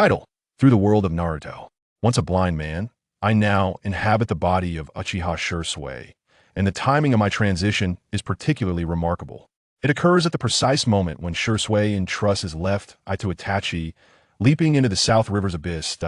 Title: Through the World of Naruto. Once a blind man, I now inhabit the body of Uchiha Shisui, and the timing of my transition is particularly remarkable. It occurs at the precise moment when Shisui entrusts his left eye to Itachi, leaping into the South River's abyss.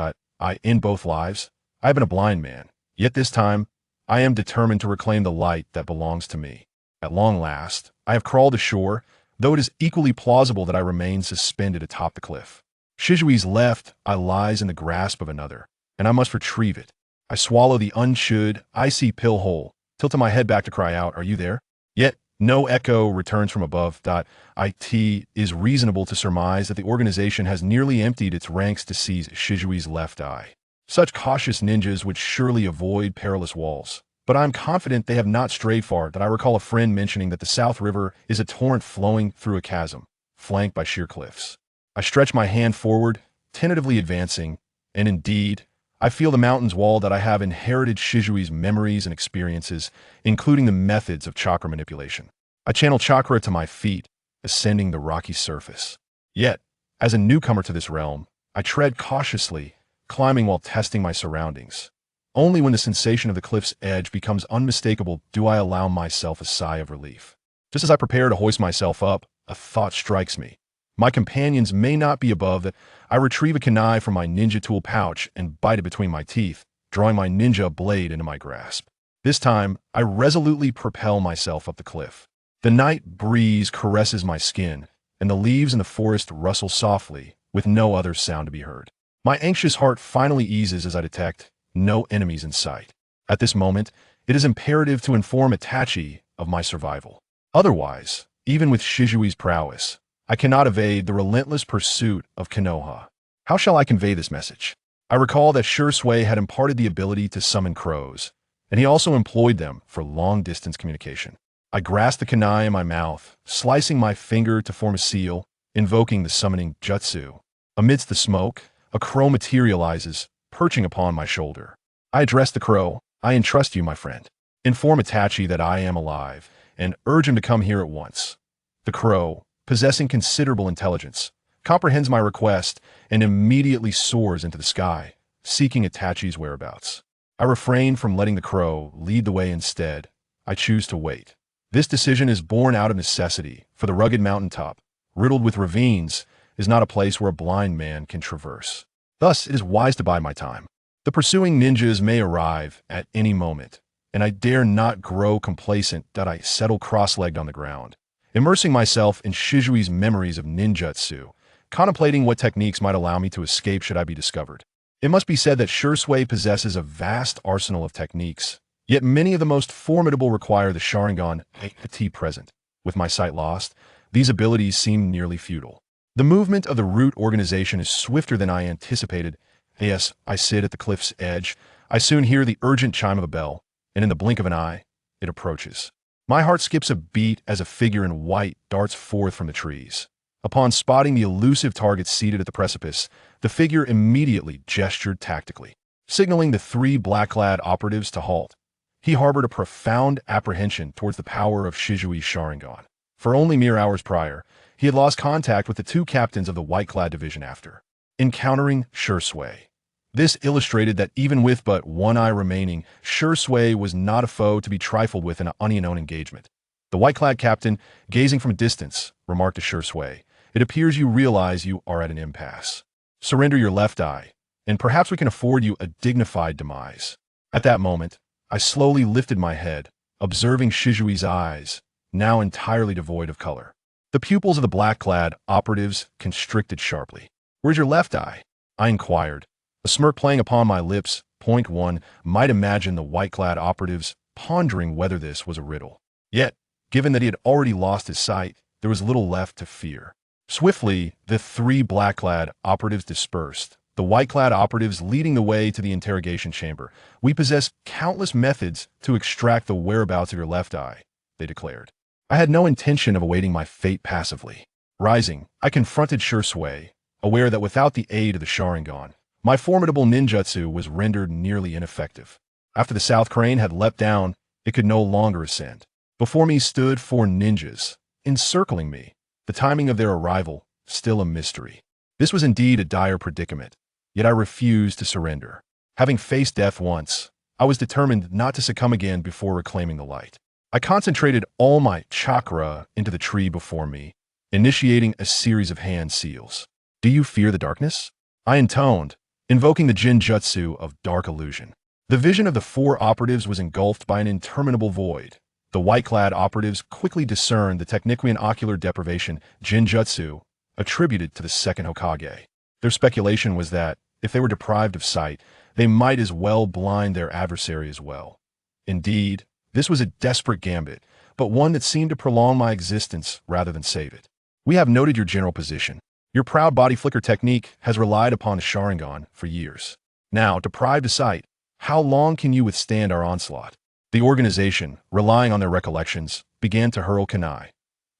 In both lives, I have been a blind man, yet this time, I am determined to reclaim the light that belongs to me. At long last, I have crawled ashore, though it is equally plausible that I remain suspended atop the cliff. Shisui's left eye lies in the grasp of another, and I must retrieve it. I swallow the unchewed, icy pill whole, tilting my head back to cry out, "Are you there?" Yet, no echo returns from above. It is reasonable to surmise that the organization has nearly emptied its ranks to seize Shisui's left eye. Such cautious ninjas would surely avoid perilous walls. But I am confident they have not strayed far. That I recall a friend mentioning that the South River is a torrent flowing through a chasm, flanked by sheer cliffs. I stretch my hand forward, tentatively advancing, and indeed, I feel the mountain's wall that I have inherited Shisui's memories and experiences, including the methods of chakra manipulation. I channel chakra to my feet, ascending the rocky surface. Yet, as a newcomer to this realm, I tread cautiously, climbing while testing my surroundings. Only when the sensation of the cliff's edge becomes unmistakable do I allow myself a sigh of relief. Just as I prepare to hoist myself up, a thought strikes me. My companions may not be above that. I retrieve a kunai from my ninja tool pouch and bite it between my teeth, drawing my ninja blade into my grasp. This time, I resolutely propel myself up the cliff. The night breeze caresses my skin, and the leaves in the forest rustle softly, with no other sound to be heard. My anxious heart finally eases as I detect no enemies in sight. At this moment, it is imperative to inform Itachi of my survival. Otherwise, even with Shisui's prowess, I cannot evade the relentless pursuit of Konoha. How shall I convey this message? I recall that Shisui had imparted the ability to summon crows, and he also employed them for long-distance communication. I grasp the kunai in my mouth, slicing my finger to form a seal, invoking the summoning jutsu. Amidst the smoke, a crow materializes, perching upon my shoulder. I address the crow. "I entrust you, my friend. Inform Itachi that I am alive, and urge him to come here at once." The crow, possessing considerable intelligence, comprehends my request and immediately soars into the sky, seeking Itachi's whereabouts. I refrain from letting the crow lead the way. Instead, I choose to wait. This decision is born out of necessity, for the rugged mountaintop, riddled with ravines, is not a place where a blind man can traverse. Thus, it is wise to bide my time. The pursuing ninjas may arrive at any moment, and I dare not grow complacent. I settle cross-legged on the ground, immersing myself in Shisui's memories of ninjutsu, contemplating what techniques might allow me to escape should I be discovered. It must be said that Shisui possesses a vast arsenal of techniques, yet many of the most formidable require the Sharingan at present. With my sight lost, these abilities seem nearly futile. The movement of the root organization is swifter than I anticipated. Yes, I sit at the cliff's edge. I soon hear the urgent chime of a bell, and in the blink of an eye, it approaches. My heart skips a beat as a figure in white darts forth from the trees. Upon spotting the elusive target seated at the precipice, the figure immediately gestured tactically, signaling the three black-clad operatives to halt. He harbored a profound apprehension towards the power of Shisui's Sharingan. For only mere hours prior, he had lost contact with the two captains of the white-clad division after encountering Shisui. This illustrated that even with but one eye remaining, Shisui was not a foe to be trifled with in an unknown engagement. The white-clad captain, gazing from a distance, remarked to Shisui, "It appears you realize you are at an impasse. Surrender your left eye, and perhaps we can afford you a dignified demise." At that moment, I slowly lifted my head, observing Shisui's eyes, now entirely devoid of color. The pupils of the black-clad operatives constricted sharply. "Where's your left eye?" I inquired, a smirk playing upon my lips. One might imagine the white-clad operatives pondering whether this was a riddle. Yet, given that he had already lost his sight, there was little left to fear. Swiftly, the three black-clad operatives dispersed, the white-clad operatives leading the way to the interrogation chamber. "We possess countless methods to extract the whereabouts of your left eye," they declared. I had no intention of awaiting my fate passively. Rising, I confronted Shisui, aware that without the aid of the Sharingan, my formidable ninjutsu was rendered nearly ineffective. After the South Crane had leapt down, it could no longer ascend. Before me stood four ninjas, encircling me, the timing of their arrival still a mystery. This was indeed a dire predicament, Yet I refused to surrender. Having faced death once, I was determined not to succumb again before reclaiming the light. I concentrated all my chakra into the tree before me, initiating a series of hand seals. Do you fear the darkness? I intoned, invoking the Jinjutsu of dark illusion. The vision of the four operatives was engulfed by an interminable void. The white-clad operatives quickly discerned the Techniquian ocular deprivation Jinjutsu attributed to the second Hokage. Their speculation was that, if they were deprived of sight, they might as well blind their adversary as well. Indeed, this was a desperate gambit, but one that seemed to prolong my existence rather than save it. We have noted your general position. Your proud body flicker technique has relied upon the Sharingan for years. Now, deprived of sight, how long can you withstand our onslaught? The organization, relying on their recollections, began to hurl kunai.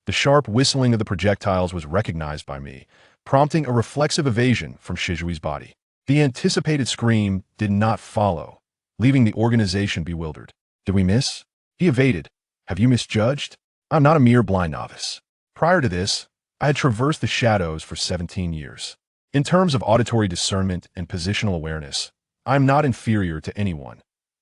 The sharp whistling of the projectiles was recognized by me, prompting a reflexive evasion from Shisui's body. The anticipated scream did not follow, leaving the organization bewildered. Did we miss? He evaded. Have you misjudged? I'm not a mere blind novice. Prior to this, I had traversed the shadows for 17 years. In terms of auditory discernment and positional awareness, I am not inferior to anyone.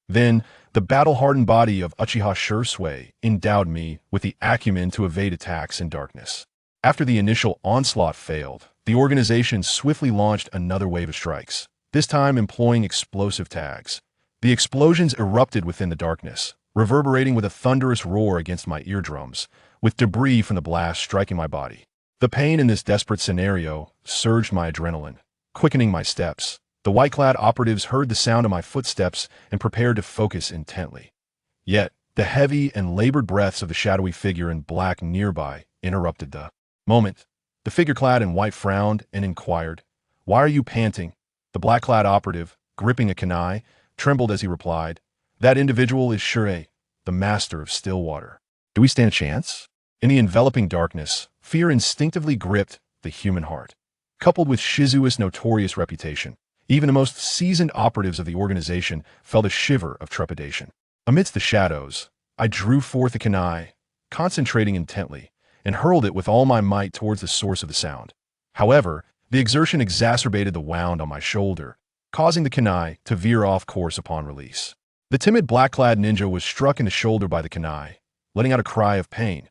Then, the battle-hardened body of Uchiha Shisui endowed me with the acumen to evade attacks in darkness. After the initial onslaught failed, the organization swiftly launched another wave of strikes, this time employing explosive tags. The explosions erupted within the darkness, reverberating with a thunderous roar against my eardrums, with debris from the blast striking my body. The pain in this desperate scenario surged my adrenaline, quickening my steps. The white-clad operatives heard the sound of my footsteps and prepared to focus intently. Yet, the heavy and labored breaths of the shadowy figure in black nearby interrupted the moment. The figure clad in white frowned and inquired, "Why are you panting?" The black-clad operative, gripping a kunai, trembled as he replied, "That individual is Zhishui, the master of still water. Do we stand a chance?" In the enveloping darkness, fear instinctively gripped the human heart. Coupled with Shisui's notorious reputation, even the most seasoned operatives of the organization felt a shiver of trepidation. Amidst the shadows, I drew forth the kunai, concentrating intently, and hurled it with all my might towards the source of the sound. However, the exertion exacerbated the wound on my shoulder, causing the kunai to veer off course upon release. The timid black-clad ninja was struck in the shoulder by the kunai, letting out a cry of pain.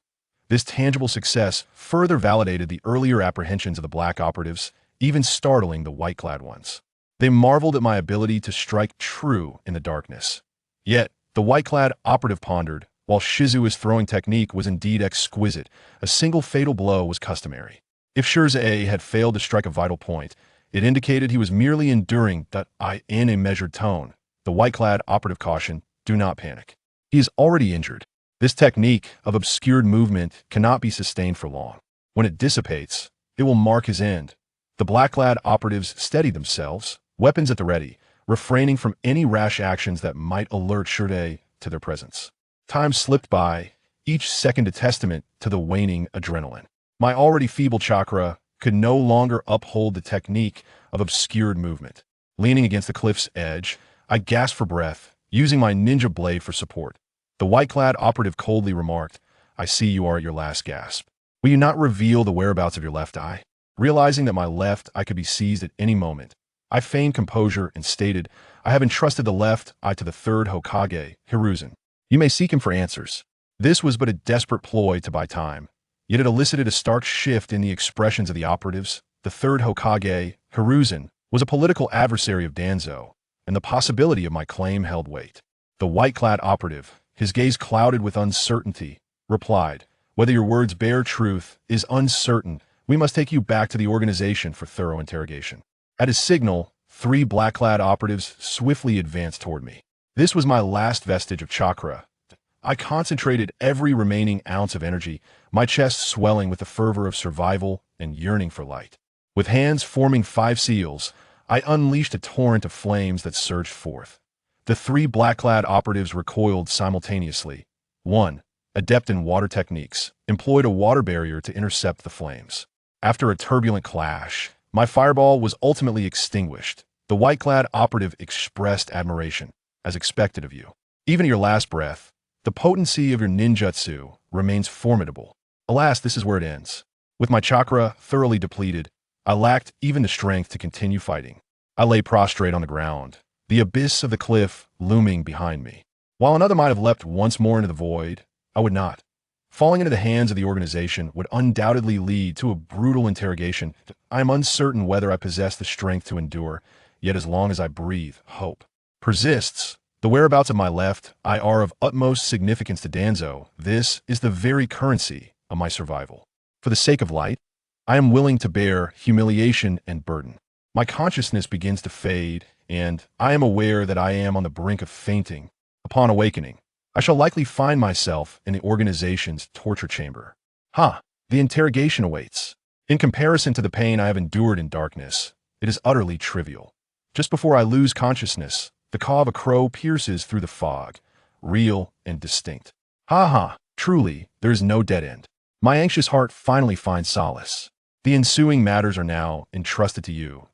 This tangible success further validated the earlier apprehensions of the black operatives, even startling the white-clad ones. They marveled at my ability to strike true in the darkness. Yet, the white-clad operative pondered, while Shisui's throwing technique was indeed exquisite, a single fatal blow was customary. If Zhishui had failed to strike a vital point, it indicated he was merely enduring that in a measured tone. The white-clad operative cautioned, "Do not panic. He is already injured. This technique of obscured movement cannot be sustained for long. When it dissipates, it will mark his end." The black-clad operatives steadied themselves, weapons at the ready, refraining from any rash actions that might alert Zhishui to their presence. Time slipped by, each second a testament to the waning adrenaline. My already feeble chakra could no longer uphold the technique of obscured movement. Leaning against the cliff's edge, I gasped for breath, using my ninja blade for support. The white-clad operative coldly remarked, "I see you are at your last gasp. Will you not reveal the whereabouts of your left eye?" Realizing that my left eye could be seized at any moment, I feigned composure and stated, "I have entrusted the left eye to the third Hokage, Hiruzen. You may seek him for answers." This was but a desperate ploy to buy time, yet it elicited a stark shift in the expressions of the operatives. The third Hokage, Hiruzen, was a political adversary of Danzo, and the possibility of my claim held weight. The white-clad operative, his gaze clouded with uncertainty, replied, "Whether your words bear truth is uncertain. We must take you back to the organization for thorough interrogation." At his signal, 3 black-clad operatives swiftly advanced toward me. This was my last vestige of chakra. I concentrated every remaining ounce of energy, my chest swelling with the fervor of survival and yearning for light. With hands forming 5 seals, I unleashed a torrent of flames that surged forth. The 3 black-clad operatives recoiled simultaneously. One, adept in water techniques, employed a water barrier to intercept the flames. After a turbulent clash, my fireball was ultimately extinguished. The white-clad operative expressed admiration, "As expected of you. Even at your last breath, the potency of your ninjutsu remains formidable." Alas, this is where it ends. With my chakra thoroughly depleted, I lacked even the strength to continue fighting. I lay prostrate on the ground, the abyss of the cliff looming behind me. While another might have leapt once more into the void, I would not. Falling into the hands of the organization would undoubtedly lead to a brutal interrogation. I am uncertain whether I possess the strength to endure, yet as long as I breathe, hope persists. The whereabouts of my left-I are of utmost significance to Danzo. This is the very currency of my survival. For the sake of light, I am willing to bear humiliation and burden. My consciousness begins to fade, and I am aware that I am on the brink of fainting. Upon awakening, I shall likely find myself in the organization's torture chamber. The interrogation awaits. In comparison to the pain I have endured in darkness, it is utterly trivial. Just before I lose consciousness, the caw of a crow pierces through the fog, real and distinct. Truly, there is no dead end. My anxious heart finally finds solace. The ensuing matters are now entrusted to you.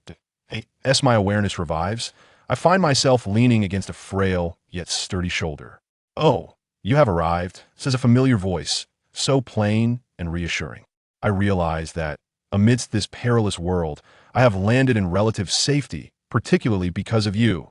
As my awareness revives, I find myself leaning against a frail yet sturdy shoulder. "Oh, you have arrived," says a familiar voice, so plain and reassuring. I realize that, amidst this perilous world, I have landed in relative safety, particularly because of you.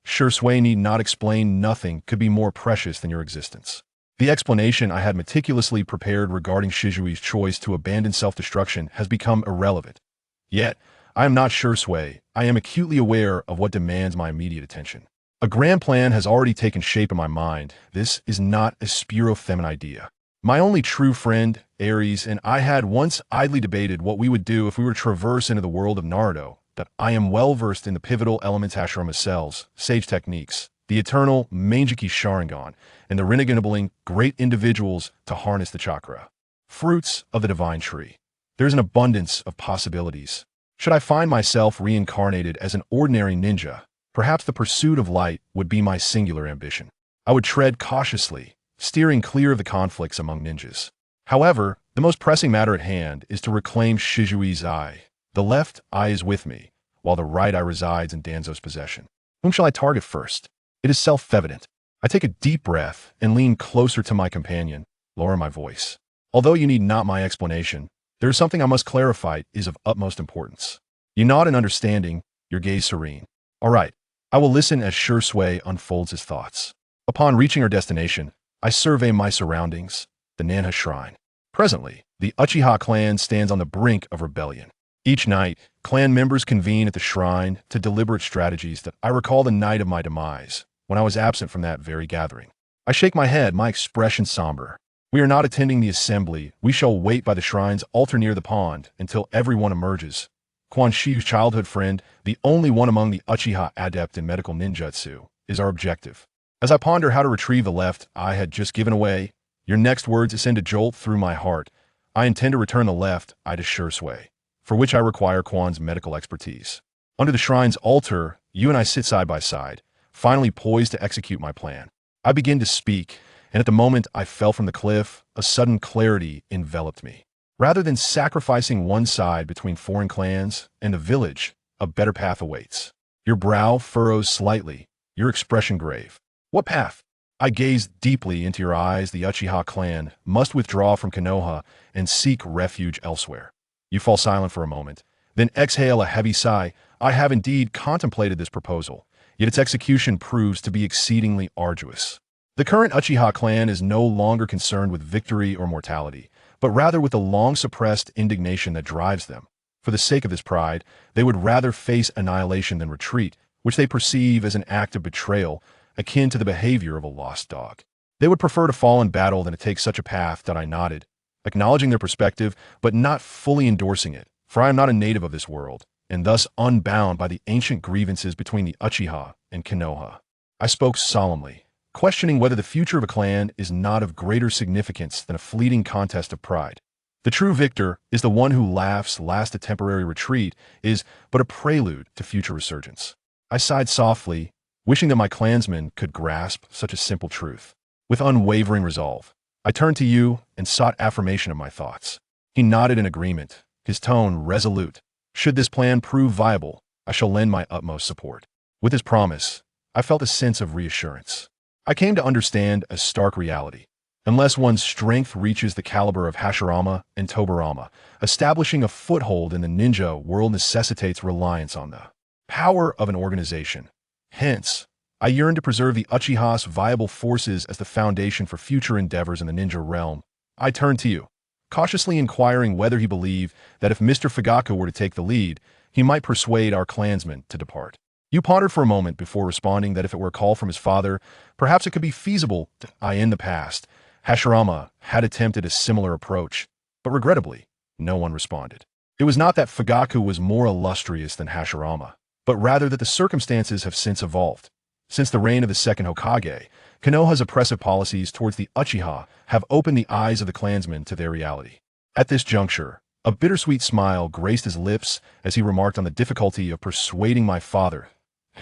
Shisui need not explain. Nothing could be more precious than your existence. The explanation I had meticulously prepared regarding Shisui's choice to abandon self-destruction has become irrelevant. Yet, I am not Shisui. I am acutely aware of what demands my immediate attention. A grand plan has already taken shape in my mind. This is not a spuro-feminine idea. My only true friend, Ares, and I had once idly debated what we would do if we were to traverse into the world of Naruto. That I am well versed in the pivotal elements Hashirama cells, sage techniques, the Eternal Mangekyō Sharingan, and the Rinnegan enabling great individuals to harness the Chakra. Fruits of the divine tree. There's an abundance of possibilities. Should I find myself reincarnated as an ordinary ninja, perhaps the pursuit of light would be my singular ambition. I would tread cautiously, steering clear of the conflicts among ninjas. However, the most pressing matter at hand is to reclaim Shisui's eye. The left eye is with me, while the right eye resides in Danzo's possession. Whom shall I target first? It is self-evident. I take a deep breath and lean closer to my companion, lower my voice. Although you need not my explanation, there is something I must clarify is of utmost importance. You nod in understanding, your gaze serene. All right, I will listen as Shisui unfolds his thoughts. Upon reaching our destination, I survey my surroundings, the Nanha Shrine. Presently, the Uchiha clan stands on the brink of rebellion. Each night, clan members convene at the shrine to deliberate strategies that I recall the night of my demise, when I was absent from that very gathering. I shake my head, my expression somber. We are not attending the assembly. We shall wait by the shrine's altar near the pond until everyone emerges. Quan Shi's childhood friend, the only one among the Uchiha adept in medical ninjutsu, is our objective. As I ponder how to retrieve the left I had just given away, your next words send a jolt through my heart. I intend to return the left eye to Shisui, for which I require Quan's medical expertise. Under the shrine's altar, you and I sit side by side, finally poised to execute my plan. I begin to speak, and at the moment I fell from the cliff, a sudden clarity enveloped me. Rather than sacrificing one side between foreign clans and the village, a better path awaits. Your brow furrows slightly, your expression grave. What path? I gaze deeply into your eyes. The Uchiha clan must withdraw from Konoha and seek refuge elsewhere. You fall silent for a moment, then exhale a heavy sigh. I have indeed contemplated this proposal, yet its execution proves to be exceedingly arduous. The current Uchiha clan is no longer concerned with victory or mortality, but rather with the long-suppressed indignation that drives them. For the sake of this pride, they would rather face annihilation than retreat, which they perceive as an act of betrayal, akin to the behavior of a lost dog. They would prefer to fall in battle than to take such a path. That I nodded, acknowledging their perspective, but not fully endorsing it, for I am not a native of this world, and thus unbound by the ancient grievances between the Uchiha and Konoha. I spoke solemnly, questioning whether the future of a clan is not of greater significance than a fleeting contest of pride. The true victor is the one who laughs last a temporary retreat is but a prelude to future resurgence. I sighed softly, wishing that my clansmen could grasp such a simple truth. With unwavering resolve, I turned to you and sought affirmation of my thoughts. He nodded in agreement, his tone resolute. Should this plan prove viable, I shall lend my utmost support. With his promise, I felt a sense of reassurance. I came to understand a stark reality. Unless one's strength reaches the caliber of Hashirama and Tobirama, establishing a foothold in the ninja world necessitates reliance on the Power of an organization. Hence, I yearn to preserve the Uchiha's viable forces as the foundation for future endeavors in the ninja realm. I turn to you, cautiously inquiring whether he believed that if Mr. Fugaku were to take the lead, he might persuade our clansmen to depart. You pondered for a moment before responding that if it were a call from his father, perhaps it could be feasible. In the past, Hashirama had attempted a similar approach, but regrettably, no one responded. It was not that Fugaku was more illustrious than Hashirama, but rather that the circumstances have since evolved. Since the reign of the second Hokage, Konoha's oppressive policies towards the Uchiha have opened the eyes of the clansmen to their reality. At this juncture, a bittersweet smile graced his lips as he remarked on the difficulty of persuading my father.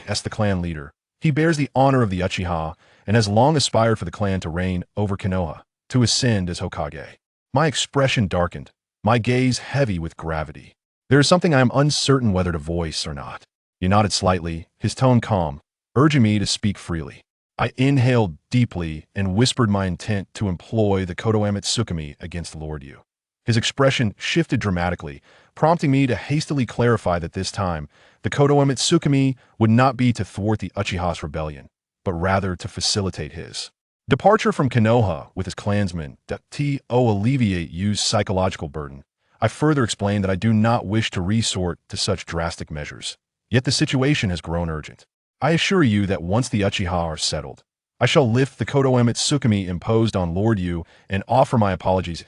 As the clan leader, he bears the honor of the Uchiha and has long aspired for the clan to reign over Konoha, to ascend as Hokage. My expression darkened, my gaze heavy with gravity. There is something I am uncertain whether to voice or not. He nodded slightly, his tone calm, urging me to speak freely. I inhaled deeply and whispered my intent to employ the Kodoeme Tsukumi against Lord Yu. His expression shifted dramatically, prompting me to hastily clarify that this time, the Kodoeme Tsukumi would not be to thwart the Uchiha's rebellion, but rather to facilitate his departure from Konoha with his clansmen to alleviate Yu's psychological burden. I further explained that I do not wish to resort to such drastic measures. Yet the situation has grown urgent. I assure you that once the Uchiha are settled, I shall lift the Kodoeme Tsukumi imposed on Lord Yu and offer my apologies.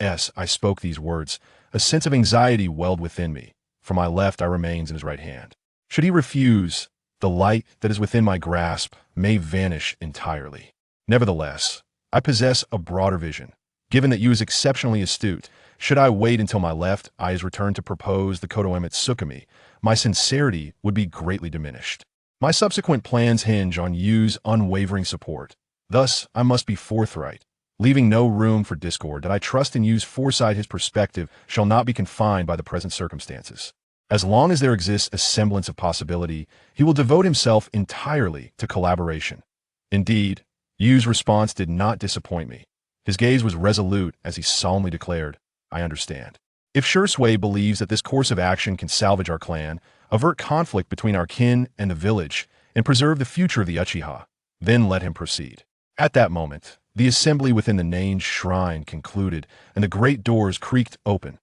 As I spoke these words, a sense of anxiety welled within me. For my left eye remains in his right hand. Should he refuse, the light that is within my grasp may vanish entirely. Nevertheless, I possess a broader vision. Given that Yu is exceptionally astute, should I wait until my left eye is returned to propose the Kodoeme Tsukumi, my sincerity would be greatly diminished. My subsequent plans hinge on Yu's unwavering support. Thus, I must be forthright, leaving no room for discord. That I trust in Yu's foresight. His perspective shall not be confined by the present circumstances. As long as there exists a semblance of possibility, he will devote himself entirely to collaboration. Indeed, Yu's response did not disappoint me. His gaze was resolute as he solemnly declared, I understand. If Shisui believes that this course of action can salvage our clan, avert conflict between our kin and the village, and preserve the future of the Uchiha, then let him proceed. At that moment, the assembly within the Nain's shrine concluded, and the great doors creaked open.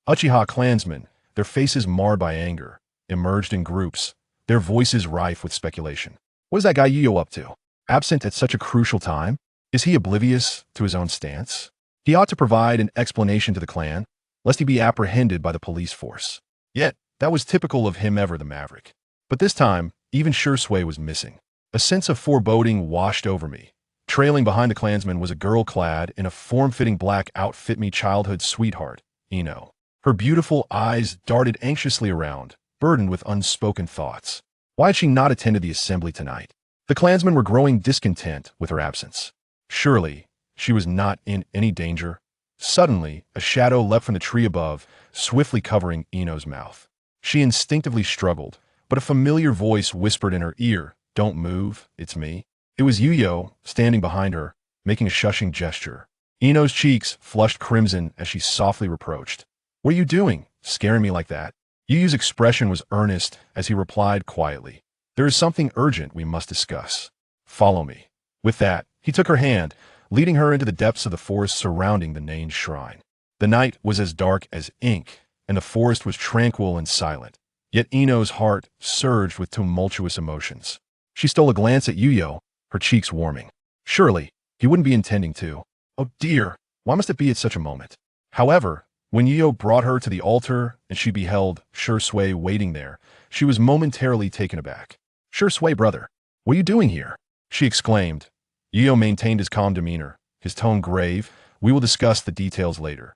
Uchiha clansmen, their faces marred by anger, emerged in groups, their voices rife with speculation. What is that guy Yu up to? Absent at such a crucial time? Is he oblivious to his own stance? He ought to provide an explanation to the clan, lest he be apprehended by the police force. Yet, that was typical of him, ever the maverick. But this time, even Shisui was missing. A sense of foreboding washed over me. Trailing behind the clansman was a girl clad in a form-fitting black outfit, me childhood sweetheart, Ino. Her beautiful eyes darted anxiously around, burdened with unspoken thoughts. Why had she not attended the assembly tonight? The clansmen were growing discontent with her absence. Surely, she was not in any danger. Suddenly, a shadow leapt from the tree above, swiftly covering Ino's mouth. She instinctively struggled, but a familiar voice whispered in her ear, Don't move, it's me. It was Yuyo, standing behind her, making a shushing gesture. Ino's cheeks flushed crimson as she softly reproached. What are you doing, scaring me like that? Yuyo's expression was earnest as he replied quietly. There is something urgent we must discuss. Follow me. With that, he took her hand, leading her into the depths of the forest surrounding the Nain's shrine. The night was as dark as ink, and the forest was tranquil and silent. Yet Ino's heart surged with tumultuous emotions. She stole a glance at Yuyo, her cheeks warming. Surely, he wouldn't be intending to. Oh dear, why must it be at such a moment? However, when Yuyo brought her to the altar and she beheld Shisui waiting there, she was momentarily taken aback. Shisui, brother, what are you doing here? She exclaimed. Yuyo maintained his calm demeanor, his tone grave. We will discuss the details later.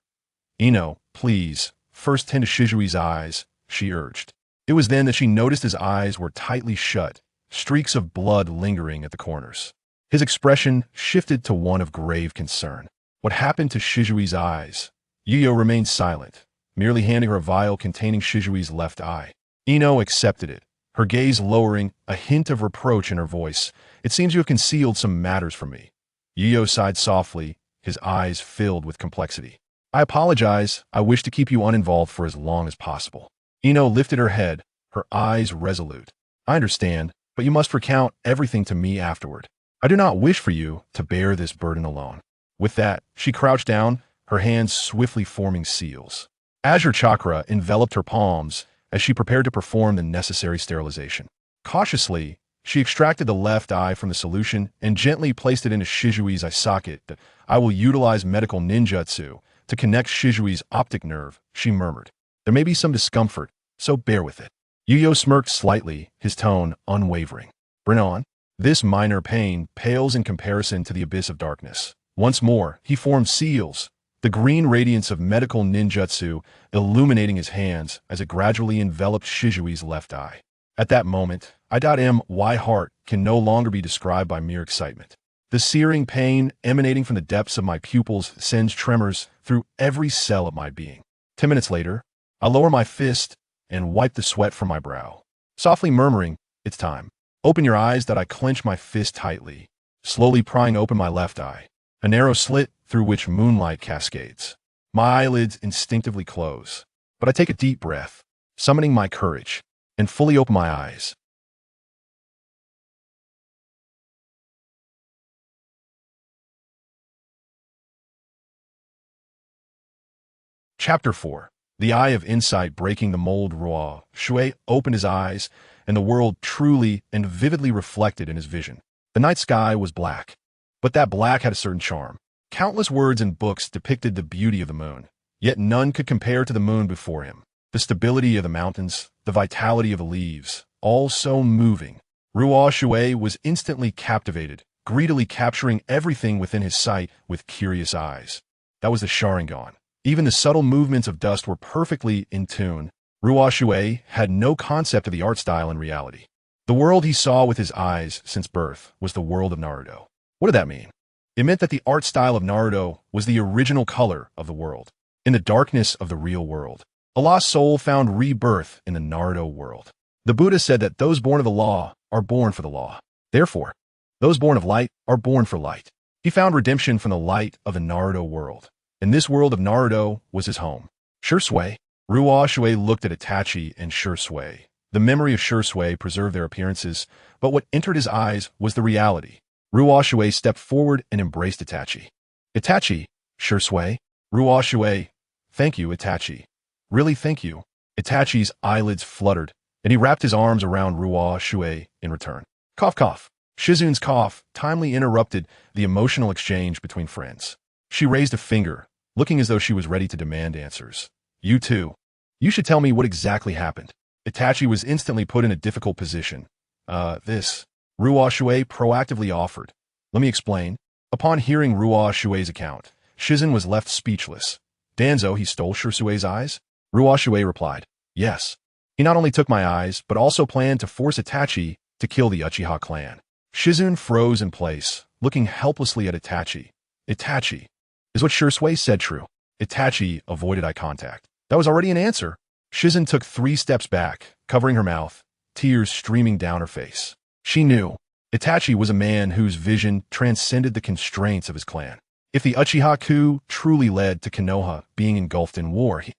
Ino, please, first tend to Shisui's eyes, she urged. It was then that she noticed his eyes were tightly shut, streaks of blood lingering at the corners. His expression shifted to one of grave concern. What happened to Shisui's eyes? Yuyo remained silent, merely handing her a vial containing Shisui's left eye. Ino accepted it, her gaze lowering, a hint of reproach in her voice. It seems you have concealed some matters from me. Yuyo sighed softly, his eyes filled with complexity. I apologize. I wish to keep you uninvolved for as long as possible. Ino lifted her head, her eyes resolute. I understand, but you must recount everything to me afterward. I do not wish for you to bear this burden alone. With that, she crouched down, her hands swiftly forming seals. Azure chakra enveloped her palms as she prepared to perform the necessary sterilization. Cautiously, she extracted the left eye from the solution and gently placed it into Shisui's eye socket. I will utilize medical ninjutsu to connect Shisui's optic nerve, she murmured. There may be some discomfort, so bear with it. Yuyo smirked slightly, his tone unwavering. Bring on. This minor pain pales in comparison to the abyss of darkness. Once more, he formed seals, the green radiance of medical ninjutsu illuminating his hands as it gradually enveloped Shisui's left eye. At that moment, my heart can no longer be described by mere excitement. The searing pain emanating from the depths of my pupils sends tremors through every cell of my being. 10 minutes later, I lower my fist and wipe the sweat from my brow. Softly murmuring, it's time. Open your eyes. That I clench my fist tightly, slowly prying open my left eye, a narrow slit through which moonlight cascades. My eyelids instinctively close, but I take a deep breath, summoning my courage, and fully open my eyes. Chapter 4. The Eye of Insight breaking the mold. Ruoshui opened his eyes, and the world truly and vividly reflected in his vision. The night sky was black, but that black had a certain charm. Countless words and books depicted the beauty of the moon, yet none could compare to the moon before him. The stability of the mountains, the vitality of the leaves, all so moving. Ruoshui was instantly captivated, greedily capturing everything within his sight with curious eyes. That was the Sharingan. Even the subtle movements of dust were perfectly in tune. Ruoshui had no concept of the art style in reality. The world he saw with his eyes since birth was the world of Naruto. What did that mean? It meant that the art style of Naruto was the original color of the world. In the darkness of the real world, a lost soul found rebirth in the Naruto world. The Buddha said that those born of the law are born for the law. Therefore, those born of light are born for light. He found redemption from the light of the Naruto world, and this world of Naruto was his home. Shisui. Ruoshui looked at Itachi and Shisui. The memory of Shisui preserved their appearances, but what entered his eyes was the reality. Ruoshui stepped forward and embraced Itachi. Itachi, Shisui. Ruoshui. Thank you, Itachi. Really, thank you. Itachi's eyelids fluttered, and he wrapped his arms around Ruoshui in return. Cough, cough. Shizune's cough timely interrupted the emotional exchange between friends. She raised a finger, looking as though she was ready to demand answers. You too. You should tell me what exactly happened. Itachi was instantly put in a difficult position. Ruoshui proactively offered. Let me explain. Upon hearing Ruoshui's account, Shizun was left speechless. Danzo, he stole Shisui's eyes? Ruoshui replied, yes. He not only took my eyes, but also planned to force Itachi to kill the Uchiha clan. Shizun froze in place, looking helplessly at Itachi. Itachi, is what Shisui said true? Itachi avoided eye contact. That was already an answer. Shizun took 3 steps back, covering her mouth, tears streaming down her face. She knew Itachi was a man whose vision transcended the constraints of his clan. If the Uchiha coup truly led to Konoha being engulfed in war, he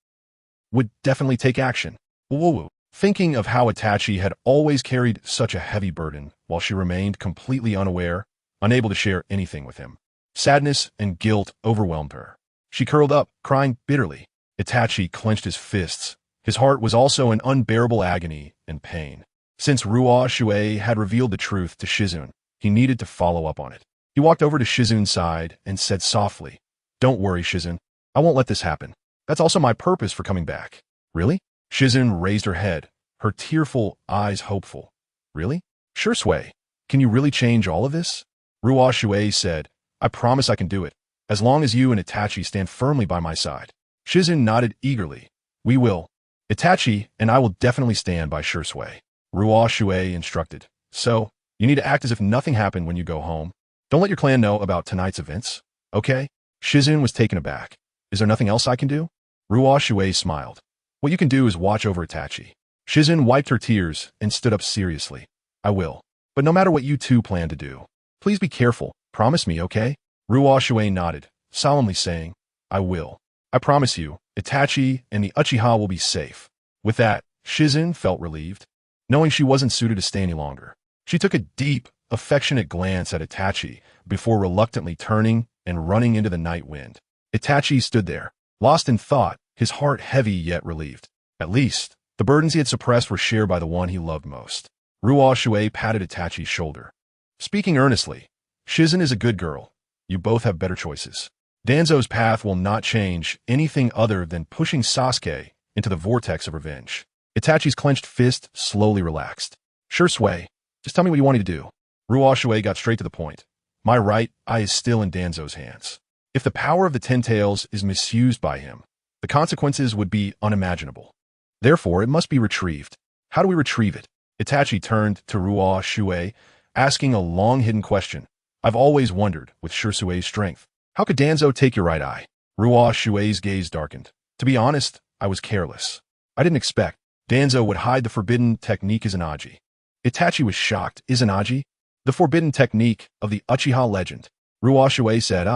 would definitely take action. Woo-woo. Thinking of how Itachi had always carried such a heavy burden while she remained completely unaware, unable to share anything with him. Sadness and guilt overwhelmed her. She curled up, crying bitterly. Itachi clenched his fists. His heart was also in unbearable agony and pain. Since Ruoshui had revealed the truth to Shizun, he needed to follow up on it. He walked over to Shizun's side and said softly, don't worry, Shizun. I won't let this happen. That's also my purpose for coming back. Really? Shizun raised her head, her tearful eyes hopeful. Really? Shisui, can you really change all of this? Ruoshui said, I promise I can do it, as long as you and Itachi stand firmly by my side. Shizun nodded eagerly. We will. Itachi and I will definitely stand by Shisui. Ruoshui instructed. So, you need to act as if nothing happened when you go home. Don't let your clan know about tonight's events, okay? Shizun was taken aback. Is there nothing else I can do? Ruoshui smiled. What you can do is watch over Itachi. Shizun wiped her tears and stood up seriously. I will. But no matter what you two plan to do, please be careful. Promise me, okay? Ruoshui nodded, solemnly saying, I will. I promise you, Itachi and the Uchiha will be safe. With that, Shizun felt relieved, knowing she wasn't suited to stay any longer. She took a deep, affectionate glance at Itachi before reluctantly turning and running into the night wind. Itachi stood there, lost in thought, his heart heavy yet relieved. At least, the burdens he had suppressed were shared by the one he loved most. Ruoshui patted Itachi's shoulder. Speaking earnestly, Shizun is a good girl. You both have better choices. Danzo's path will not change anything other than pushing Sasuke into the vortex of revenge. Itachi's clenched fist slowly relaxed. Sure, Sui. Just tell me what you want me to do. Ruoshui got straight to the point. My right eye is still in Danzo's hands. If the power of the Ten Tails is misused by him, the consequences would be unimaginable. Therefore, it must be retrieved. How do we retrieve it? Itachi turned to Ruoshui, asking a long-hidden question. I've always wondered, with Shisui's strength, how could Danzo take your right eye? Ruoshui's gaze darkened. To be honest, I was careless. I didn't expect Danzo would hide the forbidden technique Izanagi. Itachi was shocked. Izanagi? The forbidden technique of the Uchiha legend. Ruoshui said,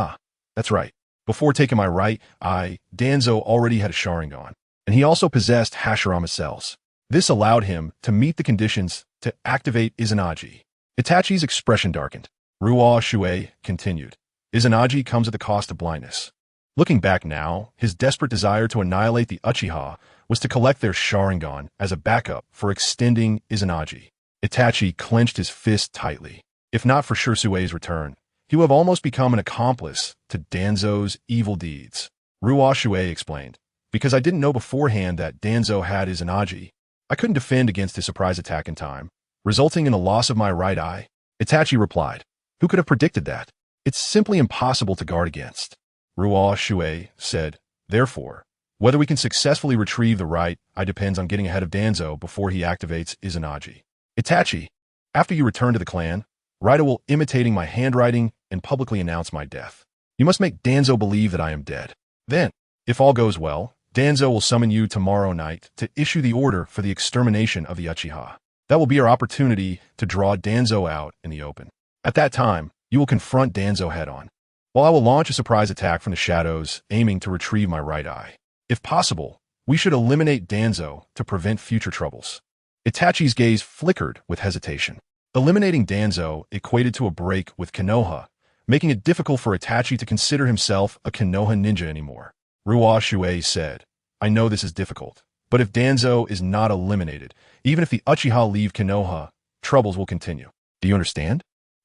that's right. Before taking my right eye, Danzo already had a Sharingan, and he also possessed Hashirama cells. This allowed him to meet the conditions to activate Izanagi. Itachi's expression darkened. Ruoshui continued. Izanagi comes at the cost of blindness. Looking back now, his desperate desire to annihilate the Uchiha was to collect their Sharingan as a backup for extending Izanagi. Itachi clenched his fist tightly. If not for Shisui's return, he would have almost become an accomplice to Danzo's evil deeds. Ruoshui explained, because I didn't know beforehand that Danzo had Izanagi, I couldn't defend against his surprise attack in time, resulting in a loss of my right eye. Itachi replied, who could have predicted that? It's simply impossible to guard against. Ruoshui said, therefore, whether we can successfully retrieve the right eye depends on getting ahead of Danzo before he activates Izanagi. Itachi, after you return to the clan, Raida will imitating my handwriting and publicly announce my death. You must make Danzo believe that I am dead. Then, if all goes well, Danzo will summon you tomorrow night to issue the order for the extermination of the Uchiha. That will be our opportunity to draw Danzo out in the open. At that time, you will confront Danzo head-on, while I will launch a surprise attack from the shadows, aiming to retrieve my right eye. If possible, we should eliminate Danzo to prevent future troubles. Itachi's gaze flickered with hesitation. Eliminating Danzo equated to a break with Konoha, making it difficult for Itachi to consider himself a Konoha ninja anymore. Ruoshui said, I know this is difficult, but if Danzo is not eliminated, even if the Uchiha leave Konoha, troubles will continue. Do you understand?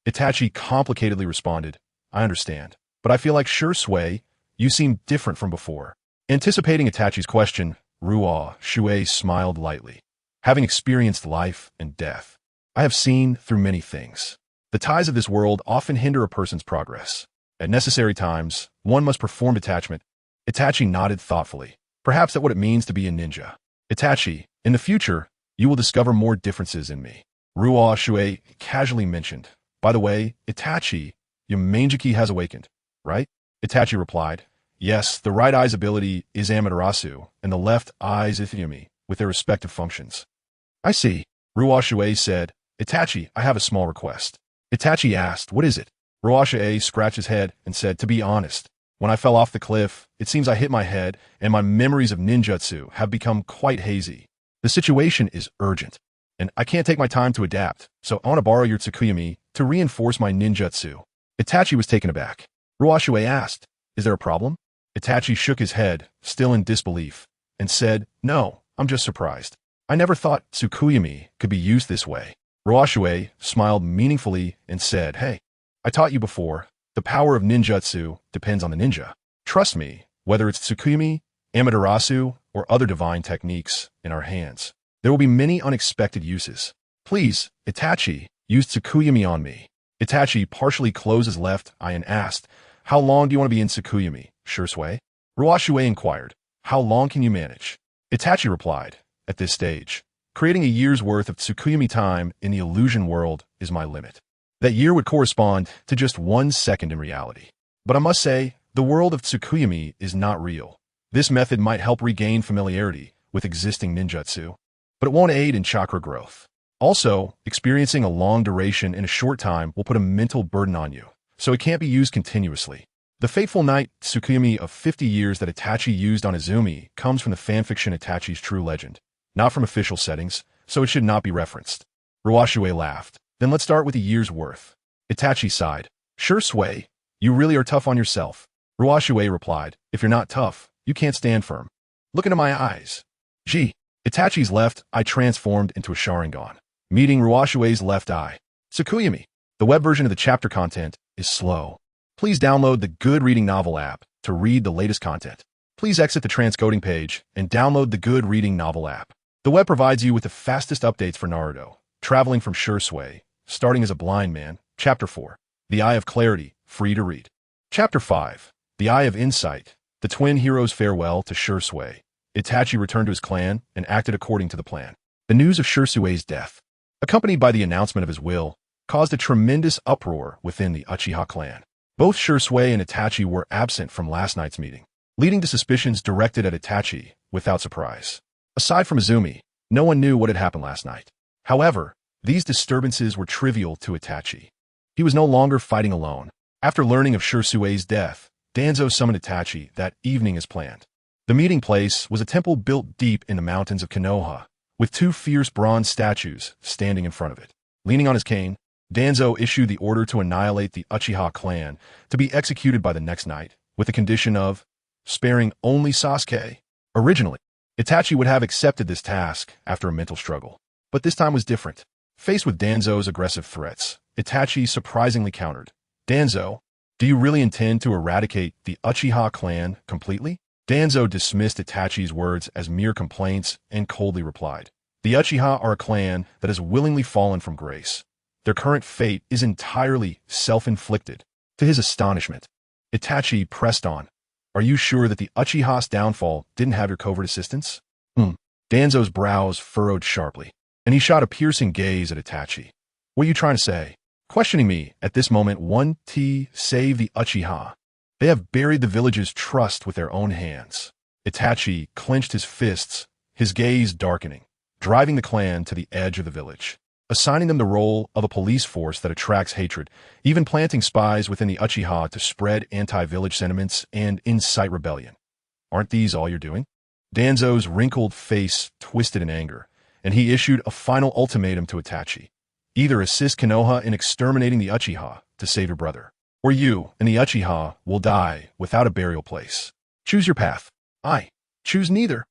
Itachi complicatedly responded, I understand, but I feel like Shisui, you seem different from before. Anticipating Itachi's question, Ruoshui smiled lightly. Having experienced life and death, I have seen through many things. The ties of this world often hinder a person's progress. At necessary times, one must perform detachment. Itachi nodded thoughtfully. Perhaps that's what it means to be a ninja. Itachi, in the future, you will discover more differences in me. Ruoshui casually mentioned, by the way, Itachi, your Mangekyō has awakened, right? Itachi replied, yes, the right eye's ability is Amaterasu, and the left eye's Ithiyami, with their respective functions. I see. Ruoshui said, Itachi, I have a small request. Itachi asked, what is it? Ruoshui scratched his head and said, to be honest, when I fell off the cliff, it seems I hit my head, and my memories of ninjutsu have become quite hazy. The situation is urgent, and I can't take my time to adapt, so I want to borrow your Tsukuyami to reinforce my ninjutsu. Itachi was taken aback. Ruoshui asked, is there a problem? Itachi shook his head, still in disbelief, and said, no, I'm just surprised. I never thought Tsukuyami could be used this way. Ruoshui smiled meaningfully and said, hey, I taught you before, the power of ninjutsu depends on the ninja. Trust me, whether it's Tsukuyami, Amaterasu, or other divine techniques in our hands, there will be many unexpected uses. Please, Itachi, use Tsukuyami on me. Itachi partially closed his left eye and asked, how long do you want to be in Tsukuyami, Shisui? Ruoshui inquired, how long can you manage? Itachi replied, at this stage, creating a year's worth of Tsukuyami time in the illusion world is my limit. That year would correspond to just 1 second in reality. But I must say, the world of Tsukuyami is not real. This method might help regain familiarity with existing ninjutsu, but it won't aid in chakra growth. Also, experiencing a long duration in a short time will put a mental burden on you, so it can't be used continuously. The fateful night Tsukuyami of 50 years that Itachi used on Izumi comes from the fanfiction Itachi's True Legend. not from official settings, so it should not be referenced. Ruoshui laughed. Then let's start with a year's worth. Itachi sighed. Sure, Sui, you really are tough on yourself. Ruoshui replied, if you're not tough, you can't stand firm. Look into my eyes. Gee. Itachi's left eye transformed into a Sharingan, meeting Ruoshui's left eye. Tsukuyami. The web version of the chapter content is slow. Please download the Good Reading Novel app to read the latest content. Please exit the transcoding page and download the Good Reading Novel app. The web provides you with the fastest updates for Naruto, traveling from Shisui, starting as a blind man, Chapter 4, The Eye of Clarity, free to read. Chapter 5, The Eye of Insight, the twin heroes' farewell to Shisui. Itachi returned to his clan and acted according to the plan. The news of Shisui's death, accompanied by the announcement of his will, caused a tremendous uproar within the Uchiha clan. Both Shisui and Itachi were absent from last night's meeting, leading to suspicions directed at Itachi without surprise. Aside from Izumi, no one knew what had happened last night. However, these disturbances were trivial to Itachi. He was no longer fighting alone. After learning of Shisui's death, Danzo summoned Itachi that evening as planned. The meeting place was a temple built deep in the mountains of Konoha, with two fierce bronze statues standing in front of it. Leaning on his cane, Danzo issued the order to annihilate the Uchiha clan to be executed by the next night, with the condition of sparing only Sasuke. Originally, Itachi would have accepted this task after a mental struggle, but this time was different. Faced with Danzo's aggressive threats, Itachi surprisingly countered. Danzo, do you really intend to eradicate the Uchiha clan completely? Danzo dismissed Itachi's words as mere complaints and coldly replied, the Uchiha are a clan that has willingly fallen from grace. Their current fate is entirely self-inflicted. To his astonishment, Itachi pressed on, are you sure that the Uchiha's downfall didn't have your covert assistance? Danzo's brows furrowed sharply, and he shot a piercing gaze at Itachi. What are you trying to say? Questioning me at this moment, save the Uchiha. They have buried the village's trust with their own hands. Itachi clenched his fists, his gaze darkening, driving the clan to the edge of the village, assigning them the role of a police force that attracts hatred, even planting spies within the Uchiha to spread anti-village sentiments and incite rebellion. Aren't these all you're doing? Danzo's wrinkled face twisted in anger, and he issued a final ultimatum to Itachi. Either assist Konoha in exterminating the Uchiha to save your brother, or you and the Uchiha will die without a burial place. Choose your path. I choose neither.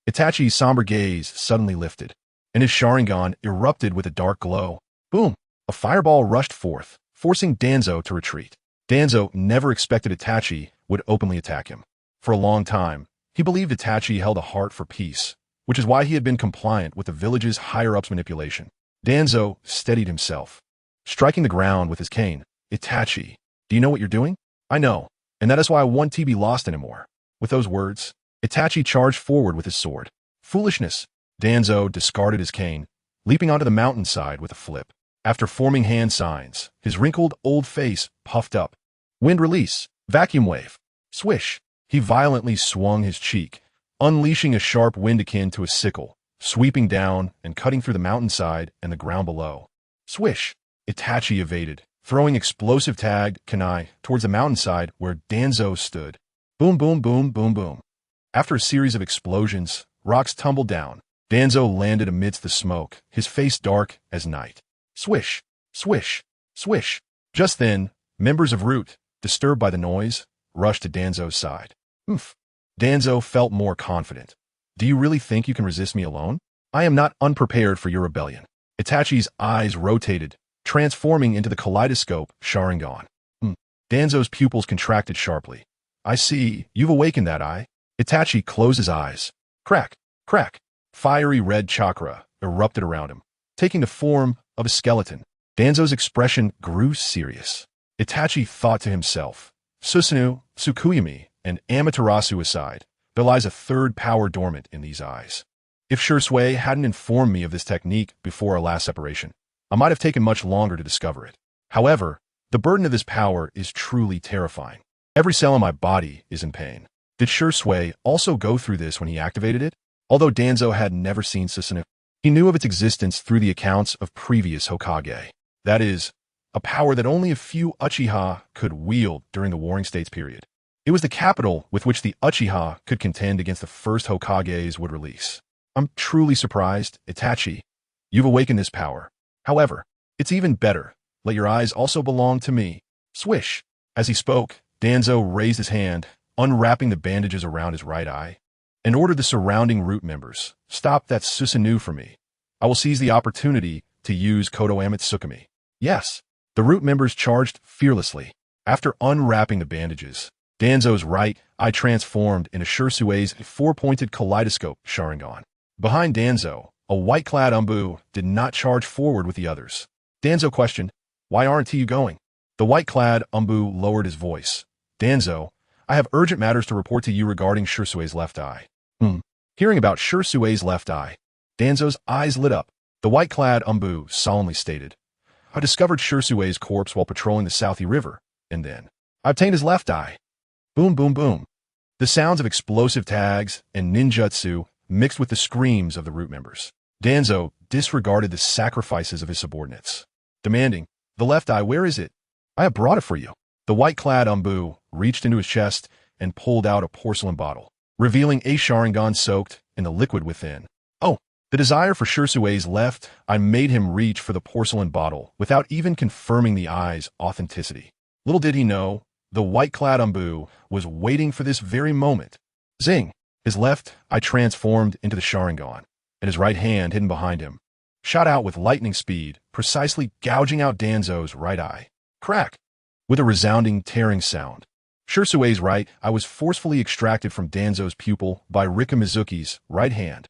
Itachi's somber gaze suddenly lifted, and his Sharingan erupted with a dark glow. Boom! A fireball rushed forth, forcing Danzo to retreat. Danzo never expected Itachi would openly attack him. For a long time, he believed Itachi held a heart for peace, which is why he had been compliant with the village's higher-ups' manipulation. Danzo steadied himself, striking the ground with his cane. Itachi, do you know what you're doing? I know, and that is why I want to be lost anymore. With those words, Itachi charged forward with his sword. Foolishness! Danzo discarded his cane, leaping onto the mountainside with a flip. After forming hand signs, his wrinkled old face puffed up. Wind release, vacuum wave, swish. He violently swung his cheek, unleashing a sharp wind akin to a sickle, sweeping down and cutting through the mountainside and the ground below. Swish! Itachi evaded, throwing explosive tagged kunai towards the mountainside where Danzo stood. Boom, boom, boom, boom, boom. After a series of explosions, rocks tumbled down. Danzo landed amidst the smoke, his face dark as night. Swish, swish, swish. Just then, members of Root, disturbed by the noise, rushed to Danzo's side. Oomph. Danzo felt more confident. Do you really think you can resist me alone? I am not unprepared for your rebellion. Itachi's eyes rotated, transforming into the kaleidoscope Sharingan. Danzo's pupils contracted sharply. I see, you've awakened that eye. Itachi closed his eyes. Crack, crack. Fiery red chakra erupted around him, taking the form of a skeleton. Danzo's expression grew serious. Itachi thought to himself, Susanoo, Tsukuyami, and Amaterasu aside, there lies a third power dormant in these eyes. If Shisui hadn't informed me of this technique before our last separation, I might have taken much longer to discover it. However, the burden of this power is truly terrifying. Every cell in my body is in pain. Did Shisui also go through this when he activated it? Although Danzo had never seen Susanoo, he knew of its existence through the accounts of previous Hokage. That is, a power that only a few Uchiha could wield during the Warring States period. It was the capital with which the Uchiha could contend against the first Hokages would release. I'm truly surprised, Itachi. You've awakened this power. However, it's even better. Let your eyes also belong to me. Swish. As he spoke, Danzo raised his hand, unwrapping the bandages around his right eye, and ordered the surrounding root members, "Stop that Susanoo for me. I will seize the opportunity to use Kodo Amatsukami." Yes, the root members charged fearlessly. After unwrapping the bandages, Danzo's right eye transformed into Shisui's four-pointed kaleidoscope Sharingan. Behind Danzo, a white-clad Umbu did not charge forward with the others. Danzo questioned, "Why aren't you going?" The white-clad Umbu lowered his voice. "Danzo, I have urgent matters to report to you regarding Shisui's left eye." Hearing about Shisui's left eye, Danzo's eyes lit up. The white-clad Umbu solemnly stated, "I discovered Shisui's corpse while patrolling the Southie River, and then I obtained his left eye." Boom, boom, boom. The sounds of explosive tags and ninjutsu mixed with the screams of the root members. Danzo disregarded the sacrifices of his subordinates, demanding, "The left eye, where is it? I have brought it for you." The white-clad Umbu reached into his chest and pulled out a porcelain bottle, revealing a Sharingan soaked in the liquid within. Oh, the desire for Shisui's left eye made him reach for the porcelain bottle without even confirming the eye's authenticity. Little did he know, the white-clad Umbu was waiting for this very moment. Zing! His left eye transformed into the Sharingan, and his right hand, hidden behind him, shot out with lightning speed, precisely gouging out Danzo's right eye. Crack! With a resounding, tearing sound, Shisui's right eye was forcefully extracted from Danzo's pupil by Rika Mizuki's right hand.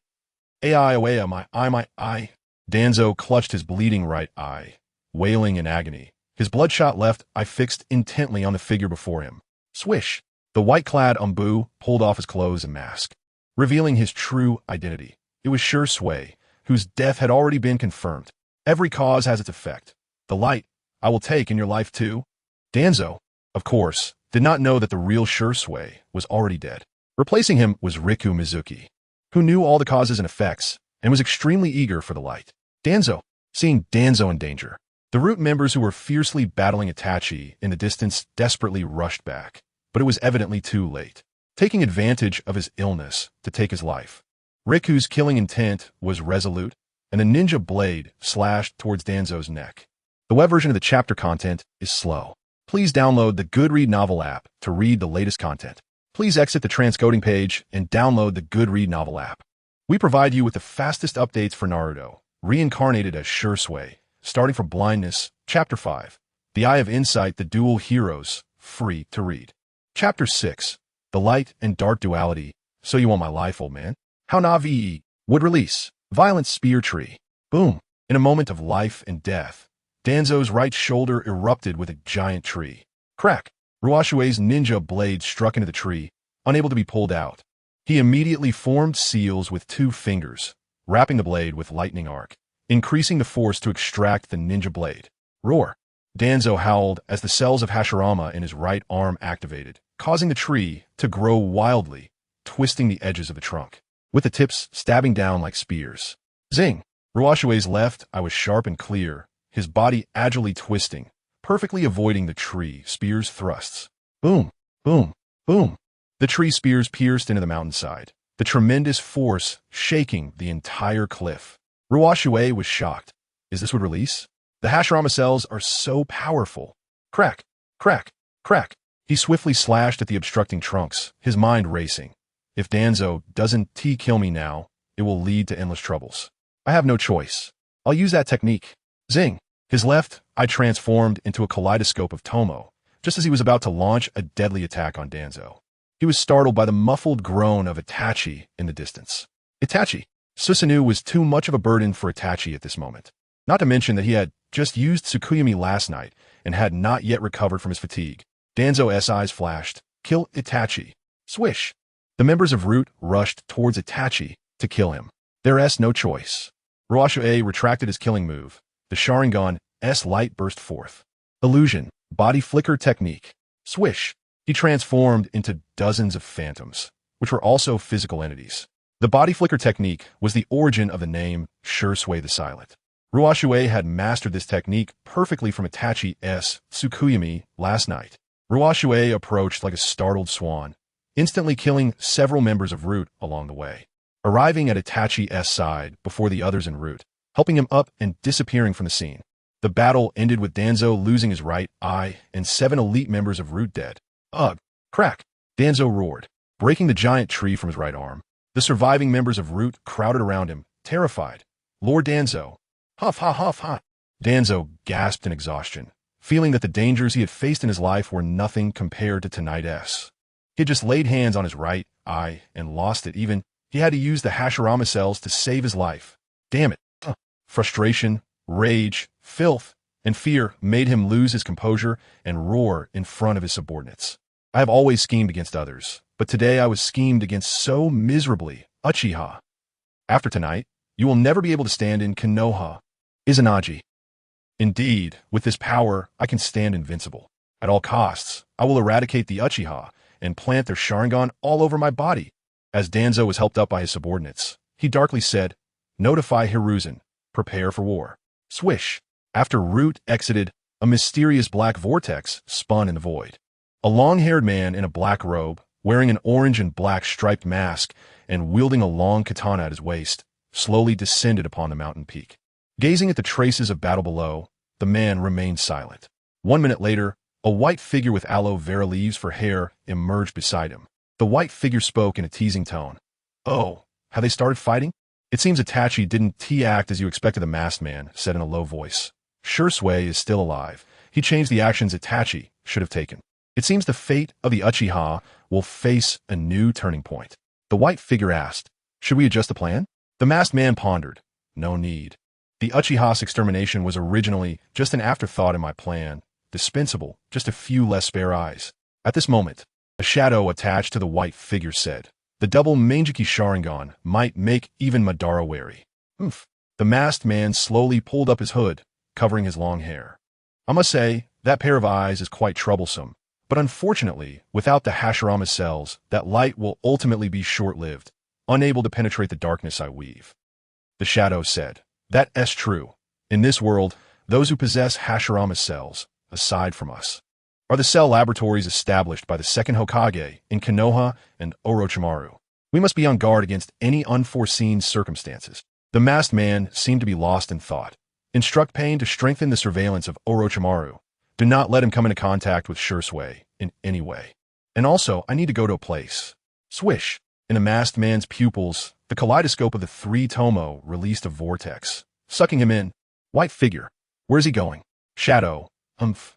"Ai, my eye." Danzo clutched his bleeding right eye, wailing in agony, his bloodshot left eye fixed intently on the figure before him. Swish! The white-clad Umbu pulled off his clothes and mask, revealing his true identity. It was Shisui, whose death had already been confirmed. Every cause has its effect. The light I will take in your life too. Danzo, of course, did not know that the real Shisui was already dead. Replacing him was Riku Mizuki, who knew all the causes and effects and was extremely eager for the light. Danzo, seeing Danzo in danger, the root members who were fiercely battling Itachi in the distance desperately rushed back, but it was evidently too late, taking advantage of his illness to take his life. Riku's killing intent was resolute, and the ninja blade slashed towards Danzo's neck. The web version of the chapter content is slow. Please download the Goodread novel app to read the latest content. Please exit the transcoding page and download the Goodread novel app. We provide you with the fastest updates for Naruto, reincarnated as Shisui, starting from Blindness, Chapter 5, The Eye of Insight, The Dual Heroes, free to read. Chapter 6, The Light and Dark Duality, So You Want My Life, Old Man? How Navi would release, Violent Spear Tree. Boom. In a moment of life and death, Danzo's right shoulder erupted with a giant tree. Crack! Ruoshui's ninja blade struck into the tree, unable to be pulled out. He immediately formed seals with 2 fingers, wrapping the blade with lightning arc, increasing the force to extract the ninja blade. Roar! Danzo howled as the cells of Hashirama in his right arm activated, causing the tree to grow wildly, twisting the edges of the trunk, with the tips stabbing down like spears. Zing! Ruoshui's left eye was sharp and clear, his body agilely twisting, perfectly avoiding the tree spear's thrusts. Boom! Boom! Boom! The tree spears pierced into the mountainside, the tremendous force shaking the entire cliff. Ruoshui was shocked. Is this what release? The Hashirama cells are so powerful. Crack! Crack! Crack! He swiftly slashed at the obstructing trunks, his mind racing. If Danzo doesn't kill me now, it will lead to endless troubles. I have no choice. I'll use that technique. Zing! His left eye transformed into a kaleidoscope of Tomo, just as he was about to launch a deadly attack on Danzo. He was startled by the muffled groan of Itachi in the distance. Itachi! Susanoo was too much of a burden for Itachi at this moment. Not to mention that he had just used Tsukuyami last night and had not yet recovered from his fatigue. Danzo's eyes flashed. Kill Itachi. Swish! The members of Root rushed towards Itachi to kill him. There's no choice. Ruoshui retracted his killing move. The Sharingan's light burst forth. Illusion, body flicker technique. Swish! He transformed into dozens of phantoms, which were also physical entities. The body flicker technique was the origin of the name Shisui the Silent. Ruoshui had mastered this technique perfectly from Itachi's Tsukuyami last night. Ruoshui approached like a startled swan, instantly killing several members of Root along the way. arriving at Itachi's side before the others en route, helping him up and disappearing from the scene. The battle ended with Danzo losing his right eye and 7 elite members of Root dead. Ugh! Crack! Danzo roared, breaking the giant tree from his right arm. The surviving members of Root crowded around him, terrified. Lord Danzo! Huff ha huff ha! Danzo gasped in exhaustion, feeling that the dangers he had faced in his life were nothing compared to tonight's. He had just laid hands on his right eye and lost it. Even he had to use the Hashirama cells to save his life. Damn it! Frustration, rage, filth, and fear made him lose his composure and roar in front of his subordinates. I have always schemed against others, but today I was schemed against so miserably. Uchiha. After tonight, you will never be able to stand in Konoha. Izanagi. Indeed, with this power, I can stand invincible. At all costs, I will eradicate the Uchiha and plant their Sharingan all over my body. As Danzo was helped up by his subordinates, he darkly said, "Notify Hiruzen. Prepare for war." Swish. After Root exited, a mysterious black vortex spun in the void. A long-haired man in a black robe, wearing an orange and black striped mask and wielding a long katana at his waist, slowly descended upon the mountain peak. Gazing at the traces of battle below, the man remained silent. 1 minute later, a white figure with aloe vera leaves for hair emerged beside him. The white figure spoke in a teasing tone. "Oh, have they started fighting?" "It seems Itachi didn't act as you expected," the masked man said in a low voice. "Shisui is still alive. He changed the actions Itachi should have taken. It seems the fate of the Uchiha will face a new turning point." The white figure asked, "Should we adjust the plan?" The masked man pondered. "No need. The Uchiha's extermination was originally just an afterthought in my plan, dispensable, just a few less spare eyes." At this moment, a shadow attached to the white figure said, "The double Mangekyō Sharingan might make even Madara wary." "Oomph." The masked man slowly pulled up his hood, covering his long hair. "I must say, that pair of eyes is quite troublesome, but unfortunately, without the Hashirama cells, that light will ultimately be short-lived, unable to penetrate the darkness I weave." The shadow said, "That is true. In this world, those who possess Hashirama cells, aside from us, are the cell laboratories established by the second Hokage in Konoha and Orochimaru. We must be on guard against any unforeseen circumstances." The masked man seemed to be lost in thought. "Instruct Pain to strengthen the surveillance of Orochimaru. Do not let him come into contact with Shisui in any way. And also, I need to go to a place." Swish. In the masked man's pupils, the kaleidoscope of the 3-tomo released a vortex, sucking him in. White figure. "Where's he going?" Shadow.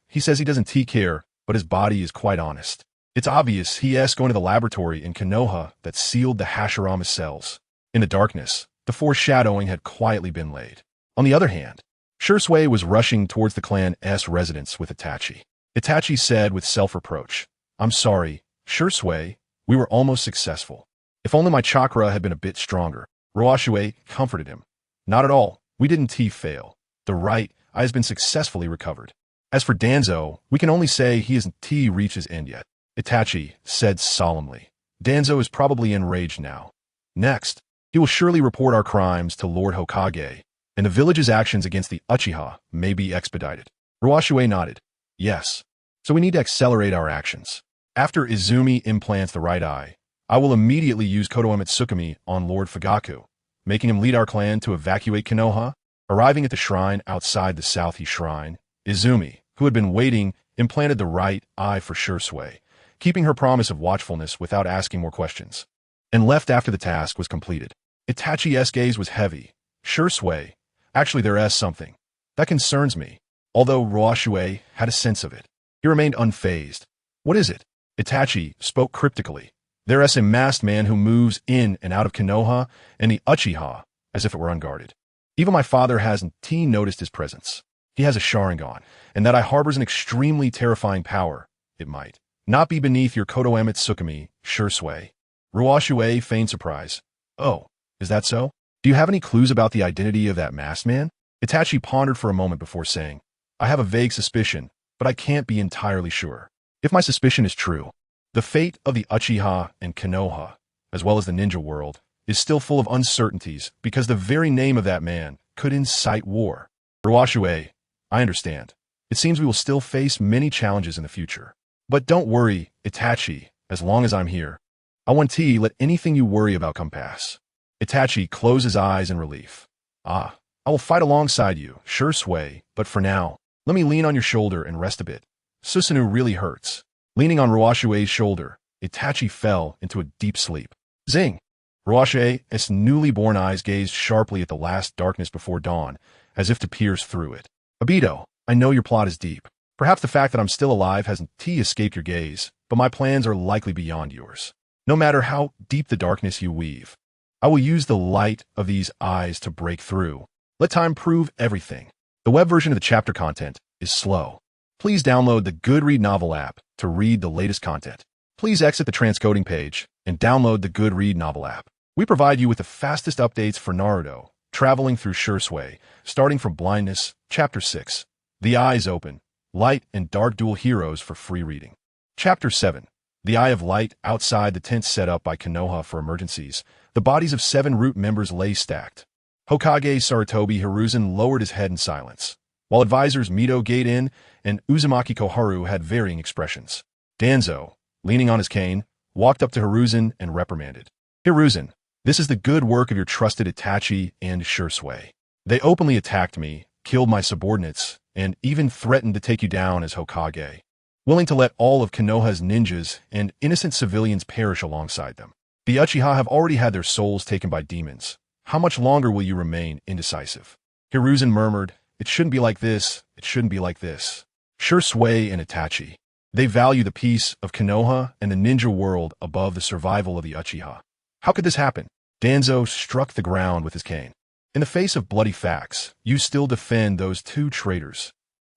He says he doesn't care, but his body is quite honest. It's obvious he is going to the laboratory in Konoha that sealed the Hashirama cells. In the darkness, the foreshadowing had quietly been laid. On the other hand, Shisui was rushing towards the clan's residence with Itachi. Itachi said with self-reproach, "I'm sorry, Shisui, we were almost successful. If only my chakra had been a bit stronger." Ruoshui comforted him. "Not at all, we didn't fail. The right eye has been successfully recovered. As for Danzo, we can only say he hasn't reached his end yet." Itachi said solemnly. "Danzo is probably enraged now. Next, he will surely report our crimes to Lord Hokage, and the village's actions against the Uchiha may be expedited." Ruoshui nodded. "Yes. So we need to accelerate our actions. After Izumi implants the right eye, I will immediately use Kotoeme Tsukumi on Lord Fugaku, making him lead our clan to evacuate Konoha." Arriving at the shrine outside the South Shrine, Izumi, who had been waiting, implanted the right eye for Shisui, keeping her promise of watchfulness without asking more questions, and left after the task was completed. Itachi's gaze was heavy. "Shisui, actually there is something that concerns me." Although Ruoshui had a sense of it, he remained unfazed. "What is it?" Itachi spoke cryptically. "There is a masked man who moves in and out of Konoha and the Uchiha as if it were unguarded. Even my father hasn't noticed his presence. He has a Sharingan, and that eye harbors an extremely terrifying power. It might not be beneath your Kotoeme Tsukumi, Shisui." Ruoshui feigned surprise. "Oh, is that so? Do you have any clues about the identity of that masked man?" Itachi pondered for a moment before saying, "I have a vague suspicion, but I can't be entirely sure. If my suspicion is true, the fate of the Uchiha and Konoha, as well as the ninja world, is still full of uncertainties because the very name of that man could incite war." Ruoshui, "I understand. It seems we will still face many challenges in the future. But don't worry, Itachi, as long as I'm here. I want let anything you worry about come pass." Itachi closed his eyes in relief. Ah, I will fight alongside you, Shisui, but for now, let me lean on your shoulder and rest a bit. Susanoo really hurts. Leaning on Ruoshui's shoulder, Itachi fell into a deep sleep. Zing! Ruoshui's newly born eyes gazed sharply at the last darkness before dawn, as if to pierce through it. Obito, I know your plot is deep. Perhaps the fact that I'm still alive hasn't escaped your gaze, but my plans are likely beyond yours. No matter how deep the darkness you weave, I will use the light of these eyes to break through. Let time prove everything. The web version of the chapter content is slow. Please download the Goodread novel app to read the latest content. Please exit the transcoding page and download the Goodread novel app. We provide you with the fastest updates for Naruto, traveling through Shisui, starting from Blindness, Chapter 6. The Eyes Open, Light and Dark Dual Heroes for free reading. Chapter 7. The Eye of Light. Outside the tent set up by Konoha for emergencies, the bodies of 7 root members lay stacked. Hokage Sarutobi Hiruzen lowered his head in silence, while advisors Mito Gaiden and Uzumaki Koharu had varying expressions. Danzo, leaning on his cane, walked up to Hiruzen and reprimanded. Hiruzen, this is the good work of your trusted Itachi and Shisui. They openly attacked me, killed my subordinates, and even threatened to take you down as Hokage, willing to let all of Konoha's ninjas and innocent civilians perish alongside them. The Uchiha have already had their souls taken by demons. How much longer will you remain indecisive? Hiruzen murmured, it shouldn't be like this, it shouldn't be like this. Shisui and Itachi. They value the peace of Konoha and the ninja world above the survival of the Uchiha. How could this happen? Danzo struck the ground with his cane. In the face of bloody facts, you still defend those 2 traitors.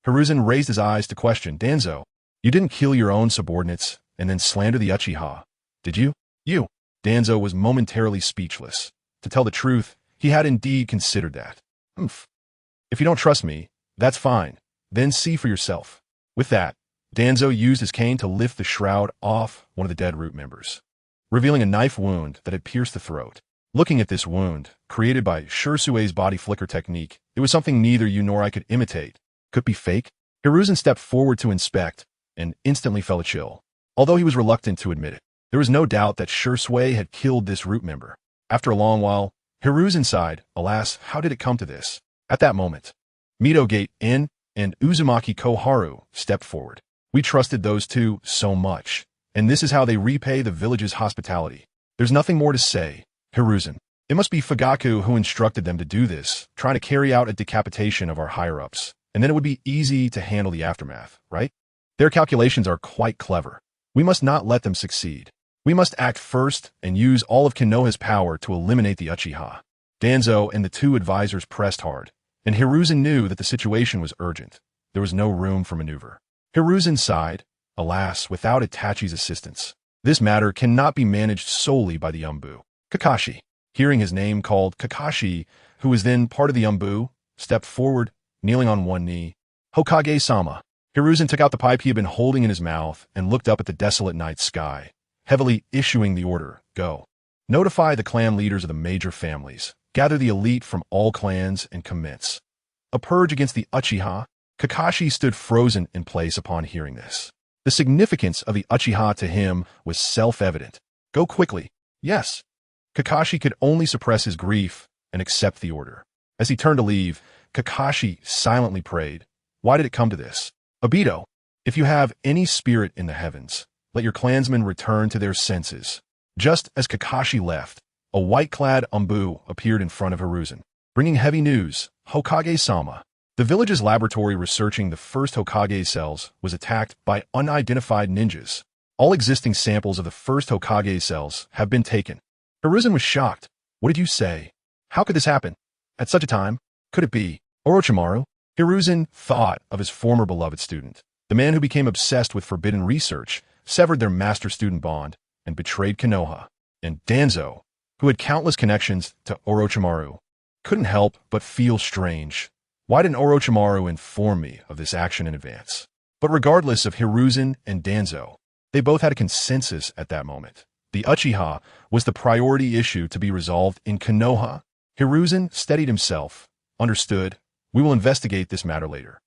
Hiruzen raised his eyes to question. Danzo, you didn't kill your own subordinates and then slander the Uchiha, did you? You. Danzo was momentarily speechless. To tell the truth, he had indeed considered that. If you don't trust me, that's fine. Then see for yourself. With that, Danzo used his cane to lift the shroud off one of the dead root members, revealing a knife wound that had pierced the throat. Looking at this wound, created by Shisui's body flicker technique, it was something neither you nor I could imitate. Could be fake? Hiruzen stepped forward to inspect, and instantly felt a chill. Although he was reluctant to admit it, there was no doubt that Shisui had killed this root member. After a long while, Hiruzen sighed, alas, how did it come to this? At that moment, Mito Gaiden and Uzumaki Koharu stepped forward. We trusted those 2 so much, and this is how they repay the village's hospitality. There's nothing more to say. Hiruzen, it must be Fugaku who instructed them to do this, trying to carry out a decapitation of our higher-ups, and then it would be easy to handle the aftermath, right? Their calculations are quite clever. We must not let them succeed. We must act first and use all of Konoha's power to eliminate the Uchiha. Danzo and the 2 advisors pressed hard, and Hiruzen knew that the situation was urgent. There was no room for maneuver. Hiruzen sighed, alas, without Itachi's assistance. This matter cannot be managed solely by the Umbu. Kakashi, hearing his name called, Kakashi, who was then part of the Umbu, stepped forward, kneeling on one knee. Hokage-sama. Hiruzen took out the pipe he had been holding in his mouth and looked up at the desolate night sky, heavily issuing the order, go. Notify the clan leaders of the major families. Gather the elite from all clans and commence a purge against the Uchiha. Kakashi stood frozen in place upon hearing this. The significance of the Uchiha to him was self-evident. Go quickly. Yes. Kakashi could only suppress his grief and accept the order. As he turned to leave, Kakashi silently prayed, why did it come to this? Obito, if you have any spirit in the heavens, let your clansmen return to their senses. Just as Kakashi left, a white-clad Umbu appeared in front of Hiruzen, bringing heavy news. Hokage-sama. The village's laboratory researching the first Hokage cells was attacked by unidentified ninjas. All existing samples of the first Hokage cells have been taken. Hiruzen was shocked. What did you say? How could this happen? At such a time? Could it be Orochimaru? Hiruzen thought of his former beloved student, the man who became obsessed with forbidden research, severed their master-student bond, and betrayed Konoha. And Danzo, who had countless connections to Orochimaru, couldn't help but feel strange. Why didn't Orochimaru inform me of this action in advance? But regardless of Hiruzen and Danzo, they both had a consensus at that moment. The Uchiha was the priority issue to be resolved in Konoha. Hiruzen steadied himself. Understood. We will investigate this matter later.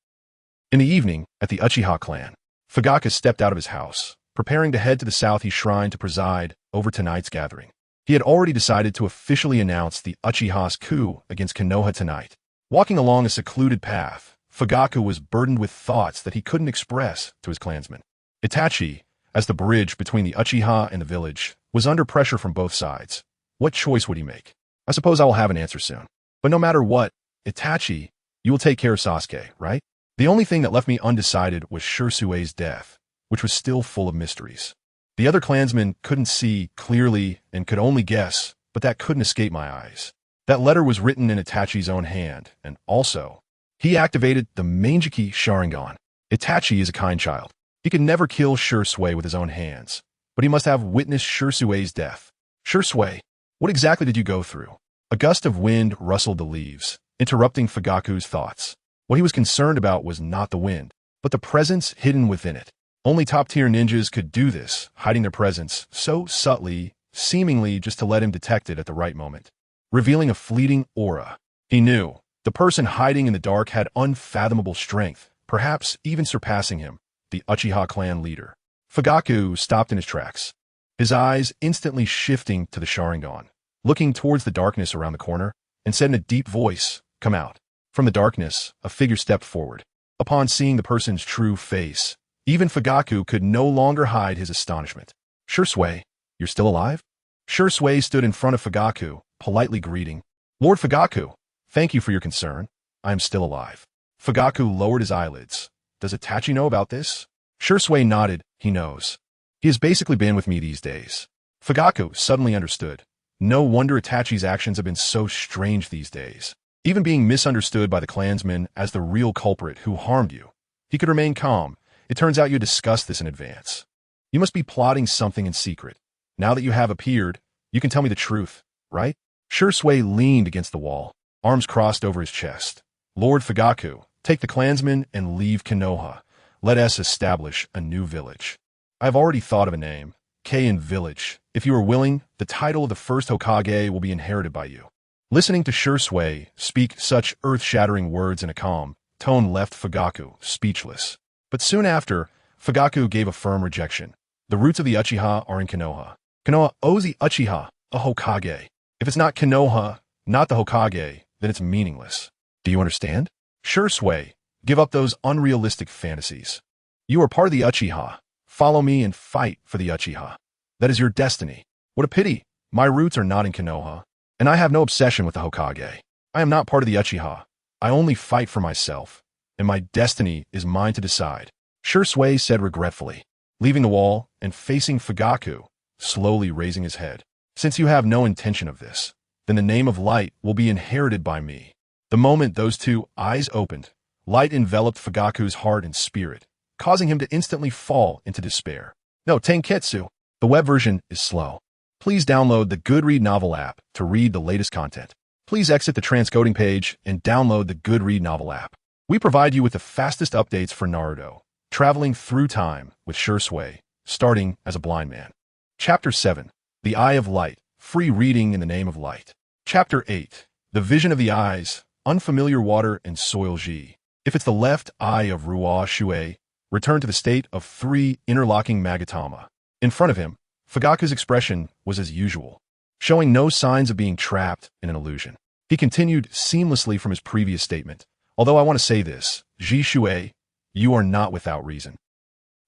In the evening, at the Uchiha clan, Fugaku stepped out of his house, preparing to head to the South East Shrine to preside over tonight's gathering. He had already decided to officially announce the Uchiha's coup against Konoha tonight. Walking along a secluded path, Fugaku was burdened with thoughts that he couldn't express to his clansmen. Itachi, as the bridge between the Uchiha and the village, was under pressure from both sides. What choice would he make? I suppose I will have an answer soon. But no matter what, Itachi, you will take care of Sasuke, right? The only thing that left me undecided was Shisui's death, which was still full of mysteries. The other clansmen couldn't see clearly and could only guess, but that couldn't escape my eyes. That letter was written in Itachi's own hand, and also, he activated the Mangekyō Sharingan. Itachi is a kind child. He could never kill Shisui with his own hands, but he must have witnessed Shisui's death. Shisui, what exactly did you go through? A gust of wind rustled the leaves, interrupting Fugaku's thoughts. What he was concerned about was not the wind, but the presence hidden within it. Only top-tier ninjas could do this, hiding their presence so subtly, seemingly just to let him detect it at the right moment, revealing a fleeting aura. He knew the person hiding in the dark had unfathomable strength, perhaps even surpassing him, the Uchiha clan leader. Fugaku stopped in his tracks, his eyes instantly shifting to the Sharingan, looking towards the darkness around the corner, and said in a deep voice, "Come out." From the darkness, a figure stepped forward. Upon seeing the person's true face, even Fugaku could no longer hide his astonishment. "Shisui, you're still alive?" Shisui stood in front of Fugaku, politely greeting. "Lord Fugaku, thank you for your concern. I am still alive." Fugaku lowered his eyelids. "Does Itachi know about this?" Shisui nodded. "He knows. He has basically been with me these days." Fugaku suddenly understood. No wonder Itachi's actions have been so strange these days. Even being misunderstood by the clansmen as the real culprit who harmed you. He could remain calm. It turns out you discussed this in advance. You must be plotting something in secret. Now that you have appeared, you can tell me the truth, right? Shisui leaned against the wall, arms crossed over his chest. "Lord Fugaku, take the clansmen and leave Konoha. Let us establish a new village. I have already thought of a name, Kain Village. If you are willing, the title of the first Hokage will be inherited by you." Listening to Shisui speak such earth-shattering words in a calm tone left Fugaku speechless. But soon after, Fugaku gave a firm rejection. The roots of the Uchiha are in Konoha. Konoha owes the Uchiha a Hokage. If it's not Konoha, not the Hokage, then it's meaningless. Do you understand? Shisui, give up those unrealistic fantasies. You are part of the Uchiha. Follow me and fight for the Uchiha. That is your destiny. What a pity. My roots are not in Konoha, and I have no obsession with the Hokage. I am not part of the Uchiha. I only fight for myself, and my destiny is mine to decide. Shisui said regretfully, leaving the wall and facing Fugaku, slowly raising his head. "Since you have no intention of this, then the name of light will be inherited by me." The moment those two eyes opened, light enveloped Fugaku's heart and spirit, causing him to instantly fall into despair. No, Tenketsu. The web version is slow. Please download the Goodread novel app to read the latest content. Please exit the transcoding page and download the Goodread novel app. We provide you with the fastest updates for Naruto, traveling through time with Shisui, starting as a blind man. Chapter 7, The Eye of Light, free reading in the name of light. Chapter 8, The Vision of the Eyes, unfamiliar water and soil Ji. If it's the left eye of Ruoshui, return to the state of 3 interlocking Magatama. In front of him, Fugaku's expression was as usual, showing no signs of being trapped in an illusion. He continued seamlessly from his previous statement. "Although I want to say this, Zhishui, you are not without reason.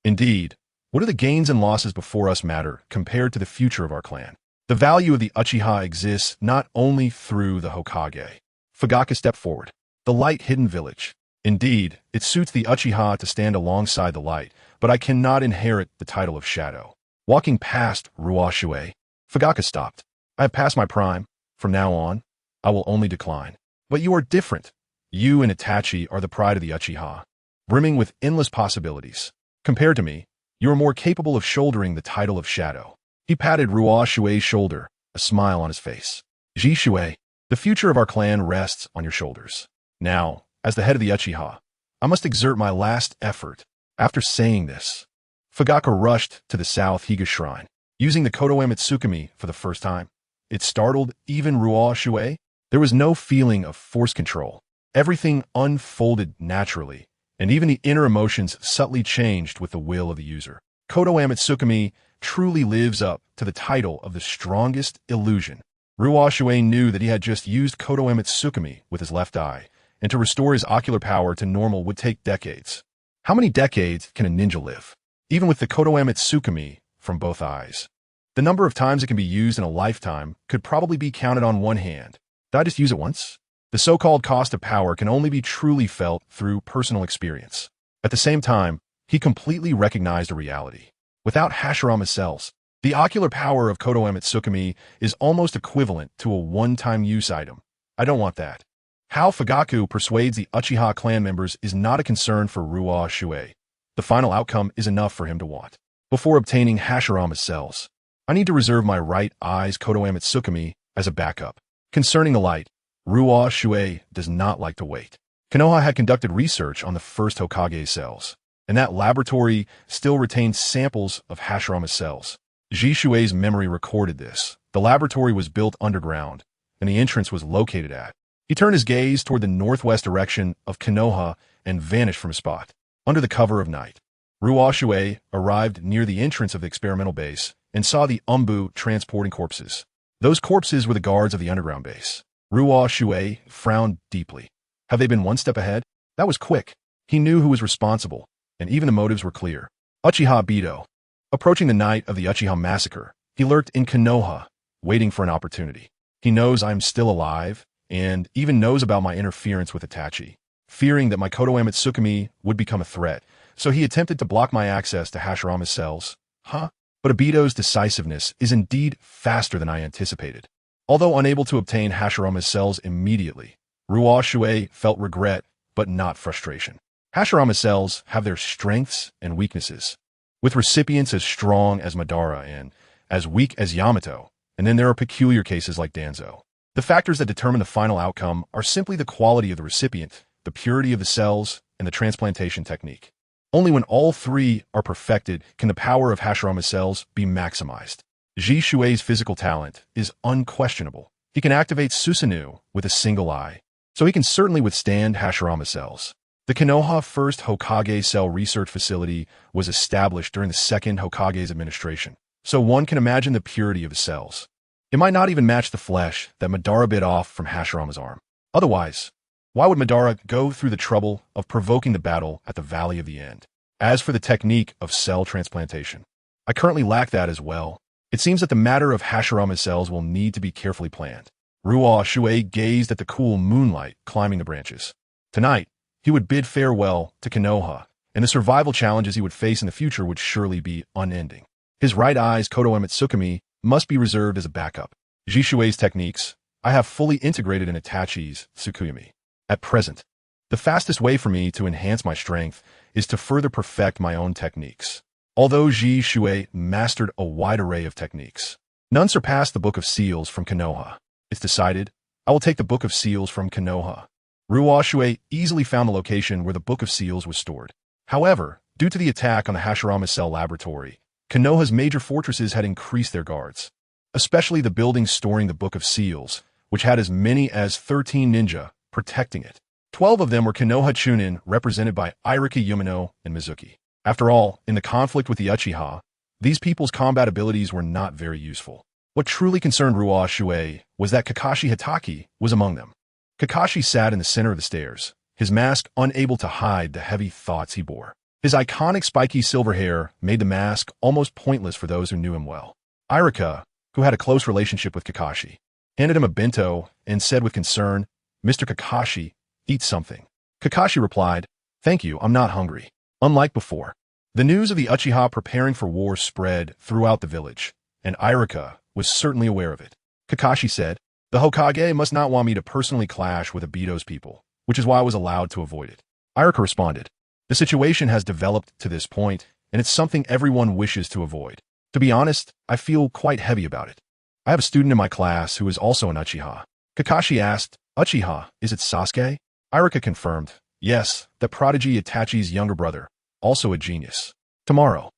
Indeed, what do the gains and losses before us matter compared to the future of our clan? The value of the Uchiha exists not only through the Hokage." Fugaku stepped forward. "The light-hidden village. Indeed, it suits the Uchiha to stand alongside the light, but I cannot inherit the title of shadow." Walking past Ruoshui, Fugaku stopped. "I have passed my prime. From now on, I will only decline. But you are different. You and Itachi are the pride of the Uchiha, brimming with endless possibilities. Compared to me, you are more capable of shouldering the title of shadow." He patted Ruoshui's shoulder, a smile on his face. "Zhishui, the future of our clan rests on your shoulders. Now, as the head of the Uchiha, I must exert my last effort." After saying this, Fugaku rushed to the South Higa Shrine, using the Kodoe Mitsukami for the first time. It startled even Ruoshui. There was no feeling of force control. Everything unfolded naturally, and even the inner emotions subtly changed with the will of the user. Kodoe Mitsukami truly lives up to the title of the strongest illusion. Ruoshui knew that he had just used Koto Tsukumi with his left eye, and to restore his ocular power to normal would take decades. How many decades can a ninja live? Even with the Koto Tsukumi from both eyes. The number of times it can be used in a lifetime could probably be counted on one hand. Did I just use it once? The so-called cost of power can only be truly felt through personal experience. At the same time, he completely recognized a reality. Without Hashirama's cells, the ocular power of Koto Tsukumi is almost equivalent to a one-time use item. I don't want that. How Fugaku persuades the Uchiha clan members is not a concern for Ruoshui. The final outcome is enough for him to want. Before obtaining Hashirama's cells, I need to reserve my right eye's Koto Tsukumi as a backup. Concerning the light, Ruoshui does not like to wait. Konoha had conducted research on the first Hokage's cells, and that laboratory still retained samples of Hashirama's cells. Zhishui's memory recorded this. The laboratory was built underground, and the entrance was located at. He turned his gaze toward the northwest direction of Konoha and vanished from his spot. Under the cover of night, Ruoshui arrived near the entrance of the experimental base and saw the Umbu transporting corpses. Those corpses were the guards of the underground base. Ruoshui frowned deeply. Have they been one step ahead? That was quick. He knew who was responsible, and even the motives were clear. Uchiha Bido. Approaching the night of the Uchiha massacre, he lurked in Konoha, waiting for an opportunity. He knows I'm still alive, and even knows about my interference with Itachi. Fearing that my Koto Tsukumi would become a threat, so he attempted to block my access to Hashirama's cells. But Abido's decisiveness is indeed faster than I anticipated. Although unable to obtain Hashirama's cells immediately, Ruoshui felt regret, but not frustration. Hashirama's cells have their strengths and weaknesses, with recipients as strong as Madara and as weak as Yamato, and then there are peculiar cases like Danzo. The factors that determine the final outcome are simply the quality of the recipient, the purity of the cells, and the transplantation technique. Only when all three are perfected can the power of Hashirama's cells be maximized. Zhishui's physical talent is unquestionable. He can activate Susanoo with a single eye, so he can certainly withstand Hashirama's cells. The Konoha First Hokage Cell Research Facility was established during the Second Hokage's administration, so one can imagine the purity of the cells. It might not even match the flesh that Madara bit off from Hashirama's arm. Otherwise, why would Madara go through the trouble of provoking the battle at the Valley of the End? As for the technique of cell transplantation, I currently lack that as well. It seems that the matter of Hashirama's cells will need to be carefully planned. Ruoshui gazed at the cool moonlight climbing the branches. Tonight, he would bid farewell to Konoha, and the survival challenges he would face in the future would surely be unending. His right eye's Koto Tsukumi must be reserved as a backup. Zhishui's techniques, I have fully integrated in Itachi's Tsukuyomi. At present, the fastest way for me to enhance my strength is to further perfect my own techniques. Although Zhishui mastered a wide array of techniques, none surpassed the Book of Seals from Konoha. It's decided, I will take the Book of Seals from Konoha. Ruoshui easily found the location where the Book of Seals was stored. However, due to the attack on the Hashirama Cell Laboratory, Konoha's major fortresses had increased their guards, especially the buildings storing the Book of Seals, which had as many as 13 ninja protecting it. 12 of them were Konoha Chunin, represented by Irika Yumino and Mizuki. After all, in the conflict with the Uchiha, these people's combat abilities were not very useful. What truly concerned Ruoshui was that Kakashi Hitaki was among them. Kakashi sat in the center of the stairs, his mask unable to hide the heavy thoughts he bore. His iconic spiky silver hair made the mask almost pointless for those who knew him well. Irika, who had a close relationship with Kakashi, handed him a bento and said with concern, "Mr. Kakashi, eat something." Kakashi replied, "Thank you, I'm not hungry." Unlike before, the news of the Uchiha preparing for war spread throughout the village, and Irika was certainly aware of it. Kakashi said, "The Hokage must not want me to personally clash with Abido's people, which is why I was allowed to avoid it." Irika responded, "The situation has developed to this point, and it's something everyone wishes to avoid. To be honest, I feel quite heavy about it. I have a student in my class who is also an Uchiha." Kakashi asked, "Uchiha, is it Sasuke?" Irika confirmed, "Yes, that prodigy Itachi's younger brother, also a genius. Tomorrow.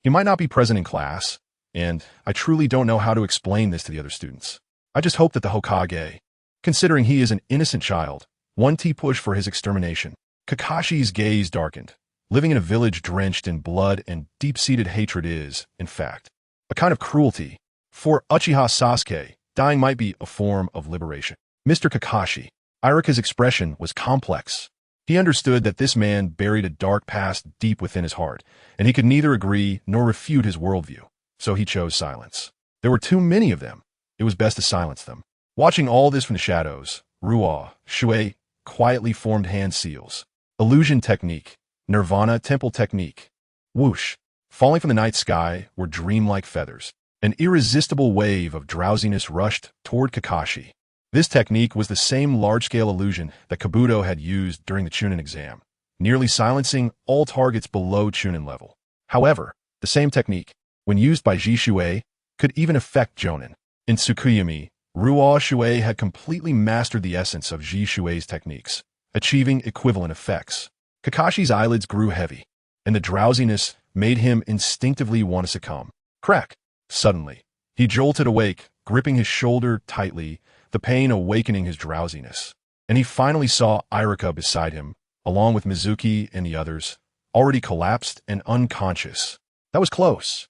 He might not be present in class, and I truly don't know how to explain this to the other students. I just hope that the Hokage, considering he is an innocent child, won't push for his extermination." Kakashi's gaze darkened. Living in a village drenched in blood and deep-seated hatred is, in fact, a kind of cruelty. For Uchiha Sasuke, dying might be a form of liberation. Mr. Kakashi. Irika's expression was complex. He understood that this man buried a dark past deep within his heart, and he could neither agree nor refute his worldview, so he chose silence. There were too many of them. It was best to silence them. Watching all this from the shadows, Ruoshui quietly formed hand seals. Illusion technique, Nirvana temple technique. Whoosh, falling from the night sky were dreamlike feathers. An irresistible wave of drowsiness rushed toward Kakashi. This technique was the same large-scale illusion that Kabuto had used during the Chunin exam, nearly silencing all targets below Chunin level. However, the same technique, when used by Zhishui, could even affect Jonin. In Tsukuyomi, Ruoshui had completely mastered the essence of Zhishui's techniques, achieving equivalent effects. Kakashi's eyelids grew heavy, and the drowsiness made him instinctively want to succumb. Crack! Suddenly, he jolted awake, gripping his shoulder tightly, the pain awakening his drowsiness. And he finally saw Irika beside him, along with Mizuki and the others, already collapsed and unconscious. That was close.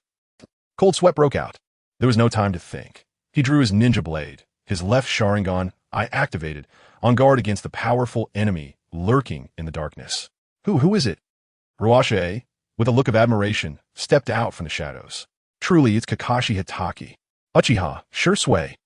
Cold sweat broke out. There was no time to think. He drew his ninja blade, his left Sharingan eye activated, on guard against the powerful enemy lurking in the darkness. Who is it? Ruoshui, with a look of admiration, stepped out from the shadows. Truly, it's Kakashi Hitaki. Uchiha, Shisui.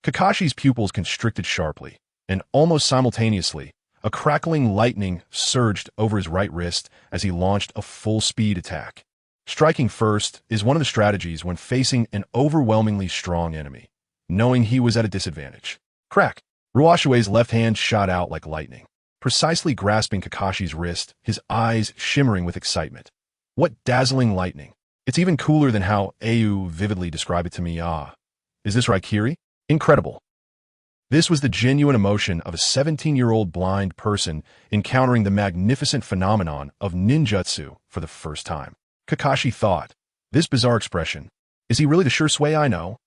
Kakashi's pupils constricted sharply, and almost simultaneously, a crackling lightning surged over his right wrist as he launched a full-speed attack. Striking first is one of the strategies when facing an overwhelmingly strong enemy, knowing he was at a disadvantage. Crack! Ruoshui's left hand shot out like lightning, precisely grasping Kakashi's wrist, his eyes shimmering with excitement. What dazzling lightning! It's even cooler than how Au vividly described it to me. Is this Raikiri? Incredible. This was the genuine emotion of a 17-year-old blind person encountering the magnificent phenomenon of ninjutsu for the first time. Kakashi thought, this bizarre expression, is he really the Shisui I know?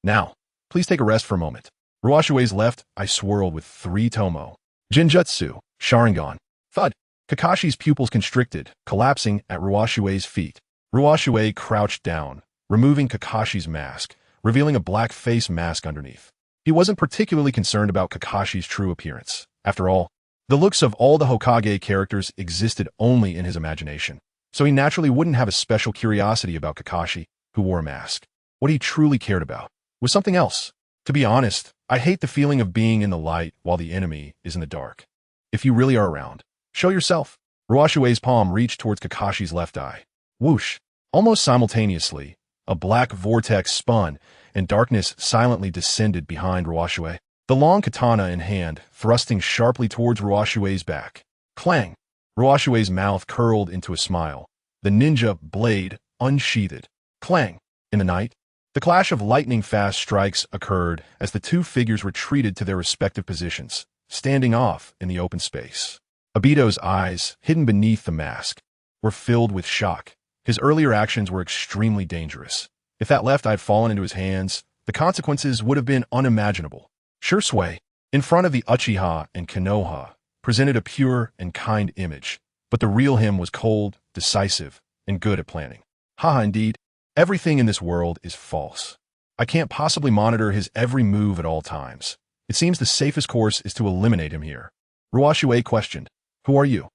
Now, please take a rest for a moment. Ruoshui's left eye swirled with 3 tomo. Jinjutsu, Sharingan. Thud. Kakashi's pupils constricted, collapsing at Ruoshui's feet. Ruoshui crouched down, removing Kakashi's mask, revealing a black face mask underneath. He wasn't particularly concerned about Kakashi's true appearance. After all, the looks of all the Hokage characters existed only in his imagination, so he naturally wouldn't have a special curiosity about Kakashi, who wore a mask. What he truly cared about was something else. To be honest, I hate the feeling of being in the light while the enemy is in the dark. If you really are around, show yourself. Ruoshui's palm reached towards Kakashi's left eye. Whoosh! Almost simultaneously, a black vortex spun, and darkness silently descended behind Ruoshui, the long katana in hand, thrusting sharply towards Ruoshui's back. Clang! Ruoshui's mouth curled into a smile, the ninja blade unsheathed. Clang! In the night, the clash of lightning-fast strikes occurred as the 2 figures retreated to their respective positions, standing off in the open space. Obito's eyes, hidden beneath the mask, were filled with shock. His earlier actions were extremely dangerous. If that left eye had fallen into his hands, the consequences would have been unimaginable. Shisui, in front of the Uchiha and Konoha, presented a pure and kind image, but the real him was cold, decisive, and good at planning. Haha, indeed, everything in this world is false. I can't possibly monitor his every move at all times. It seems the safest course is to eliminate him here. Ruoshui questioned, who are you?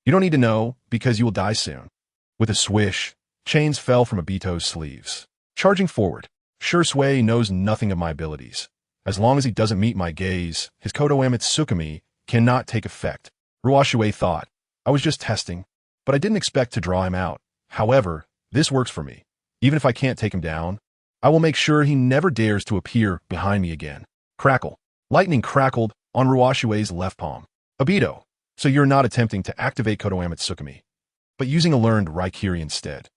You don't need to know, because you will die soon. With a swish, chains fell from Obito's sleeves. Charging forward, Shisui knows nothing of my abilities. As long as he doesn't meet my gaze, his Kodoame Tsukumi cannot take effect. Ruoshui thought, I was just testing, but I didn't expect to draw him out. However, this works for me. Even if I can't take him down, I will make sure he never dares to appear behind me again. Crackle. Lightning crackled on Ruoshui's left palm. Obito, so you're not attempting to activate Kodoame Tsukumi, but using a learned Raikiri instead.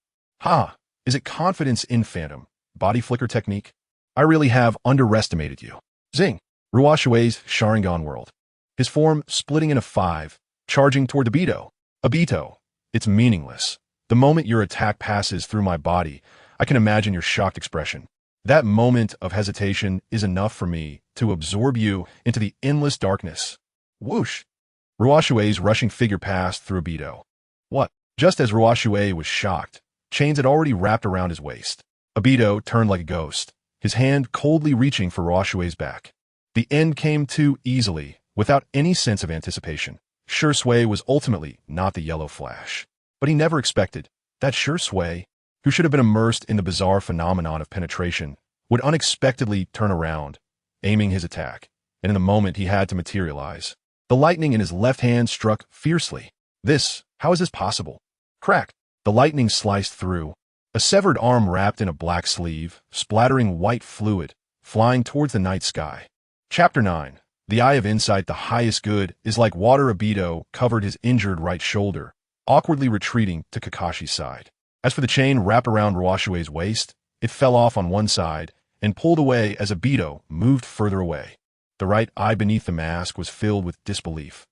Ha! Is it confidence in Phantom, body flicker technique? I really have underestimated you. Zing! Ruoshui's Sharingan whirled, his form splitting in a 5, charging toward Obito. Obito, it's meaningless. The moment your attack passes through my body, I can imagine your shocked expression. That moment of hesitation is enough for me to absorb you into the endless darkness. Whoosh! Ruoshui's rushing figure passed through Obito. What? Just as Ruoshui was shocked, chains had already wrapped around his waist. Obito turned like a ghost, his hand coldly reaching for Ruoshui's back. The end came too easily, without any sense of anticipation. Shisui was ultimately not the yellow flash. But he never expected that Shisui, who should have been immersed in the bizarre phenomenon of penetration, would unexpectedly turn around, aiming his attack, and in the moment he had to materialize. The lightning in his left hand struck fiercely. How is this possible? Crack! The lightning sliced through. A severed arm wrapped in a black sleeve, splattering white fluid, flying towards the night sky. Chapter 9. The Eye of Insight, the highest good, is like water. Obito covered his injured right shoulder, awkwardly retreating to Kakashi's side. As for the chain wrapped around Ruoshui's waist, it fell off on one side and pulled away as Obito moved further away. The right eye beneath the mask was filled with disbelief.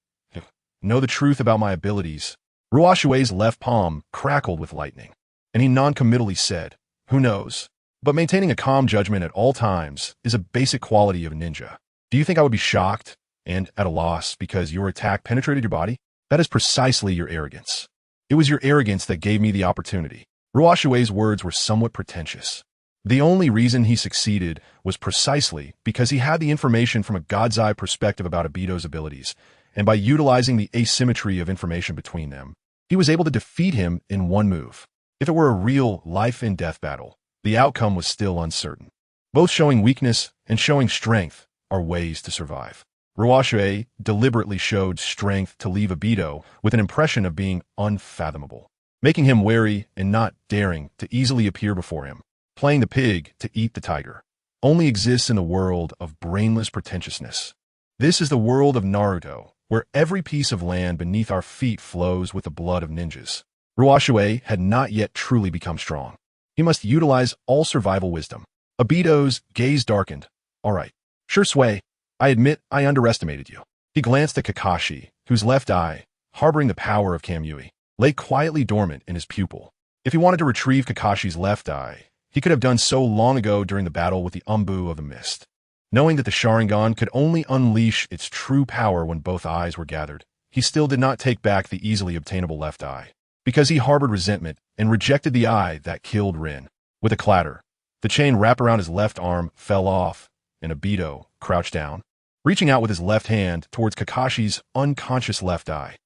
Know the truth about my abilities. Ruoshui's left palm crackled with lightning, and he noncommittally said, "Who knows? But maintaining a calm judgment at all times is a basic quality of a ninja. Do you think I would be shocked and at a loss because your attack penetrated your body? That is precisely your arrogance. It was your arrogance that gave me the opportunity." Ruoshui's words were somewhat pretentious. The only reason he succeeded was precisely because he had the information from a god's eye perspective about Obito's abilities, and by utilizing the asymmetry of information between them, he was able to defeat him in one move. If it were a real life-and-death battle, the outcome was still uncertain. Both showing weakness and showing strength are ways to survive. Ruoshui deliberately showed strength to leave Obito with an impression of being unfathomable, making him wary and not daring to easily appear before him. Playing the pig to eat the tiger only exists in the world of brainless pretentiousness. This is the world of Naruto, where every piece of land beneath our feet flows with the blood of ninjas. Ruoshui had not yet truly become strong. He must utilize all survival wisdom. Obito's gaze darkened. "All right, Shisui, I admit I underestimated you." He glanced at Kakashi, whose left eye, harboring the power of Kamui, lay quietly dormant in his pupil. If he wanted to retrieve Kakashi's left eye, he could have done so long ago during the battle with the Umbu of the Mist. Knowing that the Sharingan could only unleash its true power when both eyes were gathered, he still did not take back the easily obtainable left eye, because he harbored resentment and rejected the eye that killed Rin. With a clatter, the chain wrapped around his left arm fell off, and Obito crouched down, reaching out with his left hand towards Kakashi's unconscious left eye.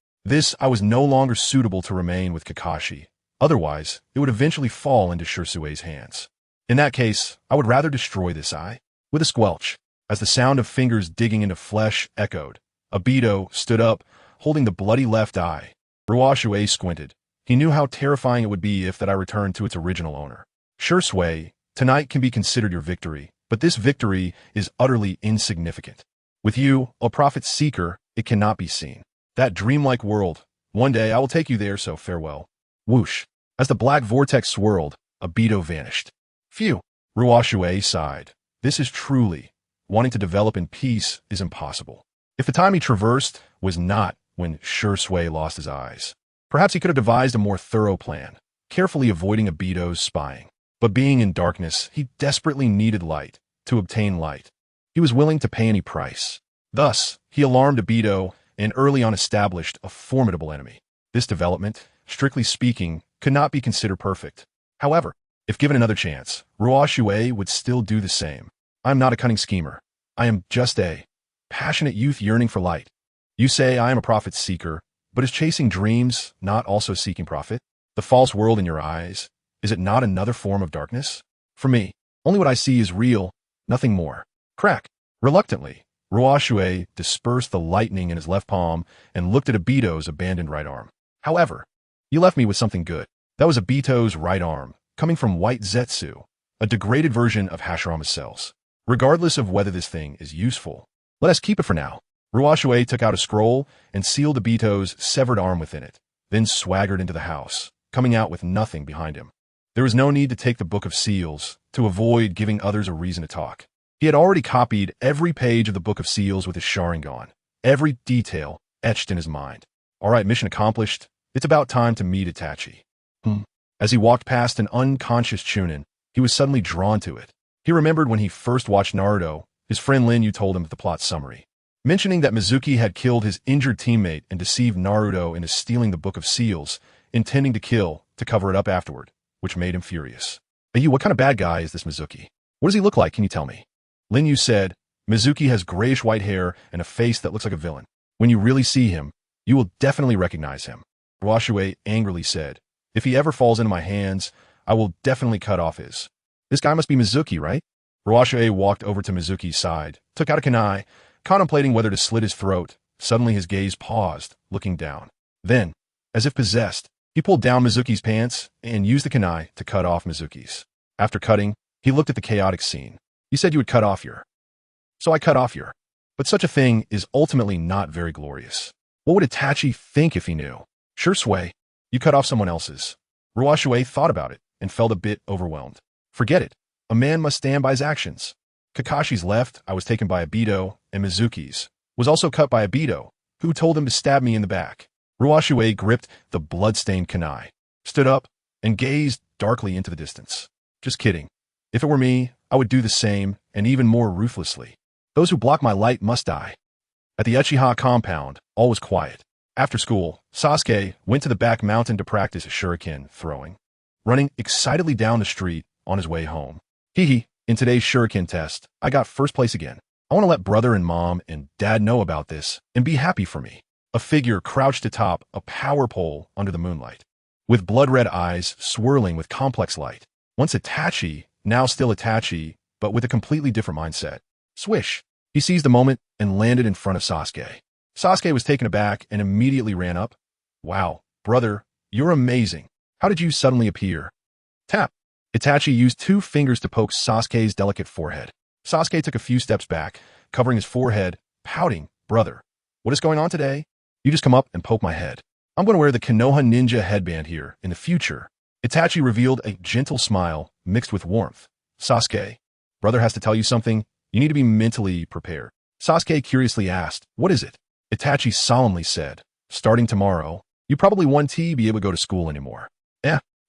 I was no longer suitable to remain with Kakashi. Otherwise, it would eventually fall into Shisui's hands. In that case, I would rather destroy this eye. With a squelch, as the sound of fingers digging into flesh echoed, Obito stood up, holding the bloody left eye. Ruoshui squinted. He knew how terrifying it would be if that eye returned to its original owner. Shisui, tonight can be considered your victory, but this victory is utterly insignificant. With you, a prophet seeker, it cannot be seen. That dreamlike world, one day I will take you there, so farewell. Whoosh. As the black vortex swirled, Obito vanished. Phew. Ruoshui sighed. This is truly, wanting to develop in peace is impossible. If the time he traversed was not when Shisui lost his eyes, perhaps he could have devised a more thorough plan, carefully avoiding Obito's spying. But being in darkness, he desperately needed light. To obtain light, he was willing to pay any price. Thus, he alarmed Obito and early on established a formidable enemy. This development, strictly speaking, could not be considered perfect. However, if given another chance, Ruoshui would still do the same. I am not a cunning schemer. I am just a passionate youth yearning for light. You say I am a prophet seeker, but is chasing dreams not also seeking profit? The false world in your eyes, is it not another form of darkness? For me, only what I see is real, nothing more. Crack. Reluctantly, Ruoshui dispersed the lightning in his left palm and looked at Obito's abandoned right arm. However, you left me with something good. That was Obito's right arm, coming from white Zetsu, a degraded version of Hashirama's cells. Regardless of whether this thing is useful, let us keep it for now. Ruoshui took out a scroll and sealed Obito's severed arm within it, then swaggered into the house, coming out with nothing behind him. There was no need to take the Book of Seals to avoid giving others a reason to talk. He had already copied every page of the Book of Seals with his Sharingan, every detail etched in his mind. All right, mission accomplished. It's about time to meet Itachi. As he walked past an unconscious Chunin, he was suddenly drawn to it. He remembered when he first watched Naruto, his friend Lin Yu told him the plot summary, mentioning that Mizuki had killed his injured teammate and deceived Naruto into stealing the Book of Seals, intending to kill to cover it up afterward, which made him furious. Hey you, what kind of bad guy is this Mizuki? What does he look like, can you tell me? Lin Yu said, Mizuki has grayish-white hair and a face that looks like a villain. When you really see him, you will definitely recognize him. Ruoshui angrily said, if he ever falls into my hands, I will definitely cut off his. This guy must be Mizuki, right? Ruoshui walked over to Mizuki's side, took out a kunai, contemplating whether to slit his throat. Suddenly his gaze paused, looking down. Then, as if possessed, he pulled down Mizuki's pants and used the kunai to cut off Mizuki's. After cutting, he looked at the chaotic scene. You said you would cut off your. So I cut off your. But such a thing is ultimately not very glorious. What would Itachi think if he knew? Sure, Sui, you cut off someone else's. Ruoshui thought about it and felt a bit overwhelmed. Forget it. A man must stand by his actions. Kakashi's left, I was taken by a Beto, and Mizuki's was also cut by a Beto, who told him to stab me in the back. Ruoshui gripped the blood-stained kunai, stood up, and gazed darkly into the distance. Just kidding. If it were me, I would do the same, and even more ruthlessly. Those who block my light must die. At the Uchiha compound, all was quiet. After school, Sasuke went to the back mountain to practice shuriken throwing, running excitedly down the street on his way home. Hee, in today's shuriken test, I got first place again. I want to let brother and mom and dad know about this and be happy for me. A figure crouched atop a power pole under the moonlight, with blood-red eyes swirling with complex light. Once Itachi, now still Itachi, but with a completely different mindset. Swish! He seized the moment and landed in front of Sasuke. Sasuke was taken aback and immediately ran up. Wow, brother, you're amazing. How did you suddenly appear? Tap! Itachi used 2 fingers to poke Sasuke's delicate forehead. Sasuke took a few steps back, covering his forehead, pouting, brother. What is going on today? You just come up and poke my head. I'm going to wear the Konoha ninja headband here in the future. Itachi revealed a gentle smile mixed with warmth. Sasuke, brother has to tell you something. You need to be mentally prepared. Sasuke curiously asked, what is it? Itachi solemnly said, starting tomorrow, you probably won't be able to go to school anymore.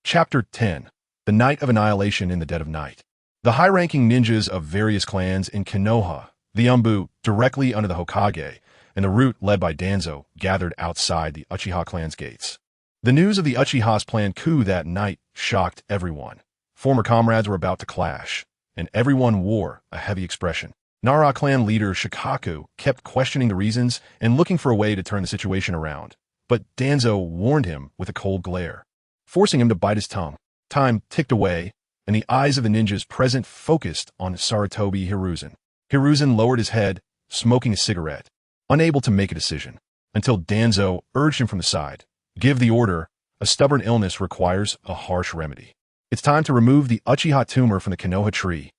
Chapter 10. The Night of Annihilation in the Dead of Night. The high-ranking ninjas of various clans in Konoha, the Umbu directly under the Hokage, and the root led by Danzo gathered outside the Uchiha clan's gates. The news of the Uchiha's planned coup that night shocked everyone. Former comrades were about to clash, and everyone wore a heavy expression. Nara clan leader Shikaku kept questioning the reasons and looking for a way to turn the situation around, but Danzo warned him with a cold glare, forcing him to bite his tongue. Time ticked away, and the eyes of the ninjas present focused on Sarutobi Hiruzen. Hiruzen lowered his head, smoking a cigarette, unable to make a decision, until Danzo urged him from the side. Give the order. A stubborn illness requires a harsh remedy. It's time to remove the Uchiha tumor from the Konoha tree.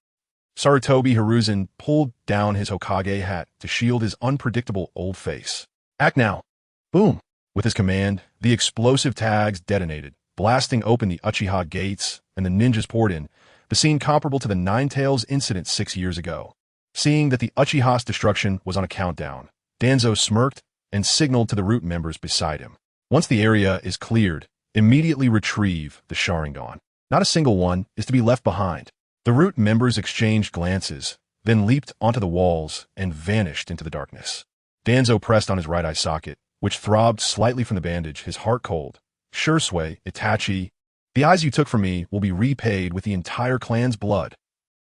Sarutobi Hiruzen pulled down his Hokage hat to shield his unpredictable old face. Act now. Boom. With his command, the explosive tags detonated, blasting open the Uchiha gates, and the ninjas poured in, the scene comparable to the Nine-Tails incident 6 years ago. Seeing that the Uchiha's destruction was on a countdown, Danzo smirked and signaled to the root members beside him. Once the area is cleared, immediately retrieve the Sharingan. Not a single one is to be left behind. The root members exchanged glances, then leaped onto the walls and vanished into the darkness. Danzo pressed on his right eye socket, which throbbed slightly from the bandage, his heart cold. Sure, Sui, Itachi, the eyes you took from me will be repaid with the entire clan's blood.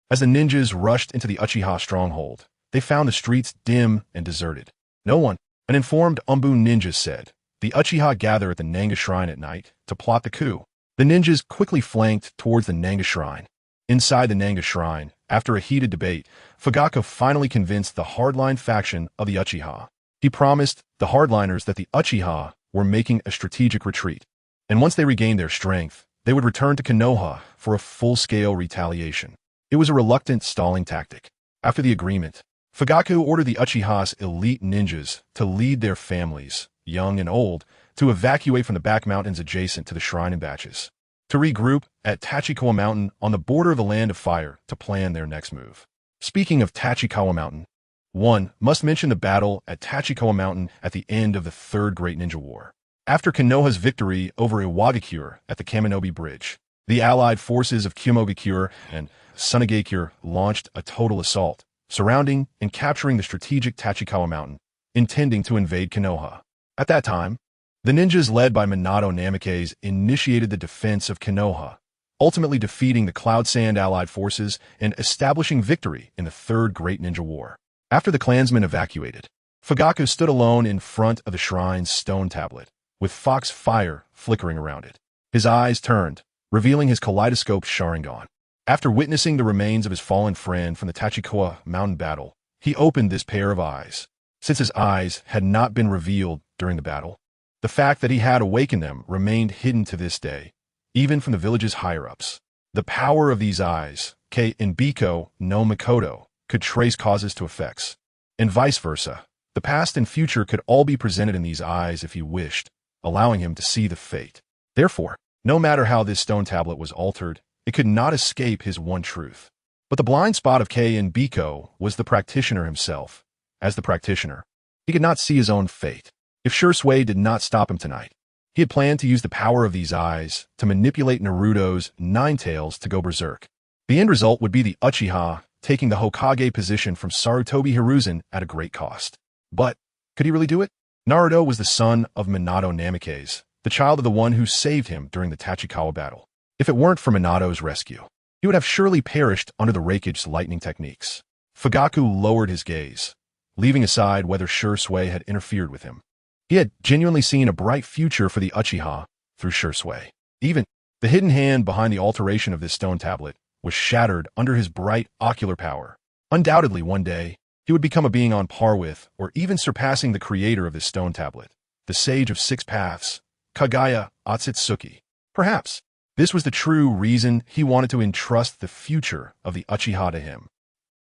As the ninjas rushed into the Uchiha stronghold, they found the streets dim and deserted. No one, an informed Umbu ninja said. The Uchiha gather at the Nanga Shrine at night to plot the coup. The ninjas quickly flanked towards the Nanga Shrine. Inside the Nanga Shrine, after a heated debate, Fugaku finally convinced the hardline faction of the Uchiha. He promised the hardliners that the Uchiha were making a strategic retreat, and once they regained their strength, they would return to Konoha for a full-scale retaliation. It was a reluctant stalling tactic. After the agreement, Fugaku ordered the Uchiha's elite ninjas to lead their families, young and old, to evacuate from the back mountains adjacent to the shrine in batches, to regroup at Tachikawa Mountain on the border of the Land of Fire to plan their next move. Speaking of Tachikawa Mountain, one must mention the battle at Tachikawa Mountain at the end of the Third Great Ninja War. After Konoha's victory over Iwagakure at the Kaminobi Bridge, the allied forces of Kyomogakure and Sunagakure launched a total assault, surrounding and capturing the strategic Tachikawa Mountain, intending to invade Konoha. At that time, the ninjas led by Minato Namikaze initiated the defense of Konoha, ultimately defeating the Cloud Sand allied forces and establishing victory in the Third Great Ninja War. After the clansmen evacuated, Fugaku stood alone in front of the shrine's stone tablet, with fox fire flickering around it. His eyes turned, revealing his kaleidoscope Sharingan. After witnessing the remains of his fallen friend from the Tachikoa mountain battle, he opened this pair of eyes. Since his eyes had not been revealed during the battle, the fact that he had awakened them remained hidden to this day, even from the village's higher-ups. The power of these eyes, Kei and Biko no Mikoto, could trace causes to effects, and vice versa. The past and future could all be presented in these eyes if he wished, allowing him to see the fate. Therefore, no matter how this stone tablet was altered, it could not escape his one truth. But the blind spot of Kei and Biko was the practitioner himself. As the practitioner, he could not see his own fate. If Shisui did not stop him tonight, he had planned to use the power of these eyes to manipulate Naruto's Nine Tails to go berserk. The end result would be the Uchiha taking the Hokage position from Sarutobi Hiruzen at a great cost. But could he really do it? Naruto was the son of Minato Namikaze, the child of the one who saved him during the Tachikawa battle. If it weren't for Minato's rescue, he would have surely perished under the Raikage's lightning techniques. Fugaku lowered his gaze, leaving aside whether Shisui had interfered with him. He had genuinely seen a bright future for the Uchiha through Shisui. Even the hidden hand behind the alteration of this stone tablet was shattered under his bright ocular power. Undoubtedly, one day, he would become a being on par with, or even surpassing the creator of this stone tablet, the Sage of Six Paths, Kagaya Otsutsuki. Perhaps this was the true reason he wanted to entrust the future of the Uchiha to him.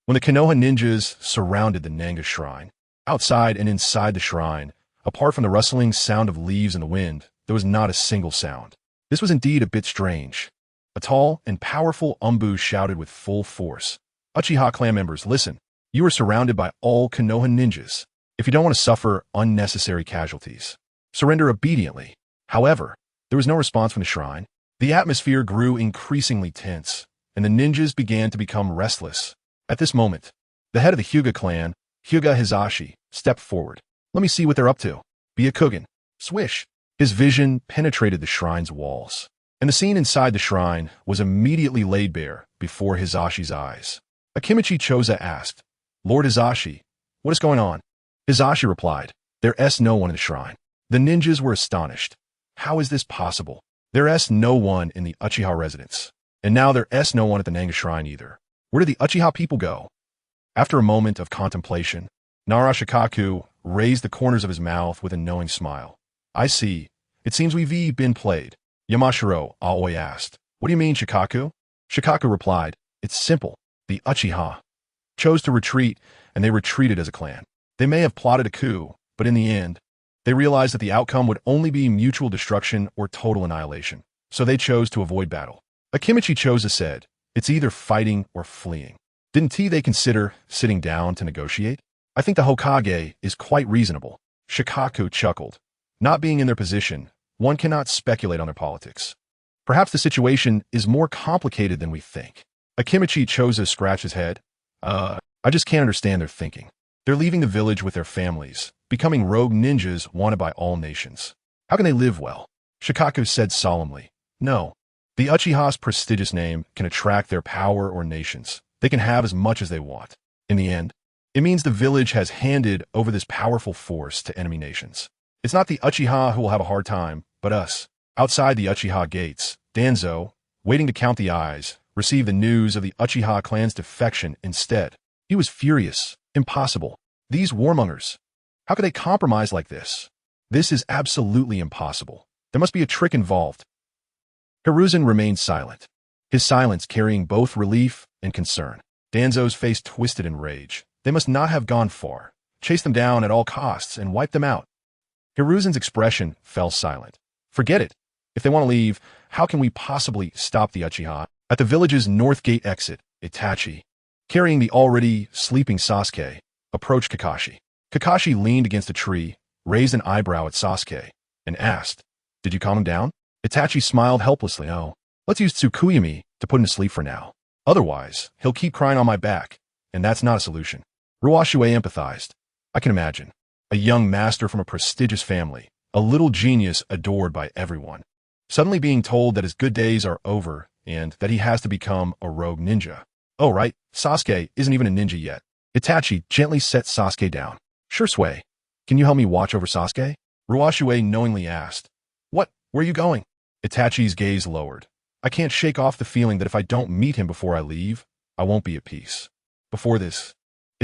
When the Konoha ninjas surrounded the Nanga shrine, outside and inside the shrine, apart from the rustling sound of leaves in the wind, there was not a single sound. This was indeed a bit strange. A tall and powerful Umbu shouted with full force, "Uchiha clan members, listen. You are surrounded by all Konoha ninjas. If you don't want to suffer unnecessary casualties, surrender obediently." However, there was no response from the shrine. The atmosphere grew increasingly tense, and the ninjas began to become restless. At this moment, the head of the Hyuga clan, Hyuga Hizashi, stepped forward. "Let me see what they're up to. Byakugan." Swish! His vision penetrated the shrine's walls, and the scene inside the shrine was immediately laid bare before Hizashi's eyes. Akimichi Choza asked, "Lord Hizashi, what is going on?" Hizashi replied, "There's no one in the shrine." The ninjas were astonished. How is this possible? There's no one in the Uchiha residence. And now there's no one at the Nanga shrine either. Where did the Uchiha people go? After a moment of contemplation, Narashikaku raised the corners of his mouth with a knowing smile. "I see. It seems we've been played." Yamashiro Aoi asked, "What do you mean, Shikaku?" Shikaku replied, "It's simple. The Uchiha chose to retreat, and they retreated as a clan. They may have plotted a coup, but in the end, they realized that the outcome would only be mutual destruction or total annihilation, so they chose to avoid battle." Akimichi Choza said, "It's either fighting or fleeing. Didn't they consider sitting down to negotiate? I think the Hokage is quite reasonable." Shikaku chuckled. "Not being in their position, one cannot speculate on their politics. Perhaps the situation is more complicated than we think." Akimichi Choza scratched his head. I just can't understand their thinking. They're leaving the village with their families, becoming rogue ninjas wanted by all nations. How can they live well?" Shikaku said solemnly, "No. The Uchiha's prestigious name can attract their power or nations. They can have as much as they want. In the end, it means the village has handed over this powerful force to enemy nations. It's not the Uchiha who will have a hard time, but us." Outside the Uchiha gates, Danzo, waiting to count the eyes, received the news of the Uchiha clan's defection instead. He was furious. Impossible. These warmongers. How could they compromise like this? This is absolutely impossible. There must be a trick involved. Hiruzen remained silent, his silence carrying both relief and concern. Danzo's face twisted in rage. They must not have gone far. Chase them down at all costs and wipe them out. Hiruzen's expression fell silent. "Forget it. If they want to leave, how can we possibly stop the Uchiha?" At the village's north gate exit, Itachi, carrying the already sleeping Sasuke, approached Kakashi. Kakashi leaned against a tree, raised an eyebrow at Sasuke, and asked, "Did you calm him down?" Itachi smiled helplessly. "Oh, let's use Tsukuyami to put him to sleep for now. Otherwise, he'll keep crying on my back, and that's not a solution." Ruoshui empathized. "I can imagine. A young master from a prestigious family, a little genius adored by everyone, suddenly being told that his good days are over and that he has to become a rogue ninja. Oh right, Sasuke isn't even a ninja yet. Itachi gently set Sasuke down. Shisui, can you help me watch over Sasuke? Ruoshui knowingly asked. What? Where are you going? Itachi's gaze lowered. I can't shake off the feeling that if I don't meet him before I leave, I won't be at peace. Before this,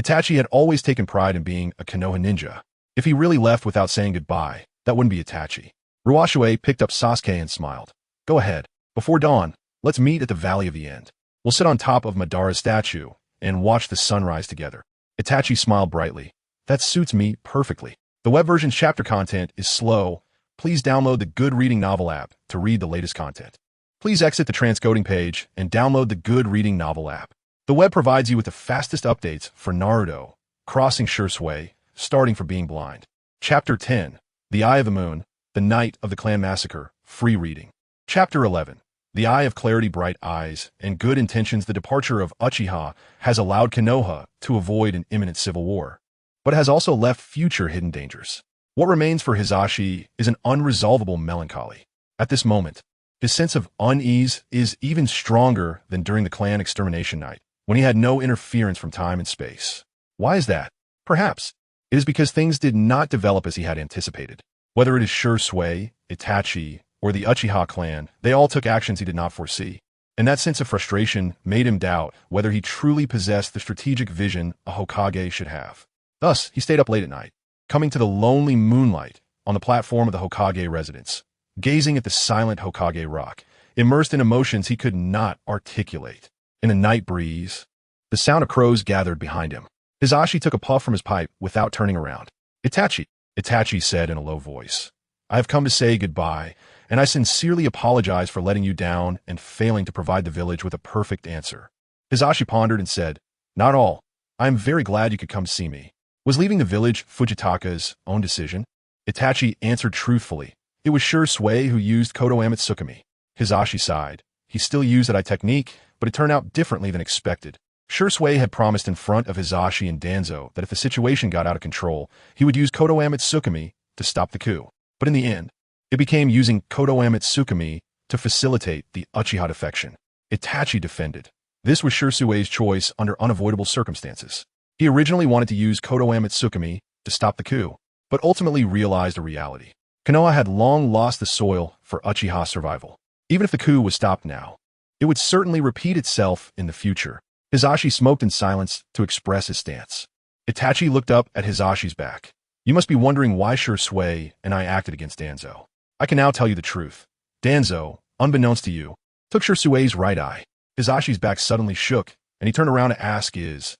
Itachi had always taken pride in being a Konoha ninja. If he really left without saying goodbye, that wouldn't be Itachi. Ruoshui picked up Sasuke and smiled. Go ahead. Before dawn, let's meet at the Valley of the End. We'll sit on top of Madara's statue and watch the sunrise together. Itachi smiled brightly. That suits me perfectly. The web version's chapter content is slow. Please download the Good Reading Novel app to read the latest content. Please exit the transcoding page and download the Good Reading Novel app. The web provides you with the fastest updates for Naruto, crossing Shisui, starting from being blind. Chapter 10, The Eye of the Moon, The Night of the Clan Massacre, free reading. Chapter 11, The Eye of Clarity, Bright Eyes, and Good Intentions. The departure of Uchiha has allowed Konoha to avoid an imminent civil war, but has also left future hidden dangers. What remains for Hisashi is an unresolvable melancholy. At this moment, his sense of unease is even stronger than during the clan extermination night, when he had no interference from time and space. Why is that? Perhaps it is because things did not develop as he had anticipated. Whether it is Shisui, Itachi, or the Uchiha clan, they all took actions he did not foresee. And that sense of frustration made him doubt whether he truly possessed the strategic vision a Hokage should have. Thus, he stayed up late at night, coming to the lonely moonlight on the platform of the Hokage residence, gazing at the silent Hokage rock, immersed in emotions he could not articulate. In the night breeze, the sound of crows gathered behind him. Hisashi took a puff from his pipe without turning around. Itachi said in a low voice, I have come to say goodbye, and I sincerely apologize for letting you down and failing to provide the village with a perfect answer. Hisashi pondered and said, Not all. I am very glad you could come see me. Was leaving the village Fujitaka's own decision? Itachi answered truthfully. It was Shisui who used Kodo Amatsukami. Hisashi sighed. He still used that technique, but it turned out differently than expected. Shisui had promised in front of Hisashi and Danzo that if the situation got out of control, he would use Kodo Amatsukami to stop the coup. But in the end, it became using Kodo Amatsukami to facilitate the Uchiha defection. Itachi defended. This was Shisui's choice under unavoidable circumstances. He originally wanted to use Kodo Amatsukami to stop the coup, but ultimately realized a reality. Konoha had long lost the soil for Uchiha survival. Even if the coup was stopped now, it would certainly repeat itself in the future. Hisashi smoked in silence to express his stance. Itachi looked up at Hisashi's back. You must be wondering why Shisui and I acted against Danzo. I can now tell you the truth. Danzo, unbeknownst to you, took Shisui's right eye. Hisashi's back suddenly shook, and he turned around to ask, Is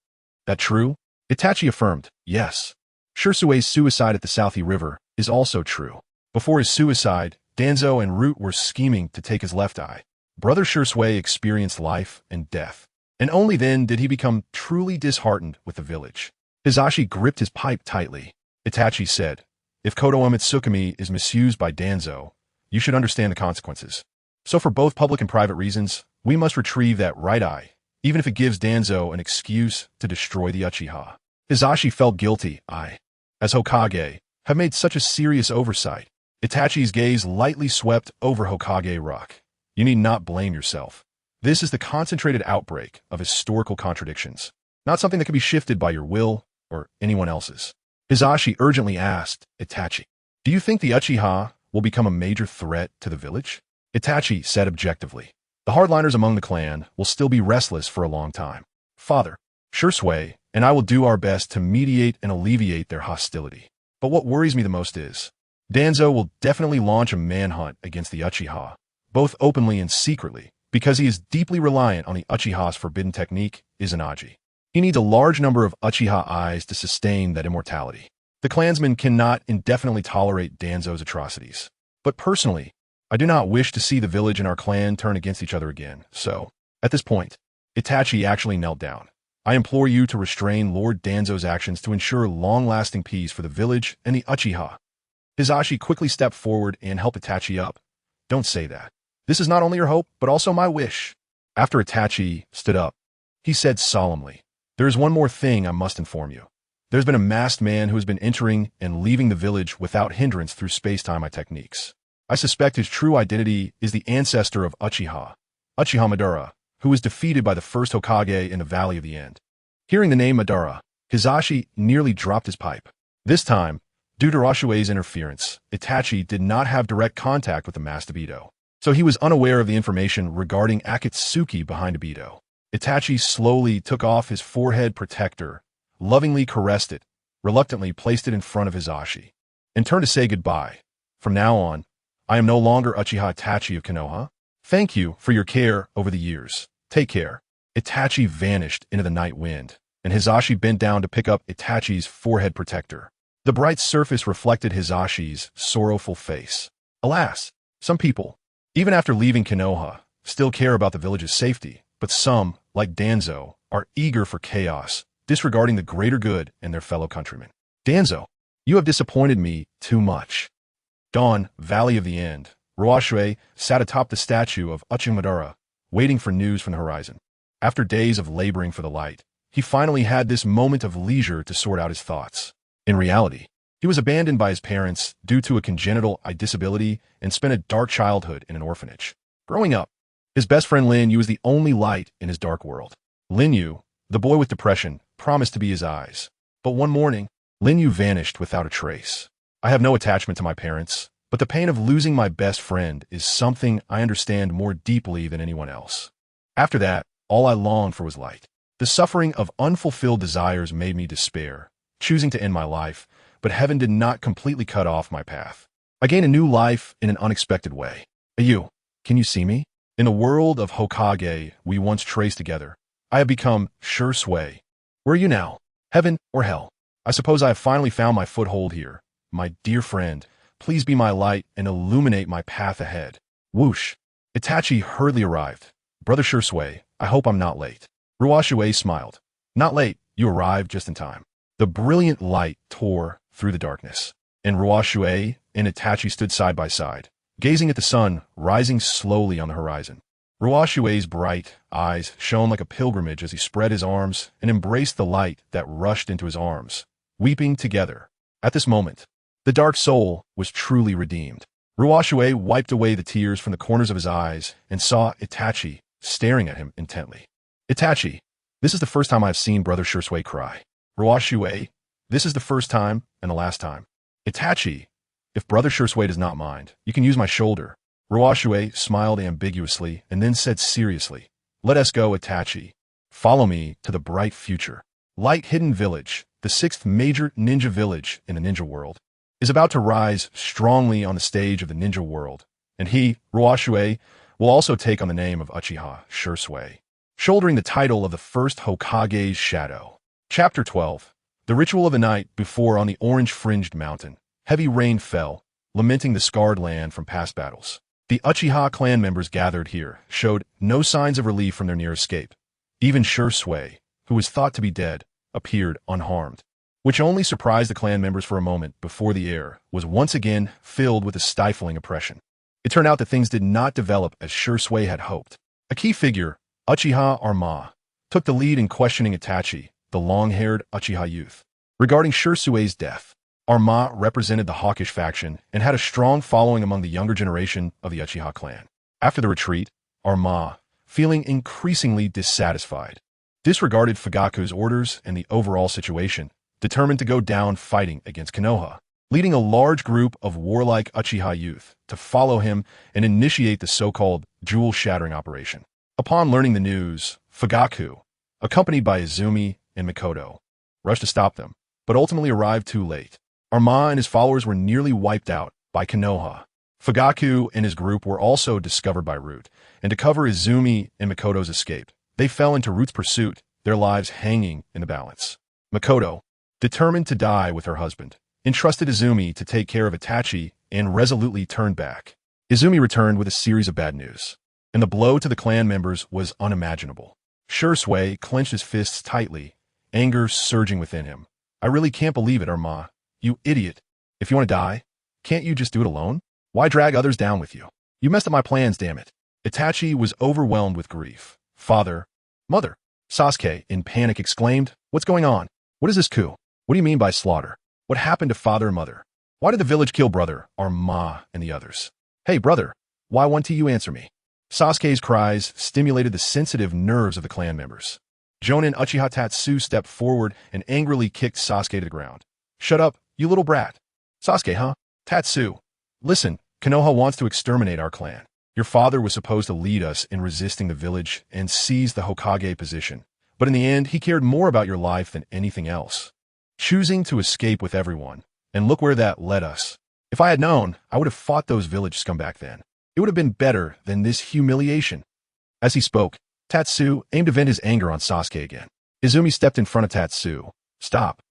that true? Itachi affirmed, yes. Shisui's suicide at the Southie River is also true. Before his suicide, Danzo and Root were scheming to take his left eye. Brother Shisui experienced life and death, and only then did he become truly disheartened with the village. Hisashi gripped his pipe tightly. Itachi said, If Kodo Amatsukami is misused by Danzo, you should understand the consequences. So for both public and private reasons, we must retrieve that right eye, even if it gives Danzo an excuse to destroy the Uchiha. Hisashi felt guilty. I, as Hokage, have made such a serious oversight. Itachi's gaze lightly swept over Hokage Rock. You need not blame yourself. This is the concentrated outbreak of historical contradictions, not something that can be shifted by your will or anyone else's. Hisashi urgently asked Itachi, Do you think the Uchiha will become a major threat to the village? Itachi said objectively, The hardliners among the clan will still be restless for a long time. Father, Shisui and I will do our best to mediate and alleviate their hostility. But what worries me the most is, Danzo will definitely launch a manhunt against the Uchiha, both openly and secretly, because he is deeply reliant on the Uchiha's forbidden technique, Izanagi. He needs a large number of Uchiha eyes to sustain that immortality. The clansmen cannot indefinitely tolerate Danzo's atrocities. But personally, I do not wish to see the village and our clan turn against each other again, so, at this point, Itachi actually knelt down. I implore you to restrain Lord Danzo's actions to ensure long-lasting peace for the village and the Uchiha. Hisashi quickly stepped forward and helped Itachi up. Don't say that. This is not only your hope, but also my wish. After Itachi stood up, he said solemnly, There is one more thing I must inform you. There's been a masked man who has been entering and leaving the village without hindrance through space-time techniques. I suspect his true identity is the ancestor of Uchiha, Uchiha Madara, who was defeated by the first Hokage in the Valley of the End. Hearing the name Madara, Hizashi nearly dropped his pipe. This time, due to Ruoshui's interference, Itachi did not have direct contact with the masked Obito, so he was unaware of the information regarding Akatsuki behind Obito. Itachi slowly took off his forehead protector, lovingly caressed it, reluctantly placed it in front of Hizashi, and turned to say goodbye. From now on, I am no longer Uchiha Itachi of Konoha. Thank you for your care over the years. Take care. Itachi vanished into the night wind, and Hizashi bent down to pick up Itachi's forehead protector. The bright surface reflected Hizashi's sorrowful face. Alas, some people, even after leaving Konoha, still care about the village's safety, but some, like Danzo, are eager for chaos, disregarding the greater good and their fellow countrymen. Danzo, you have disappointed me too much. Dawn, Valley of the End. Ruoshui sat atop the statue of Uchiha Madara, waiting for news from the horizon. After days of laboring for the light, he finally had this moment of leisure to sort out his thoughts. In reality, he was abandoned by his parents due to a congenital eye disability and spent a dark childhood in an orphanage. Growing up, his best friend Lin Yu was the only light in his dark world. Lin Yu, the boy with depression, promised to be his eyes. But one morning, Lin Yu vanished without a trace. I have no attachment to my parents, but the pain of losing my best friend is something I understand more deeply than anyone else. After that, all I longed for was light. The suffering of unfulfilled desires made me despair, choosing to end my life, but heaven did not completely cut off my path. I gained a new life in an unexpected way. You, can you see me? In the world of Hokage we once traced together, I have become Shisui. Where are you now? Heaven or hell? I suppose I have finally found my foothold here. My dear friend, please be my light and illuminate my path ahead. Whoosh! Itachi hurriedly arrived. Brother Shisui, I hope I'm not late. Ruoshui smiled. Not late, you arrived just in time. The brilliant light tore through the darkness, and Ruoshui and Itachi stood side by side, gazing at the sun rising slowly on the horizon. Ruoshui's bright eyes shone like a pilgrimage as he spread his arms and embraced the light that rushed into his arms, weeping together. At this moment, the dark soul was truly redeemed. Ruoshui wiped away the tears from the corners of his eyes and saw Itachi staring at him intently. Itachi, this is the first time I've seen Brother Shisui cry. Ruoshui, this is the first time and the last time. Itachi, if Brother Shisui does not mind, you can use my shoulder. Ruoshui smiled ambiguously and then said seriously, let us go, Itachi. Follow me to the bright future. Light Hidden Village, the 6th major ninja village in the ninja world, is about to rise strongly on the stage of the ninja world, and he, Ruoshui, will also take on the name of Uchiha Shisui, shouldering the title of the first Hokage's shadow. Chapter 12. The ritual of the night before on the orange-fringed mountain. Heavy rain fell, lamenting the scarred land from past battles. The Uchiha clan members gathered here showed no signs of relief from their near escape. Even Shisui, who was thought to be dead, appeared unharmed, which only surprised the clan members for a moment before the air was once again filled with a stifling oppression. It turned out that things did not develop as Shisui had hoped. A key figure, Uchiha Arma, took the lead in questioning Itachi, the long-haired Uchiha youth. Regarding Shisui's death, Arma represented the hawkish faction and had a strong following among the younger generation of the Uchiha clan. After the retreat, Arma, feeling increasingly dissatisfied, disregarded Fugaku's orders and the overall situation, determined to go down fighting against Konoha, leading a large group of warlike Uchiha youth to follow him and initiate the so-called jewel-shattering operation. Upon learning the news, Fugaku, accompanied by Izumi and Mikoto, rushed to stop them, but ultimately arrived too late. Arma and his followers were nearly wiped out by Konoha. Fugaku and his group were also discovered by Root, and to cover Izumi and Mikoto's escape, they fell into Root's pursuit, their lives hanging in the balance. Mikoto, determined to die with her husband, entrusted Izumi to take care of Itachi and resolutely turned back. Izumi returned with a series of bad news, and the blow to the clan members was unimaginable. Shisui clenched his fists tightly, anger surging within him. I really can't believe it, Arma. You idiot. If you want to die, can't you just do it alone? Why drag others down with you? You messed up my plans, damn it. Itachi was overwhelmed with grief. Father, mother. Sasuke, in panic, exclaimed, what's going on? What is this coup? What do you mean by slaughter? What happened to father and mother? Why did the village kill brother, Arma, and the others? Hey, brother, why won't you answer me? Sasuke's cries stimulated the sensitive nerves of the clan members. Jonin Uchiha Tatsu stepped forward and angrily kicked Sasuke to the ground. "Shut up, you little brat." "Sasuke, huh?" "Tatsu. Listen, Konoha wants to exterminate our clan. Your father was supposed to lead us in resisting the village and seize the Hokage position. But in the end, he cared more about your life than anything else. Choosing to escape with everyone. And look where that led us. If I had known, I would have fought those village scum back then. It would have been better than this humiliation." As he spoke, Tatsu aimed to vent his anger on Sasuke again. Izumi stepped in front of Tatsu. "Stop."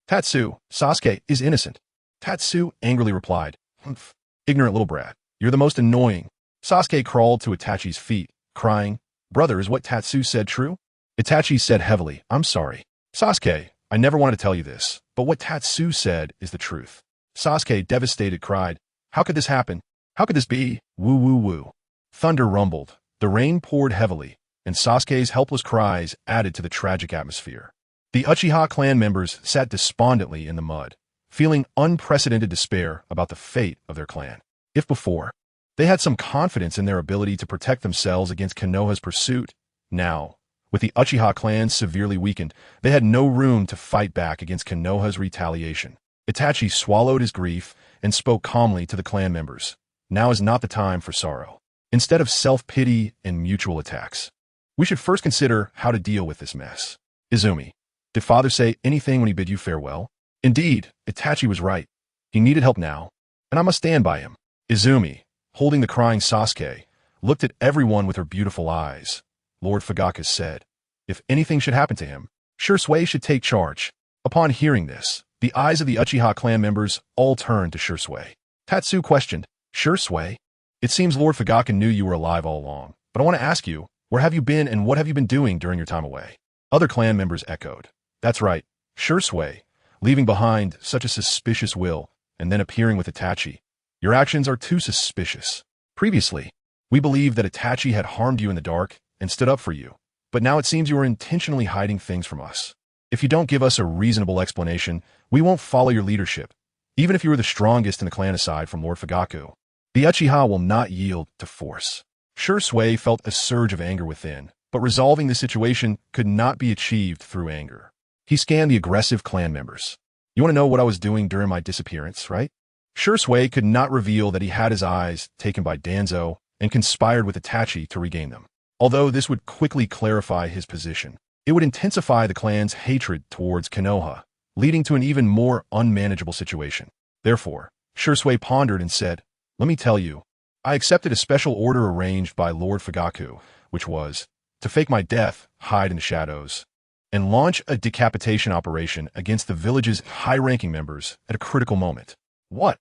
"Tatsu, Sasuke is innocent." Tatsu angrily replied. "Humph. Ignorant little brat. You're the most annoying." Sasuke crawled to Itachi's feet, crying, "Brother, is what Tatsu said true?" Itachi said heavily, "I'm sorry. Sasuke, I never wanted to tell you this, but what Tatsu said is the truth." Sasuke, devastated, cried, "How could this happen? How could this be? Woo woo woo." Thunder rumbled, the rain poured heavily, and Sasuke's helpless cries added to the tragic atmosphere. The Uchiha clan members sat despondently in the mud, feeling unprecedented despair about the fate of their clan. If before, they had some confidence in their ability to protect themselves against Konoha's pursuit, now, with the Uchiha clan severely weakened, they had no room to fight back against Konoha's retaliation. Itachi swallowed his grief and spoke calmly to the clan members. Now is not the time for sorrow. Instead of self-pity and mutual attacks, we should first consider how to deal with this mess. Izumi, did father say anything when he bid you farewell? Indeed, Itachi was right. He needed help now, and I must stand by him. Izumi, holding the crying Sasuke, looked at everyone with her beautiful eyes. Lord Fugaku said, if anything should happen to him, Shisui should take charge. Upon hearing this, the eyes of the Uchiha clan members all turned to Shisui. Tatsu questioned, Shisui? It seems Lord Fugaku knew you were alive all along, but I want to ask you, where have you been and what have you been doing during your time away? Other clan members echoed. That's right, Shisui, leaving behind such a suspicious will and then appearing with Itachi. Your actions are too suspicious. Previously, we believed that Itachi had harmed you in the dark and stood up for you, but now it seems you are intentionally hiding things from us. If you don't give us a reasonable explanation, we won't follow your leadership, even if you were the strongest in the clan aside from Lord Fugaku. The Uchiha will not yield to force. Shisui felt a surge of anger within, but resolving the situation could not be achieved through anger. He scanned the aggressive clan members. You want to know what I was doing during my disappearance, right? Shisui could not reveal that he had his eyes taken by Danzo and conspired with Itachi to regain them. Although this would quickly clarify his position, it would intensify the clan's hatred towards Konoha, leading to an even more unmanageable situation. Therefore, Shisui pondered and said, let me tell you, I accepted a special order arranged by Lord Fugaku, which was to fake my death, hide in the shadows, and launch a decapitation operation against the village's high-ranking members at a critical moment. What?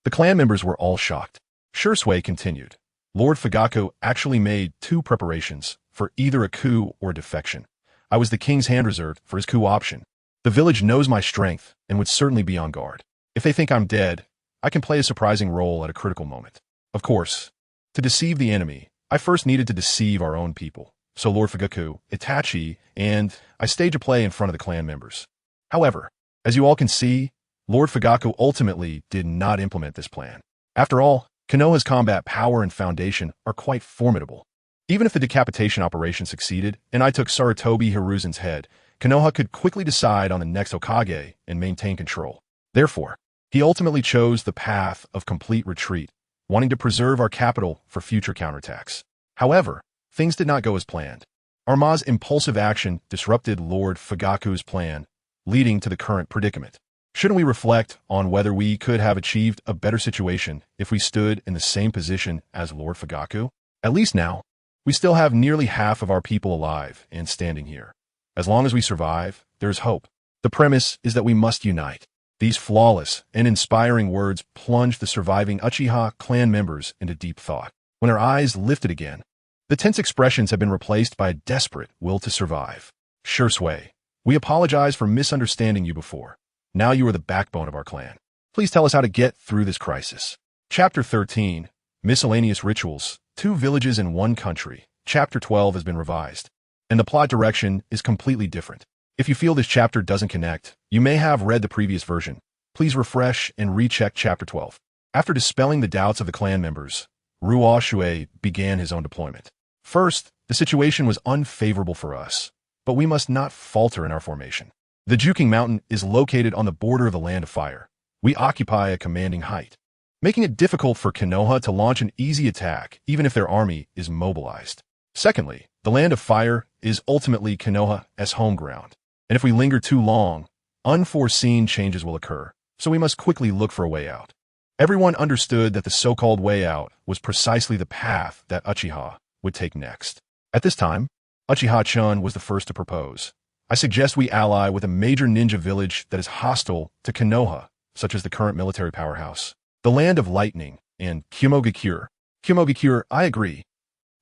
The clan members were all shocked. Shisui continued. Lord Fugaku actually made 2 preparations for either a coup or defection. I was the king's hand reserved for his coup option. The village knows my strength and would certainly be on guard. If they think I'm dead, I can play a surprising role at a critical moment. Of course, to deceive the enemy, I first needed to deceive our own people. So Lord Fugaku, Itachi, and I stage a play in front of the clan members. However, as you all can see, Lord Fugaku ultimately did not implement this plan. After all, Konoha's combat power and foundation are quite formidable. Even if the decapitation operation succeeded and I took Sarutobi Hiruzen's head, Konoha could quickly decide on the next Hokage and maintain control. Therefore, he ultimately chose the path of complete retreat, wanting to preserve our capital for future counterattacks. However, things did not go as planned. Arma's impulsive action disrupted Lord Fugaku's plan, leading to the current predicament. Shouldn't we reflect on whether we could have achieved a better situation if we stood in the same position as Lord Fugaku? At least now, we still have nearly half of our people alive and standing here. As long as we survive, there is hope. The premise is that we must unite. These flawless and inspiring words plunged the surviving Uchiha clan members into deep thought. When our eyes lifted again, the tense expressions have been replaced by a desperate will to survive. Shisui, we apologize for misunderstanding you before. Now you are the backbone of our clan. Please tell us how to get through this crisis. Chapter 13, Miscellaneous Rituals, 2 Villages in 1 Country. Chapter 12 has been revised, and the plot direction is completely different. If you feel this chapter doesn't connect, you may have read the previous version. Please refresh and recheck Chapter 12. After dispelling the doubts of the clan members, Ruoshui began his own deployment. First, the situation was unfavorable for us, but we must not falter in our formation. The Juking Mountain is located on the border of the Land of Fire. We occupy a commanding height, making it difficult for Konoha to launch an easy attack even if their army is mobilized. Secondly, the Land of Fire is ultimately Konoha's home ground, and if we linger too long, unforeseen changes will occur, so we must quickly look for a way out. Everyone understood that the so-called way out was precisely the path that Uchiha would take next. At this time, Uchiha-chun was the first to propose. I suggest we ally with a major ninja village that is hostile to Konoha, such as the current military powerhouse, the Land of Lightning, and Kumogakure. Kumogakure, I agree.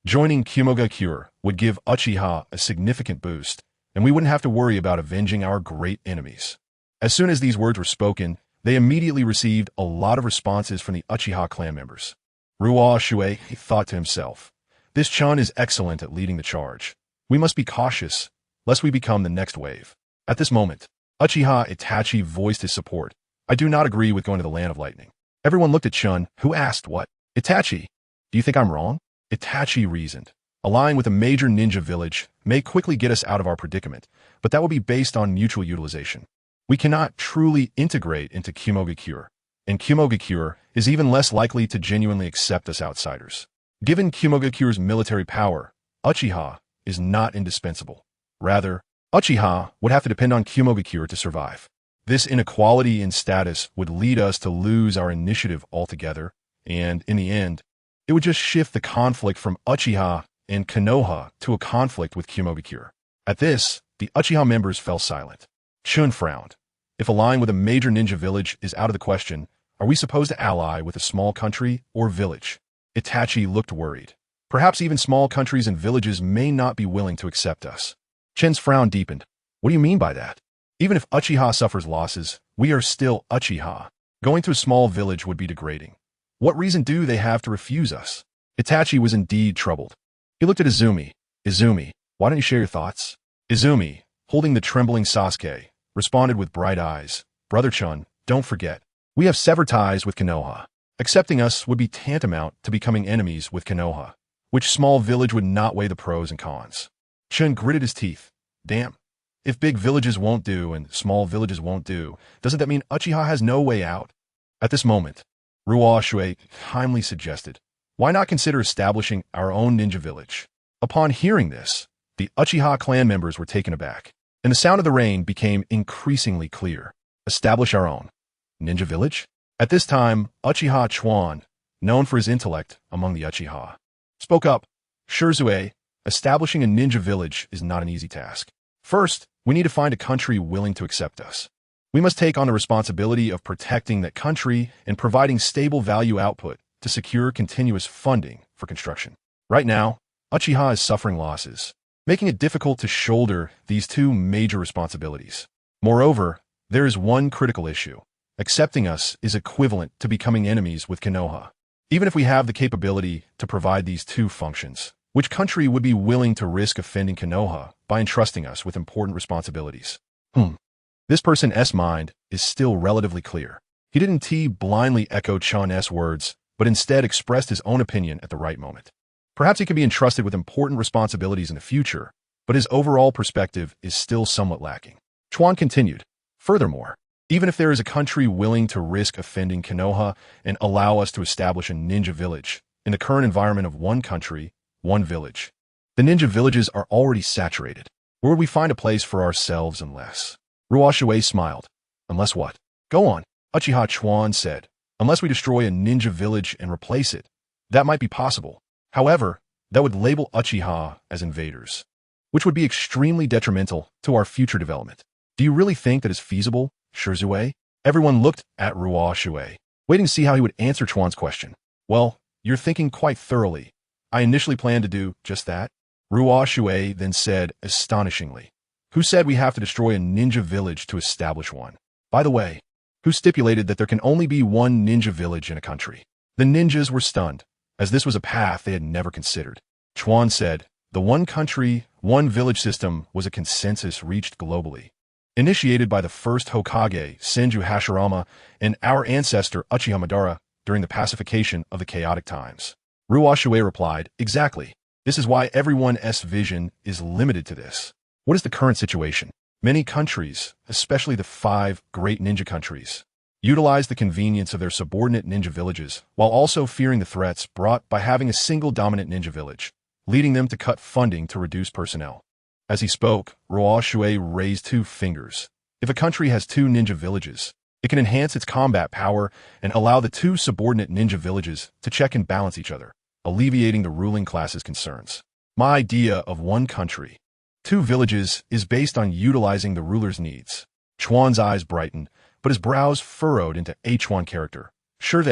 Joining Kumogakure would give Uchiha a significant boost, and we wouldn't have to worry about avenging our great enemies. As soon as these words were spoken, they immediately received a lot of responses from the Uchiha clan members. Ruoshui thought to himself, this Chun is excellent at leading the charge. We must be cautious, lest we become the next wave. At this moment, Uchiha Itachi voiced his support. I do not agree with going to the Land of Lightning. Everyone looked at Chun, who asked, what? Itachi, do you think I'm wrong? Itachi reasoned. Allying with a major ninja village may quickly get us out of our predicament, but that will be based on mutual utilization. We cannot truly integrate into Kumogakure, and Kumogakure is even less likely to genuinely accept us outsiders. Given Kumogakure's military power, Uchiha is not indispensable. Rather, Uchiha would have to depend on Kumogakure to survive. This inequality in status would lead us to lose our initiative altogether, and in the end, it would just shift the conflict from Uchiha and Konoha to a conflict with Kumogakure. At this, the Uchiha members fell silent. Chun frowned. If allying with a major ninja village is out of the question, are we supposed to ally with a small country or village? Itachi looked worried. Perhaps even small countries and villages may not be willing to accept us. Chen's frown deepened. What do you mean by that? Even if Uchiha suffers losses, we are still Uchiha. Going to a small village would be degrading. What reason do they have to refuse us? Itachi was indeed troubled. He looked at Izumi. Izumi, why don't you share your thoughts? Izumi, holding the trembling Sasuke, responded with bright eyes. Brother Chun, don't forget. We have severed ties with Konoha. Accepting us would be tantamount to becoming enemies with Konoha. Which small village would not weigh the pros and cons? Chun gritted his teeth. Damn. If big villages won't do and small villages won't do, doesn't that mean Uchiha has no way out? At this moment, Ruoshui timely suggested, why not consider establishing our own ninja village? Upon hearing this, the Uchiha clan members were taken aback, and the sound of the rain became increasingly clear. Establish our own ninja village? At this time, Uchiha Chuan, known for his intellect among the Uchiha, spoke up. Shisui, establishing a ninja village is not an easy task. First, we need to find a country willing to accept us. We must take on the responsibility of protecting that country and providing stable value output to secure continuous funding for construction. Right now, Uchiha is suffering losses, making it difficult to shoulder these two major responsibilities. Moreover, there is one critical issue. Accepting us is equivalent to becoming enemies with Konoha. Even if we have the capability to provide these two functions, which country would be willing to risk offending Konoha by entrusting us with important responsibilities? This person's mind is still relatively clear. He didn't blindly echo Chun's words, but instead expressed his own opinion at the right moment. Perhaps he could be entrusted with important responsibilities in the future, but his overall perspective is still somewhat lacking. Chuan continued, furthermore, even if there is a country willing to risk offending Konoha and allow us to establish a ninja village in the current environment of one country, one village, the ninja villages are already saturated. Where would we find a place for ourselves unless? Ruoshui smiled. Unless what? Go on, Uchiha Chuan said. Unless we destroy a ninja village and replace it, that might be possible. However, that would label Uchiha as invaders, which would be extremely detrimental to our future development. Do you really think that is feasible, Shisui? Everyone looked at Ruoshui, waiting to see how he would answer Chuan's question. Well, you're thinking quite thoroughly. I initially planned to do just that. Ruoshui then said astonishingly, who said we have to destroy a ninja village to establish one? By the way, who stipulated that there can only be one ninja village in a country? The ninjas were stunned, as this was a path they had never considered. Chuan said, the one country, one village system was a consensus reached globally, initiated by the first Hokage, Senju Hashirama, and our ancestor Uchiha Madara during the pacification of the chaotic times. Ruoshui replied, exactly. This is why everyone's vision is limited to this. What is the current situation? Many countries, especially the 5 great ninja countries, utilize the convenience of their subordinate ninja villages while also fearing the threats brought by having a single dominant ninja village, leading them to cut funding to reduce personnel. As he spoke, Ruoshui raised 2 fingers. If a country has 2 ninja villages, it can enhance its combat power and allow the 2 subordinate ninja villages to check and balance each other, alleviating the ruling class's concerns. My idea of 1 country, 2 villages is based on utilizing the ruler's needs. Chuan's eyes brightened, but his brows furrowed into a Chuan character. Sure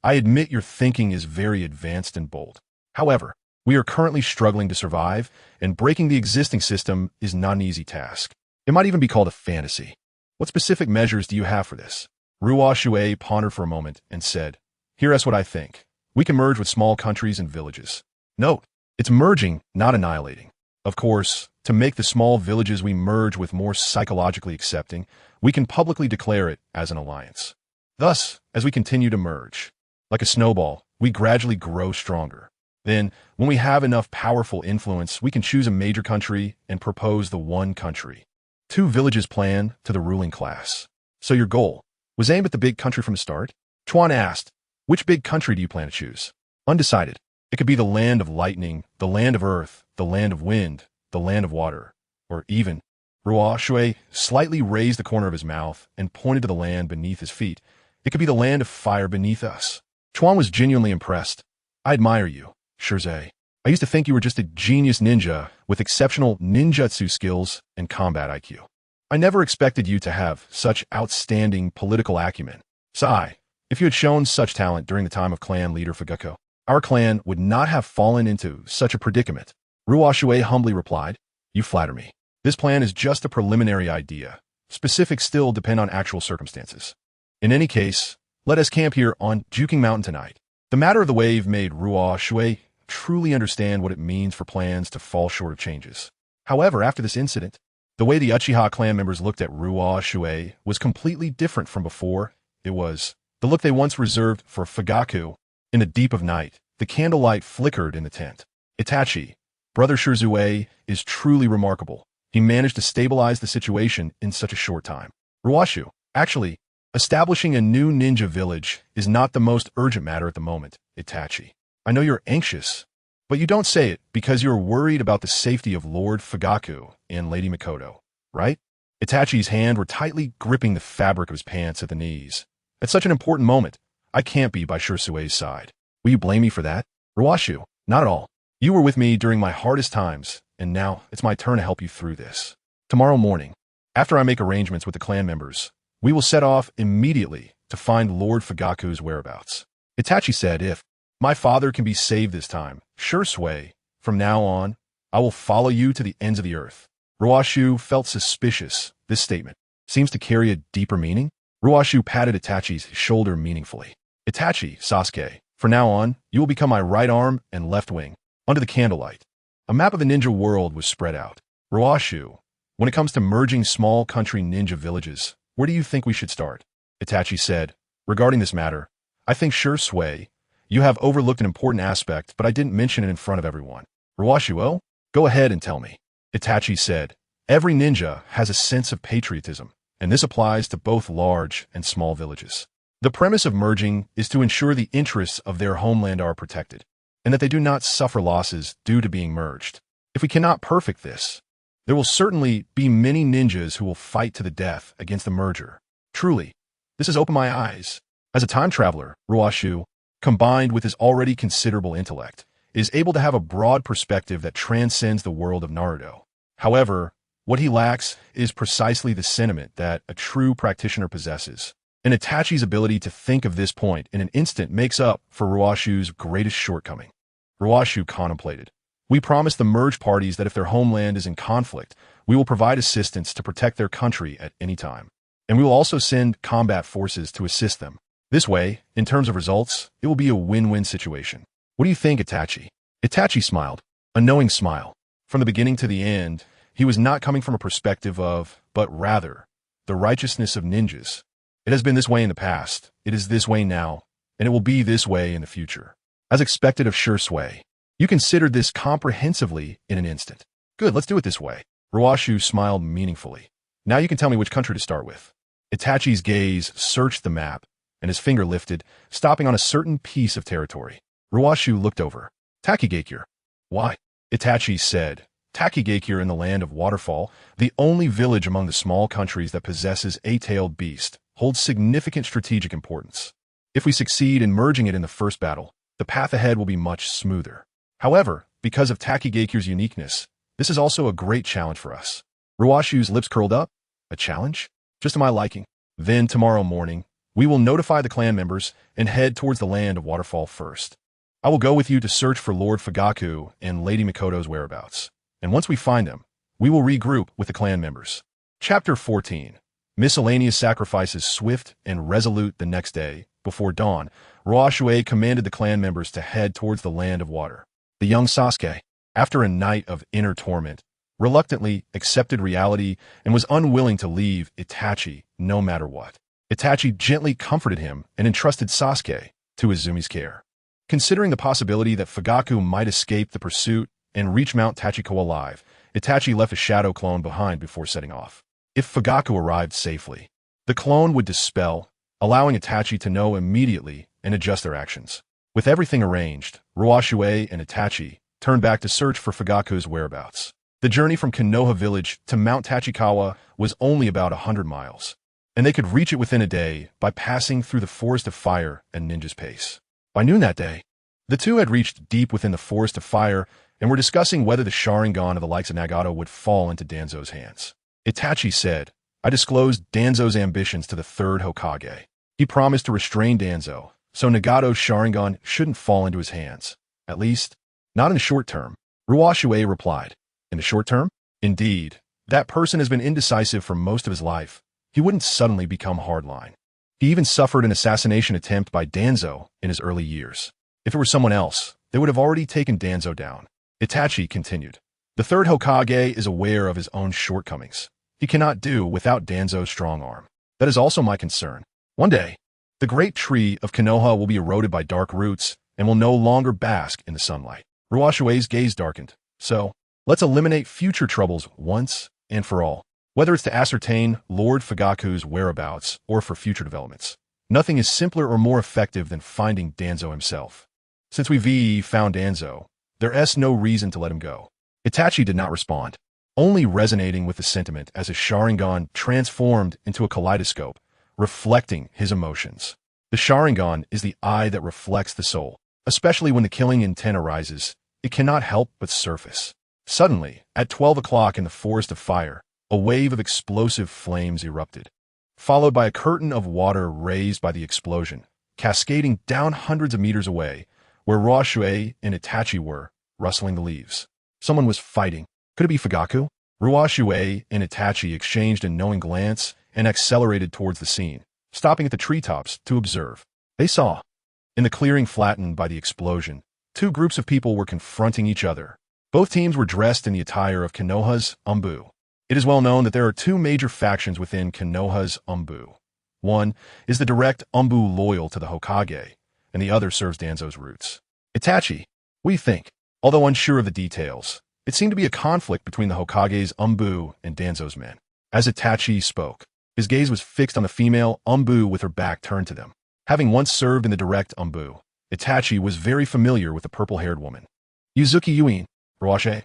I admit your thinking is very advanced and bold. However, we are currently struggling to survive, and breaking the existing system is not an easy task. It might even be called a fantasy. What specific measures do you have for this? Ruoshui pondered for a moment and said, here's what I think. We can merge with small countries and villages. Note, it's merging, not annihilating. Of course, to make the small villages we merge with more psychologically accepting, we can publicly declare it as an alliance. Thus, as we continue to merge, like a snowball, we gradually grow stronger. Then, when we have enough powerful influence, we can choose a major country and propose the 1 country, 2 villages plan to the ruling class. So your goal was aimed at the big country from the start? Chuan asked, which big country do you plan to choose? Undecided. It could be the land of lightning, the land of earth, the land of wind, the land of water, or even. Ruoshui slightly raised the corner of his mouth and pointed to the land beneath his feet. It could be the land of fire beneath us. Chuan was genuinely impressed. I admire you, Shirzei. I used to think you were just a genius ninja with exceptional ninjutsu skills and combat IQ. I never expected you to have such outstanding political acumen. Sigh, if you had shown such talent during the time of clan leader Fugaku, our clan would not have fallen into such a predicament. Ruoshui humbly replied, you flatter me. This plan is just a preliminary idea. Specifics still depend on actual circumstances. In any case, let us camp here on Juking Mountain tonight. The matter of the wave made Ruoshui truly understand what it means for plans to fall short of changes. However, after this incident, the way the Uchiha clan members looked at Ruoshui was completely different from before. It was the look they once reserved for Fugaku. In the deep of night, the candlelight flickered in the tent. Itachi, Brother Shisui, is truly remarkable. He managed to stabilize the situation in such a short time. Ruoshu, actually, establishing a new ninja village is not the most urgent matter at the moment, Itachi. I know you're anxious, but you don't say it because you're worried about the safety of Lord Fugaku and Lady Mikoto, right? Itachi's hands were tightly gripping the fabric of his pants at the knees. At such an important moment, I can't be by Shisui's side. Will you blame me for that? Ruoshu, not at all. You were with me during my hardest times, and now it's my turn to help you through this. Tomorrow morning, after I make arrangements with the clan members, we will set off immediately to find Lord Fugaku's whereabouts. Itachi said, if my father can be saved this time, Shisui, from now on, I will follow you to the ends of the earth. Ruoshu felt suspicious. This statement seems to carry a deeper meaning. Ruoshu patted Itachi's shoulder meaningfully. Itachi, Sasuke, from now on, you will become my right arm and left wing. Under the candlelight, a map of the ninja world was spread out. Ruoshu, when it comes to merging small country ninja villages, where do you think we should start? Itachi said, regarding this matter, I think Shisui, you have overlooked an important aspect, but I didn't mention it in front of everyone. Ruoshu, oh, go ahead and tell me. Itachi said, every ninja has a sense of patriotism, and this applies to both large and small villages. The premise of merging is to ensure the interests of their homeland are protected, and that they do not suffer losses due to being merged. If we cannot perfect this, there will certainly be many ninjas who will fight to the death against the merger. Truly, this has opened my eyes. As a time traveler, Ruoshu, combined with his already considerable intellect, is able to have a broad perspective that transcends the world of Naruto. However, what he lacks is precisely the sentiment that a true practitioner possesses. And Itachi's ability to think of this point in an instant makes up for Ruoshu's greatest shortcoming. Ruoshu contemplated. We promise the merged parties that if their homeland is in conflict, we will provide assistance to protect their country at any time. And we will also send combat forces to assist them. This way, in terms of results, it will be a win-win situation. What do you think, Itachi? Itachi smiled, a knowing smile. From the beginning to the end, he was not coming from a perspective of, but rather, the righteousness of ninjas. It has been this way in the past, it is this way now, and it will be this way in the future. As expected of Shisui, you considered this comprehensively in an instant. Good, let's do it this way. Ruoshui smiled meaningfully. Now you can tell me which country to start with. Itachi's gaze searched the map, and his finger lifted, stopping on a certain piece of territory. Ruoshui looked over. Takigakure. Why? Itachi said. Takigakure in the land of Waterfall, the only village among the small countries that possesses a tailed beast, holds significant strategic importance. If we succeed in merging it in the first battle, the path ahead will be much smoother. However, because of Takigakure's uniqueness, this is also a great challenge for us. Ruoshui's lips curled up. A challenge? Just to my liking. Then, tomorrow morning, we will notify the clan members and head towards the land of Waterfall first. I will go with you to search for Lord Fugaku and Lady Mikoto's whereabouts. And once we find them, we will regroup with the clan members. Chapter 14. Miscellaneous sacrifices swift and resolute. The next day, before dawn, Ruoshui commanded the clan members to head towards the land of water. The young Sasuke, after a night of inner torment, reluctantly accepted reality and was unwilling to leave Itachi no matter what. Itachi gently comforted him and entrusted Sasuke to Izumi's care. Considering the possibility that Fugaku might escape the pursuit and reach Mount Tachiko alive, Itachi left a shadow clone behind before setting off. If Fugaku arrived safely, the clone would dispel, allowing Itachi to know immediately and adjust their actions. With everything arranged, Ruoshui and Itachi turned back to search for Fugaku's whereabouts. The journey from Konoha village to Mount Tachikawa was only about 100 miles, and they could reach it within a day by passing through the Forest of Fire at ninja's pace. By noon that day, the two had reached deep within the Forest of Fire and were discussing whether the Sharingan of the likes of Nagato would fall into Danzo's hands. Itachi said, I disclosed Danzo's ambitions to the third Hokage. He promised to restrain Danzo, so Nagato's Sharingan shouldn't fall into his hands. At least, not in the short term. Ruoshui replied. In the short term? Indeed. That person has been indecisive for most of his life. He wouldn't suddenly become hardline. He even suffered an assassination attempt by Danzo in his early years. If it were someone else, they would have already taken Danzo down. Itachi continued. The third Hokage is aware of his own shortcomings. He cannot do without Danzo's strong arm. That is also my concern. One day, the great tree of Konoha will be eroded by dark roots and will no longer bask in the sunlight. Ruoshui's gaze darkened. So, let's eliminate future troubles once and for all, whether it's to ascertain Lord Fugaku's whereabouts or for future developments. Nothing is simpler or more effective than finding Danzo himself. Since we found Danzo, there's no reason to let him go. Itachi did not respond, only resonating with the sentiment as his Sharingan transformed into a kaleidoscope, reflecting his emotions. The Sharingan is the eye that reflects the soul. Especially when the killing intent arises, it cannot help but surface. Suddenly, at 12 o'clock in the Forest of Fire, a wave of explosive flames erupted, followed by a curtain of water raised by the explosion, cascading down hundreds of meters away, where Ruoshui and Itachi were, rustling the leaves. Someone was fighting. Could it be Fugaku? Ruoshui and Itachi exchanged a knowing glance and accelerated towards the scene, stopping at the treetops to observe. They saw, in the clearing flattened by the explosion, two groups of people were confronting each other. Both teams were dressed in the attire of Konoha's Umbu. It is well known that there are two major factions within Konoha's Umbu. One is the direct Umbu loyal to the Hokage, and the other serves Danzo's roots. Itachi, what do you think? Although unsure of the details, it seemed to be a conflict between the Hokage's Umbu and Danzo's men. As Itachi spoke, his gaze was fixed on the female Umbu with her back turned to them. Having once served in the direct Umbu, Itachi was very familiar with the purple-haired woman. Yuzuki Yuin, Ruoshui,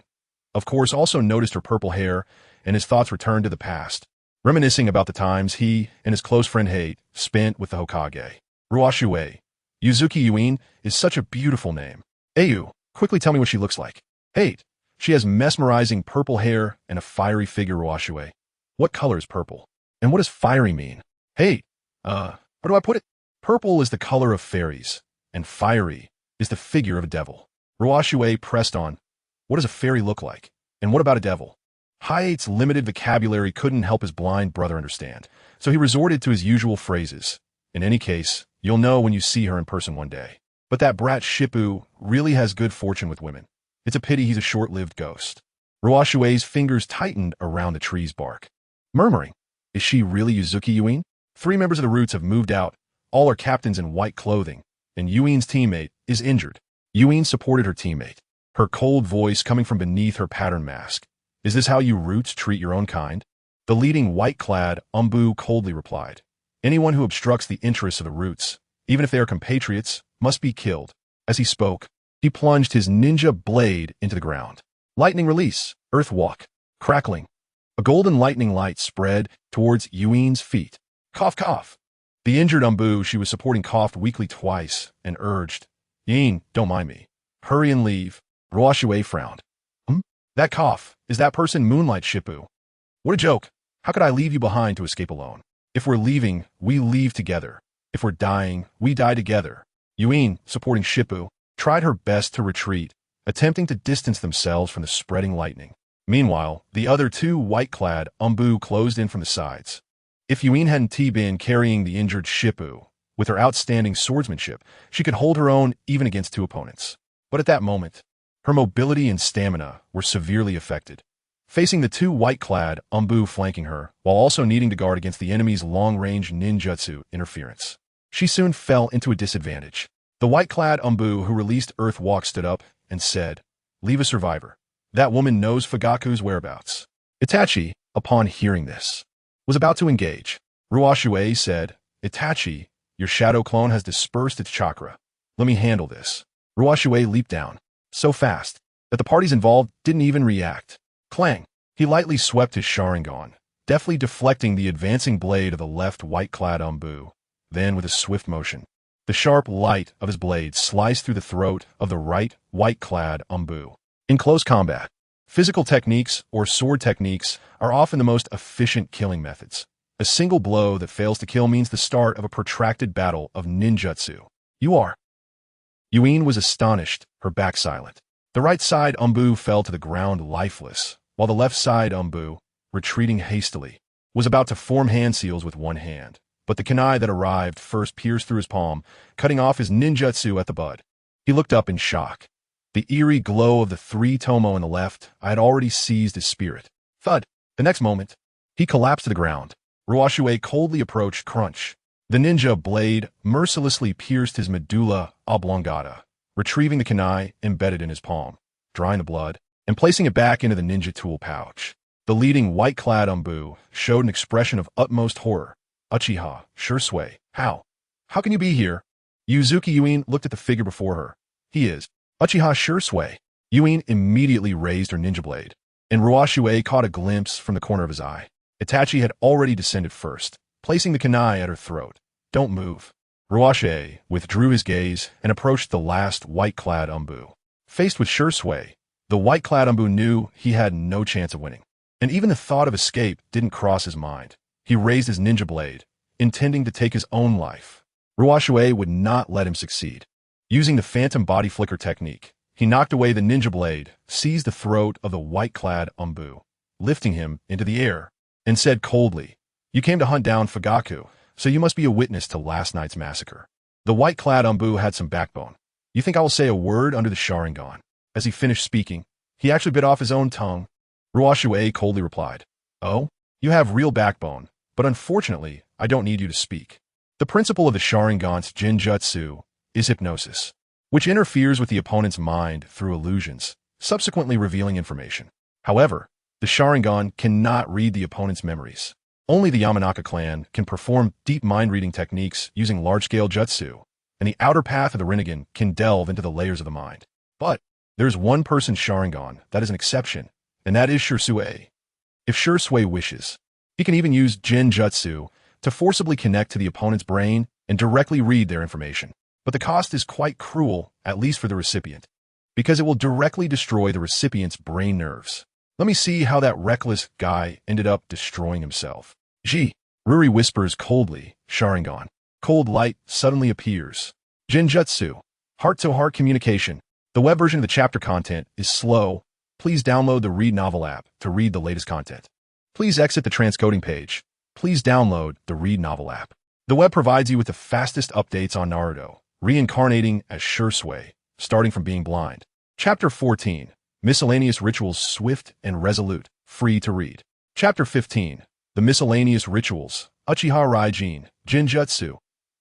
of course, also noticed her purple hair, and his thoughts returned to the past, reminiscing about the times he and his close friend Hate spent with the Hokage. Ruoshui, Yuzuki Yuin is such a beautiful name. Ayu, quickly tell me what she looks like. Hate, she has mesmerizing purple hair and a fiery figure. Ruoshui, what color is purple? And what does fiery mean? Hate, where do I put it? Purple is the color of fairies, and fiery is the figure of a devil. Ruoshui pressed on. What does a fairy look like? And what about a devil? Hayate's limited vocabulary couldn't help his blind brother understand, so he resorted to his usual phrases. In any case, you'll know when you see her in person one day. But that brat Shippu really has good fortune with women. It's a pity he's a short-lived ghost. Ruoshui's fingers tightened around the tree's bark. Murmuring, is she really Yuzuki Yuin? 3 members of the Roots have moved out. All are captains in white clothing, and Yuin's teammate is injured. Yuin supported her teammate, her cold voice coming from beneath her pattern mask. Is this how you roots treat your own kind? The leading white-clad Umbu coldly replied. Anyone who obstructs the interests of the roots, even if they are compatriots, must be killed. As he spoke, he plunged his ninja blade into the ground. Lightning release, earth walk, crackling. A golden lightning light spread towards Yuin's feet. Cough, cough. The injured Umbu she was supporting coughed weakly twice and urged, Yin, don't mind me. Hurry and leave. Ruoshui frowned. That cough, is that person Moonlight Shippu? What a joke. How could I leave you behind to escape alone? If we're leaving, we leave together. If we're dying, we die together. Yuin, supporting Shippu, tried her best to retreat, attempting to distance themselves from the spreading lightning. Meanwhile, the other two white-clad Umbu closed in from the sides. If Yuin hadn't been carrying the injured Shippu, with her outstanding swordsmanship, she could hold her own even against two opponents. But at that moment, her mobility and stamina were severely affected. Facing the two white-clad Umbu flanking her, while also needing to guard against the enemy's long-range ninjutsu interference, she soon fell into a disadvantage. The white-clad Umbu who released Earth Walk stood up and said, Leave a survivor. That woman knows Fugaku's whereabouts. Itachi, upon hearing this, was about to engage. Ruoshui said, Itachi, your shadow clone has dispersed its chakra. Let me handle this. Ruoshui leaped down, so fast that the parties involved didn't even react. Clang! He lightly swept his Sharingan, deftly deflecting the advancing blade of the left white-clad Umbu. Then, with a swift motion, the sharp light of his blade sliced through the throat of the right white-clad Umbu. In close combat, physical techniques or sword techniques are often the most efficient killing methods. A single blow that fails to kill means the start of a protracted battle of ninjutsu. You are. Yuin was astonished, her back silent. The right side Umbu fell to the ground lifeless, while the left side Umbu, retreating hastily, was about to form hand seals with one hand. But the kunai that arrived first pierced through his palm, cutting off his ninjutsu at the bud. He looked up in shock. The eerie glow of the three tomo on the left had already seized his spirit. Thud! The next moment, he collapsed to the ground. Ruoshui coldly approached crunch. The ninja blade mercilessly pierced his medulla oblongata, retrieving the kunai embedded in his palm, drying the blood, and placing it back into the ninja tool pouch. The leading white-clad Umbu showed an expression of utmost horror. Uchiha, Shisui, how? How can you be here? Yuzuki Yuin looked at the figure before her. He is. Uchiha Shisui. Yuin immediately raised her ninja blade, and Ruoshui caught a glimpse from the corner of his eye. Itachi had already descended first, placing the kunai at her throat. Don't move. Ruoshui withdrew his gaze and approached the last white-clad Umbu. Faced with Shisui, the white-clad Umbu knew he had no chance of winning, and even the thought of escape didn't cross his mind. He raised his ninja blade, intending to take his own life. Ruoshui would not let him succeed. Using the phantom body flicker technique, he knocked away the ninja blade, seized the throat of the white-clad Umbu, lifting him into the air, and said coldly, You came to hunt down Fugaku, so you must be a witness to last night's massacre. The white-clad Umbu had some backbone. You think I will say a word under the Sharingan? As he finished speaking, he actually bit off his own tongue. Ruoshui coldly replied, Oh, you have real backbone, but unfortunately, I don't need you to speak. The principle of the Sharingan's Jinjutsu is hypnosis, which interferes with the opponent's mind through illusions, subsequently revealing information. However, the Sharingan cannot read the opponent's memories. Only the Yamanaka clan can perform deep mind-reading techniques using large-scale jutsu, and the outer path of the Rinnegan can delve into the layers of the mind. But there's one person's Sharingan that is an exception, and that is Shisui. If Shisui wishes, he can even use Jinjutsu to forcibly connect to the opponent's brain and directly read their information. But the cost is quite cruel, at least for the recipient, because it will directly destroy the recipient's brain nerves. Let me see how that reckless guy ended up destroying himself. Ruri whispers coldly, Sharingan. Cold light suddenly appears. Jinjutsu. Heart-to-heart communication. The web version of the chapter content is slow. Please download the Read Novel app to read the latest content. Please exit the transcoding page. Please download the Read Novel app. The web provides you with the fastest updates on Naruto, reincarnating as Shisui, starting from being blind. Chapter 14. Miscellaneous Rituals Swift and Resolute, free to read. Chapter 15. The Miscellaneous Rituals, Uchiha Raijin, Jinjutsu.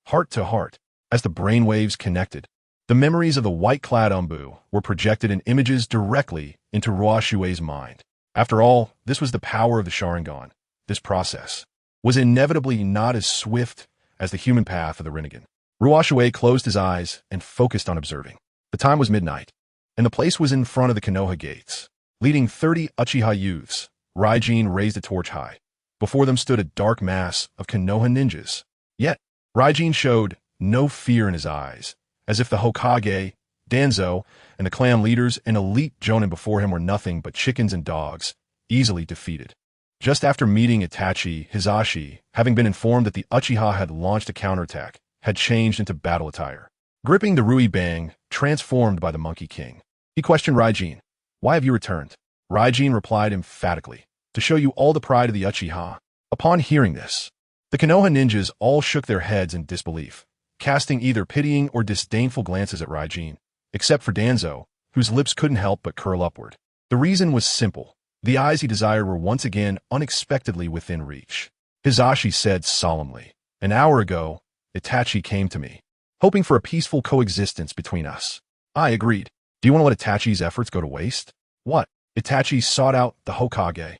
Heart to heart. As the brainwaves connected, The memories of the white-clad Umbu were projected in images directly into Ruoshui's mind. After all, this was the power of the Sharingan. This process was inevitably not as swift as the human path of the Rinnegan. Ruoshui closed his eyes and focused on observing. The time was midnight, and the place was in front of the Konoha gates. Leading 30 Uchiha youths, Raijin raised a torch high. Before them stood a dark mass of Konoha ninjas. Yet, Raijin showed no fear in his eyes, as if the Hokage, Danzo, and the clan leaders and elite jonin before him were nothing but chickens and dogs, easily defeated. Just after meeting Itachi, Hisashi, having been informed that the Uchiha had launched a counterattack, had changed into battle attire. Gripping the Rui Bang, transformed by the Monkey King, he questioned Raijin, "Why have you returned?" Raijin replied emphatically, "To show you all the pride of the Uchiha." Upon hearing this, the Konoha ninjas all shook their heads in disbelief, casting either pitying or disdainful glances at Raijin, except for Danzo, whose lips couldn't help but curl upward. The reason was simple. The eyes he desired were once again unexpectedly within reach. Hisashi said solemnly, "An hour ago, Itachi came to me, hoping for a peaceful coexistence between us. I agreed. Do you want to let Itachi's efforts go to waste?" "What?" Itachi sought out the Hokage.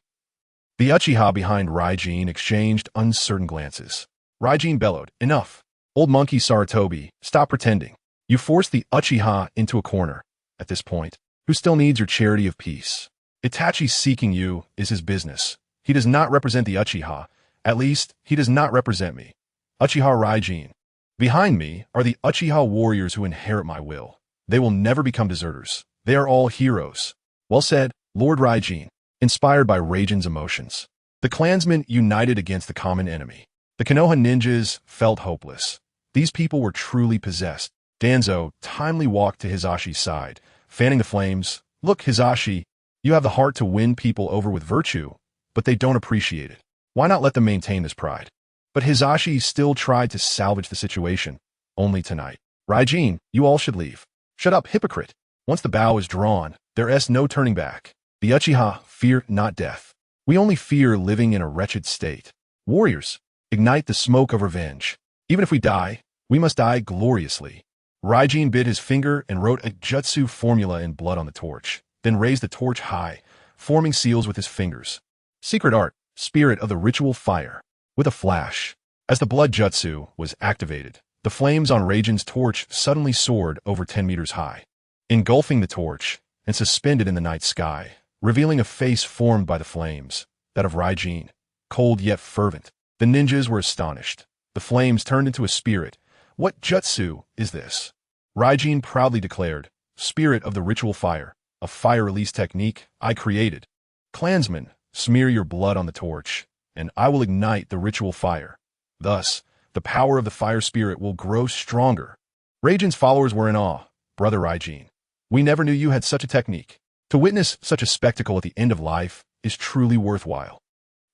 The Uchiha behind Raijin exchanged uncertain glances. Raijin bellowed, "Enough. Old monkey Saratobi, stop pretending. You forced the Uchiha into a corner. At this point, who still needs your charity of peace? Itachi seeking you is his business. He does not represent the Uchiha. At least, he does not represent me. Uchiha Raijin. Behind me are the Uchiha warriors who inherit my will. They will never become deserters. They are all heroes." "Well said, Lord Raijin." Inspired by Raijin's emotions, the clansmen united against the common enemy. The Konoha ninjas felt hopeless. These people were truly possessed. Danzo timely walked to Hisashi's side, fanning the flames. "Look, Hisashi, you have the heart to win people over with virtue, but they don't appreciate it. Why not let them maintain this pride?" But Hisashi still tried to salvage the situation. "Only tonight. Raijin, you all should leave." "Shut up, hypocrite. Once the bow is drawn, there is no turning back. The Uchiha fear not death. We only fear living in a wretched state. Warriors, ignite the smoke of revenge. Even if we die, we must die gloriously." Raijin bit his finger and wrote a jutsu formula in blood on the torch, then raised the torch high, forming seals with his fingers. Secret art, spirit of the ritual fire. With a flash, as the blood jutsu was activated, the flames on Raijin's torch suddenly soared over 10 meters high, engulfing the torch and suspended in the night sky, revealing a face formed by the flames, that of Raijin, cold yet fervent. The ninjas were astonished. The flames turned into a spirit. "What jutsu is this?" Raijin proudly declared, "Spirit of the ritual fire, a fire release technique I created. Clansmen, smear your blood on the torch, and I will ignite the ritual fire. Thus, the power of the fire spirit will grow stronger." Raijin's followers were in awe. "Brother Raijin, we never knew you had such a technique. To witness such a spectacle at the end of life is truly worthwhile."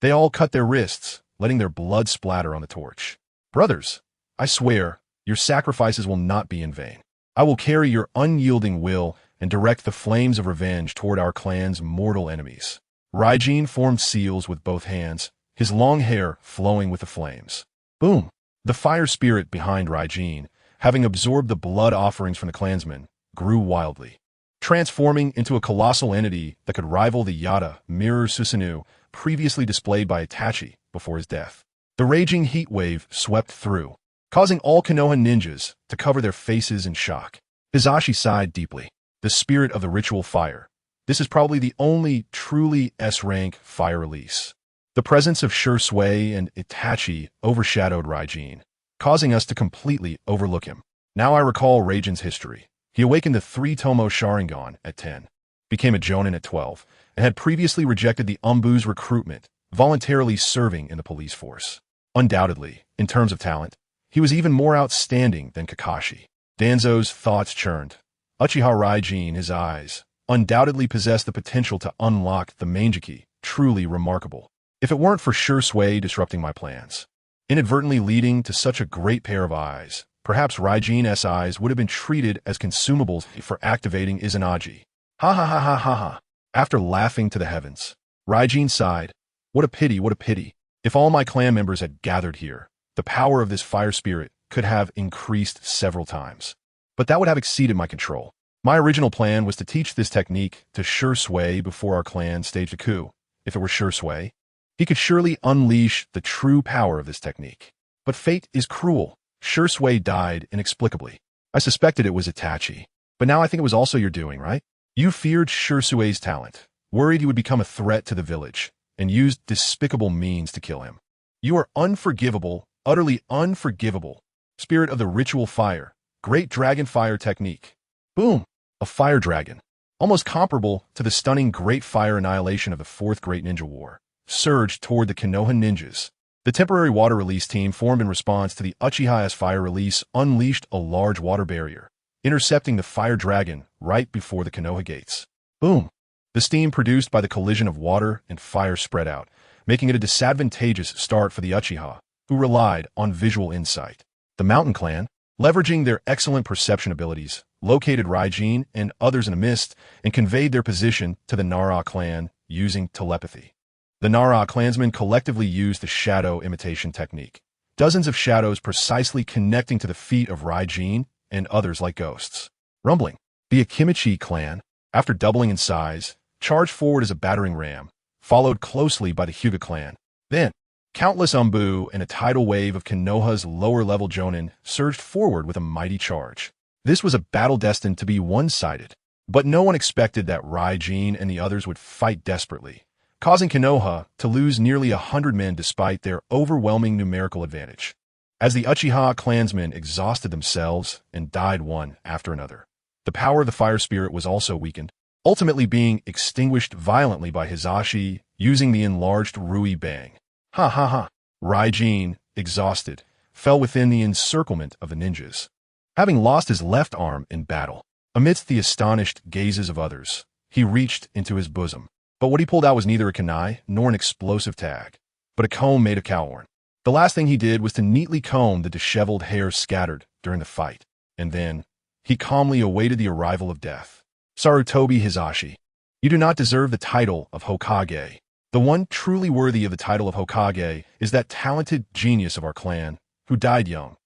They all cut their wrists, letting their blood splatter on the torch. "Brothers, I swear, your sacrifices will not be in vain. I will carry your unyielding will and direct the flames of revenge toward our clan's mortal enemies." Raijin formed seals with both hands, his long hair flowing with the flames. Boom! The fire spirit behind Raijin, having absorbed the blood offerings from the clansmen, grew wildly, transforming into a colossal entity that could rival the Yata mirror Susanoo previously displayed by Itachi before his death. The raging heat wave swept through, causing all Konoha ninjas to cover their faces in shock. Hisashi sighed deeply. The spirit of the ritual fire. This is probably the only truly S-rank fire release. The presence of Shisui and Itachi overshadowed Raijin, causing us to completely overlook him. Now I recall Raijin's history. He awakened the 3-tomo Sharingan at 10, became a jonin at 12, and had previously rejected the Umbu's recruitment, voluntarily serving in the police force. Undoubtedly, in terms of talent, he was even more outstanding than Kakashi. Danzo's thoughts churned. Uchiha Raijin, his eyes, undoubtedly possessed the potential to unlock the Mangekyō, truly remarkable. If it weren't for Shisui disrupting my plans, inadvertently leading to such a great pair of eyes, perhaps Raijin's eyes would have been treated as consumables for activating Izanagi. Ha ha ha ha ha ha. After laughing to the heavens, Raijin sighed. What a pity, what a pity. If all my clan members had gathered here, the power of this fire spirit could have increased several times. but that would have exceeded my control. My original plan was to teach this technique to Shisui before our clan staged a coup. If it were Shisui, he could surely unleash the true power of this technique. But fate is cruel. Shisui died inexplicably. I suspected it was Itachi, but now I think it was also your doing, right? You feared Shisui's talent, worried he would become a threat to the village, and used despicable means to kill him. You are unforgivable, utterly unforgivable. Spirit of the ritual fire, great dragon fire technique. Boom! A fire dragon, almost comparable to the stunning Great Fire Annihilation of the Fourth Great Ninja War, surged toward the Konoha ninjas. The temporary water release team formed in response to the Uchiha's fire release unleashed a large water barrier, intercepting the fire dragon right before the Konoha gates. Boom! The steam produced by the collision of water and fire spread out, making it a disadvantageous start for the Uchiha, who relied on visual insight. The Mountain Clan, leveraging their excellent perception abilities, located Raijin and others in a mist and conveyed their position to the Nara clan using telepathy. The Nara clansmen collectively used the shadow imitation technique. Dozens of shadows precisely connecting to the feet of Raijin and others like ghosts. Rumbling. The Akimichi clan, after doubling in size, charged forward as a battering ram, followed closely by the Hyuga clan. Then, countless Umbu and a tidal wave of Konoha's lower-level jonin surged forward with a mighty charge. This was a battle destined to be one-sided, but no one expected that Raijin and the others would fight desperately, causing Konoha to lose nearly 100 men despite their overwhelming numerical advantage. As the Uchiha clansmen exhausted themselves and died one after another, the power of the fire spirit was also weakened, ultimately being extinguished violently by Hizashi using the enlarged Rui Bang. Ha ha ha. Raijin, exhausted, fell within the encirclement of the ninjas. Having lost his left arm in battle, amidst the astonished gazes of others, he reached into his bosom. But what he pulled out was neither a kunai nor an explosive tag, but a comb made of cowhorn. The last thing he did was to neatly comb the disheveled hair scattered during the fight, and then he calmly awaited the arrival of death. Sarutobi Hizashi, you do not deserve the title of Hokage. The one truly worthy of the title of Hokage is that talented genius of our clan, who died young,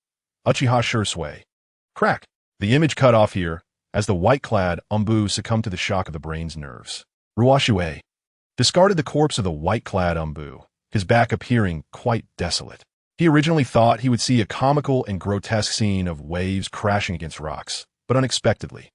Uchiha Shisui. Crack. The image cut off here, as the white-clad Umbu succumbed to the shock of the brain's nerves. Ruoshui discarded the corpse of the white-clad Umbu, his back appearing quite desolate. He originally thought he would see a comical and grotesque scene of waves crashing against rocks, but unexpectedly,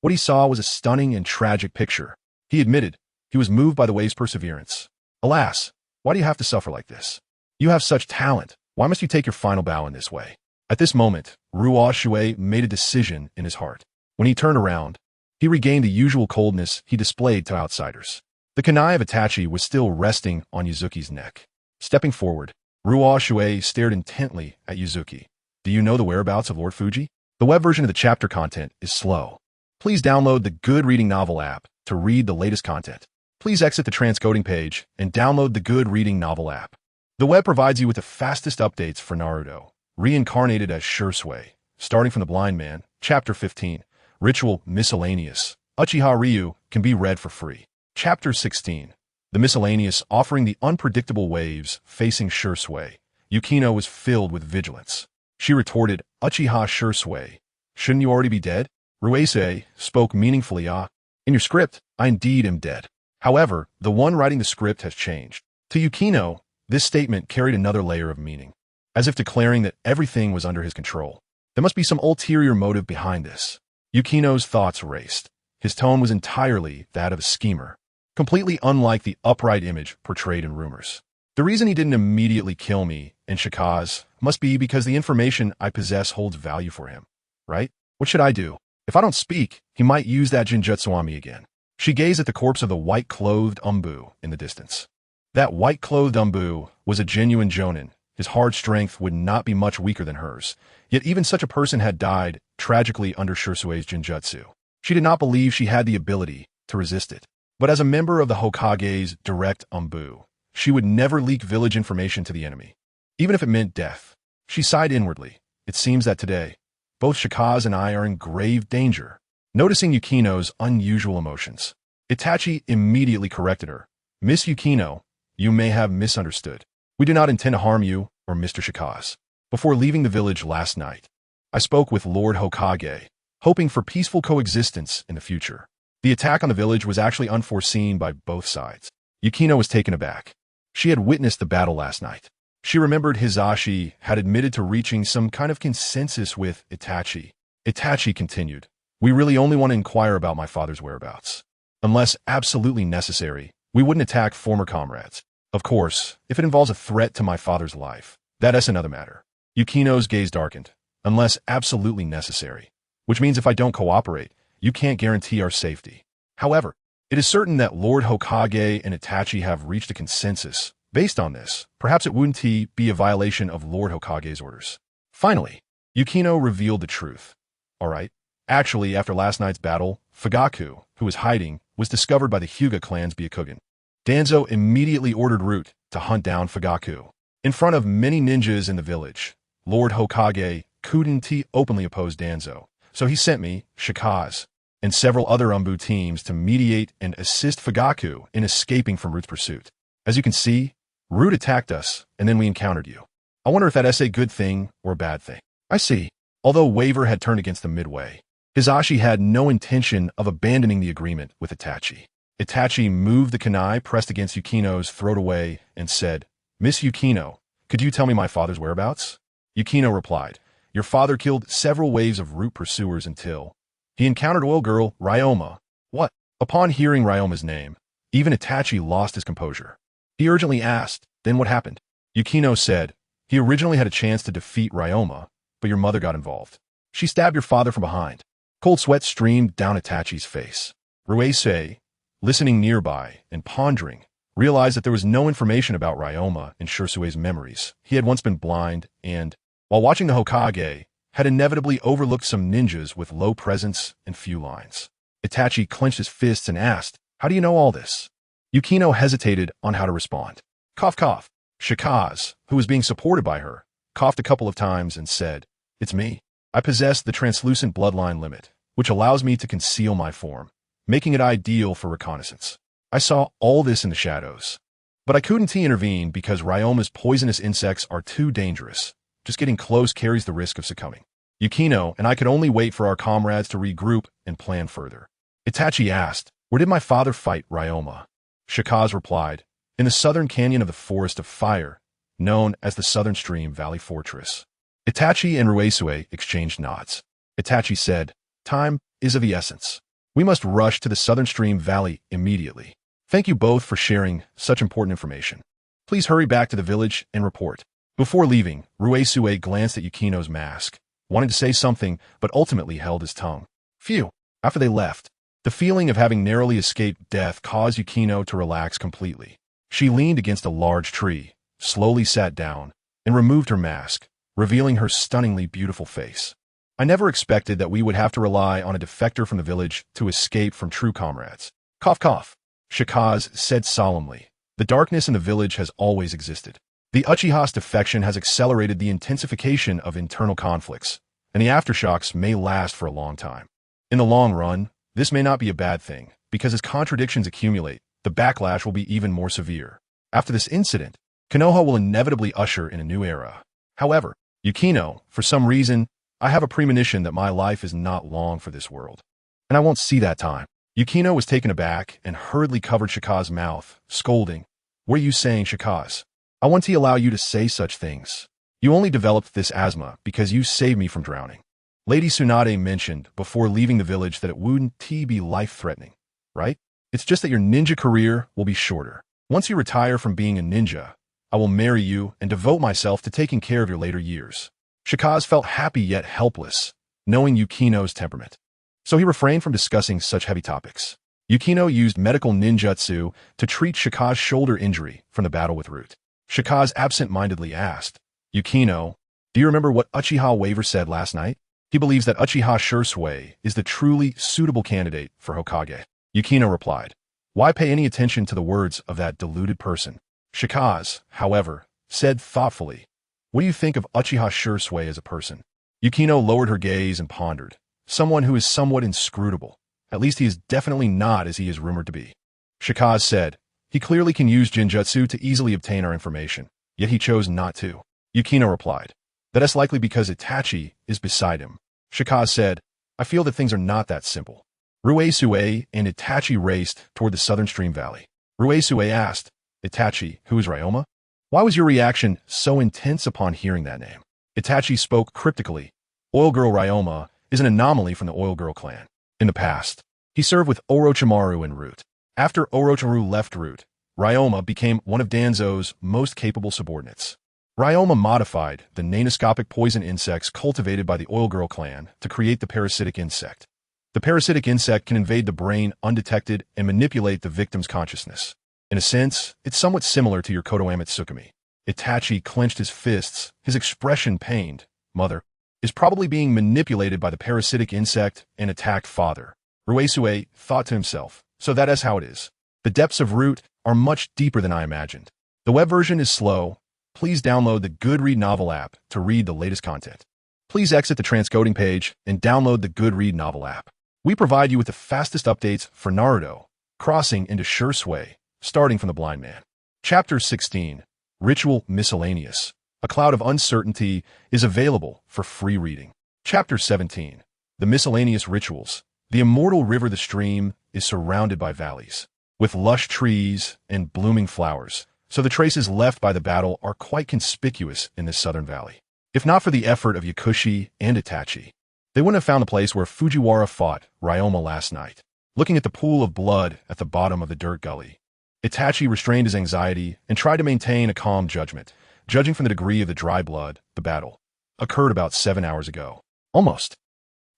what he saw was a stunning and tragic picture. He admitted he was moved by the wave's perseverance. Alas, why do you have to suffer like this? You have such talent. Why must you take your final bow in this way? At this moment, Ruoshui made a decision in his heart. When he turned around, he regained the usual coldness he displayed to outsiders. The kunai of Itachi was still resting on Yuzuki's neck. Stepping forward, Ruoshui stared intently at Yuzuki. Do you know the whereabouts of Lord Fuji? The web version of the chapter content is slow. Please download the Good Reading Novel app to read the latest content. Please exit the transcoding page and download the Good Reading Novel app. The web provides you with the fastest updates for Naruto, reincarnated as Shisui, starting from the Blind Man, Chapter 15, Ritual Miscellaneous. Uchiha Ryu can be read for free. Chapter 16, The Miscellaneous, offering the unpredictable waves facing Shisui. Yukino was filled with vigilance. She retorted, Uchiha Shisui, shouldn't you already be dead? Ruoshui spoke meaningfully. In your script, I indeed am dead. However, the one writing the script has changed. To Yukino, this statement carried another layer of meaning, as if declaring that everything was under his control. There must be some ulterior motive behind this. Yukino's thoughts raced. His tone was entirely that of a schemer, completely unlike the upright image portrayed in rumors. The reason he didn't immediately kill me and Shikaz must be because the information I possess holds value for him, right? What should I do? If I don't speak, he might use that Jinjutsu on me again. She gazed at the corpse of the white-clothed Umbu in the distance. That white-clothed Umbu was a genuine jonin. His hard strength would not be much weaker than hers, yet even such a person had died tragically under Shisui's Jinjutsu. She did not believe she had the ability to resist it. But as a member of the Hokage's direct Umbu, she would never leak village information to the enemy, even if it meant death. She sighed inwardly. It seems that today, both Shikaz and I are in grave danger. Noticing Yukino's unusual emotions, Itachi immediately corrected her. Miss Yukino, you may have misunderstood. We do not intend to harm you or Mr. Shikaz. Before leaving the village last night, I spoke with Lord Hokage. hoping for peaceful coexistence in the future. The attack on the village was actually unforeseen by both sides. Yukino was taken aback. She had witnessed the battle last night. She remembered Hisashi had admitted to reaching some kind of consensus with Itachi. Itachi continued, "We really only want to inquire about my father's whereabouts. Unless absolutely necessary, we wouldn't attack former comrades. Of course, if it involves a threat to my father's life, that's another matter." Yukino's gaze darkened. "Unless absolutely necessary. Which means if I don't cooperate, you can't guarantee our safety. However, it is certain that Lord Hokage and Itachi have reached a consensus. Based on this, perhaps it wouldn't be a violation of Lord Hokage's orders." Finally, Yukino revealed the truth. "All right. Actually, after last night's battle, Fugaku, who was hiding, was discovered by the Hyuga clan's Byakugan. Danzo immediately ordered Root to hunt down Fugaku. In front of many ninjas in the village, Lord Hokage couldn't openly oppose Danzo, so he sent me, Shikaz, and several other Umbu teams to mediate and assist Fugaku in escaping from Root's pursuit. As you can see, Root attacked us, and then we encountered you. I wonder if that's a good thing or a bad thing." "I see." Although Waver had turned against them midway, Hisashi had no intention of abandoning the agreement with Itachi. Itachi moved the kunai pressed against Yukino's throat away and said, "Miss Yukino, could you tell me my father's whereabouts?" Yukino replied, "Your father killed several waves of Root pursuers until he encountered oil girl Ryoma." "What?" Upon hearing Ryoma's name, even Itachi lost his composure. He urgently asked, "Then what happened?" Yukino said, "He originally had a chance to defeat Ryoma, but your mother got involved. She stabbed your father from behind." Cold sweat streamed down Itachi's face. Ruoshui, listening nearby and pondering, realized that there was no information about Ryoma in Shisui's memories. He had once been blind and, while watching the Hokage, had inevitably overlooked some ninjas with low presence and few lines. Itachi clenched his fists and asked, "How do you know all this?" Yukino hesitated on how to respond. Cough, cough. Shikaz, who was being supported by her, coughed a couple of times and said, "It's me. I possess the translucent bloodline limit, which allows me to conceal my form, making it ideal for reconnaissance. I saw all this in the shadows. But I couldn't intervene because Ryoma's poisonous insects are too dangerous. Just getting close carries the risk of succumbing. Yukino and I could only wait for our comrades to regroup and plan further." Itachi asked, "Where did my father fight Ryoma?" Shikaz replied, "In the southern canyon of the Forest of Fire, known as the Southern Stream Valley Fortress." Itachi and Ruoshui exchanged nods. Itachi said, "Time is of the essence. We must rush to the Southern Stream Valley immediately. Thank you both for sharing such important information. Please hurry back to the village and report." Before leaving, Ruoshui glanced at Yukino's mask, wanting to say something but ultimately held his tongue. Phew. After they left, the feeling of having narrowly escaped death caused Yukino to relax completely. She leaned against a large tree, slowly sat down, and removed her mask, revealing her stunningly beautiful face. "I never expected that we would have to rely on a defector from the village to escape from true comrades." Cough, cough. Shikaz said solemnly, "The darkness in the village has always existed. The Uchiha's defection has accelerated the intensification of internal conflicts, and the aftershocks may last for a long time. In the long run, this may not be a bad thing, because as contradictions accumulate, the backlash will be even more severe. After this incident, Konoha will inevitably usher in a new era. However, Yukino, for some reason, I have a premonition that my life is not long for this world. And I won't see that time." Yukino was taken aback and hurriedly covered Shikaz's mouth, scolding, "What are you saying, Shikaz? I want to allow you to say such things. You only developed this asthma because you saved me from drowning." Lady Tsunade mentioned before leaving the village that it wouldn't be life-threatening, right? It's just that your ninja career will be shorter. Once you retire from being a ninja, I will marry you and devote myself to taking care of your later years. Shikaz felt happy yet helpless, knowing Yukino's temperament. So he refrained from discussing such heavy topics. Yukino used medical ninjutsu to treat Shikaz's shoulder injury from the battle with Root. Shikaz absent-mindedly asked, "Yukino, do you remember what Uchiha Waver said last night? He believes that Uchiha Shisui is the truly suitable candidate for Hokage." Yukino replied, "Why pay any attention to the words of that deluded person?" Shikaz, however, said thoughtfully, "What do you think of Uchiha Shisui as a person?" Yukino lowered her gaze and pondered, "Someone who is somewhat inscrutable. At least he is definitely not as he is rumored to be." Shikaz said, "He clearly can use Jinjutsu to easily obtain our information, yet he chose not to." Yukino replied, "That is likely because Itachi is beside him." Shikaz said, I feel that things are not that simple. Ruoshui and Itachi raced toward the southern stream valley. Ruoshui asked, Itachi, who is Ryoma? Why was your reaction so intense upon hearing that name? Itachi spoke cryptically. Oil Girl Ryoma is an anomaly from the Oil Girl clan. In the past, he served with Orochimaru and Root. After Orochimaru left Root, Ryoma became one of Danzo's most capable subordinates. Ryoma modified the nanoscopic poison insects cultivated by the Oil Girl clan to create the parasitic insect. The parasitic insect can invade the brain undetected and manipulate the victim's consciousness. In a sense, it's somewhat similar to your Kotoame Tsukumi. Itachi clenched his fists, his expression pained. Mother is probably being manipulated by the parasitic insect and attacked father. Ruoshui thought to himself, so that is how it is. The depths of Root are much deeper than I imagined. The web version is slow. Please download the Goodread novel app to read the latest content. Please exit the transcoding page and download the Goodread novel app. We provide you with the fastest updates for Naruto, crossing into Shisui, starting from the blind man. Chapter 16, Ritual Miscellaneous. A Cloud of Uncertainty is available for free reading. Chapter 17, The Miscellaneous Rituals. The immortal river the stream is surrounded by valleys, with lush trees and blooming flowers, so the traces left by the battle are quite conspicuous in this southern valley. If not for the effort of Yakushi and Itachi, they wouldn't have found the place where Fujiwara fought Ryoma last night. Looking at the pool of blood at the bottom of the dirt gully, Itachi restrained his anxiety and tried to maintain a calm judgment. Judging from the degree of the dry blood, the battle occurred about 7 hours ago. Almost.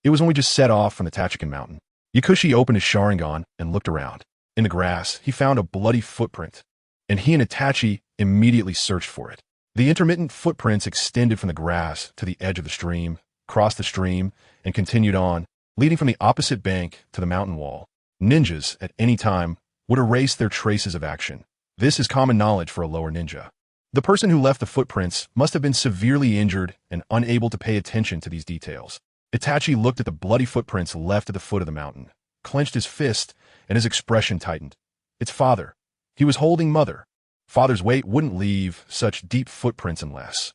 It was when we just set off from the Tachikan mountain. Yakushi opened his Sharingan and looked around. In the grass, he found a bloody footprint, and he and Itachi immediately searched for it. The intermittent footprints extended from the grass to the edge of the stream, crossed the stream, and continued on, leading from the opposite bank to the mountain wall. Ninjas, at any time, would erase their traces of action. This is common knowledge for a lower ninja. The person who left the footprints must have been severely injured and unable to pay attention to these details. Itachi looked at the bloody footprints left at the foot of the mountain, clenched his fist, and his expression tightened. It's father. He was holding mother. Father's weight wouldn't leave such deep footprints unless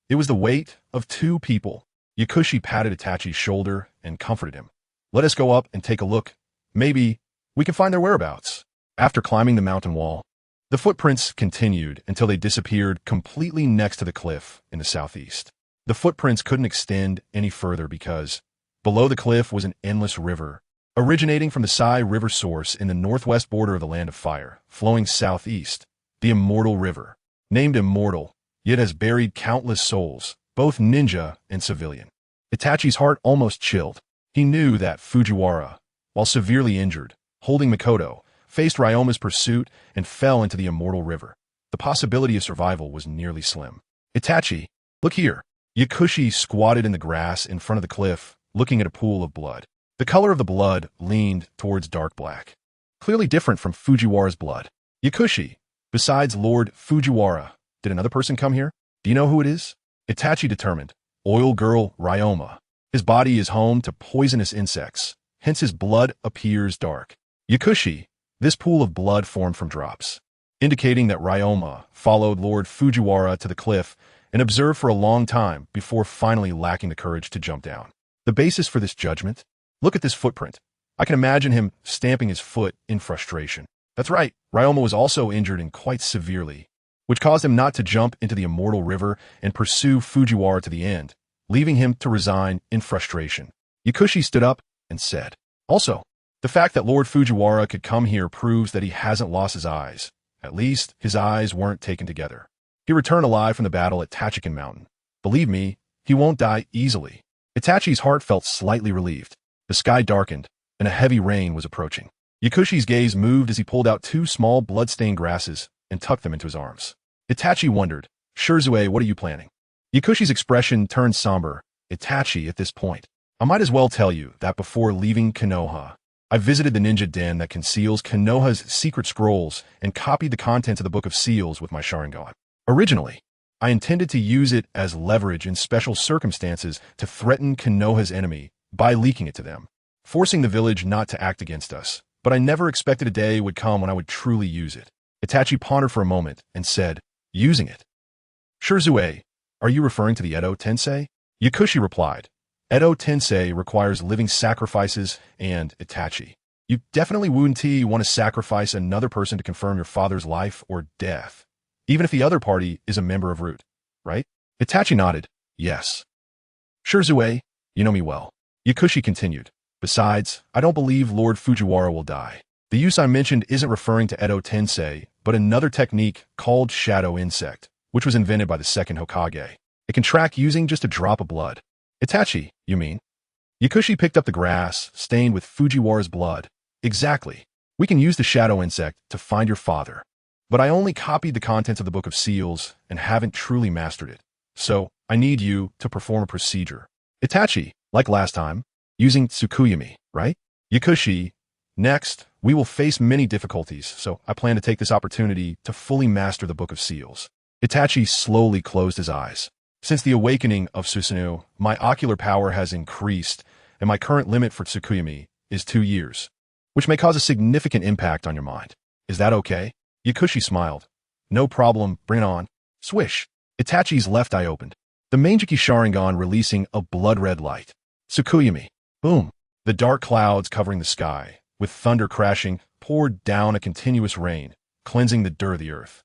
it was the weight of two people. Yakushi patted Itachi's shoulder and comforted him. Let us go up and take a look. Maybe we can find their whereabouts. After climbing the mountain wall, the footprints continued until they disappeared completely next to the cliff in the southeast. The footprints couldn't extend any further because below the cliff was an endless river, originating from the Sai River source in the northwest border of the Land of Fire, flowing southeast. The Immortal River, named Immortal, yet has buried countless souls, both ninja and civilian. Itachi's heart almost chilled. He knew that Fujiwara, while severely injured, holding Mikoto, faced Ryoma's pursuit and fell into the Immortal River. The possibility of survival was nearly slim. Itachi, look here. Yakushi squatted in the grass in front of the cliff, looking at a pool of blood. The color of the blood leaned towards dark black, clearly different from Fujiwara's blood. Yakushi, besides Lord Fujiwara, did another person come here? Do you know who it is? Itachi determined. Oil Girl Ryoma. His body is home to poisonous insects, hence his blood appears dark. Yakushi, this pool of blood formed from drops, indicating that Ryoma followed Lord Fujiwara to the cliff and observed for a long time before finally lacking the courage to jump down. The basis for this judgment? Look at this footprint. I can imagine him stamping his foot in frustration. That's right, Ryoma was also injured and quite severely, which caused him not to jump into the Immortal River and pursue Fujiwara to the end, leaving him to resign in frustration. Yakushi stood up and said, also, the fact that Lord Fujiwara could come here proves that he hasn't lost his eyes. At least, his eyes weren't taken together. He returned alive from the battle at Tachikan Mountain. Believe me, he won't die easily. Itachi's heart felt slightly relieved. The sky darkened, and a heavy rain was approaching. Yakushi's gaze moved as he pulled out two small blood-stained grasses and tucked them into his arms. Itachi wondered, Shisui, what are you planning? Yakushi's expression turned somber. Itachi, at this point, I might as well tell you that before leaving Konoha, I visited the ninja den that conceals Konoha's secret scrolls and copied the contents of the Book of Seals with my Sharingan. Originally, I intended to use it as leverage in special circumstances to threaten Konoha's enemy by leaking it to them, forcing the village not to act against us. But I never expected a day would come when I would truly use it. Itachi pondered for a moment and said, using it. Shisui, are you referring to the Edo Tensei? Yakushi replied, Edo Tensei requires living sacrifices and itachi. You definitely wouldn't want to sacrifice another person to confirm your father's life or death, even if the other party is a member of Root, right? Itachi nodded. Yes. Sure, Zue, you know me well. Yakushi continued. Besides, I don't believe Lord Fujiwara will die. The use I mentioned isn't referring to Edo Tensei, but another technique called shadow insect, which was invented by the second Hokage. It can track using just a drop of blood. Itachi, you mean? Yakushi picked up the grass, stained with Fujiwara's blood. Exactly. We can use the shadow insect to find your father. But I only copied the contents of the Book of Seals and haven't truly mastered it. So, I need you to perform a procedure. Itachi, like last time, using Tsukuyami, right? Yakushi, next, we will face many difficulties, so I plan to take this opportunity to fully master the Book of Seals. Itachi slowly closed his eyes. Since the awakening of Susanoo, my ocular power has increased, and my current limit for Tsukuyami is 2 years, which may cause a significant impact on your mind. Is that okay? Yakushi smiled. No problem, bring it on. Swish. Itachi's left eye opened. The Mangekyō Sharingan releasing a blood-red light. Tsukuyami. Boom. The dark clouds covering the sky, with thunder crashing, poured down a continuous rain, cleansing the dirt of the earth.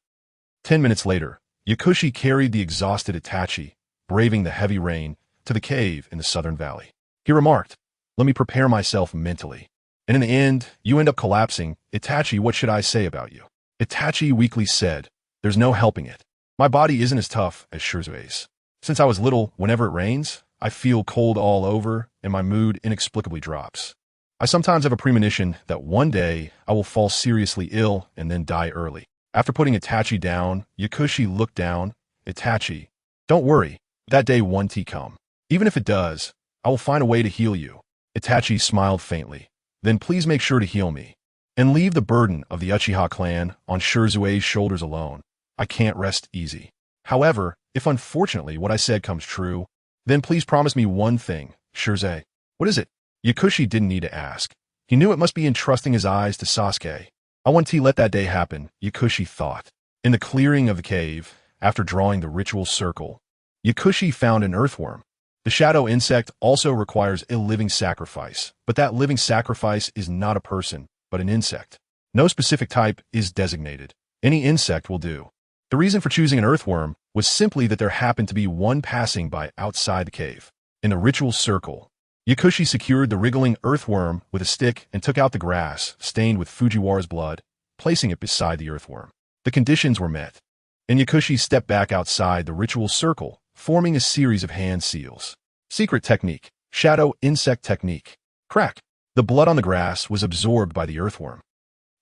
10 minutes later, Yakushi carried the exhausted Itachi, braving the heavy rain, to the cave in the southern valley. He remarked, let me prepare myself mentally. And in the end, you end up collapsing. Itachi, what should I say about you? Itachi weakly said, there's no helping it. My body isn't as tough as Shisui's. Since I was little, whenever it rains, I feel cold all over and my mood inexplicably drops. I sometimes have a premonition that one day I will fall seriously ill and then die early. After putting Itachi down, Yakushi looked down. Itachi, don't worry, that day won't come. Even if it does, I will find a way to heal you. Itachi smiled faintly. Then please make sure to heal me. And leave the burden of the Uchiha clan on Shizue's shoulders alone. I can't rest easy. However, if unfortunately what I said comes true, then please promise me one thing, Shizue. What is it? Yakushi didn't need to ask. He knew it must be entrusting his eyes to Sasuke. I want to let that day happen, Yakushi thought. In the clearing of the cave, after drawing the ritual circle, Yakushi found an earthworm. The shadow insect also requires a living sacrifice, but that living sacrifice is not a person, but an insect. No specific type is designated. Any insect will do. The reason for choosing an earthworm was simply that there happened to be one passing by outside the cave. In the ritual circle, Yakushi secured the wriggling earthworm with a stick and took out the grass, stained with Fujiwara's blood, placing it beside the earthworm. The conditions were met, and Yakushi stepped back outside the ritual circle, forming a series of hand seals. Secret technique. Shadow insect technique. Crack. The blood on the grass was absorbed by the earthworm.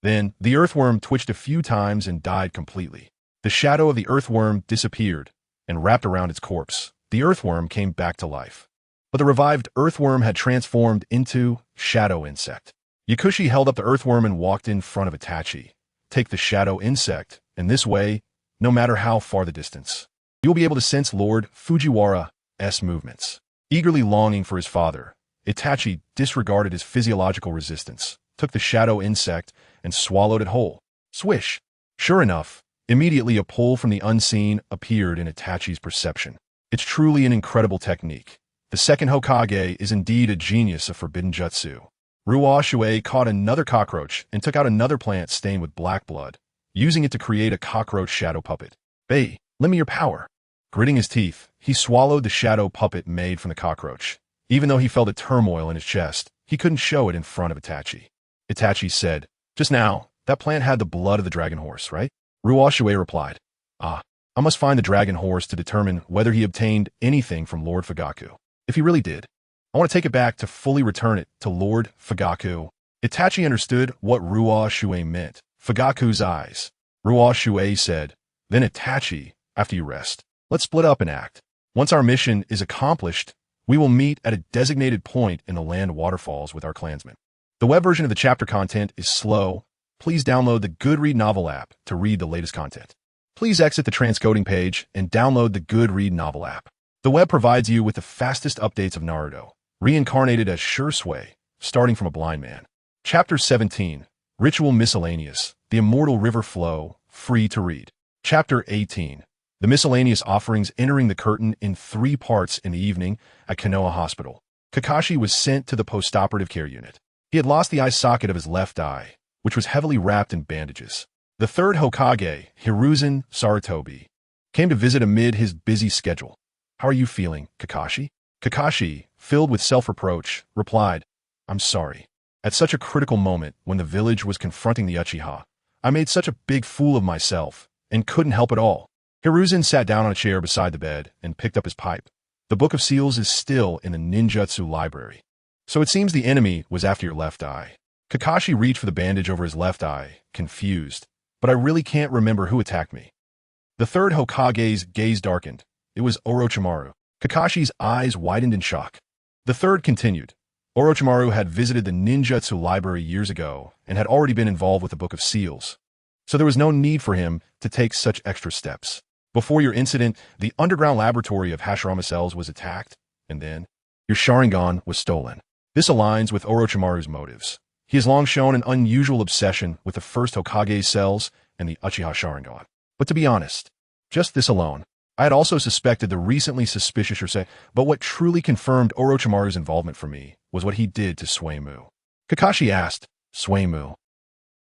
Then, the earthworm twitched a few times and died completely. The shadow of the earthworm disappeared, and wrapped around its corpse. The earthworm came back to life. But the revived earthworm had transformed into shadow insect. Yakushi held up the earthworm and walked in front of Itachi. Take the shadow insect, and this way, no matter how far the distance, you will be able to sense Lord Fujiwara's movements. Eagerly longing for his father, Itachi disregarded his physiological resistance, took the shadow insect, and swallowed it whole. Swish! Sure enough, immediately a pull from the unseen appeared in Itachi's perception. It's truly an incredible technique. The second Hokage is indeed a genius of forbidden jutsu. Ruoshui caught another cockroach and took out another plant stained with black blood, using it to create a cockroach shadow puppet. Bei, lend me your power. Gritting his teeth, he swallowed the shadow puppet made from the cockroach. Even though he felt a turmoil in his chest, he couldn't show it in front of Itachi. Itachi said, just now, that plant had the blood of the dragon horse, right? Ruoshui replied, I must find the dragon horse to determine whether he obtained anything from Lord Fugaku. If he really did, I want to take it back to fully return it to Lord Fugaku. Itachi understood what Ruoshui meant. Fugaku's eyes. Ruoshui said, then Itachi, after you rest, let's split up and act. Once our mission is accomplished, we will meet at a designated point in the land waterfalls with our clansmen. The web version of the chapter content is slow. Please download the Goodread novel app to read the latest content. Please exit the transcoding page and download the Goodread novel app. The web provides you with the fastest updates of Naruto, reincarnated as Shisui, starting from a blind man. Chapter 17, Ritual Miscellaneous, The Immortal River Flow, free to read. Chapter 18, The Miscellaneous Offerings entering the curtain in 3 parts in the evening at Konoha Hospital. Kakashi was sent to the postoperative care unit. He had lost the eye socket of his left eye, which was heavily wrapped in bandages. The third Hokage, Hiruzen Sarutobi, came to visit amid his busy schedule. "How are you feeling, Kakashi?" Kakashi, filled with self-reproach, replied, "I'm sorry. At such a critical moment when the village was confronting the Uchiha, I made such a big fool of myself and couldn't help at all." Hiruzen sat down on a chair beside the bed and picked up his pipe. "The Book of Seals is still in the ninjutsu library. So it seems the enemy was after your left eye." Kakashi reached for the bandage over his left eye, confused. "But I really can't remember who attacked me." The third Hokage's gaze darkened. It was Orochimaru. Kakashi's eyes widened in shock. The third continued. Orochimaru had visited the ninjutsu library years ago and had already been involved with the Book of Seals, so there was no need for him to take such extra steps. Before your incident, the underground laboratory of Hashirama cells was attacked, and then your Sharingan was stolen. This aligns with Orochimaru's motives. He has long shown an unusual obsession with the first Hokage's cells and the Uchiha Sharingan. But to be honest, just this alone, I had also suspected the recently suspicious Shisui, but what truly confirmed Orochimaru's involvement for me was what he did to Suemu. Kakashi asked, "Suemu?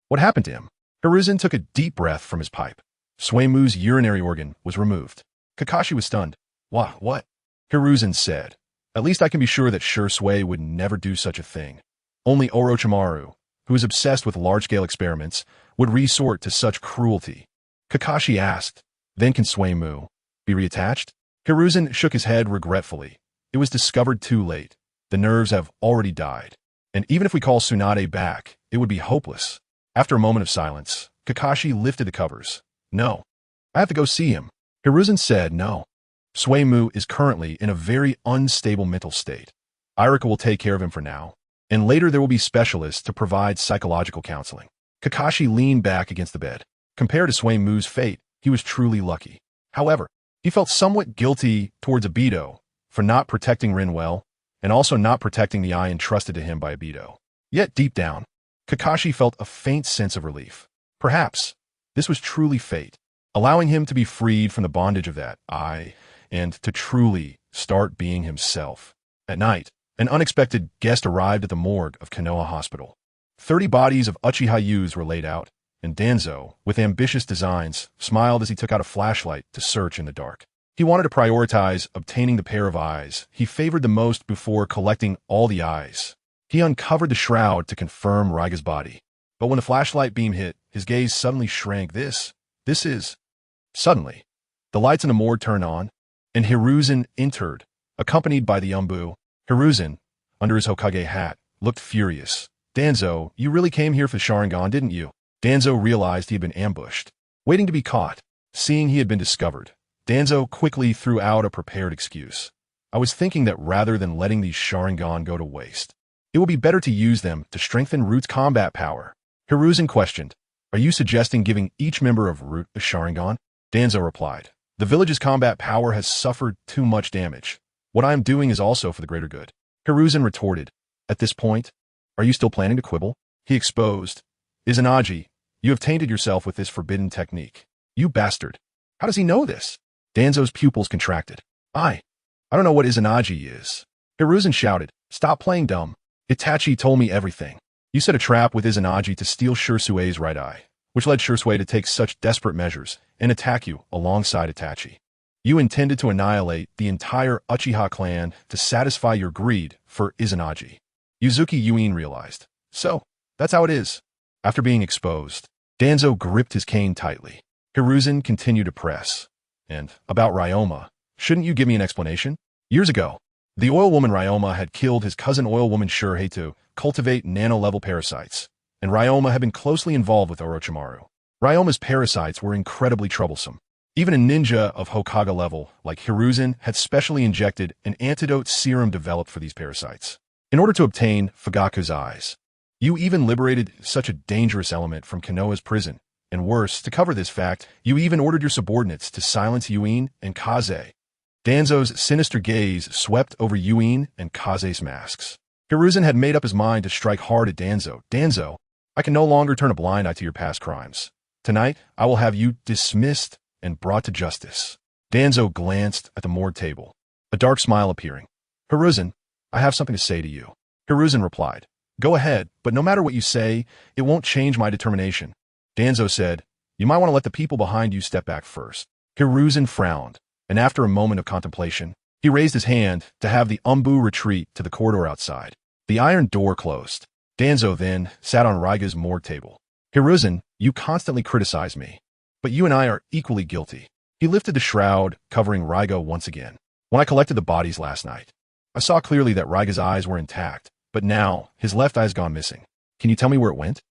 What happened to him?" Hiruzen took a deep breath from his pipe. Suemu's urinary organ was removed. Kakashi was stunned. What? Hiruzen said, "At least I can be sure that Shisui would never do such a thing. Only Orochimaru, who is obsessed with large-scale experiments, would resort to such cruelty." Kakashi asked, "Then can Suemu be reattached?" Hiruzen shook his head regretfully. "It was discovered too late. The nerves have already died. And even if we call Tsunade back, it would be hopeless." After a moment of silence, Kakashi lifted the covers. "No, I have to go see him." Hiruzen said no. Suemu is currently in a very unstable mental state. Irika will take care of him for now, and later there will be specialists to provide psychological counseling. Kakashi leaned back against the bed. Compared to Suemu's fate, he was truly lucky. However, he felt somewhat guilty towards Obito for not protecting Rin well, and also not protecting the eye entrusted to him by Obito. Yet deep down, Kakashi felt a faint sense of relief. Perhaps this was truly fate, allowing him to be freed from the bondage of that eye and to truly start being himself. At night, an unexpected guest arrived at the morgue of Konoha Hospital. 30 bodies of Uchiha youths were laid out, and Danzo, with ambitious designs, smiled as he took out a flashlight to search in the dark. He wanted to prioritize obtaining the pair of eyes he favored the most before collecting all the eyes. He uncovered the shroud to confirm Raiga's body. But when the flashlight beam hit, his gaze suddenly shrank. This is... Suddenly, the lights in the morgue turned on, and Hiruzen entered, accompanied by the Umbu. Hiruzen, under his Hokage hat, looked furious. "Danzo, you really came here for Sharingan, didn't you?" Danzo realized he had been ambushed, waiting to be caught. Seeing he had been discovered, Danzo quickly threw out a prepared excuse. "I was thinking that rather than letting these Sharingan go to waste, it will be better to use them to strengthen Root's combat power." Hiruzen questioned, "Are you suggesting giving each member of Root a Sharingan?" Danzo replied, "The village's combat power has suffered too much damage. What I am doing is also for the greater good." Hiruzen retorted, "At this point, are you still planning to quibble?" He exposed, "Izanagi, you have tainted yourself with this forbidden technique. You bastard. How does he know this?" Danzo's pupils contracted. I don't know what Izanagi is." Hiruzen shouted, "Stop playing dumb. Itachi told me everything. You set a trap with Izanagi to steal Shisui's right eye, which led Shisui to take such desperate measures and attack you alongside Itachi. You intended to annihilate the entire Uchiha clan to satisfy your greed for Izanagi." Yuzuki Yuin realized. So, that's how it is. After being exposed, Danzo gripped his cane tightly. Hiruzen continued to press. "And about Ryoma, shouldn't you give me an explanation?" Years ago, the oil woman Ryoma had killed his cousin oil woman Shurhei to cultivate nano-level parasites, and Ryoma had been closely involved with Orochimaru. Ryoma's parasites were incredibly troublesome. Even a ninja of Hokage level like Hiruzen had specially injected an antidote serum developed for these parasites. In order to obtain Fugaku's eyes, you even liberated such a dangerous element from Konoha's prison, and worse, to cover this fact, you even ordered your subordinates to silence Yuin and Kaze. Danzo's sinister gaze swept over Yuin and Kaze's masks. Hiruzen had made up his mind to strike hard at Danzo. "Danzo, I can no longer turn a blind eye to your past crimes. Tonight, I will have you dismissed and brought to justice." Danzo glanced at the morgue table, a dark smile appearing. "Hiruzen, I have something to say to you. Hiruzen replied. Go ahead, but no matter what you say, it won't change my determination. Danzo said, you might want to let the people behind you step back first. Hiruzen frowned, and after a moment of contemplation, he raised his hand to have the Umbu retreat to the corridor outside. The iron door closed. Danzo then sat on Raiga's morgue table. Hiruzen, you constantly criticize me, but you and I are equally guilty. He lifted the shroud, covering Raiga once again. When I collected the bodies last night, I saw clearly that Raiga's eyes were intact, but now his left eye's gone missing. Can you tell me where it went?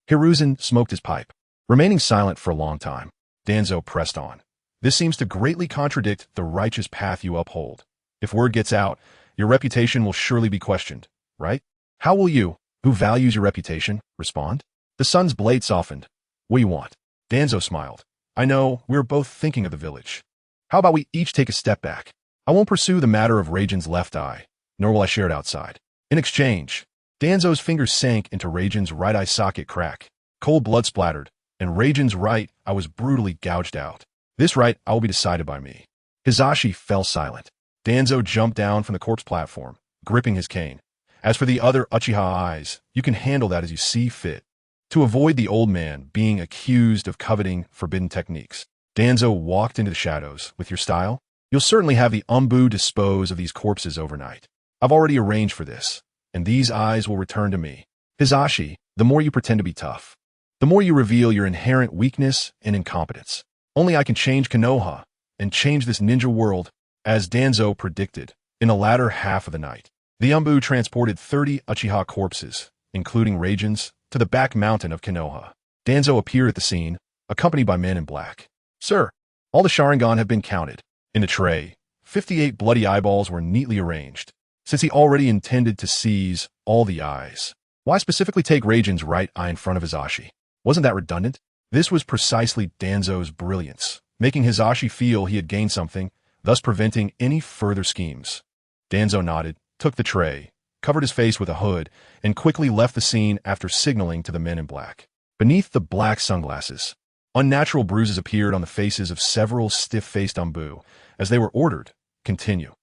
Hiruzen smoked his pipe. Remaining silent for a long time, Danzo pressed on. This seems to greatly contradict the righteous path you uphold. If word gets out, your reputation will surely be questioned, right? How will you, who values your reputation, respond? The sun's blade softened. What do you want? Danzo smiled. I know, we're both thinking of the village. How about we each take a step back? I won't pursue the matter of Raijin's left eye, nor will I share it outside. In exchange, Danzo's fingers sank into Raijin's right eye socket crack. Cold blood splattered, and Raijin's right eye was brutally gouged out. This right eye will be decided by me. Hizashi fell silent. Danzo jumped down from the corpse platform, gripping his cane. As for the other Uchiha eyes, you can handle that as you see fit. To avoid the old man being accused of coveting forbidden techniques, Danzo walked into the shadows. With your style, you'll certainly have the Umbu dispose of these corpses overnight. I've already arranged for this, and these eyes will return to me. Hizashi, the more you pretend to be tough, the more you reveal your inherent weakness and incompetence. Only I can change Konoha and change this ninja world, as Danzo predicted, in the latter half of the night. The Umbu transported 30 Uchiha corpses, including Raijin's, to the back mountain of Konoha. Danzo appeared at the scene, accompanied by men in black. Sir, all the Sharingan have been counted. In the tray, 58 bloody eyeballs were neatly arranged. Since he already intended to seize all the eyes, why specifically take Raijin's right eye in front of Hizashi? Wasn't that redundant? This was precisely Danzo's brilliance, making Hizashi feel he had gained something, thus preventing any further schemes. Danzo nodded, took the tray, covered his face with a hood, and quickly left the scene after signaling to the men in black. Beneath the black sunglasses, unnatural bruises appeared on the faces of several stiff-faced Umbu, as they were ordered, continue.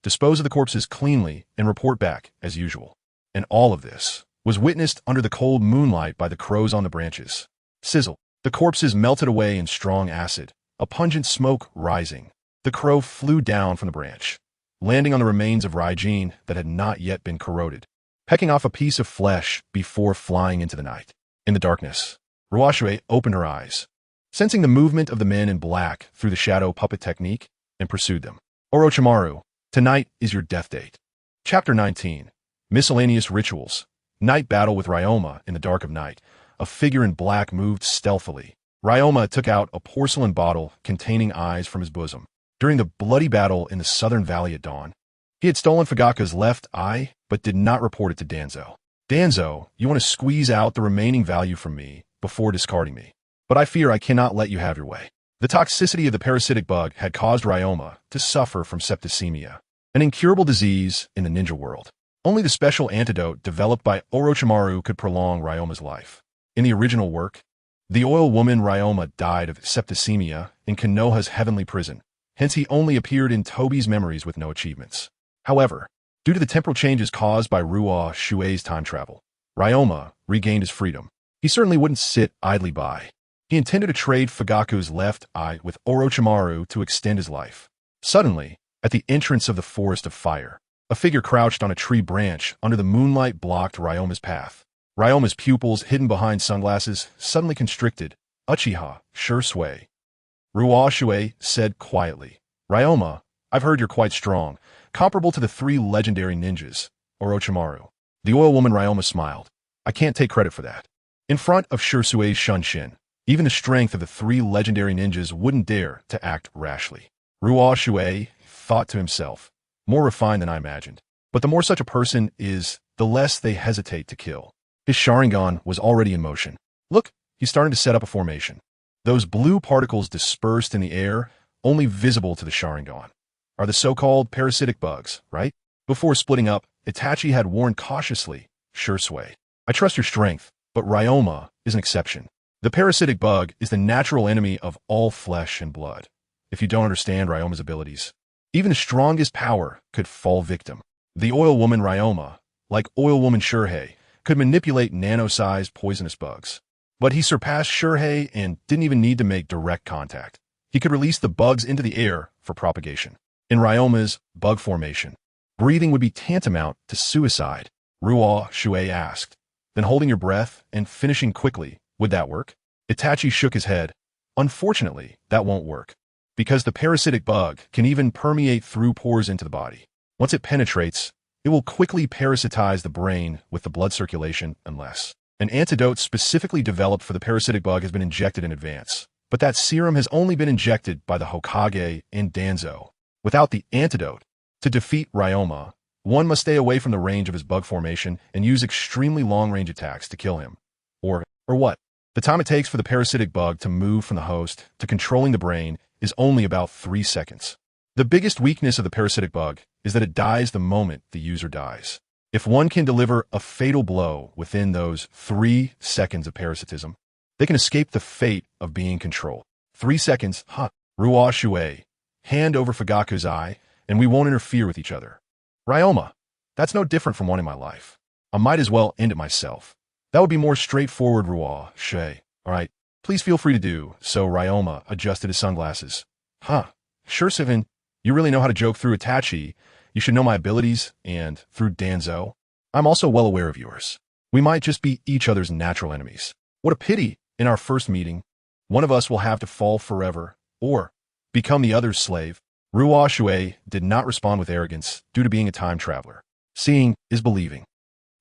Dispose of the corpses cleanly and report back, as usual. And all of this was witnessed under the cold moonlight by the crows on the branches. Sizzle. The corpses melted away in strong acid, a pungent smoke rising. The crow flew down from the branch, landing on the remains of Raijin that had not yet been corroded, pecking off a piece of flesh before flying into the night. In the darkness, Ruoshui opened her eyes, sensing the movement of the men in black through the shadow puppet technique, and pursued them. Orochimaru, tonight is your death date. Chapter 19. Miscellaneous Rituals. Night battle with Ryoma in the dark of night. A figure in black moved stealthily. Ryoma took out a porcelain bottle containing eyes from his bosom. During the bloody battle in the southern valley at dawn, he had stolen Fugaka's left eye, but did not report it to Danzo. Danzo, you want to squeeze out the remaining value from me before discarding me. But I fear I cannot let you have your way. The toxicity of the parasitic bug had caused Ryoma to suffer from septicemia, an incurable disease in the ninja world. Only the special antidote developed by Orochimaru could prolong Ryoma's life. In the original work, the oil woman Ryoma died of septicemia in Konoha's heavenly prison. Hence he only appeared in Tobi's memories with no achievements. However, due to the temporal changes caused by Ruoshui's time travel, Ryoma regained his freedom. He certainly wouldn't sit idly by. He intended to trade Fugaku's left eye with Orochimaru to extend his life. Suddenly, at the entrance of the Forest of Fire, a figure crouched on a tree branch under the moonlight blocked Ryoma's path. Ryoma's pupils, hidden behind sunglasses, suddenly constricted. Uchiha, Shisui. Ruoshui said quietly, Ryoma, I've heard you're quite strong, comparable to the 3 legendary ninjas, Orochimaru. The oil woman Ryoma smiled. I can't take credit for that. In front of Shisui's Shunshin, even the strength of the 3 legendary ninjas wouldn't dare to act rashly. Ruoshui thought to himself, more refined than I imagined. But the more such a person is, the less they hesitate to kill. His Sharingan was already in motion. Look, he's starting to set up a formation. Those blue particles dispersed in the air, only visible to the Sharingan, are the so-called parasitic bugs, right? Before splitting up, Itachi had warned cautiously, Shisui, I trust your strength, but Ryoma is an exception. The parasitic bug is the natural enemy of all flesh and blood. If you don't understand Ryoma's abilities, even the strongest power could fall victim. The oil woman Ryoma, like oil woman Shurhei, could manipulate nano-sized poisonous bugs. But he surpassed Shurhei and didn't even need to make direct contact. He could release the bugs into the air for propagation. In Ryoma's bug formation, breathing would be tantamount to suicide. Ruoshui asked. Then holding your breath and finishing quickly, would that work? Itachi shook his head. Unfortunately, that won't work. Because the parasitic bug can even permeate through pores into the body. Once it penetrates, it will quickly parasitize the brain with the blood circulation unless an antidote specifically developed for the parasitic bug has been injected in advance. But that serum has only been injected by the Hokage and Danzo. Without the antidote, to defeat Ryoma, one must stay away from the range of his bug formation and use extremely long-range attacks to kill him. Or what? The time it takes for the parasitic bug to move from the host to controlling the brain is only about 3 seconds. The biggest weakness of the parasitic bug is that it dies the moment the user dies. If one can deliver a fatal blow within those 3 seconds of parasitism, they can escape the fate of being controlled. 3 seconds, Ruoshui, hand over Fugaku's eye, and we won't interfere with each other. Ryoma, that's no different from one in my life. I might as well end it myself. That would be more straightforward, Ruoshui. All right, please feel free to do so. Ryoma adjusted his sunglasses. Sure, Sivin, you really know how to joke through Itachi. You should know my abilities, and through Danzo, I'm also well aware of yours. We might just be each other's natural enemies. What a pity, in our first meeting, one of us will have to fall forever, or become the other's slave. Ruoshui did not respond with arrogance due to being a time traveler. Seeing is believing.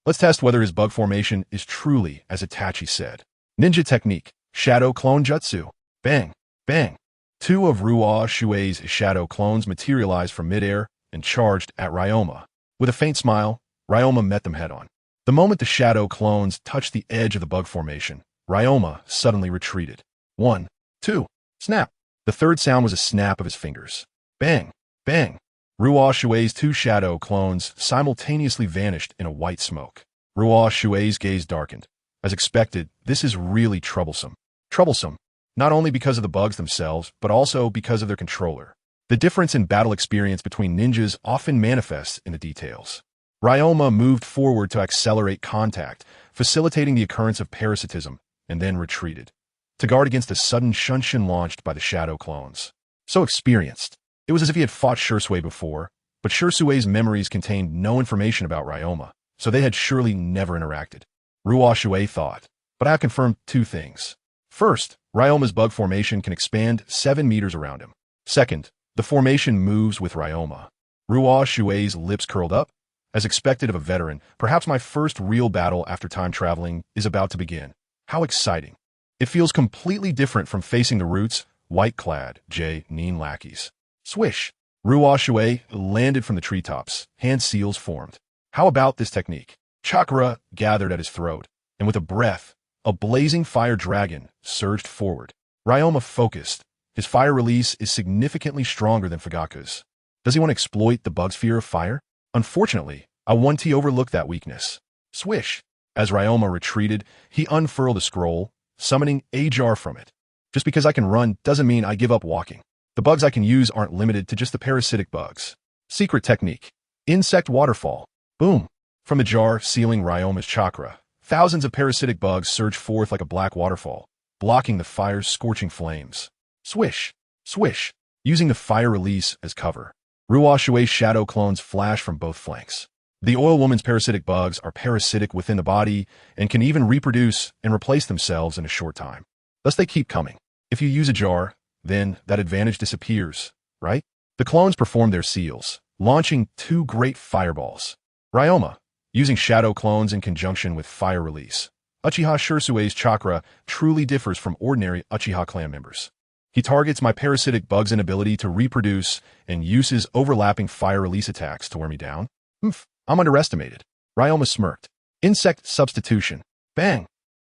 Let's test whether his bug formation is truly as Itachi said. Ninja technique, shadow clone jutsu. Bang, bang. 2 of Ruoshui's shadow clones materialized from midair and charged at Ryoma. With a faint smile, Ryoma met them head-on. The moment the shadow clones touched the edge of the bug formation, Ryoma suddenly retreated. 1, 2, snap. The third sound was a snap of his fingers. Bang, bang. Ruoshui's 2 shadow clones simultaneously vanished in a white smoke. Ruoshui's gaze darkened. As expected, this is really troublesome. Troublesome, not only because of the bugs themselves, but also because of their controller. The difference in battle experience between ninjas often manifests in the details. Ryoma moved forward to accelerate contact, facilitating the occurrence of parasitism, and then retreated, to guard against the sudden shunshin launched by the shadow clones. So experienced. It was as if he had fought Shisui before, but Shisui's memories contained no information about Ryoma, so they had surely never interacted. Ruoshui thought, but I have confirmed 2 things. First, Ryoma's bug formation can expand 7 meters around him. Second, the formation moves with Ryoma. Ruoshui's lips curled up. As expected of a veteran, perhaps my first real battle after time traveling is about to begin. How exciting. It feels completely different from facing the roots, white-clad, Nin lackeys. Swish. Ruoshui landed from the treetops, hand seals formed. How about this technique? Chakra gathered at his throat, and with a breath, a blazing fire dragon surged forward. Ryoma focused. His fire release is significantly stronger than Fugaku's. Does he want to exploit the bug's fear of fire? Unfortunately, I want to overlook that weakness. Swish. As Ryoma retreated, he unfurled a scroll, summoning a jar from it. Just because I can run doesn't mean I give up walking. The bugs I can use aren't limited to just the parasitic bugs. Secret technique. Insect waterfall. Boom. From the jar sealing Ryoma's chakra, thousands of parasitic bugs surge forth like a black waterfall, blocking the fire's scorching flames. Swish. Swish. Using the fire release as cover, Ruoshui's shadow clones flash from both flanks. The oil woman's parasitic bugs are parasitic within the body and can even reproduce and replace themselves in a short time. Thus they keep coming. If you use a jar, then that advantage disappears, right? The clones perform their seals, launching 2 great fireballs. Ryoma, using shadow clones in conjunction with fire release. Uchiha Shisui's chakra truly differs from ordinary Uchiha clan members. He targets my parasitic bug's inability to reproduce and uses overlapping fire release attacks to wear me down. I'm underestimated. Ryoma smirked. Insect substitution. Bang.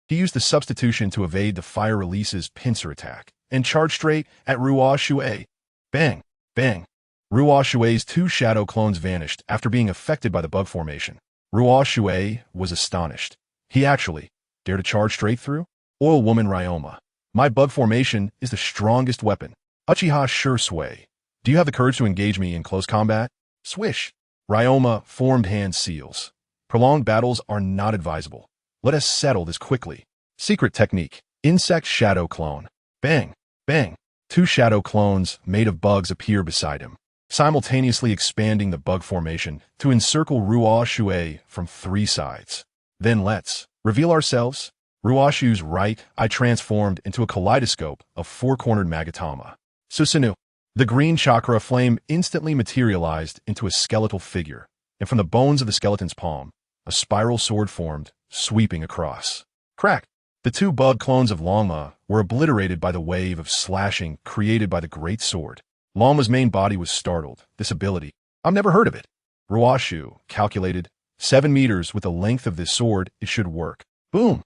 He used the substitution to evade the fire release's pincer attack and charged straight at Ruoshui. Bang. Bang. Ruoshui's 2 shadow clones vanished after being affected by the bug formation. Ruoshui was astonished. He actually dared to charge straight through? Oil woman Ryoma. My bug formation is the strongest weapon. Uchiha Shisui. Do you have the courage to engage me in close combat? Swish. Ryoma formed hand seals. Prolonged battles are not advisable. Let us settle this quickly. Secret technique. Insect shadow clone. Bang, bang. Two shadow clones made of bugs appear beside him, simultaneously expanding the bug formation to encircle Ruoshui from three sides. Then let's reveal ourselves. Ruoshui's right eye transformed into a kaleidoscope of four-cornered magatama. Susanoo. The green chakra flame instantly materialized into a skeletal figure, and from the bones of the skeleton's palm, a spiral sword formed, sweeping across. Crack! The two bug clones of Longma were obliterated by the wave of slashing created by the great sword. Longma's main body was startled. This ability, I've never heard of it. Ruoshui calculated 7 meters with the length of this sword, it should work. Boom!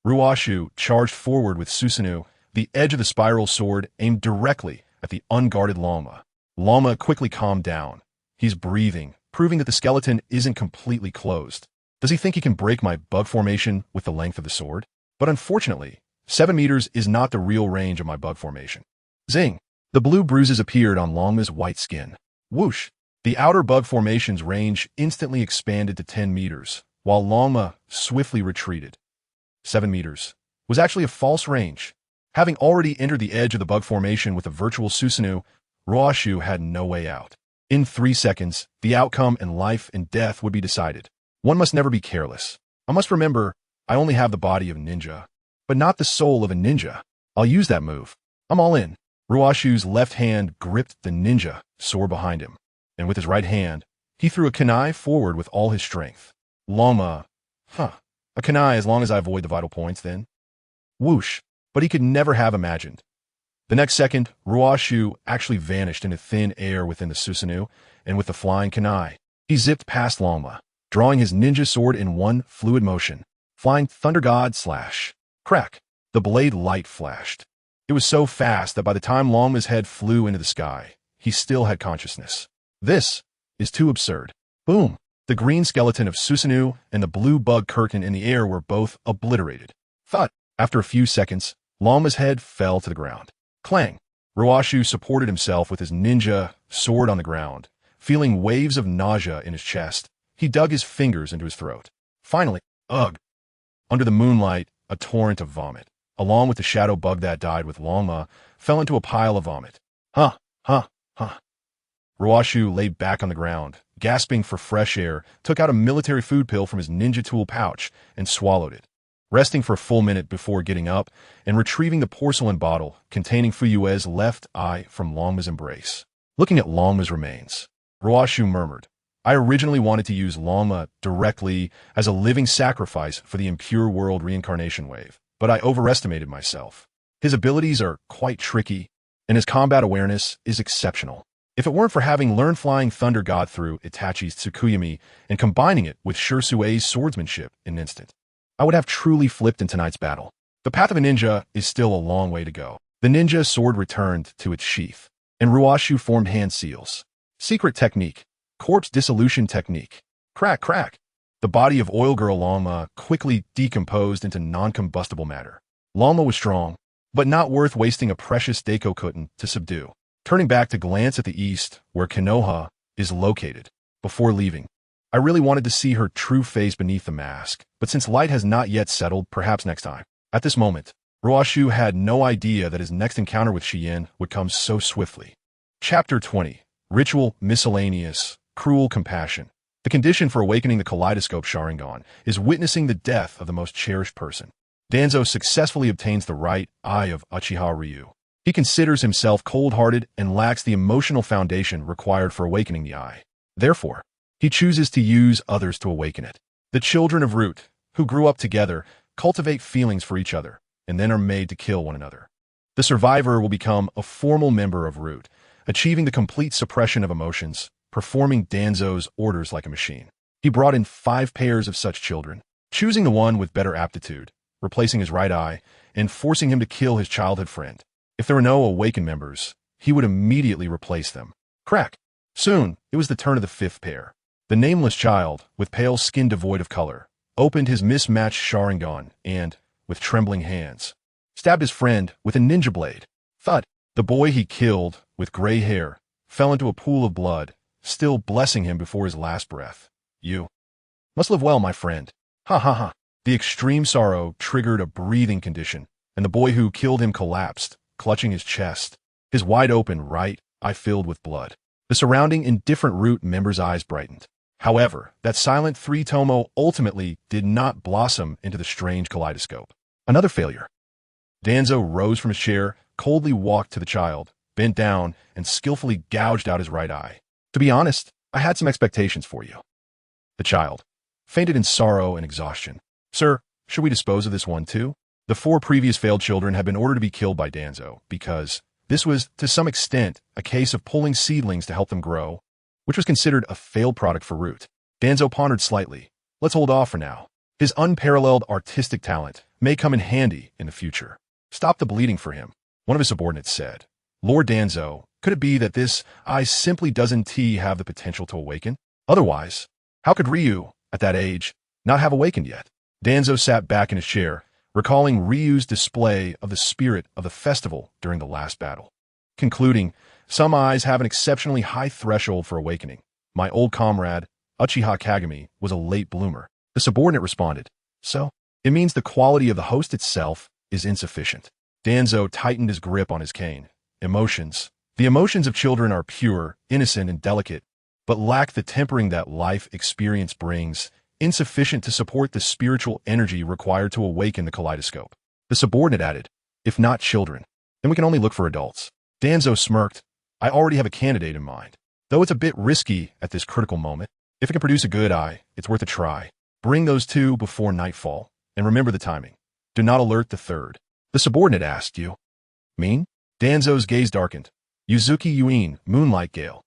Ruoshui charged forward with Susanoo, the edge of the spiral sword aimed directly at the unguarded Longma. Longma quickly calmed down. He's breathing, proving that the skeleton isn't completely closed. Does he think he can break my bug formation with the length of the sword? But unfortunately, 7 meters is not the real range of my bug formation. Zing! The blue bruises appeared on Longma's white skin. Whoosh! The outer bug formation's range instantly expanded to 10 meters, while Longma swiftly retreated. 7 meters was actually a false range. Having already entered the edge of the bug formation with a virtual Susanoo, Ruoshui had no way out. In 3 seconds, the outcome and life and death would be decided. One must never be careless. I must remember, I only have the body of a ninja, but not the soul of a ninja. I'll use that move. I'm all in. Ruoshui's left hand gripped the ninja sword behind him, and with his right hand, he threw a kunai forward with all his strength. Longma, a kunai as long as I avoid the vital points then. Whoosh! But he could never have imagined. The next second, Ruoshui actually vanished into thin air within the Susanoo, and with the flying kunai, he zipped past Longma, drawing his ninja sword in one fluid motion. Flying Thunder God slash. Crack! The blade light flashed. It was so fast that by the time Longma's head flew into the sky, he still had consciousness. This is too absurd. Boom! The green skeleton of Susanoo and the blue bug curtain in the air were both obliterated. Thud! After a few seconds, Longma's head fell to the ground. Clang! Ruoshui supported himself with his ninja sword on the ground. Feeling waves of nausea in his chest, he dug his fingers into his throat. Finally, ugh! Under the moonlight, a torrent of vomit, along with the shadow bug that died with Longma, fell into a pile of vomit. Ruoshui lay back on the ground, gasping for fresh air, took out a military food pill from his ninja tool pouch, and swallowed it. Resting for a full minute before getting up and retrieving the porcelain bottle containing Fuyue's left eye from Longma's embrace. Looking at Longma's remains, Ruoshui murmured, I originally wanted to use Longma directly as a living sacrifice for the impure world reincarnation wave, but I overestimated myself. His abilities are quite tricky, and his combat awareness is exceptional. If it weren't for having learned Flying Thunder God through Itachi's Tsukuyami and combining it with Shishui's swordsmanship in an instant, I would have truly flipped in tonight's battle. The path of a ninja is still a long way to go. The ninja sword returned to its sheath, and Ruoshui formed hand seals. Secret technique. Corpse dissolution technique. Crack, crack. The body of Oil Girl Longma quickly decomposed into non-combustible matter. Longma was strong, but not worth wasting a precious Daikokutten to subdue. Turning back to glance at the east, where Konoha is located, before leaving, I really wanted to see her true face beneath the mask, but since light has not yet settled, perhaps next time. At this moment, Ruoshui had no idea that his next encounter with Shiyin would come so swiftly. Chapter 20. Ritual Miscellaneous. Cruel Compassion. The condition for awakening the Kaleidoscope Sharingan is witnessing the death of the most cherished person. Danzo successfully obtains the right eye of Uchiha Ryu. He considers himself cold-hearted and lacks the emotional foundation required for awakening the eye. Therefore, he chooses to use others to awaken it. The children of Root, who grew up together, cultivate feelings for each other, and then are made to kill one another. The survivor will become a formal member of Root, achieving the complete suppression of emotions, performing Danzo's orders like a machine. He brought in 5 pairs of such children, choosing the one with better aptitude, replacing his right eye, and forcing him to kill his childhood friend. If there were no awakened members, he would immediately replace them. Crack! Soon, it was the turn of the 5th pair. The nameless child, with pale skin devoid of color, opened his mismatched Sharingan and, with trembling hands, stabbed his friend with a ninja blade. Thud! The boy he killed, with gray hair, fell into a pool of blood, still blessing him before his last breath. You must live well, my friend. Ha ha ha. The extreme sorrow triggered a breathing condition, and the boy who killed him collapsed, clutching his chest, his wide-open right eye filled with blood. The surrounding indifferent root members' eyes brightened. However, that silent three-tomo ultimately did not blossom into the strange kaleidoscope. Another failure. Danzo rose from his chair, coldly walked to the child, bent down, and skillfully gouged out his right eye. To be honest, I had some expectations for you. The child fainted in sorrow and exhaustion. Sir, should we dispose of this one too? The 4 previous failed children had been ordered to be killed by Danzo because this was, to some extent, a case of pulling seedlings to help them grow, which was considered a failed product for Root. Danzo pondered slightly. Let's hold off for now. His unparalleled artistic talent may come in handy in the future. Stop the bleeding for him, one of his subordinates said. Lord Danzo, could it be that this eye simply doesn't have the potential to awaken? Otherwise, how could Ryu, at that age, not have awakened yet? Danzo sat back in his chair, recalling Ryu's display of the spirit of the festival during the last battle. Concluding, some eyes have an exceptionally high threshold for awakening. My old comrade, Uchiha Kagami, was a late bloomer. The subordinate responded, so? It means the quality of the host itself is insufficient. Danzo tightened his grip on his cane. Emotions. The emotions of children are pure, innocent, and delicate, but lack the tempering that life experience brings, insufficient to support the spiritual energy required to awaken the kaleidoscope. The subordinate added, if not children, then we can only look for adults. Danzo smirked. I already have a candidate in mind. Though it's a bit risky at this critical moment, if it can produce a good eye, it's worth a try. Bring those 2 before nightfall, and remember the timing. Do not alert the 3rd. The subordinate asked, you mean? Danzo's gaze darkened. Yuzuki Yuin, Moonlight Gale.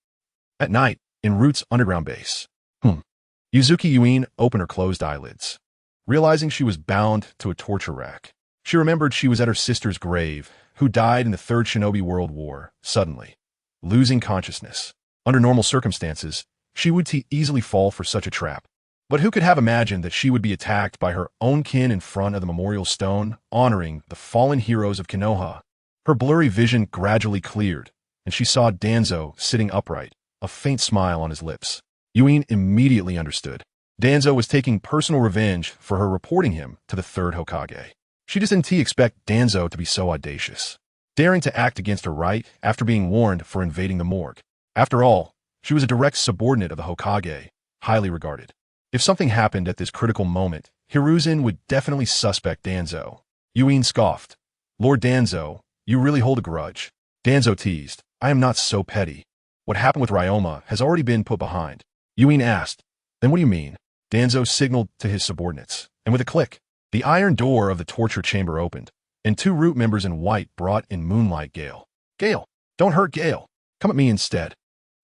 At night, in Root's underground base. Yuzuki Yuin opened her closed eyelids, realizing she was bound to a torture rack. She remembered she was at her sister's grave, who died in the 3rd Shinobi World War, suddenly, losing consciousness. Under normal circumstances, she would easily fall for such a trap. But who could have imagined that she would be attacked by her own kin in front of the memorial stone, honoring the fallen heroes of Konoha? Her blurry vision gradually cleared, and she saw Danzo sitting upright, a faint smile on his lips. Yuin immediately understood. Danzo was taking personal revenge for her reporting him to the 3rd Hokage. She just didn't expect Danzo to be so audacious, daring to act against her right after being warned for invading the morgue. After all, she was a direct subordinate of the Hokage, highly regarded. If something happened at this critical moment, Hiruzen would definitely suspect Danzo. Yuin scoffed. Lord Danzo, you really hold a grudge. Danzo teased. I am not so petty. What happened with Ryoma has already been put behind. Yuin asked, then what do you mean? Danzo signaled to his subordinates, and with a click, the iron door of the torture chamber opened, and 2 Root members in white brought in Moonlight Gale. Gale, don't hurt Gale. Come at me instead.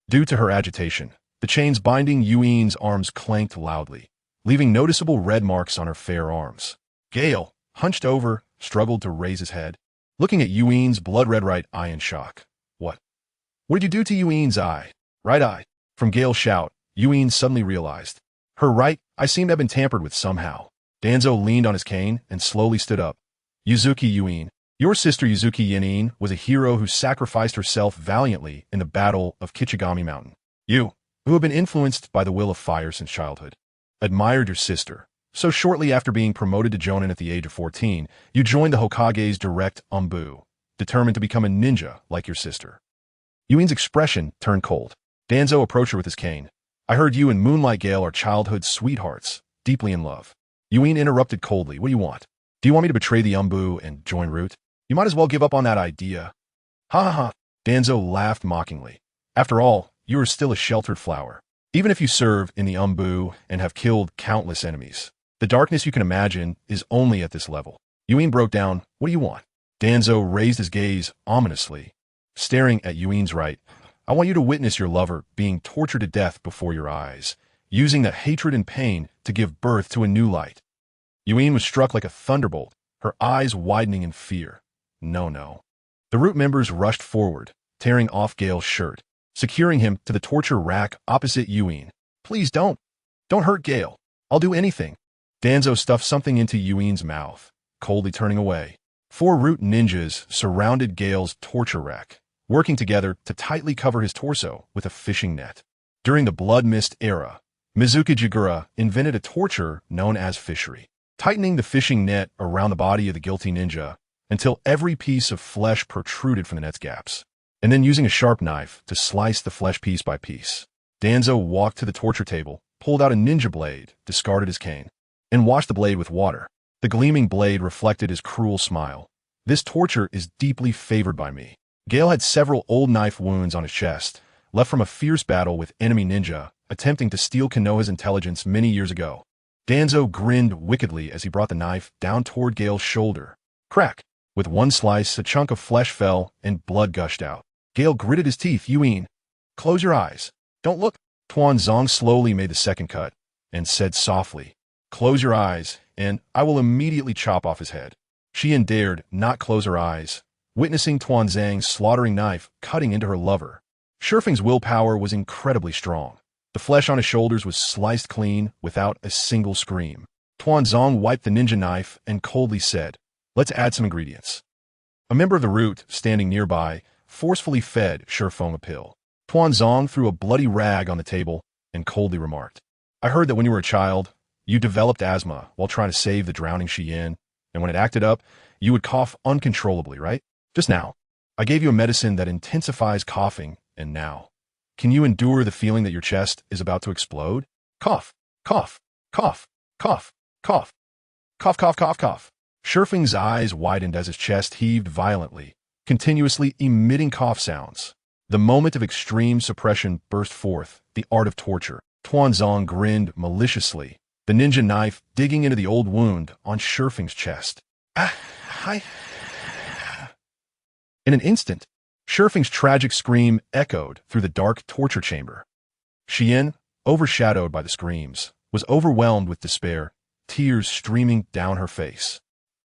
Due to her agitation, the chains binding Yuin's arms clanked loudly, leaving noticeable red marks on her fair arms. Gale, hunched over, struggled to raise his head, looking at Yuin's blood-red right eye in shock. What did you do to Yuin's eye? Right eye. From Gale's shout, Yuin suddenly realized. Her right eye seemed to have been tampered with somehow. Danzo leaned on his cane and slowly stood up. Yuzuki Yuin, your sister Yuzuki Yuin was a hero who sacrificed herself valiantly in the Battle of Kichigami Mountain. You, who have been influenced by the will of fire since childhood, admired your sister. So shortly after being promoted to Jonin at the age of 14, you joined the Hokage's direct Umbu, determined to become a ninja like your sister. Yuin's expression turned cold. Danzo approached her with his cane. I heard you and Moonlight Gale are childhood sweethearts, deeply in love. Yuin interrupted coldly. What do you want? Do you want me to betray the Umbu and join Root? You might as well give up on that idea. Ha ha ha. Danzo laughed mockingly. After all, you are still a sheltered flower. Even if you serve in the Umbu and have killed countless enemies, the darkness you can imagine is only at this level. Yuin broke down. What do you want? Danzo raised his gaze ominously, staring at Yuin's right. I want you to witness your lover being tortured to death before your eyes, using the hatred and pain to give birth to a new light. Yuin was struck like a thunderbolt, her eyes widening in fear. No. The Root members rushed forward, tearing off Gale's shirt, securing him to the torture rack opposite Yuin. Please don't hurt Gale. I'll do anything. Danzo stuffed something into Yuin's mouth, coldly turning away. 4 Root ninjas surrounded Gale's torture rack, working together to tightly cover his torso with a fishing net. During the Blood Mist era, Mizukijigura invented a torture known as fishery, tightening the fishing net around the body of the guilty ninja until every piece of flesh protruded from the net's gaps, and then using a sharp knife to slice the flesh piece by piece. Danzo walked to the torture table, pulled out a ninja blade, discarded his cane, and washed the blade with water. The gleaming blade reflected his cruel smile. This torture is deeply favored by me. Gale had several old knife wounds on his chest, left from a fierce battle with enemy ninja, attempting to steal Konoha's intelligence many years ago. Danzo grinned wickedly as he brought the knife down toward Gale's shoulder. Crack! With one slice, a chunk of flesh fell and blood gushed out. Gale gritted his teeth. Yuin, close your eyes. Don't look. Tuanzong slowly made the second cut and said softly, close your eyes, and I will immediately chop off his head. Xian dared not close her eyes, witnessing Tuanzang's slaughtering knife cutting into her lover. Shifeng's willpower was incredibly strong. The flesh on his shoulders was sliced clean without a single scream. Tuanzong wiped the ninja knife and coldly said, let's add some ingredients. A member of the root, standing nearby, forcefully fed Shifeng a pill. Tuanzong threw a bloody rag on the table and coldly remarked, I heard that when you were a child, you developed asthma while trying to save the drowning Xian, and when it acted up, you would cough uncontrollably, right? Just now, I gave you a medicine that intensifies coughing, and now, can you endure the feeling that your chest is about to explode? Cough, cough, cough, cough, cough, cough, cough, cough, cough. Shifeng's eyes widened as his chest heaved violently, continuously emitting cough sounds. The moment of extreme suppression burst forth, the art of torture. Tuanzong grinned maliciously, the ninja knife digging into the old wound on Shifeng's chest. In an instant, Shifeng's tragic scream echoed through the dark torture chamber. Xian, overshadowed by the screams, was overwhelmed with despair, tears streaming down her face.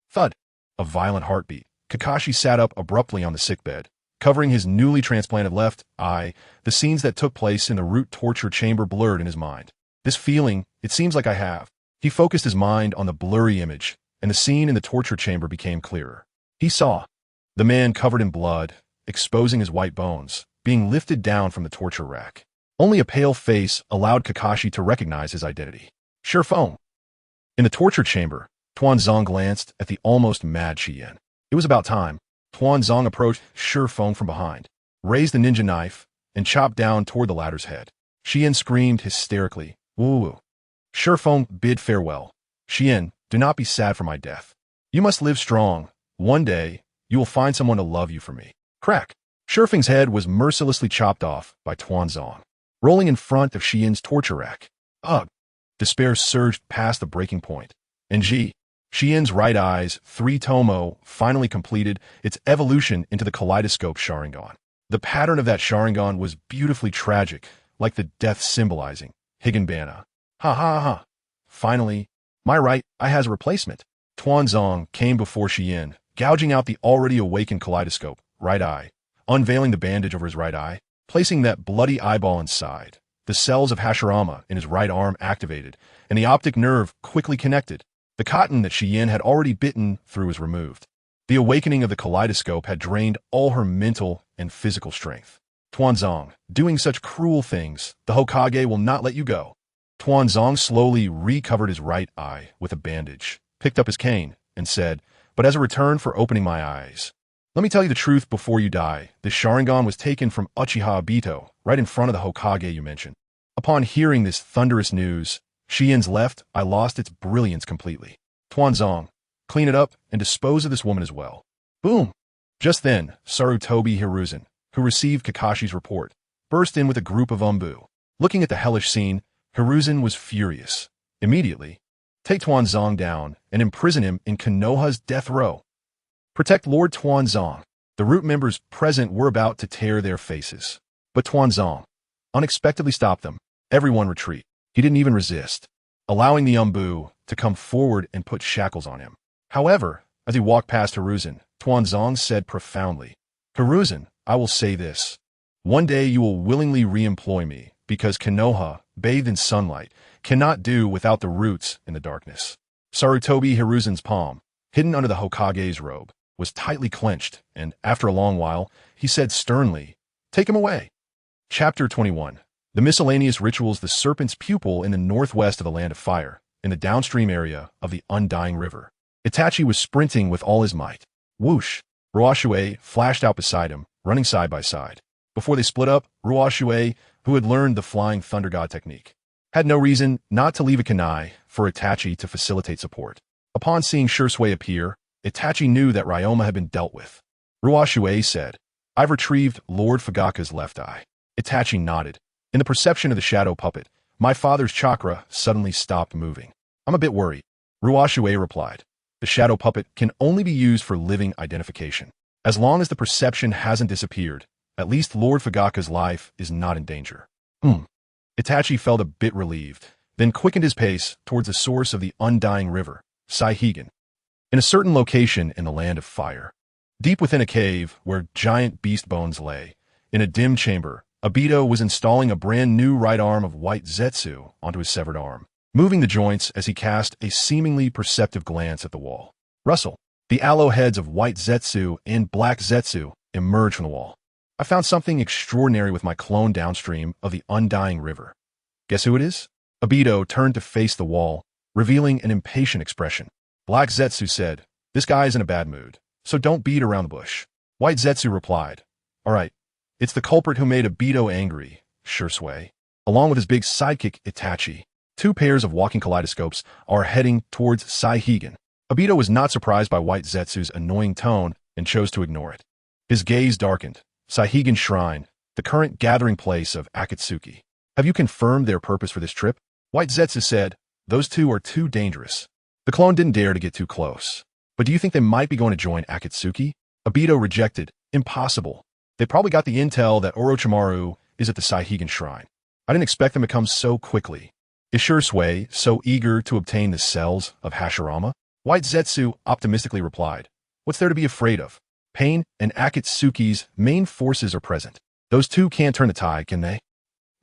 Thud! A violent heartbeat. Kakashi sat up abruptly on the sickbed, covering his newly transplanted left eye. The scenes that took place in the root torture chamber blurred in his mind. This feeling, it seems like I have. He focused his mind on the blurry image, and the scene in the torture chamber became clearer. He saw the man covered in blood, exposing his white bones, being lifted down from the torture rack. Only a pale face allowed Kakashi to recognize his identity. Shifeng. In the torture chamber, Tuanzong glanced at the almost mad Xian. It was about time. Tuanzong approached Shifeng from behind, raised the ninja knife, and chopped down toward the latter's head. Xian screamed hysterically, woo-woo. Shifeng bid farewell. Xian, do not be sad for my death. You must live strong. One day, you will find someone to love you for me. Crack! Shifeng's head was mercilessly chopped off by Tuanzong, rolling in front of Xian's torture rack. Ugh! Despair surged past the breaking point. And Xian's right eye's 3-tomo finally completed its evolution into the kaleidoscope Sharingan. The pattern of that Sharingan was beautifully tragic, like the death symbolizing Higanbana. Ha ha ha! Finally, my right eye has a replacement. Tuanzong came before Xian, gouging out the already awakened kaleidoscope, right eye, unveiling the bandage over his right eye, placing that bloody eyeball inside. The cells of Hashirama in his right arm activated, and the optic nerve quickly connected. The cotton that Xian had already bitten through was removed. The awakening of the kaleidoscope had drained all her mental and physical strength. Tuanzong, doing such cruel things, the Hokage will not let you go. Tuanzong slowly recovered his right eye with a bandage, picked up his cane, and said, but as a return for opening my eyes, let me tell you the truth before you die. This Sharingan was taken from Uchiha Obito, right in front of the Hokage you mentioned. Upon hearing this thunderous news, Xian's left eye lost its brilliance completely. Tuanzong, clean it up and dispose of this woman as well. Boom! Just then, Sarutobi Hiruzen, who received Kakashi's report, burst in with a group of Umbu. Looking at the hellish scene, Hiruzen was furious. Immediately, take Tuanzong down and imprison him in Konoha's death row. Protect Lord Tuanzong. The root members present were about to tear their faces. But Tuanzong unexpectedly stopped them. Everyone retreat. He didn't even resist, allowing the Umbu to come forward and put shackles on him. However, as he walked past Hiruzen, Tuanzong said profoundly, Hiruzen, I will say this. One day you will willingly re-employ me, because Konoha, bathed in sunlight, cannot do without the roots in the darkness. Sarutobi Hiruzen's palm, hidden under the Hokage's robe, was tightly clenched, and after a long while, he said sternly, take him away. Chapter 21. The miscellaneous rituals the serpent's pupil in the northwest of the Land of Fire, in the downstream area of the Undying River. Itachi was sprinting with all his might. Whoosh! Ruoshui flashed out beside him, running side by side. Before they split up, Ruoshui, who had learned the Flying Thunder God technique, had no reason not to leave a kunai for Itachi to facilitate support. Upon seeing Shisui appear, Itachi knew that Ryoma had been dealt with. Ruoshui said, "I've retrieved Lord Fugaku's left eye." Itachi nodded. In the perception of the shadow puppet, my father's chakra suddenly stopped moving. "I'm a bit worried," Ruoshui replied. "The shadow puppet can only be used for living identification. As long as the perception hasn't disappeared, at least Lord Fugaku's life is not in danger." Itachi felt a bit relieved, then quickened his pace towards the source of the Undying River, Saihigan. In a certain location in the Land of Fire, deep within a cave where giant beast bones lay, in a dim chamber, Obito was installing a brand new right arm of white zetsu onto his severed arm, moving the joints as he cast a seemingly perceptive glance at the wall. Rustle. The aloe heads of white zetsu and black zetsu emerged from the wall. "I found something extraordinary with my clone downstream of the Undying River. Guess who it is?" Obito turned to face the wall, revealing an impatient expression. Black zetsu said, "This guy's in a bad mood, so don't beat around the bush." White zetsu replied, "All right, it's the culprit who made Obito angry, Shisui." Along with his big sidekick Itachi, two pairs of walking kaleidoscopes are heading towards Saihigan. Obito was not surprised by White Zetsu's annoying tone and chose to ignore it. His gaze darkened. Saihigan Shrine, the current gathering place of Akatsuki. "Have you confirmed their purpose for this trip?" White Zetsu said, "Those two are too dangerous." The clone didn't dare to get too close. "But do you think they might be going to join Akatsuki?" Obito rejected. "Impossible. They probably got the intel that Orochimaru is at the Saihigan Shrine. I didn't expect them to come so quickly. Is Shisui so eager to obtain the cells of Hashirama?" White Zetsu optimistically replied, "What's there to be afraid of? Pain and Akatsuki's main forces are present. Those two can't turn the tide, can they?"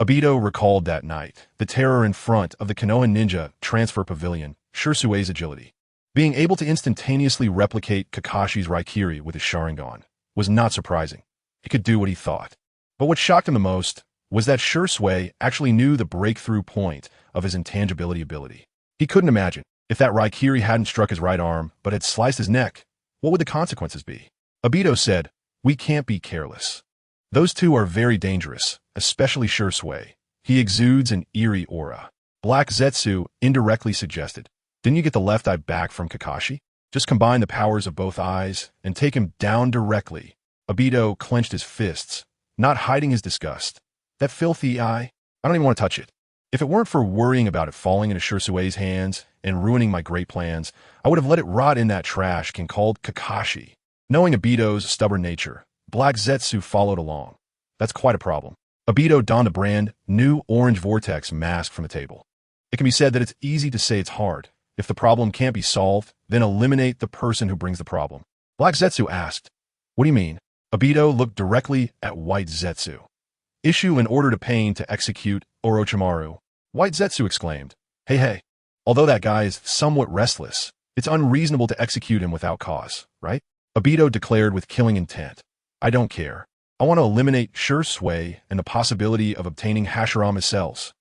Obito recalled that night, the terror in front of the Konoha Ninja Transfer Pavilion, Shisui's agility. Being able to instantaneously replicate Kakashi's Raikiri with his Sharingan was not surprising. He could do what he thought. But what shocked him the most was that Shisui actually knew the breakthrough point of his intangibility ability. He couldn't imagine, if that Raikiri hadn't struck his right arm but had sliced his neck, what would the consequences be? Obito said, "We can't be careless. Those two are very dangerous, especially Shisui. He exudes an eerie aura." Black Zetsu indirectly suggested, "Didn't you get the left eye back from Kakashi? Just combine the powers of both eyes and take him down directly." Obito clenched his fists, not hiding his disgust. "That filthy eye? I don't even want to touch it. If it weren't for worrying about it falling into Shisui's hands and ruining my great plans, I would have let it rot in that trash can called Kakashi." Knowing Obito's stubborn nature, Black Zetsu followed along. "That's quite a problem." Obito donned a brand new orange vortex mask from the table. "It can be said that it's easy to say it's hard. If the problem can't be solved, then eliminate the person who brings the problem." Black Zetsu asked, "What do you mean?" Obito looked directly at White Zetsu. "Issue an order to Pain to execute Orochimaru." White Zetsu exclaimed, Hey, although that guy is somewhat restless, it's unreasonable to execute him without cause, right?" Obito declared with killing intent, "I don't care. I want to eliminate Shisui and the possibility of obtaining Hashirama's cells."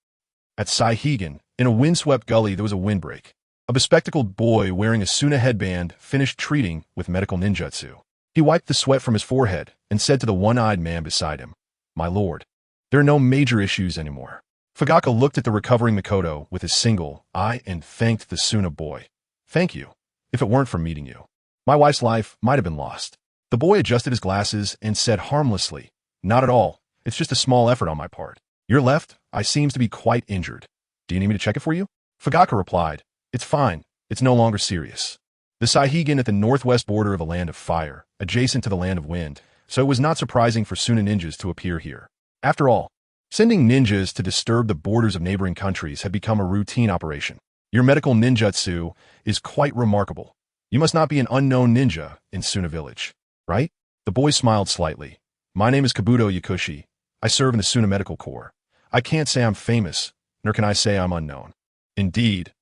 At Saihigan, in a windswept gully, there was a windbreak. A bespectacled boy wearing a Suna headband finished treating with medical ninjutsu. He wiped the sweat from his forehead and said to the one-eyed man beside him, "My lord, there are no major issues anymore." Fugaku looked at the recovering Mikoto with his single eye and thanked the Suna boy. "Thank you. If it weren't for meeting you, my wife's life might have been lost." The boy adjusted his glasses and said harmlessly, "Not at all. It's just a small effort on my part. Your left eye seems to be quite injured. Do you need me to check it for you?" Fugaku replied, "It's fine. It's no longer serious." The Saihigan at the northwest border of the Land of Fire, adjacent to the Land of Wind, so it was not surprising for Suna ninjas to appear here. After all, sending ninjas to disturb the borders of neighboring countries had become a routine operation. Your medical ninjutsu is quite remarkable. You must not be an unknown ninja in Suna village, right? The boy smiled slightly. "My name is Kabuto Yakushi. I serve in the Suna Medical Corps. I can't say I'm famous, nor can I say I'm unknown." Indeed,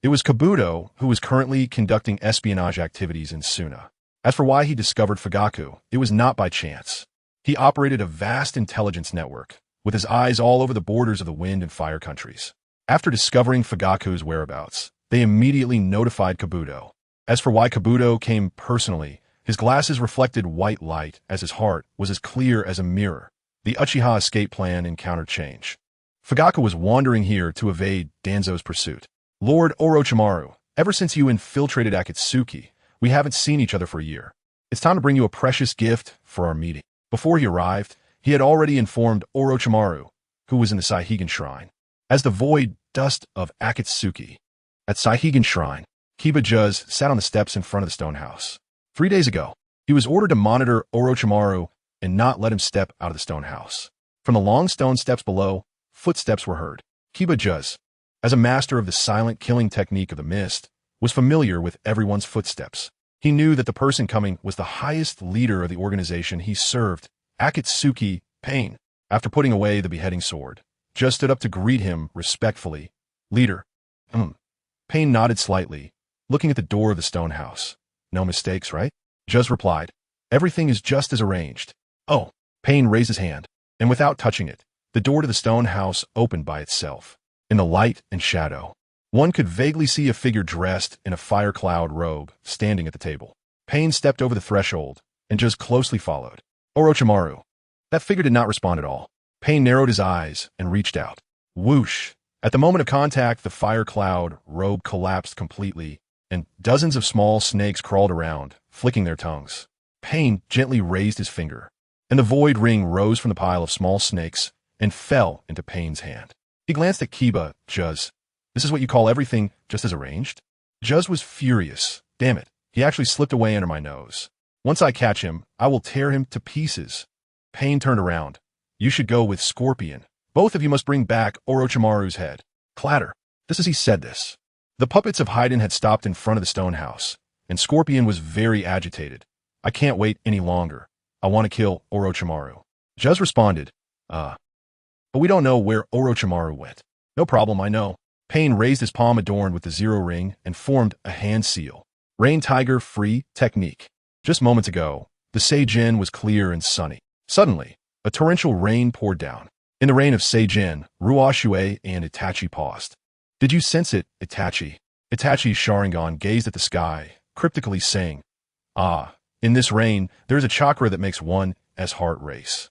it was Kabuto who was currently conducting espionage activities in Suna. As for why he discovered Fugaku, it was not by chance. He operated a vast intelligence network, with his eyes all over the borders of the wind and fire countries. After discovering Fugaku's whereabouts, they immediately notified Kabuto. As for why Kabuto came personally, his glasses reflected white light as his heart was as clear as a mirror. The Uchiha escape plan encountered change. Fugaku was wandering here to evade Danzo's pursuit. Lord Orochimaru, ever since you infiltrated Akatsuki, we haven't seen each other for a year. It's time to bring you a precious gift for our meeting. Before he arrived, he had already informed Orochimaru, who was in the Saihigan Shrine, as the void dust of Akatsuki. At Saihigan Shrine, Kiba Juz sat on the steps in front of the stone house. 3 days ago, he was ordered to monitor Orochimaru and not let him step out of the stone house. From the long stone steps below, footsteps were heard. Kiba Juz, as a master of the silent killing technique of the mist, was familiar with everyone's footsteps. He knew that the person coming was the highest leader of the organization he served, Akatsuki Pain. After putting away the beheading sword, Juz stood up to greet him respectfully. Leader. Pain nodded slightly, looking at the door of the stone house. No mistakes, right? Juz replied. Everything is just as arranged. Oh. Pain raised his hand, and without touching it, the door to the stone house opened by itself. In the light and shadow, one could vaguely see a figure dressed in a fire cloud robe standing at the table. Pain stepped over the threshold and Juz closely followed. Orochimaru. That figure did not respond at all. Pain narrowed his eyes and reached out. Whoosh! At the moment of contact, the fire cloud robe collapsed completely, and dozens of small snakes crawled around, flicking their tongues. Pain gently raised his finger, and the void ring rose from the pile of small snakes and fell into Pain's hand. He glanced at Kiba Juz. This is what you call everything just as arranged? Juz was furious. Damn it, he actually slipped away under my nose. Once I catch him, I will tear him to pieces. Pain turned around. You should go with Scorpion. Both of you must bring back Orochimaru's head. Clatter. Just as he said this, the puppets of Haiden had stopped in front of the stone house, and Scorpion was very agitated. I can't wait any longer. I want to kill Orochimaru. Juz responded, but we don't know where Orochimaru went. No problem, I know. Pain raised his palm adorned with the zero ring and formed a hand seal. Rain Tiger Free Technique. Just moments ago, the Seijin was clear and sunny. Suddenly, a torrential rain poured down. In the rain of Seijin, Ruoshui and Itachi paused. Did you sense it, Itachi? Itachi's Sharingan gazed at the sky, cryptically saying, in this rain, there is a chakra that makes one's heart race.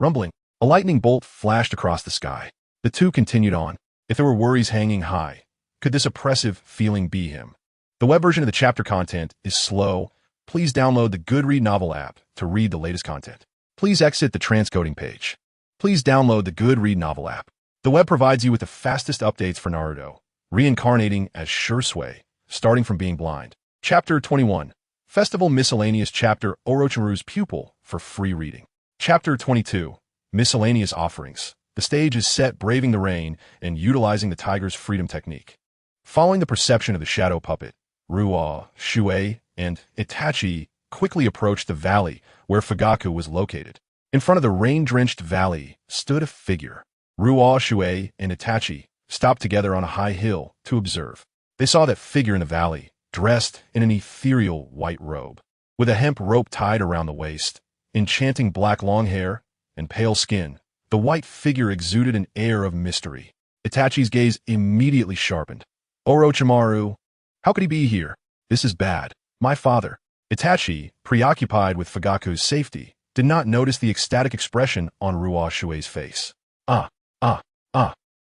Rumbling, a lightning bolt flashed across the sky. The two continued on. If there were worries hanging high, could this oppressive feeling be him? The web version of the chapter content is slow. Please download the Goodread novel app to read the latest content. Please exit the transcoding page. Please download the Goodread novel app. The web provides you with the fastest updates for Naruto, reincarnating as Shisui, starting from being blind. Chapter 21. Festival Miscellaneous Chapter Orochimaru's Pupil for free reading. Chapter 22. Miscellaneous Offerings. The stage is set braving the rain and utilizing the tiger's freedom technique. Following the perception of the shadow puppet, Ruoshui and Itachi quickly approached the valley where Fugaku was located. In front of the rain-drenched valley stood a figure. Ruoshui and Itachi stopped together on a high hill to observe. They saw that figure in the valley, dressed in an ethereal white robe, with a hemp rope tied around the waist, enchanting black long hair, and pale skin. The white figure exuded an air of mystery. Itachi's gaze immediately sharpened. Orochimaru, how could he be here? This is bad. My father. Itachi, preoccupied with Fugaku's safety, did not notice the ecstatic expression on Ruoshui's face.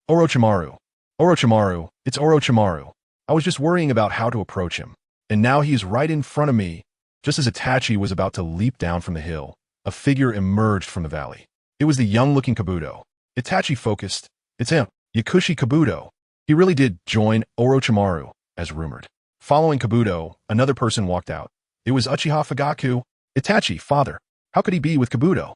Orochimaru. Orochimaru, it's Orochimaru. I was just worrying about how to approach him. And now he is right in front of me. Just as Itachi was about to leap down from the hill, a figure emerged from the valley. It was the young-looking Kabuto. Itachi focused. It's him, Yakushi Kabuto. He really did join Orochimaru, as rumored. Following Kabuto, another person walked out. It was Uchiha Fugaku. Itachi, father. How could he be with Kabuto?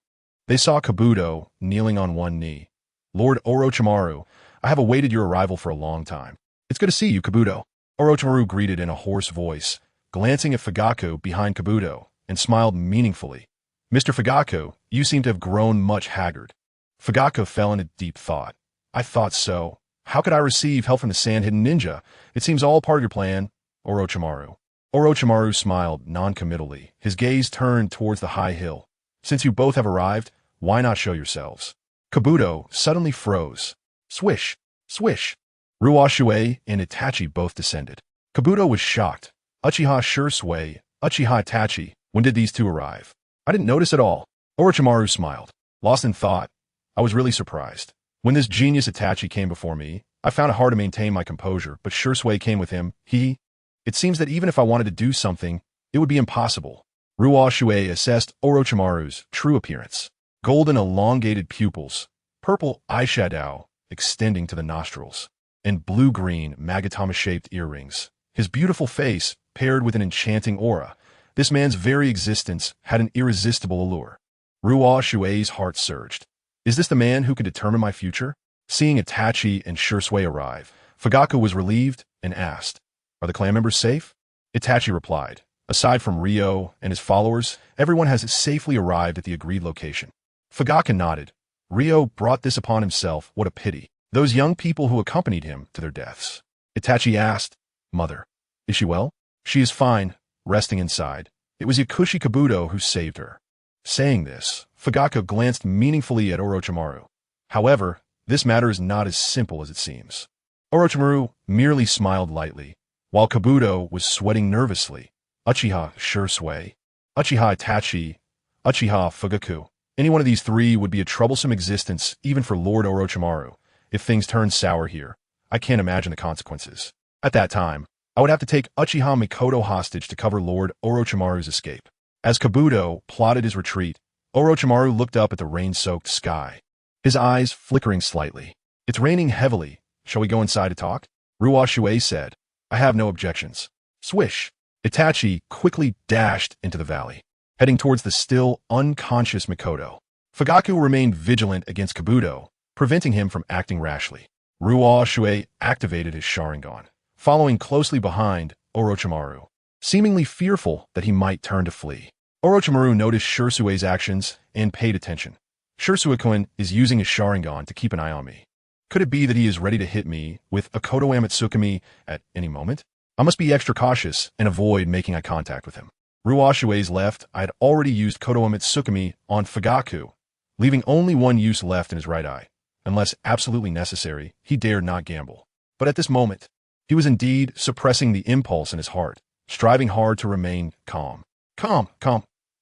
They saw Kabuto kneeling on one knee. Lord Orochimaru, I have awaited your arrival for a long time. It's good to see you, Kabuto. Orochimaru greeted in a hoarse voice, glancing at Fugaku behind Kabuto, and smiled meaningfully. Mr. Fugaku, you seem to have grown much haggard. Fugaku fell into deep thought. I thought so. How could I receive help from the sand-hidden ninja? It seems all part of your plan. Orochimaru. Orochimaru smiled non-committally, his gaze turned towards the high hill. Since you both have arrived, why not show yourselves? Kabuto suddenly froze. Swish, swish. Ruoshui and Itachi both descended. Kabuto was shocked. Uchiha Shisui, Uchiha Itachi, when did these two arrive? I didn't notice at all. Orochimaru smiled. Lost in thought. I was really surprised. When this genius Itachi came before me, I found it hard to maintain my composure, but Shisui came with him. It seems that even if I wanted to do something, it would be impossible. Ruoshui assessed Orochimaru's true appearance. Golden elongated pupils, purple eyeshadow extending to the nostrils, and blue-green magatama-shaped earrings. His beautiful face paired with an enchanting aura. This man's very existence had an irresistible allure. Ruoshui's heart surged. Is this the man who could determine my future? Seeing Itachi and Shisui arrive, Fugaku was relieved and asked, "Are the clan members safe?" Itachi replied, "Aside from Ryo and his followers, everyone has safely arrived at the agreed location." Fugaku nodded. Ryo brought this upon himself. What a pity. Those young people who accompanied him to their deaths. Itachi asked, "Mother, is she well?" "She is fine, resting inside. It was Yakushi Kabuto who saved her." Saying this, Fugaku glanced meaningfully at Orochimaru. However, this matter is not as simple as it seems. Orochimaru merely smiled lightly, while Kabuto was sweating nervously. Uchiha Shisui, Uchiha Itachi, Uchiha Fugaku. Any one of these three would be a troublesome existence even for Lord Orochimaru. If things turn sour here, I can't imagine the consequences. At that time, I would have to take Uchiha Mikoto hostage to cover Lord Orochimaru's escape. As Kabuto plotted his retreat, Orochimaru looked up at the rain-soaked sky, his eyes flickering slightly. "It's raining heavily. Shall we go inside to talk?" Ruoshui said. "I have no objections." Swish! Itachi quickly dashed into the valley, heading towards the still unconscious Mikoto. Fugaku remained vigilant against Kabuto, preventing him from acting rashly. Ruoshui activated his Sharingan, following closely behind Orochimaru, seemingly fearful that he might turn to flee. Orochimaru noticed Shisui's actions and paid attention. Shisui-kun is using his Sharingan to keep an eye on me. Could it be that he is ready to hit me with a Koto Amatsukami at any moment? I must be extra cautious and avoid making eye contact with him. Ruoshui's left, I had already used Koto Amatsukami on Fugaku, leaving only one use left in his right eye. Unless absolutely necessary, he dared not gamble. But at this moment, he was indeed suppressing the impulse in his heart, striving hard to remain calm. Calm.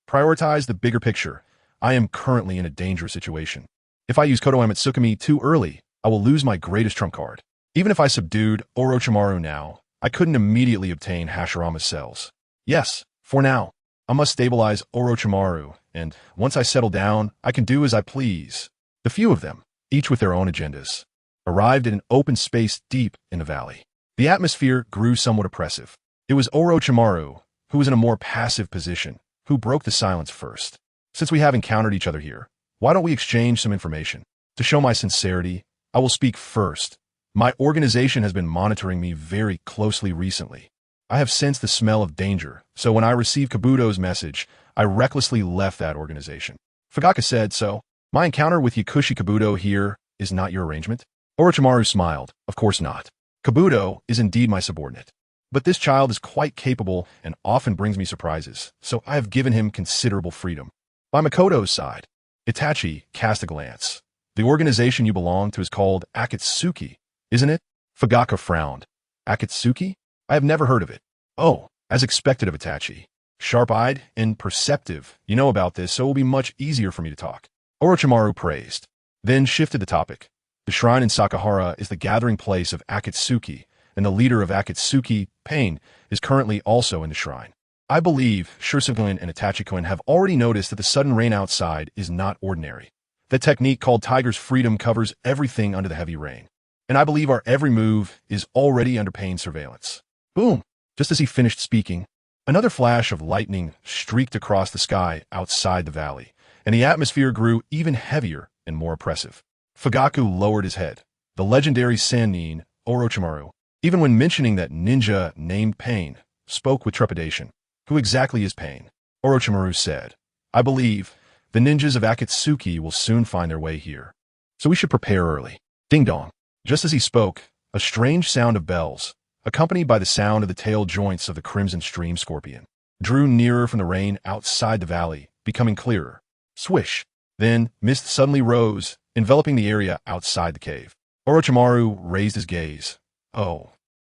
Prioritize the bigger picture. I am currently in a dangerous situation. If I use Koto Amatsukami too early, I will lose my greatest trump card. Even if I subdued Orochimaru now, I couldn't immediately obtain Hashirama's cells. Yes, for now, I must stabilize Orochimaru, and once I settle down, I can do as I please. The few of them, each with their own agendas, arrived at an open space deep in the valley. The atmosphere grew somewhat oppressive. It was Orochimaru, who was in a more passive position, who broke the silence first. "Since we have encountered each other here, why don't we exchange some information? To show my sincerity, I will speak first. My organization has been monitoring me very closely recently. I have sensed the smell of danger, so when I received Kabuto's message, I recklessly left that organization." Fugaku said, "So, my encounter with Yakushi Kabuto here is not your arrangement?" Orochimaru smiled. "Of course not. Kabuto is indeed my subordinate. But this child is quite capable and often brings me surprises, so I have given him considerable freedom." By Mikoto's side, Itachi cast a glance. "The organization you belong to is called Akatsuki, isn't it?" Fugaku frowned. "Akatsuki? I have never heard of it." "Oh, as expected of Itachi. Sharp-eyed and perceptive. You know about this, so it will be much easier for me to talk." Orochimaru praised, then shifted the topic. "The shrine in Sakahara is the gathering place of Akatsuki, and the leader of Akatsuki, Pain, is currently also in the shrine. I believe Shisui and Itachi-kun have already noticed that the sudden rain outside is not ordinary. The technique called Tiger's Freedom covers everything under the heavy rain. And I believe our every move is already under Pain's surveillance." Boom! Just as he finished speaking, another flash of lightning streaked across the sky outside the valley, and the atmosphere grew even heavier and more oppressive. Fugaku lowered his head. The legendary Sannin, Orochimaru, even when mentioning that ninja named Pain, spoke with trepidation. "Who exactly is Pain?" Orochimaru said. "I believe the ninjas of Akatsuki will soon find their way here. So we should prepare early." Ding dong. Just as he spoke, a strange sound of bells, accompanied by the sound of the tail joints of the crimson stream scorpion, drew nearer from the rain outside the valley, becoming clearer. Swish! Then mist suddenly rose, enveloping the area outside the cave. Orochimaru raised his gaze. Oh.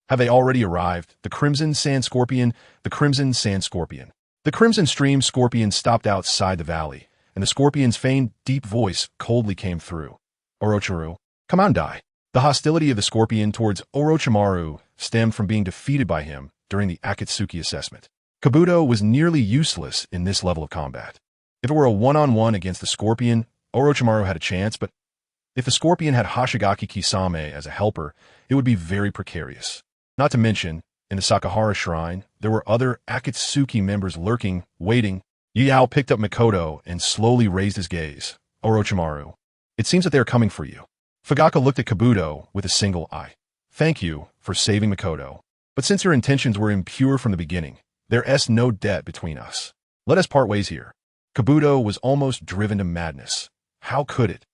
Have they already arrived? The Crimson Sand Scorpion, the Crimson Sand Scorpion. The Crimson Stream Scorpion stopped outside the valley, and the scorpion's feigned deep voice coldly came through. Orochimaru, come on, die. The hostility of the scorpion towards Orochimaru stemmed from being defeated by him during the Akatsuki assessment. Kabuto was nearly useless in this level of combat. If it were a one-on-one against the scorpion, Orochimaru had a chance, but if the scorpion had Hoshigaki Kisame as a helper, it would be very precarious. Not to mention, in the Sakahara Shrine, there were other Akatsuki members lurking, waiting. Yao picked up Mikoto and slowly raised his gaze. Orochimaru, it seems that they are coming for you. Fugaka looked at Kabuto with a single eye. Thank you for saving Mikoto. But since your intentions were impure from the beginning, there is no debt between us. Let us part ways here. Kabuto was almost driven to madness. How could it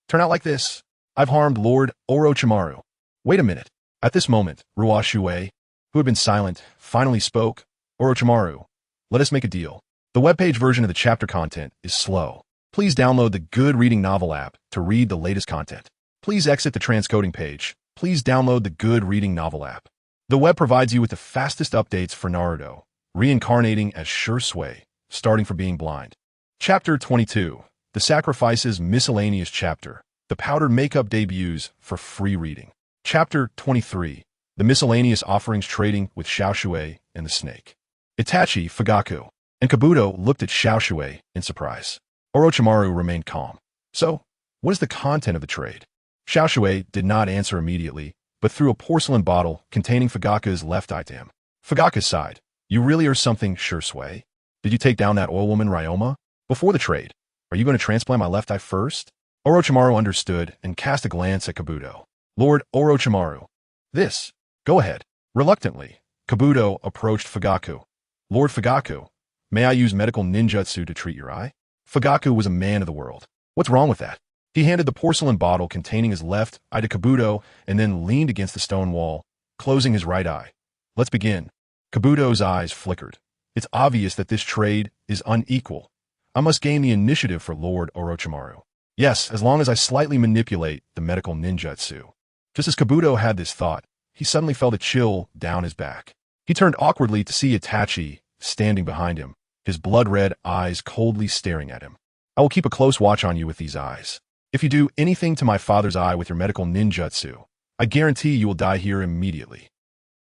turn out like this? I've harmed Lord Orochimaru. Wait a minute. At this moment, Ruoshui, who had been silent, finally spoke. Orochimaru, let us make a deal. The webpage version of the chapter content is slow. Please download the Good Reading Novel app to read the latest content. Please exit the transcoding page. Please download the Good Reading Novel app. The web provides you with the fastest updates for Naruto, reincarnating as Shisui, starting from being blind. Chapter 22, The Sacrifices Miscellaneous Chapter, The Powdered Makeup Debuts for free reading. Chapter 23, The Miscellaneous Offerings Trading with Shisui and the Snake. Itachi, Fugaku, and Kabuto looked at Shisui in surprise. Orochimaru remained calm. So, what is the content of the trade? Shisui did not answer immediately, but threw a porcelain bottle containing Fugaku's left eye to him. Fugaku sighed. You really are something, Shisui. Did you take down that oil woman Ryoma? Before the trade, are you going to transplant my left eye first? Orochimaru understood and cast a glance at Kabuto. Lord Orochimaru. This. Go ahead. Reluctantly, Kabuto approached Fugaku. Lord Fugaku, may I use medical ninjutsu to treat your eye? Fugaku was a man of the world. What's wrong with that? He handed the porcelain bottle containing his left eye to Kabuto and then leaned against the stone wall, closing his right eye. Let's begin. Kabuto's eyes flickered. It's obvious that this trade is unequal. I must gain the initiative for Lord Orochimaru. Yes, as long as I slightly manipulate the medical ninjutsu. Just as Kabuto had this thought, he suddenly felt a chill down his back. He turned awkwardly to see Itachi standing behind him, his blood-red eyes coldly staring at him. I will keep a close watch on you with these eyes. If you do anything to my father's eye with your medical ninjutsu, I guarantee you will die here immediately.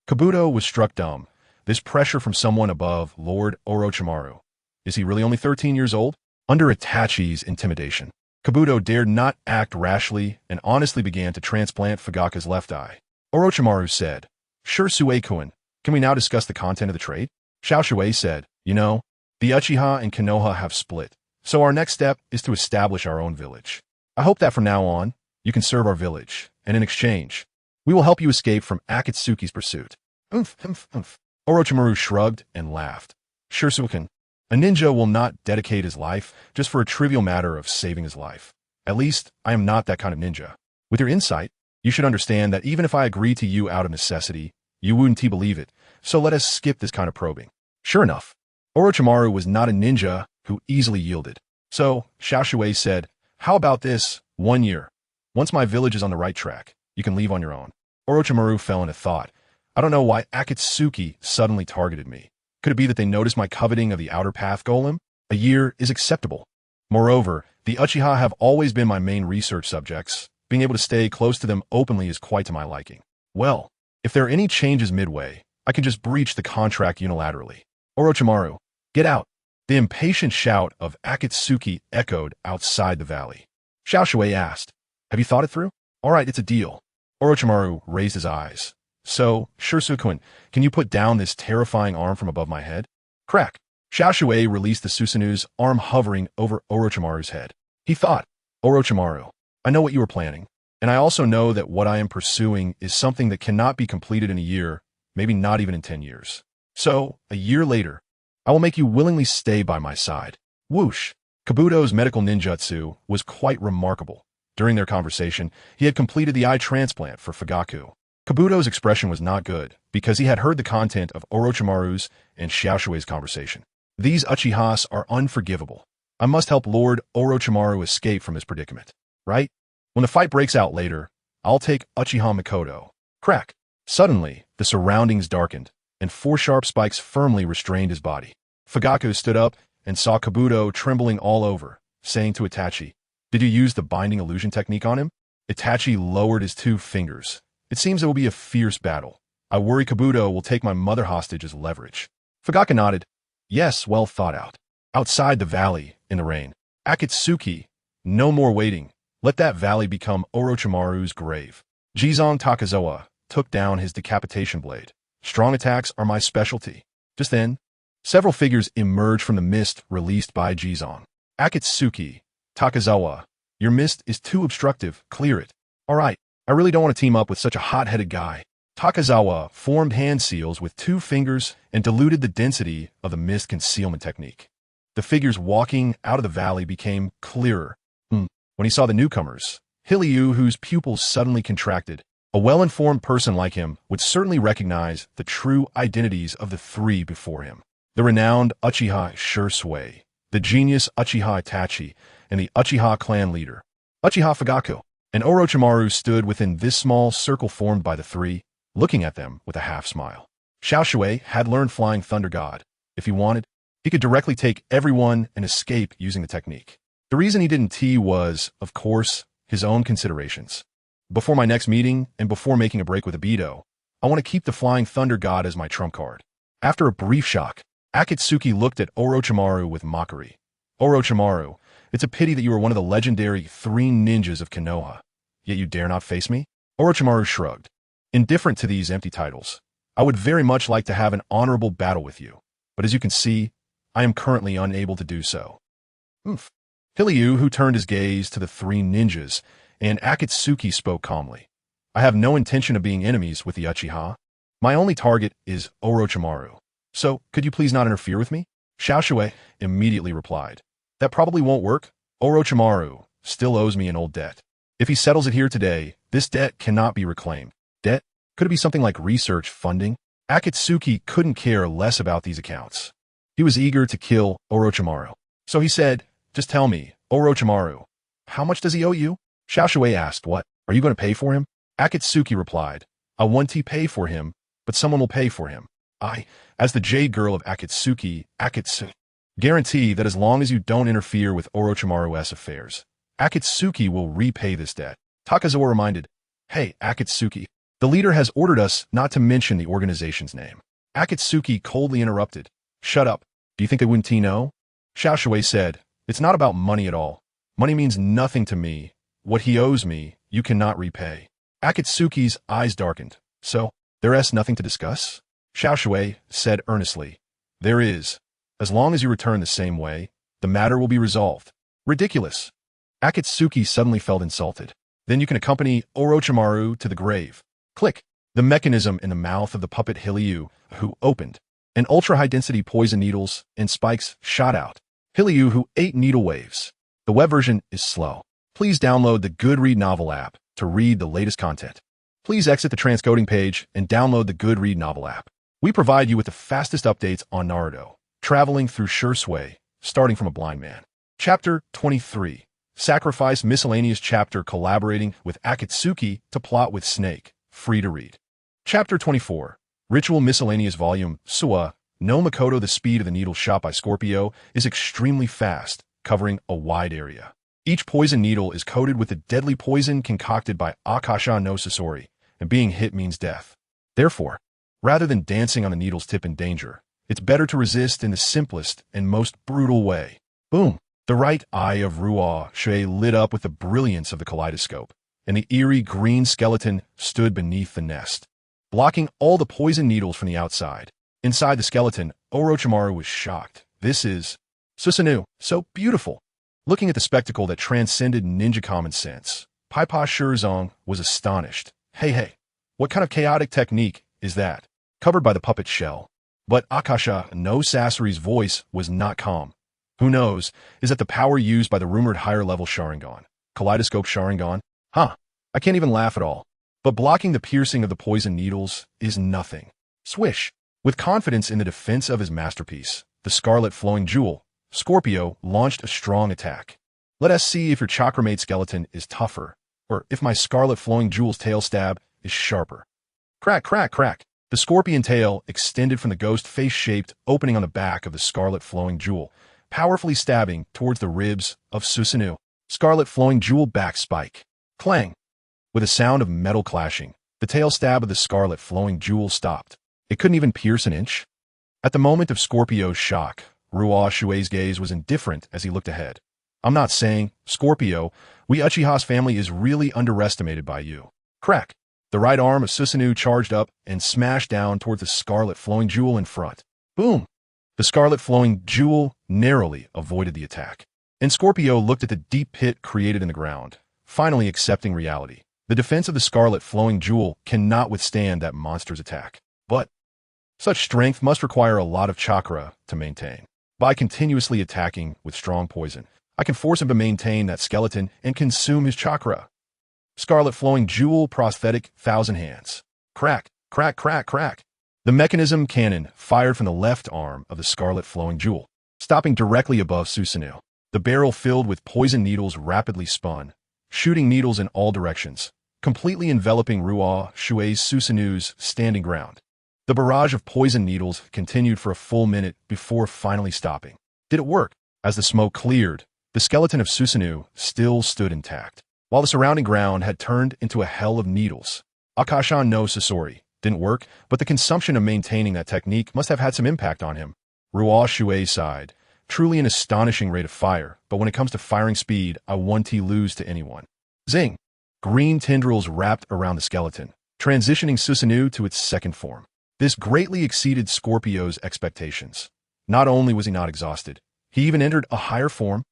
Kabuto was struck dumb. This pressure from someone above Lord Orochimaru. Is he really only 13 years old? Under Itachi's intimidation, Kabuto dared not act rashly and honestly began to transplant Fugaku's left eye. Orochimaru said, Sure, Sue-kun, can we now discuss the content of the trade? Shisui said, You know, the Uchiha and Konoha have split, so our next step is to establish our own village. I hope that from now on, you can serve our village, and in exchange, we will help you escape from Akatsuki's pursuit. Orochimaru shrugged and laughed. Sure, Sue-kun, a ninja will not dedicate his life just for a trivial matter of saving his life. At least, I am not that kind of ninja. With your insight, you should understand that even if I agree to you out of necessity, you wouldn't believe it, so let us skip this kind of probing. Sure enough, Orochimaru was not a ninja who easily yielded. So, Shisui said, How about this, 1 year? Once my village is on the right track, you can leave on your own. Orochimaru fell into thought. I don't know why Akatsuki suddenly targeted me. Could it be that they noticed my coveting of the outer path golem? A year is acceptable. Moreover, the Uchiha have always been my main research subjects. Being able to stay close to them openly is quite to my liking. Well, if there are any changes midway, I can just breach the contract unilaterally. Orochimaru, get out. The impatient shout of Akatsuki echoed outside the valley. Shisui asked, Have you thought it through? All right, it's a deal. Orochimaru raised his eyes. So, Shisui-kun, can you put down this terrifying arm from above my head? Crack. Shisui released the Susanu's arm hovering over Orochimaru's head. He thought, Orochimaru, I know what you were planning, and I also know that what I am pursuing is something that cannot be completed in a year, maybe not even in 10 years. So, a year later, I will make you willingly stay by my side. Whoosh. Kabuto's medical ninjutsu was quite remarkable. During their conversation, he had completed the eye transplant for Fugaku. Kabuto's expression was not good, because he had heard the content of Orochimaru's and Shishui's conversation. These Uchihas are unforgivable. I must help Lord Orochimaru escape from his predicament. Right? When the fight breaks out later, I'll take Uchiha Mikoto. Crack. Suddenly, the surroundings darkened, and 4 sharp spikes firmly restrained his body. Fugaku stood up and saw Kabuto trembling all over, saying to Itachi, "Did you use the binding illusion technique on him?" Itachi lowered his 2 fingers. "It seems it will be a fierce battle. I worry Kabuto will take my mother hostage as leverage." Fugaku nodded. "Yes, well thought out." Outside the valley, in the rain, Akatsuki, "No more waiting. Let that valley become Orochimaru's grave." Jizong Takazawa took down his decapitation blade. "Strong attacks are my specialty." Just then, several figures emerged from the mist released by Jizong. "Akatsuki, Takazawa, your mist is too obstructive. Clear it." "All right, I really don't want to team up with such a hot-headed guy." Takazawa formed hand seals with 2 fingers and diluted the density of the mist concealment technique. The figures walking out of the valley became clearer. When he saw the newcomers, Hilliyu, whose pupils suddenly contracted, a well-informed person like him would certainly recognize the true identities of the 3 before him. The renowned Uchiha Shisui, the genius Uchiha Itachi, and the Uchiha clan leader, Uchiha Fugaku. And Orochimaru stood within this small circle formed by the 3, looking at them with a half-smile. Xiaoshui had learned Flying Thunder God. If he wanted, he could directly take everyone and escape using the technique. The reason he didn't was, of course, his own considerations. "Before my next meeting, and before making a break with Obito, I want to keep the Flying Thunder God as my trump card." After a brief shock, Akatsuki looked at Orochimaru with mockery. "Orochimaru, it's a pity that you are one of the legendary 3 ninjas of Konoha, yet you dare not face me?" Orochimaru shrugged. "Indifferent to these empty titles, I would very much like to have an honorable battle with you, but as you can see, I am currently unable to do so." Hilliyu, who turned his gaze to the 3 ninjas, and Akatsuki spoke calmly. "I have no intention of being enemies with the Uchiha. My only target is Orochimaru. So, could you please not interfere with me?" Xiaoshui immediately replied. "That probably won't work. Orochimaru still owes me an old debt. If he settles it here today, this debt cannot be reclaimed." "Debt? Could it be something like research funding?" Akatsuki couldn't care less about these accounts. He was eager to kill Orochimaru. So he said, "Just tell me, Orochimaru, how much does he owe you?" Xiaoshui asked, "What? Are you going to pay for him?" Akatsuki replied, "I want to pay for him, but someone will pay for him. I, as the Jade Girl of Akatsuki, guarantee that as long as you don't interfere with Orochimaru's affairs, Akatsuki will repay this debt." Takazawa reminded, "Hey, Akatsuki, the leader has ordered us not to mention the organization's name." Akatsuki coldly interrupted, "Shut up. Do you think they wouldn't know?" Xiaoshui said, "It's not about money at all. Money means nothing to me. What he owes me, you cannot repay." Akatsuki's eyes darkened. "So, there's nothing to discuss?" Xiaoshui said earnestly, "There is. As long as you return the same way, the matter will be resolved." "Ridiculous." Akatsuki suddenly felt insulted. "Then you can accompany Orochimaru to the grave." Click. The mechanism in the mouth of the puppet Hilliyu, who opened, and ultra-high-density poison needles and spikes shot out. Hilliyu, who ate needle waves. The web version is slow. Please download the Goodread novel app to read the latest content. Please exit the transcoding page and download the Goodread novel app. We provide you with the fastest updates on Naruto, traveling through Shisui, starting from a blind man. Chapter 23. Sacrifice Miscellaneous Chapter collaborating with Akatsuki to plot with Snake. Free to read. Chapter 24. Ritual Miscellaneous Volume, Suwa, no Makoto. The speed of the needle shot by Scorpio is extremely fast, covering a wide area. Each poison needle is coated with a deadly poison concocted by Akasha no Sasori, and being hit means death. Therefore, rather than dancing on the needle's tip in danger, it's better to resist in the simplest and most brutal way. Boom! The right eye of Ruoshui lit up with the brilliance of the kaleidoscope, and the eerie green skeleton stood beneath the nest, blocking all the poison needles from the outside. Inside the skeleton, Orochimaru was shocked. "This is Susanoo, so beautiful." Looking at the spectacle that transcended ninja common sense, Paipa Shirzong was astonished. Hey, what kind of chaotic technique is that?" Covered by the puppet shell. But Akasha no Sasori's voice was not calm. "Who knows, is that the power used by the rumored higher-level Sharingan? Kaleidoscope Sharingan? Huh, I can't even laugh at all. But blocking the piercing of the poison needles is nothing." Swish! With confidence in the defense of his masterpiece, the scarlet flowing jewel, Scorpio launched a strong attack. "Let us see if your chakramate skeleton is tougher or if my scarlet flowing jewel's tail stab is sharper. Crack, crack, crack. The scorpion tail extended from the ghost face-shaped opening on the back of the scarlet flowing jewel, powerfully stabbing towards the ribs of Susanoo. Scarlet flowing jewel back spike. Clang. With a sound of metal clashing, the tail stab of the scarlet flowing jewel stopped. It couldn't even pierce an inch. At the moment of Scorpio's shock, Ruoshui's gaze was indifferent as he looked ahead. I'm not saying, Scorpio, we Uchiha's family is really underestimated by you. Crack. The right arm of Susanoo charged up and smashed down towards the scarlet flowing jewel in front. Boom! The scarlet flowing jewel narrowly avoided the attack. And Scorpio looked at the deep pit created in the ground, finally accepting reality. The defense of the scarlet flowing jewel cannot withstand that monster's attack. But such strength must require a lot of chakra to maintain. By continuously attacking with strong poison, I can force him to maintain that skeleton and consume his chakra. Scarlet flowing jewel prosthetic 1,000 hands. Crack, crack, crack, crack. The mechanism cannon fired from the left arm of the scarlet flowing jewel, stopping directly above Susanoo. The barrel filled with poison needles rapidly spun, shooting needles in all directions, completely enveloping Ruoshui's Susanoo's standing ground. The barrage of poison needles continued for a full minute before finally stopping. Did it work? As the smoke cleared, the skeleton of Susanoo still stood intact, while the surrounding ground had turned into a hell of needles. Akashan no Sasori didn't work, but the consumption of maintaining that technique must have had some impact on him. Ruoshui sighed. Truly an astonishing rate of fire, but when it comes to firing speed, I won't lose to anyone. Zing! Green tendrils wrapped around the skeleton, transitioning Susanoo to its second form. This greatly exceeded Scorpio's expectations. Not only was he not exhausted, he even entered a higher form.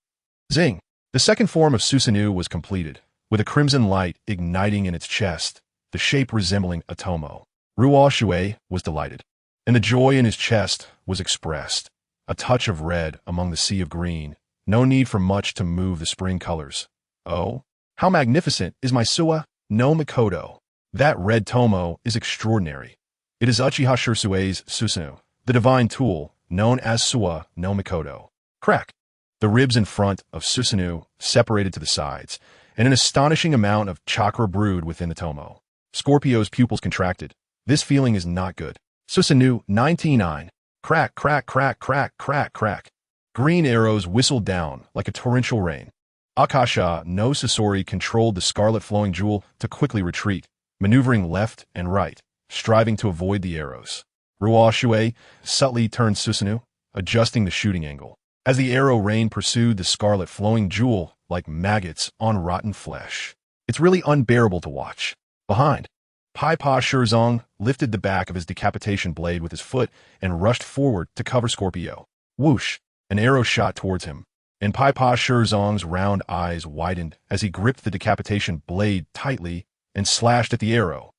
Zing! The second form of Susanoo was completed, with a crimson light igniting in its chest, the shape resembling a tomo. Ruoshui was delighted, and the joy in his chest was expressed. A touch of red among the sea of green. No need for much to move the spring colors. Oh, how magnificent is my Suwa no Mikoto. That red tomo is extraordinary. It is Uchiha Shirsui's Susanoo, the divine tool, known as Suwa no Mikoto. Crack! The ribs in front of Susanoo separated to the sides, and an astonishing amount of chakra brewed within the tomo. Scorpio's pupils contracted. This feeling is not good. Susanoo 99. Crack, crack, crack, crack, crack, crack. Green arrows whistled down like a torrential rain. Akasha no Sasori controlled the scarlet flowing jewel to quickly retreat, maneuvering left and right, striving to avoid the arrows. Ruoshui subtly turned Susanoo, adjusting the shooting angle, as the arrow rain pursued the scarlet flowing jewel like maggots on rotten flesh. It's really unbearable to watch. Behind, Pai Pa Shirzong lifted the back of his decapitation blade with his foot and rushed forward to cover Scorpio. Whoosh! An arrow shot towards him, and Pai Pa Shirzong's round eyes widened as he gripped the decapitation blade tightly and slashed at the arrow.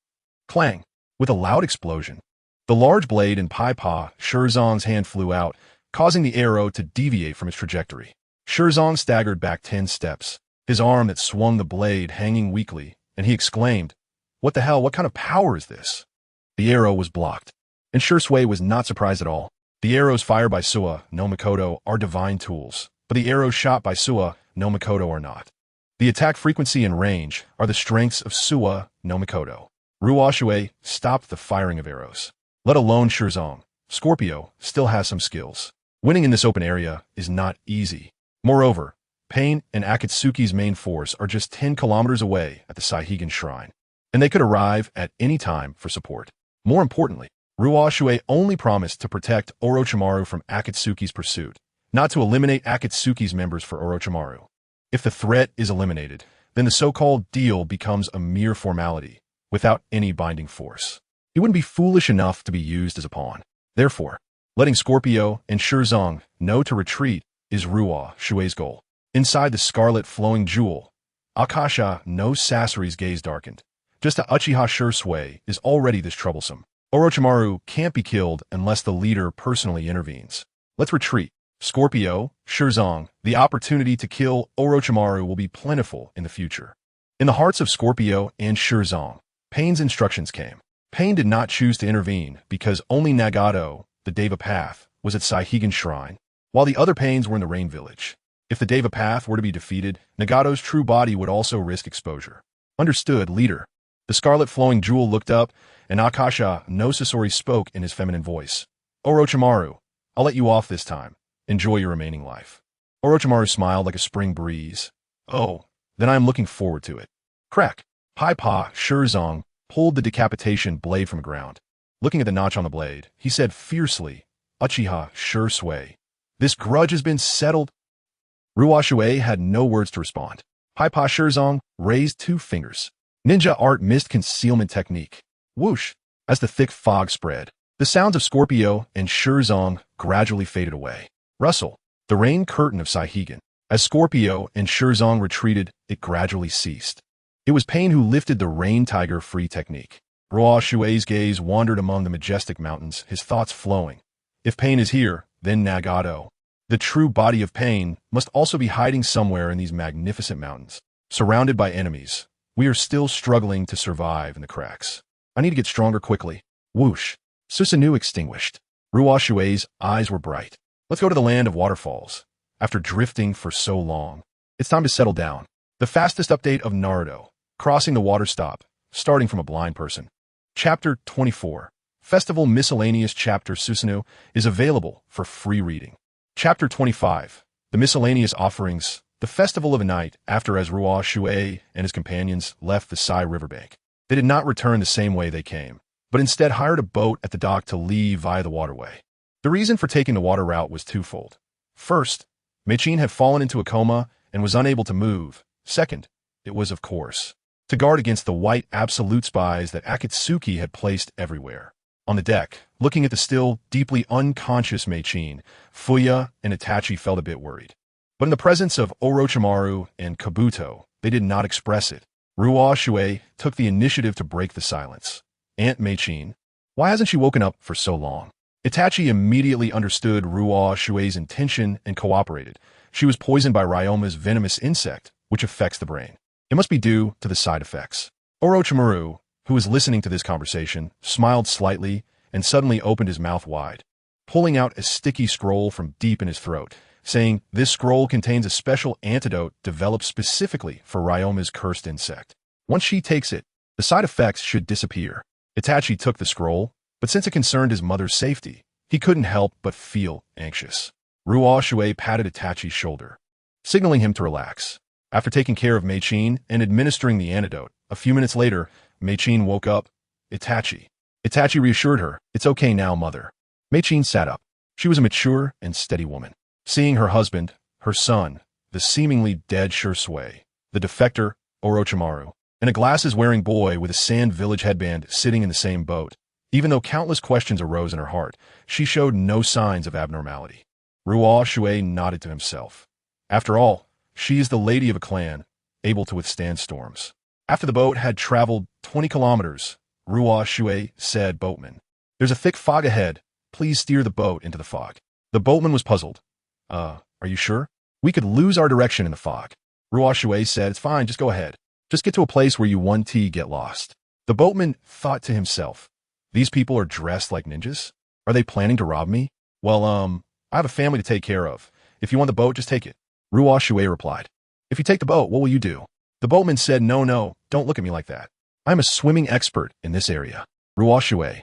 Clang! With a loud explosion, the large blade in Pai Pa Shirzong's hand flew out, causing the arrow to deviate from its trajectory. Shirzong staggered back 10 steps, his arm that swung the blade hanging weakly, and he exclaimed, "What the hell? What kind of power is this?" The arrow was blocked, and Shisui was not surprised at all. The arrows fired by Suwa no Mikoto are divine tools, but the arrows shot by Suwa no Mikoto are not. The attack frequency and range are the strengths of Suwa no Mikoto. Ruoshui stopped the firing of arrows. Let alone Shirzong, Scorpio still has some skills. Winning in this open area is not easy. Moreover, Pain and Akatsuki's main force are just 10 kilometers away at the Saihigan Shrine, and they could arrive at any time for support. More importantly, Ruoshui only promised to protect Orochimaru from Akatsuki's pursuit, not to eliminate Akatsuki's members for Orochimaru. If the threat is eliminated, then the so-called deal becomes a mere formality, without any binding force. He wouldn't be foolish enough to be used as a pawn. Therefore, letting Scorpio and Shirzong know to retreat is Ruoshui's goal. Inside the scarlet flowing jewel, Akasha no Sasori's gaze darkened. Just a Uchiha Shisui is already this troublesome. Orochimaru can't be killed unless the leader personally intervenes. Let's retreat. Scorpio, Shirzong, the opportunity to kill Orochimaru will be plentiful in the future. In the hearts of Scorpio and Shirzong, Pain's instructions came. Pain did not choose to intervene because only Nagato, the Deva Path, was at Saihigan Shrine, while the other Pains were in the Rain Village. If the Deva Path were to be defeated, Nagato's true body would also risk exposure. Understood, leader. The scarlet flowing jewel looked up, and Akasha no Sasori spoke in his feminine voice. Orochimaru, I'll let you off this time. Enjoy your remaining life. Orochimaru smiled like a spring breeze. Oh, then I am looking forward to it. Crack. Hai-Pa Shirzong pulled the decapitation blade from the ground. Looking at the notch on the blade, he said fiercely, Uchiha Shisui. This grudge has been settled. Ruoshui had no words to respond. Hai-Pa Shirzong raised 2 fingers. Ninja art mist concealment technique. Whoosh. As the thick fog spread, the sounds of Scorpio and Shirzong gradually faded away. Rustle. The rain curtain of Saihigan. As Scorpio and Shirzong retreated, it gradually ceased. It was Pain who lifted the rain tiger free technique. Ruoshui's gaze wandered among the majestic mountains, his thoughts flowing. If Pain is here, then Nagato. The true body of Pain must also be hiding somewhere in these magnificent mountains. Surrounded by enemies, we are still struggling to survive in the cracks. I need to get stronger quickly. Whoosh. Susanoo extinguished. Ruoshui's eyes were bright. Let's go to the land of waterfalls. After drifting for so long, it's time to settle down. The fastest update of Naruto. Crossing the water stop, starting from a blind person. Chapter 24. Festival Miscellaneous Chapter Susanoo is available for free reading. Chapter 25. The Miscellaneous Offerings. The Festival of a Night after as Ruoshui and his companions left the Sai riverbank. They did not return the same way they came, but instead hired a boat at the dock to leave via the waterway. The reason for taking the water route was twofold. First, Meichin had fallen into a coma and was unable to move. Second, it was, of course, to guard against the white absolute spies that Akatsuki had placed everywhere. On the deck, looking at the still deeply unconscious Meichin, Fuya and Itachi felt a bit worried. But in the presence of Orochimaru and Kabuto, they did not express it. Ruoshui took the initiative to break the silence. Aunt Meichin, why hasn't she woken up for so long? Itachi immediately understood Ruoshui's intention and cooperated. She was poisoned by Ryoma's venomous insect, which affects the brain. It must be due to the side effects. Orochimaru, who was listening to this conversation, smiled slightly and suddenly opened his mouth wide, pulling out a sticky scroll from deep in his throat, saying, "This scroll contains a special antidote developed specifically for Ryoma's cursed insect. Once she takes it, the side effects should disappear." Itachi took the scroll, but since it concerned his mother's safety, he couldn't help but feel anxious. Ruoshui patted Itachi's shoulder, signaling him to relax. After taking care of Meichin and administering the antidote, a few minutes later, Meichin woke up. Itachi. Itachi reassured her, "It's okay now, mother." Meichin sat up. She was a mature and steady woman. Seeing her husband, her son, the seemingly dead Shisui, the defector, Orochimaru, and a glasses-wearing boy with a sand village headband sitting in the same boat, even though countless questions arose in her heart, she showed no signs of abnormality. Ruoshui nodded to himself. After all, she is the lady of a clan, able to withstand storms. After the boat had traveled 20 kilometers, Ruoshui said, "Boatman, there's a thick fog ahead. Please steer the boat into the fog." The boatman was puzzled. Are you sure? We could lose our direction in the fog." Ruoshui said, "It's fine, just go ahead. Just get to a place where you 1T get lost." The boatman thought to himself, "These people are dressed like ninjas? Are they planning to rob me? Well, I have a family to take care of. If you want the boat, just take it." Ruoshui replied, "If you take the boat, what will you do?" The boatman said, No, don't look at me like that. I'm a swimming expert in this area." Ruoshui,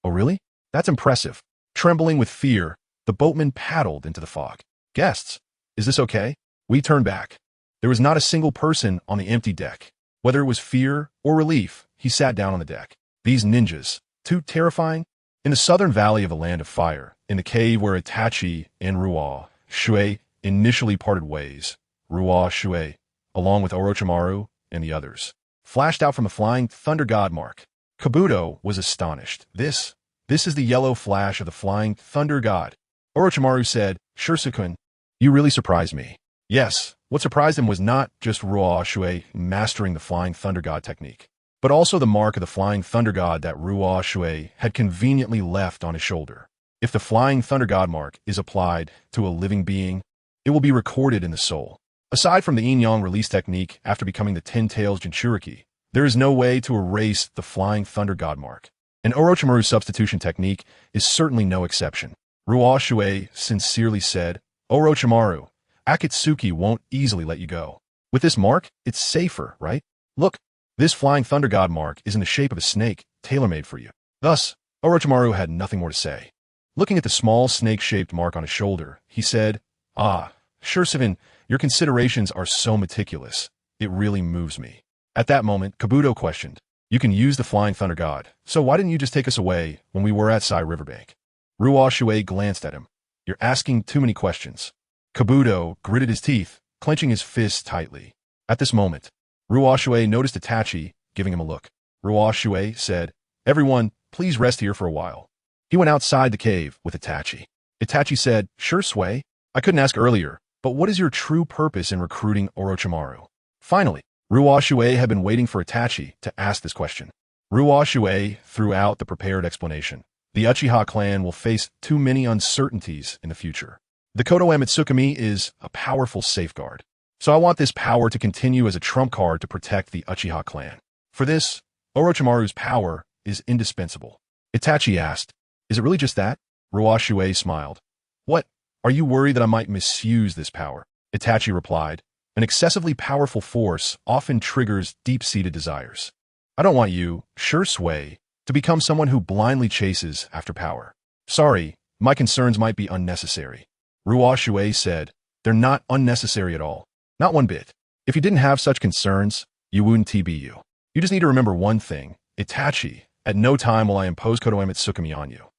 "Oh really? That's impressive." Trembling with fear, the boatman paddled into the fog. "Guests, is this okay?" We turned back. There was not a single person on the empty deck. Whether it was fear or relief, he sat down on the deck. These ninjas, too terrifying? In the southern valley of the Land of Fire, in the cave where Itachi and Ruoshui initially parted ways, Ruoshui, along with Orochimaru and the others, flashed out from the flying thunder god mark. Kabuto was astonished. This is the yellow flash of the flying thunder god. Orochimaru said, "Shirsukun, you really surprised me." Yes, what surprised him was not just Ruoshui mastering the flying thunder god technique, but also the mark of the flying thunder god that Ruoshui had conveniently left on his shoulder. If the flying thunder god mark is applied to a living being, it will be recorded in the soul. Aside from the yin-yang release technique after becoming the 10 Tails Jinchūriki, there is no way to erase the flying thunder god mark. And Orochimaru's substitution technique is certainly no exception. Ruoshui sincerely said, "Orochimaru, Akatsuki won't easily let you go. With this mark, it's safer, right? Look, This flying thunder god mark is in the shape of a snake, tailor-made for you. Thus, Orochimaru had nothing more to say. Looking at the small snake-shaped mark on his shoulder, he said, "Ah, Shurseven, your considerations are so meticulous. It really moves me." At that moment, Kabuto questioned, "You can use the flying thunder god, so why didn't you just take us away when we were at Sai Riverbank?" Ruoshui glanced at him. "You're asking too many questions." Kabuto gritted his teeth, clenching his fists tightly. At this moment, Ruoshui noticed Itachi, giving him a look. Ruoshui said, "Everyone, please rest here for a while." He went outside the cave with Itachi. Itachi said, "Sure, Sway. I couldn't ask earlier, but what is your true purpose in recruiting Orochimaru?" Finally, Ruoshui had been waiting for Itachi to ask this question. Ruoshui threw out the prepared explanation. The Uchiha clan will face too many uncertainties in the future. The Kotoe Mitsukami is a powerful safeguard. So I want this power to continue as a trump card to protect the Uchiha clan. For this, Orochimaru's power is indispensable. Itachi asked, "Is it really just that?" Ruoshui smiled. "What? Are you worried that I might misuse this power?" Itachi replied, "An excessively powerful force often triggers deep-seated desires. I don't want you, Shisui, to become someone who blindly chases after power. Sorry, my concerns might be unnecessary." Ruoshui said, "They're not unnecessary at all. Not one bit. If you didn't have such concerns, you wouldn't be you. You just need to remember one thing, Itachi, at no time will I impose Kotoe Mitsukami on you."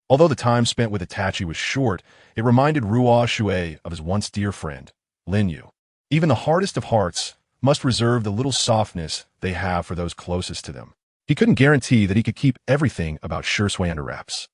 Although the time spent with Itachi was short, it reminded Ruoshui of his once dear friend, Lin Yu. Even the hardest of hearts must reserve the little softness they have for those closest to them. He couldn't guarantee that he could keep everything about Shisui under wraps.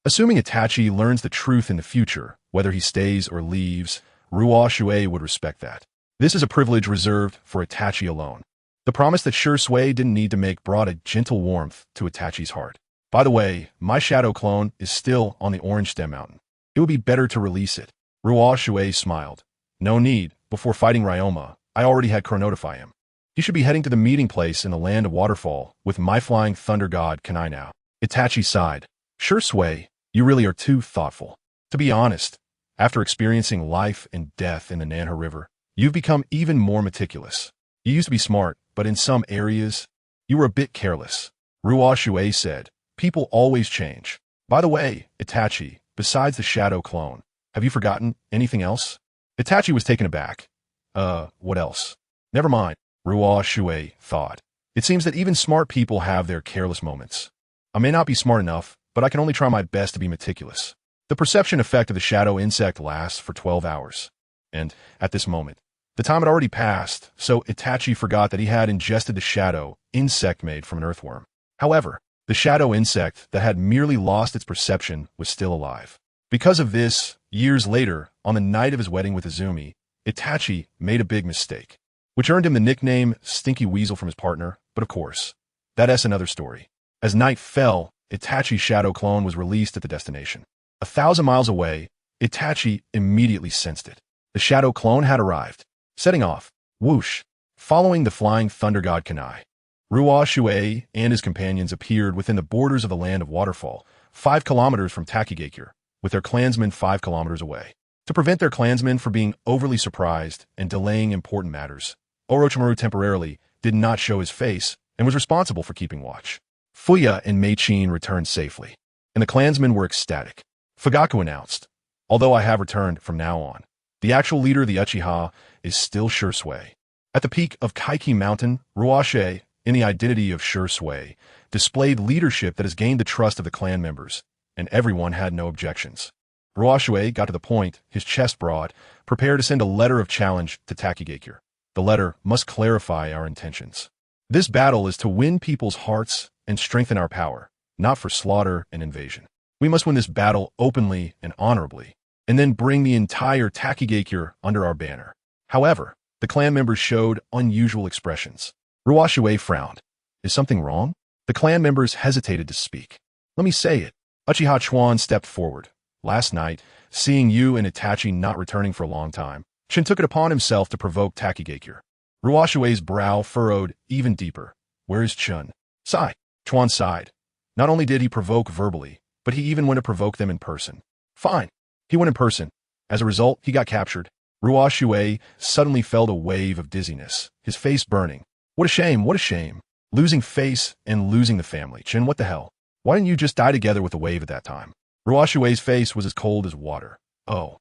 Assuming Itachi learns the truth in the future, whether he stays or leaves, Ruoshui would respect that. This is a privilege reserved for Itachi alone. The promise that Shisui didn't need to make brought a gentle warmth to Itachi's heart. "By the way, my shadow clone is still on the Orange Stem Mountain. It would be better to release it." Ruoshui smiled. "No need. Before fighting Ryoma, I already had chronotify him. He should be heading to the meeting place in the land of Waterfall with my flying thunder god Kanai now." Itachi sighed. "Shisui, you really are too thoughtful. To be honest, after experiencing life and death in the Nanha River, you've become even more meticulous. You used to be smart, but in some areas, you were a bit careless." Ruoshui said, "People always change. By the way, Itachi, besides the shadow clone, have you forgotten anything else?" Itachi was taken aback. What else?" "Never mind," Ruoshui thought. "It seems that even smart people have their careless moments. I may not be smart enough, but I can only try my best to be meticulous." The perception effect of the shadow insect lasts for 12 hours. And, at this moment, the time had already passed, so Itachi forgot that he had ingested the shadow insect made from an earthworm. However, the shadow insect that had merely lost its perception was still alive. Because of this, years later, on the night of his wedding with Izumi, Itachi made a big mistake, which earned him the nickname Stinky Weasel from his partner, but of course, that's another story. As night fell, Itachi's shadow clone was released at the destination. 1,000 miles away, Itachi immediately sensed it. The shadow clone had arrived. Setting off, whoosh, following the flying thunder god Kanai. Ruoshui and his companions appeared within the borders of the land of Waterfall, 5 kilometers from Takigakure, with their clansmen 5 kilometers away. To prevent their clansmen from being overly surprised and delaying important matters, Orochimaru temporarily did not show his face and was responsible for keeping watch. Fuya and Meichin returned safely, and the clansmen were ecstatic. Fugaku announced, "Although I have returned from now on, the actual leader of the Uchiha is still Shisui." At the peak of Kaiki Mountain, Ruoshui, in the identity of Shisui, displayed leadership that has gained the trust of the clan members, and everyone had no objections. Ruoshui got to the point, his chest broad, prepared to send a letter of challenge to Takigakure. The letter must clarify our intentions. This battle is to win people's hearts and strengthen our power, not for slaughter and invasion. We must win this battle openly and honorably, and then bring the entire Takigakure under our banner. However, the clan members showed unusual expressions. Ruoshui frowned. "Is something wrong?" The clan members hesitated to speak. "Let me say it." Uchiha Chuan stepped forward. "Last night, seeing you and Itachi not returning for a long time, Shin took it upon himself to provoke Takigakure." Ruoshui's brow furrowed even deeper. "Where is Chun?" "Sigh." Chuan sighed. "Not only did he provoke verbally, but he even went to provoke them in person." "Fine." He went in person. As a result, he got captured. Ruoshui suddenly felt a wave of dizziness, his face burning. What a shame, what a shame. Losing face and losing the family. Chin, what the hell? Why didn't you just die together with a wave at that time? Ruoshui's face was as cold as water. Oh.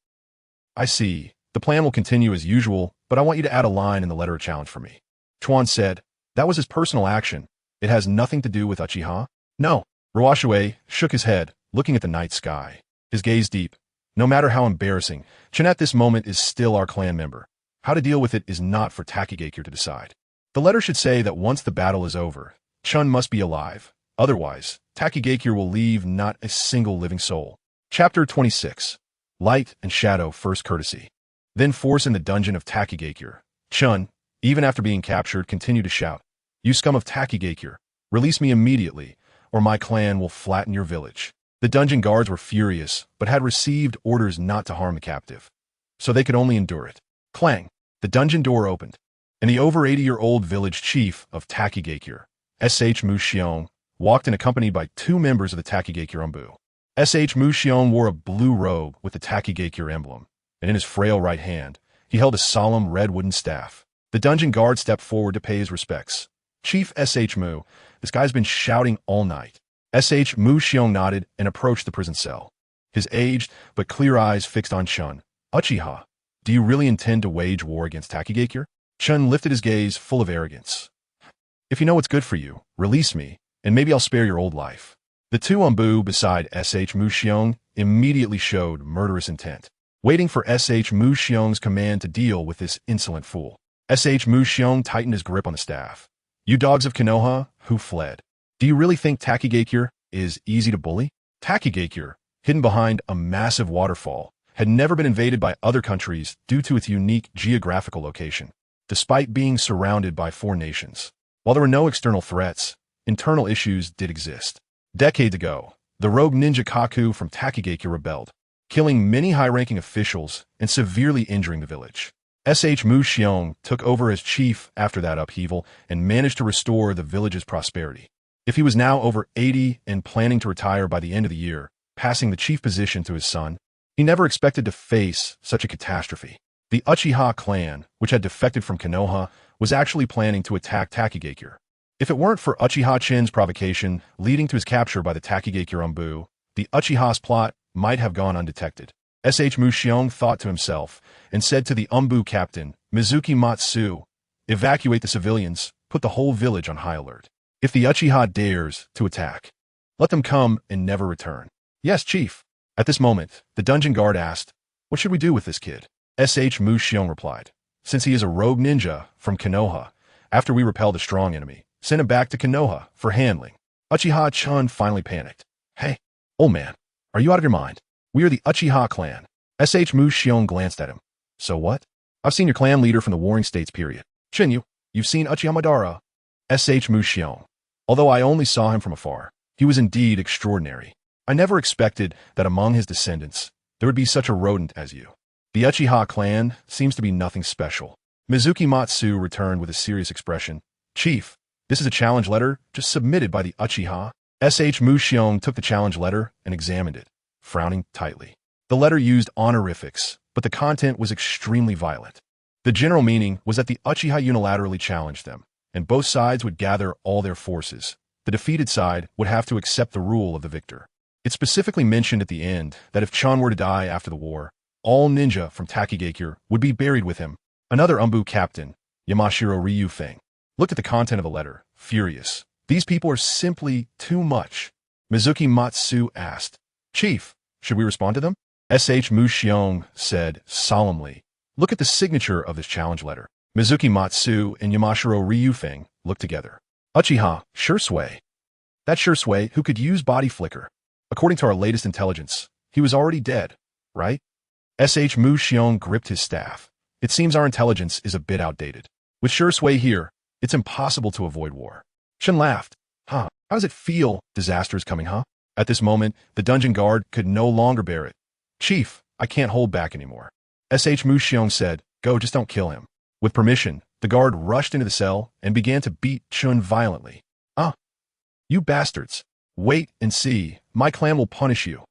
I see. The plan will continue as usual, but I want you to add a line in the letter of challenge for me. Chuan said. That was his personal action. It has nothing to do with Uchiha? No. Ruoshui shook his head, looking at the night sky. His gaze deep. No matter how embarrassing, Chun at this moment is still our clan member. How to deal with it is not for Takigakure to decide. The letter should say that once the battle is over, Chun must be alive. Otherwise, Takigakure will leave not a single living soul. Chapter 26. Light and Shadow First Courtesy. Then force in the dungeon of Takigakure. Chun, even after being captured, continued to shout, "You scum of Takigakure, release me immediately, or my clan will flatten your village." The dungeon guards were furious, but had received orders not to harm the captive, so they could only endure it. Clang! The dungeon door opened, and the over 80-year-old village chief of Takigakure, S.H. Mushion, walked in accompanied by 2 members of the Takigakure Umbu. S.H. Mushion wore a blue robe with the Takigakure emblem, and in his frail right hand, he held a solemn red wooden staff. The dungeon guard stepped forward to pay his respects. Chief S.H. Mu, this guy's been shouting all night. S.H. Mushion nodded and approached the prison cell, his aged but clear eyes fixed on Chun. Uchiha, do you really intend to wage war against Takigakure? Chun lifted his gaze full of arrogance. If you know what's good for you, release me, and maybe I'll spare your old life. The 2 Umbu beside S.H. Mushion immediately showed murderous intent, waiting for S.H. Mushion's command to deal with this insolent fool. S.H. Mushion tightened his grip on the staff. You dogs of Konoha, who fled. Do you really think Takigakure is easy to bully? Takigakure, hidden behind a massive waterfall, had never been invaded by other countries due to its unique geographical location, despite being surrounded by 4 nations. While there were no external threats, internal issues did exist. Decades ago, the rogue ninja Kaku from Takigakure rebelled, killing many high-ranking officials and severely injuring the village. S.H. Mushion took over as chief after that upheaval and managed to restore the village's prosperity. If he was now over 80 and planning to retire by the end of the year, passing the chief position to his son, he never expected to face such a catastrophe. The Uchiha clan, which had defected from Konoha, was actually planning to attack Takigakure. If it weren't for Uchiha Chin's provocation leading to his capture by the Takigakure Umbu, the Uchiha's plot might have gone undetected. S.H. Mushion thought to himself and said to the Umbu captain, Mizuki Matsu, evacuate the civilians, put the whole village on high alert. If the Uchiha dares to attack, let them come and never return. Yes, chief. At this moment, the dungeon guard asked, what should we do with this kid? S.H. Mushion replied, since he is a rogue ninja from Konoha, after we repelled a strong enemy, send him back to Konoha for handling. Uchiha Chun finally panicked. Hey, old man, are you out of your mind? We are the Uchiha clan. S.H. Mushion glanced at him. So what? I've seen your clan leader from the Warring States period. Shinyu, you've seen Uchiha Madara. S.H. Mushion. Although I only saw him from afar, he was indeed extraordinary. I never expected that among his descendants, there would be such a rodent as you. The Uchiha clan seems to be nothing special. Mizuki Matsu returned with a serious expression. Chief, this is a challenge letter just submitted by the Uchiha. S.H. Mushion took the challenge letter and examined it, frowning tightly. The letter used honorifics, but the content was extremely violent. The general meaning was that the Uchiha unilaterally challenged them, and both sides would gather all their forces. The defeated side would have to accept the rule of the victor. It specifically mentioned at the end that if Chun were to die after the war, all ninja from Takigakure would be buried with him. Another Umbu captain, Yamashiro Ryufeng, looked at the content of the letter, furious. These people are simply too much. Mizuki Matsu asked, Chief, should we respond to them? S.H. Mushion said solemnly, look at the signature of this challenge letter. Mizuki Matsu and Yamashiro Ryufeng looked together. Uchiha, Shisui. That Shisui who could use body flicker. According to our latest intelligence, he was already dead, right? S.H. Mushion gripped his staff. It seems our intelligence is a bit outdated. With Shisui here, it's impossible to avoid war. Shin laughed. Huh, how does it feel? Disaster is coming, huh? At this moment, the dungeon guard could no longer bear it. Chief, I can't hold back anymore. S.H. Mushion said, go, just don't kill him. With permission, the guard rushed into the cell and began to beat Chun violently. You bastards. Wait and see, my clan will punish you.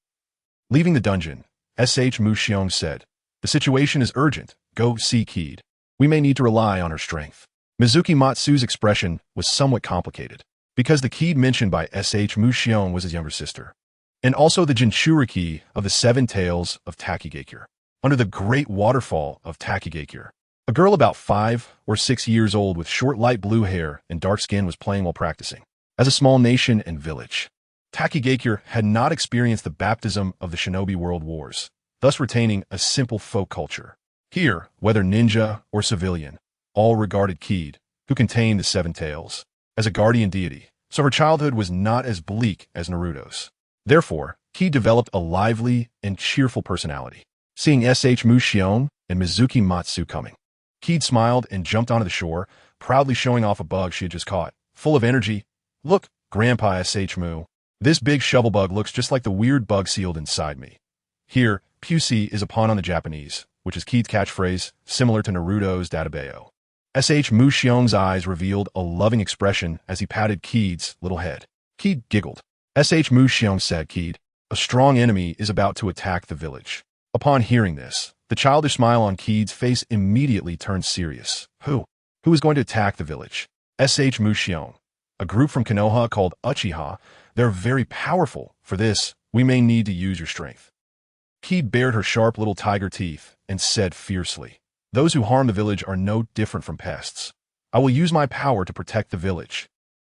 Leaving the dungeon, S.H. Mushion said, the situation is urgent, go seek heed. We may need to rely on her strength. Mizuki Matsu's expression was somewhat complicated, because the key mentioned by S.H. Mushion was his younger sister, and also the Jinchūriki of the seven tails of Takigakure. Under the great waterfall of Takigakure, a girl about 5 or 6 years old with short light blue hair and dark skin was playing while practicing. As a small nation and village, Takigakure had not experienced the baptism of the shinobi world wars, thus retaining a simple folk culture. Here, whether ninja or civilian, all regarded Kid, who contained the seven tails, as a guardian deity, so her childhood was not as bleak as Naruto's. Therefore, Kid developed a lively and cheerful personality. Seeing S.H. Mushion and Mizuki Matsu coming, Kid smiled and jumped onto the shore, proudly showing off a bug she had just caught. Full of energy, "Look, Grandpa S.H. Mu. This big shovel bug looks just like the weird bug sealed inside me." Here, Pusi is a pun on the Japanese, which is Kid's catchphrase, similar to Naruto's Databayo. S.H. Mushion's eyes revealed a loving expression as he patted Kid's little head. Kid giggled. S.H. Mushion said, "Kid, a strong enemy is about to attack the village." Upon hearing this, the childish smile on Kid's face immediately turned serious. Who is going to attack the village? S.H. Mushion. A group from Konoha called Uchiha. They're very powerful. For this, we may need to use your strength. Kid bared her sharp little tiger teeth and said fiercely, "Those who harm the village are no different from pests. I will use my power to protect the village."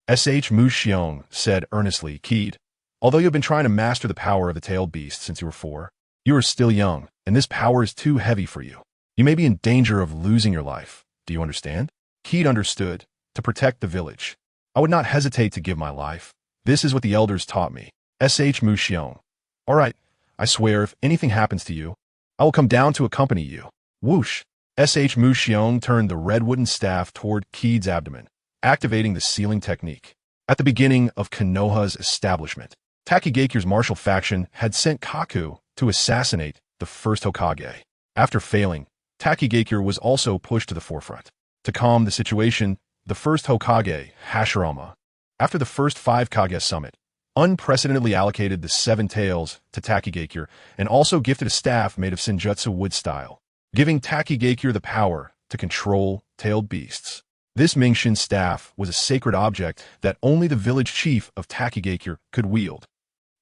S.H. Mushion said earnestly, "Kid, although you have been trying to master the power of the tailed beast since you were 4, you are still young, and this power is too heavy for you. You may be in danger of losing your life. Do you understand?" Kid understood. To protect the village, I would not hesitate to give my life. This is what the elders taught me. S.H. Mushion. All right, I swear if anything happens to you, I will come down to accompany you. Whoosh. S.H. Mushion turned the red wooden staff toward Kid's abdomen, activating the sealing technique. At the beginning of Konoha's establishment, Takigakure's martial faction had sent Kaku to assassinate the first Hokage. After failing, Takigakure was also pushed to the forefront. To calm the situation, the first Hokage, Hashirama, after the first 5 Kage summit, unprecedentedly allocated the 7 tails to Takigakure and also gifted a staff made of Senjutsu wood style, giving Takigakure the power to control tailed beasts. This Mingshin staff was a sacred object that only the village chief of Takigakure could wield.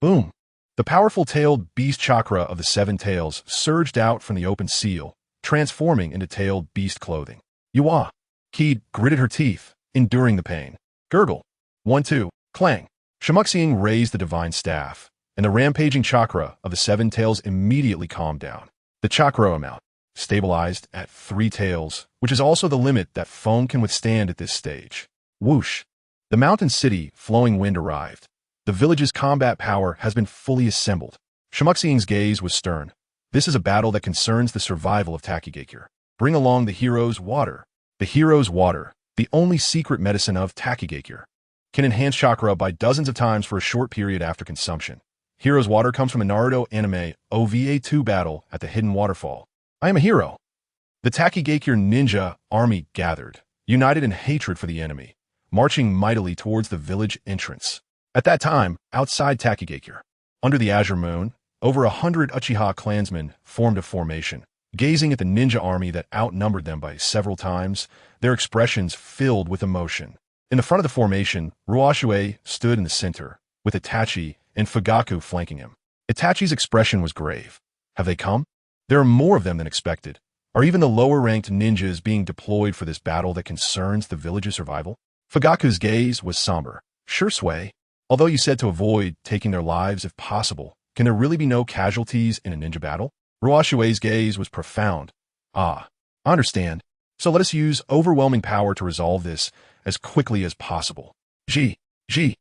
Boom! The powerful tailed beast chakra of the 7 tails surged out from the open seal, transforming into tailed beast clothing. Yuwa! Kid gritted her teeth, enduring the pain. Gurgle. 1, 2, clang. Shimuxing raised the divine staff, and the rampaging chakra of the 7 tails immediately calmed down. The chakra amount stabilized at 3 tails, which is also the limit that foam can withstand at this stage. Whoosh! The mountain city flowing wind arrived. The village's combat power has been fully assembled. Shimuxing's gaze was stern. This is a battle that concerns the survival of Takigakure. Bring along the hero's water. The hero's water, the only secret medicine of Takigakure, can enhance chakra by dozens of times for a short period after consumption. Hero's water comes from a Naruto anime OVA 2 battle at the hidden waterfall. I am a hero. The Takigakure ninja army gathered, united in hatred for the enemy, marching mightily towards the village entrance. At that time, outside Takigakure, under the azure moon, over 100 Uchiha clansmen formed a formation. Gazing at the ninja army that outnumbered them by several times, their expressions filled with emotion. In the front of the formation, Ruoshui stood in the center, with Itachi and Fugaku flanking him. Itachi's expression was grave. Have they come? There are more of them than expected. Are even the lower-ranked ninjas being deployed for this battle that concerns the village's survival? Fugaku's gaze was somber. Sure, Sway. Although you said to avoid taking their lives if possible, can there really be no casualties in a ninja battle? Ruoshui's gaze was profound. I understand. So let us use overwhelming power to resolve this as quickly as possible. Uchiha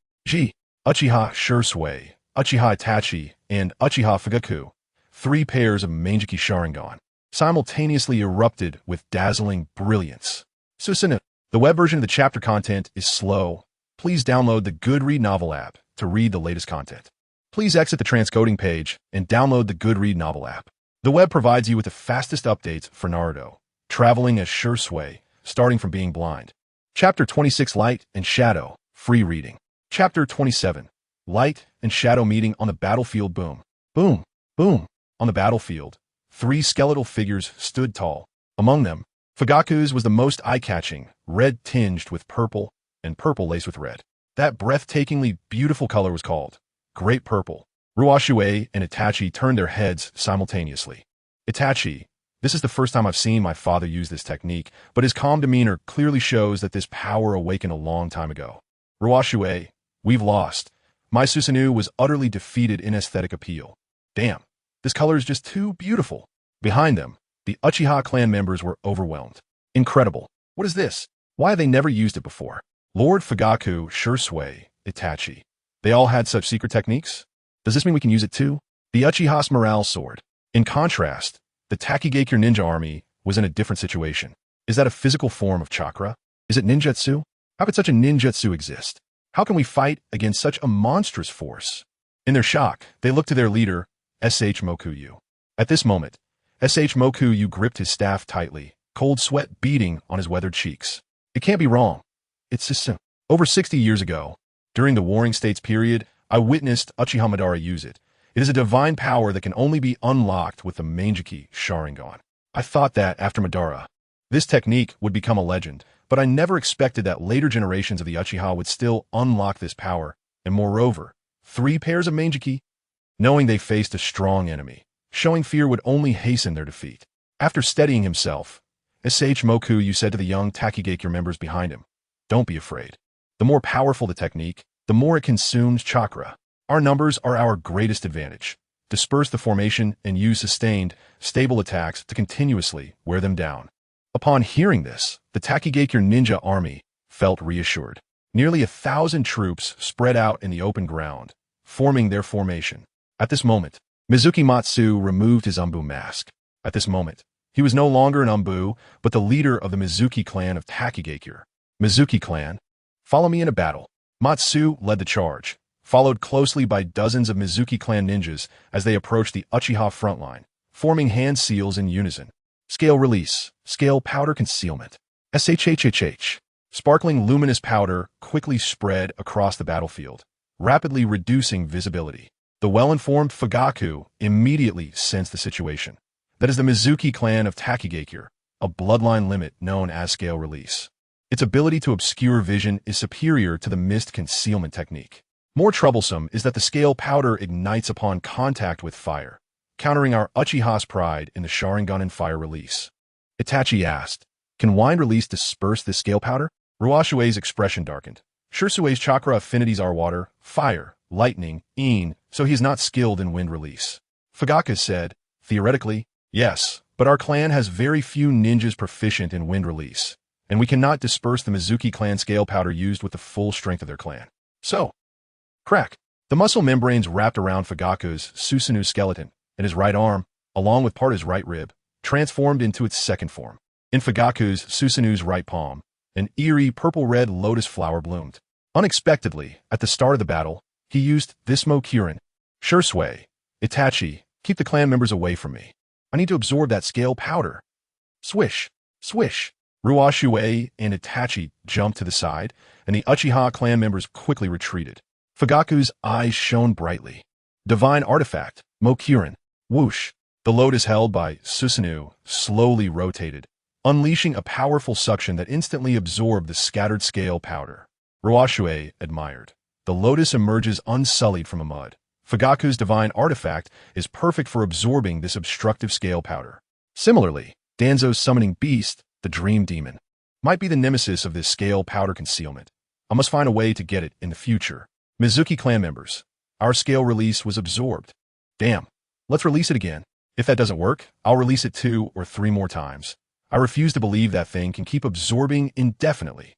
Shisui, Uchiha Itachi, and Uchiha Fugaku, 3 pairs of Mangekyō Sharingan, simultaneously erupted with dazzling brilliance. Susunu. The web version of the chapter content is slow. Please download the Goodread novel app to read the latest content. Please exit the transcoding page and download the Goodread novel app. The web provides you with the fastest updates for Naruto, traveling as Shisui, starting from being blind. Chapter 26 Light and Shadow, free reading. Chapter 27 Light and Shadow meeting on the battlefield. Boom, boom, boom. On the battlefield, 3 skeletal figures stood tall. Among them, Fugaku's was the most eye-catching, red tinged with purple, and purple laced with red. That breathtakingly beautiful color was called Great Purple. Ruoshui and Itachi turned their heads simultaneously. Itachi, this is the first time I've seen my father use this technique, but his calm demeanor clearly shows that this power awakened a long time ago. Ruoshui, we've lost. My Susanoo was utterly defeated in aesthetic appeal. Damn, this color is just too beautiful. Behind them, the Uchiha clan members were overwhelmed. Incredible. What is this? Why have they never used it before? Lord Fugaku, Shisui, Itachi. They all had such secret techniques? Does this mean we can use it too? The Uchiha's morale soared. In contrast, the Takigakure ninja army was in a different situation. Is that a physical form of chakra? Is it ninjutsu? How could such a ninjutsu exist? How can we fight against such a monstrous force? In their shock, they looked to their leader, S.H. Mokuyu. At this moment, S.H. Mokuyu gripped his staff tightly, cold sweat beading on his weathered cheeks. It can't be wrong. It's Shisui. Over 60 years ago, during the Warring States period, I witnessed Uchiha Madara use it. It is a divine power that can only be unlocked with the Mangekyō Sharingan. I thought that, after Madara, this technique would become a legend, but I never expected that later generations of the Uchiha would still unlock this power, and moreover, 3 pairs of Mangekyō. Knowing they faced a strong enemy, showing fear would only hasten their defeat. After steadying himself, S.H. Mokuyu said to the young Takigakure members behind him, "Don't be afraid. The more powerful the technique, the more it consumes chakra. Our numbers are our greatest advantage. Disperse the formation and use sustained, stable attacks to continuously wear them down." Upon hearing this, the Takigakure ninja army felt reassured. Nearly 1,000 troops spread out in the open ground, forming their formation. At this moment, Mizuki Matsu removed his Umbu mask. At this moment, he was no longer an Umbu, but the leader of the Mizuki clan of Takigakure. Mizuki clan, follow me in a battle. Matsu led the charge, followed closely by dozens of Mizuki clan ninjas as they approached the Uchiha frontline, forming hand seals in unison. Scale release, scale powder concealment. SHHHH. Sparkling luminous powder quickly spread across the battlefield, rapidly reducing visibility. The well-informed Fugaku immediately sensed the situation. That is the Mizuki clan of Takigakure, a bloodline limit known as scale release. Its ability to obscure vision is superior to the mist concealment technique. More troublesome is that the scale powder ignites upon contact with fire, countering our Uchiha's pride in the Sharingan and fire release. Itachi asked, "Can wind release disperse this scale powder?" Ruoshui's expression darkened. Shisui's chakra affinities are water, fire, lightning, so he is not skilled in wind release. Fugaku said, "Theoretically, yes, but our clan has very few ninjas proficient in wind release, and we cannot disperse the Mizuki clan scale powder used with the full strength of their clan. So, crack." The muscle membranes wrapped around Fugaku's Susanoo skeleton, and his right arm, along with part of his right rib, transformed into its second form. In Fugaku's Susanoo's right palm, an eerie purple-red lotus flower bloomed. Unexpectedly, at the start of the battle, he used this Mokurin. "Shisui, Itachi, keep the clan members away from me. I need to absorb that scale powder." Swish, swish. Ruoshui and Itachi jumped to the side, and the Uchiha clan members quickly retreated. Fugaku's eyes shone brightly. Divine artifact, Mokurin. Whoosh. The lotus held by Susanoo slowly rotated, unleashing a powerful suction that instantly absorbed the scattered scale powder. Ruoshui admired. The lotus emerges unsullied from a mud. Fugaku's divine artifact is perfect for absorbing this obstructive scale powder. Similarly, Danzo's summoning beast, the Dream Demon, might be the nemesis of this scale powder concealment. I must find a way to get it in the future. Mizuki clan members, our scale release was absorbed. Damn, let's release it again. If that doesn't work, I'll release it 2 or 3 more times. I refuse to believe that thing can keep absorbing indefinitely.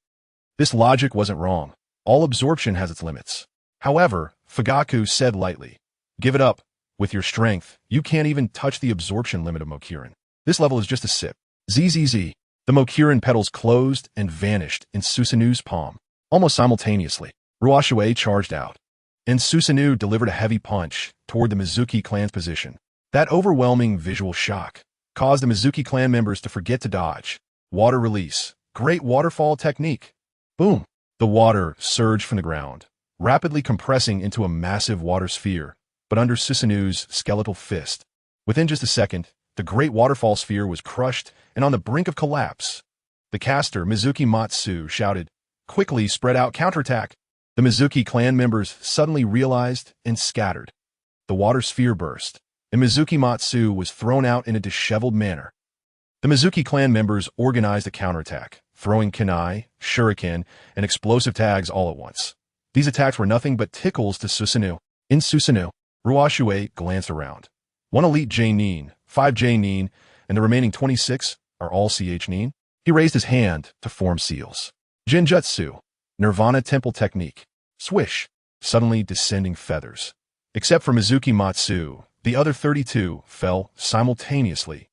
This logic wasn't wrong. All absorption has its limits. However, Fugaku said lightly, "Give it up. With your strength, you can't even touch the absorption limit of Mokurin. This level is just a sip." Zzz. The Mokurin petals closed and vanished in Susanoo's palm. Almost simultaneously, Ruoshui charged out, and Susanoo delivered a heavy punch toward the Mizuki clan's position. That overwhelming visual shock caused the Mizuki clan members to forget to dodge. Water release. Great waterfall technique. Boom. The water surged from the ground, rapidly compressing into a massive water sphere, but under Susanoo's skeletal fist. Within just a second, the great waterfall sphere was crushed and on the brink of collapse. The caster, Mizuki Matsu, shouted, "Quickly spread out counterattack!" The Mizuki clan members suddenly realized and scattered. The water sphere burst, and Mizuki Matsu was thrown out in a disheveled manner. The Mizuki clan members organized a counterattack, throwing kunai, shuriken, and explosive tags all at once. These attacks were nothing but tickles to Susanoo. In Susanoo, Ruoshui glanced around. One elite J-nin, 5 J-nin, and the remaining 26 are all CH-nin. He raised his hand to form seals. Jinjutsu, Nirvana Temple Technique. Swish, suddenly descending feathers. Except for Mizuki Matsu, the other 32 fell simultaneously.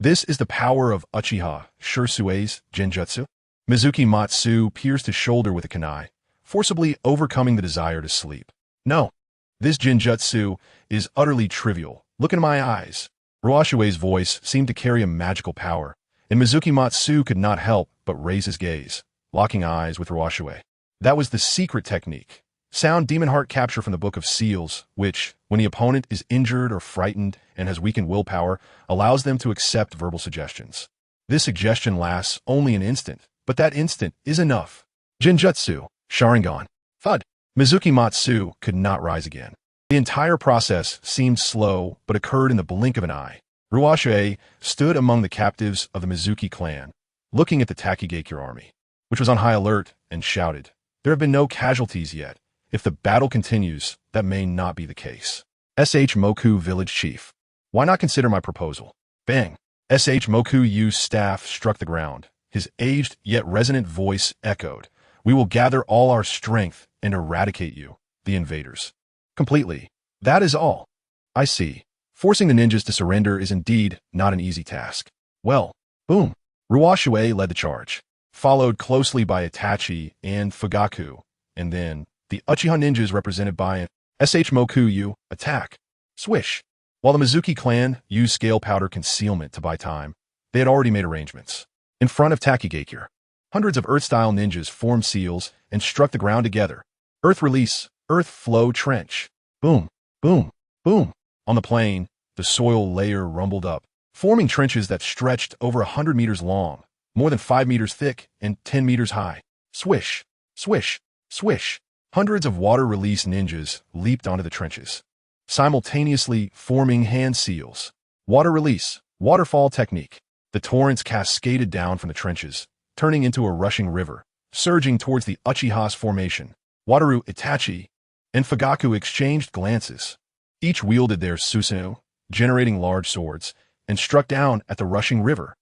This is the power of Uchiha Shirsui's Genjutsu. Mizuki Matsu pierced his shoulder with a kunai, forcibly overcoming the desire to sleep. No, this Genjutsu is utterly trivial. Look in my eyes. Ruoshui's voice seemed to carry a magical power, and Mizuki Matsu could not help but raise his gaze, locking eyes with Ruoshui. That was the secret technique. Sound demon heart capture from the Book of Seals, which, when the opponent is injured or frightened and has weakened willpower, allows them to accept verbal suggestions. This suggestion lasts only an instant, but that instant is enough. Jinjutsu, Sharingan. Thud. Mizuki Matsu could not rise again. The entire process seemed slow, but occurred in the blink of an eye. Ruoshui stood among the captives of the Mizuki clan, looking at the Takigakure army, which was on high alert, and shouted, "There have been no casualties yet. If the battle continues, that may not be the case." SH Moku Village Chief. Why not consider my proposal? Bang! SH Moku Yu's staff struck the ground. His aged yet resonant voice echoed, "We will gather all our strength and eradicate you, the invaders. Completely. That is all." I see. Forcing the ninjas to surrender is indeed not an easy task. Well, boom. Ruoshui led the charge, followed closely by Itachi and Fugaku, and then the Uchiha ninjas represented by an SH Moku Yu attack. Swish. While the Mizuki clan used scale powder concealment to buy time, they had already made arrangements. In front of Takigakure, hundreds of Earth-style ninjas formed seals and struck the ground together. Earth release, Earth flow trench. Boom, boom, boom. On the plain, the soil layer rumbled up, forming trenches that stretched over 100 meters long, more than 5 meters thick, and 10 meters high. Swish, swish, swish. Hundreds of water-release ninjas leaped onto the trenches, simultaneously forming hand seals. Water release, waterfall technique. The torrents cascaded down from the trenches, turning into a rushing river, surging towards the Uchiha's formation. Wataru, Itachi, and Fugaku exchanged glances. Each wielded their Susanoo, generating large swords, and struck down at the rushing river.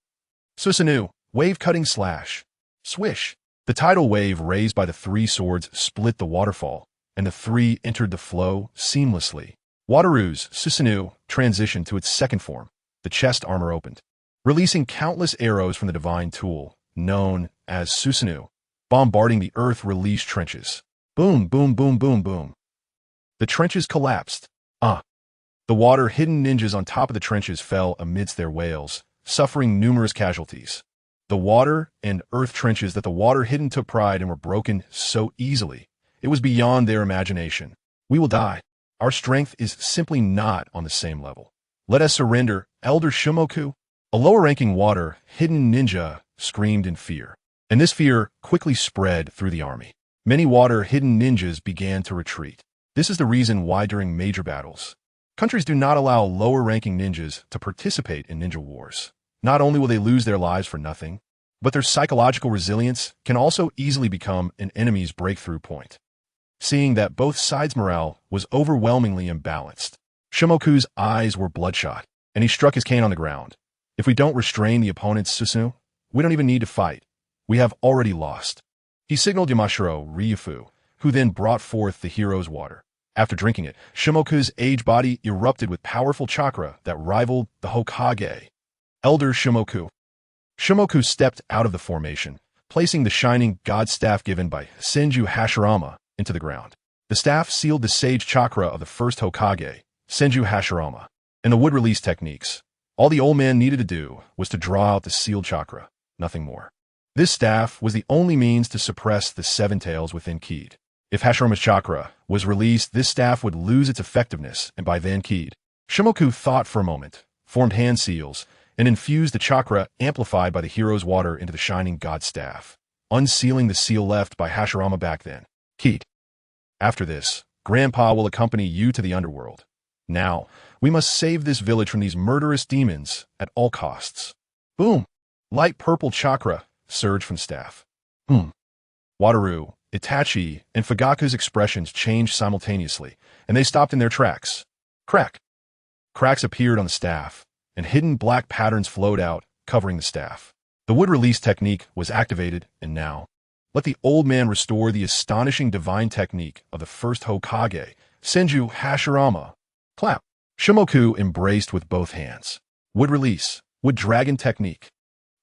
Susanoo, wave-cutting slash. Swish. The tidal wave raised by the 3 swords split the waterfall, and the 3 entered the flow seamlessly. Wataru's Susanoo transitioned to its second form. The chest armor opened, releasing countless arrows from the divine tool, known as Susanoo, bombarding the earth-release trenches. Boom, boom, boom, boom, boom. The trenches collapsed. The water-hidden ninjas on top of the trenches fell amidst their wails, suffering numerous casualties. The water and earth trenches that the water-hidden took pride in were broken so easily. It was beyond their imagination. We will die. Our strength is simply not on the same level. Let us surrender, Elder Shimoku. A lower-ranking water-hidden ninja screamed in fear, and this fear quickly spread through the army. Many water-hidden ninjas began to retreat. This is the reason why during major battles, countries do not allow lower-ranking ninjas to participate in ninja wars. Not only will they lose their lives for nothing, but their psychological resilience can also easily become an enemy's breakthrough point. Seeing that both sides' morale was overwhelmingly imbalanced, Shimoku's eyes were bloodshot, and he struck his cane on the ground. If we don't restrain the opponent's Susanoo, we don't even need to fight. We have already lost. He signaled Yamashiro Ryufu, who then brought forth the hero's water. After drinking it, Shimoku's aged body erupted with powerful chakra that rivaled the Hokage. Elder Shimoku. Shimoku stepped out of the formation, placing the shining god staff given by Senju Hashirama into the ground. The staff sealed the sage chakra of the first Hokage, Senju Hashirama, and the wood release techniques. All the old man needed to do was to draw out the sealed chakra, nothing more. This staff was the only means to suppress the 7 tails within Kid. If Hashirama's chakra was released, this staff would lose its effectiveness, and by then Kid. Shimoku thought for a moment, formed hand seals, and infused the chakra amplified by the hero's water into the shining god staff, unsealing the seal left by Hashirama back then. Keat. After this, Grandpa will accompany you to the underworld. Now, we must save this village from these murderous demons at all costs. Boom! Light purple chakra surged from staff. Wataru, Itachi, and Fugaku's expressions changed simultaneously, and they stopped in their tracks. Crack! Cracks appeared on the staff, and hidden black patterns flowed out, covering the staff. The wood release technique was activated, and now, let the old man restore the astonishing divine technique of the first Hokage, Senju Hashirama. Clap. Shimoku embraced with both hands. Wood release, wood dragon technique.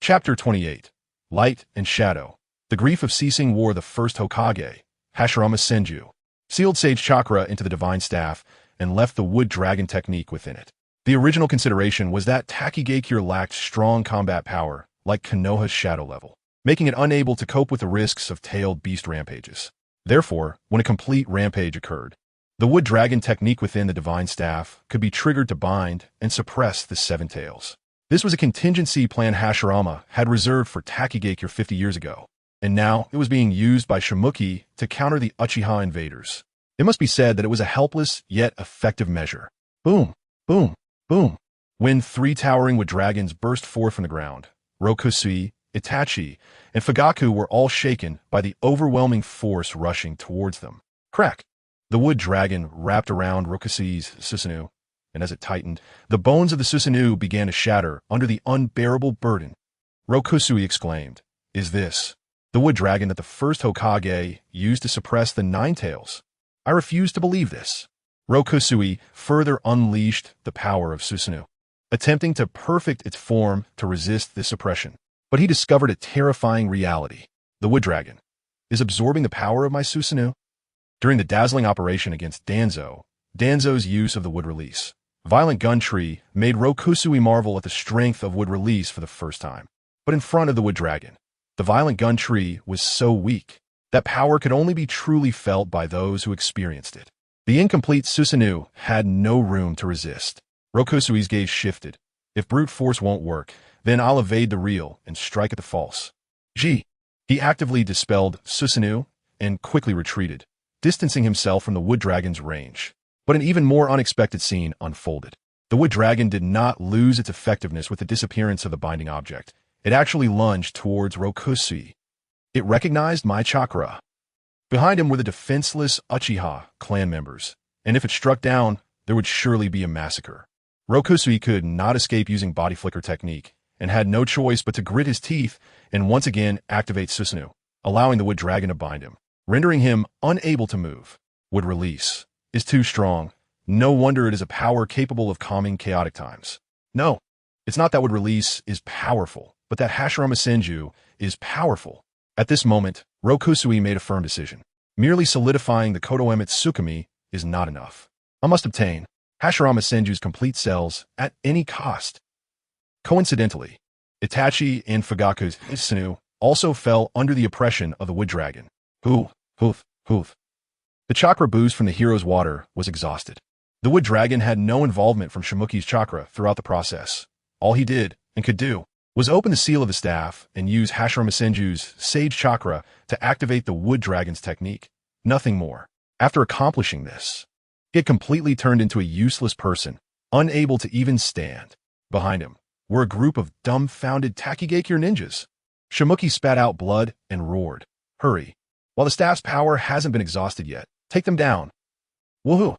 Chapter 28. Light and Shadow. The grief of ceasing war. The first Hokage, Hashirama Senju, sealed sage chakra into the divine staff and left the wood dragon technique within it. The original consideration was that Takigakure lacked strong combat power, like Konoha's shadow level, making it unable to cope with the risks of tailed beast rampages. Therefore, when a complete rampage occurred, the wood dragon technique within the divine staff could be triggered to bind and suppress the seven tails. This was a contingency plan Hashirama had reserved for Takigakure 50 years ago, and now it was being used by Shimuki to counter the Uchiha invaders. It must be said that it was a helpless yet effective measure. Boom, boom, boom. When three towering wood dragons burst forth from the ground, Rokusui, Itachi, and Fugaku were all shaken by the overwhelming force rushing towards them. Crack! The wood dragon wrapped around Rokusui's Susanoo, and as it tightened, the bones of the Susanoo began to shatter under the unbearable burden. Rokusui exclaimed, "Is this the wood dragon that the first Hokage used to suppress the nine tails? I refuse to believe this." Rokusui further unleashed the power of Susanoo, attempting to perfect its form to resist this suppression. But he discovered a terrifying reality. The wood dragon is absorbing the power of my Susanoo. During the dazzling operation against Danzo's use of the wood release, Violent Gun Tree made Rokusui marvel at the strength of wood release for the first time. But in front of the wood dragon, the Violent Gun Tree was so weak that power could only be truly felt by those who experienced it. The incomplete Susanoo had no room to resist. Rokusui's gaze shifted. If brute force won't work, then I'll evade the real and strike at the false. He actively dispelled Susanoo and quickly retreated, distancing himself from the wood dragon's range. But an even more unexpected scene unfolded. The wood dragon did not lose its effectiveness with the disappearance of the binding object. It actually lunged towards Rokusui. It recognized my chakra. Behind him were the defenseless Uchiha clan members, and if it struck down, there would surely be a massacre. Rokusui could not escape using body flicker technique, and had no choice but to grit his teeth and once again activate Susanoo, allowing the wood dragon to bind him, rendering him unable to move. Wood release is too strong. No wonder it is a power capable of calming chaotic times. No, it's not that wood release is powerful, but that Hashirama Senju is powerful. At this moment, Rokusui made a firm decision. Merely solidifying the Kotoemitsu Tsukumi is not enough. I must obtain Hashirama Senju's complete cells at any cost. Coincidentally, Itachi and Fugaku's Susanoo also fell under the oppression of the wood dragon. Hoof. The chakra boost from the hero's water was exhausted. The wood dragon had no involvement from Shimuki's chakra throughout the process. All he did, and could do, was open the seal of the staff and use Hashirama Senju's sage chakra to activate the wood dragon's technique. Nothing more. After accomplishing this, he had completely turned into a useless person, unable to even stand. Behind him were a group of dumbfounded Takigakure ninjas. Shimuki spat out blood and roared, "Hurry! While the staff's power hasn't been exhausted yet, take them down." Woohoo!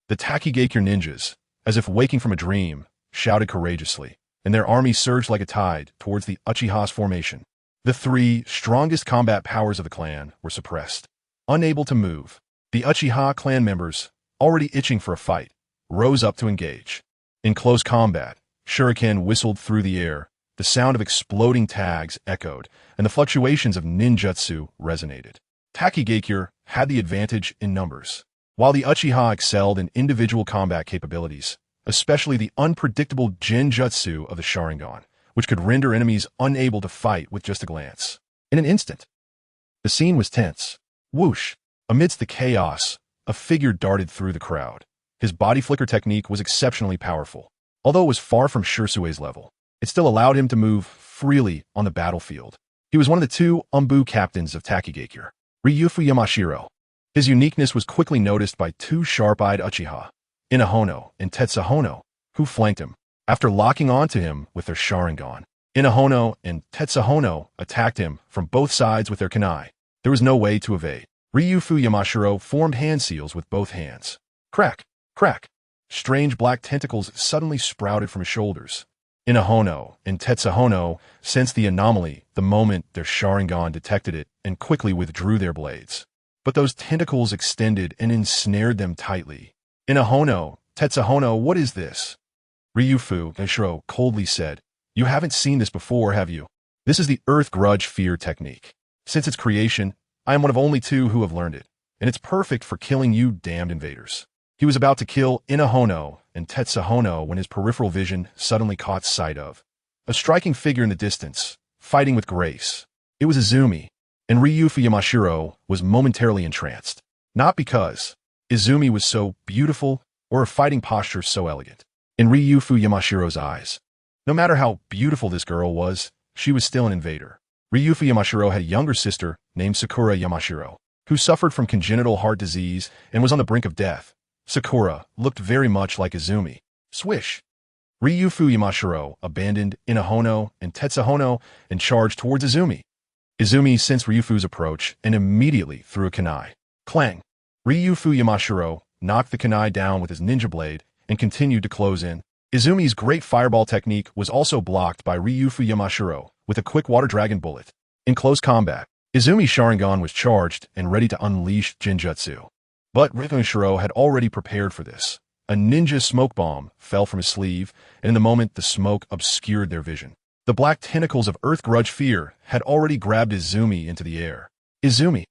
The Takigakure ninjas, as if waking from a dream, shouted courageously, and their army surged like a tide towards the Uchiha's formation. The three strongest combat powers of the clan were suppressed. Unable to move, the Uchiha clan members, already itching for a fight, rose up to engage. In close combat, shuriken whistled through the air, the sound of exploding tags echoed, and the fluctuations of ninjutsu resonated. Takigakure had the advantage in numbers, while the Uchiha excelled in individual combat capabilities, especially the unpredictable Jinjutsu of the Sharingan, which could render enemies unable to fight with just a glance. In an instant, the scene was tense. Whoosh! Amidst the chaos, a figure darted through the crowd. His body flicker technique was exceptionally powerful, although it was far from Shisui's level. it still allowed him to move freely on the battlefield. He was one of the two Umbu captains of Takigakure, Ryufu Yamashiro. His uniqueness was quickly noticed by two sharp-eyed Uchiha, Inahono and Tetsuhono, who flanked him. After locking onto him with their Sharingan, Inahono and Tetsuhono attacked him from both sides with their kunai. There was no way to evade. Ryufu Yamashiro formed hand seals with both hands. Crack! Crack! Strange black tentacles suddenly sprouted from his shoulders. Inahono and Tetsuhono sensed the anomaly the moment their Sharingan detected it and quickly withdrew their blades. But those tentacles extended and ensnared them tightly. Inahono, Tetsuhono, what is this? Ryufu Yamashiro coldly said, "You haven't seen this before, have you? This is the Earth Grudge Fear technique. Since its creation, I am one of only two who have learned it, and it's perfect for killing you damned invaders." He was about to kill Inahono and Tetsuhono when his peripheral vision suddenly caught sight of a striking figure in the distance, fighting with grace. It was Izumi, and Ryufu Yamashiro was momentarily entranced. Not because Izumi was so beautiful or her fighting posture so elegant. In Ryufu Yamashiro's eyes, no matter how beautiful this girl was, she was still an invader. Ryufu Yamashiro had a younger sister named Sakura Yamashiro, who suffered from congenital heart disease and was on the brink of death. Sakura looked very much like Izumi. Swish! Ryufu Yamashiro abandoned Inahono and Tetsuhono and charged towards Izumi. Izumi sensed Ryufu's approach and immediately threw a kunai. Clang! Ryufu Yamashiro knocked the kunai down with his ninja blade and continued to close in. Izumi's great fireball technique was also blocked by Ryufu Yamashiro with a quick water dragon bullet. In close combat, Izumi's Sharingan was charged and ready to unleash Jinjutsu. But Yamashiro had already prepared for this. A ninja smoke bomb fell from his sleeve, and in the moment the smoke obscured their vision. The black tentacles of Earth Grudge Fear had already grabbed Izumi into the air. Izumi!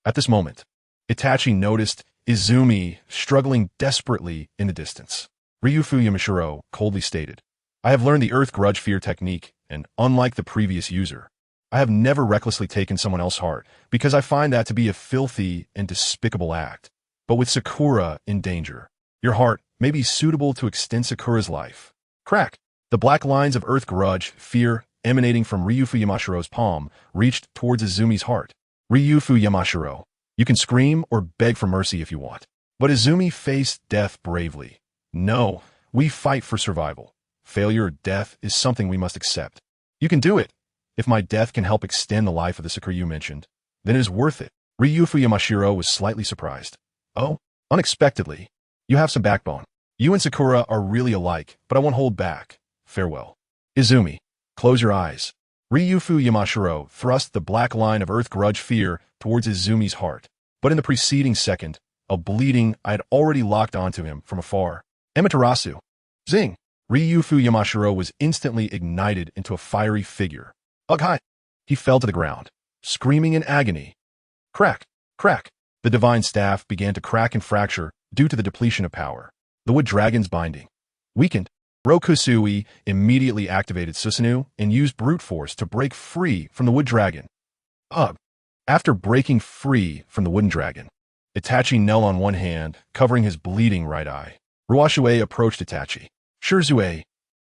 At this moment, Itachi noticed Izumi struggling desperately in the distance. Ryufu Yamashiro coldly stated, "I have learned the Earth Grudge Fear technique, and unlike the previous user, I have never recklessly taken someone else's heart because I find that to be a filthy and despicable act. But with Sakura in danger, your heart may be suitable to extend Sakura's life." Crack! The black lines of Earth Grudge Fear emanating from Ryufu Yamashiro's palm reached towards Izumi's heart. Ryufu Yamashiro, you can scream or beg for mercy if you want. But Izumi faced death bravely. No, we fight for survival. Failure or death is something we must accept. You can do it. If my death can help extend the life of the Sakura you mentioned, then it is worth it. Ryufu Yamashiro was slightly surprised. Oh, unexpectedly. You have some backbone. You and Sakura are really alike, but I won't hold back. Farewell. Izumi, close your eyes. Ryufu Yamashiro thrust the black line of Earth Grudge Fear towards Izumi's heart. But in the preceding second, a bleeding I had already locked onto him from afar. Amaterasu. Zing! Ryufu Yamashiro was instantly ignited into a fiery figure. Ugh! He fell to the ground, screaming in agony. Crack! Crack! The divine staff began to crack and fracture due to the depletion of power. The wood dragon's binding weakened. Rokusui immediately activated Susanoo and used brute force to break free from the wood dragon. Ugh! After breaking free from the wooden dragon, Itachi knelt on one hand, covering his bleeding right eye. Ruoshui approached Itachi. Shisui,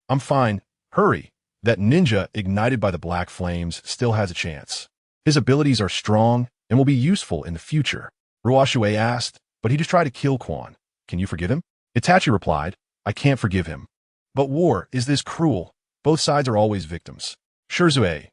I'm fine. Hurry. That ninja ignited by the black flames still has a chance. His abilities are strong and will be useful in the future. Ruoshui asked, but he just tried to kill Quan. Can you forgive him? Itachi replied, I can't forgive him. But war is this cruel. Both sides are always victims. Shisui,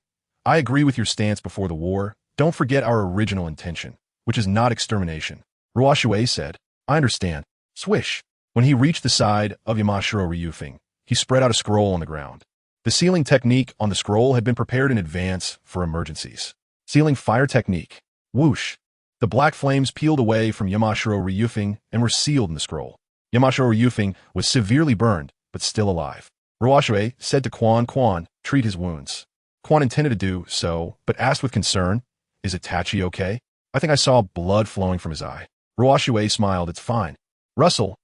I agree with your stance before the war. Don't forget our original intention, which is not extermination. Ruoshui said, I understand. Swish. When he reached the side of Yamashiro Ryufing, he spread out a scroll on the ground. The sealing technique on the scroll had been prepared in advance for emergencies. Sealing fire technique. Whoosh. The black flames peeled away from Yamashiro Ryufing and were sealed in the scroll. Yamashiro Ryufing was severely burned, but still alive. Ruoshui said to Quan, treat his wounds. Quan intended to do so, but asked with concern, is Itachi okay? I think I saw blood flowing from his eye. Ruoshui smiled, it's fine. Rustle.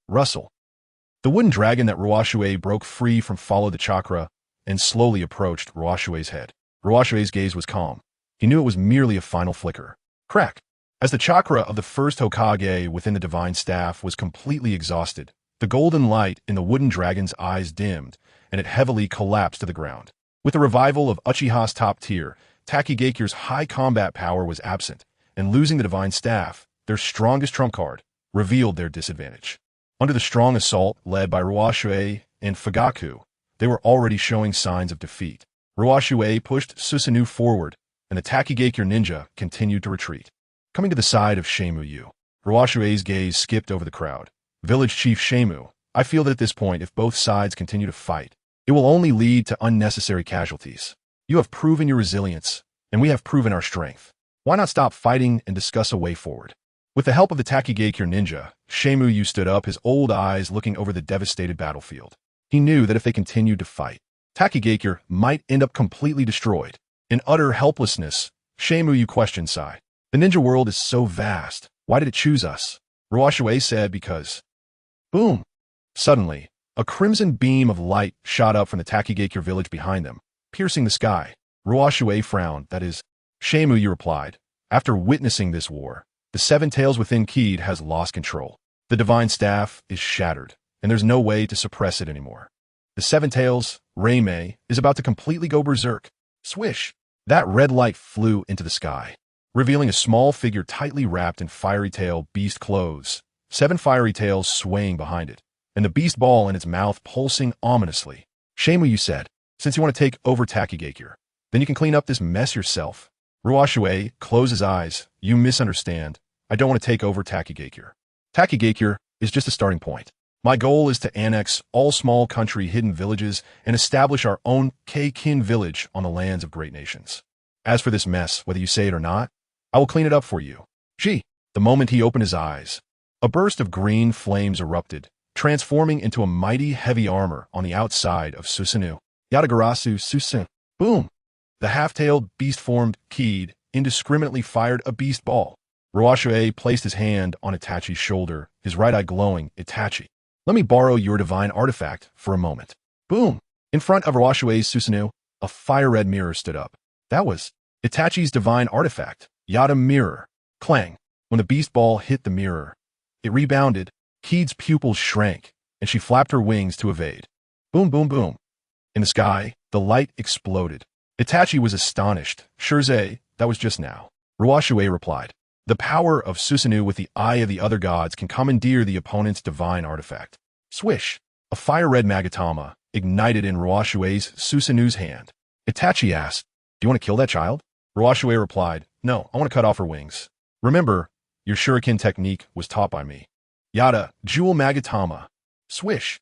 The wooden dragon that Ruoshui broke free from followed the chakra and slowly approached Ruoshui's head. Ruoshui's gaze was calm. He knew it was merely a final flicker. Crack! As the chakra of the first Hokage within the divine staff was completely exhausted, the golden light in the wooden dragon's eyes dimmed, and it heavily collapsed to the ground. With the revival of Uchiha's top tier, Takigakyo's high combat power was absent, and losing the Divine Staff, their strongest trump card, revealed their disadvantage. Under the strong assault led by Ruoshui and Fugaku, they were already showing signs of defeat. Ruoshui pushed Susanoo forward, and the Takigakyo ninja continued to retreat. Coming to the side of Shemu, Ruoshui's gaze skipped over the crowd. Village Chief Shemu, I feel that at this point, if both sides continue to fight, it will only lead to unnecessary casualties. You have proven your resilience, and we have proven our strength. Why not stop fighting and discuss a way forward? With the help of the Takigakyo ninja, Shemu stood up, his old eyes looking over the devastated battlefield. He knew that if they continued to fight, Takigakyo might end up completely destroyed. In utter helplessness, Shemu questioned Sai. The ninja world is so vast. Why did it choose us? Ruoshui said, because. Boom! Suddenly, a crimson beam of light shot up from the Takigakyo village behind them, piercing the sky. Ruoshui frowned. That is, Shemu replied. After witnessing this war, the seven tails within Keed has lost control. The Divine Staff is shattered, and there's no way to suppress it anymore. The seven tails, Reimei, is about to completely go berserk. Swish! That red light flew into the sky, revealing a small figure tightly wrapped in fiery tail beast clothes, seven fiery tails swaying behind it, and the beast ball in its mouth pulsing ominously. Shemu said, since you want to take over Takigakyo, then you can clean up this mess yourself. Ruoshui closed his eyes. You misunderstand. I don't want to take over Takigakyo. Takigakyo is just a starting point. My goal is to annex all small country hidden villages and establish our own Keikin village on the lands of great nations. As for this mess, whether you say it or not, I will clean it up for you. Gee! The moment he opened his eyes, a burst of green flames erupted, transforming into a mighty heavy armor on the outside of Susanoo. Yatagarasu Susan. Boom! The half-tailed beast-formed Keed indiscriminately fired a beast ball. Ruoshui placed his hand on Itachi's shoulder, his right eye glowing. Itachi, let me borrow your divine artifact for a moment. Boom! In front of Ruoshui's Susanoo, a fire-red mirror stood up. That was Itachi's divine artifact, Yata Mirror. Clang! When the beast ball hit the mirror, it rebounded. Keed's pupils shrank, and she flapped her wings to evade. Boom, boom, boom. In the sky, the light exploded. Itachi was astonished. Shirzei, that was just now. Ruoshui replied. The power of Susanoo with the eye of the other gods can commandeer the opponent's divine artifact. Swish! A fire-red magatama ignited in Ruoshui's Susanoo's hand. Itachi asked, do you want to kill that child? Ruoshui replied, no, I want to cut off her wings. Remember, your shuriken technique was taught by me. Yada, jewel magatama. Swish!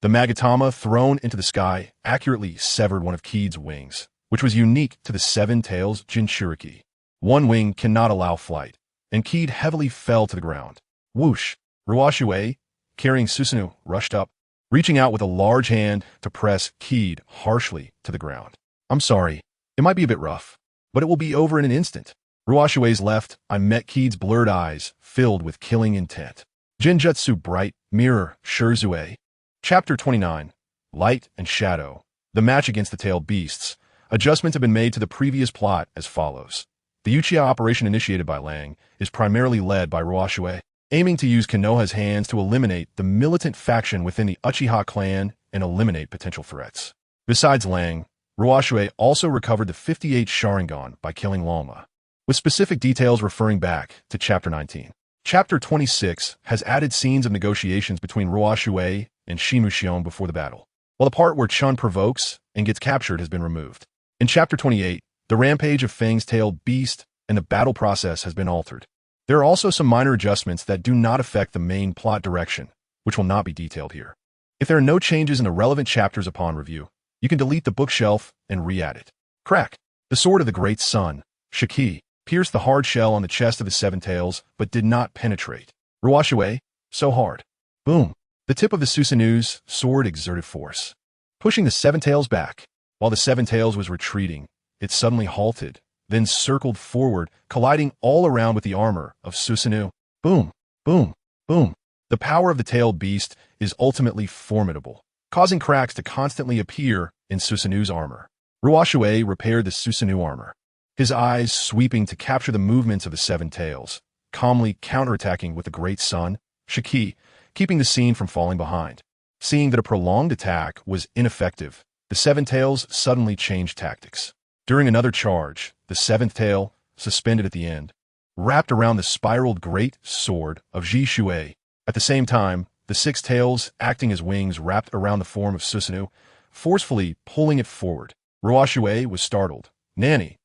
The magatama thrown into the sky accurately severed one of Keed's wings, which was unique to the seven tails Jinchūriki. One wing cannot allow flight, and Keed heavily fell to the ground. Whoosh! Ruoshui, carrying Susanoo, rushed up, reaching out with a large hand to press Keed harshly to the ground. I'm sorry, it might be a bit rough, but it will be over in an instant. Ruoshui's left eye met Keed's blurred eyes, filled with killing intent. Genjutsu Bright Mirror Shirzue. Chapter 29. Light and Shadow. The match against the tailed beasts. Adjustments have been made to the previous plot as follows. The Uchiha operation initiated by Lang is primarily led by Ruoshui, aiming to use Konoha's hands to eliminate the militant faction within the Uchiha clan and eliminate potential threats. Besides Lang, Ruoshui also recovered the 58 Sharingan by killing Loma, with specific details referring back to Chapter 19. Chapter 26 has added scenes of negotiations between Ruoshui and Shimushion before the battle, while the part where Chun provokes and gets captured has been removed. In Chapter 28, the rampage of Fang's tailed beast and the battle process has been altered. There are also some minor adjustments that do not affect the main plot direction, which will not be detailed here. If there are no changes in the relevant chapters upon review, you can delete the bookshelf and re-add it. Crack! The sword of the great sun, Shiki, pierced the hard shell on the chest of the seven tails, but did not penetrate. Ruoshui, so hard. Boom! The tip of the Susanoo's sword exerted force, pushing the seven tails back. While the seven tails was retreating, it suddenly halted, then circled forward, colliding all around with the armor of Susanoo. Boom! Boom! Boom! The power of the tailed beast is ultimately formidable, causing cracks to constantly appear in Susanoo's armor. Ruoshui repaired the Susanoo armor, his eyes sweeping to capture the movements of the seven tails, calmly counterattacking with the great sun, Shiki, keeping the scene from falling behind. Seeing that a prolonged attack was ineffective, the seven tails suddenly changed tactics. During another charge, the seventh tail, suspended at the end, wrapped around the spiraled great sword of Zhishui. At the same time, the six tails, acting as wings, wrapped around the form of Susanoo, forcefully pulling it forward. Ruoshui was startled. Nanny!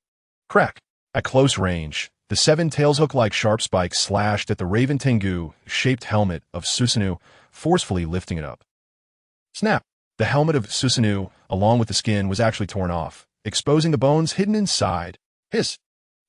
Crack! At close range, the seven tails hook-like sharp spikes slashed at the Raven Tengu-shaped helmet of Susanoo, forcefully lifting it up. Snap! The helmet of Susanoo, along with the skin, was actually torn off, exposing the bones hidden inside. Hiss!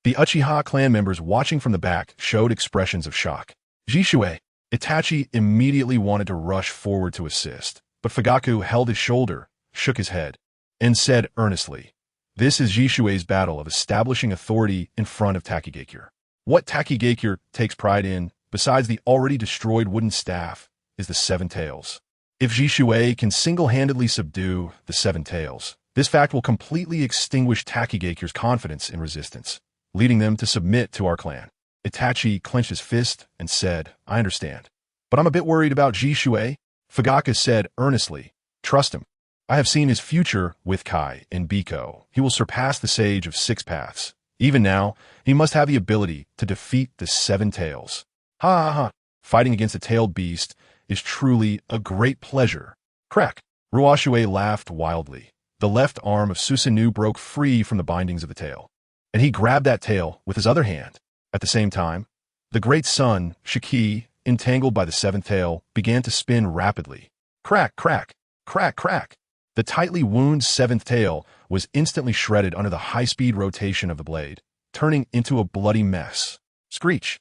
The Uchiha clan members watching from the back showed expressions of shock. Zhishui! Itachi immediately wanted to rush forward to assist, but Fugaku held his shoulder, shook his head, and said earnestly, "This is Zhishui's battle of establishing authority in front of Takigakure. What Takigakure takes pride in, besides the already destroyed wooden staff, is the seven tails. If Zhishui can single-handedly subdue the seven tails, this fact will completely extinguish Takigakure's confidence in resistance, leading them to submit to our clan." Itachi clenched his fist and said, "I understand. But I'm a bit worried about Zhishui." Fugaku said earnestly, "Trust him. I have seen his future with Kai and Biko. He will surpass the Sage of Six Paths. Even now, he must have the ability to defeat the seven tails. Ha ha ha. Fighting against a tailed beast is truly a great pleasure." Crack! Ruoshui laughed wildly. The left arm of Susanoo broke free from the bindings of the tail, and he grabbed that tail with his other hand. At the same time, the great sun, Shiki, entangled by the seventh tail, began to spin rapidly. Crack, crack, crack, crack. The tightly wound seventh tail was instantly shredded under the high-speed rotation of the blade, turning into a bloody mess. Screech!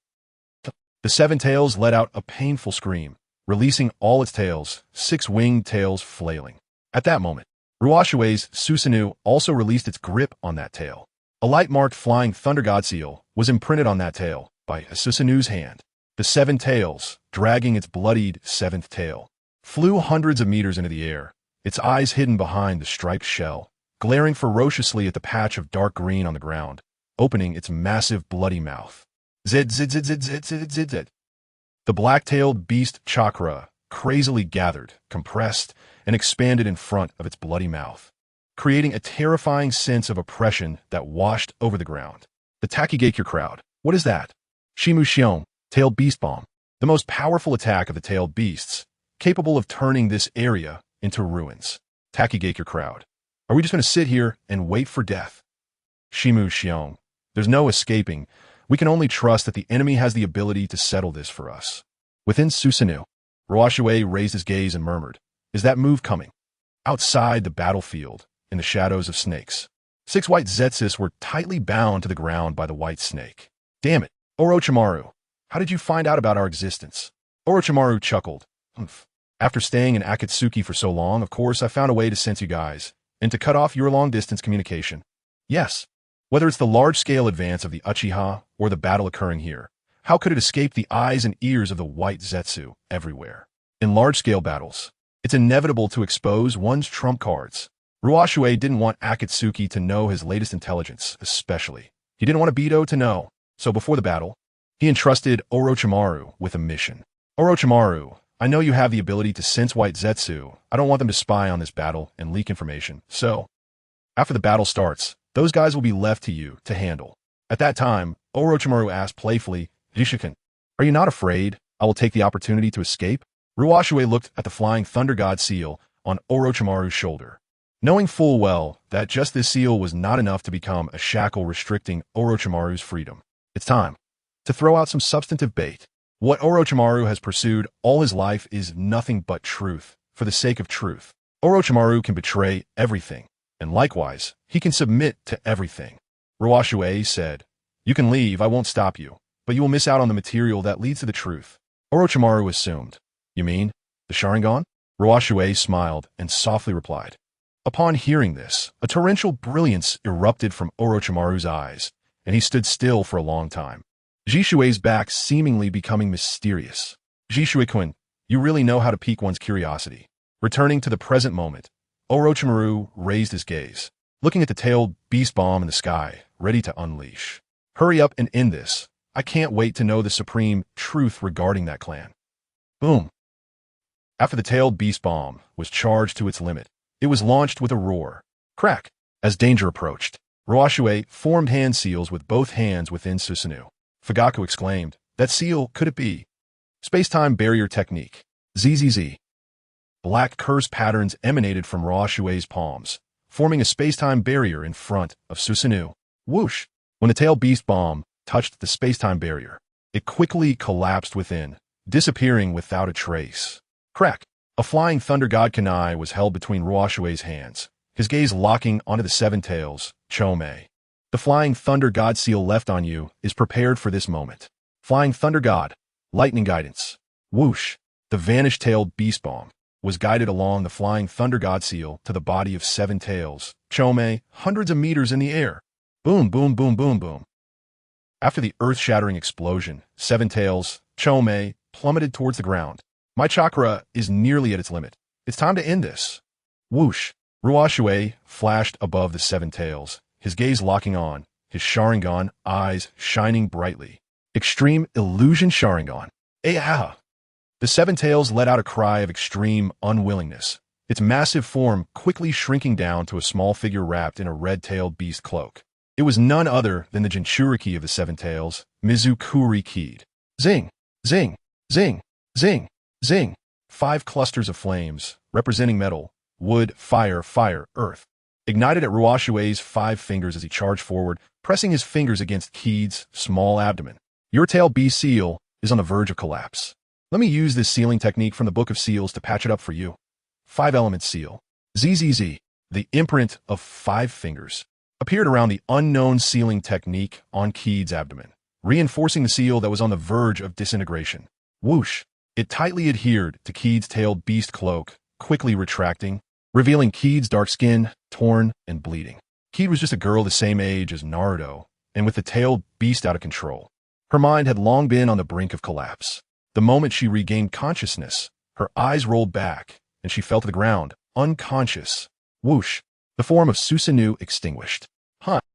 The seven tails let out a painful scream, releasing all its tails, six winged tails flailing. At that moment, Ruoshui's Susanoo also released its grip on that tail. A light-marked flying thunder god seal was imprinted on that tail by Susanoo's hand. The seven tails, dragging its bloodied seventh tail, flew hundreds of meters into the air, its eyes hidden behind the striped shell, glaring ferociously at the patch of dark green on the ground, opening its massive bloody mouth. Zid, zid, zid, zid, zid, zid, zid, zid. The black-tailed beast Chakra crazily gathered, compressed, and expanded in front of its bloody mouth, creating a terrifying sense of oppression that washed over the ground. The Takigakure crowd. What is that? Shimu Shion, tailed beast bomb. The most powerful attack of the tailed beasts, capable of turning this area into ruins. Takigakure crowd. Are we just going to sit here and wait for death? Shimu Shion. There's no escaping. We can only trust that the enemy has the ability to settle this for us. Within Susanoo, Ruoshui raised his gaze and murmured, "Is that move coming?" Outside the battlefield, in the shadows of snakes, six white Zetsus were tightly bound to the ground by the white snake. "Damn it, Orochimaru, how did you find out about our existence?" Orochimaru chuckled. "Humph. After staying in Akatsuki for so long, of course, I found a way to sense you guys, and to cut off your long-distance communication. Yes, whether it's the large-scale advance of the Uchiha or the battle occurring here, how could it escape the eyes and ears of the white Zetsu everywhere? In large-scale battles, it's inevitable to expose one's trump cards. Ruoshui didn't want Akatsuki to know his latest intelligence, especially. He didn't want Obito to know, so before the battle, he entrusted Orochimaru with a mission. Orochimaru, I know you have the ability to sense white Zetsu. I don't want them to spy on this battle and leak information, so after the battle starts, those guys will be left to you to handle. At that time, Orochimaru asked playfully, "Jishiken, are you not afraid I will take the opportunity to escape?" Ruoshui looked at the flying thunder god seal on Orochimaru's shoulder, knowing full well that just this seal was not enough to become a shackle restricting Orochimaru's freedom. It's time to throw out some substantive bait. What Orochimaru has pursued all his life is nothing but truth, for the sake of truth. Orochimaru can betray everything, and likewise, he can submit to everything. Ruoshui said, "You can leave, I won't stop you, but you will miss out on the material that leads to the truth." Orochimaru assumed, "You mean the Sharingan?" Ruoshui smiled and softly replied. Upon hearing this, a torrential brilliance erupted from Orochimaru's eyes, and he stood still for a long time, Zhishui's back seemingly becoming mysterious. "Zhishui-kun, you really know how to pique one's curiosity." Returning to the present moment, Orochimaru raised his gaze, looking at the tailed beast bomb in the sky, ready to unleash. "Hurry up and end this. I can't wait to know the supreme truth regarding that clan." Boom. After the tailed beast bomb was charged to its limit, It was launched with a roar. Crack! As danger approached, Ruoshui formed hand seals with both hands within Susanoo. Fugaku exclaimed, "That seal, could it be? Space-time barrier technique. ZZZ." Black curse patterns emanated from Ruoshui's palms, forming a space-time barrier in front of Susanoo. Whoosh! When the tail beast bomb touched the space-time barrier, it quickly collapsed within, disappearing without a trace. Crack! A flying thunder god kunai was held between Ruoshui's hands, his gaze locking onto the seven tails, Chomei. The flying thunder god seal left on you is prepared for this moment. Flying thunder god, lightning guidance. Whoosh! The vanished-tailed beast bomb was guided along the flying thunder god seal to the body of seven tails, Chomei, hundreds of meters in the air. Boom, boom, boom, boom, boom. After the earth-shattering explosion, seven tails, Chomei, plummeted towards the ground. My chakra is nearly at its limit. It's time to end this. Whoosh! Ruoshui flashed above the seven tails, his gaze locking on, his Sharingan eyes shining brightly. Extreme Illusion Sharingan. Aha! The seven tails let out a cry of extreme unwillingness, its massive form quickly shrinking down to a small figure wrapped in a red-tailed beast cloak. It was none other than the Jinchūriki of the seven tails, Mizukuri. Zing! Zing! Zing! Zing! Zing! 5 clusters of flames, representing metal, wood, fire, earth, ignited at Ruoshui's 5 fingers as he charged forward, pressing his fingers against Keed's small abdomen. Your tail beast seal is on the verge of collapse. Let me use this sealing technique from the Book of Seals to patch it up for you. 5-element seal. ZZZ, the imprint of 5 fingers, appeared around the unknown sealing technique on Keed's abdomen, reinforcing the seal that was on the verge of disintegration. Whoosh! It tightly adhered to Keed's tailed beast cloak, quickly retracting, revealing Keed's dark skin, torn and bleeding. Keed was just a girl the same age as Naruto, and with the tailed beast out of control, her mind had long been on the brink of collapse. The moment she regained consciousness, her eyes rolled back, and she fell to the ground, unconscious. Whoosh! The form of Susanoo extinguished.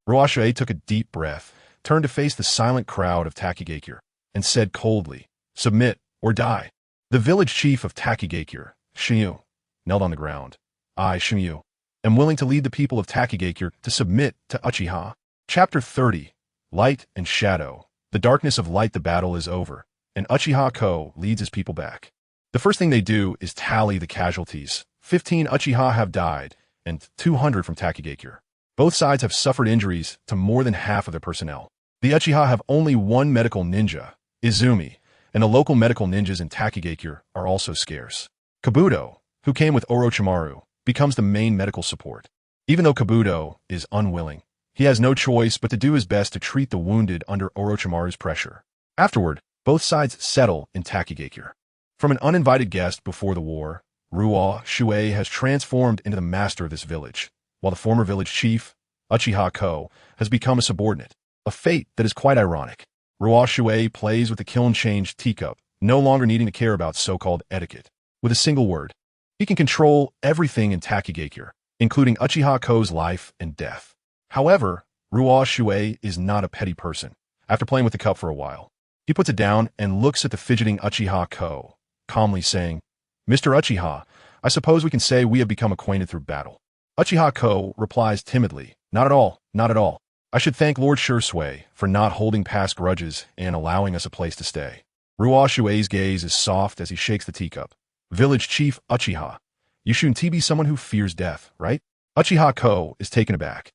Ruoshui took a deep breath, turned to face the silent crowd of Takigakure, and said coldly, "Submit or die." The village chief of Takigakure, Shimyu, knelt on the ground. "I, Shimyu, am willing to lead the people of Takigakure to submit to Uchiha." Chapter 30. Light and Shadow. The darkness of light. The battle is over, and Uchiha Ko leads his people back. The first thing they do is tally the casualties. 15 Uchiha have died, and 200 from Takigakure. Both sides have suffered injuries to more than half of their personnel. The Uchiha have only one medical ninja, Izumi, and the local medical ninjas in Takigakure are also scarce. Kabuto, who came with Orochimaru, becomes the main medical support. Even though Kabuto is unwilling, he has no choice but to do his best to treat the wounded under Orochimaru's pressure. Afterward, both sides settle in Takigakure. From an uninvited guest before the war, Ruoshui has transformed into the master of this village, while the former village chief, Uchiha Ko, has become a subordinate, a fate that is quite ironic. Ruoshui plays with the kiln-changed teacup, no longer needing to care about so-called etiquette. With a single word, he can control everything in Takigakure, including Uchiha Ko's life and death. However, Ruoshui is not a petty person. After playing with the cup for a while, he puts it down and looks at the fidgeting Uchiha Ko, calmly saying, "Mr. Uchiha, I suppose we can say we have become acquainted through battle." Uchiha Ko replies timidly, "Not at all, not at all. I should thank Lord Shisui for not holding past grudges and allowing us a place to stay." Ruoshui's gaze is soft as he shakes the teacup. "Village Chief Uchiha, you shouldn't be someone who fears death, right?" Uchiha Ko is taken aback.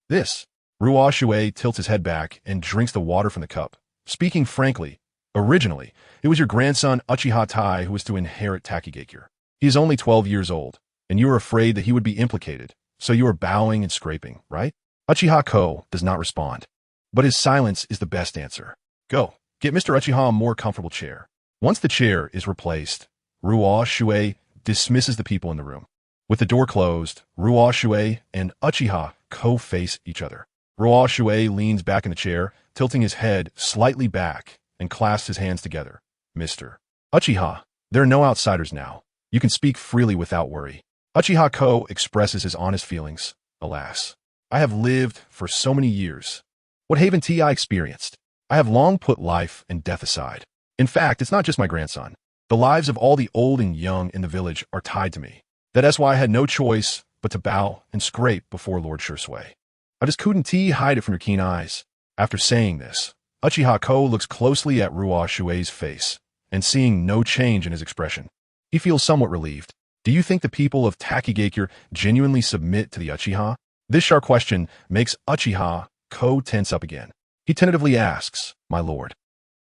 This. Ruoshui tilts his head back and drinks the water from the cup. Speaking frankly, originally, it was your grandson Uchiha Tai who was to inherit Takigakure. He is only 12 years old, and you were afraid that he would be implicated, so you are bowing and scraping, right? Uchiha Ko does not respond, but his silence is the best answer. Go, get Mr. Uchiha a more comfortable chair. Once the chair is replaced, Ruoshui dismisses the people in the room. With the door closed, Ruoshui and Uchiha Ko face each other. Ruoshui leans back in the chair, tilting his head slightly back, and clasps his hands together. "Mr. Uchiha, there are no outsiders now. You can speak freely without worry." Uchiha Ko expresses his honest feelings. "Alas, I have lived for so many years. What haven't I experienced? I have long put life and death aside. In fact, it's not just my grandson. The lives of all the old and young in the village are tied to me. That's why I had no choice but to bow and scrape before Lord Shisui. I just couldn't hide it from your keen eyes. After saying this, Uchiha Ko looks closely at Ruoshui's face, and seeing no change in his expression, he feels somewhat relieved. Do you think the people of Takigakure genuinely submit to the Uchiha? This sharp question makes Uchiha Ko tense up again. He tentatively asks, "My lord,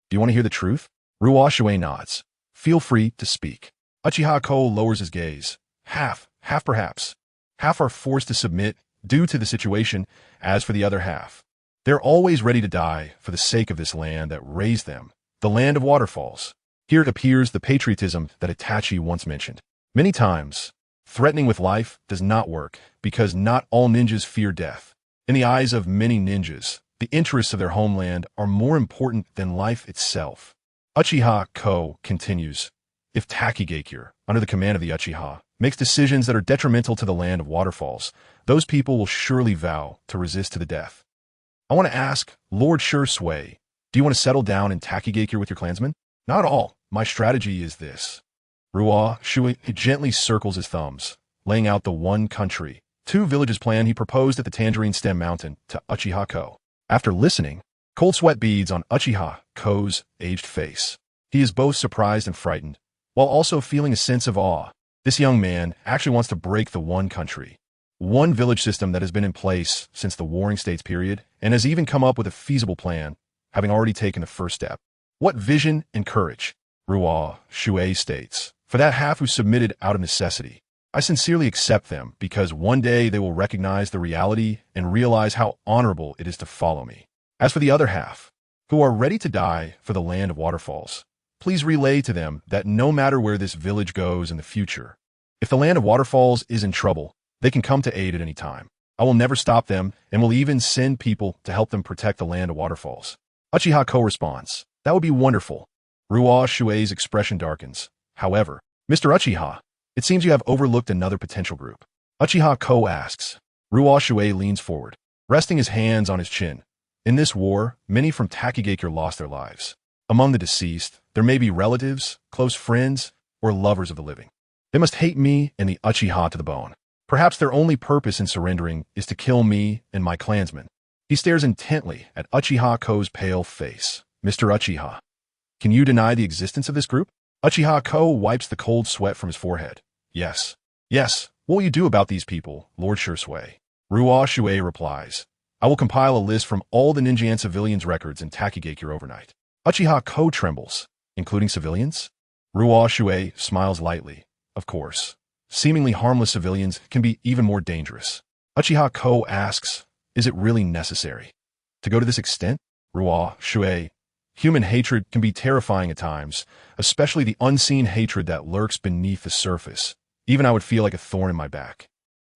do you want to hear the truth?" Ruoshui nods. "Feel free to speak." Uchiha Ko lowers his gaze. Half perhaps. Half are forced to submit due to the situation. As for the other half, they're always ready to die for the sake of this land that raised them, the land of waterfalls. Here appears the patriotism that Itachi once mentioned. Many times, threatening with life does not work because not all ninjas fear death. In the eyes of many ninjas, the interests of their homeland are more important than life itself. Uchiha Ko continues, if Takigakure, under the command of the Uchiha, makes decisions that are detrimental to the land of waterfalls, those people will surely vow to resist to the death. I want to ask, Lord Shisui, do you want to settle down in Takigakure with your clansmen? Not all. My strategy is this. Ruoshui gently circles his thumbs, laying out the one country, two villages plan he proposed at the Tangerine Stem Mountain to Uchiha Ko. After listening, cold sweat beads on Uchiha Ko's aged face. He is both surprised and frightened, while also feeling a sense of awe. This young man actually wants to break the one country, one village system that has been in place since the Warring States period and has even come up with a feasible plan, having already taken the first step. What vision and courage, Ruoshui states. For that half who submitted out of necessity, I sincerely accept them because one day they will recognize the reality and realize how honorable it is to follow me. As for the other half, who are ready to die for the land of waterfalls, please relay to them that no matter where this village goes in the future, if the land of waterfalls is in trouble, they can come to aid at any time. I will never stop them and will even send people to help them protect the land of waterfalls. Uchiha Ko responds, that would be wonderful. Ruoshui's expression darkens. However, Mr. Uchiha, it seems you have overlooked another potential group. Uchiha Ko asks. Ruoshui leans forward, resting his hands on his chin. In this war, many from Takigakure lost their lives. Among the deceased, there may be relatives, close friends, or lovers of the living. They must hate me and the Uchiha to the bone. Perhaps their only purpose in surrendering is to kill me and my clansmen. He stares intently at Uchiha Ko's pale face. Mr. Uchiha, can you deny the existence of this group? Uchiha Ko wipes the cold sweat from his forehead. Yes. What will you do about these people, Lord Shisui? Ruoshui replies. I will compile a list from all the ninja and civilians' records in Takigakure overnight. Uchiha Ko trembles. Including civilians? Ruoshui smiles lightly. Of course. Seemingly harmless civilians can be even more dangerous. Uchiha Ko asks, is it really necessary to go to this extent? Ruoshui, human hatred can be terrifying at times, especially the unseen hatred that lurks beneath the surface. Even I would feel like a thorn in my back.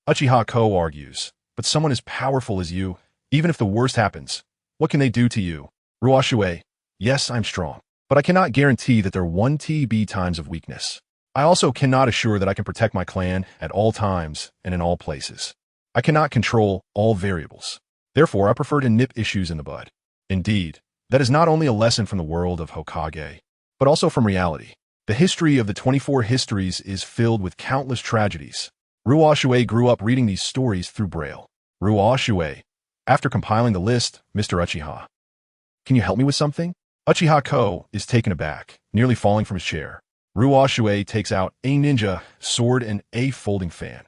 Uchiha Ko argues, but someone as powerful as you, even if the worst happens, what can they do to you? Ruoshui, yes, I'm strong, but I cannot guarantee that there won't be times of weakness. I also cannot assure that I can protect my clan at all times and in all places. I cannot control all variables. Therefore, I prefer to nip issues in the bud. Indeed, that is not only a lesson from the world of Hokage, but also from reality. The history of the 24 histories is filled with countless tragedies. Ruoshui grew up reading these stories through Braille. Ruoshui, after compiling the list, Mr. Uchiha, can you help me with something? Uchiha Ko is taken aback, nearly falling from his chair. Ruoshui takes out a ninja sword and a folding fan,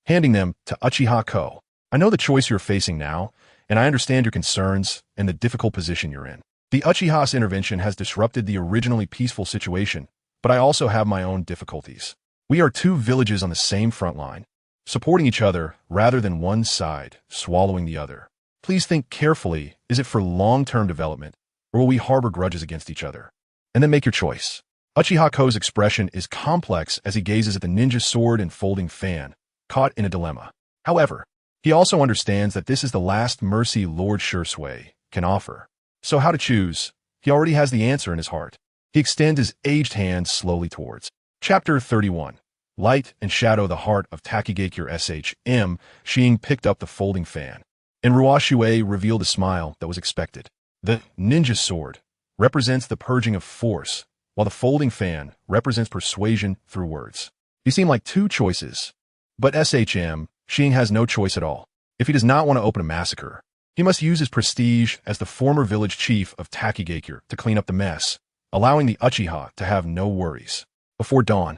handing them to Uchiha Ko. I know the choice you're facing now, and I understand your concerns and the difficult position you're in. The Uchiha's intervention has disrupted the originally peaceful situation, but I also have my own difficulties. We are two villages on the same front line, supporting each other rather than one side swallowing the other. Please think carefully, is it for long-term development, or will we harbor grudges against each other? And then make your choice. Uchiha Ko's expression is complex as he gazes at the ninja sword and folding fan, caught in a dilemma. However, he also understands that this is the last mercy Lord Shisui can offer. So how to choose? He already has the answer in his heart. He extends his aged hand slowly towards. Chapter 31. Light and Shadow, the heart of Takigakure SHM. Shing picked up the folding fan, and Ruoshui revealed a smile that was expected. The ninja sword represents the purging of force, while the folding fan represents persuasion through words. These seem like two choices, But Shing has no choice at all. If he does not want to open a massacre, he must use his prestige as the former village chief of Takigakure to clean up the mess, allowing the Uchiha to have no worries. Before dawn,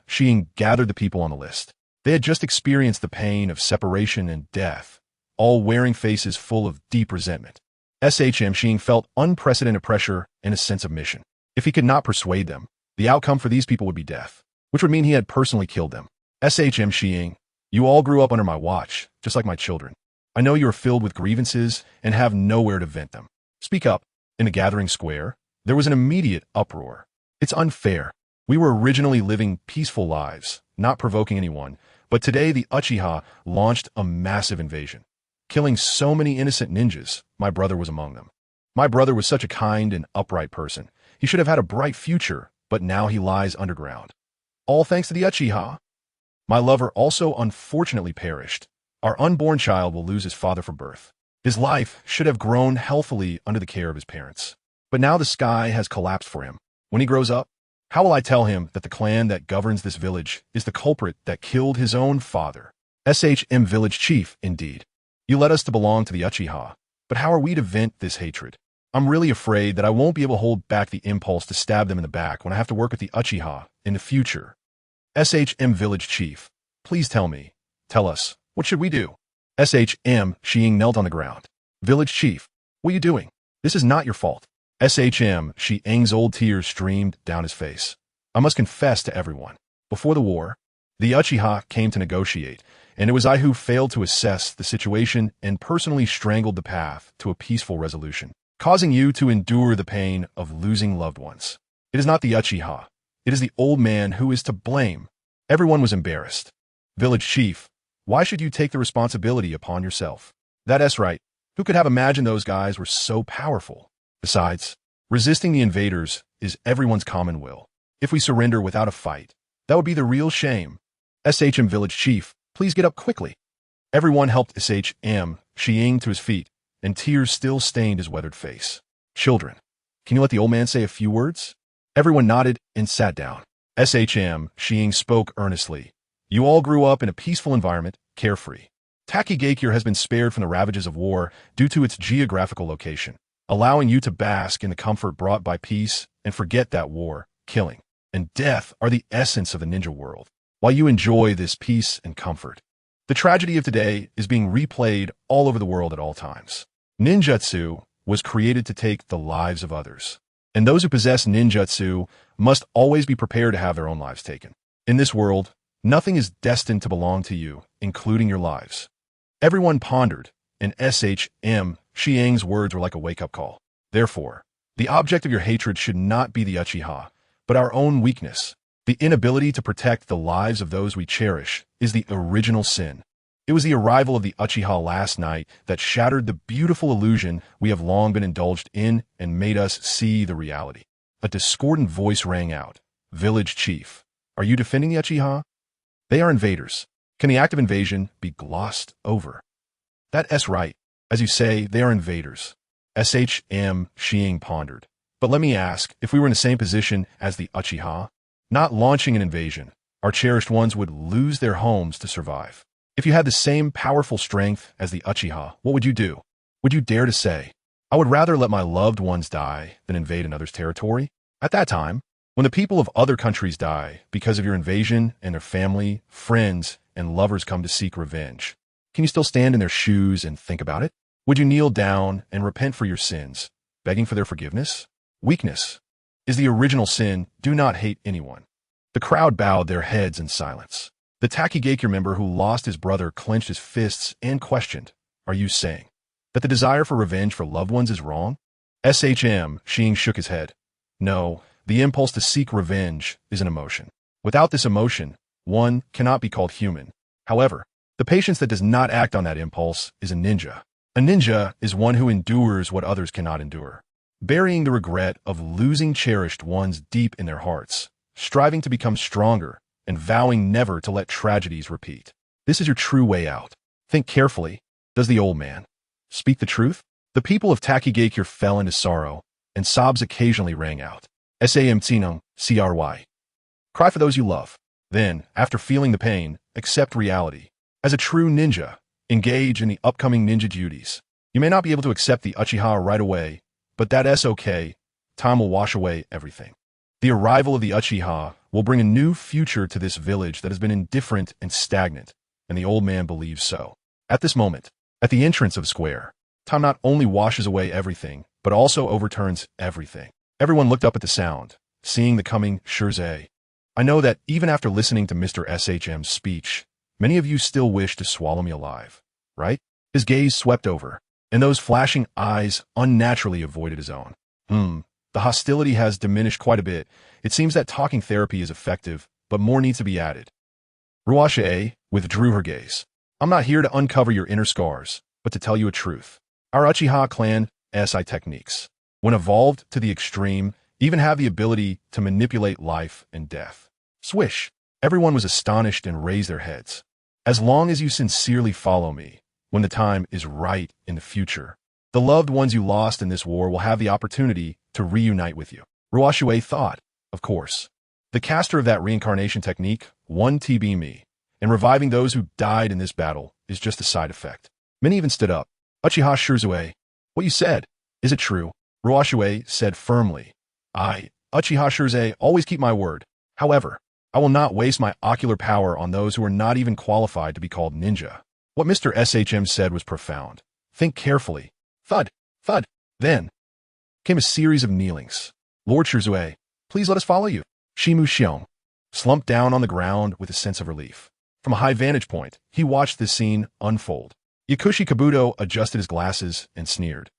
Shing gathered the people on the list. They had just experienced the pain of separation and death, all wearing faces full of deep resentment. Shing felt unprecedented pressure and a sense of mission. If he could not persuade them, the outcome for these people would be death, which would mean he had personally killed them. Shing, you all grew up under my watch, just like my children. I know you are filled with grievances and have nowhere to vent them. Speak up. In the gathering square, there was an immediate uproar. It's unfair. We were originally living peaceful lives, not provoking anyone, but today the Uchiha launched a massive invasion, killing so many innocent ninjas. My brother was among them. My brother was such a kind and upright person. He should have had a bright future, but now he lies underground. All thanks to the Uchiha. My lover also unfortunately perished. Our unborn child will lose his father from birth. His life should have grown healthily under the care of his parents. But now the sky has collapsed for him. When he grows up, how will I tell him that the clan that governs this village is the culprit that killed his own father? Village chief, indeed. You led us to belong to the Uchiha, but how are we to vent this hatred? I'm really afraid that I won't be able to hold back the impulse to stab them in the back when I have to work with the Uchiha in the future. Village chief, please tell me. Tell us, what should we do? Shing knelt on the ground. Village chief, what are you doing? This is not your fault. Shing's old tears streamed down his face. I must confess to everyone. Before the war, the Uchiha came to negotiate, and it was I who failed to assess the situation and personally strangled the path to a peaceful resolution, causing you to endure the pain of losing loved ones. It is not the Uchiha. It is the old man who is to blame. Everyone was embarrassed. Village chief, why should you take the responsibility upon yourself? That's right. Who could have imagined those guys were so powerful? Besides, resisting the invaders is everyone's common will. If we surrender without a fight, that would be the real shame. Village chief, please get up quickly. Everyone helped Shing to his feet, and tears still stained his weathered face. Children, can you let the old man say a few words? Everyone nodded and sat down. Shing spoke earnestly. You all grew up in a peaceful environment, carefree. Takigakure has been spared from the ravages of war due to its geographical location, allowing you to bask in the comfort brought by peace and forget that war, killing, and death are the essence of the ninja world, while you enjoy this peace and comfort. The tragedy of today is being replayed all over the world at all times. Ninjutsu was created to take the lives of others, and those who possess ninjutsu must always be prepared to have their own lives taken. In this world, nothing is destined to belong to you, including your lives. Everyone pondered, and Shing's words were like a wake-up call. Therefore, the object of your hatred should not be the Uchiha, but our own weakness. The inability to protect the lives of those we cherish is the original sin. It was the arrival of the Uchiha last night that shattered the beautiful illusion we have long been indulged in and made us see the reality. A discordant voice rang out. Village chief, are you defending the Uchiha? They are invaders. Can the act of invasion be glossed over? That's right. As you say, they are invaders. Shing pondered. But let me ask, if we were in the same position as the Uchiha, not launching an invasion, our cherished ones would lose their homes to survive. If you had the same powerful strength as the Uchiha, what would you do? Would you dare to say, I would rather let my loved ones die than invade another's territory? At that time, when the people of other countries die because of your invasion and their family, friends, and lovers come to seek revenge, can you still stand in their shoes and think about it? Would you kneel down and repent for your sins, begging for their forgiveness? Weakness is the original sin. Do not hate anyone. The crowd bowed their heads in silence. The Takigakure member who lost his brother clenched his fists and questioned, are you saying that the desire for revenge for loved ones is wrong? Shing shook his head. No, the impulse to seek revenge is an emotion. Without this emotion, one cannot be called human. However, the patience that does not act on that impulse is a ninja. A ninja is one who endures what others cannot endure, burying the regret of losing cherished ones deep in their hearts, striving to become stronger, and vowing never to let tragedies repeat. This is your true way out. Think carefully. Does the old man speak the truth? The people of Takigakure fell into sorrow, and sobs occasionally rang out. Cry for those you love. Then, after feeling the pain, accept reality. As a true ninja, engage in the upcoming ninja duties. You may not be able to accept the Uchiha right away, but that's okay. Time will wash away everything. The arrival of the Uchiha will bring a new future to this village that has been indifferent and stagnant, and the old man believes so. At this moment, at the entrance of the square, time not only washes away everything, but also overturns everything. Everyone looked up at the sound, seeing the coming Shisui. I know that even after listening to Mr. SHM's speech, many of you still wish to swallow me alive, right? His gaze swept over, and those flashing eyes unnaturally avoided his own. The hostility has diminished quite a bit. It seems that talking therapy is effective, but more needs to be added. Ruoshui withdrew her gaze. I'm not here to uncover your inner scars, but to tell you a truth. Our Uchiha clan SI techniques, when evolved to the extreme, even have the ability to manipulate life and death. Swish! Everyone was astonished and raised their heads. As long as you sincerely follow me, when the time is right in the future, the loved ones you lost in this war will have the opportunity to reunite with you. Ruoshui thought, of course. The caster of that reincarnation technique, 1TB me, and reviving those who died in this battle is just a side effect. Many even stood up. Uchiha Shisui, what you said, is it true? Ruoshui said firmly. I, Uchiha Shisui, always keep my word. However, I will not waste my ocular power on those who are not even qualified to be called ninja. What Mr. SHM said was profound. Think carefully. Thud, thud. Then came a series of kneelings. Lord Shisui, please let us follow you. Shimu Xiong slumped down on the ground with a sense of relief. From a high vantage point, he watched this scene unfold. Yakushi Kabuto adjusted his glasses and sneered.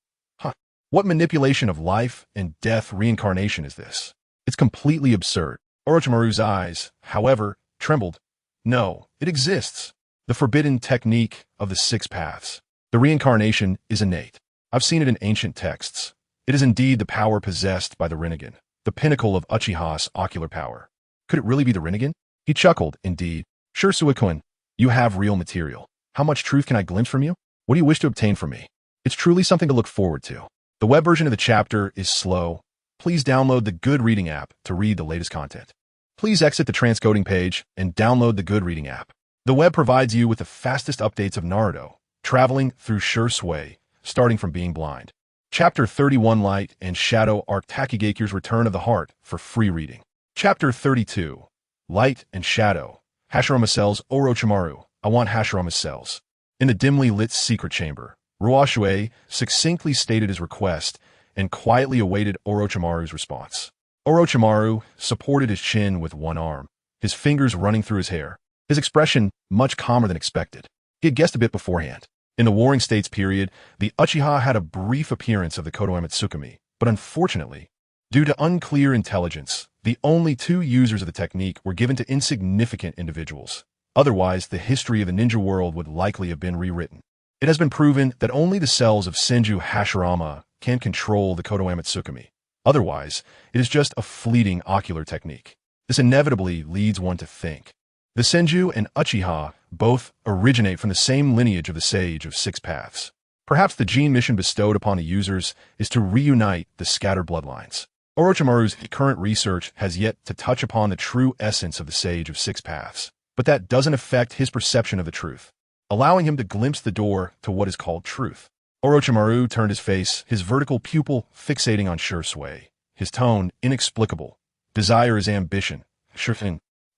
What manipulation of life and death reincarnation is this? It's completely absurd. Orochimaru's eyes, however, trembled. No, it exists. The forbidden technique of the six paths. The reincarnation is innate. I've seen it in ancient texts. It is indeed the power possessed by the Rinnegan, the pinnacle of Uchiha's ocular power. Could it really be the Rinnegan? He chuckled, indeed. Sure, Suikun, you have real material. How much truth can I glimpse from you? What do you wish to obtain from me? It's truly something to look forward to. The web version of the chapter is slow. Please download the Good Reading app to read the latest content. Please exit the transcoding page and download the Good Reading app. The web provides you with the fastest updates of Naruto, traveling through Shisui, starting from being blind. Chapter 31 Light and Shadow Arc Takigaku's Return of the Heart for free reading. Chapter 32 Light and Shadow. Hashirama cells Orochimaru. I want Hashirama cells. In the dimly lit secret chamber, Ruoshui succinctly stated his request and quietly awaited Orochimaru's response. Orochimaru supported his chin with one arm, his fingers running through his hair, his expression much calmer than expected. He had guessed a bit beforehand. In the Warring States period, the Uchiha had a brief appearance of the Kodoeme Tsukumi, but unfortunately, due to unclear intelligence, the only two users of the technique were given to insignificant individuals. Otherwise, the history of the ninja world would likely have been rewritten. It has been proven that only the cells of Senju Hashirama can control the Kodoeme Tsukumi. Otherwise, it is just a fleeting ocular technique. This inevitably leads one to think. The Senju and Uchiha both originate from the same lineage of the Sage of Six Paths. Perhaps the gene mission bestowed upon the users is to reunite the scattered bloodlines. Orochimaru's current research has yet to touch upon the true essence of the Sage of Six Paths, but that doesn't affect his perception of the truth, allowing him to glimpse the door to what is called truth. Orochimaru turned his face, his vertical pupil fixating on Shisui, his tone inexplicable. Desire is ambition. Sure.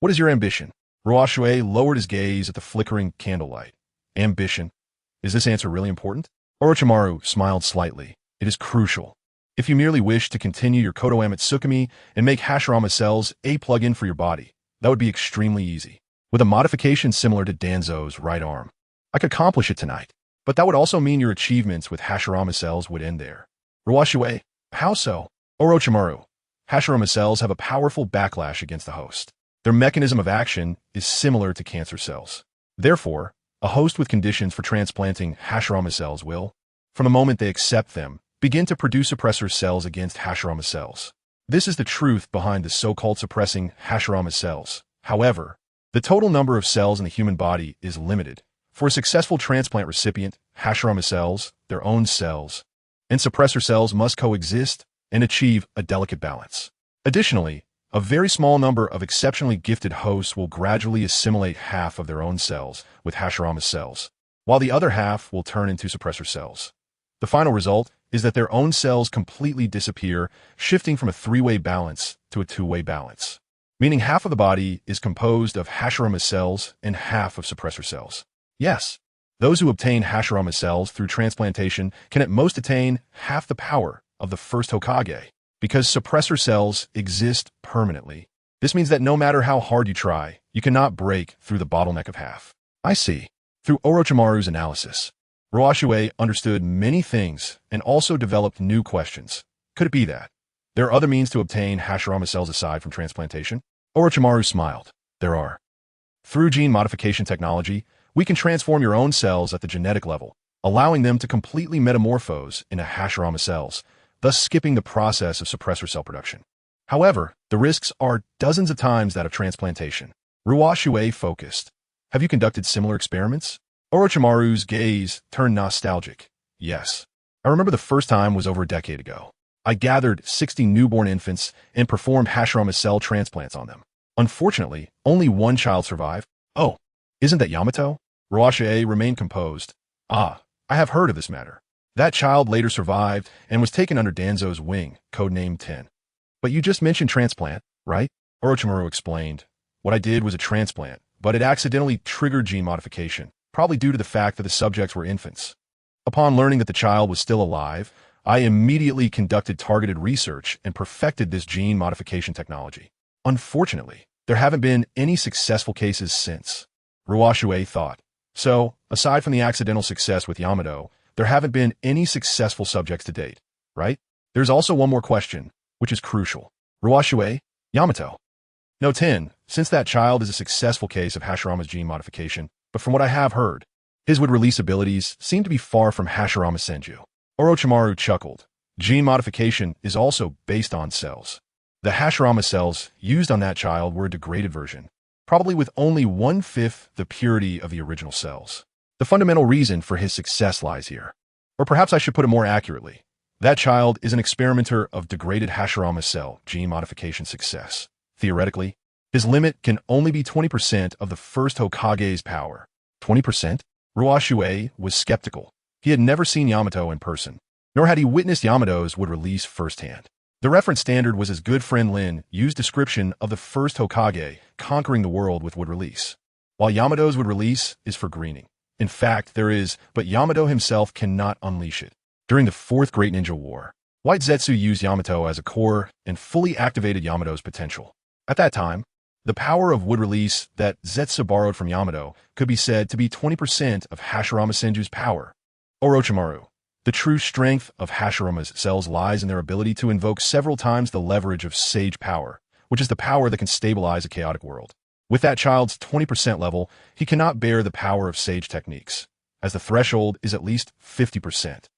What is your ambition? Ruoshui lowered his gaze at the flickering candlelight. Ambition? Is this answer really important? Orochimaru smiled slightly. It is crucial. If you merely wish to continue your Kodoeme Tsukumi and make Hashirama cells a plug-in for your body, that would be extremely easy. With a modification similar to Danzo's right arm. I could accomplish it tonight, but that would also mean your achievements with Hashirama cells would end there. Ruoshui, how so? Orochimaru, Hashirama cells have a powerful backlash against the host. Their mechanism of action is similar to cancer cells. Therefore, a host with conditions for transplanting Hashirama cells will, from the moment they accept them, begin to produce suppressor cells against Hashirama cells. This is the truth behind the so-called suppressing Hashirama cells. However, the total number of cells in the human body is limited. For a successful transplant recipient, Hashirama cells, their own cells, and suppressor cells must coexist and achieve a delicate balance. Additionally, A very small number of exceptionally gifted hosts will gradually assimilate half of their own cells with Hashirama cells, while the other half will turn into suppressor cells. The final result is that their own cells completely disappear, shifting from a three-way balance to a two-way balance, meaning half of the body is composed of Hashirama cells and half of suppressor cells. Yes, those who obtain Hashirama cells through transplantation can at most attain half the power of the first Hokage, because suppressor cells exist permanently. This means that no matter how hard you try, you cannot break through the bottleneck of half. I see. Through Orochimaru's analysis, Ruoshui understood many things and also developed new questions. Could it be that there are other means to obtain Hashirama cells aside from transplantation? Orochimaru smiled. There are. Through gene modification technology, we can transform your own cells at the genetic level, allowing them to completely metamorphose into Hashirama cells, thus skipping the process of suppressor cell production. However, the risks are dozens of times that of transplantation. Ruoshui focused. Have you conducted similar experiments? Orochimaru's gaze turned nostalgic. Yes. I remember the first time was over a decade ago. I gathered 60 newborn infants and performed Hashirama cell transplants on them. Unfortunately, only one child survived. Oh, isn't that Yamato? Ruoshui remained composed. Ah, I have heard of this matter. That child later survived and was taken under Danzo's wing, codenamed 10. But you just mentioned transplant, right? Orochimaru explained. What I did was a transplant, but it accidentally triggered gene modification, probably due to the fact that the subjects were infants. Upon learning that the child was still alive, I immediately conducted targeted research and perfected this gene modification technology. Unfortunately, there haven't been any successful cases since. Ruoshui thought. So, aside from the accidental success with Yamato, there haven't been any successful subjects to date, right? There's also one more question, which is crucial. Ruoshui, Yamato. No 10, since that child is a successful case of Hashirama's gene modification, but from what I have heard, his would-release abilities seem to be far from Hashirama Senju. Orochimaru chuckled. Gene modification is also based on cells. The Hashirama cells used on that child were a degraded version, probably with only 1/5 the purity of the original cells. The fundamental reason for his success lies here. Or perhaps I should put it more accurately. That child is an experimenter of degraded Hashirama cell gene modification success. Theoretically, his limit can only be 20% of the first Hokage's power. 20%? Ruoshui was skeptical. He had never seen Yamato in person, nor had he witnessed Yamato's would release firsthand. The reference standard was his good friend Lin Ruoshui's description of the first Hokage conquering the world with would release, while Yamato's would release is for greening. In fact, there is, but Yamato himself cannot unleash it. During the Fourth Great Ninja War, White Zetsu used Yamato as a core and fully activated Yamato's potential. At that time, the power of wood release that Zetsu borrowed from Yamato could be said to be 20% of Hashirama Senju's power. Orochimaru. The true strength of Hashirama's cells lies in their ability to invoke several times the leverage of sage power, which is the power that can stabilize a chaotic world. With that child's 20% level, he cannot bear the power of sage techniques, as the threshold is at least 50%.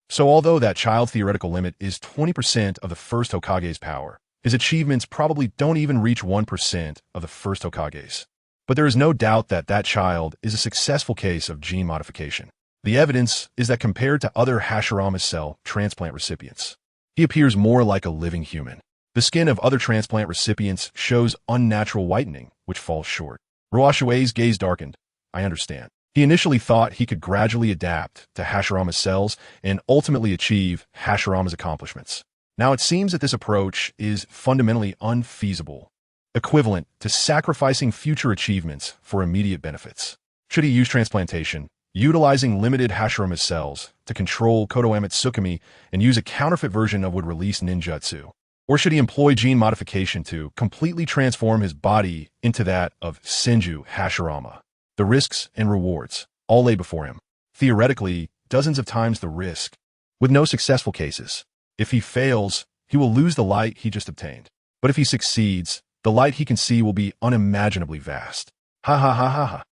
So although that child's theoretical limit is 20% of the first Hokage's power, his achievements probably don't even reach 1% of the first Hokage's. But there is no doubt that that child is a successful case of gene modification. The evidence is that compared to other Hashirama cell transplant recipients, he appears more like a living human. The skin of other transplant recipients shows unnatural whitening, which falls short. Ruoshui's gaze darkened. I understand. He initially thought he could gradually adapt to Hashirama's cells and ultimately achieve Hashirama's accomplishments. Now it seems that this approach is fundamentally unfeasible, equivalent to sacrificing future achievements for immediate benefits. Should he use transplantation, utilizing limited Hashirama cells to control Kodoame Tsukumi and use a counterfeit version of would release ninjutsu? Or should he employ gene modification to completely transform his body into that of Senju Hashirama? The risks and rewards all lay before him. Theoretically, dozens of times the risk, with no successful cases. If he fails, he will lose the light he just obtained. But if he succeeds, the light he can see will be unimaginably vast. Ha ha ha ha ha.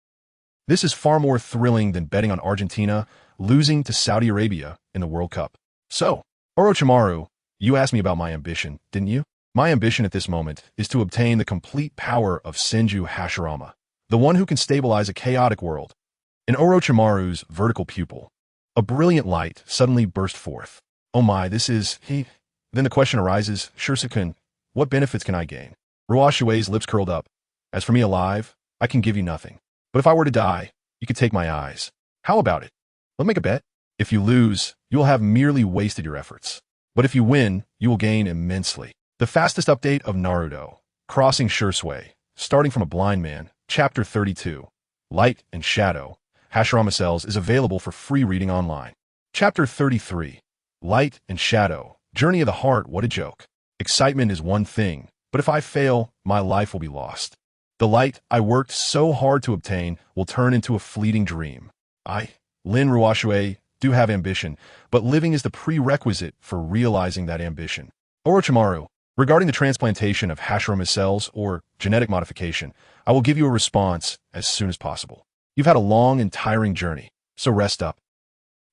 This is far more thrilling than betting on Argentina losing to Saudi Arabia in the World Cup. So, Orochimaru, you asked me about my ambition, didn't you? My ambition at this moment is to obtain the complete power of Senju Hashirama, the one who can stabilize a chaotic world. In Orochimaru's vertical pupil, a brilliant light suddenly burst forth. Oh my, this is he. Then the question arises, Shursuken, what benefits can I gain? Ruoshui's lips curled up. As for me alive, I can give you nothing. But if I were to die, you could take my eyes. How about it? Let's make a bet. If you lose, you will have merely wasted your efforts. But if you win, you will gain immensely. The fastest update of Naruto, Crossing Shisui, starting from a blind man, Chapter 32, Light and Shadow, Hashirama Cells is available for free reading online. Chapter 33, Light and Shadow, Journey of the Heart, what a joke. Excitement is one thing, but if I fail, my life will be lost. The light I worked so hard to obtain will turn into a fleeting dream. I, Lin Ruoshui, do have ambition, but living is the prerequisite for realizing that ambition. Orochimaru, regarding the transplantation of Hashirama cells or genetic modification, I will give you a response as soon as possible. You've had a long and tiring journey, so rest up.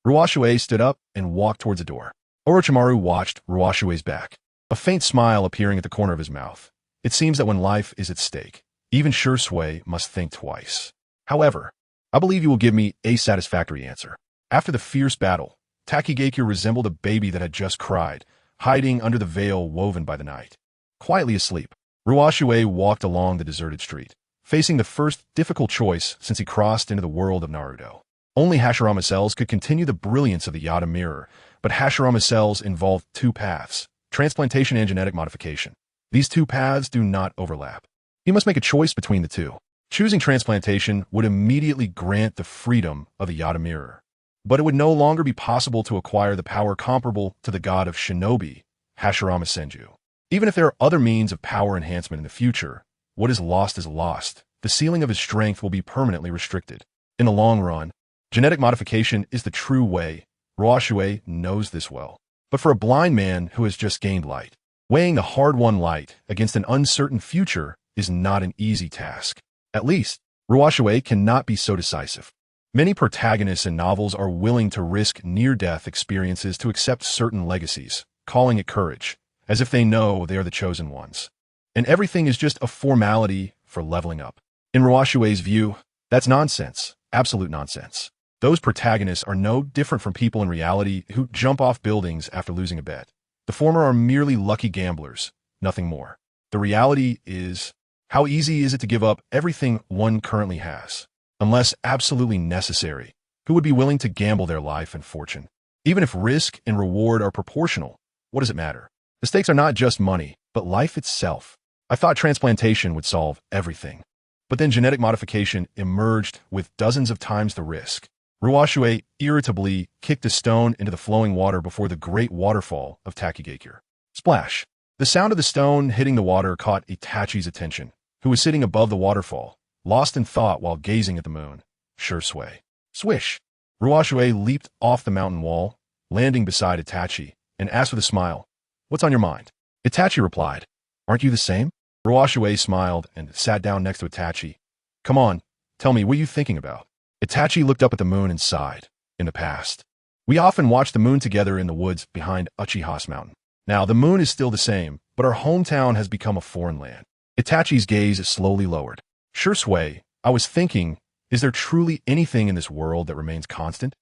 Ruoshui stood up and walked towards the door. Orochimaru watched Ruoshui's back, a faint smile appearing at the corner of his mouth. It seems that when life is at stake, even Shisui must think twice. However, I believe you will give me a satisfactory answer. After the fierce battle, Takigakure resembled a baby that had just cried, hiding under the veil woven by the night. Quietly asleep, Ruoshui walked along the deserted street, facing the first difficult choice since he crossed into the world of Naruto. Only Hashirama cells could continue the brilliance of the Yada mirror, but Hashirama cells involved two paths, transplantation and genetic modification. These two paths do not overlap. He must make a choice between the two. Choosing transplantation would immediately grant the freedom of the Yada mirror. But it would no longer be possible to acquire the power comparable to the god of shinobi, Hashirama Senju. Even if there are other means of power enhancement in the future, what is lost is lost. The ceiling of his strength will be permanently restricted. In the long run, genetic modification is the true way. Ruoshui knows this well. But for a blind man who has just gained light, weighing the hard-won light against an uncertain future is not an easy task. At least, Ruoshui cannot be so decisive. Many protagonists in novels are willing to risk near-death experiences to accept certain legacies, calling it courage, as if they know they are the chosen ones. And everything is just a formality for leveling up. In Ruoshui's view, that's nonsense, absolute nonsense. Those protagonists are no different from people in reality who jump off buildings after losing a bet. The former are merely lucky gamblers, nothing more. The reality is, how easy is it to give up everything one currently has? Unless absolutely necessary, who would be willing to gamble their life and fortune? Even if risk and reward are proportional, what does it matter? The stakes are not just money, but life itself. I thought transplantation would solve everything. But then genetic modification emerged with dozens of times the risk. Ruoshui irritably kicked a stone into the flowing water before the great waterfall of Takigakure. Splash! The sound of the stone hitting the water caught Itachi's attention, who was sitting above the waterfall, lost in thought while gazing at the moon. Shisui. Swish! Ruoshui leaped off the mountain wall, landing beside Itachi, and asked with a smile, "What's on your mind?" Itachi replied, "Aren't you the same?" Ruoshui smiled and sat down next to Itachi. "Come on, tell me, what are you thinking about?" Itachi looked up at the moon and sighed. In the past, we often watched the moon together in the woods behind Uchiha's mountain. Now, the moon is still the same, but our hometown has become a foreign land. Itachi's gaze slowly lowered. Shisui, I was thinking, is there truly anything in this world that remains constant?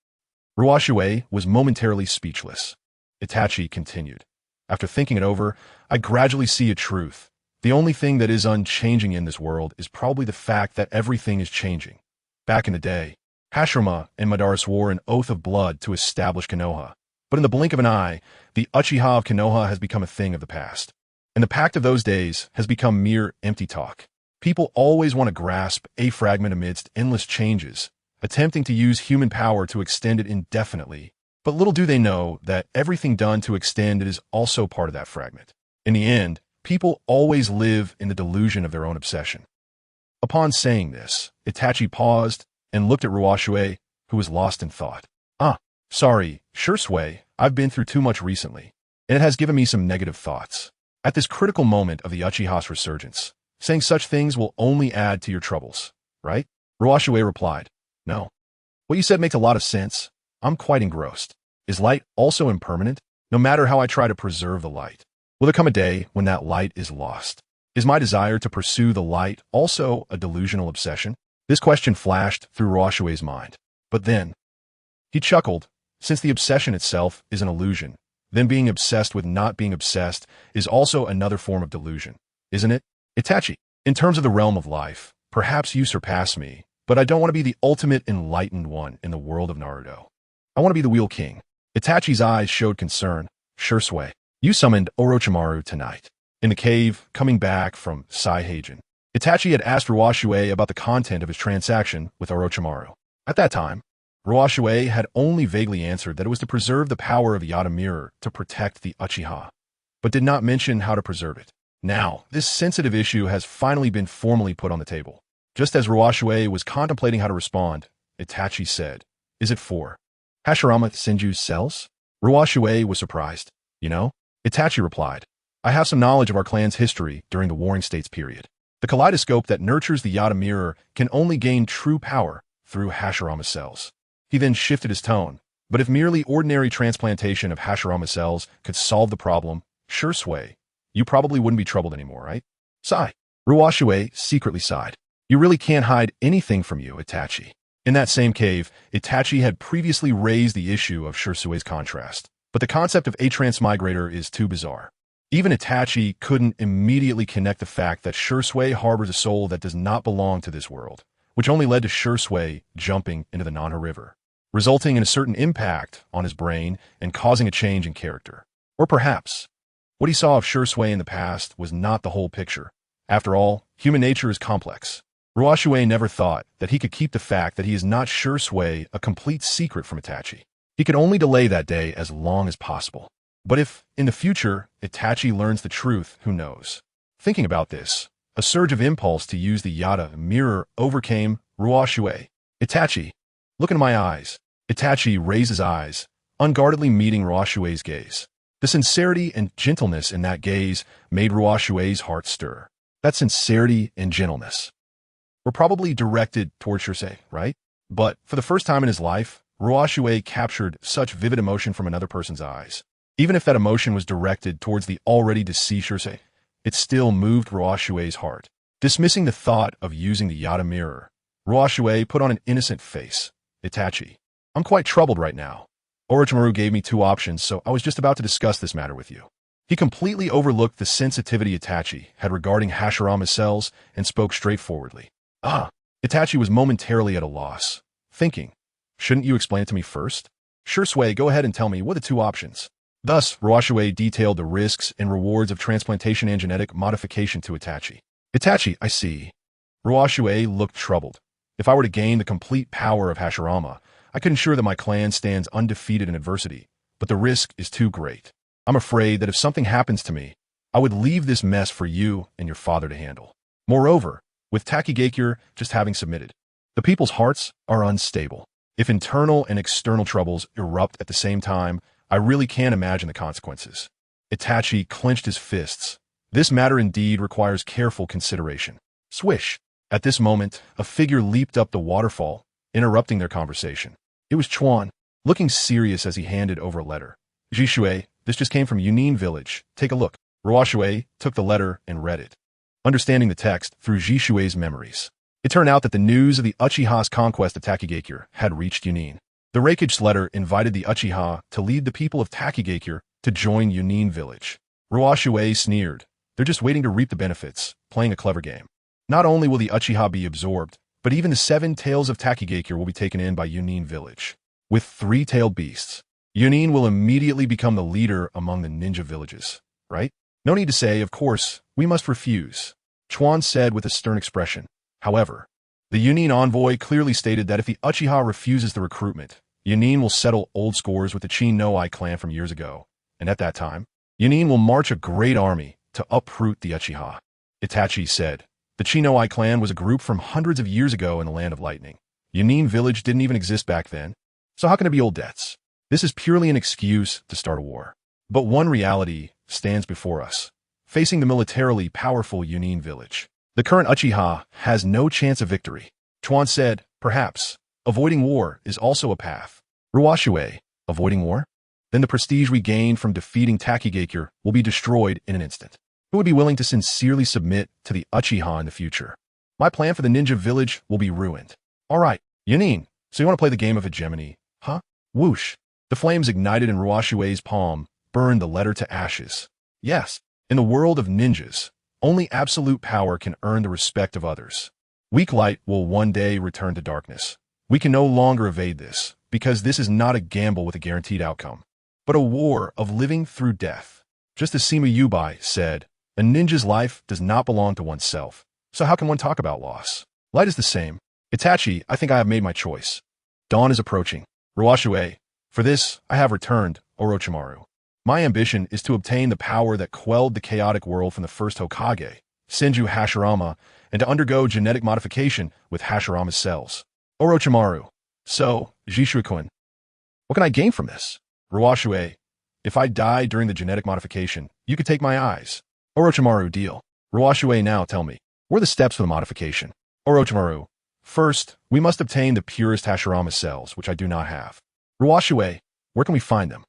Ruoshui was momentarily speechless. Itachi continued. After thinking it over, I gradually see a truth. The only thing that is unchanging in this world is probably the fact that everything is changing. Back in the day, Hashirama and Madara swore an oath of blood to establish Konoha. But in the blink of an eye, the Uchiha of Konoha has become a thing of the past. And the pact of those days has become mere empty talk. People always want to grasp a fragment amidst endless changes, attempting to use human power to extend it indefinitely. But little do they know that everything done to extend it is also part of that fragment. In the end, people always live in the delusion of their own obsession. Upon saying this, Itachi paused and looked at Ruoshui, who was lost in thought. Sorry, Shisui, I've been through too much recently, and it has given me some negative thoughts. At this critical moment of the Uchiha's resurgence, saying such things will only add to your troubles, right? Ruoshui replied, No. What you said makes a lot of sense. I'm quite engrossed. Is light also impermanent, no matter how I try to preserve the light? Will there come a day when that light is lost? Is my desire to pursue the light also a delusional obsession? This question flashed through Ruoshui's mind. But then, he chuckled. Since the obsession itself is an illusion, then being obsessed with not being obsessed is also another form of delusion, isn't it? Itachi, in terms of the realm of life, perhaps you surpass me, but I don't want to be the ultimate enlightened one in the world of Naruto. I want to be the Wheel King. Itachi's eyes showed concern. Shisui, you summoned Orochimaru tonight. In the cave, coming back from Saiheijin, Itachi had asked Ruoshui about the content of his transaction with Orochimaru. At that time, Ruoshui had only vaguely answered that it was to preserve the power of Yata Mirror to protect the Uchiha, but did not mention how to preserve it. Now, this sensitive issue has finally been formally put on the table. Just as Ruoshui was contemplating how to respond, Itachi said, "Is it for Hashirama Senju's cells?" Ruoshui was surprised. "You know?" Itachi replied, "I have some knowledge of our clan's history during the Warring States period. The kaleidoscope that nurtures the Yata Mirror can only gain true power through Hashirama cells." He then shifted his tone. "But if merely ordinary transplantation of Hashirama cells could solve the problem, Shisui, you probably wouldn't be troubled anymore, right?" Sigh. Ruoshui secretly sighed. "You really can't hide anything from you, Itachi." In that same cave, Itachi had previously raised the issue of Shisui's contrast, but the concept of a transmigrator is too bizarre. Even Itachi couldn't immediately connect the fact that Shisui harbors a soul that does not belong to this world, which only led to Shisui jumping into the Nanha River, resulting in a certain impact on his brain and causing a change in character. Or perhaps, what he saw of Shisui in the past was not the whole picture. After all, human nature is complex. Ruoshui never thought that he could keep the fact that he is not Shisui a complete secret from Itachi. He could only delay that day as long as possible. But if, in the future, Itachi learns the truth, who knows? Thinking about this, a surge of impulse to use the Yata Mirror overcame Ruoshui. "Itachi, look into my eyes." Itachi raised his eyes, unguardedly meeting Ruoshui's gaze. The sincerity and gentleness in that gaze made Ruoshui's heart stir. That sincerity and gentleness were probably directed toward Shisui, right? But for the first time in his life, Ruoshui captured such vivid emotion from another person's eyes. Even if that emotion was directed towards the already deceased Shisui, it still moved Ruoshui's heart. Dismissing the thought of using the Yata Mirror, Ruoshui put on an innocent face. "Itachi, I'm quite troubled right now. Orochimaru gave me two options, so I was just about to discuss this matter with you." He completely overlooked the sensitivity Itachi had regarding Hashirama's cells and spoke straightforwardly. Itachi was momentarily at a loss, thinking, "Shouldn't you explain it to me first?" "Shisui, go ahead and tell me what are the two options." Thus, Ruoshui detailed the risks and rewards of transplantation and genetic modification to Itachi. "Itachi, I see." Ruoshui looked troubled. "If I were to gain the complete power of Hashirama, I could ensure that my clan stands undefeated in adversity, but the risk is too great. I'm afraid that if something happens to me, I would leave this mess for you and your father to handle. Moreover, with Takigakure just having submitted, the people's hearts are unstable. If internal and external troubles erupt at the same time, I really can't imagine the consequences." Itachi clenched his fists. This matter indeed requires careful consideration. Swish! At this moment, a figure leaped up the waterfall, interrupting their conversation. It was Chuan, looking serious as he handed over a letter. "Zhishui, this just came from Yunin village. Take a look." Ruoshui took the letter and read it, understanding the text through Zhishui's memories. It turned out that the news of the Uchiha's conquest of Takigakure had reached Yunin. The Raikage letter invited the Uchiha to lead the people of Takigakure to join Yunin village. Ruoshui sneered. "They're just waiting to reap the benefits, playing a clever game. Not only will the Uchiha be absorbed, but even the 7 tails of Takigakure will be taken in by Yunin village. With 3-tailed beasts, Yunin will immediately become the leader among the ninja villages, right? No need to say, of course, we must refuse," Chuan said with a stern expression. However, the Yunin envoy clearly stated that if the Uchiha refuses the recruitment, Yunin will settle old scores with the Chi-no-I clan from years ago, and at that time, Yunin will march a great army to uproot the Uchiha. Itachi said, "The Chi-no-I clan was a group from hundreds of years ago in the Land of Lightning. Yunin village didn't even exist back then, so how can it be old debts? This is purely an excuse to start a war. But one reality stands before us, facing the militarily powerful Yunin village. The current Uchiha has no chance of victory." Chuan said, "Perhaps avoiding war is also a path." Ruoshui, "Avoiding war? Then the prestige we gained from defeating Takigakure will be destroyed in an instant. Who would be willing to sincerely submit to the Uchiha in the future? My plan for the ninja village will be ruined." "All right, Yunin, so you want to play the game of hegemony, huh?" Whoosh! The flames ignited in Ruoshui's palm, burned the letter to ashes. Yes, in the world of ninjas, only absolute power can earn the respect of others. Weak light will one day return to darkness. We can no longer evade this, because this is not a gamble with a guaranteed outcome, but a war of living through death. Just as Sima Yubai said, a ninja's life does not belong to oneself, so how can one talk about loss? Light is the same. Itachi, I think I have made my choice. Dawn is approaching. Ruoshui, for this, I have returned, Orochimaru. My ambition is to obtain the power that quelled the chaotic world from the first Hokage, Senju Hashirama, and to undergo genetic modification with Hashirama's cells. Orochimaru. So, Zhishui-kun, what can I gain from this? Ruoshui, if I die during the genetic modification, you could take my eyes. Orochimaru, deal. Ruoshui, now tell me, what are the steps for the modification? Orochimaru, first, we must obtain the purest Hashirama cells, which I do not have. Ruoshui, where can we find them?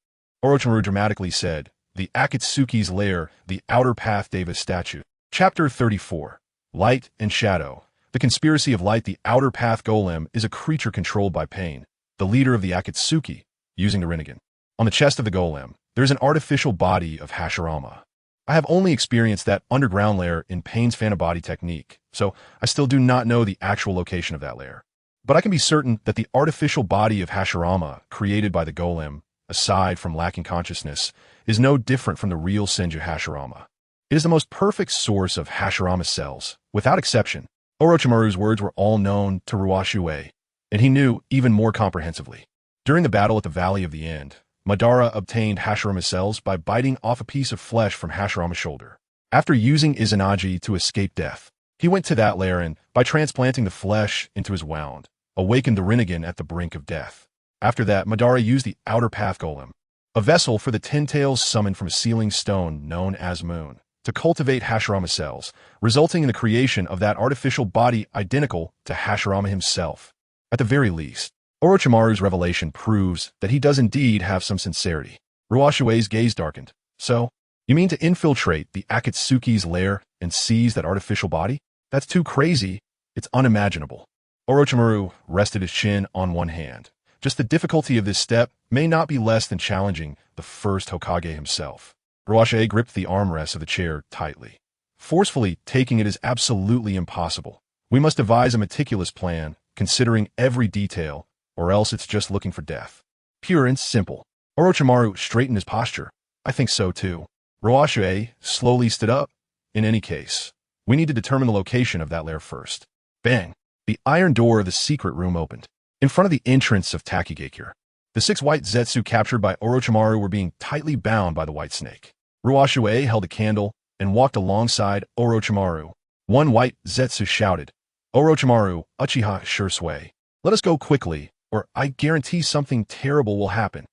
Orochimaru dramatically said, the Akatsuki's lair, the outer path Deva statue. Chapter 34. Light and Shadow. The conspiracy of light. The outer path golem is a creature controlled by pain, the leader of the Akatsuki, using the Rinnegan. On the chest of the golem, there is an artificial body of Hashirama. I have only experienced that underground lair in Pain's phantom body technique, so I still do not know the actual location of that lair. But I can be certain that the artificial body of Hashirama, created by the golem, aside from lacking consciousness, is no different from the real Senju Hashirama. It is the most perfect source of Hashirama cells, without exception. Orochimaru's words were all known to Ruoshui, and he knew even more comprehensively. During the battle at the Valley of the End, Madara obtained Hashirama cells by biting off a piece of flesh from Hashirama's shoulder. After using Izanagi to escape death, he went to that lair and, by transplanting the flesh into his wound, awakened the Rinnegan at the brink of death. After that, Madara used the outer path golem, a vessel for the 10 tails summoned from a sealing stone known as Moon, to cultivate Hashirama cells, resulting in the creation of that artificial body identical to Hashirama himself. At the very least, Orochimaru's revelation proves that he does indeed have some sincerity. Ruoshui's gaze darkened. So, you mean to infiltrate the Akatsuki's lair and seize that artificial body? That's too crazy. It's unimaginable. Orochimaru rested his chin on one hand. Just the difficulty of this step may not be less than challenging the first Hokage himself. Ruoshui gripped the armrest of the chair tightly. Forcefully taking it is absolutely impossible. We must devise a meticulous plan, considering every detail, or else it's just looking for death. Pure and simple. Orochimaru straightened his posture. I think so too. Ruoshui slowly stood up. In any case, we need to determine the location of that lair first. Bang! The iron door of the secret room opened. In front of the entrance of Takigakure, the 6 white Zetsu captured by Orochimaru were being tightly bound by the white snake. Ruoshui held a candle and walked alongside Orochimaru. One white Zetsu shouted, Orochimaru, Uchiha Shisui, let us go quickly, or I guarantee something terrible will happen.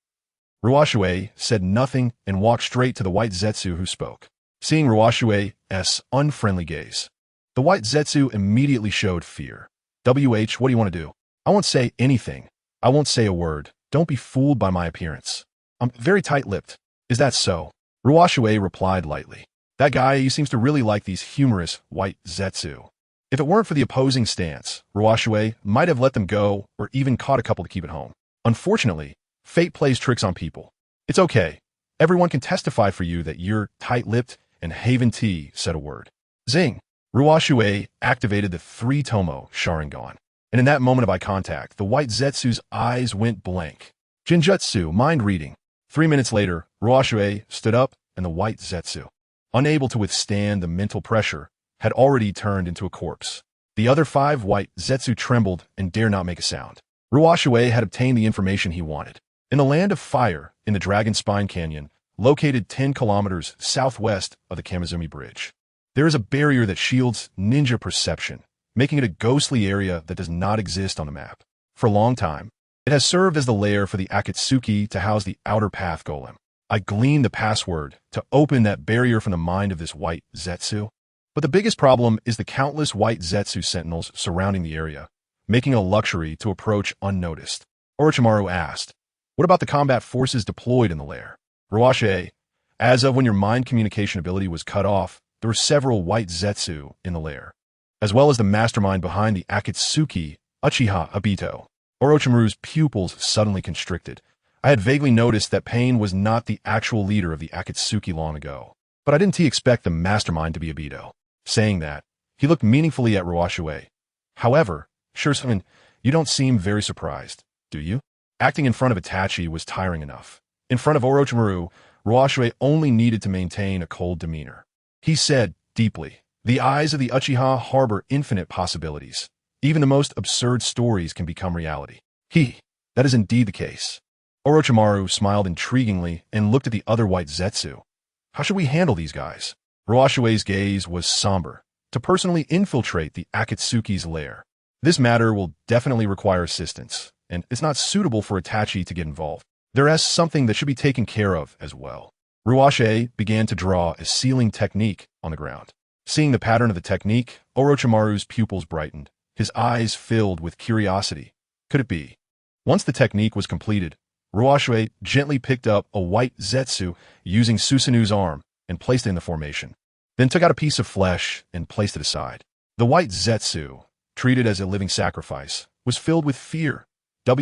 Ruoshui said nothing and walked straight to the white Zetsu who spoke. Seeing Ruoshui's unfriendly gaze, the white Zetsu immediately showed fear. What do you want to do? I won't say anything. I won't say a word. Don't be fooled by my appearance. I'm very tight-lipped. Is that so? Ruoshui replied lightly. That guy, he seems to really like these humorous white Zetsu. If it weren't for the opposing stance, Ruoshui might have let them go or even caught a couple to keep at home. Unfortunately, fate plays tricks on people. It's okay. Everyone can testify for you that you're tight-lipped, and Haven T said a word. Zing! Ruoshui activated the 3-tomo Sharingan. And in that moment of eye contact, the white Zetsu's eyes went blank. Jinjutsu, mind reading. 3 minutes later, Ruoshui stood up, and the white Zetsu, unable to withstand the mental pressure, had already turned into a corpse. The other 5 white Zetsu trembled and dare not make a sound. Ruoshui had obtained the information he wanted. In the Land of Fire, in the Dragon Spine Canyon, located 10 kilometers southwest of the Kamizumi Bridge, there is a barrier that shields ninja perception, making it a ghostly area that does not exist on the map. For a long time, it has served as the lair for the Akatsuki to house the outer path golem. I gleaned the password to open that barrier from the mind of this white Zetsu. But the biggest problem is the countless white Zetsu sentinels surrounding the area, making a luxury to approach unnoticed. Orochimaru asked, what about the combat forces deployed in the lair? Ruoshui, as of when your mind communication ability was cut off, there were several white Zetsu in the lair, as well as the mastermind behind the Akatsuki, Uchiha Obito. Orochimaru's pupils suddenly constricted. I had vaguely noticed that Pain was not the actual leader of the Akatsuki long ago, but I didn't expect the mastermind to be Obito. Saying that, he looked meaningfully at Ruoshui. However, Shisui, you don't seem very surprised, do you? Acting in front of Itachi was tiring enough. In front of Orochimaru, Ruoshui only needed to maintain a cold demeanor. He said, deeply, the eyes of the Uchiha harbor infinite possibilities. Even the most absurd stories can become reality. That is indeed the case. Orochimaru smiled intriguingly and looked at the other white Zetsu. How should we handle these guys? Ruoshui's gaze was somber. To personally infiltrate the Akatsuki's lair. This matter will definitely require assistance, and it's not suitable for Itachi to get involved. There is something that should be taken care of as well. Ruoshui began to draw a sealing technique on the ground. Seeing the pattern of the technique, Orochimaru's pupils brightened. His eyes filled with curiosity. Could it be? Once the technique was completed, Ruoshui gently picked up a white Zetsu using Susanu's arm and placed it in the formation. Then took out a piece of flesh and placed it aside. The white Zetsu, treated as a living sacrifice, was filled with fear. What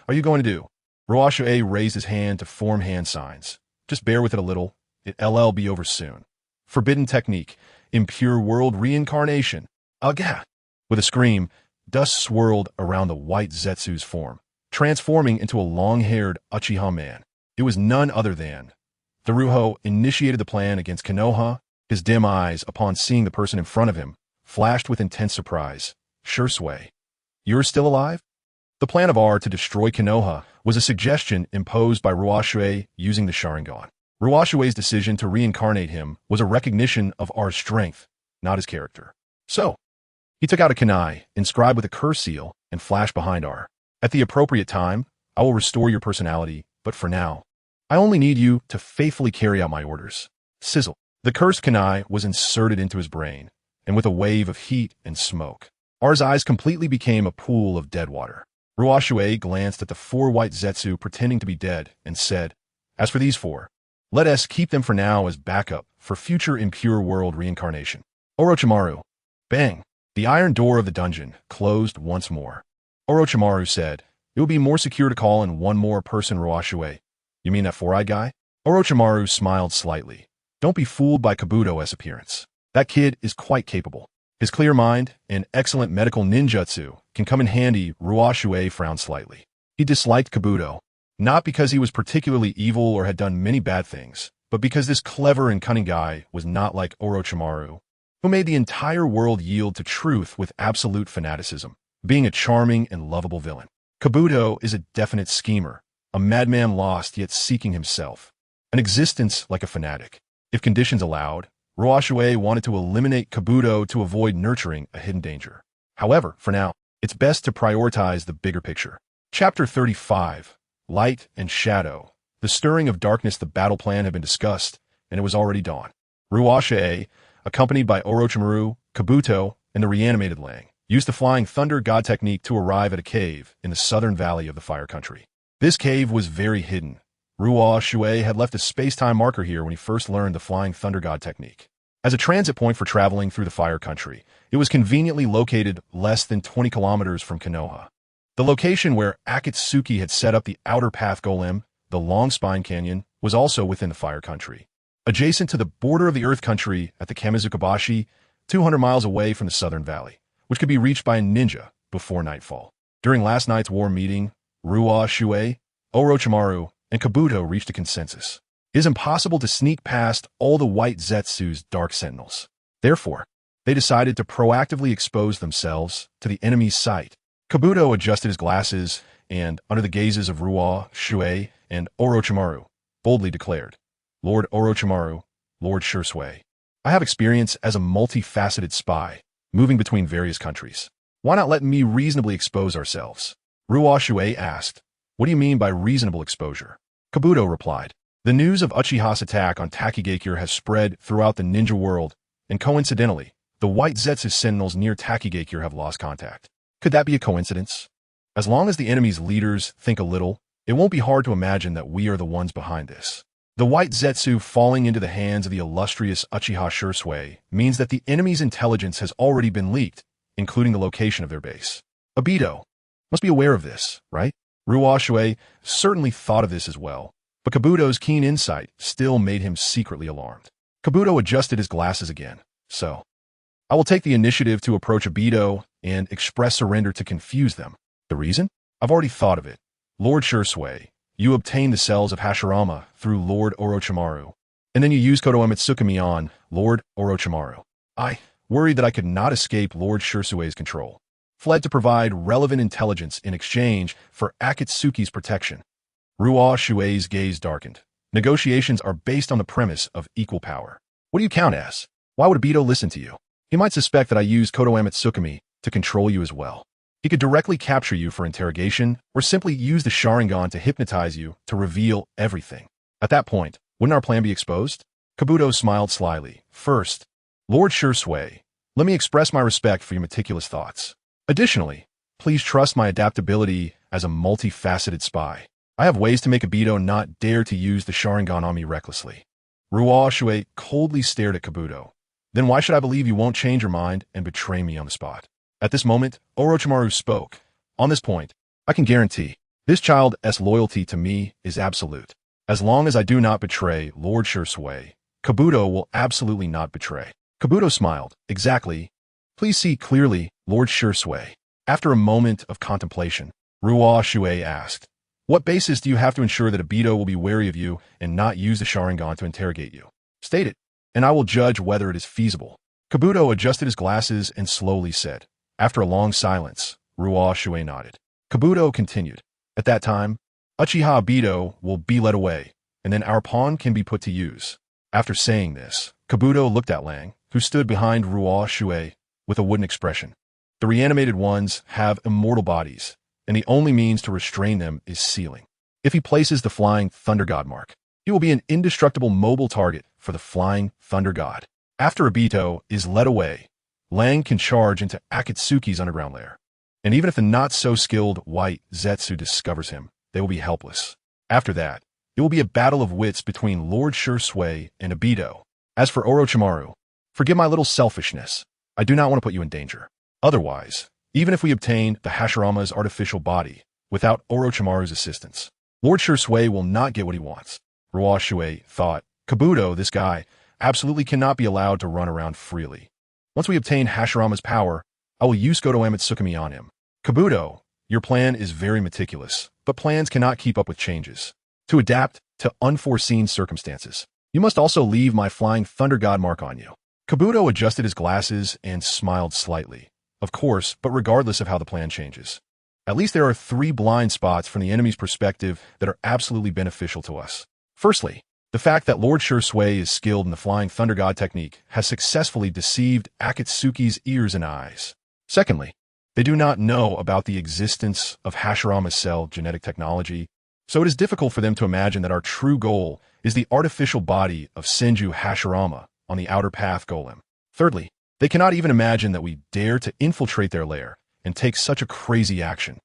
are you going to do? Ruoshui raised his hand to form hand signs. Just bear with it a little. It'll be over soon. Forbidden technique. Impure world reincarnation. Agah! With a scream, dust swirled around the white Zetsu's form, transforming into a long-haired Uchiha man. It was none other than Tharuho initiated the plan against Konoha. His dim eyes, upon seeing the person in front of him, flashed with intense surprise. Shisui, you're still alive? The plan of R to destroy Konoha was a suggestion imposed by Ruoshui using the Sharingan. Ruoshui's decision to reincarnate him was a recognition of R's strength, not his character. So, he took out a kunai, inscribed with a curse seal, and flashed behind R. At the appropriate time, I will restore your personality, but for now, I only need you to faithfully carry out my orders. Sizzle. The cursed kunai was inserted into his brain, and with a wave of heat and smoke, R's eyes completely became a pool of dead water. Ruoshui glanced at the 4 white Zetsu pretending to be dead and said, as for these 4, let us keep them for now as backup for future impure world reincarnation. Orochimaru. Bang! The iron door of the dungeon closed once more. Orochimaru said, it would be more secure to call in one more person. Ruoshui. You mean that 4-eyed guy? Orochimaru smiled slightly. Don't be fooled by Kabuto's appearance. That kid is quite capable. His clear mind and excellent medical ninjutsu can come in handy. Ruoshui frowned slightly. He disliked Kabuto, not because he was particularly evil or had done many bad things, but because this clever and cunning guy was not like Orochimaru, who made the entire world yield to truth with absolute fanaticism, being a charming and lovable villain. Kabuto is a definite schemer, a madman lost yet seeking himself, an existence like a fanatic. If conditions allowed, Ruoshui wanted to eliminate Kabuto to avoid nurturing a hidden danger. However, for now, it's best to prioritize the bigger picture. Chapter 35, Light and Shadow. The stirring of darkness. The battle plan had been discussed, and it was already dawn. Ruoshui, accompanied by Orochimaru, Kabuto, and the reanimated Lang, used the Flying Thunder God technique to arrive at a cave in the southern valley of the Fire Country. This cave was very hidden. Ruoshui had left a space-time marker here when he first learned the Flying Thunder God technique. As a transit point for traveling through the Fire Country, it was conveniently located less than 20 kilometers from Konoha. The location where Akatsuki had set up the outer path golem, the Long Spine Canyon, was also within the Fire Country. Adjacent to the border of the Earth Country at the Kamizukabashi, 200 miles away from the southern valley, which could be reached by a ninja before nightfall. During last night's war meeting, Ruoshui, Orochimaru, and Kabuto reached a consensus. It is impossible to sneak past all the white Zetsu's dark sentinels. Therefore, they decided to proactively expose themselves to the enemy's sight. Kabuto adjusted his glasses and, under the gazes of Ruoshui and Orochimaru, boldly declared, Lord Orochimaru, Lord Shisui, I have experience as a multifaceted spy, moving between various countries. Why not let me reasonably expose ourselves? Ruoshui asked, what do you mean by reasonable exposure? Kabuto replied, the news of Uchiha's attack on Takigakure has spread throughout the ninja world, and coincidentally, the white Zetsu sentinels near Takigakure have lost contact. Could that be a coincidence? As long as the enemy's leaders think a little, it won't be hard to imagine that we are the ones behind this. The white Zetsu falling into the hands of the illustrious Uchiha Shisui means that the enemy's intelligence has already been leaked, including the location of their base. Obito must be aware of this, right? Ruoshui certainly thought of this as well, but Kabuto's keen insight still made him secretly alarmed. Kabuto adjusted his glasses again. So, I will take the initiative to approach Obito and express surrender to confuse them. The reason? I've already thought of it. Lord Shisui, you obtained the cells of Hashirama through Lord Orochimaru, and then you used Kotoa Mitsukami on Lord Orochimaru. I, worried that I could not escape Lord Shisui's control, fled to provide relevant intelligence in exchange for Akatsuki's protection. Ruoshui's gaze darkened. Negotiations are based on the premise of equal power. What do you count as? Why would Obito listen to you? He might suspect that I used Kotoa Mitsukami to control you as well. He could directly capture you for interrogation or simply use the Sharingan to hypnotize you to reveal everything. At that point, wouldn't our plan be exposed? Kabuto smiled slyly. First, Lord Shisui, let me express my respect for your meticulous thoughts. Additionally, please trust my adaptability as a multifaceted spy. I have ways to make Obito not dare to use the Sharingan on me recklessly. Ruoshui coldly stared at Kabuto. Then why should I believe you won't change your mind and betray me on the spot? At this moment, Orochimaru spoke. On this point, I can guarantee, this child's loyalty to me is absolute. As long as I do not betray Lord Shisui, Kabuto will absolutely not betray. Kabuto smiled. Exactly. Please see clearly, Lord Shisui. After a moment of contemplation, Ruoshui asked, what basis do you have to ensure that Obito will be wary of you and not use the Sharingan to interrogate you? State it, and I will judge whether it is feasible. Kabuto adjusted his glasses and slowly said. After a long silence, Ruoshui nodded. Kabuto continued. At that time, Uchiha Obito will be led away, and then our pawn can be put to use. After saying this, Kabuto looked at Lang, who stood behind Ruoshui with a wooden expression. The reanimated ones have immortal bodies, and the only means to restrain them is sealing. If he places the Flying Thunder God mark, he will be an indestructible mobile target for the Flying Thunder God. After Obito is led away, Lang can charge into Akatsuki's underground lair. And even if the not-so-skilled white Zetsu discovers him, they will be helpless. After that, it will be a battle of wits between Lord Shisui and Obito. As for Orochimaru, forgive my little selfishness. I do not want to put you in danger. Otherwise, even if we obtain the Hashirama's artificial body without Orochimaru's assistance, Lord Shisui will not get what he wants. Ruoshui thought, Kabuto, this guy, absolutely cannot be allowed to run around freely. Once we obtain Hashirama's power, I will use Kotoa Mitsukami on him. Kabuto, your plan is very meticulous, but plans cannot keep up with changes. To adapt to unforeseen circumstances, you must also leave my Flying Thunder God mark on you. Kabuto adjusted his glasses and smiled slightly. Of course, but regardless of how the plan changes. At least there are 3 blind spots from the enemy's perspective that are absolutely beneficial to us. Firstly, the fact that Lord Shisui is skilled in the Flying Thunder God technique has successfully deceived Akatsuki's ears and eyes. Secondly, they do not know about the existence of Hashirama's cell genetic technology, so it is difficult for them to imagine that our true goal is the artificial body of Senju Hashirama on the Outer Path Golem. Thirdly, they cannot even imagine that we dare to infiltrate their lair and take such a crazy action.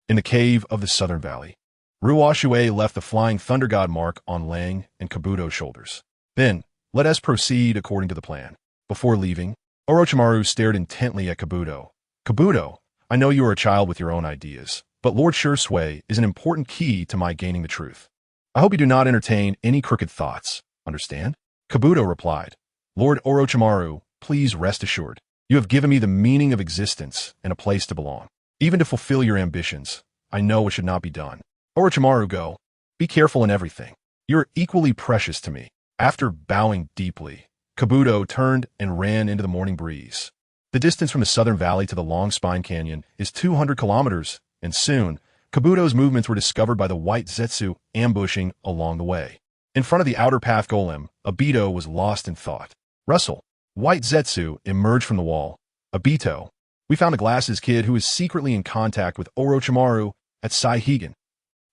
In the cave of the Southern Valley, Ruoshui left the Flying Thunder God mark on Lang and Kabuto's shoulders. Then, let us proceed according to the plan. Before leaving, Orochimaru stared intently at Kabuto. Kabuto, I know you are a child with your own ideas, but Lord Shisui is an important key to my gaining the truth. I hope you do not entertain any crooked thoughts. Understand? Kabuto replied. Lord Orochimaru, please rest assured. You have given me the meaning of existence and a place to belong. Even to fulfill your ambitions, I know it should not be done. Orochimaru, go. Be careful in everything. You are equally precious to me. After bowing deeply, Kabuto turned and ran into the morning breeze. The distance from the Southern Valley to the Long Spine Canyon is 200 kilometers, and soon, Kabuto's movements were discovered by the white Zetsu ambushing along the way. In front of the Outer Path Golem, Obito was lost in thought. Russell, white Zetsu emerged from the wall. Obito, we found a glasses kid who is secretly in contact with Orochimaru at Saihigan.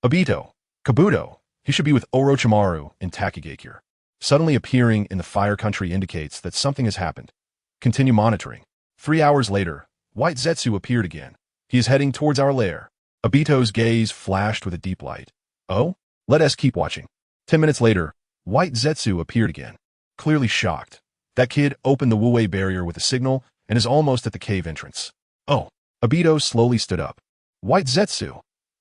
Obito, Kabuto, he should be with Orochimaru in Takegakure. Suddenly appearing in the fire country indicates that something has happened. Continue monitoring. 3 hours later, white Zetsu appeared again. He is heading towards our lair. Obito's gaze flashed with a deep light. Oh? Let us keep watching. 10 minutes later, white Zetsu appeared again. Clearly shocked. That kid opened the Wu-Wei barrier with a signal and is almost at the cave entrance. Oh. Obito slowly stood up. White Zetsu.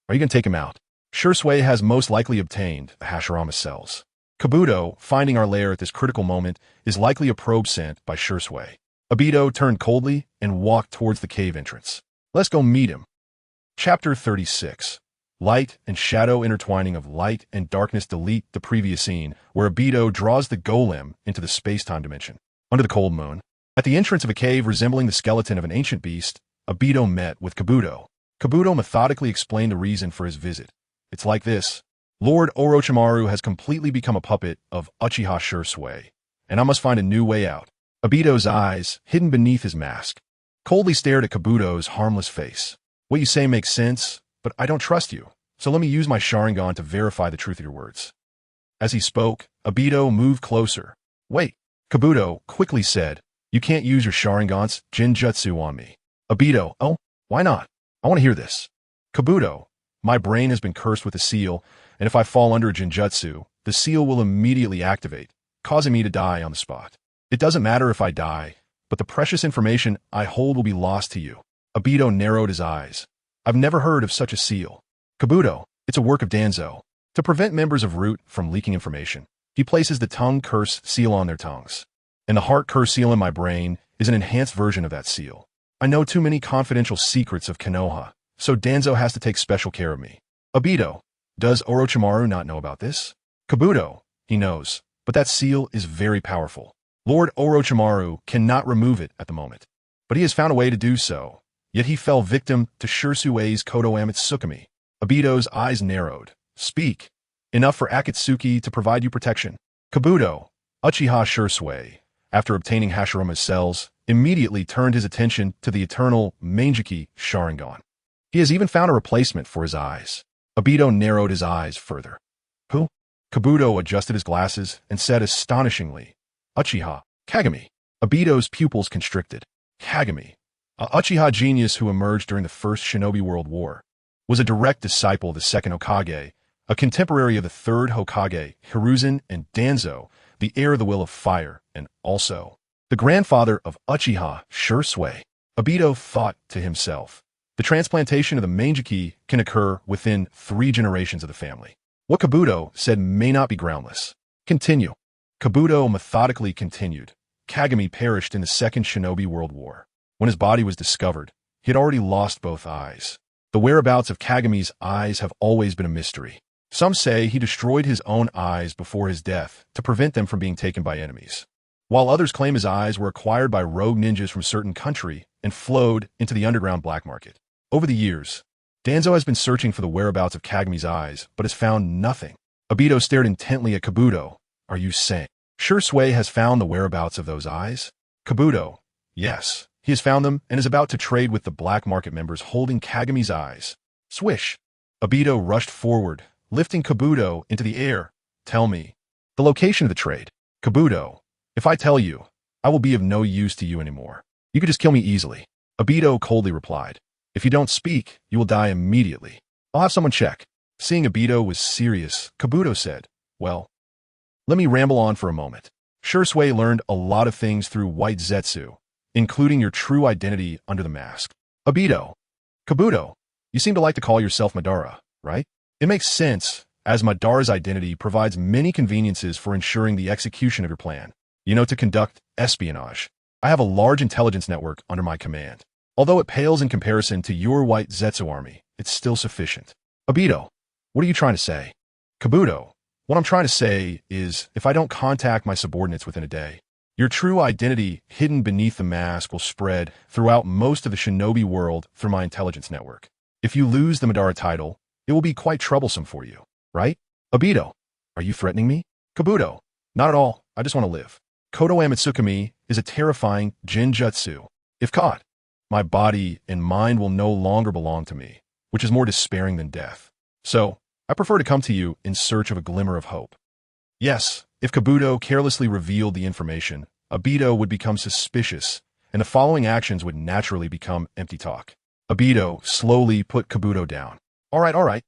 Are you going to take him out? Shisui has most likely obtained the Hashirama cells. Kabuto, finding our lair at this critical moment, is likely a probe sent by Shisui. Obito turned coldly and walked towards the cave entrance. Let's go meet him. Chapter 36. Light and shadow intertwining of light and darkness. Delete the previous scene, where Obito draws the golem into the space-time dimension. Under the cold moon, at the entrance of a cave resembling the skeleton of an ancient beast, Obito met with Kabuto. Kabuto methodically explained the reason for his visit. It's like this. Lord Orochimaru has completely become a puppet of Uchiha Shisui, and I must find a new way out. Obito's eyes, hidden beneath his mask, coldly stared at Kabuto's harmless face. What you say makes sense, but I don't trust you, so let me use my Sharingan to verify the truth of your words. As he spoke, Obito moved closer. Wait, Kabuto quickly said, you can't use your Sharingan's Jinjutsu on me. Obito, oh, why not? I want to hear this. Kabuto, my brain has been cursed with a seal, and if I fall under a Jinjutsu, the seal will immediately activate, causing me to die on the spot. It doesn't matter if I die, but the precious information I hold will be lost to you. Obito narrowed his eyes. I've never heard of such a seal. Kabuto, it's a work of Danzo. To prevent members of Root from leaking information, he places the tongue curse seal on their tongues. And the heart curse seal in my brain is an enhanced version of that seal. I know too many confidential secrets of Konoha, so Danzo has to take special care of me. Obito, does Orochimaru not know about this? Kabuto, he knows, but that seal is very powerful. Lord Orochimaru cannot remove it at the moment, but he has found a way to do so, yet he fell victim to Shisui's Kodo Amatsukami. Obito's eyes narrowed. Speak. Enough for Akatsuki to provide you protection. Kabuto, Uchiha Shisui, after obtaining Hashirama's cells, immediately turned his attention to the Eternal Mangekyō Sharingan. He has even found a replacement for his eyes. Obito narrowed his eyes further. Who? Kabuto adjusted his glasses and said astonishingly, Uchiha, Kagami. Obito's pupils constricted. Kagami, a Uchiha genius who emerged during the First Shinobi World War, was a direct disciple of the second Hokage, a contemporary of the third Hokage, Hiruzen, and Danzo, the heir of the Will of Fire, and also the grandfather of Uchiha Shisui. Obito thought to himself, the transplantation of the Mangekyō can occur within 3 generations of the family. What Kabuto said may not be groundless. Continue. Kabuto methodically continued. Kagami perished in the Second Shinobi World War. When his body was discovered, he had already lost both eyes. The whereabouts of Kagami's eyes have always been a mystery. Some say he destroyed his own eyes before his death to prevent them from being taken by enemies, while others claim his eyes were acquired by rogue ninjas from a certain country and flowed into the underground black market. Over the years, Danzo has been searching for the whereabouts of Kagami's eyes, but has found nothing. Obito stared intently at Kabuto. Are you saying Shisui has found the whereabouts of those eyes? Kabuto, yes. He has found them and is about to trade with the black market members holding Kagami's eyes. Swish. Obito rushed forward, lifting Kabuto into the air. Tell me the location of the trade. Kabuto, if I tell you, I will be of no use to you anymore. You could just kill me easily. Obito coldly replied. If you don't speak, you will die immediately. I'll have someone check. Seeing Obito was serious, Kabuto said, well, let me ramble on for a moment. Shisui learned a lot of things through white zetsu, including your true identity under the mask. Obito. Kabuto, you seem to like to call yourself Madara, right? It makes sense, as Madara's identity provides many conveniences for ensuring the execution of your plan. You know, to conduct espionage. I have a large intelligence network under my command. Although it pales in comparison to your white zetsu army, it's still sufficient. Obito, what are you trying to say? Kabuto, what I'm trying to say is, if I don't contact my subordinates within a day, your true identity hidden beneath the mask will spread throughout most of the shinobi world through my intelligence network. If you lose the Madara title, it will be quite troublesome for you, right? Obito, are you threatening me? Kabuto, not at all. I just want to live. Kodo Amatsukami is a terrifying Jinjutsu. If caught, my body and mind will no longer belong to me, which is more despairing than death. So, I prefer to come to you in search of a glimmer of hope. Yes, if Kabuto carelessly revealed the information, Obito would become suspicious, and the following actions would naturally become empty talk. Obito slowly put Kabuto down. All right.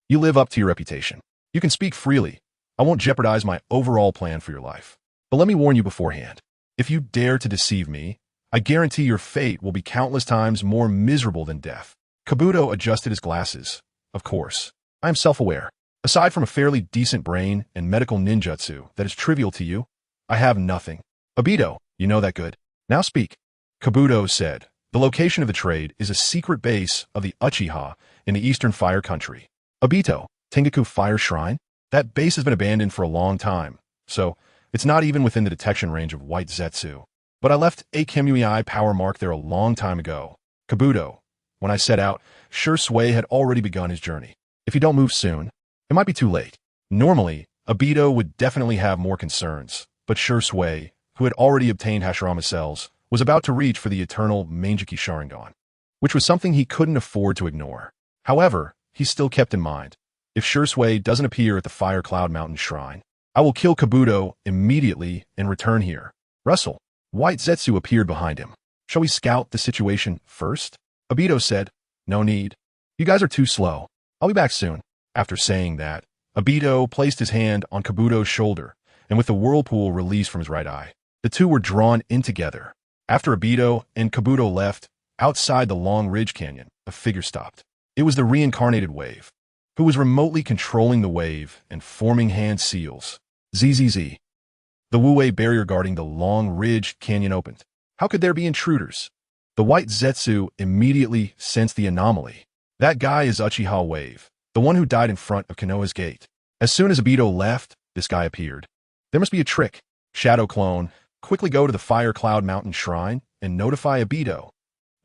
You live up to your reputation. You can speak freely. I won't jeopardize my overall plan for your life. But let me warn you beforehand. If you dare to deceive me, I guarantee your fate will be countless times more miserable than death. Kabuto adjusted his glasses. Of course. I am self-aware. Aside from a fairly decent brain and medical ninjutsu that is trivial to you, I have nothing. Obito, you know that good. Now speak. Kabuto said, the location of the trade is a secret base of the Uchiha in the Eastern Fire Country. Obito, Tengaku Fire Shrine? That base has been abandoned for a long time, so it's not even within the detection range of White Zetsu. But I left a Kamui power mark there a long time ago. Kabuto, when I set out, Shisui had already begun his journey. If you don't move soon, it might be too late. Normally, Obito would definitely have more concerns, but Shisui, who had already obtained Hashirama cells, was about to reach for the Eternal Mangekyō Sharingan, which was something he couldn't afford to ignore. However, he still kept in mind, if Shisui doesn't appear at the Fire Cloud Mountain Shrine, I will kill Kabuto immediately and return here. Russell, White Zetsu appeared behind him. Shall we scout the situation first? Obito said, no need. You guys are too slow. I'll be back soon. After saying that, Obito placed his hand on Kabuto's shoulder, and with the whirlpool released from his right eye, the two were drawn in together. After Obito and Kabuto left, outside the Long Ridge Canyon, a figure stopped. It was the reincarnated wave, who was remotely controlling the wave and forming hand seals. ZZZ. The Wu-Wei barrier guarding the Long Ridge Canyon opened. How could there be intruders? The White Zetsu immediately sensed the anomaly. That guy is Uchiha Wave, the one who died in front of Konoha's gate. As soon as Obito left, this guy appeared. There must be a trick. Shadow Clone, quickly go to the Fire Cloud Mountain Shrine and notify Obito.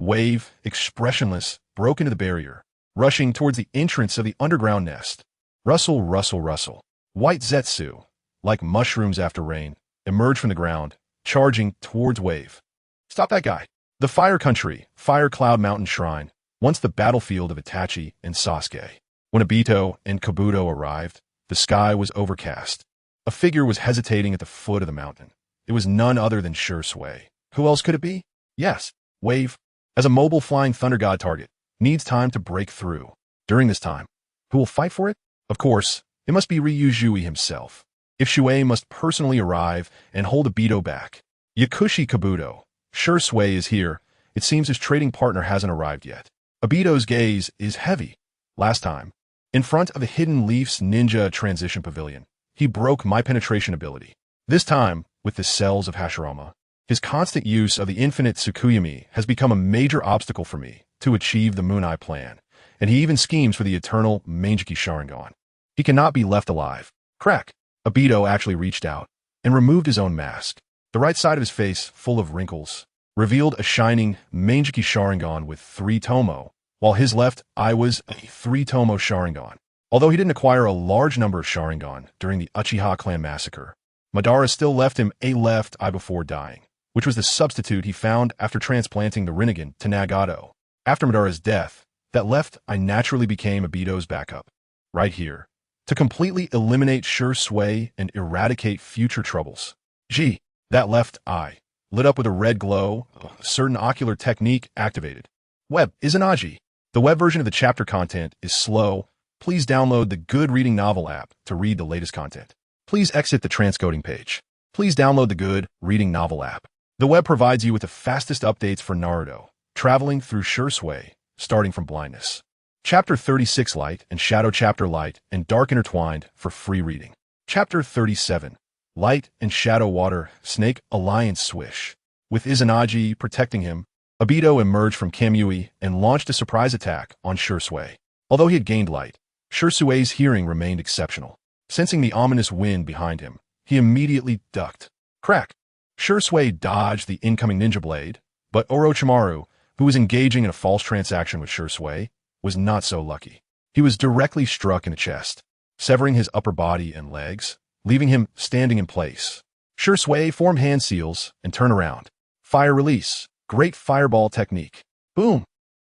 Wave, expressionless, broke into the barrier, rushing towards the entrance of the underground nest. Rustle, rustle, rustle. White Zetsu, like mushrooms after rain, emerged from the ground, charging towards Wave. Stop that guy. The Fire Country, Fire Cloud Mountain Shrine, once the battlefield of Itachi and Sasuke. When Obito and Kabuto arrived, the sky was overcast. A figure was hesitating at the foot of the mountain. It was none other than Shisui. Who else could it be? Yes, Wave, as a mobile flying thunder god target, needs time to break through. During this time, who will fight for it? Of course, it must be Ruoshui himself. If Shuei must personally arrive and hold Obito back. Yakushi Kabuto, Shisui is here. It seems his trading partner hasn't arrived yet. Obito's gaze is heavy. Last time, in front of the Hidden Leaf's Ninja Transition Pavilion, he broke my penetration ability. This time, with the cells of Hashirama, his constant use of the infinite Tsukuyami has become a major obstacle for me to achieve the Moon Eye plan, and he even schemes for the Eternal Mangekyō Sharingan. He cannot be left alive. Crack! Obito actually reached out and removed his own mask. The right side of his face, full of wrinkles, revealed a shining Mangekyō Sharingan with 3 tomo, while his left eye was a 3 tomo Sharingan. Although he didn't acquire a large number of Sharingan during the Uchiha clan massacre, Madara still left him a left eye before dying, which was the substitute he found after transplanting the Rinnegan to Nagato. After Madara's death, that left eye naturally became Obito's backup. Right here, to completely eliminate Shisui and eradicate future troubles. Gee, that left eye, lit up with a red glow, a certain ocular technique activated. Web Izanaji. The web version of the chapter content is slow. Please download the Good Reading Novel app to read the latest content. Please exit the transcoding page. Please download the Good Reading Novel app. The web provides you with the fastest updates for Naruto, traveling through Shisui, starting from blindness. Chapter 36 Light and Shadow Chapter Light and Dark intertwined for free reading. Chapter 37 Light and Shadow Water Snake Alliance Swish. With Izanagi protecting him, Obito emerged from Kamui and launched a surprise attack on Shisui. Although he had gained light, Shisui's hearing remained exceptional. Sensing the ominous wind behind him, he immediately ducked. Crack! Shisui dodged the incoming ninja blade, but Orochimaru, who was engaging in a false transaction with Shisui, was not so lucky. He was directly struck in the chest, severing his upper body and legs, leaving him standing in place. Shisui formed hand seals and turned around. Fire release. Great fireball technique. Boom!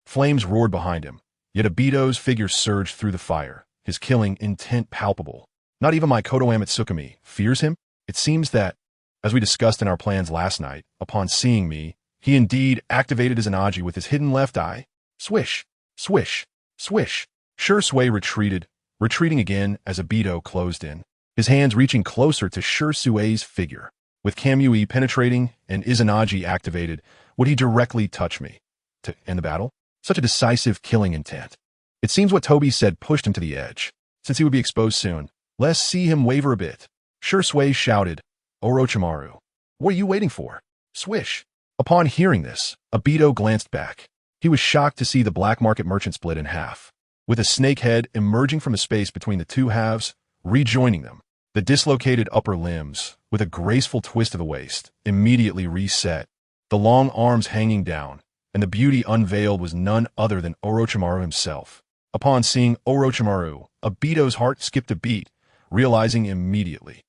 Flames roared behind him, yet Obito's figure surged through the fire, his killing intent palpable. Not even my Koto Amatsukami fears him. It seems that, as we discussed in our plans last night, upon seeing me, he indeed activated his Izanagi with his hidden left eye. Swish! Swish! Swish! Shisui retreated, retreating again as Obito closed in, his hands reaching closer to Shisui's figure. With Kamui penetrating and Izanagi activated, would he directly touch me? To end the battle? Such a decisive killing intent. It seems what Toby said pushed him to the edge. Since he would be exposed soon, let's see him waver a bit. Shisui shouted, Orochimaru. What are you waiting for? Swish. Upon hearing this, Obito glanced back. He was shocked to see the black market merchant split in half, with a snake head emerging from the space between the two halves, rejoining them. The dislocated upper limbs, with a graceful twist of the waist, immediately reset, the long arms hanging down, and the beauty unveiled was none other than Orochimaru himself. Upon seeing Orochimaru, Obito's heart skipped a beat, realizing immediately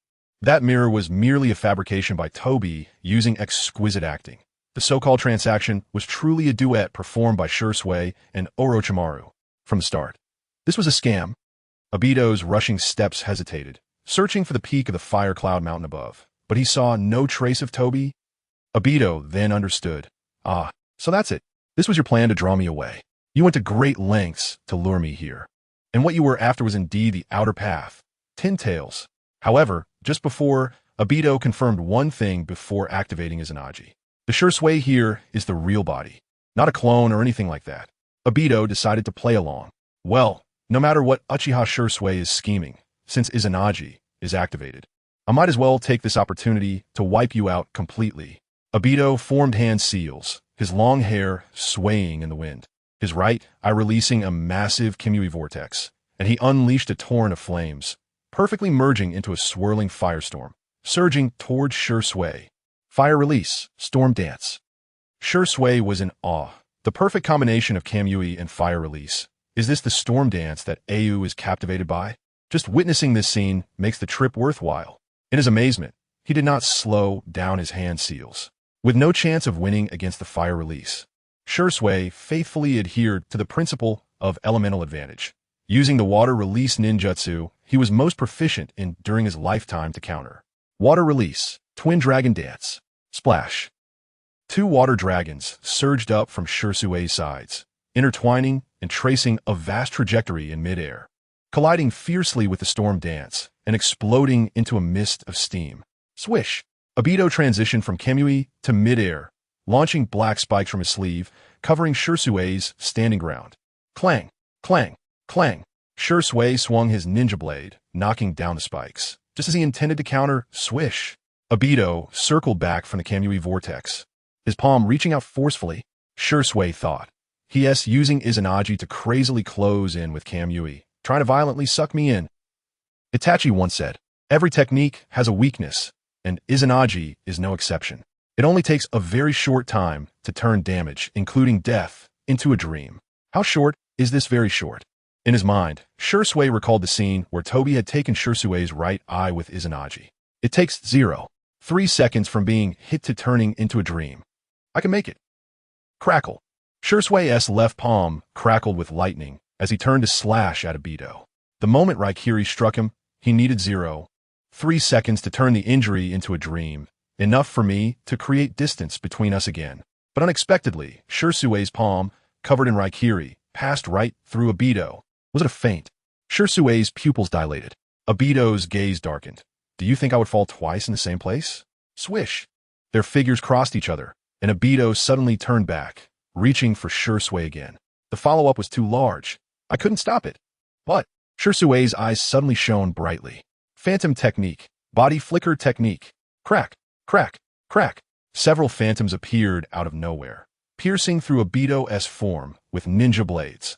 that mirror was merely a fabrication by Toby using exquisite acting. The so-called transaction was truly a duet performed by Shisui and Orochimaru. From the start, this was a scam. Obito's rushing steps hesitated, searching for the peak of the fire cloud mountain above, but he saw no trace of Toby. Obito then understood. Ah, so that's it. This was your plan to draw me away. You went to great lengths to lure me here. And what you were after was indeed the outer path. 10 tails. However, just before, Obito confirmed one thing before activating Izanagi. The Shisui here is the real body, not a clone or anything like that. Obito decided to play along. Well, no matter what Uchiha Shisui is scheming, since Izanagi is activated, I might as well take this opportunity to wipe you out completely. Obito formed hand seals, his long hair swaying in the wind. His right eye releasing a massive Kimui vortex, and he unleashed a torrent of flames, perfectly merging into a swirling firestorm, surging towards Shisui. Fire release, storm dance. Shisui was in awe. The perfect combination of Kamui and fire release. Is this the storm dance that Au is captivated by? Just witnessing this scene makes the trip worthwhile. In his amazement, he did not slow down his hand seals. With no chance of winning against the fire release, Shisui faithfully adhered to the principle of elemental advantage. Using the water release ninjutsu, he was most proficient in during his lifetime to counter. Water release, twin dragon dance, splash. Two water dragons surged up from Shisui's sides, intertwining and tracing a vast trajectory in midair, colliding fiercely with the storm dance and exploding into a mist of steam. Swish! Obito transitioned from Kamui to midair, launching black spikes from his sleeve, covering Shisui's standing ground. Clang! Clang! Clang! Shisui swung his ninja blade, knocking down the spikes. Just as he intended to counter, swish! Obito circled back from the Kamui vortex, his palm reaching out forcefully. Shisui thought. He using Izanagi to crazily close in with Kamui, trying to violently suck me in. Itachi once said, every technique has a weakness, and Izanagi is no exception. It only takes a very short time to turn damage, including death, into a dream. How short is this very short? In his mind, Shisui recalled the scene where Toby had taken Shisui's right eye with Izanagi. It takes 0.3 seconds from being hit to turning into a dream. I can make it. Crackle. Shisui's left palm crackled with lightning as he turned to slash at Obito. The moment Raikiri struck him, he needed 0.3 seconds to turn the injury into a dream, enough for me to create distance between us again. But unexpectedly, Shisui's palm, covered in Raikiri, passed right through Obito. Was it a feint? Shisui's pupils dilated. Obito's gaze darkened. Do you think I would fall twice in the same place? Swish! Their figures crossed each other, and Obito suddenly turned back, reaching for Shisui again. The follow-up was too large. I couldn't stop it. But Shisui's eyes suddenly shone brightly. Phantom technique. Body flicker technique. Crack, crack, crack. Several phantoms appeared out of nowhere, piercing through Obito's form with ninja blades.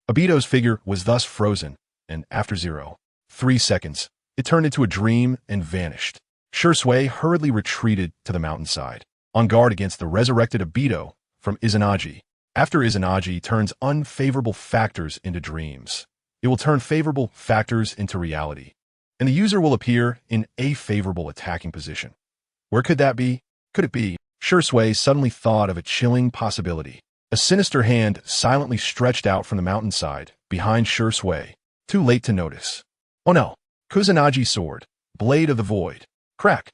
Obito's figure was thus frozen, and after 0.3 seconds, it turned into a dream and vanished. Shisui hurriedly retreated to the mountainside, on guard against the resurrected Obito from Izanagi. After Izanagi turns unfavorable factors into dreams, it will turn favorable factors into reality, and the user will appear in a favorable attacking position. Where could that be? Could it be? Shisui suddenly thought of a chilling possibility. A sinister hand silently stretched out from the mountainside behind Shisui. Too late to notice. Oh no! Kusanagi sword, blade of the void. Crack!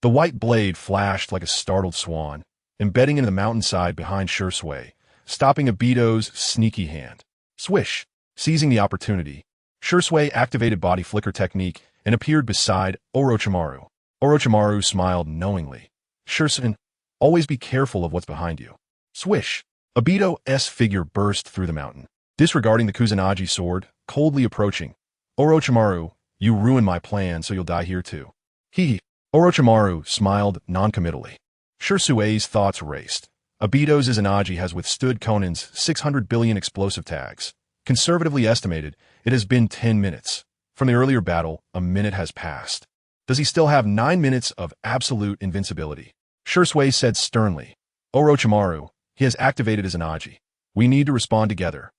The white blade flashed like a startled swan, embedding into the mountainside behind Shisui, stopping Obito's sneaky hand. Swish! Seizing the opportunity, Shisui activated body flicker technique and appeared beside Orochimaru. Orochimaru smiled knowingly. Shisui, always be careful of what's behind you. Swish! Obito's figure burst through the mountain, disregarding the Kusanagi sword, coldly approaching. Orochimaru, you ruined my plan, so you'll die here too. Hee. Orochimaru smiled noncommittally. Shisui's thoughts raced. Obito's Izanagi has withstood Konan's 600 billion explosive tags. Conservatively estimated, it has been 10 minutes. From the earlier battle, a minute has passed. Does he still have 9 minutes of absolute invincibility? Shisui said sternly. Orochimaru, he has activated Izanagi. We need to respond together.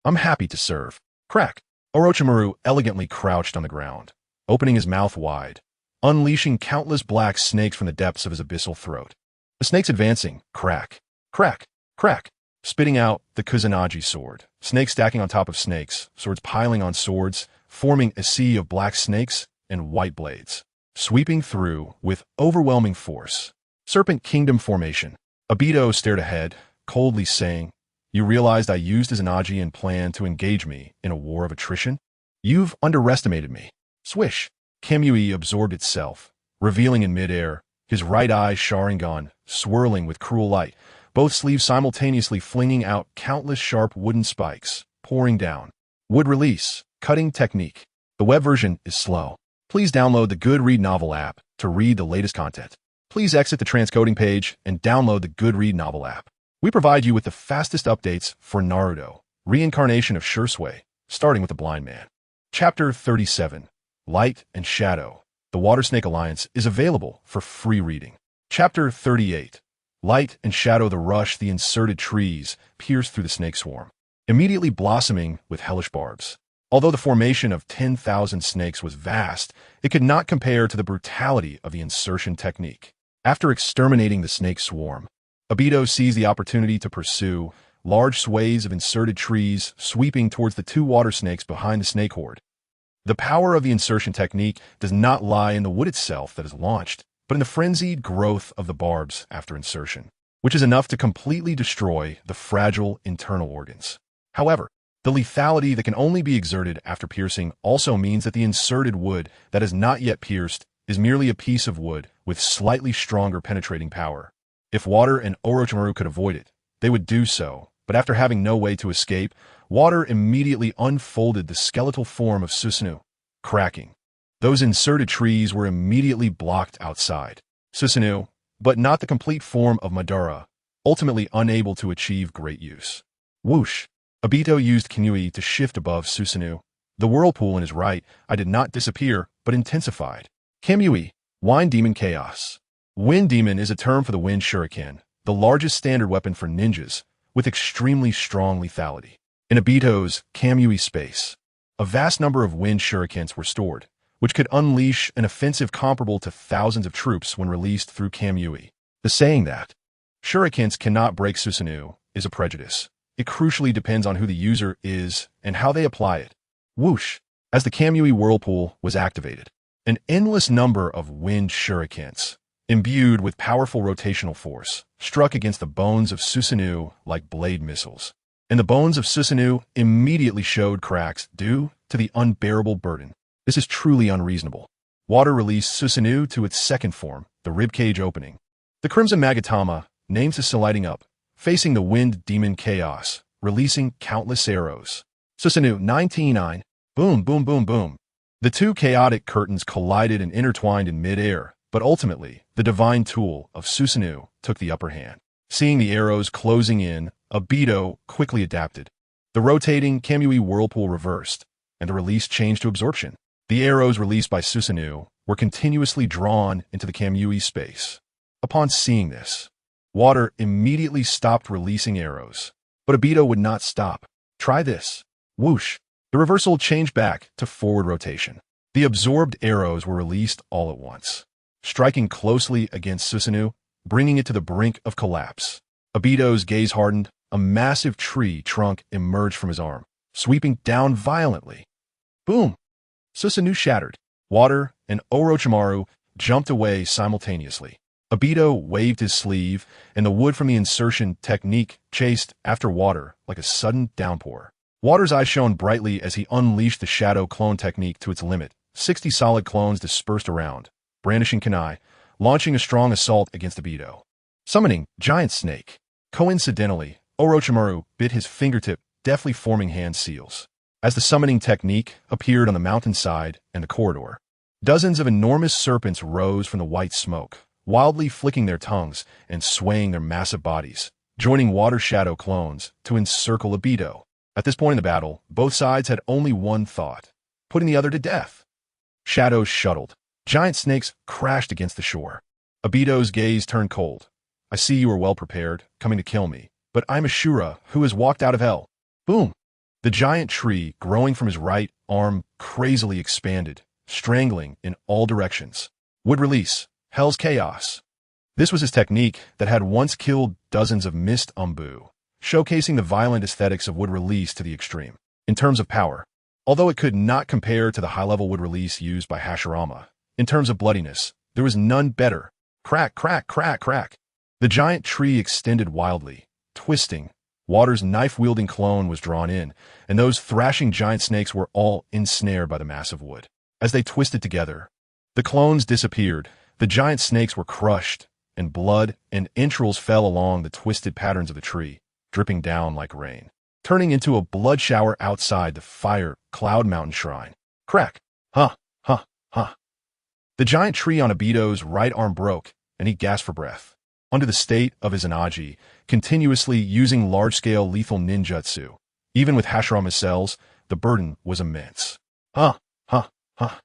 I'm happy to serve. Crack. Orochimaru elegantly crouched on the ground, opening his mouth wide, unleashing countless black snakes from the depths of his abyssal throat. The snakes advancing, crack, crack, crack, spitting out the Kusanagi sword. Snakes stacking on top of snakes, swords piling on swords, forming a sea of black snakes and white blades, sweeping through with overwhelming force. Serpent Kingdom formation. Obito stared ahead, coldly saying, You realized I used Izanagi and planned to engage me in a war of attrition? You've underestimated me. Swish. Kamui absorbed itself, revealing in midair, his right eye Sharingan swirling with cruel light, both sleeves simultaneously flinging out countless sharp wooden spikes, pouring down. Wood release, cutting technique. The web version is slow. Please download the Good Novel app to read the latest content. Please exit the transcoding page and download the Good Novel app. We provide you with the fastest updates for Naruto, reincarnation of Shisui, starting with the blind man. Chapter 37, Light and Shadow. The Water Snake Alliance is available for free reading. Chapter 38, Light and Shadow. The rush, the inserted trees pierced through the snake swarm, immediately blossoming with hellish barbs. Although the formation of 10,000 snakes was vast, it could not compare to the brutality of the insertion technique. After exterminating the snake swarm, Obito seized the opportunity to pursue large swathes of inserted trees sweeping towards the two water snakes behind the snake horde. The power of the insertion technique does not lie in the wood itself that is launched, but in the frenzied growth of the barbs after insertion, which is enough to completely destroy the fragile internal organs. However, the lethality that can only be exerted after piercing also means that the inserted wood that is not yet pierced is merely a piece of wood with slightly stronger penetrating power. If Water and Orochimaru could avoid it, they would do so, but after having no way to escape, Water immediately unfolded the skeletal form of Susanoo, cracking. Those inserted trees were immediately blocked outside. Susanoo, but not the complete form of Madara, ultimately unable to achieve great use. Whoosh! Obito used Kinui to shift above Susanoo. The whirlpool in his right eye did not disappear, but intensified. Kamui, Wind Demon Chaos. Wind Demon is a term for the Wind Shuriken, the largest standard weapon for ninjas, with extremely strong lethality. In Obito's Kamui space, a vast number of Wind Shurikens were stored, which could unleash an offensive comparable to thousands of troops when released through Kamui. The saying that Shurikens cannot break Susanoo is a prejudice. It crucially depends on who the user is and how they apply it. Whoosh! As the Kamui whirlpool was activated, an endless number of wind shurikens, imbued with powerful rotational force, struck against the bones of Susanoo like blade missiles. And the bones of Susanoo immediately showed cracks due to the unbearable burden. This is truly unreasonable. Water released Susanoo to its second form, the ribcage opening. The Crimson Magatama, names is lighting up, facing the Wind Demon Chaos, releasing countless arrows. Susanoo 99, boom, boom, boom, boom. The two chaotic curtains collided and intertwined in midair, but ultimately, the divine tool of Susanoo took the upper hand. Seeing the arrows closing in, Obito quickly adapted. The rotating Kamui whirlpool reversed, and the release changed to absorption. The arrows released by Susanoo were continuously drawn into the Kamui space. Upon seeing this, Water immediately stopped releasing arrows. But Obito would not stop. Try this. Whoosh! The reversal changed back to forward rotation. The absorbed arrows were released all at once, striking closely against Susanoo, bringing it to the brink of collapse. Obito's gaze hardened. A massive tree trunk emerged from his arm, sweeping down violently. Boom! Susanoo shattered. Water and Orochimaru jumped away simultaneously. Obito waved his sleeve, and the wood from the insertion technique chased after Water like a sudden downpour. Water's eyes shone brightly as he unleashed the shadow clone technique to its limit. 60 solid clones dispersed around, brandishing kunai, launching a strong assault against Obito. Summoning Giant Snake. Coincidentally, Orochimaru bit his fingertip deftly forming hand seals. As the summoning technique appeared on the mountainside and the corridor, dozens of enormous serpents rose from the white smoke, wildly flicking their tongues and swaying their massive bodies, joining water shadow clones to encircle Obito. At this point in the battle, both sides had only one thought: putting the other to death. Shadows shuttled. Giant snakes crashed against the shore. Obito's gaze turned cold. I see you are well prepared, coming to kill me, but I'm Ashura, who has walked out of hell. Boom! The giant tree growing from his right arm crazily expanded, strangling in all directions. Would release. Hell's chaos. This was his technique that had once killed dozens of mist Umbu, showcasing the violent aesthetics of wood release to the extreme. In terms of power, although it could not compare to the high-level wood release used by Hashirama, in terms of bloodiness, there was none better. Crack, crack, crack, crack. The giant tree extended wildly, twisting. Water's knife-wielding clone was drawn in, and those thrashing giant snakes were all ensnared by the massive wood. As they twisted together, the clones disappeared. The giant snakes were crushed, and blood and entrails fell along the twisted patterns of the tree, dripping down like rain, turning into a blood shower outside the Fire Cloud Mountain Shrine. Crack! Huh! Huh! Huh! The giant tree on Obito's right arm broke, and he gasped for breath. Under the state of his Izanagi, continuously using large-scale lethal ninjutsu, even with Hashirama's cells, the burden was immense. Huh! Huh! Huh!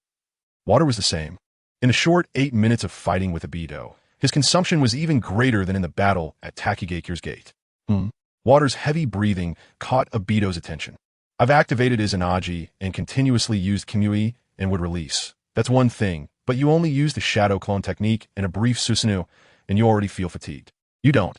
Water was the same. In the short 8 minutes of fighting with Obito, his consumption was even greater than in the battle at Takigakure's gate. Water's heavy breathing caught Obito's attention. I've activated his Izanagi and continuously used Kimui and would release. That's one thing, but you only used the shadow clone technique and a brief Susanoo, and you already feel fatigued. You don't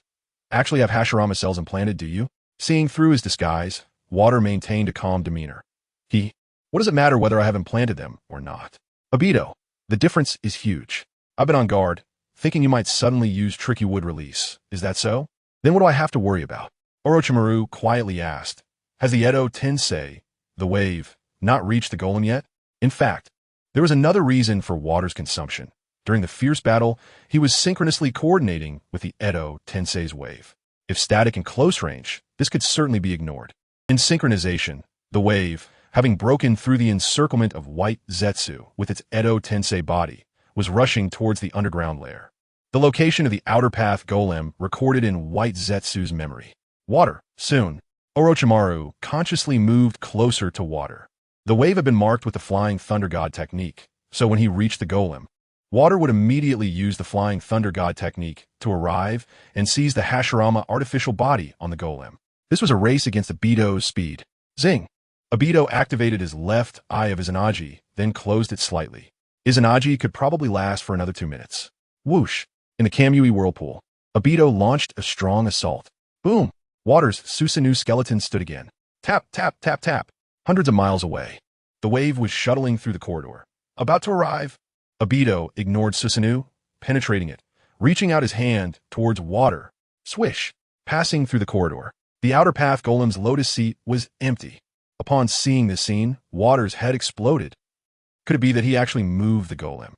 actually have Hashirama cells implanted, do you? Seeing through his disguise, Water maintained a calm demeanor. What does it matter whether I have implanted them or not? Obito, the difference is huge. I've been on guard, thinking you might suddenly use tricky wood release. Is that so? Then what do I have to worry about? Orochimaru quietly asked. Has the Edo Tensei, the wave, not reached the golem yet? In fact, there was another reason for Water's consumption. During the fierce battle, he was synchronously coordinating with the Edo Tensei's wave. If static and close range, this could certainly be ignored. In synchronization, the wave, having broken through the encirclement of white Zetsu with its Edo Tensei body, was rushing towards the underground lair. The location of the outer path golem recorded in white Zetsu's memory. Water, soon. Orochimaru consciously moved closer to Water. The wave had been marked with the Flying Thunder God technique, so when he reached the golem, Water would immediately use the Flying Thunder God technique to arrive and seize the Hashirama artificial body on the golem. This was a race against Obito's speed. Zing! Obito activated his left eye of Izanagi, then closed it slightly. Izanagi could probably last for another 2 minutes. Whoosh! In the Kamui whirlpool, Obito launched a strong assault. Boom! Water's Susanoo skeleton stood again. Tap, tap, tap, tap. Hundreds of miles away. The wave was shuttling through the corridor. About to arrive. Obito ignored Susanoo, penetrating it, reaching out his hand towards Water. Swish! Passing through the corridor. The outer path golem's lotus seat was empty. Upon seeing this scene, Water's head exploded. Could it be that he actually moved the golem?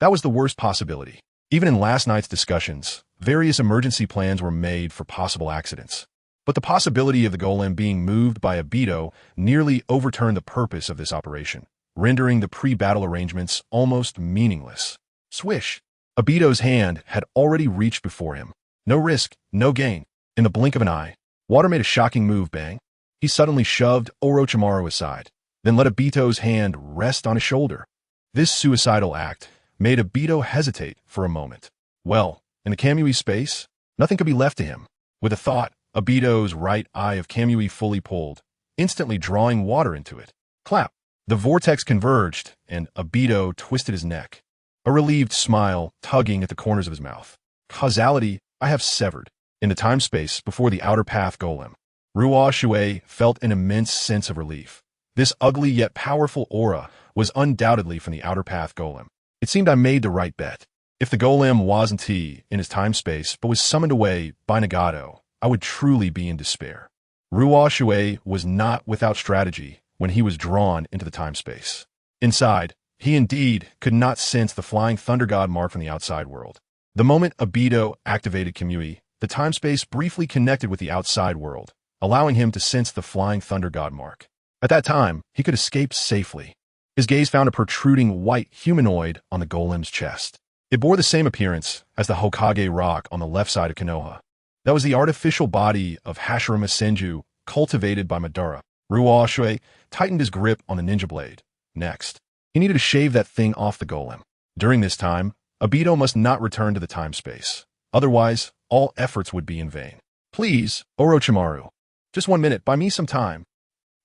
That was the worst possibility. Even in last night's discussions, various emergency plans were made for possible accidents. But the possibility of the golem being moved by Obito nearly overturned the purpose of this operation, rendering the pre-battle arrangements almost meaningless. Swish! Obito's hand had already reached before him. No risk, no gain. In the blink of an eye, Water made a shocking move, bang. He suddenly shoved Orochimaru aside, then let Obito's hand rest on his shoulder. This suicidal act made Obito hesitate for a moment. Well, in the Kamui space, nothing could be left to him. With a thought, Obito's right eye of Kamui fully pulled, instantly drawing Water into it. Clap! The vortex converged, and Obito twisted his neck, a relieved smile tugging at the corners of his mouth. Causality I have severed. In the time-space before the outer path golem, Ruoshui felt an immense sense of relief. This ugly yet powerful aura was undoubtedly from the outer path golem. It seemed I made the right bet. If the golem wasn't in his time-space but was summoned away by Nagato, I would truly be in despair. Ruoshui was not without strategy when he was drawn into the time-space. Inside, he indeed could not sense the Flying Thunder God mark from the outside world. The moment Obito activated Kamui, the time-space briefly connected with the outside world, allowing him to sense the flying thunder god mark. At that time, he could escape safely. His gaze found a protruding white humanoid on the golem's chest. It bore the same appearance as the Hokage rock on the left side of Konoha. That was the artificial body of Hashirama Senju, cultivated by Madara. Ruoshui tightened his grip on the ninja blade. Next, he needed to shave that thing off the golem. During this time, Obito must not return to the time-space. Otherwise, all efforts would be in vain. Please, Orochimaru. Just 1 minute, buy me some time.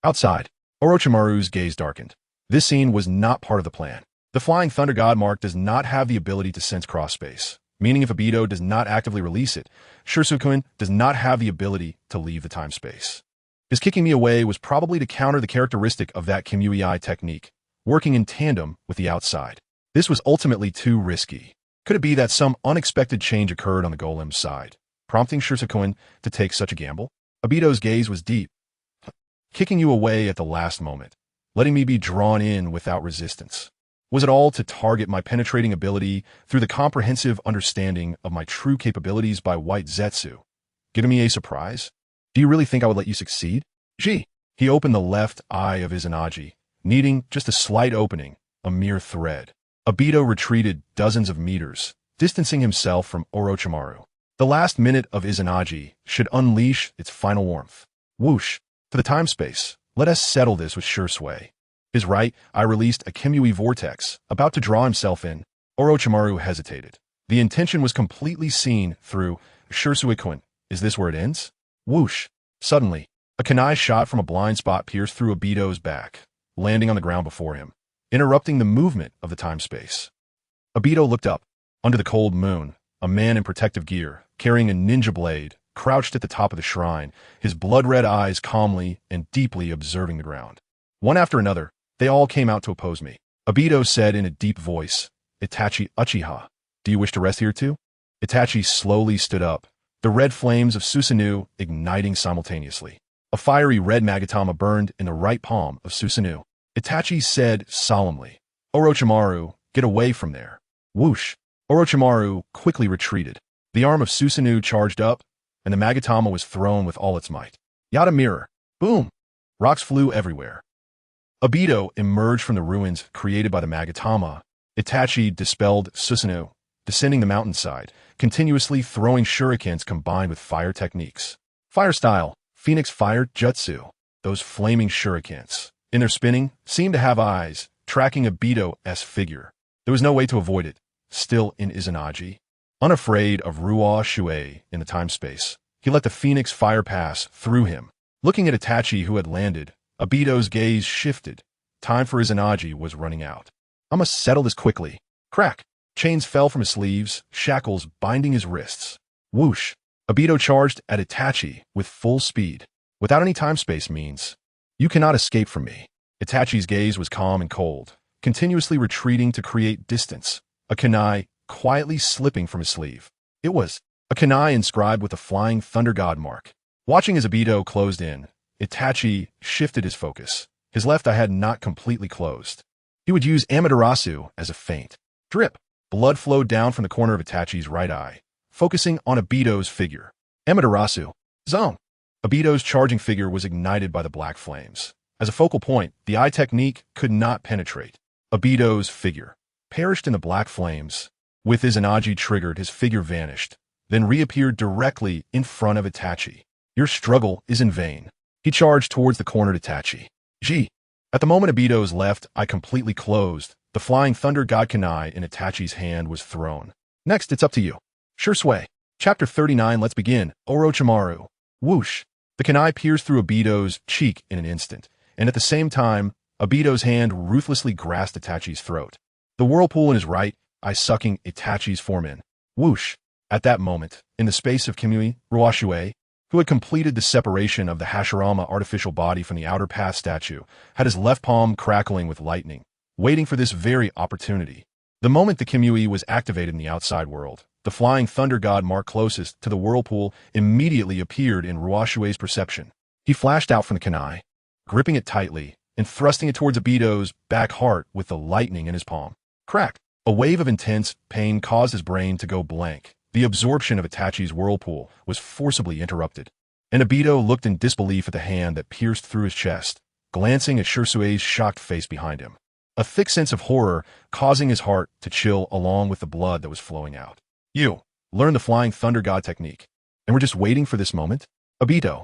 Outside, Orochimaru's gaze darkened. This scene was not part of the plan. The Flying Thunder God Mark does not have the ability to sense cross-space, meaning if Obito does not actively release it, Shisui does not have the ability to leave the time-space. His kicking me away was probably to counter the characteristic of that Kimui technique, working in tandem with the outside. This was ultimately too risky. Could it be that some unexpected change occurred on the golem's side, prompting Shisui to take such a gamble? Obito's gaze was deep, kicking you away at the last moment, letting me be drawn in without resistance. Was it all to target my penetrating ability through the comprehensive understanding of my true capabilities by White Zetsu, giving me a surprise? Do you really think I would let you succeed? Gee. He opened the left eye of Izanagi, needing just a slight opening, a mere thread. Obito retreated dozens of meters, distancing himself from Orochimaru. The last minute of Izanagi should unleash its final warmth. Whoosh. To the time-space. Let us settle this with Shisui. His right eye released a Kimui vortex, about to draw himself in. Orochimaru hesitated. The intention was completely seen through Shisui. Is this where it ends? Whoosh. Suddenly, a kunai shot from a blind spot pierced through Obito's back, landing on the ground before him, interrupting the movement of the time-space. Obito looked up. Under the cold moon, a man in protective gear, carrying a ninja blade, crouched at the top of the shrine, his blood-red eyes calmly and deeply observing the ground. One after another, they all came out to oppose me. Obito said in a deep voice, Itachi Uchiha, do you wish to rest here too? Itachi slowly stood up, the red flames of Susanoo igniting simultaneously. A fiery red magatama burned in the right palm of Susanoo. Itachi said solemnly, Orochimaru, get away from there. Whoosh. Orochimaru quickly retreated. The arm of Susanoo charged up, and the magatama was thrown with all its might. Yada mirror. Boom. Rocks flew everywhere. Obito emerged from the ruins created by the magatama. Itachi dispelled Susanoo, descending the mountainside, continuously throwing shurikens combined with fire techniques. Fire style, Phoenix Fire Jutsu. Those flaming shurikens, in their spinning, seemed to have eyes, tracking Obito's figure. There was no way to avoid it. Still in Izanagi, unafraid of Ruoshui in the time-space, he let the Phoenix Fire pass through him. Looking at Itachi who had landed, Obito's gaze shifted. Time for Izanagi was running out. I must settle this quickly. Crack! Chains fell from his sleeves, shackles binding his wrists. Whoosh! Obito charged at Itachi with full speed. Without any time-space means, you cannot escape from me. Itachi's gaze was calm and cold, continuously retreating to create distance. A kunai quietly slipping from his sleeve. It was a kunai inscribed with a flying thunder god mark. Watching as Obito closed in, Itachi shifted his focus. His left eye had not completely closed. He would use Amaterasu as a feint. Drip. Blood flowed down from the corner of Itachi's right eye, focusing on Obito's figure. Amaterasu. Zone. Obito's charging figure was ignited by the black flames. As a focal point, the eye technique could not penetrate. Obito's figure perished in the black flames. With Izanagi triggered, his figure vanished, then reappeared directly in front of Itachi. Your struggle is in vain. He charged towards the cornered Itachi. Gee. At the moment Obito's left eye completely closed, the flying thunder god kunai in Itachi's hand was thrown. Next, it's up to you. Shisui. Chapter 39, let's begin. Orochimaru. Whoosh. The kunai pierced through Obito's cheek in an instant, and at the same time, Obito's hand ruthlessly grasped Itachi's throat. The whirlpool in his right eye sucking Itachi's form in. Whoosh. At that moment, in the space of Kimui, Ruoshui, who had completed the separation of the Hashirama artificial body from the outer path statue, had his left palm crackling with lightning, waiting for this very opportunity. The moment the Kimui was activated in the outside world, the flying thunder god mark closest to the whirlpool immediately appeared in Ruoshui's perception. He flashed out from the kunai, gripping it tightly and thrusting it towards Obito's back heart with the lightning in his palm. Crack! A wave of intense pain caused his brain to go blank. The absorption of Itachi's whirlpool was forcibly interrupted. and Obito looked in disbelief at the hand that pierced through his chest, glancing at Shisui's shocked face behind him. A thick sense of horror causing his heart to chill along with the blood that was flowing out. You learned the Flying Thunder God technique, and we're just waiting for this moment? Obito,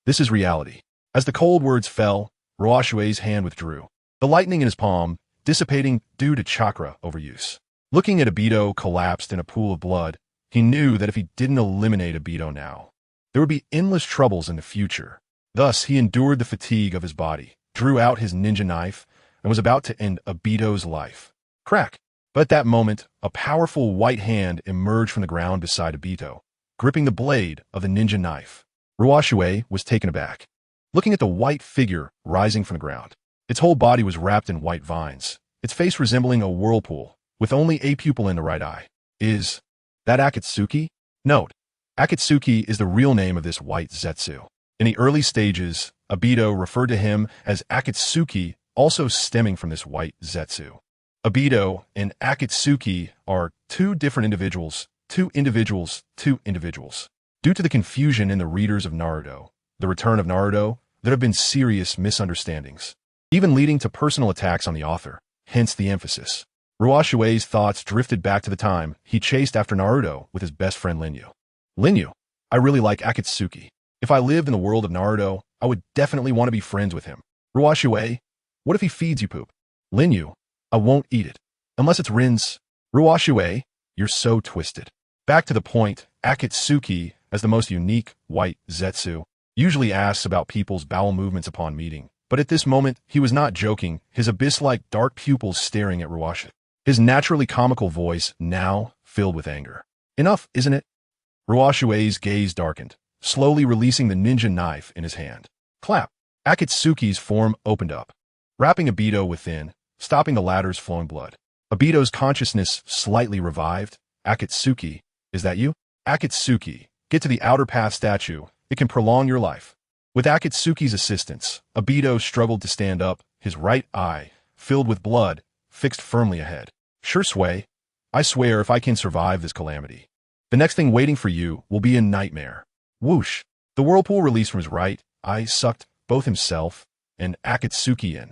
this is reality. As the cold words fell, Ruoshui's hand withdrew, the lightning in his palm dissipating due to chakra overuse. Looking at Obito collapsed in a pool of blood, he knew that if he didn't eliminate Obito now, there would be endless troubles in the future. Thus, he endured the fatigue of his body, drew out his ninja knife, and was about to end Obito's life. Crack! But at that moment, a powerful white hand emerged from the ground beside Obito, gripping the blade of the ninja knife. Ruoshui was taken aback, looking at the white figure rising from the ground. Its whole body was wrapped in white vines, its face resembling a whirlpool, with only a pupil in the right eye. Is that Akatsuki? Note, Akatsuki is the real name of this white zetsu. In the early stages, Obito referred to him as Akatsuki, also stemming from this white zetsu. Obito and Akatsuki are two different individuals, two individuals. Due to the confusion in the readers of Naruto, the return of Naruto, there have been serious misunderstandings, even leading to personal attacks on the author, hence the emphasis. Ruoshui's thoughts drifted back to the time he chased after Naruto with his best friend Linyu. Linyu, I really like Akatsuki. If I lived in the world of Naruto, I would definitely want to be friends with him. Ruoshui, what if he feeds you poop? Linyu, I won't eat it. Unless it's Rin's. Ruoshui, you're so twisted. Back to the point, Akatsuki, as the most unique white zetsu, usually asks about people's bowel movements upon meeting. But at this moment, he was not joking, his abyss-like dark pupils staring at Ruoshui. His naturally comical voice now filled with anger. Enough, isn't it? Ruoshui's gaze darkened, slowly releasing the ninja knife in his hand. Clap! Akatsuki's form opened up, wrapping Obito within, stopping the latter's flowing blood. Obito's consciousness slightly revived. Akatsuki, is that you? Akatsuki, get to the outer path statue. It can prolong your life. With Akatsuki's assistance, Obito struggled to stand up, his right eye, filled with blood, fixed firmly ahead. Shisui, I swear if I can survive this calamity, the next thing waiting for you will be a nightmare. Whoosh! The whirlpool released from his right eye sucked both himself and Akatsuki in.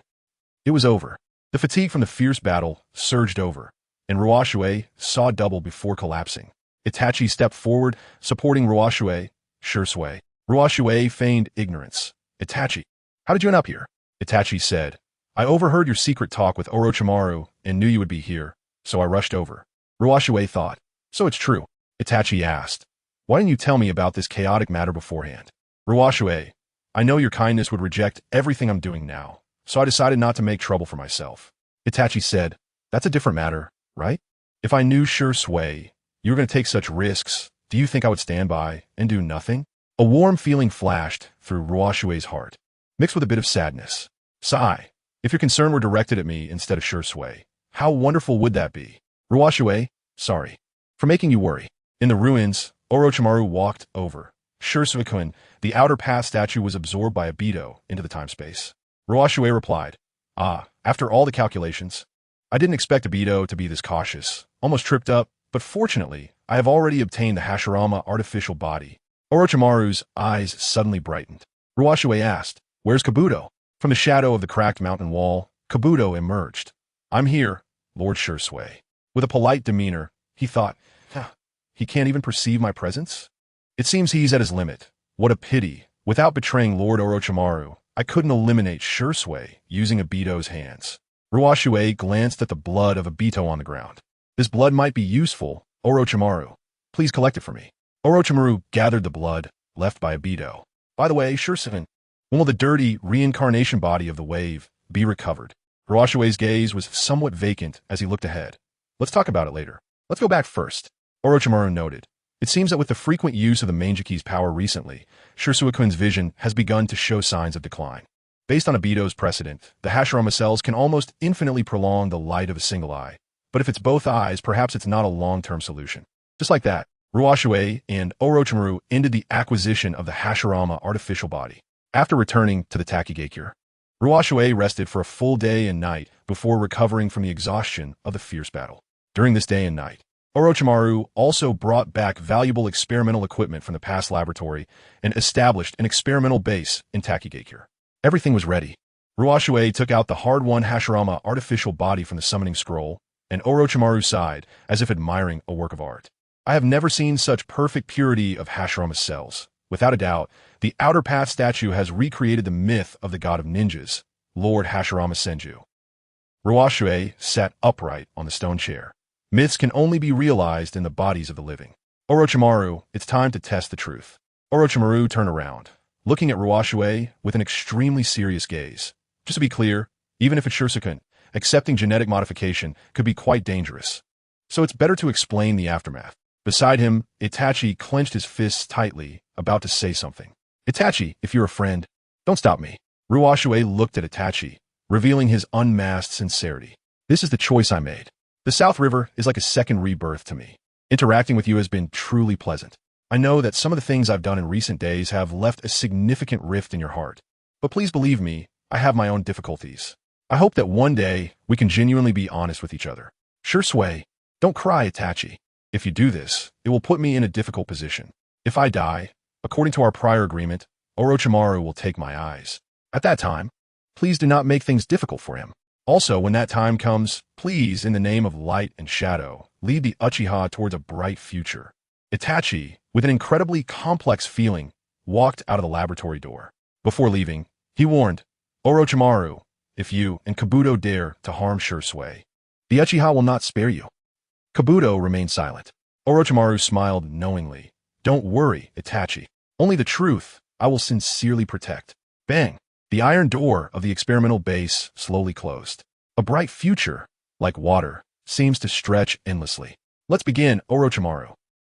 It was over. The fatigue from the fierce battle surged over, and Ruoshui saw double before collapsing. Itachi stepped forward, supporting Ruoshui. Shisui. Ruoshui feigned ignorance. Itachi, how did you end up here? Itachi said, I overheard your secret talk with Orochimaru and knew you would be here, so I rushed over. Ruoshui thought, so it's true. Itachi asked, why didn't you tell me about this chaotic matter beforehand? Ruoshui, I know your kindness would reject everything I'm doing now, so I decided not to make trouble for myself. Itachi said, that's a different matter, right? If I knew Shisui, you were going to take such risks, do you think I would stand by and do nothing? A warm feeling flashed through Ruoshui's heart, mixed with a bit of sadness. Sigh, if your concern were directed at me instead of Shisui, how wonderful would that be? Ruoshui, sorry for making you worry. In the ruins, Orochimaru walked over. Shisui-kun, the outer path statue was absorbed by Obito into the time-space. Ruoshui replied, after all the calculations, I didn't expect Obito to be this cautious, almost tripped up, but fortunately, I have already obtained the Hashirama artificial body. Orochimaru's eyes suddenly brightened. Ruoshui asked, where's Kabuto? From the shadow of the cracked mountain wall, Kabuto emerged. I'm here, Lord Shisui. With a polite demeanor, he thought, he can't even perceive my presence? It seems he's at his limit. What a pity. Without betraying Lord Orochimaru, I couldn't eliminate Shisui using Obito's hands. Ruoshui glanced at the blood of Obito on the ground. This blood might be useful, Orochimaru. Please collect it for me. Orochimaru gathered the blood left by Obito. By the way, Shisui, when will the dirty reincarnation body of the wave be recovered? Ruoshui's gaze was somewhat vacant as he looked ahead. Let's talk about it later. Let's go back first. Orochimaru noted. It seems that with the frequent use of the Mangekyō's power recently, Shisui-kun's vision has begun to show signs of decline. Based on Obito's precedent, the Hashirama cells can almost infinitely prolong the light of a single eye. But if it's both eyes, perhaps it's not a long-term solution. Just like that, Ruoshui and Orochimaru ended the acquisition of the Hashirama artificial body. After returning to the Takigakure, Ruoshui rested for a full day and night before recovering from the exhaustion of the fierce battle. During this day and night, Orochimaru also brought back valuable experimental equipment from the past laboratory and established an experimental base in Takigakure. Everything was ready. Ruoshui took out the hard-won Hashirama artificial body from the summoning scroll, and Orochimaru sighed, as if admiring a work of art. I have never seen such perfect purity of Hashirama's cells. Without a doubt, the Outer Path statue has recreated the myth of the god of ninjas, Lord Hashirama Senju. Ruoshui sat upright on the stone chair. Myths can only be realized in the bodies of the living. Orochimaru, it's time to test the truth. Orochimaru turned around, looking at Ruoshui with an extremely serious gaze. Just to be clear, even if it's Shursuken, accepting genetic modification could be quite dangerous. So it's better to explain the aftermath. Beside him, Itachi clenched his fists tightly, about to say something. Itachi, if you're a friend, don't stop me. Ruoshui looked at Itachi, revealing his unmasked sincerity. This is the choice I made. The South River is like a second rebirth to me. Interacting with you has been truly pleasant. I know that some of the things I've done in recent days have left a significant rift in your heart. But please believe me, I have my own difficulties. I hope that one day we can genuinely be honest with each other. Shisui, don't cry, Itachi. If you do this, it will put me in a difficult position. If I die, according to our prior agreement, Orochimaru will take my eyes. At that time, please do not make things difficult for him. Also, when that time comes, please, in the name of light and shadow, lead the Uchiha towards a bright future. Itachi, with an incredibly complex feeling, walked out of the laboratory door. Before leaving, he warned, Orochimaru, if you and Kabuto dare to harm Shisui, the Uchiha will not spare you. Kabuto remained silent. Orochimaru smiled knowingly. Don't worry, Itachi. Only the truth I will sincerely protect. Bang! The iron door of the experimental base slowly closed. A bright future, like water, seems to stretch endlessly. Let's begin, Orochimaru.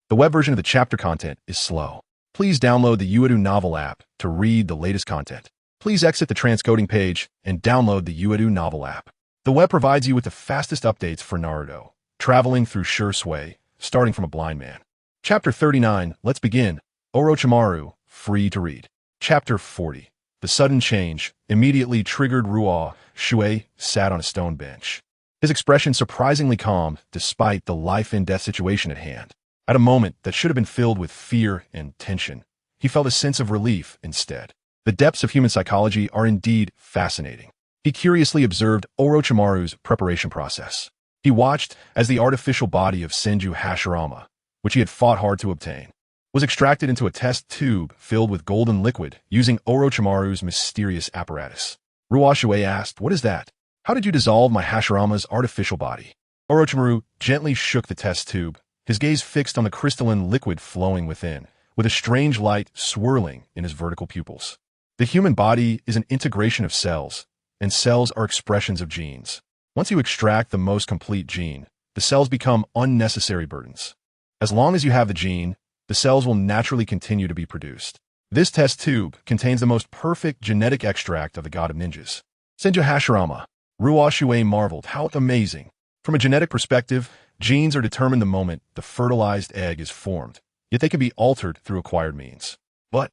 The web version of the chapter content is slow. Please download the Uedo Novel app to read the latest content. Please exit the transcoding page and download the Uedo Novel app. The web provides you with the fastest updates for Naruto, traveling through Shisui, starting from a blind man. Chapter 39, let's begin. Orochimaru, free to read. Chapter 40. The sudden change immediately triggered Ruoshui sat on a stone bench. His expression surprisingly calm despite the life-and-death situation at hand. At a moment that should have been filled with fear and tension, he felt a sense of relief instead. The depths of human psychology are indeed fascinating. He curiously observed Orochimaru's preparation process. He watched as the artificial body of Senju Hashirama, which he had fought hard to obtain, was extracted into a test tube filled with golden liquid using Orochimaru's mysterious apparatus. Ruoshui asked, "What is that? How did you dissolve my Hashirama's artificial body?" Orochimaru gently shook the test tube, his gaze fixed on the crystalline liquid flowing within, with a strange light swirling in his vertical pupils. The human body is an integration of cells, and cells are expressions of genes. Once you extract the most complete gene, the cells become unnecessary burdens. As long as you have the gene, the cells will naturally continue to be produced. This test tube contains the most perfect genetic extract of the god of ninjas. Senju Hashirama. Ruoshui marveled. How amazing. From a genetic perspective, genes are determined the moment the fertilized egg is formed, yet they can be altered through acquired means. But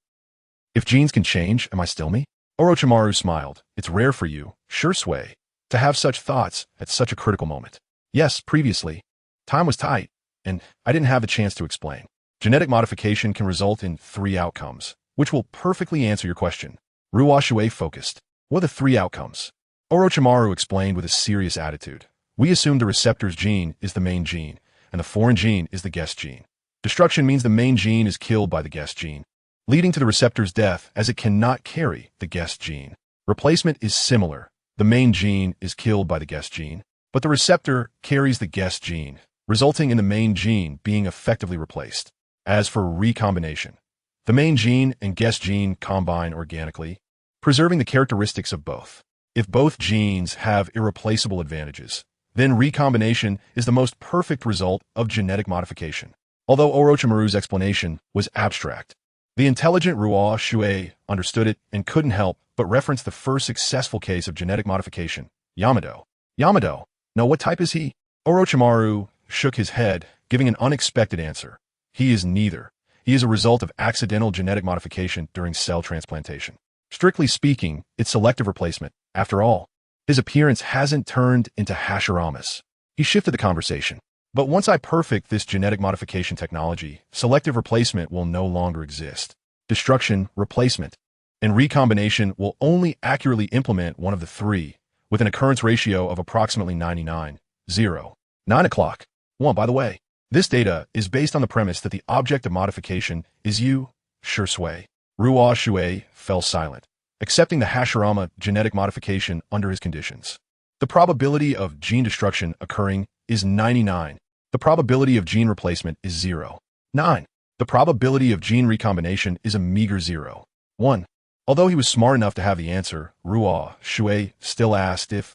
if genes can change, am I still me? Orochimaru smiled. It's rare for you, Shisui, to have such thoughts at such a critical moment. Yes, previously, time was tight, and I didn't have the chance to explain. Genetic modification can result in 3 outcomes, which will perfectly answer your question. Ruoshui focused. What are the 3 outcomes? Orochimaru explained with a serious attitude. We assume the receptor's gene is the main gene, and the foreign gene is the guest gene. Destruction means the main gene is killed by the guest gene, leading to the receptor's death as it cannot carry the guest gene. Replacement is similar. The main gene is killed by the guest gene, but the receptor carries the guest gene, resulting in the main gene being effectively replaced. As for recombination, the main gene and guest gene combine organically, preserving the characteristics of both. If both genes have irreplaceable advantages, then recombination is the most perfect result of genetic modification. Although Orochimaru's explanation was abstract, the intelligent Ruoshui understood it and couldn't help but reference the first successful case of genetic modification, Yamato. Yamato? No, what type is he? Orochimaru shook his head, giving an unexpected answer. He is neither. He is a result of accidental genetic modification during cell transplantation. Strictly speaking, it's selective replacement. After all, his appearance hasn't turned into Hashirama's. He shifted the conversation. But once I perfect this genetic modification technology, selective replacement will no longer exist. Destruction, replacement, and recombination will only accurately implement one of the three, with an occurrence ratio of approximately 99, 0. 9 o'clock. 1. By the way, this data is based on the premise that the object of modification is you, Shisui. Ruoshui fell silent, accepting the Hashirama genetic modification under his conditions. The probability of gene destruction occurring is 99. The probability of gene replacement is 0. 9. The probability of gene recombination is a meager 0. 1. Although he was smart enough to have the answer, Ruoshui still asked if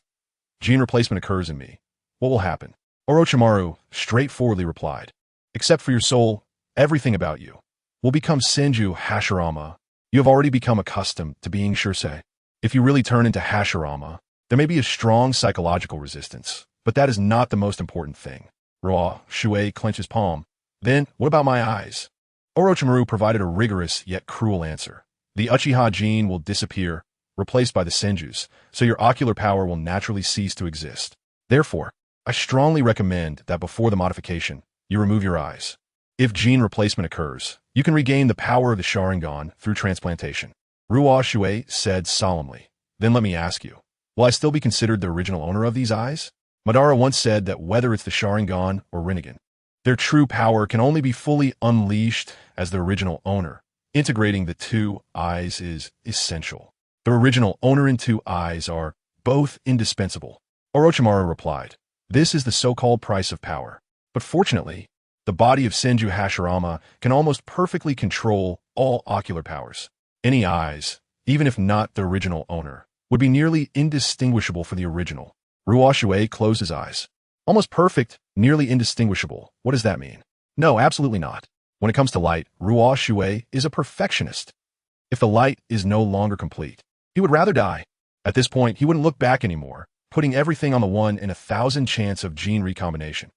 gene replacement occurs in me, what will happen? Orochimaru straightforwardly replied, except for your soul, everything about you will become Senju Hashirama. You have already become accustomed to being Shisui. If you really turn into Hashirama, there may be a strong psychological resistance, but that is not the most important thing. Ruoshui clenched his palm. Then, what about my eyes? Orochimaru provided a rigorous yet cruel answer. The Uchiha gene will disappear, replaced by the Senjus, so your ocular power will naturally cease to exist. Therefore, I strongly recommend that before the modification, you remove your eyes. If gene replacement occurs, you can regain the power of the Sharingan through transplantation. Ruoshui said solemnly. Then let me ask you, will I still be considered the original owner of these eyes? Madara once said that whether it's the Sharingan or Rinnegan, their true power can only be fully unleashed as the original owner. Integrating the two eyes is essential. The original owner and two eyes are both indispensable. Orochimaru replied, this is the so-called price of power. But fortunately, the body of Senju Hashirama can almost perfectly control all ocular powers. Any eyes, even if not the original owner, would be nearly indistinguishable for the original. Ruoshui closed his eyes. Almost perfect, nearly indistinguishable. What does that mean? No, absolutely not. When it comes to light, Ruoshui is a perfectionist. If the light is no longer complete, he would rather die. At this point, he wouldn't look back anymore, putting everything on the 1 in 1,000 chance of gene recombination.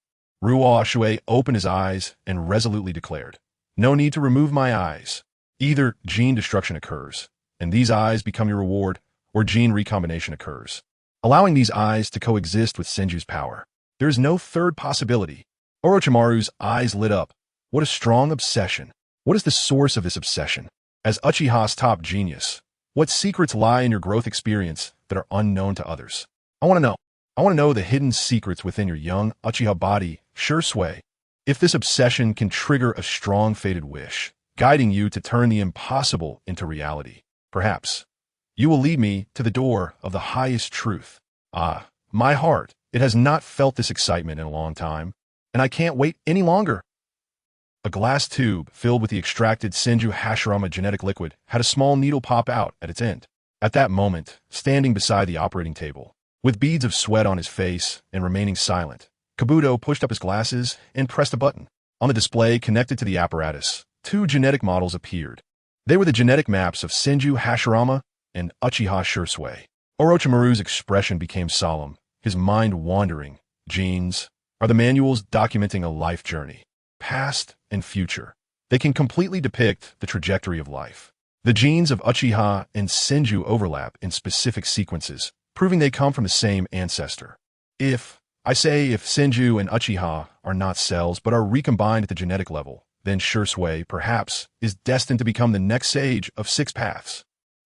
Ruoshui opened his eyes and resolutely declared, no need to remove my eyes. Either gene destruction occurs, and these eyes become your reward, or gene recombination occurs, allowing these eyes to coexist with Senju's power. There is no third possibility. Orochimaru's eyes lit up. What a strong obsession. What is the source of this obsession? As Uchiha's top genius, what secrets lie in your growth experience that are unknown to others? I want to know. I want to know the hidden secrets within your young Uchiha body, Shisui. If this obsession can trigger a strong fated wish, guiding you to turn the impossible into reality, perhaps you will lead me to the door of the highest truth. Ah, my heart, it has not felt this excitement in a long time, and I can't wait any longer. A glass tube filled with the extracted Senju Hashirama genetic liquid had a small needle pop out at its end. At that moment, standing beside the operating table, with beads of sweat on his face and remaining silent, Kabuto pushed up his glasses and pressed a button. On the display connected to the apparatus, 2 genetic models appeared. They were the genetic maps of Senju Hashirama and Uchiha Shisui. Orochimaru's expression became solemn, his mind wandering. Genes are the manuals documenting a life journey, past and future. They can completely depict the trajectory of life. The genes of Uchiha and Senju overlap in specific sequences, proving they come from the same ancestor. If Senju and Uchiha are not cells but are recombined at the genetic level, then Shisui, perhaps, is destined to become the next sage of 6 paths.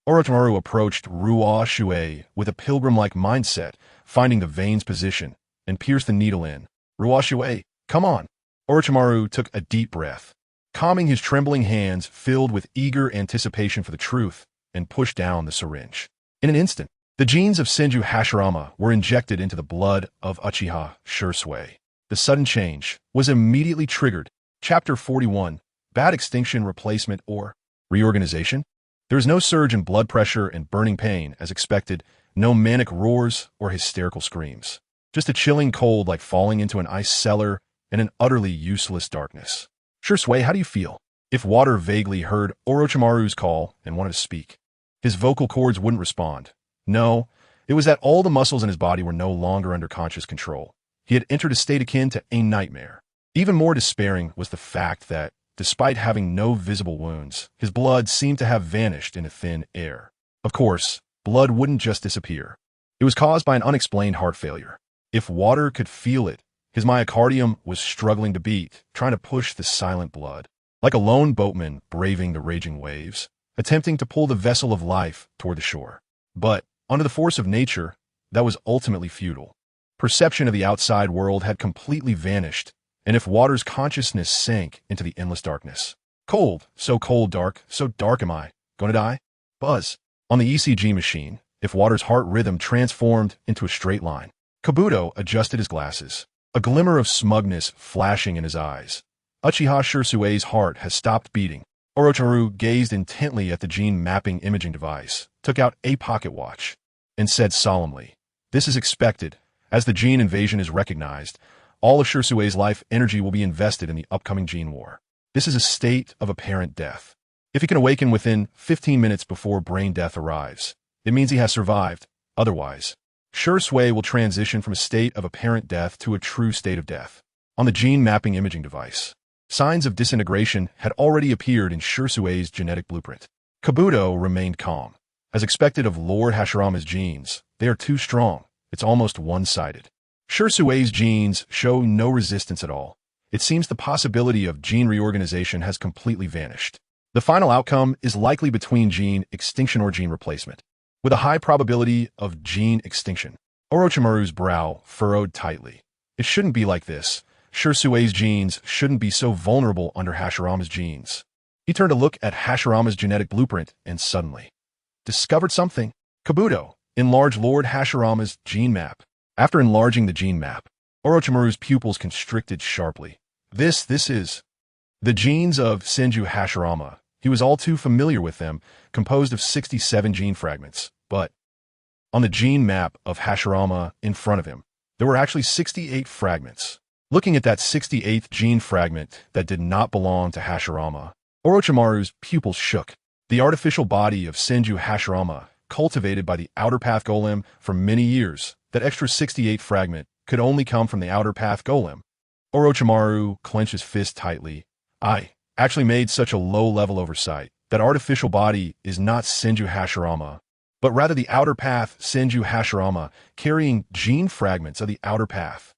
Orochimaru approached Ruoshui with a pilgrim-like mindset, finding the vein's position, and pierced the needle in. Ruoshui, come on. Orochimaru took a deep breath, calming his trembling hands filled with eager anticipation for the truth, and pushed down the syringe. In an instant, the genes of Senju Hashirama were injected into the blood of Uchiha Shisui. The sudden change was immediately triggered. Chapter 41, Bad Extinction Replacement or Reorganization? There is no surge in blood pressure and burning pain as expected, no manic roars or hysterical screams. Just a chilling cold like falling into an ice cellar and an utterly useless darkness. Shisui, how do you feel? If Water vaguely heard Orochimaru's call and wanted to speak, his vocal cords wouldn't respond. No, it was that all the muscles in his body were no longer under conscious control. He had entered a state akin to a nightmare. Even more despairing was the fact that, despite having no visible wounds, his blood seemed to have vanished into thin air. Of course, blood wouldn't just disappear. It was caused by an unexplained heart failure. If Water could feel it, His myocardium was struggling to beat, trying to push the silent blood. Like a lone boatman braving the raging waves, attempting to pull the vessel of life toward the shore. But, under the force of nature, that was ultimately futile. Perception of the outside world had completely vanished, and if water's consciousness sank into the endless darkness. Cold, so dark am I. Gonna die? Buzz. On the ECG machine, if water's heart rhythm transformed into a straight line. Kabuto adjusted his glasses, a glimmer of smugness flashing in his eyes. Uchiha Shirsui's heart has stopped beating. Orochimaru gazed intently at the gene mapping imaging device, took out a pocket watch, and said solemnly, "This is expected. As the gene invasion is recognized, all of Shirsui's life energy will be invested in the upcoming gene war. This is a state of apparent death. If he can awaken within 15 minutes before brain death arrives, it means he has survived. Otherwise, Shirsui will transition from a state of apparent death to a true state of death." On the gene mapping imaging device, signs of disintegration had already appeared in Shirsui's genetic blueprint. Kabuto remained calm. As expected of Lord Hashirama's genes, they are too strong. It's almost one-sided. Shirsui's genes show no resistance at all. It seems the possibility of gene reorganization has completely vanished. The final outcome is likely between gene extinction or gene replacement, with a high probability of gene extinction. Orochimaru's brow furrowed tightly. It shouldn't be like this. Shirsui's genes shouldn't be so vulnerable under Hashirama's genes. He turned to look at Hashirama's genetic blueprint and suddenly discovered something. Kabuto, enlarge Lord Hashirama's gene map. After enlarging the gene map, Orochimaru's pupils constricted sharply. This is the genes of Senju Hashirama. He was all too familiar with them, composed of 67 gene fragments. But on the gene map of Hashirama in front of him, there were actually 68 fragments. Looking at that 68th gene fragment that did not belong to Hashirama, Orochimaru's pupils shook. The artificial body of Senju Hashirama, cultivated by the Outer Path Golem for many years, that extra 68 fragment could only come from the Outer Path Golem. Orochimaru clenched his fist tightly. I actually made such a low-level oversight. That artificial body is not Senju Hashirama, but rather the Outer Path Senju Hashirama, carrying gene fragments of the Outer Path.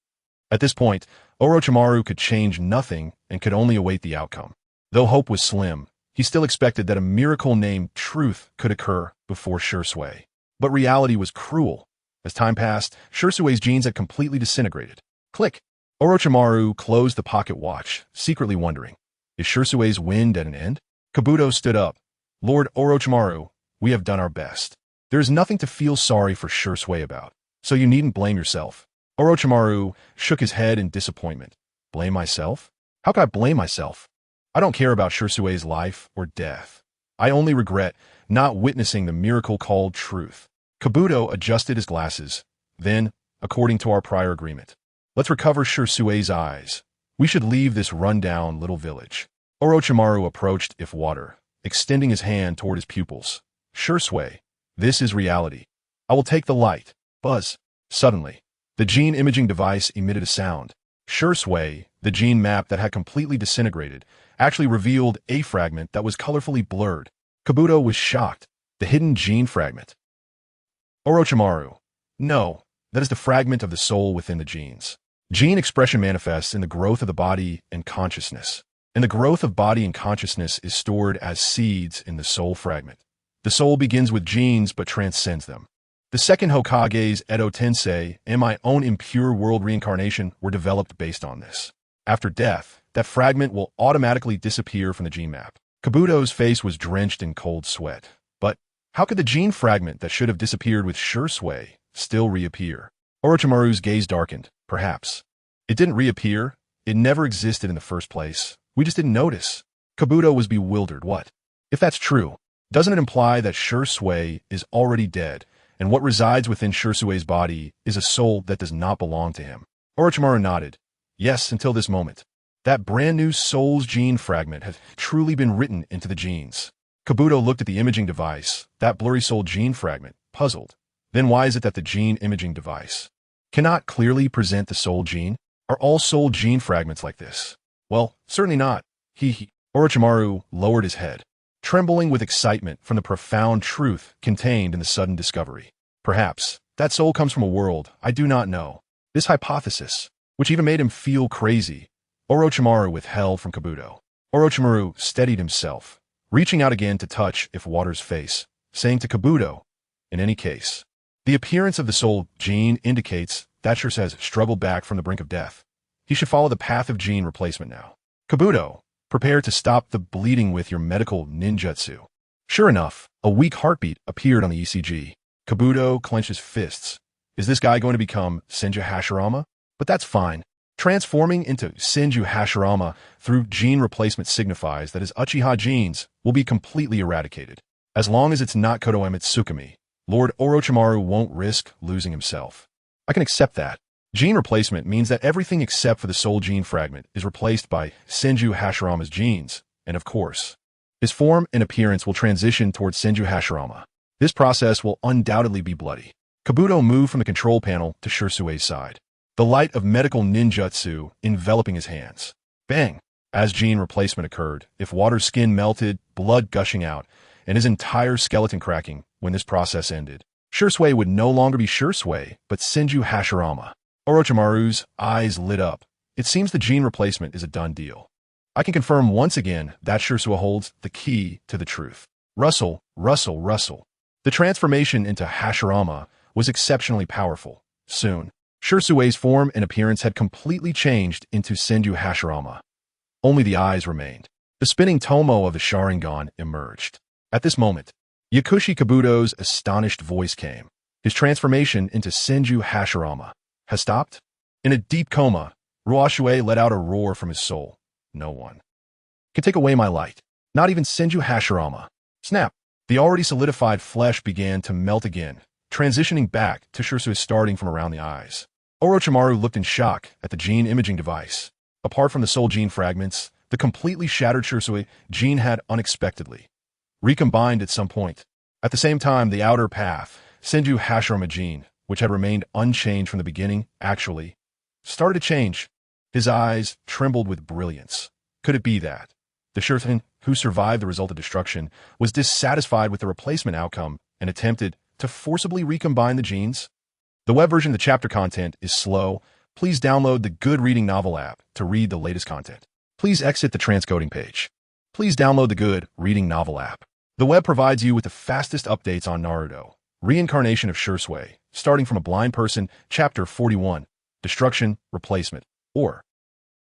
At this point, Orochimaru could change nothing and could only await the outcome. Though hope was slim, he still expected that a miracle named truth could occur before Shirsui. But reality was cruel. As time passed, Shirsui's genes had completely disintegrated. Click! Orochimaru closed the pocket watch, secretly wondering, is Shirsui's wind at an end? Kabuto stood up. Lord Orochimaru, we have done our best. There is nothing to feel sorry for Shirsui about, so you needn't blame yourself. Orochimaru shook his head in disappointment. Blame myself? How could I blame myself? I don't care about Shirsui's life or death. I only regret not witnessing the miracle called truth. Kabuto adjusted his glasses. Then, according to our prior agreement, let's recover Shirsui's eyes. We should leave this run-down little village. Orochimaru approached if water, extending his hand toward his pupils. Shirsui, this is reality. I will take the light. Buzz. Suddenly, the gene imaging device emitted a sound. Shirsui, the gene map that had completely disintegrated, actually revealed a fragment that was colorfully blurred. Kabuto was shocked. The hidden gene fragment. Orochimaru. No, that is the fragment of the soul within the genes. Gene expression manifests in the growth of the body and consciousness. And the growth of body and consciousness is stored as seeds in the soul fragment. The soul begins with genes but transcends them. The second Hokage's Edo Tensei and my own impure world reincarnation were developed based on this. After death, that fragment will automatically disappear from the gene map. Kabuto's face was drenched in cold sweat. But how could the gene fragment that should have disappeared with Shirsui still reappear? Orochimaru's gaze darkened. Perhaps. It didn't reappear. It never existed in the first place. We just didn't notice. Kabuto was bewildered. What? If that's true, doesn't it imply that Shirsui is already dead, and what resides within Shirsui's body is a soul that does not belong to him? Orochimaru nodded. Yes, until this moment. That brand new soul's gene fragment had truly been written into the genes. Kabuto looked at the imaging device, that blurry soul gene fragment, puzzled. Then why is it that the gene imaging device cannot clearly present the soul gene? Are all soul gene fragments like this? Well, certainly not. Orochimaru lowered his head, trembling with excitement from the profound truth contained in the sudden discovery. Perhaps that soul comes from a world I do not know. This hypothesis which even made him feel crazy. Orochimaru withheld from Kabuto. Orochimaru steadied himself, reaching out again to touch if water's face, saying to Kabuto, in any case. The appearance of the soul gene indicates that Shirse has struggled back from the brink of death. He should follow the path of gene replacement now. Kabuto, prepare to stop the bleeding with your medical ninjutsu. Sure enough, a weak heartbeat appeared on the ECG. Kabuto clenched his fists. Is this guy going to become Senju Hashirama? But that's fine. Transforming into Senju Hashirama through gene replacement signifies that his Uchiha genes will be completely eradicated. As long as it's not Kotoeme Tsukumi, Lord Orochimaru won't risk losing himself. I can accept that. Gene replacement means that everything except for the soul gene fragment is replaced by Senju Hashirama's genes, and of course, his form and appearance will transition towards Senju Hashirama. This process will undoubtedly be bloody. Kabuto moved from the control panel to Shirsue's side, the light of medical ninjutsu enveloping his hands. Bang! As gene replacement occurred, if water's skin melted, blood gushing out, and his entire skeleton cracking when this process ended. Shisui would no longer be Shisui, but Senju Hashirama. Orochimaru's eyes lit up. It seems the gene replacement is a done deal. I can confirm once again that Shisui holds the key to the truth. Rustle, rustle, rustle. The transformation into Hashirama was exceptionally powerful. Soon, Shisui's form and appearance had completely changed into Senju Hashirama. Only the eyes remained. The spinning tomo of the Sharingan emerged. At this moment, Yakushi Kabuto's astonished voice came. His transformation into Senju Hashirama has stopped? In a deep coma, Ruoshui let out a roar from his soul. No one can take away my light. Not even Senju Hashirama. Snap! The already solidified flesh began to melt again, transitioning back to Shisui starting from around the eyes. Orochimaru looked in shock at the gene imaging device. Apart from the soul gene fragments, the completely shattered Shisui gene had unexpectedly recombined at some point. At the same time, the outer path, Senju Hashirama gene, which had remained unchanged from the beginning, actually started to change. His eyes trembled with brilliance. Could it be that the Shurfen, who survived the result of destruction, was dissatisfied with the replacement outcome and attempted to forcibly recombine the genes? The web version of the chapter content is slow. Please download the Good Reading Novel app to read the latest content. Please exit the transcoding page. Please download the Good Reading Novel app. The web provides you with the fastest updates on Naruto. Reincarnation of Shisui, starting from a blind person, Chapter 41, Destruction, Replacement, or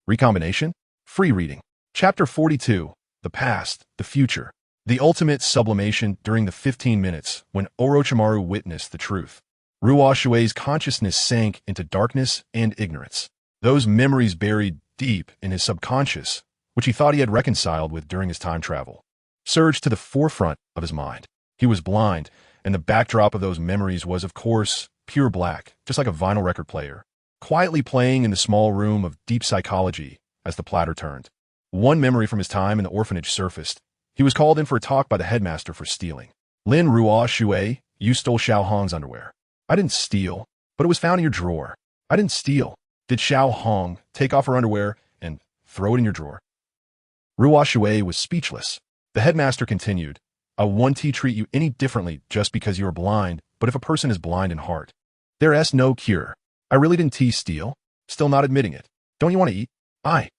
Recombination? Free reading. Chapter 42, The Past, the Future. The ultimate sublimation during the 15 minutes when Orochimaru witnessed the truth. Ruoshui's consciousness sank into darkness and ignorance. Those memories buried deep in his subconscious, which he thought he had reconciled with during his time travel, surged to the forefront of his mind. He was blind, and the backdrop of those memories was, of course, pure black, just like a vinyl record player, quietly playing in the small room of deep psychology as the platter turned. One memory from his time in the orphanage surfaced. He was called in for a talk by the headmaster for stealing. Lin Ruoshui, you stole Xiao Hong's underwear. I didn't steal, but it was found in your drawer. I didn't steal. Did Xiao Hong take off her underwear and throw it in your drawer? Ruoshui was speechless. The headmaster continued, I won't treat you any differently just because you are blind, but if a person is blind in heart, there is no cure. I really didn't steal. Still not admitting it. Don't you want to eat? I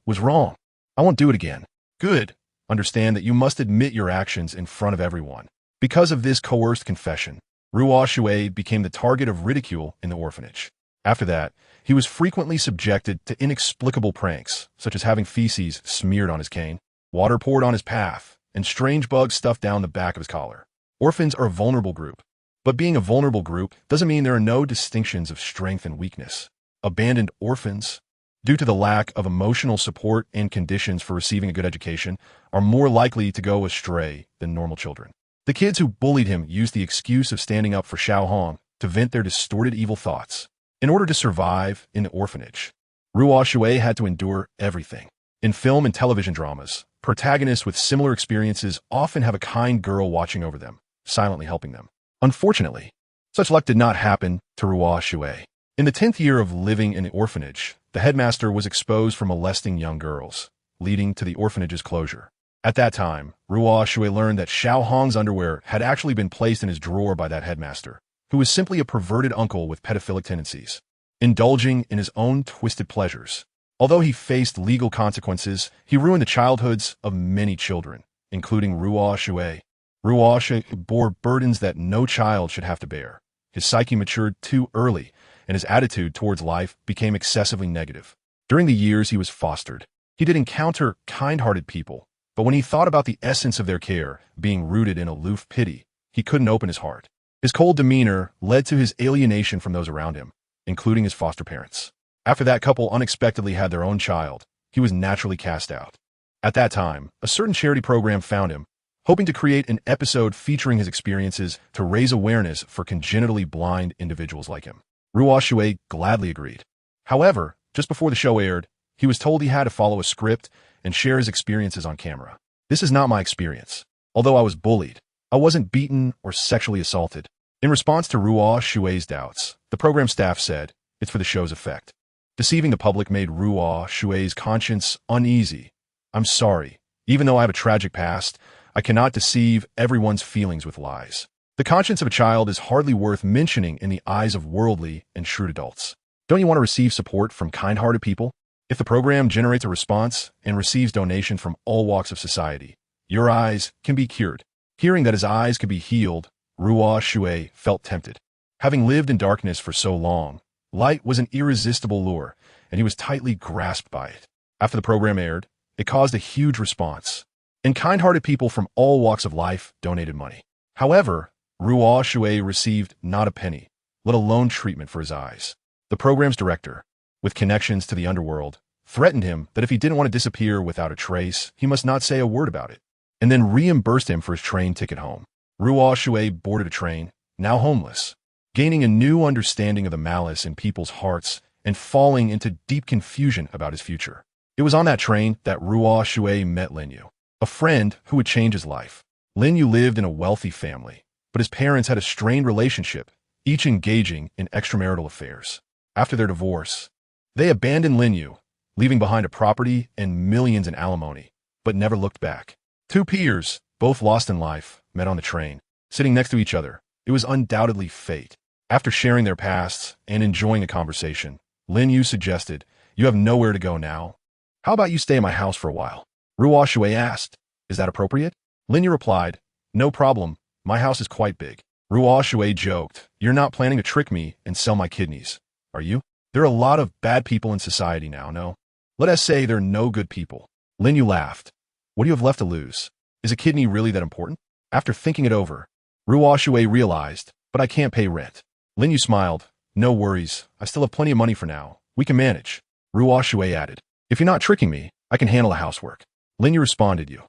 was wrong. I won't do it again. Good. Understand that you must admit your actions in front of everyone. Because of this coerced confession, Ruoshui became the target of ridicule in the orphanage. After that, he was frequently subjected to inexplicable pranks, such as having feces smeared on his cane, water poured on his path, and strange bugs stuffed down the back of his collar. Orphans are a vulnerable group, but being a vulnerable group doesn't mean there are no distinctions of strength and weakness. Abandoned orphans, due to the lack of emotional support and conditions for receiving a good education, are more likely to go astray than normal children. The kids who bullied him used the excuse of standing up for Xiao Hong to vent their distorted evil thoughts. In order to survive in the orphanage, Ruoshui had to endure everything. In film and television dramas, protagonists with similar experiences often have a kind girl watching over them, silently helping them. Unfortunately, such luck did not happen to Ruoshui. In the 10th year of living in the orphanage, the headmaster was exposed for molesting young girls, leading to the orphanage's closure. At that time, Ruoshui learned that Xiao Hong's underwear had actually been placed in his drawer by that headmaster, who was simply a perverted uncle with pedophilic tendencies. indulging in his own twisted pleasures. Although he faced legal consequences, he ruined the childhoods of many children, including Ruoshui. Ruoshui bore burdens that no child should have to bear. His psyche matured too early, and his attitude towards life became excessively negative. During the years he was fostered, he did encounter kind-hearted people, but when he thought about the essence of their care being rooted in aloof pity, he couldn't open his heart. His cold demeanor led to his alienation from those around him, including his foster parents. After that couple unexpectedly had their own child, he was naturally cast out. At that time, a certain charity program found him, hoping to create an episode featuring his experiences to raise awareness for congenitally blind individuals like him. Ruoshui gladly agreed. However, just before the show aired, he was told he had to follow a script and share his experiences on camera. This is not my experience. Although I was bullied, I wasn't beaten or sexually assaulted. In response to Ruoshui's doubts, the program staff said, it's for the show's effect. Deceiving the public made Ruoshui's conscience uneasy. I'm sorry. Even though I have a tragic past, I cannot deceive everyone's feelings with lies. The conscience of a child is hardly worth mentioning in the eyes of worldly and shrewd adults. Don't you want to receive support from kind-hearted people? If the program generates a response and receives donation from all walks of society, your eyes can be cured. Hearing that his eyes could be healed, Ruoshui felt tempted. Having lived in darkness for so long, light was an irresistible lure, and he was tightly grasped by it. After the program aired, it caused a huge response, and kind-hearted people from all walks of life donated money. However, Ruoshui received not a penny, let alone treatment for his eyes. The program's director, with connections to the underworld, threatened him that if he didn't want to disappear without a trace, he must not say a word about it, and then reimbursed him for his train ticket home. Ruoshui boarded a train, now homeless, gaining a new understanding of the malice in people's hearts and falling into deep confusion about his future. It was on that train that Ruoshui met Linyu, a friend who would change his life. Linyu lived in a wealthy family, but his parents had a strained relationship, each engaging in extramarital affairs. After their divorce, they abandoned Linyu, leaving behind a property and millions in alimony, but never looked back. Two peers, both lost in life, met on the train, sitting next to each other. It was undoubtedly fate. After sharing their pasts and enjoying a conversation, Linyu suggested, "You have nowhere to go now. How about you stay in my house for a while?" Ruoshui asked, "Is that appropriate?" Linyu replied, "No problem. My house is quite big." Ruoshui joked, "You're not planning to trick me and sell my kidneys, are you? There are a lot of bad people in society now, no? Let us say there are no good people." Linyu laughed. "What do you have left to lose? Is a kidney really that important?" After thinking it over, Ruoshui realized, "But I can't pay rent." Linyu smiled, "No worries. I still have plenty of money for now. We can manage." Ruoshui added, "If you're not tricking me, I can handle the housework." Linyu responded, "You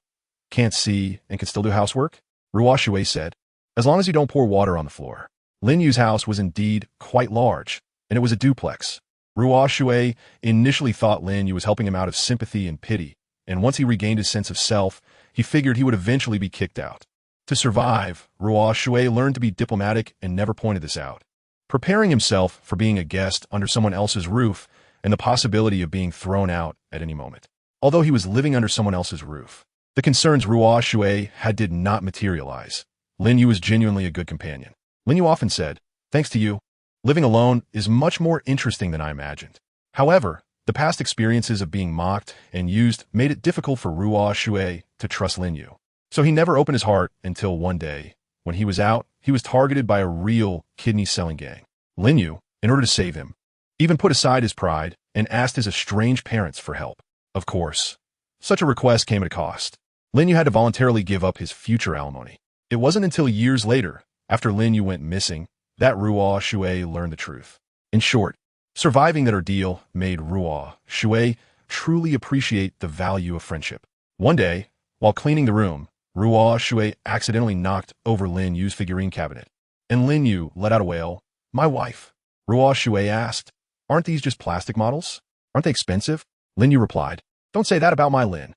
can't see and can still do housework?" Ruoshui said, "As long as you don't pour water on the floor." Linyu's house was indeed quite large, and it was a duplex. Ruoshui initially thought Linyu was helping him out of sympathy and pity, and once he regained his sense of self, he figured he would eventually be kicked out. To survive, Ruoshui learned to be diplomatic and never pointed this out, preparing himself for being a guest under someone else's roof and the possibility of being thrown out at any moment. Although he was living under someone else's roof, the concerns Ruoshui had did not materialize. Linyu was genuinely a good companion. Linyu often said, "Thanks to you, living alone is much more interesting than I imagined." However, the past experiences of being mocked and used made it difficult for Ruoshui to trust Linyu. So he never opened his heart until one day, when he was out, he was targeted by a real kidney-selling gang. Linyu, in order to save him, even put aside his pride and asked his estranged parents for help. Of course, such a request came at a cost. Linyu had to voluntarily give up his future alimony. It wasn't until years later, after Linyu went missing, that Ruoshui learned the truth. In short, surviving that ordeal made Ruoshui truly appreciate the value of friendship. One day, while cleaning the room, Ruoshui accidentally knocked over Linyu's figurine cabinet, and Linyu let out a wail, "My wife." Ruoshui asked, "Aren't these just plastic models? Aren't they expensive?" Linyu replied, "Don't say that about my Lin."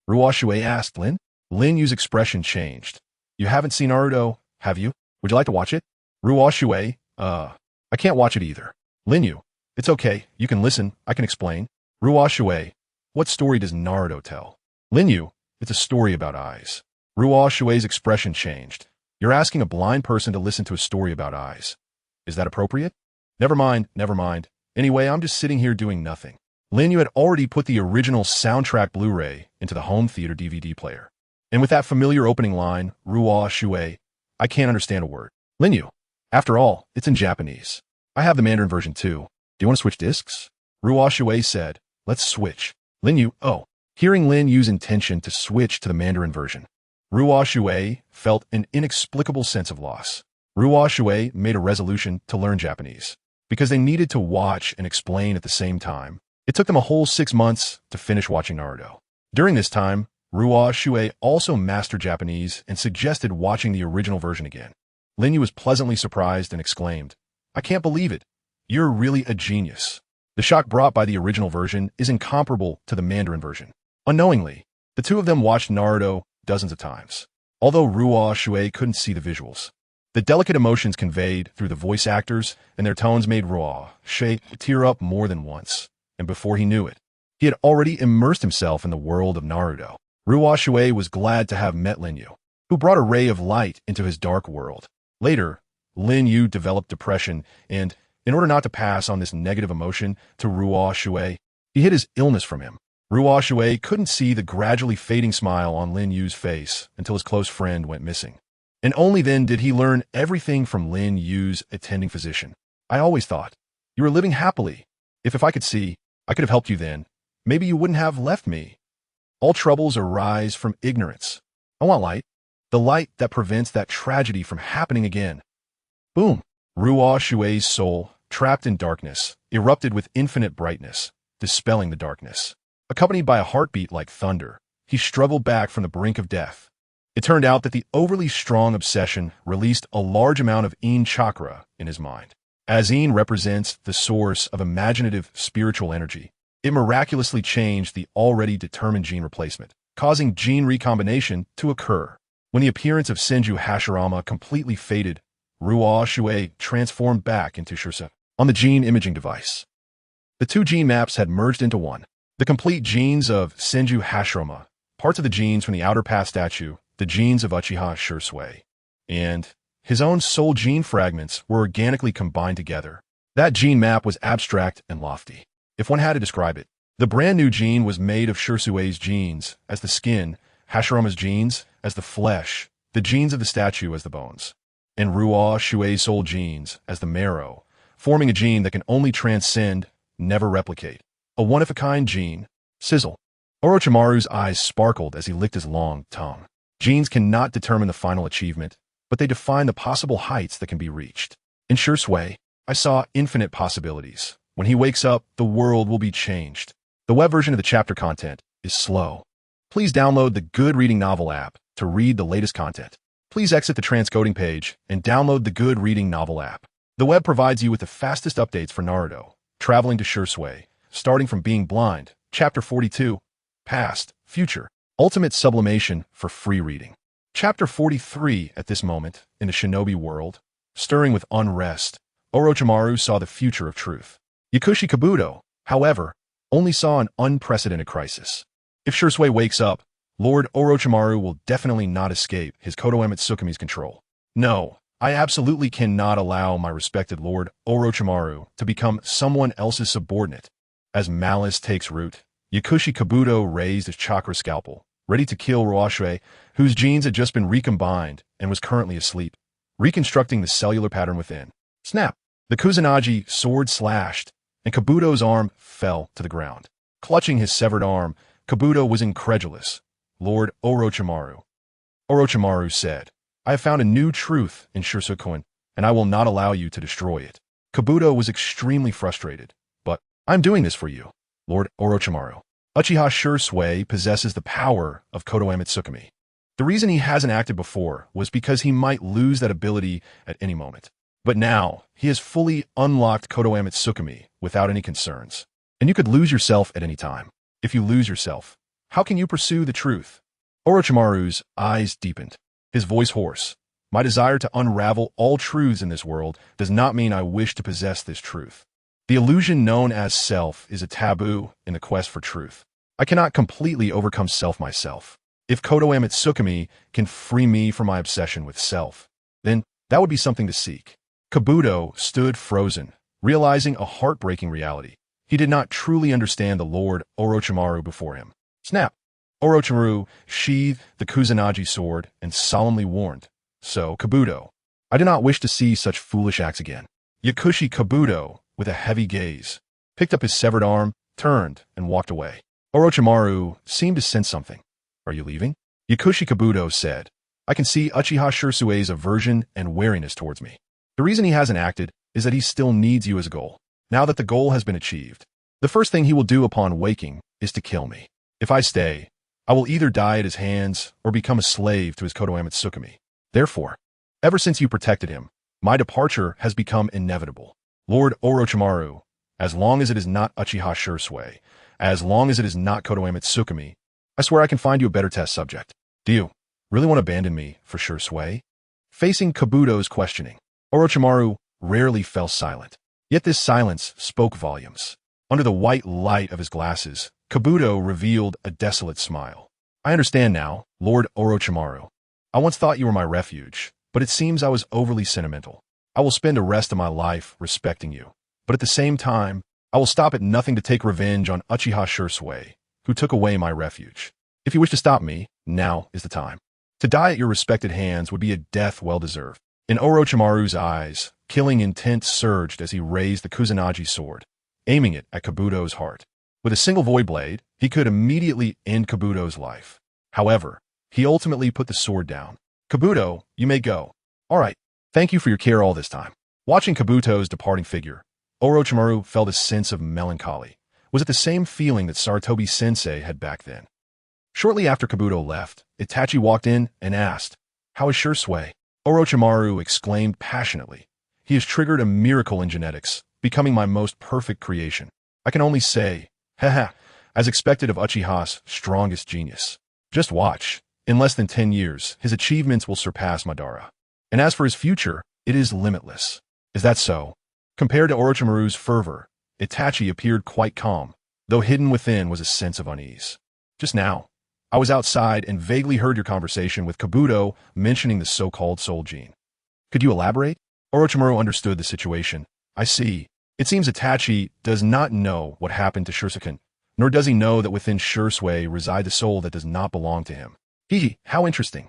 Ruoshui asked Lin. Linyu's expression changed. "You haven't seen Naruto, have you? Would you like to watch it?" Ruoshui, I can't watch it either." Linyu, "It's okay, you can listen, I can explain." Ruoshui, "What story does Naruto tell?" Linyu, "It's a story about eyes." Ruoshui's expression changed. "You're asking a blind person to listen to a story about eyes. Is that appropriate?" Never mind. Anyway, I'm just sitting here doing nothing. Lin, you had already put the original soundtrack Blu-ray into the home theater DVD player. And with that familiar opening line, Ruoshui, I can't understand a word. Lin Yu, after all, it's in Japanese. I have the Mandarin version too. Do you want to switch discs? Ruoshui said, let's switch. Lin Yu, oh. Hearing Lin Yu's intention to switch to the Mandarin version, Ruoshui felt an inexplicable sense of loss. Ruoshui made a resolution to learn Japanese, because they needed to watch and explain at the same time. It took them a whole 6 months to finish watching Naruto. During this time, Ruoshui also mastered Japanese and suggested watching the original version again. Lin Yu was pleasantly surprised and exclaimed, I can't believe it. You're really a genius. The shock brought by the original version is incomparable to the Mandarin version. Unknowingly, the two of them watched Naruto dozens of times, although Ruoshui couldn't see the visuals. The delicate emotions conveyed through the voice actors and their tones made Ruoshui tear up more than once, and before he knew it, he had already immersed himself in the world of Naruto. Ruoshui was glad to have met Lin Yu, who brought a ray of light into his dark world. Later, Lin Yu developed depression and, in order not to pass on this negative emotion to Ruoshui, he hid his illness from him. Ruoshui couldn't see the gradually fading smile on Lin Yu's face until his close friend went missing. And only then did he learn everything from Lin Yu's attending physician. I always thought, you were living happily. If I could see, I could have helped you then. Maybe you wouldn't have left me. All troubles arise from ignorance. I want light. The light that prevents that tragedy from happening again. Boom. Ruoshui's soul, trapped in darkness, erupted with infinite brightness, dispelling the darkness. Accompanied by a heartbeat like thunder, he struggled back from the brink of death. It turned out that the overly strong obsession released a large amount of Yin Chakra in his mind. As Yin represents the source of imaginative spiritual energy, it miraculously changed the already determined gene replacement, causing gene recombination to occur. When the appearance of Senju Hashirama completely faded, Ruoshui transformed back into Shisui on the gene imaging device. The two gene maps had merged into one. The complete genes of Senju Hashirama, parts of the genes from the Outer Path statue, the genes of Uchiha Shisui, and his own soul gene fragments were organically combined together. That gene map was abstract and lofty. If one had to describe it, the brand new gene was made of Shisui's genes as the skin, Hashirama's genes as the flesh, the genes of the statue as the bones, and Ruoshui's soul genes as the marrow, forming a gene that can only transcend, never replicate. A one-of-a-kind gene. Sizzle. Orochimaru's eyes sparkled as he licked his long tongue. Genes cannot determine the final achievement, but they define the possible heights that can be reached. In Shisui, I saw infinite possibilities. When he wakes up, the world will be changed. The web version of the chapter content is slow. Please download the Good Reading Novel app to read the latest content. Please exit the transcoding page and download the Good Reading Novel app. The web provides you with the fastest updates for Naruto, traveling to Shisui, starting from being blind, Chapter 42, Past, Future, Ultimate Sublimation for free reading. Chapter 43 at this moment, in the shinobi world, stirring with unrest, Orochimaru saw the future of truth. Yakushi Kabuto, however, only saw an unprecedented crisis. If Shisui wakes up, Lord Orochimaru will definitely not escape his Kotoeme Tsukumi's control. No, I absolutely cannot allow my respected Lord Orochimaru to become someone else's subordinate. As malice takes root, Yakushi Kabuto raised his chakra scalpel, ready to kill Ruoshui, whose genes had just been recombined and was currently asleep, reconstructing the cellular pattern within. Snap! The Kusanagi sword slashed, and Kabuto's arm fell to the ground. Clutching his severed arm, Kabuto was incredulous. Lord Orochimaru. Orochimaru said, I have found a new truth in Shisui, and I will not allow you to destroy it. Kabuto was extremely frustrated. But, I'm doing this for you, Lord Orochimaru. Uchiha Shisui possesses the power of Kotoeme Tsukumi. The reason he hasn't acted before was because he might lose that ability at any moment. But now, he has fully unlocked Kotoeme Tsukumi without any concerns. And you could lose yourself at any time. If you lose yourself, how can you pursue the truth? Orochimaru's eyes deepened, his voice hoarse. My desire to unravel all truths in this world does not mean I wish to possess this truth. The illusion known as self is a taboo in the quest for truth. I cannot completely overcome self myself. If Kotoeme Tsukumi can free me from my obsession with self, then that would be something to seek. Kabuto stood frozen, realizing a heartbreaking reality. He did not truly understand the Lord Orochimaru before him. Snap! Orochimaru sheathed the Kusanagi sword and solemnly warned, "So, Kabuto, I do not wish to see such foolish acts again." Yakushi Kabuto, with a heavy gaze, picked up his severed arm, turned, and walked away. Orochimaru seemed to sense something. "Are you leaving?" Yakushi Kabuto said, "I can see Uchiha Shirsui's aversion and wariness towards me. The reason he hasn't acted is that he still needs you as a goal. Now that the goal has been achieved, the first thing he will do upon waking is to kill me. If I stay, I will either die at his hands or become a slave to his Kodoe Mitsukami. Therefore, ever since you protected him, my departure has become inevitable. Lord Orochimaru, as long as it is not Uchiha Shirsui, as long as it is not Kodoe Mitsukami, I swear I can find you a better test subject. Do you really want to abandon me for Shirsui?" Facing Kabuto's questioning, Orochimaru rarely fell silent. Yet this silence spoke volumes. Under the white light of his glasses, Kabuto revealed a desolate smile. "I understand now, Lord Orochimaru. I once thought you were my refuge, but it seems I was overly sentimental. I will spend the rest of my life respecting you. But at the same time, I will stop at nothing to take revenge on Uchiha Shirsui, who took away my refuge. If you wish to stop me, now is the time. To die at your respected hands would be a death well-deserved." In Orochimaru's eyes, killing intent surged as he raised the Kusanagi sword, aiming it at Kabuto's heart. With a single void blade, he could immediately end Kabuto's life. However, he ultimately put the sword down. "Kabuto, you may go. All right, thank you for your care all this time." Watching Kabuto's departing figure, Orochimaru felt a sense of melancholy. Was it the same feeling that Sarutobi-sensei had back then? Shortly after Kabuto left, Itachi walked in and asked, "How is Shirsui?" Orochimaru exclaimed passionately, "He has triggered a miracle in genetics, becoming my most perfect creation. I can only say, haha, as expected of Uchiha's strongest genius. Just watch. In less than 10 years, his achievements will surpass Madara. And as for his future, it is limitless." Is that so? Compared to Orochimaru's fervor, Itachi appeared quite calm, though hidden within was a sense of unease. "Just now, I was outside and vaguely heard your conversation with Kabuto mentioning the so-called soul gene. Could you elaborate?" Orochimaru understood the situation. "I see. It seems Itachi does not know what happened to Shursuken, nor does he know that within Shirsui reside the soul that does not belong to him. How interesting."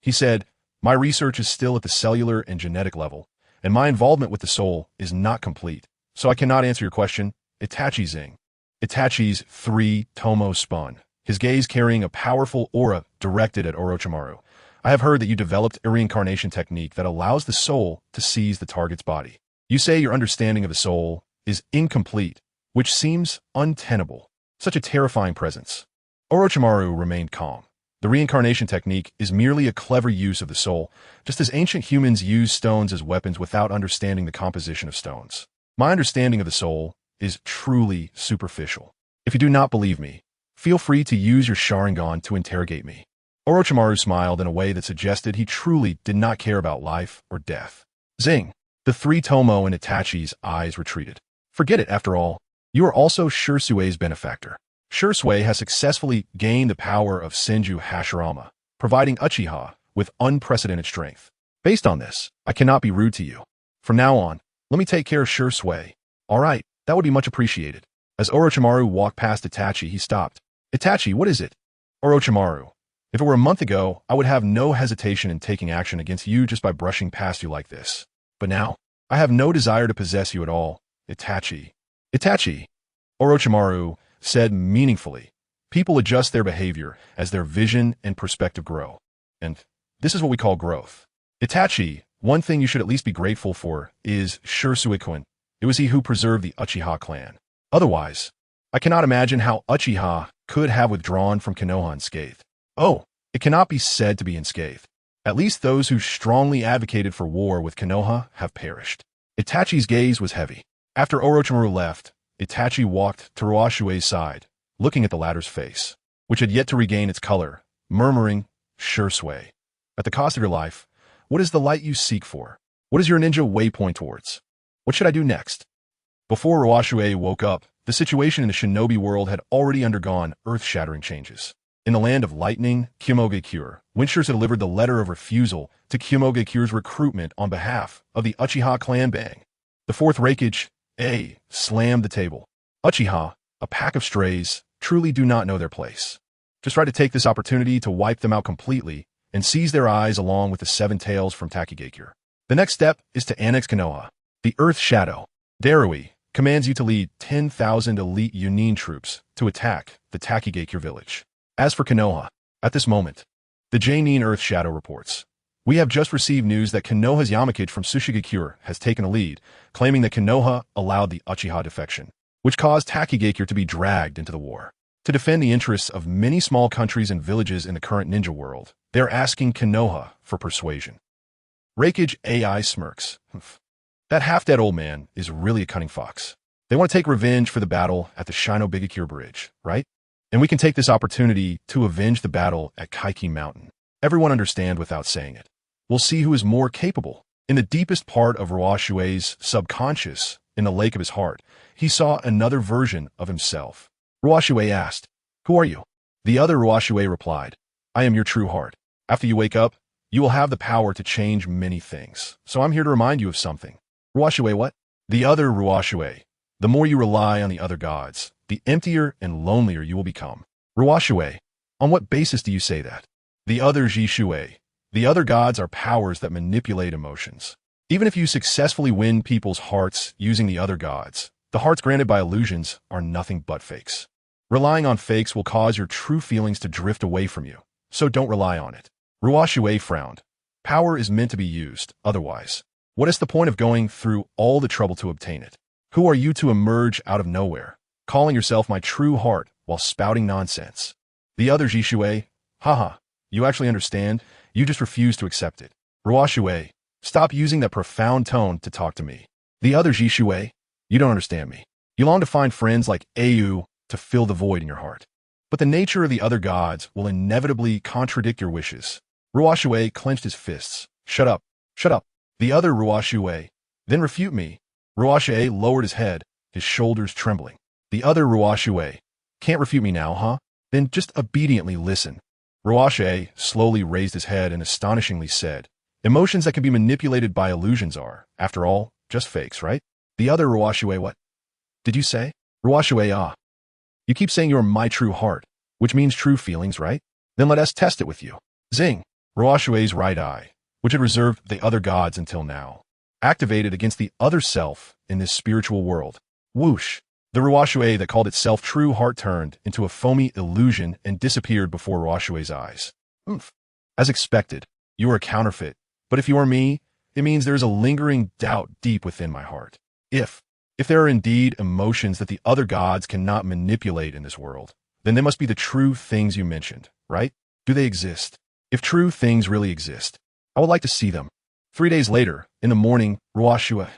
He said, "My research is still at the cellular and genetic level, and my involvement with the soul is not complete, so I cannot answer your question." Itachi zing. Itachi's 3-tomo spun, his gaze carrying a powerful aura directed at Orochimaru. "I have heard that you developed a reincarnation technique that allows the soul to seize the target's body. You say your understanding of the soul is incomplete, which seems untenable. Such a terrifying presence." Orochimaru remained calm. The reincarnation technique is merely a clever use of the soul, just as ancient humans used stones as weapons without understanding the composition of stones. My understanding of the soul is truly superficial. If you do not believe me, feel free to use your Sharingan to interrogate me." Orochimaru smiled in a way that suggested he truly did not care about life or death. Zing! The 3-tomo in Itachi's eyes retreated. "Forget it, after all. You are also Shirsui's benefactor. Shirsui has successfully gained the power of Senju Hashirama, providing Uchiha with unprecedented strength. Based on this, I cannot be rude to you. From now on, let me take care of Shirsui." "All right, that would be much appreciated." As Orochimaru walked past Itachi, he stopped. "Itachi, what is it?" "Orochimaru, if it were a month ago, I would have no hesitation in taking action against you just by brushing past you like this. But now, I have no desire to possess you at all, Itachi." "Itachi," Orochimaru said meaningfully, "people adjust their behavior as their vision and perspective grow. And this is what we call growth. Itachi, one thing you should at least be grateful for is Shirsuikun. It was he who preserved the Uchiha clan. Otherwise, I cannot imagine how Uchiha could have withdrawn from Konoha unscathed. Oh, it cannot be said to be unscathed. At least those who strongly advocated for war with Konoha have perished." Itachi's gaze was heavy. After Orochimaru left, Itachi walked to Ruoshui's side, looking at the latter's face, which had yet to regain its color, murmuring, "Shirsui, at the cost of your life, what is the light you seek for? What is your ninja waypoint towards? What should I do next?" Before Ruoshui woke up, the situation in the shinobi world had already undergone earth-shattering changes. In the land of lightning, Kyomogekure, Winchursa delivered the letter of refusal to Kyomogekyure's recruitment on behalf of the Uchiha clan bang. The fourth Reikage, slammed the table. Uchiha, a pack of strays, truly do not know their place. Just try to take this opportunity to wipe them out completely and seize their eyes along with the seven tails from Takigakure. The next step is to annex Konoha, the Earth Shadow. Darui commands you to lead 10,000 elite Yunin troops to attack the Takigakure village. As for Konoha, at this moment, the J-Nin Earth Shadow reports, "We have just received news that Konoha's Yamakage from Tsushigakure has taken a lead, claiming that Konoha allowed the Uchiha defection, which caused Takigakure to be dragged into the war. To defend the interests of many small countries and villages in the current ninja world, they are asking Konoha for persuasion." Reikage AI smirks. That half-dead old man is really a cunning fox. They want to take revenge for the battle at the Shinobigakure Bridge, right? And we can take this opportunity to avenge the battle at Kaiki Mountain. Everyone understand without saying it. We'll see who is more capable. In the deepest part of Ruoshui's subconscious, in the lake of his heart, he saw another version of himself. Ruoshui asked, "Who are you?" The other Ruoshui replied, "I am your true heart. After you wake up, you will have the power to change many things. So I'm here to remind you of something." Ruoshui, what? The other Ruoshui, "The more you rely on the other gods, the emptier and lonelier you will become." Ruoshui, "On what basis do you say that?" The other Zhishui, "The other gods are powers that manipulate emotions. Even if you successfully win people's hearts using the other gods, the hearts granted by illusions are nothing but fakes. Relying on fakes will cause your true feelings to drift away from you, so don't rely on it." Ruoshui frowned. "Power is meant to be used, otherwise. What is the point of going through all the trouble to obtain it? Who are you to emerge out of nowhere, calling yourself my true heart while spouting nonsense?" The other Zhishui, "Haha, you actually understand, you just refuse to accept it." Ruoshui, "Stop using that profound tone to talk to me." The other Zhishui, "You don't understand me. You long to find friends like Au to fill the void in your heart. But the nature of the other gods will inevitably contradict your wishes." Ruoshui clenched his fists. "Shut up, shut up." The other Ruoshui, "Then refute me." Ruoshui lowered his head, his shoulders trembling. The other Ruoshui, "Can't refute me now, huh? Then just obediently listen." Ruoshui slowly raised his head and astonishingly said, "Emotions that can be manipulated by illusions are, after all, just fakes, right?" The other Ruoshui, "What did you say?" Ruoshui, "Ah. You keep saying you are my true heart, which means true feelings, right? Then let us test it with you." Zing! Ruoshui's right eye, which had reserved the other gods until now, activated against the other self in this spiritual world. Whoosh! The Ruoshui that called itself true heart turned into a foamy illusion and disappeared before Ruoshui's eyes. "Oomph. As expected, you are a counterfeit, but if you are me, it means there is a lingering doubt deep within my heart. If there are indeed emotions that the other gods cannot manipulate in this world, then they must be the true things you mentioned, right? Do they exist? If true things really exist, I would like to see them." 3 days later, in the morning, Ruoshui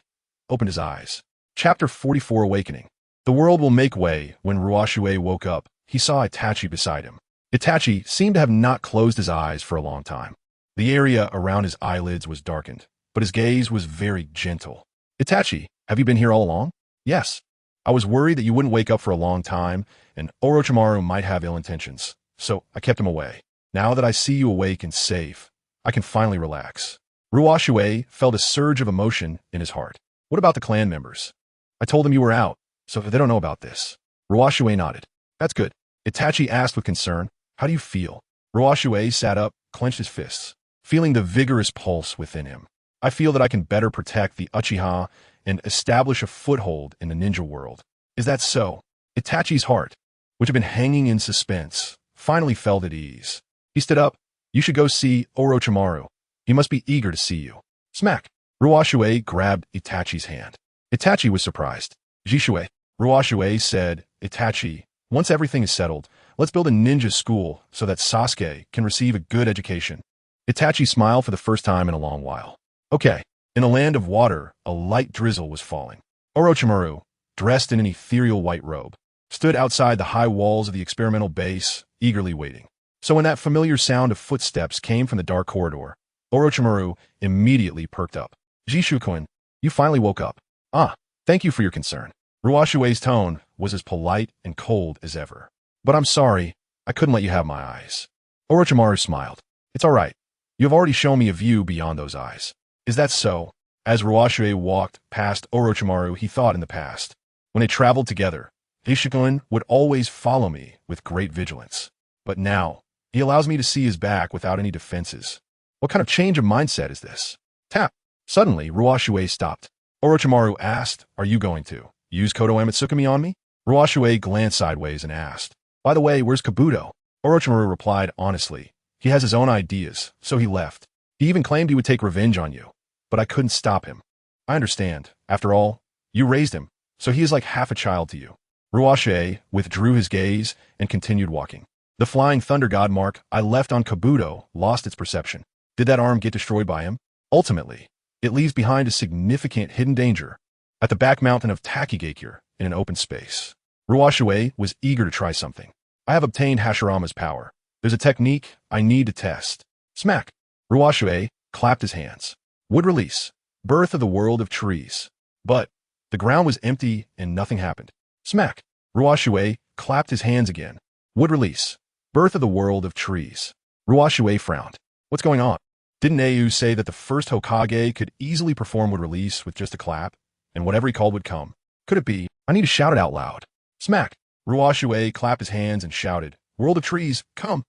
opened his eyes. Chapter 44, Awakening. The world will make way. When Ruoshui woke up, he saw Itachi beside him. Itachi seemed to have not closed his eyes for a long time. The area around his eyelids was darkened, but his gaze was very gentle. "Itachi, have you been here all along?" "Yes. I was worried that you wouldn't wake up for a long time, and Orochimaru might have ill intentions, so I kept him away. Now that I see you awake and safe, I can finally relax." Ruoshui felt a surge of emotion in his heart. "What about the clan members?" "I told them you were out, so they don't know about this." Ruoshui nodded. "That's good." Itachi asked with concern, "How do you feel?" Ruoshui sat up, clenched his fists, feeling the vigorous pulse within him. "I feel that I can better protect the Uchiha and establish a foothold in the ninja world." "Is that so?" Itachi's heart, which had been hanging in suspense, finally felt at ease. He stood up. "You should go see Orochimaru. He must be eager to see you." Smack! Ruoshui grabbed Itachi's hand. Itachi was surprised. "Zhishui." Ruoshui said, "Itachi, once everything is settled, let's build a ninja school so that Sasuke can receive a good education." Itachi smiled for the first time in a long while. "Okay." In a land of water, a light drizzle was falling. Orochimaru, dressed in an ethereal white robe, stood outside the high walls of the experimental base, eagerly waiting. So when that familiar sound of footsteps came from the dark corridor, Orochimaru immediately perked up. "Zhishui-kun, you finally woke up." "Ah, thank you for your concern." Ruoshui's tone was as polite and cold as ever. "But I'm sorry, I couldn't let you have my eyes." Orochimaru smiled. "It's all right. You have already shown me a view beyond those eyes." "Is that so?" As Ruoshui walked past Orochimaru, he thought in the past. When they traveled together, Hashirama would always follow me with great vigilance. But now, he allows me to see his back without any defenses. What kind of change of mindset is this? Tap. Suddenly, Ruoshui stopped. Orochimaru asked, "Are you going to use Kodo Amatsukami on me?" Ruoshui glanced sideways and asked, "By the way, where's Kabuto?" Orochimaru replied honestly, "He has his own ideas, so he left. He even claimed he would take revenge on you, but I couldn't stop him. I understand. After all, you raised him, so he is like half a child to you." Ruoshui withdrew his gaze and continued walking. The flying thunder god mark I left on Kabuto lost its perception. Did that arm get destroyed by him? Ultimately, it leaves behind a significant hidden danger at the back mountain of Takigakure in an open space. Ruoshui was eager to try something. "I have obtained Hashirama's power. There's a technique I need to test." Smack! Ruoshui clapped his hands. Would release. Birth of the world of trees. But the ground was empty and nothing happened. Smack! Ruoshui clapped his hands again. Would release. Birth of the world of trees. Ruoshui frowned. What's going on? Didn't Au say that the first Hokage could easily perform would release with just a clap, and whatever he called would come? Could it be? I need to shout it out loud. Smack! Ruoshui clapped his hands and shouted, "World of trees, come!"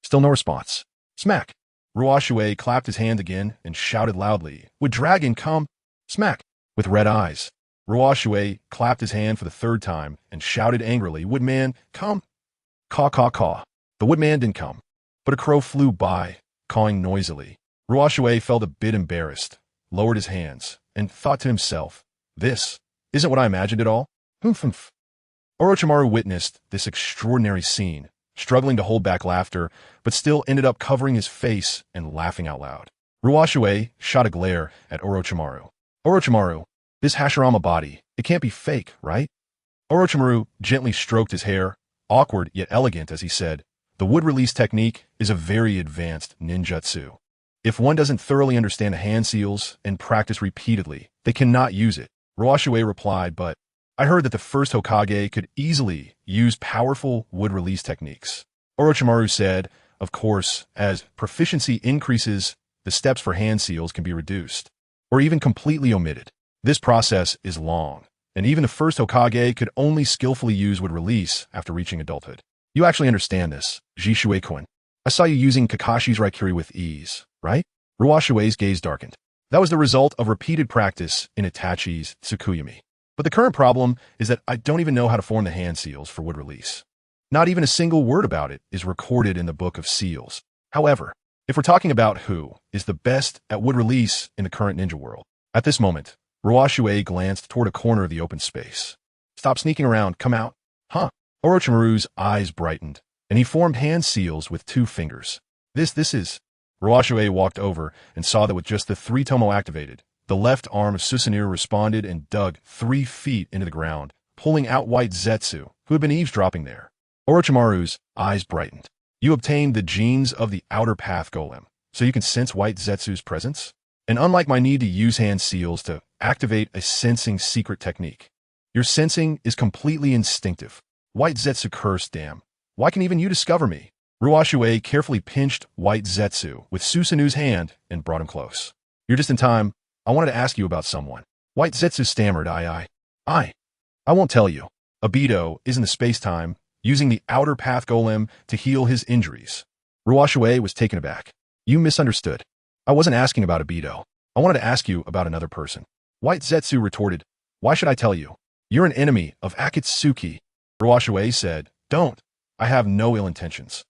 Still no response. Smack! Ruoshui clapped his hand again and shouted loudly, "Would dragon come?" Smack! With red eyes. Ruoshui clapped his hand for the third time and shouted angrily, "Woodman, come!" Caw, caw, caw. The woodman didn't come, but a crow flew by, cawing noisily. Ruoshui felt a bit embarrassed, lowered his hands, and thought to himself, "This isn't what I imagined at all." Humph. Orochimaru witnessed this extraordinary scene, struggling to hold back laughter, but still ended up covering his face and laughing out loud. Ruoshui shot a glare at Orochimaru. "Orochimaru, this Hashirama body, it can't be fake, right?" Orochimaru gently stroked his hair, awkward yet elegant as he said, "The wood release technique is a very advanced ninjutsu. If one doesn't thoroughly understand the hand seals and practice repeatedly, they cannot use it." Ruoshui replied, "But I heard that the first Hokage could easily use powerful wood release techniques." Orochimaru said, "Of course, as proficiency increases, the steps for hand seals can be reduced, or even completely omitted. This process is long, and even the first Hokage could only skillfully use wood release after reaching adulthood. You actually understand this, Zhishui-kun. I saw you using Kakashi's Raikiri with ease, right?" Ruoshui's gaze darkened. That was the result of repeated practice in Itachi's Tsukuyami. But the current problem is that I don't even know how to form the hand seals for wood release. Not even a single word about it is recorded in the Book of Seals. However, if we're talking about who is the best at wood release in the current ninja world, at this moment, Ruoshui glanced toward a corner of the open space. "Stop sneaking around, come out." Huh. Orochimaru's eyes brightened, and he formed hand seals with 2 fingers. This is... Ruoshui walked over and saw that with just the 3 tomo activated, the left arm of Susanoo responded and dug 3 feet into the ground, pulling out white Zetsu, who had been eavesdropping there. Orochimaru's eyes brightened. "You obtained the genes of the outer path golem, so you can sense white Zetsu's presence? And unlike my need to use hand seals to activate a sensing secret technique, your sensing is completely instinctive. White Zetsu curse, damn. Why can even you discover me?" Ruoshui carefully pinched white Zetsu with Susanoo's hand and brought him close. "You're just in time. I wanted to ask you about someone." White Zetsu stammered, I won't tell you. Obito is in the space-time, using the outer path golem to heal his injuries." Ruoshui was taken aback. "You misunderstood. I wasn't asking about Obito. I wanted to ask you about another person." White Zetsu retorted, "Why should I tell you? You're an enemy of Akatsuki." Ruoshui said, "Don't. I have no ill intentions."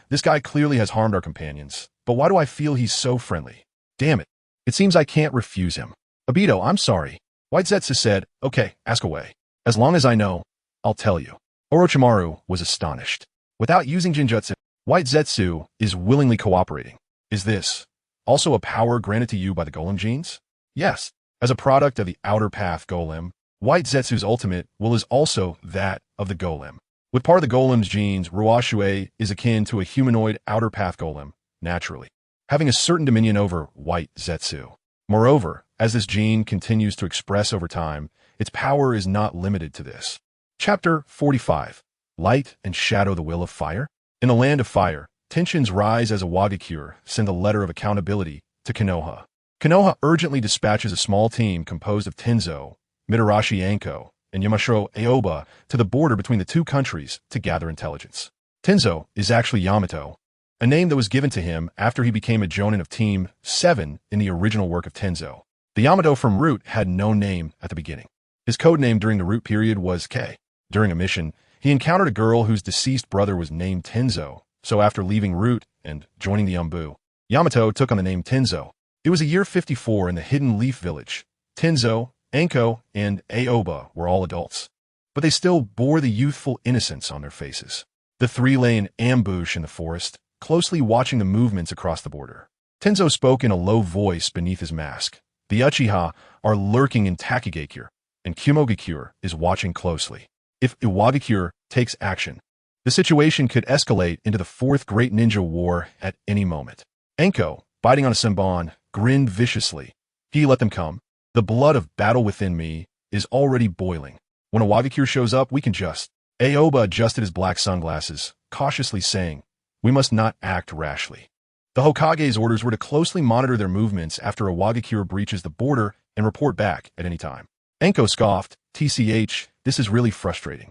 This guy clearly has harmed our companions, but why do I feel he's so friendly? Damn it. It seems I can't refuse him. "Obito, I'm sorry." White Zetsu said, "Okay, ask away. As long as I know, I'll tell you." Orochimaru was astonished. Without using Jinjutsu, White Zetsu is willingly cooperating. Is this also a power granted to you by the golem genes? Yes. As a product of the outer path golem, White Zetsu's ultimate will is also that of the golem. With part of the golem's genes, Ruoshui is akin to a humanoid outer path golem, naturally, having a certain dominion over White Zetsu. Moreover, as this gene continues to express over time, its power is not limited to this. Chapter 45. Light and Shadow, the Will of Fire. In the land of fire, tensions rise as a Wagakure send a letter of accountability to Konoha. Konoha urgently dispatches a small team composed of Tenzo, Mitarashi Anko, and Yamashiro Aoba to the border between the two countries to gather intelligence. Tenzo is actually Yamato, a name that was given to him after he became a jonin of Team 7 in the original work of Tenzo. The Yamato from Root had no name at the beginning. His code name during the Root period was K. During a mission, he encountered a girl whose deceased brother was named Tenzo, so after leaving Root and joining the Umbu, Yamato took on the name Tenzo. It was a year 54 in the Hidden Leaf Village. Tenzo, Anko, and Aoba were all adults, but they still bore the youthful innocence on their faces. The three lay in ambush in the forest, closely watching the movements across the border. Tenzo spoke in a low voice beneath his mask. The Uchiha are lurking in Takigakure, and Kumogakure is watching closely. If Iwagakure takes action, the situation could escalate into the Fourth Great Ninja War at any moment. Anko, biting on a senbon, grinned viciously. He let them come. The blood of battle within me is already boiling. When Iwagakure shows up, we can just... Aoba adjusted his black sunglasses, cautiously saying, "We must not act rashly." The Hokage's orders were to closely monitor their movements after Iwagakure breaches the border and report back at any time. Anko scoffed, "TCH, this is really frustrating."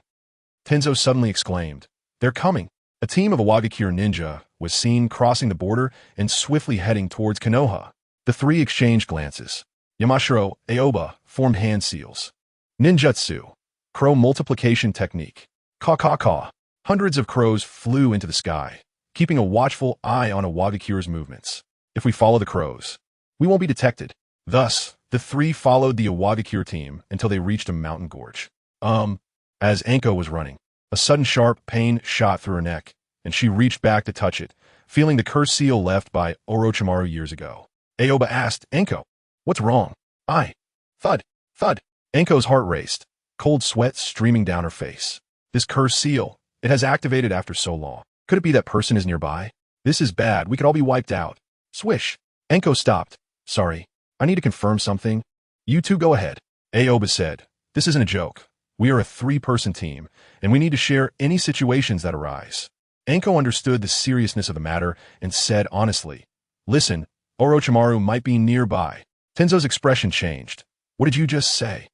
Tenzo suddenly exclaimed, "They're coming." A team of Iwagakure ninja was seen crossing the border and swiftly heading towards Konoha. The three exchanged glances. Yamashiro, Aoba formed hand seals. Ninjutsu. Crow multiplication technique. Caw-caw-caw. Hundreds of crows flew into the sky, keeping a watchful eye on Iwagakure's movements. If we follow the crows, we won't be detected. Thus, the three followed the Iwagakure team until they reached a mountain gorge. As Anko was running, a sudden sharp pain shot through her neck, and she reached back to touch it, feeling the cursed seal left by Orochimaru years ago. Aoba asked, "Anko, what's wrong?" Thud, thud. Anko's heart raced, cold sweat streaming down her face. This cursed seal, it has activated after so long. Could it be that person is nearby? This is bad, we could all be wiped out. Swish. Anko stopped. "Sorry, I need to confirm something." "You two go ahead." Aoba said, "This isn't a joke. We are a three-person team, and we need to share any situations that arise." Anko understood the seriousness of the matter and said honestly, "Listen, Orochimaru might be nearby." Tenzo's expression changed. "What did you just say?"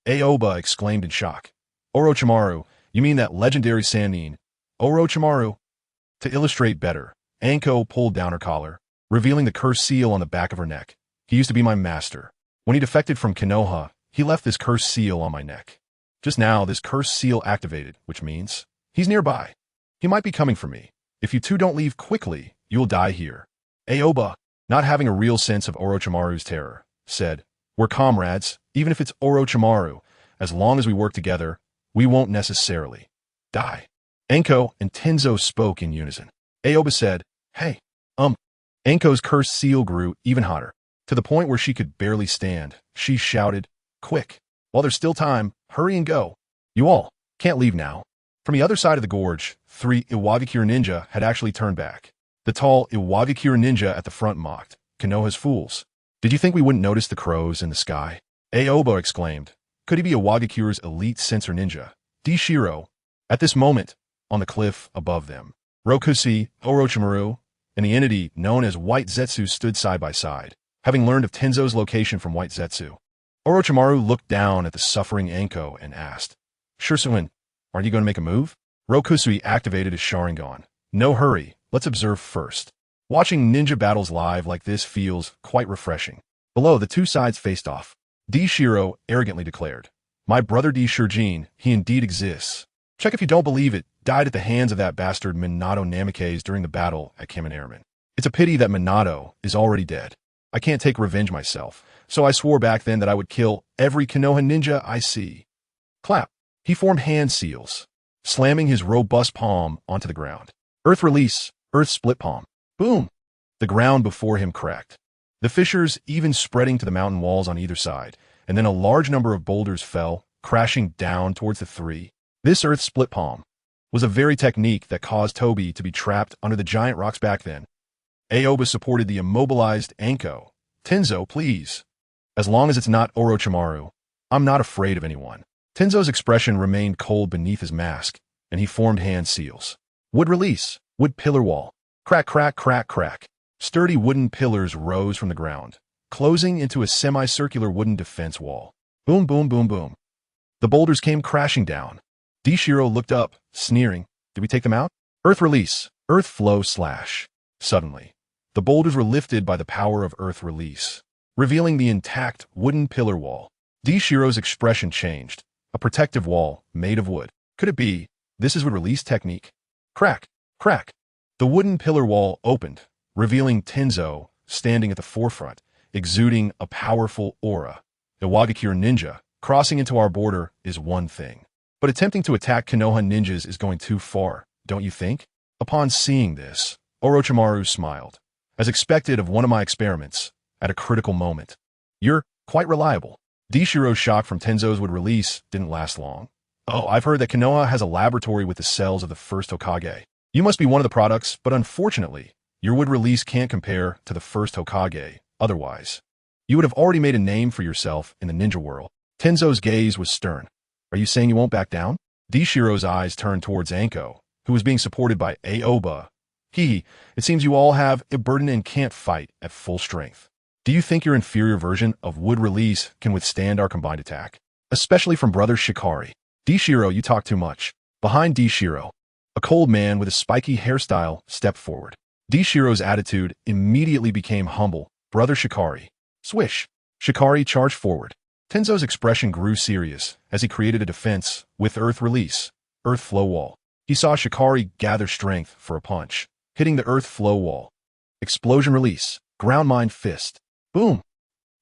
Aoba exclaimed in shock. "Orochimaru, you mean that legendary Sannin, Orochimaru?" To illustrate better, Anko pulled down her collar, revealing the cursed seal on the back of her neck. "He used to be my master. When he defected from Konoha, he left this cursed seal on my neck. Just now, this cursed seal activated, which means he's nearby. He might be coming for me. If you two don't leave quickly, you'll die here." Aoba, not having a real sense of Orochimaru's terror, said, "We're comrades, even if it's Orochimaru. As long as we work together, we won't necessarily die." Anko and Tenzo spoke in unison. Aoba said, "Hey, Anko's cursed seal grew even hotter, to the point where she could barely stand. She shouted, "Quick, while there's still time, hurry and go. You all can't leave now." From the other side of the gorge, three Iwagakure ninja had actually turned back. The tall Iwagakure ninja at the front mocked, "Konoha's fools. Did you think we wouldn't notice the crows in the sky?" Aoba exclaimed, "Could he be Iwagakure's elite sensor ninja, Dishiro?" At this moment, on the cliff above them, Rokushi, Orochimaru, and the entity known as White Zetsu stood side by side, having learned of Tenzo's location from White Zetsu. Orochimaru looked down at the suffering Anko and asked, "Shisui, aren't you going to make a move?" Rokushi activated his Sharingan. "No hurry, let's observe first." Watching ninja battles live like this feels quite refreshing. Below, the two sides faced off. Dishiro arrogantly declared, "My brother Jinchūriki, he indeed exists. Check if you don't believe it, died at the hands of that bastard Minato Namikaze during the battle at Kamen. It's a pity that Minato is already dead. I can't take revenge myself, so I swore back then that I would kill every Konoha ninja I see." Clap. He formed hand seals, slamming his robust palm onto the ground. Earth release, earth split palm. Boom! The ground before him cracked. The fissures even spreading to the mountain walls on either side, and then a large number of boulders fell, crashing down towards the three. This earth split palm was a very technique that caused Toby to be trapped under the giant rocks back then. Aoba supported the immobilized Anko. "Tenzo, please. As long as it's not Orochimaru, I'm not afraid of anyone." Tenzo's expression remained cold beneath his mask, and he formed hand seals. Wood release, wood pillar wall. Crack, crack, crack, crack. Sturdy wooden pillars rose from the ground, closing into a semicircular wooden defense wall. Boom, boom, boom, boom. The boulders came crashing down. Dishiro looked up, sneering. Did we take them out? Earth release. Earth flow slash. Suddenly, the boulders were lifted by the power of earth release, revealing the intact wooden pillar wall. Dishiro's expression changed. A protective wall made of wood. Could it be this is a release technique? Crack, crack. The wooden pillar wall opened, revealing Tenzo standing at the forefront, exuding a powerful aura. The Wagakure ninja crossing into our border is one thing, but attempting to attack Konoha ninjas is going too far, don't you think? Upon seeing this, Orochimaru smiled. As expected of one of my experiments, at a critical moment. You're quite reliable. Dishiro's shock from Tenzo's wood release didn't last long. Oh, I've heard that Konoha has a laboratory with the cells of the first Hokage. You must be one of the products, but unfortunately, your wood release can't compare to the first Hokage. Otherwise, you would have already made a name for yourself in the ninja world. Tenzo's gaze was stern. Are you saying you won't back down? Dishiro's eyes turned towards Anko, who was being supported by Aoba. It seems you all have a burden and can't fight at full strength. Do you think your inferior version of wood release can withstand our combined attack? Especially from brother Shikari. Dishiro, you talk too much. Behind Dishiro, a cold man with a spiky hairstyle stepped forward. Dishiro's attitude immediately became humble. Brother Shikari. Swish. Shikari charged forward. Tenzo's expression grew serious as he created a defense with earth release, earth flow wall. He saw Shikari gather strength for a punch, hitting the earth flow wall. Explosion release, ground mine fist. Boom!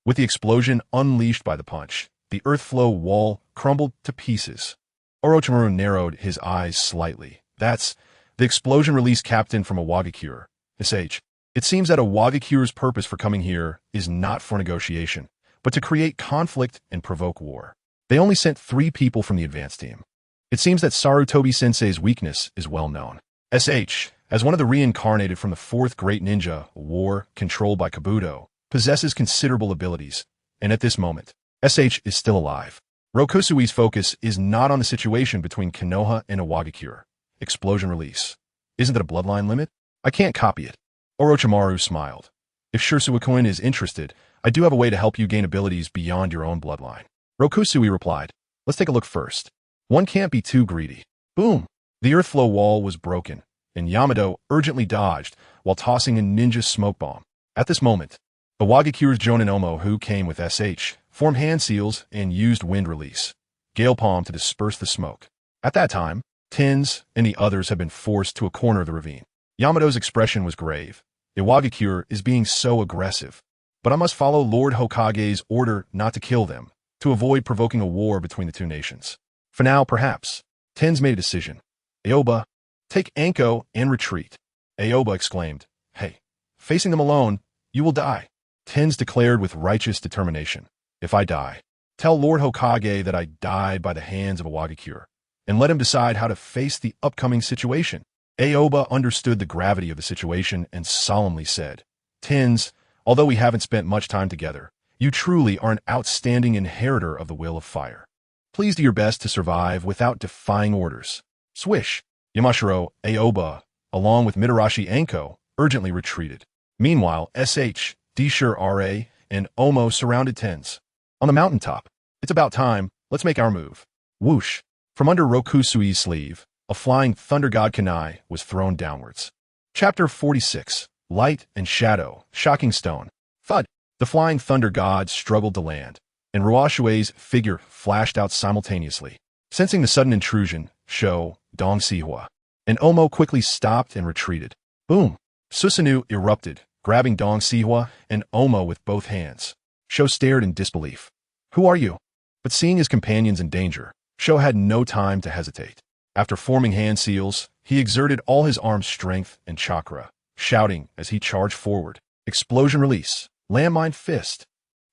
With the explosion unleashed by the punch, the earth flow wall crumbled to pieces. Orochimaru narrowed his eyes slightly. That's the explosion release captain from a Wagakure. Sh. It seems that a Wagakure's purpose for coming here is not for negotiation, but to create conflict and provoke war. They only sent 3 people from the advance team. It seems that Sarutobi-sensei's weakness is well known. Sh. As one of the reincarnated from the 4th Great Ninja War controlled by Kabuto, possesses considerable abilities, and at this moment, Sh is still alive. Rokusui's focus is not on the situation between Konoha and a Wagakure. Explosion release. Isn't that a bloodline limit? I can't copy it. Orochimaru smiled. If Shirsuakuen is interested, I do have a way to help you gain abilities beyond your own bloodline. Rokusui replied. Let's take a look first. One can't be too greedy. Boom! The earth flow wall was broken, and Yamato urgently dodged while tossing a ninja smoke bomb. At this moment, the Wagakure's Jonin Omo, who came with Sh, formed hand seals and used wind release, gale palm to disperse the smoke. At that time, Tens and the others had been forced to a corner of the ravine. Yamato's expression was grave. The Wagakure is being so aggressive, but I must follow Lord Hokage's order not to kill them, to avoid provoking a war between the 2 nations. For now, perhaps. Tens made a decision. Aoba, take Anko and retreat. Aoba exclaimed, Hey, facing them alone, you will die. Tens declared with righteous determination. If I die, tell Lord Hokage that I died by the hands of a Wagakure, and let him decide how to face the upcoming situation. Aoba understood the gravity of the situation and solemnly said, Tens, although we haven't spent much time together, you truly are an outstanding inheritor of the will of fire. Please do your best to survive without defying orders. Swish. Yamashiro, Aoba, along with Mitarashi Anko, urgently retreated. Meanwhile, Sh, Dishir-Ra, and Omo surrounded Tens. On the mountaintop. It's about time. Let's make our move. Whoosh. From under Rokusui's sleeve, a flying thunder god kunai was thrown downwards. Chapter 46. Light and Shadow. Shocking Stone. Thud. The flying thunder god struggled to land, and Ruoshui's figure flashed out simultaneously. Sensing the sudden intrusion, Sho, Dong Sihua, and Omo quickly stopped and retreated. Boom! Susanoo erupted, grabbing Dong Sihua and Omo with both hands. Sho stared in disbelief. Who are you? But seeing his companions in danger, Sho had no time to hesitate. After forming hand seals, he exerted all his arm strength and chakra, shouting as he charged forward. Explosion release. Landmine fist.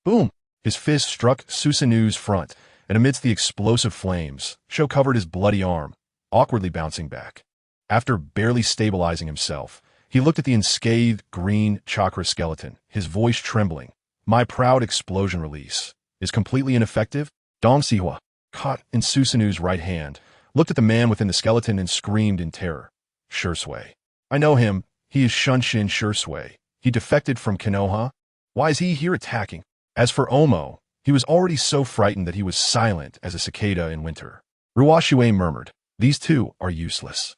Boom! His fist struck Susanoo's front, and amidst the explosive flames, Sho covered his bloody arm, awkwardly bouncing back. After barely stabilizing himself, he looked at the unscathed green chakra skeleton, his voice trembling. My proud explosion release is completely ineffective? Dong Sihua, caught in Susanoo's right hand, looked at the man within the skeleton and screamed in terror. Shisui. I know him. He is Shunshin Shisui. He defected from Konoha. Why is he here attacking? As for Omo, he was already so frightened that he was silent as a cicada in winter. Ruoshui murmured, "These two are useless."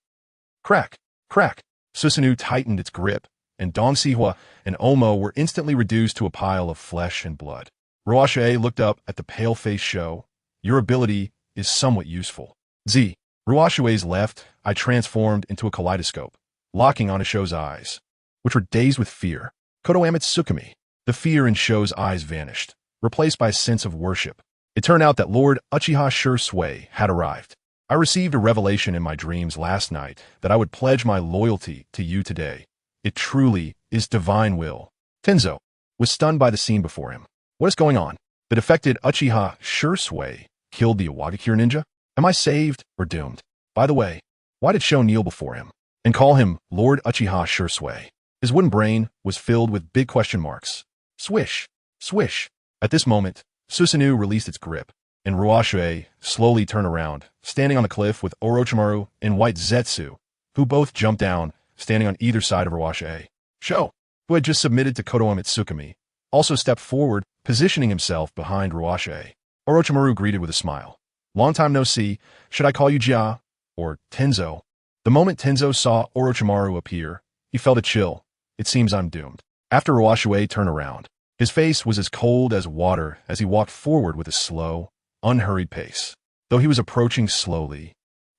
Crack, crack. Susanoo tightened its grip, and Dong Sihua and Omo were instantly reduced to a pile of flesh and blood. Ruoshui looked up at the pale-faced show. "Your ability is somewhat useful." Ruoshui's left eye transformed into a kaleidoscope, locking on Shou's eyes, which were dazed with fear. Kodo Amitsukami. The fear in Shou's eyes vanished, replaced by a sense of worship. It turned out that Lord Uchiha Shisui had arrived. "I received a revelation in my dreams last night that I would pledge my loyalty to you today. It truly is divine will." Tenzo was stunned by the scene before him. What is going on? The defected Uchiha Shisui killed the Iwagakure ninja? Am I saved or doomed? By the way, why did Shou kneel before him and call him Lord Uchiha Shisui? His wooden brain was filled with big question marks. Swish, swish. At this moment, Susanoo released its grip, and Ruoshui slowly turned around, standing on the cliff with Orochimaru and White Zetsu, who both jumped down, standing on either side of Ruoshui. Shou, who had just submitted to Kodo Amitsukami, also stepped forward, positioning himself behind Ruoshui. Orochimaru greeted with a smile. "Long time no see. Should I call you Jia or Tenzo?" The moment Tenzo saw Orochimaru appear, he felt a chill. "It seems I'm doomed." After Ruoshui turned around, his face was as cold as water as he walked forward with a slow, unhurried pace. Though he was approaching slowly,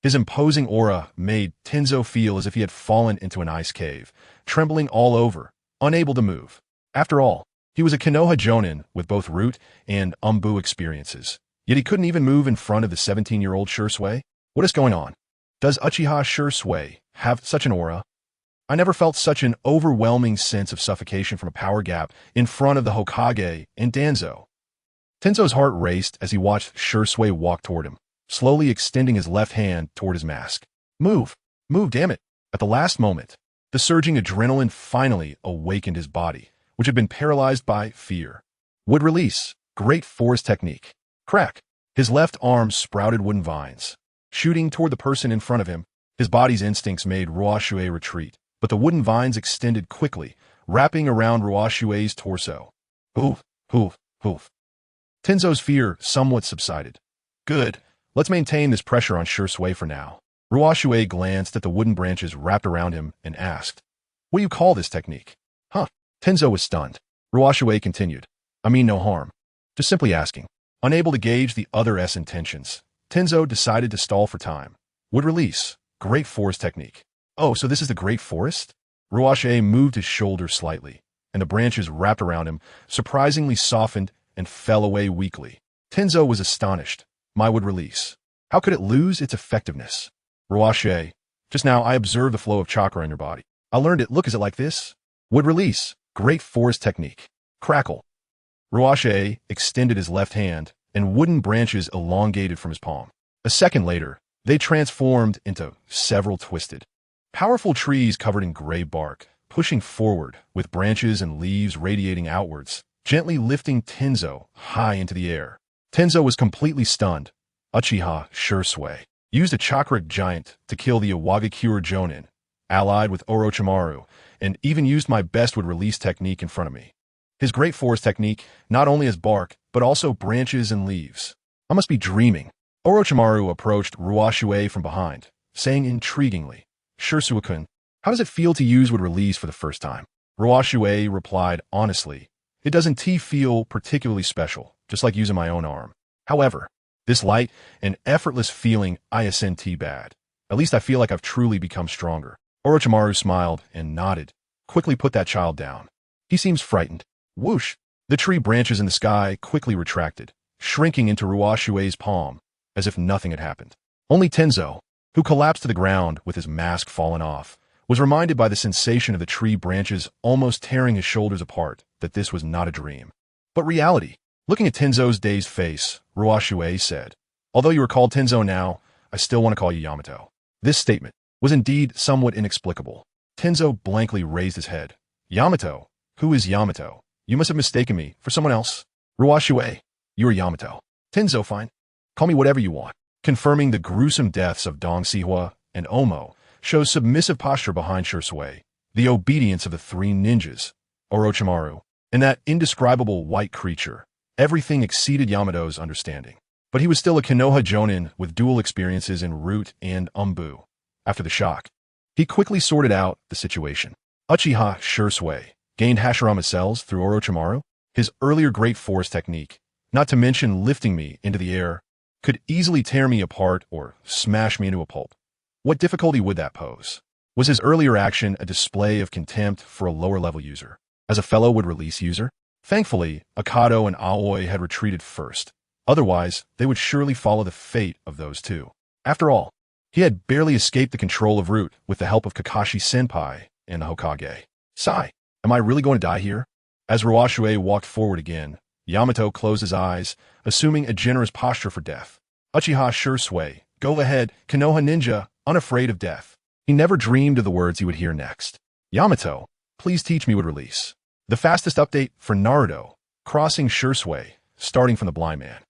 his imposing aura made Tenzo feel as if he had fallen into an ice cave, trembling all over, unable to move. After all, he was a Konoha Jonin with both root and umbu experiences, yet he couldn't even move in front of the 17-year-old Shisui. What is going on? Does Uchiha Shisui have such an aura? I never felt such an overwhelming sense of suffocation from a power gap in front of the Hokage and Danzo. Tenzo's heart raced as he watched Shisui walk toward him, slowly extending his left hand toward his mask. Move! Move, damn it! At the last moment, the surging adrenaline finally awakened his body, which had been paralyzed by fear. Wood release. Great forest technique. Crack. His left arm sprouted wooden vines. Shooting toward the person in front of him, his body's instincts made Ruoshui retreat, but the wooden vines extended quickly, wrapping around Ruoshui's torso. Hoof, hoof, hoof. Tenzo's fear somewhat subsided. Good. Let's maintain this pressure on Shisui for now. Ruoshui glanced at the wooden branches wrapped around him and asked, "What do you call this technique?" Huh. Tenzo was stunned. Ruoshui continued, "I mean no harm. Just simply asking." Unable to gauge the other's intentions, Tenzo decided to stall for time. Wood release. Great forest technique. Oh, so this is the Great Forest? Ruoshui moved his shoulders slightly, and the branches wrapped around him surprisingly softened and fell away weakly. Tenzo was astonished. My wood release. How could it lose its effectiveness? Ruoshui, just now I observed the flow of chakra in your body. I learned it. Look, is it like this? Wood release. Great forest technique. Crackle. Ruoshui extended his left hand, and wooden branches elongated from his palm. A second later, they transformed into several twisted, powerful trees covered in gray bark, pushing forward with branches and leaves radiating outwards, gently lifting Tenzo high into the air. Tenzo was completely stunned. Uchiha Shisui used a chakra giant to kill the Iwagakure Jonin, allied with Orochimaru, and even used my best wood release technique in front of me. His great forest technique not only has bark, but also branches and leaves. I must be dreaming. Orochimaru approached Ruoshui from behind, saying intriguingly, "Shisui-kun, how does it feel to use wood release for the first time?" Ruoshui replied honestly, "It doesn't feel particularly special, just like using my own arm. However, this light and effortless feeling isn't bad. At least I feel like I've truly become stronger." Orochimaru smiled and nodded. "Quickly put that child down. He seems frightened." Whoosh! The tree branches in the sky quickly retracted, shrinking into Ruoshui's palm, as if nothing had happened. Only Tenzo, who collapsed to the ground with his mask fallen off, was reminded by the sensation of the tree branches almost tearing his shoulders apart that this was not a dream, but reality. Looking at Tenzo's dazed face, Ruoshui said, "Although you are called Tenzo now, I still want to call you Yamato." This statement was indeed somewhat inexplicable. Tenzo blankly raised his head. "Yamato? Who is Yamato? You must have mistaken me for someone else." Ruoshui, "You are Yamato." "Tenzo, fine. Call me whatever you want." Confirming the gruesome deaths of Dong Sihua and Omo shows submissive posture behind Shisui, the obedience of the three ninjas. Orochimaru, In that indescribable white creature, everything exceeded Yamato's understanding. But he was still a Konoha Jonin with dual experiences in root and umbu. After the shock, he quickly sorted out the situation. Uchiha Shisui gained Hashirama cells through Orochimaru. His earlier great force technique, not to mention lifting me into the air, could easily tear me apart or smash me into a pulp. What difficulty would that pose? Was his earlier action a display of contempt for a lower-level user, as a fellow would release user? Thankfully, Akado and Aoi had retreated first. Otherwise, they would surely follow the fate of those two. After all, he had barely escaped the control of Root with the help of Kakashi-senpai and the Hokage. Sigh, am I really going to die here? As Ruoshui walked forward again, Yamato closed his eyes, assuming a generous posture for death. Uchiha Shisui, go ahead, Konoha ninja, unafraid of death. He never dreamed of the words he would hear next. Yamato, please teach me would release. The fastest update for Naruto, crossing Shisui, starting from the blind man.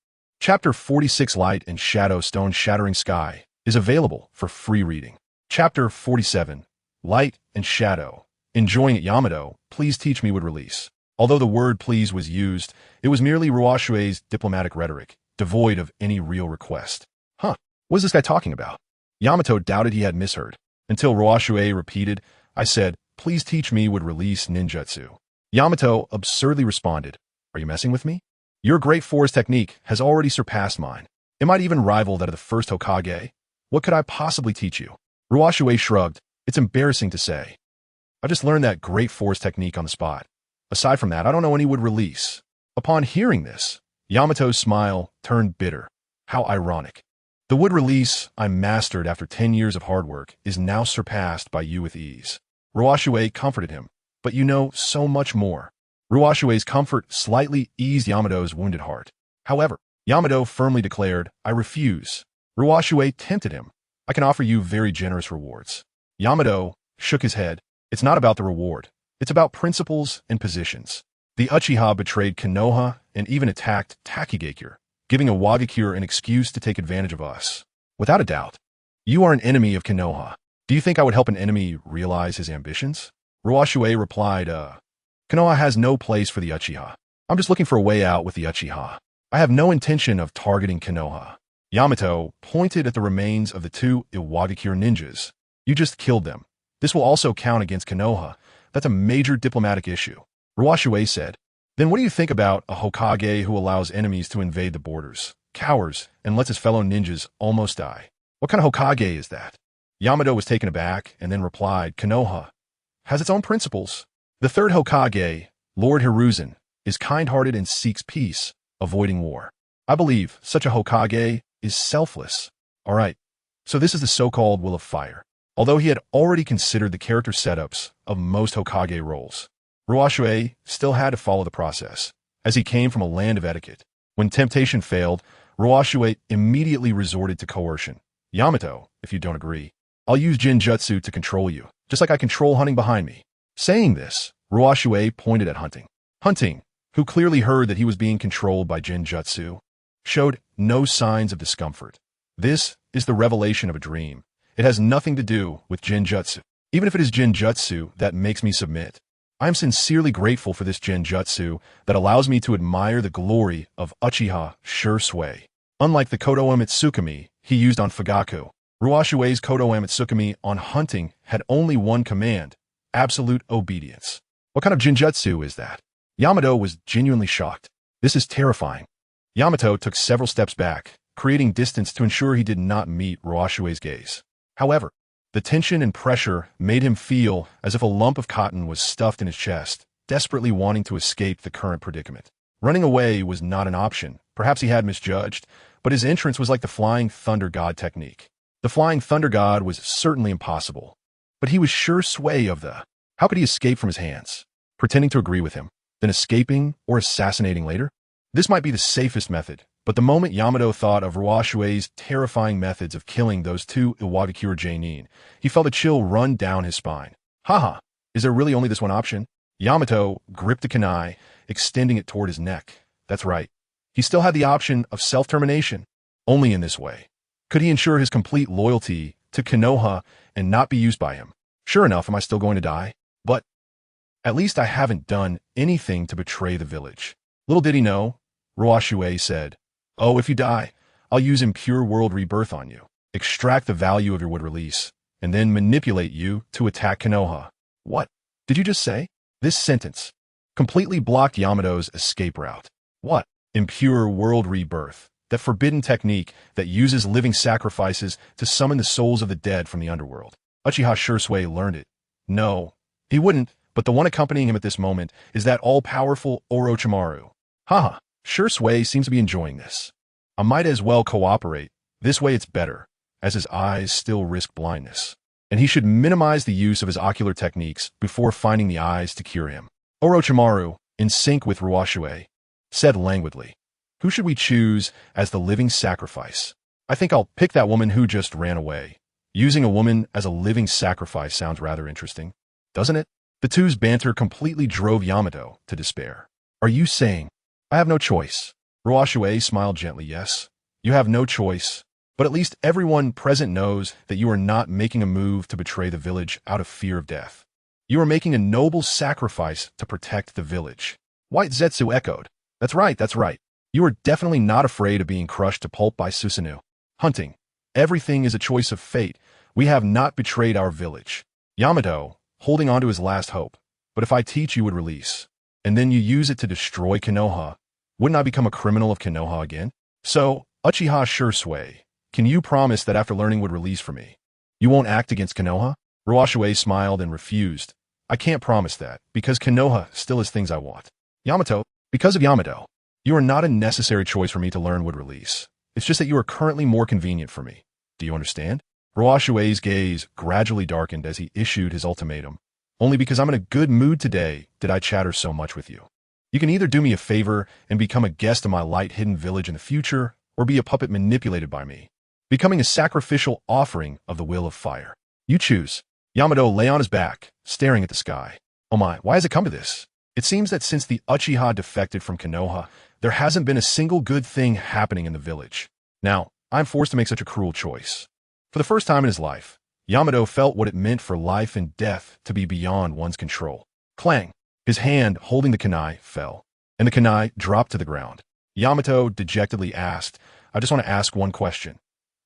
Chapter 46 Light and Shadow Stone Shattering Sky is available for free reading. Chapter 47 Light and Shadow. Enjoying it Yamato, please teach me would release. Although the word please was used, it was merely Ruoshui's diplomatic rhetoric, devoid of any real request. What is this guy talking about? Yamato doubted he had misheard, until Ruoshui repeated, I said, please teach me would release ninjutsu. Yamato absurdly responded, are you messing with me? Your great force technique has already surpassed mine. It might even rival that of the first Hokage. What could I possibly teach you? Ruoshui shrugged. It's embarrassing to say. I just learned that great force technique on the spot. Aside from that, I don't know any would release. Upon hearing this, Yamato's smile turned bitter. How ironic. The wood release I mastered after 10 years of hard work is now surpassed by you with ease. Ruoshui comforted him. But you know so much more. Ruoshui's comfort slightly eased Yamato's wounded heart. However, Yamato firmly declared, I refuse. Ruoshui tempted him. I can offer you very generous rewards. Yamato shook his head. It's not about the reward. It's about principles and positions. The Uchiha betrayed Konoha and even attacked Takigakure, giving a Wagakure an excuse to take advantage of us. Without a doubt, you are an enemy of Konoha. Do you think I would help an enemy realize his ambitions? Ruoshui replied, Konoha has no place for the Uchiha. I'm just looking for a way out with the Uchiha. I have no intention of targeting Konoha. Yamato pointed at the remains of the two Iwagakure ninjas. You just killed them. This will also count against Konoha. That's a major diplomatic issue. Ruoshui said, then what do you think about a Hokage who allows enemies to invade the borders, cowers, and lets his fellow ninjas almost die? What kind of Hokage is that? Yamato was taken aback and then replied, Konoha has its own principles. The third Hokage, Lord Hiruzen, is kind-hearted and seeks peace, avoiding war. I believe such a Hokage is selfless. All right, so this is the so-called Will of Fire. Although he had already considered the character setups of most Hokage roles, Ruoshui still had to follow the process, as he came from a land of etiquette. When temptation failed, Ruoshui immediately resorted to coercion. Yamato, if you don't agree, I'll use Jinjutsu to control you, just like I control Hunting behind me. Saying this, Ruoshui pointed at Hunting. Hunting, who clearly heard that he was being controlled by Jinjutsu, showed no signs of discomfort. This is the revelation of a dream. It has nothing to do with Jinjutsu. Even if it is Jinjutsu that makes me submit, I am sincerely grateful for this Jinjutsu that allows me to admire the glory of Uchiha Shisui. Unlike the Kodo Amitsukami he used on Fugaku, Ruoshui's Kodo Amitsukami on Hunting had only one command, absolute obedience. What kind of Jinjutsu is that? Yamato was genuinely shocked. This is terrifying. Yamato took several steps back, creating distance to ensure he did not meet Ruoshui's gaze. However, the tension and pressure made him feel as if a lump of cotton was stuffed in his chest, desperately wanting to escape the current predicament. Running away was not an option. Perhaps he had misjudged, but his entrance was like the Flying Thunder God technique. The Flying Thunder God was certainly impossible, but he was sure sway of the... How could he escape from his hands? Pretending to agree with him, then escaping or assassinating later? This might be the safest method, but the moment Yamato thought of Ruoshui's terrifying methods of killing those two Iwagakure Jonin, he felt a chill run down his spine. Haha, is there really only this one option? Yamato gripped the kunai, extending it toward his neck. That's right. He still had the option of self-termination. Only in this way could he ensure his complete loyalty to Konoha and not be used by him. Sure enough, am I still going to die? But At least I haven't done anything to betray the village. Little did he know, Ruoshui said, "Oh, if you die, I'll use impure world rebirth on you, extract the value of your wood release, and then manipulate you to attack Konoha." What did you just say? This sentence completely blocked Yamato's escape route. What? Impure world rebirth, that forbidden technique that uses living sacrifices to summon the souls of the dead from the underworld. Uchiha Shisui learned it. No, he wouldn't, but the one accompanying him at this moment is that all-powerful Orochimaru. Haha, Shisui seems to be enjoying this. I might as well cooperate. This way it's better, as his eyes still risk blindness. And he should minimize the use of his ocular techniques before finding the eyes to cure him. Orochimaru, in sync with Ruoshui, said languidly, "Who should we choose as the living sacrifice? I think I'll pick that woman who just ran away. Using a woman as a living sacrifice sounds rather interesting, doesn't it?" The two's banter completely drove Yamato to despair. "Are you saying I have no choice?" Ruoshui smiled gently. "Yes, you have no choice, but at least everyone present knows that you are not making a move to betray the village out of fear of death. You are making a noble sacrifice to protect the village." White Zetsu echoed. That's right. You are definitely not afraid of being crushed to pulp by Susanoo. Hunting. Everything is a choice of fate. We have not betrayed our village. Yamato, holding on to his last hope. But if I teach you would release, and then you use it to destroy Konoha, wouldn't I become a criminal of Konoha again? So, Uchiha Shisui, can you promise that after learning would release for me, you won't act against Konoha? Ruoshui smiled and refused. I can't promise that, because Konoha still has things I want. Yamato, because of Yamato, you are not a necessary choice for me to learn would release. It's just that you are currently more convenient for me. Do you understand? Ruoshui's gaze gradually darkened as he issued his ultimatum. Only because I'm in a good mood today did I chatter so much with you. You can either do me a favor and become a guest of my light-hidden village in the future, or be a puppet manipulated by me, becoming a sacrificial offering of the will of fire. You choose. Yamato lay on his back, staring at the sky. Oh my, why has it come to this? It seems that since the Uchiha defected from Konoha, there hasn't been a single good thing happening in the village. Now, I'm forced to make such a cruel choice. For the first time in his life, Yamato felt what it meant for life and death to be beyond one's control. Clang! His hand holding the kunai fell, and the kunai dropped to the ground. Yamato dejectedly asked, I just want to ask one question.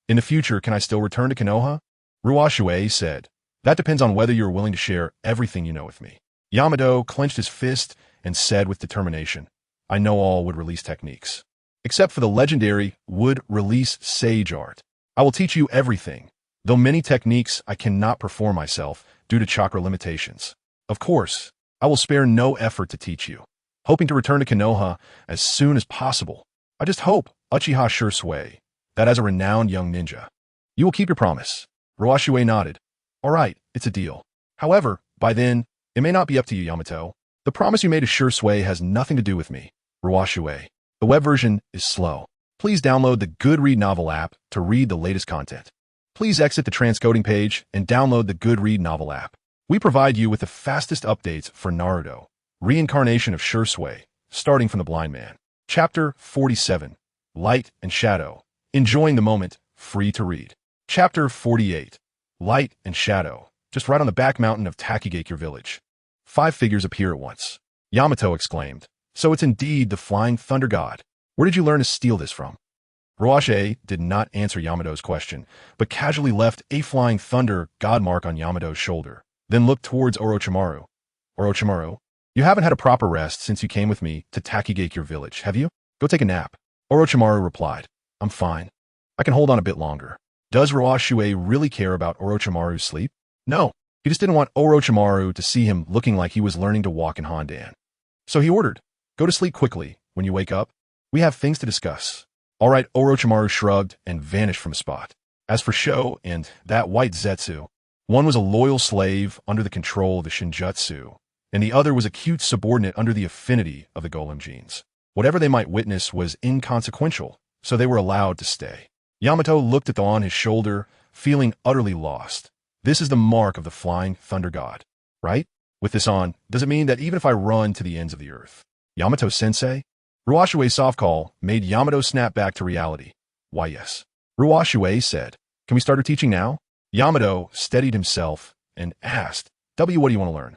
In the future, can I still return to Konoha? Ruoshui said, that depends on whether you are willing to share everything you know with me. Yamato clenched his fist and said with determination, I know all wood release techniques, except for the legendary wood release sage art. I will teach you everything, though many techniques I cannot perform myself due to chakra limitations. Of course, I will spare no effort to teach you, hoping to return to Konoha as soon as possible. I just hope, Uchiha Shisui, that as a renowned young ninja, you will keep your promise. Ruoshui nodded. All right, it's a deal. However, by then, it may not be up to you, Yamato. The promise you made to Shisui has nothing to do with me. Ruoshui. The web version is slow. Please download the Goodread novel app to read the latest content. Please exit the transcoding page and download the Goodread novel app. We provide you with the fastest updates for Naruto, Reincarnation of Shisui, starting from the Blind Man. Chapter 47, Light and Shadow. Enjoying the moment, free to read. Chapter 48, Light and Shadow. Just right on the back mountain of Takigakure village. 5 figures appear at once. Yamato exclaimed, so it's indeed the flying thunder god. Where did you learn to steal this from? Ruoshui did not answer Yamato's question, but casually left a flying thunder god mark on Yamato's shoulder, then looked towards Orochimaru. Orochimaru, you haven't had a proper rest since you came with me to Takigakure village, have you? Go take a nap. Orochimaru replied, I'm fine. I can hold on a bit longer. Does Ruoshui really care about Orochimaru's sleep? No, he just didn't want Orochimaru to see him looking like he was learning to walk in Hondan. So he ordered, go to sleep quickly. When you wake up, we have things to discuss. All right, Orochimaru shrugged and vanished from the spot. As for Sho and that white Zetsu, one was a loyal slave under the control of the Shinjutsu, and the other was a cute subordinate under the affinity of the Golem genes. Whatever they might witness was inconsequential, so they were allowed to stay. Yamato looked at the on his shoulder, feeling utterly lost. This is the mark of the flying thunder god, right? With this on, does it mean that even if I run to the ends of the earth? Yamato-sensei? Ruoshui's soft call made Yamato snap back to reality. Why yes. Ruoshui said, can we start our teaching now? Yamato steadied himself and asked, what do you want to learn?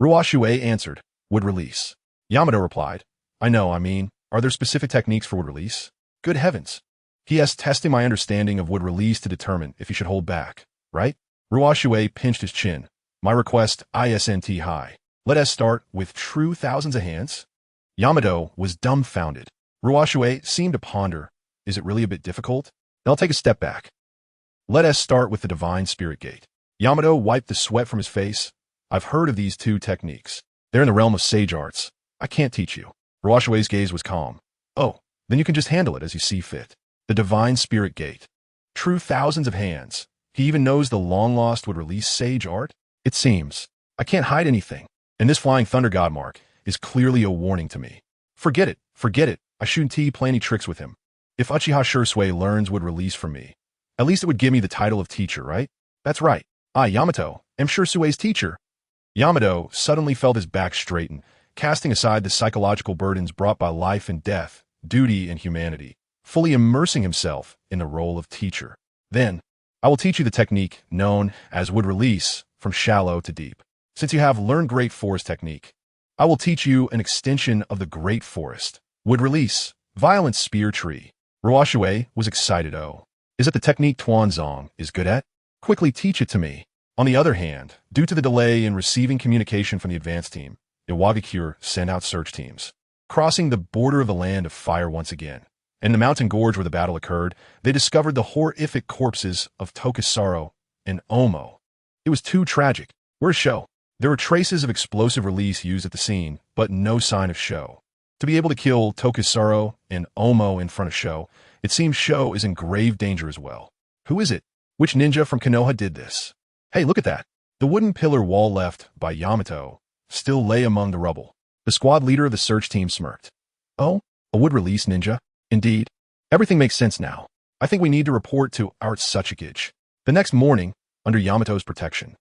Ruoshui answered, would release. Yamato replied, I know, are there specific techniques for wood release? Good heavens. He is testing my understanding of wood release to determine if he should hold back, right? Ruoshui pinched his chin. My request, isn't high. Let us start with true thousands of hands. Yamato was dumbfounded. Ruoshui seemed to ponder. Is it really a bit difficult? Then I'll take a step back. Let us start with the divine spirit gate. Yamato wiped the sweat from his face. I've heard of these two techniques. They're in the realm of sage arts. I can't teach you. Ruoshui's gaze was calm. Oh, then you can just handle it as you see fit. The divine spirit gate. True thousands of hands. He even knows the long-lost would release sage art? It seems. I can't hide anything. And this flying thunder god mark is clearly a warning to me. Forget it. I shouldn't play any tricks with him. If Uchiha Shisui learns would release from me, at least it would give me the title of teacher, right? That's right. I, Yamato, am Shisui's teacher. Yamato suddenly felt his back straighten, casting aside the psychological burdens brought by life and death, duty and humanity, fully immersing himself in the role of teacher. Then, I will teach you the technique known as wood release from shallow to deep. Since you have learned great forest technique, I will teach you an extension of the great forest. Wood release, violent spear tree. Ruoshui was excited. Oh, is it the technique Tuanzong is good at? Quickly teach it to me. On the other hand, due to the delay in receiving communication from the advance team, Iwagakure sent out search teams. Crossing the border of the land of fire once again. In the mountain gorge where the battle occurred, they discovered the horrific corpses of Tokusaro and Omo. It was too tragic. Where's Sho? There were traces of explosive release used at the scene, but no sign of Sho. To be able to kill Tokusaro and Omo in front of Sho, it seems Sho is in grave danger as well. Who is it? Which ninja from Konoha did this? Hey, look at that. The wooden pillar wall left by Yamato still lay among the rubble. The squad leader of the search team smirked. Oh, a wood release ninja? Indeed. Everything makes sense now. I think we need to report to our Tsuchikage. The next morning, under Yamato's protection,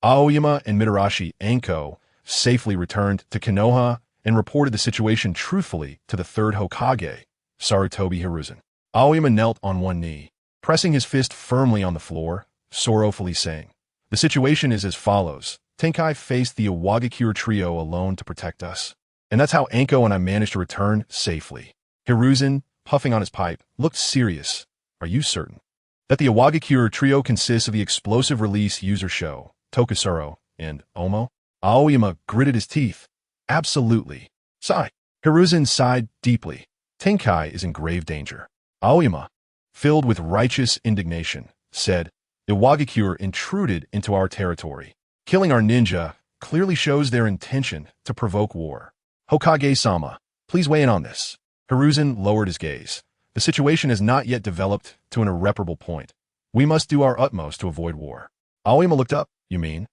Aoyama and Mitarashi Anko safely returned to Konoha and reported the situation truthfully to the third Hokage, Sarutobi Hiruzen. Aoyama knelt on one knee, pressing his fist firmly on the floor, sorrowfully saying, the situation is as follows. Tenkai faced the Iwagakure trio alone to protect us. And that's how Anko and I managed to return safely. Hiruzen, puffing on his pipe, looked serious. Are you certain that the Iwagakure trio consists of the explosive release user Sho, Tokusaro, and Omo? Aoyama gritted his teeth. Absolutely. Sigh. Hiruzen sighed deeply. Tenkai is in grave danger. Aoyama, filled with righteous indignation, said, Iwagakure intruded into our territory. Killing our ninja clearly shows their intention to provoke war. Hokage-sama, please weigh in on this. Hiruzen lowered his gaze. The situation has not yet developed to an irreparable point. We must do our utmost to avoid war. Aoyama looked up. You mean?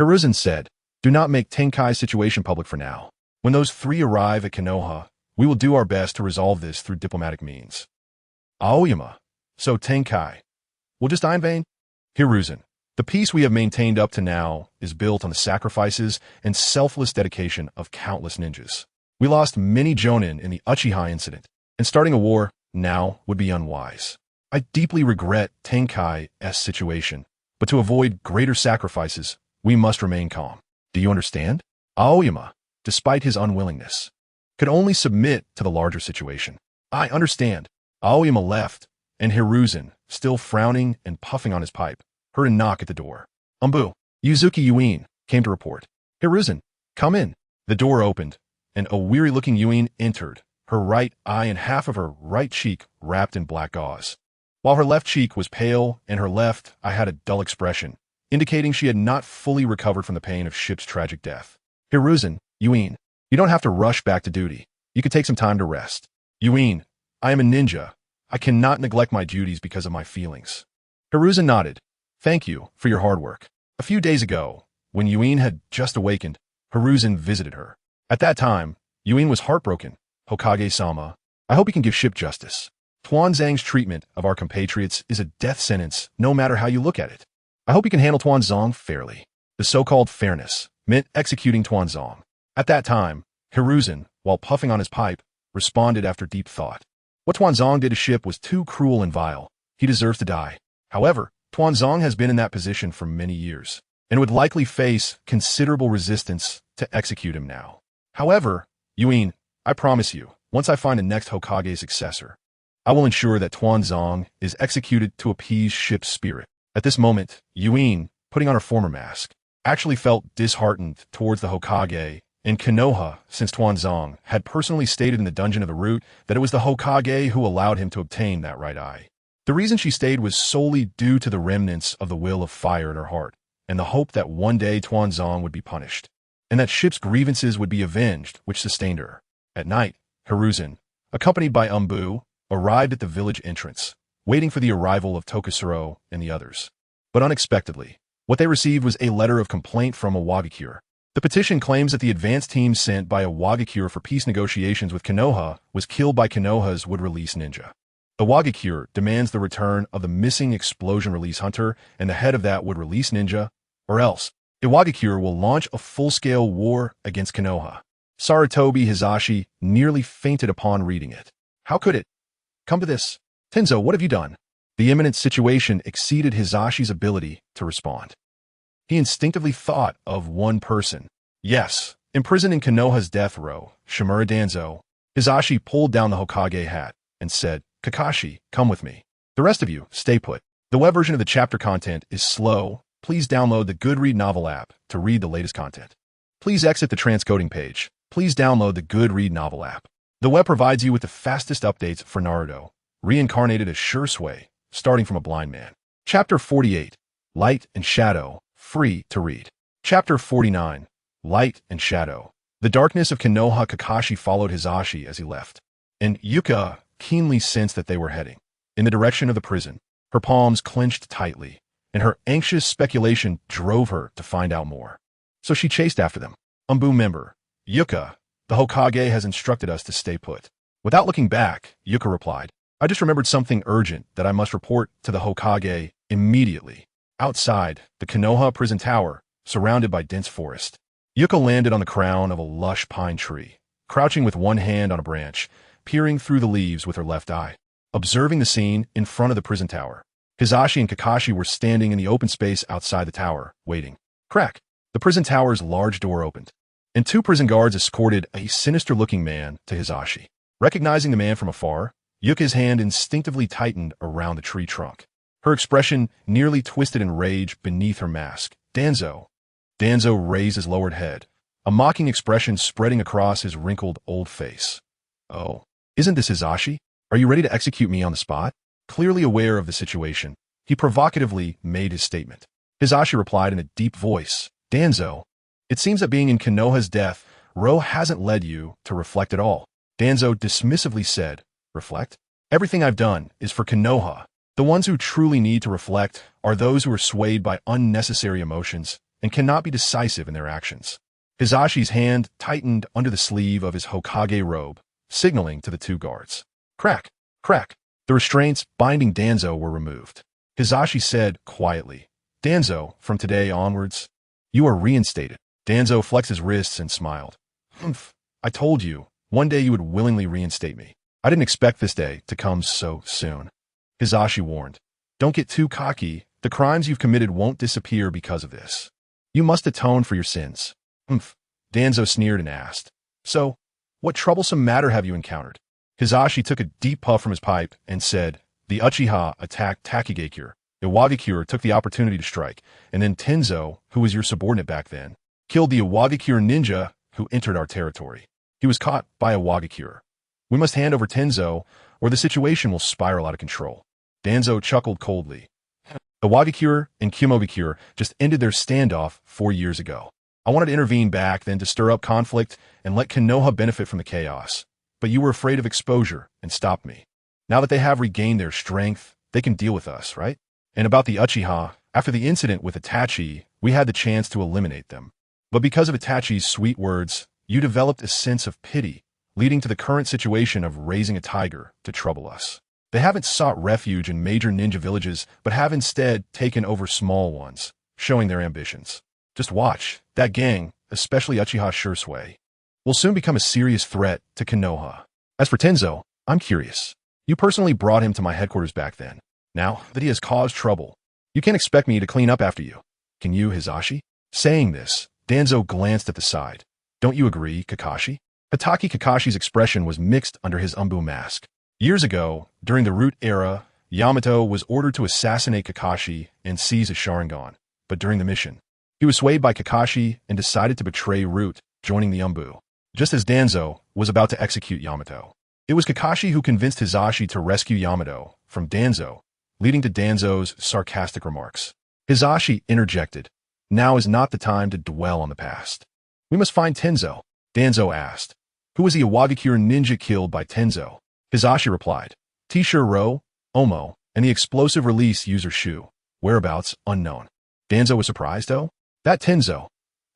Hiruzen said, do not make Tenkai's situation public for now. When those three arrive at Konoha, we will do our best to resolve this through diplomatic means. Aoyama, so Tenkai will just die in vain? Hiruzen, the peace we have maintained up to now is built on the sacrifices and selfless dedication of countless ninjas. We lost many jonin in the Uchiha incident, and starting a war now would be unwise. I deeply regret Tenkai's situation, but to avoid greater sacrifices, we must remain calm. Do you understand? Aoyama, despite his unwillingness, could only submit to the larger situation. I understand. Aoyama left, and Hiruzen, still frowning and puffing on his pipe, heard a knock at the door. Umbu, Yuzuki Yuin, came to report. Hiruzen, come in. The door opened, and a weary-looking Yuin entered, her right eye and half of her right cheek wrapped in black gauze. While her left cheek was pale and her left eye had a dull expression, indicating she had not fully recovered from the pain of Ship's tragic death. Hiruzen, Yuin, you don't have to rush back to duty. You can take some time to rest. Yuin, I am a ninja. I cannot neglect my duties because of my feelings. Hiruzen nodded. Thank you for your hard work. A few days ago, when Yuin had just awakened, Hiruzen visited her. At that time, Yuin was heartbroken. Hokage-sama, I hope you can give Ship justice. Tuanzang's treatment of our compatriots is a death sentence, no matter how you look at it. I hope you can handle Tuanzang fairly. The so-called fairness meant executing Tuanzang. At that time, Hiruzen, while puffing on his pipe, responded after deep thought. What Tuanzang did to Ship was too cruel and vile. He deserves to die. However, Tuanzang has been in that position for many years. and would likely face considerable resistance to execute him now. However, Yuin, I promise you, once I find the next Hokage's successor, I will ensure that Tuanzong is executed to appease ship's spirit. At this moment, Yuin, putting on her former mask, actually felt disheartened towards the Hokage and Konoha, since Tuanzong had personally stated in the dungeon of the root that it was the Hokage who allowed him to obtain that right eye. The reason she stayed was solely due to the remnants of the will of fire in her heart, and the hope that one day Tuanzong would be punished, and that ship's grievances would be avenged, which sustained her. At night, Hiruzen, accompanied by Umbu, arrived at the village entrance, waiting for the arrival of Tokusuro and the others. But unexpectedly, what they received was a letter of complaint from a Wagakure. The petition claims that the advance team sent by a Wagakure for peace negotiations with Konoha was killed by Konoha's would-release ninja. The Wagakure demands the return of the missing explosion-release hunter and the head of that would-release ninja, or else Iwagakure will launch a full-scale war against Konoha. Sarutobi Hizashi nearly fainted upon reading it. How could it come to this? Tenzo, what have you done? The imminent situation exceeded Hizashi's ability to respond. He instinctively thought of one person. Yes, imprisoned in Konoha's death row, Shimura Danzo. Hizashi pulled down the Hokage hat and said, Kakashi, come with me. The rest of you, stay put. The web version of the chapter content is slow. Please download the Goodread novel app to read the latest content. Please exit the transcoding page. Please download the Goodread novel app. The web provides you with the fastest updates for Naruto, reincarnated as Shisui, starting from a blind man. Chapter 48, Light and Shadow, free to read. Chapter 49, Light and Shadow. The darkness of Konoha. Kakashi followed Hizashi as he left, and Yuka keenly sensed that they were heading in the direction of the prison. Her palms clenched tightly, and her anxious speculation drove her to find out more. So she chased after them. Umbu member, Yuka, the Hokage has instructed us to stay put. Without looking back, Yuka replied, I just remembered something urgent that I must report to the Hokage immediately. Outside, the Konoha prison tower, surrounded by dense forest, Yuka landed on the crown of a lush pine tree, crouching with one hand on a branch, peering through the leaves with her left eye, observing the scene in front of the prison tower. Hizashi and Kakashi were standing in the open space outside the tower, waiting. Crack! The prison tower's large door opened, and two prison guards escorted a sinister-looking man to Hizashi. Recognizing the man from afar, Yuka's hand instinctively tightened around the tree trunk. Her expression nearly twisted in rage beneath her mask. Danzo. Danzo raised his lowered head, a mocking expression spreading across his wrinkled old face. Oh, isn't this Hizashi? Are you ready to execute me on the spot? Clearly aware of the situation, he provocatively made his statement. Hizashi replied in a deep voice, Danzo, it seems that being in Konoha's death row hasn't led you to reflect at all. Danzo dismissively said, Reflect? Everything I've done is for Konoha. The ones who truly need to reflect are those who are swayed by unnecessary emotions and cannot be decisive in their actions. Hizashi's hand tightened under the sleeve of his Hokage robe, signaling to the two guards. Crack! Crack! The restraints binding Danzo were removed. Hizashi said quietly, Danzo, from today onwards, you are reinstated. Danzo flexed his wrists and smiled. Humph, I told you, one day you would willingly reinstate me. I didn't expect this day to come so soon. Hizashi warned, don't get too cocky. The crimes you've committed won't disappear because of this. You must atone for your sins. Humph, Danzo sneered and asked, so, what troublesome matter have you encountered? Hizashi took a deep puff from his pipe and said, the Uchiha attacked Takigakure. Iwagakure took the opportunity to strike, and then Tenzo, who was your subordinate back then, killed the Iwagakure ninja who entered our territory. He was caught by Iwagakure. We must hand over Tenzo, or the situation will spiral out of control. Danzo chuckled coldly. Iwagakure and Kumogakure just ended their standoff 4 years ago. I wanted to intervene back then to stir up conflict and let Konoha benefit from the chaos. But you were afraid of exposure and stopped me. Now that they have regained their strength, they can deal with us, right? And about the Uchiha, after the incident with Itachi, we had the chance to eliminate them. But because of Itachi's sweet words, you developed a sense of pity, leading to the current situation of raising a tiger to trouble us. They haven't sought refuge in major ninja villages, but have instead taken over small ones, showing their ambitions. Just watch, that gang, especially Uchiha Shisui, will soon become a serious threat to Konoha. As for Tenzo, I'm curious. You personally brought him to my headquarters back then. Now that he has caused trouble, you can't expect me to clean up after you. Can you, Hisashi? Saying this, Danzo glanced at the side. Don't you agree, Kakashi? Hatake Kakashi's expression was mixed under his Umbu mask. Years ago, during the Root era, Yamato was ordered to assassinate Kakashi and seize his Sharingan. But during the mission, he was swayed by Kakashi and decided to betray Root, joining the Umbu. Just as Danzo was about to execute Yamato, it was Kakashi who convinced Hisashi to rescue Yamato from Danzo, leading to Danzo's sarcastic remarks. Hisashi interjected, "Now is not the time to dwell on the past. We must find Tenzo." Danzo asked, "Who was the Iwagakure ninja killed by Tenzo?" Hisashi replied, "Tshuro, Omo, and the explosive release user Shu. Whereabouts unknown." Danzo was surprised, though. That Tenzo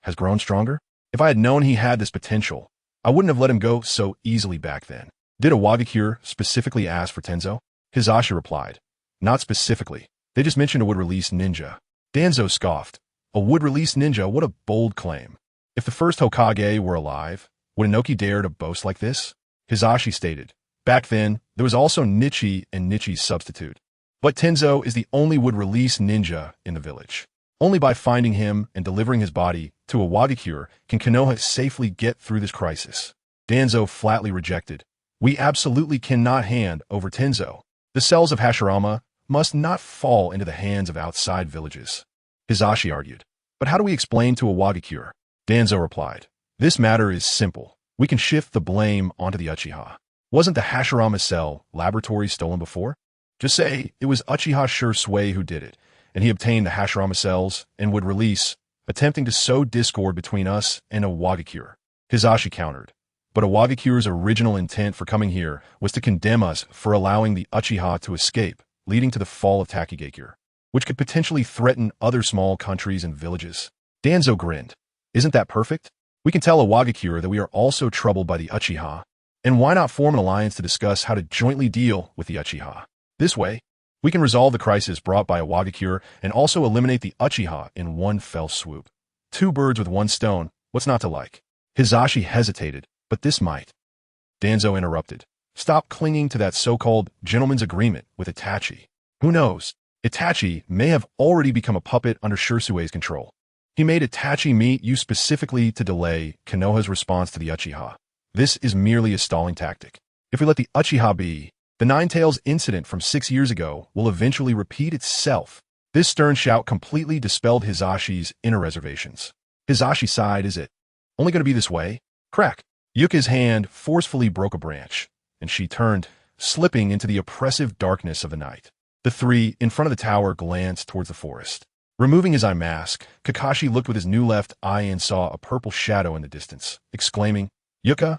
has grown stronger? If I had known he had this potential, I wouldn't have let him go so easily back then. Did Iwagakure specifically ask for Tenzo? Hisashi replied, "Not specifically. They just mentioned a wood-release ninja." Danzo scoffed. A wood-release ninja? What a bold claim. If the first Hokage were alive, would Inoki dare to boast like this? Hisashi stated, "Back then, there was also Nichi and Nichi's substitute. But Tenzo is the only wood-release ninja in the village. Only by finding him and delivering his body to Iwagakure can Konoha safely get through this crisis." Danzo flatly rejected. "We absolutely cannot hand over Tenzo. The cells of Hashirama must not fall into the hands of outside villages." Hisashi argued, "But how do we explain to Iwagakure?" Danzo replied, "This matter is simple. We can shift the blame onto the Uchiha. Wasn't the Hashirama cell laboratory stolen before? Just say it was Uchiha Shisui who did it, and he obtained the Hashirama cells and would release, attempting to sow discord between us and Iwagakure." Hisashi countered, "But Iwagakure's original intent for coming here was to condemn us for allowing the Uchiha to escape, leading to the fall of Takigakure, which could potentially threaten other small countries and villages." Danzo grinned. "Isn't that perfect? We can tell Iwagakure that we are also troubled by the Uchiha, and why not form an alliance to discuss how to jointly deal with the Uchiha? This way, we can resolve the crisis brought by Iwagakure and also eliminate the Uchiha in one fell swoop. Two birds with one stone, what's not to like?" Hisashi hesitated, "But this might." Danzo interrupted. "Stop clinging to that so-called gentleman's agreement with Itachi. Who knows? Itachi may have already become a puppet under Shirsue's control. He made Itachi meet you specifically to delay Konoha's response to the Uchiha. This is merely a stalling tactic. If we let the Uchiha be, the Nine-Tails incident from 6 years ago will eventually repeat itself." This stern shout completely dispelled Hisashi's inner reservations. Hisashi sighed. "Is it only going to be this way?" Crack! Yuka's hand forcefully broke a branch, and she turned, slipping into the oppressive darkness of the night. The three in front of the tower glanced towards the forest. Removing his eye mask, Kakashi looked with his new left eye and saw a purple shadow in the distance, exclaiming, "Yuka?"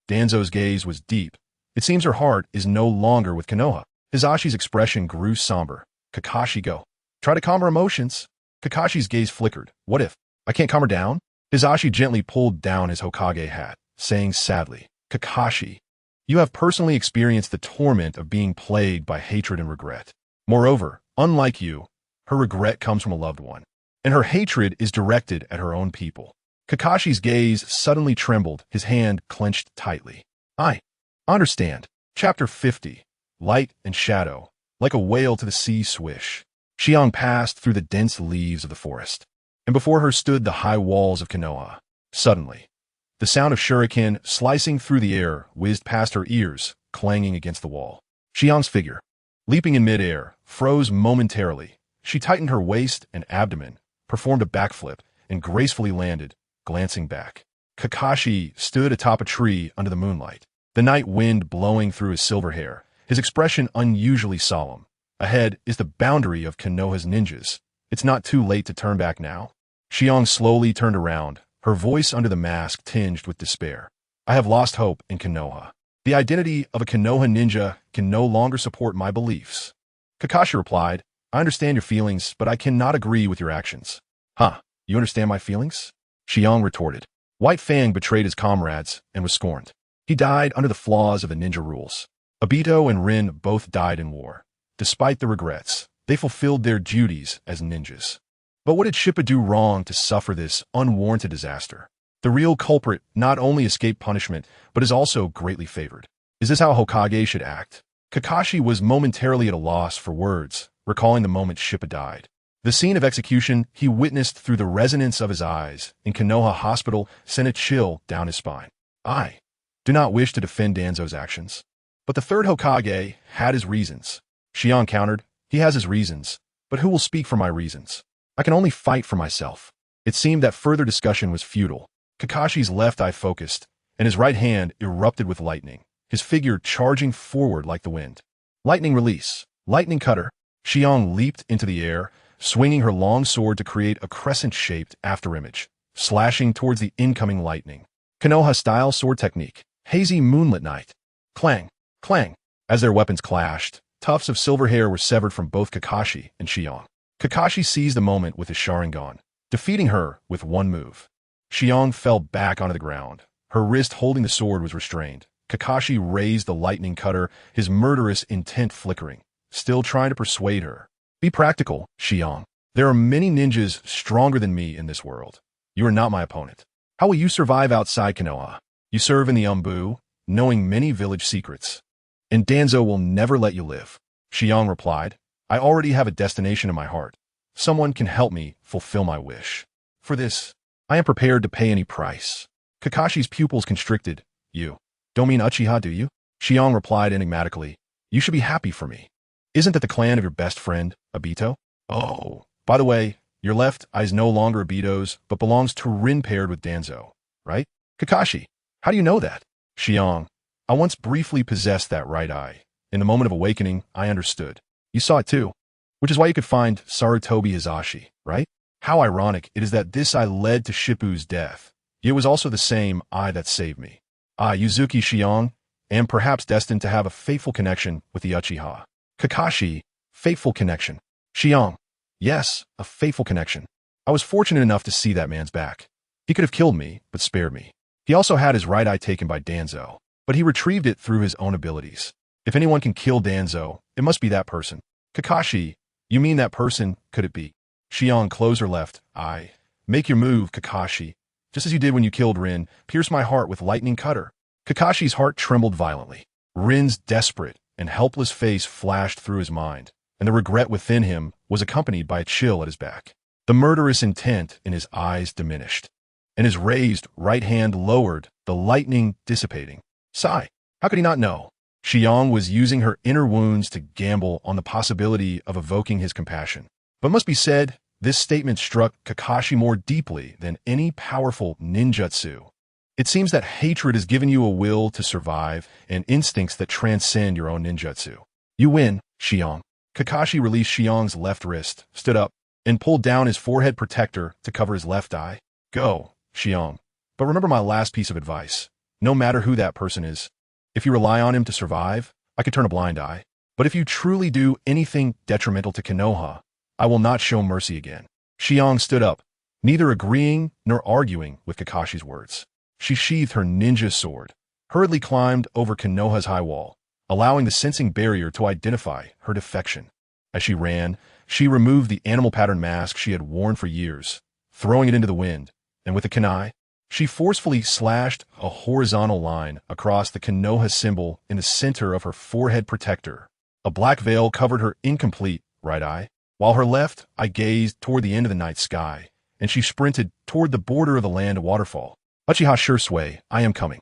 Danzo's gaze was deep. It seems her heart is no longer with Konoha. Hisashi's expression grew somber. "Kakashi, go. Try to calm her emotions." Kakashi's gaze flickered. "What if I can't calm her down?" Hisashi gently pulled down his Hokage hat, saying sadly, "Kakashi, you have personally experienced the torment of being plagued by hatred and regret. Moreover, unlike you, her regret comes from a loved one, and her hatred is directed at her own people." Kakashi's gaze suddenly trembled, his hand clenched tightly. I understand." Chapter 50. Light and Shadow. Like a whale to the sea swish, Xiang passed through the dense leaves of the forest, and before her stood the high walls of Konoha. Suddenly, the sound of shuriken slicing through the air whizzed past her ears, clanging against the wall. Xiang's figure, leaping in midair, froze momentarily. She tightened her waist and abdomen, performed a backflip, and gracefully landed, glancing back. Kakashi stood atop a tree under the moonlight, the night wind blowing through his silver hair, his expression unusually solemn. Ahead is the boundary of Konoha's ninjas. It's not too late to turn back now. Xiang slowly turned around, her voice under the mask tinged with despair. "I have lost hope in Konoha. The identity of a Konoha ninja can no longer support my beliefs." Kakashi replied, "I understand your feelings, but I cannot agree with your actions." "Huh, you understand my feelings?" Xiang retorted. White Fang betrayed his comrades and was scorned. He died under the flaws of the ninja rules. Obito and Rin both died in war. Despite the regrets, they fulfilled their duties as ninjas. But what did Shippa do wrong to suffer this unwarranted disaster? The real culprit not only escaped punishment, but is also greatly favored. Is this how Hokage should act? Kakashi was momentarily at a loss for words, recalling the moment Shippa died. The scene of execution he witnessed through the resonance of his eyes in Konoha Hospital sent a chill down his spine. I do not wish to defend Danzo's actions, but the third Hokage had his reasons. Shion countered, he has his reasons, but who will speak for my reasons? I can only fight for myself. It seemed that further discussion was futile. Kakashi's left eye focused, and his right hand erupted with lightning, his figure charging forward like the wind. Lightning release. Lightning cutter. Shion leaped into the air, swinging her long sword to create a crescent-shaped afterimage, slashing towards the incoming lightning. Konoha-style sword technique. Hazy moonlit night. Clang, clang. As their weapons clashed, tufts of silver hair were severed from both Kakashi and Shion. Kakashi seized the moment with his Sharingan, defeating her with one move. Shion fell back onto the ground. Her wrist holding the sword was restrained. Kakashi raised the lightning cutter, his murderous intent flickering, still trying to persuade her. Be practical, Shion. There are many ninjas stronger than me in this world. You are not my opponent. How will you survive outside Konoha? You serve in the Umbu, knowing many village secrets. And Danzo will never let you live. Shion replied, I already have a destination in my heart. Someone can help me fulfill my wish. For this, I am prepared to pay any price. Kakashi's pupils constricted. You don't mean Uchiha, do you? Shion replied enigmatically. You should be happy for me. Isn't that the clan of your best friend, Obito? Oh, by the way, your left eye is no longer Obito's, but belongs to Rin paired with Danzo, right? Kakashi, how do you know that? Shion, I once briefly possessed that right eye. In the moment of awakening, I understood. You saw it too, which is why you could find Sarutobi Hizashi, right? How ironic it is that this eye led to Shippu's death. It was also the same eye that saved me. I, Yuzuki Shion, am perhaps destined to have a fateful connection with the Uchiha. Kakashi, fateful connection. Shion, yes, a fateful connection. I was fortunate enough to see that man's back. He could have killed me, but spared me. He also had his right eye taken by Danzo, but he retrieved it through his own abilities. If anyone can kill Danzo, it must be that person. Kakashi, you mean that person, could it be? Shion, close her left eye. Make your move, Kakashi. Just as you did when you killed Rin, pierce my heart with lightning cutter. Kakashi's heart trembled violently. Rin's desperate and helpless face flashed through his mind, and the regret within him was accompanied by a chill at his back. The murderous intent in his eyes diminished, and his raised right hand lowered, the lightning dissipating. Sigh. How could he not know? Shion was using her inner wounds to gamble on the possibility of evoking his compassion. But must be said, this statement struck Kakashi more deeply than any powerful ninjutsu. It seems that hatred has given you a will to survive and instincts that transcend your own ninjutsu. You win, Shion. Kakashi released Shion's left wrist, stood up, and pulled down his forehead protector to cover his left eye. Go, Shion. But remember my last piece of advice. No matter who that person is, if you rely on him to survive, I could turn a blind eye. But if you truly do anything detrimental to Konoha, I will not show mercy again. Shion stood up, neither agreeing nor arguing with Kakashi's words. She sheathed her ninja sword, hurriedly climbed over Konoha's high wall, allowing the sensing barrier to identify her defection. As she ran, she removed the animal pattern mask she had worn for years, throwing it into the wind, and with a kunai, she forcefully slashed a horizontal line across the Konoha symbol in the center of her forehead protector. A black veil covered her incomplete right eye, while her left eye gazed toward the end of the night sky, and she sprinted toward the border of the land waterfall. Uchiha Shisui, I am coming.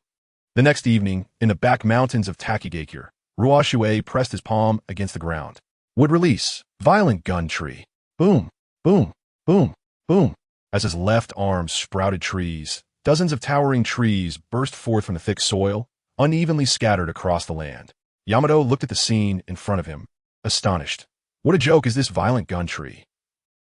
The next evening, in the back mountains of Takigakure, Ruoshui pressed his palm against the ground. Would release, violent gun tree. Boom, boom, boom, boom. As his left arm sprouted trees, dozens of towering trees burst forth from the thick soil, unevenly scattered across the land. Yamato looked at the scene in front of him, astonished. What a joke is this violent gun tree?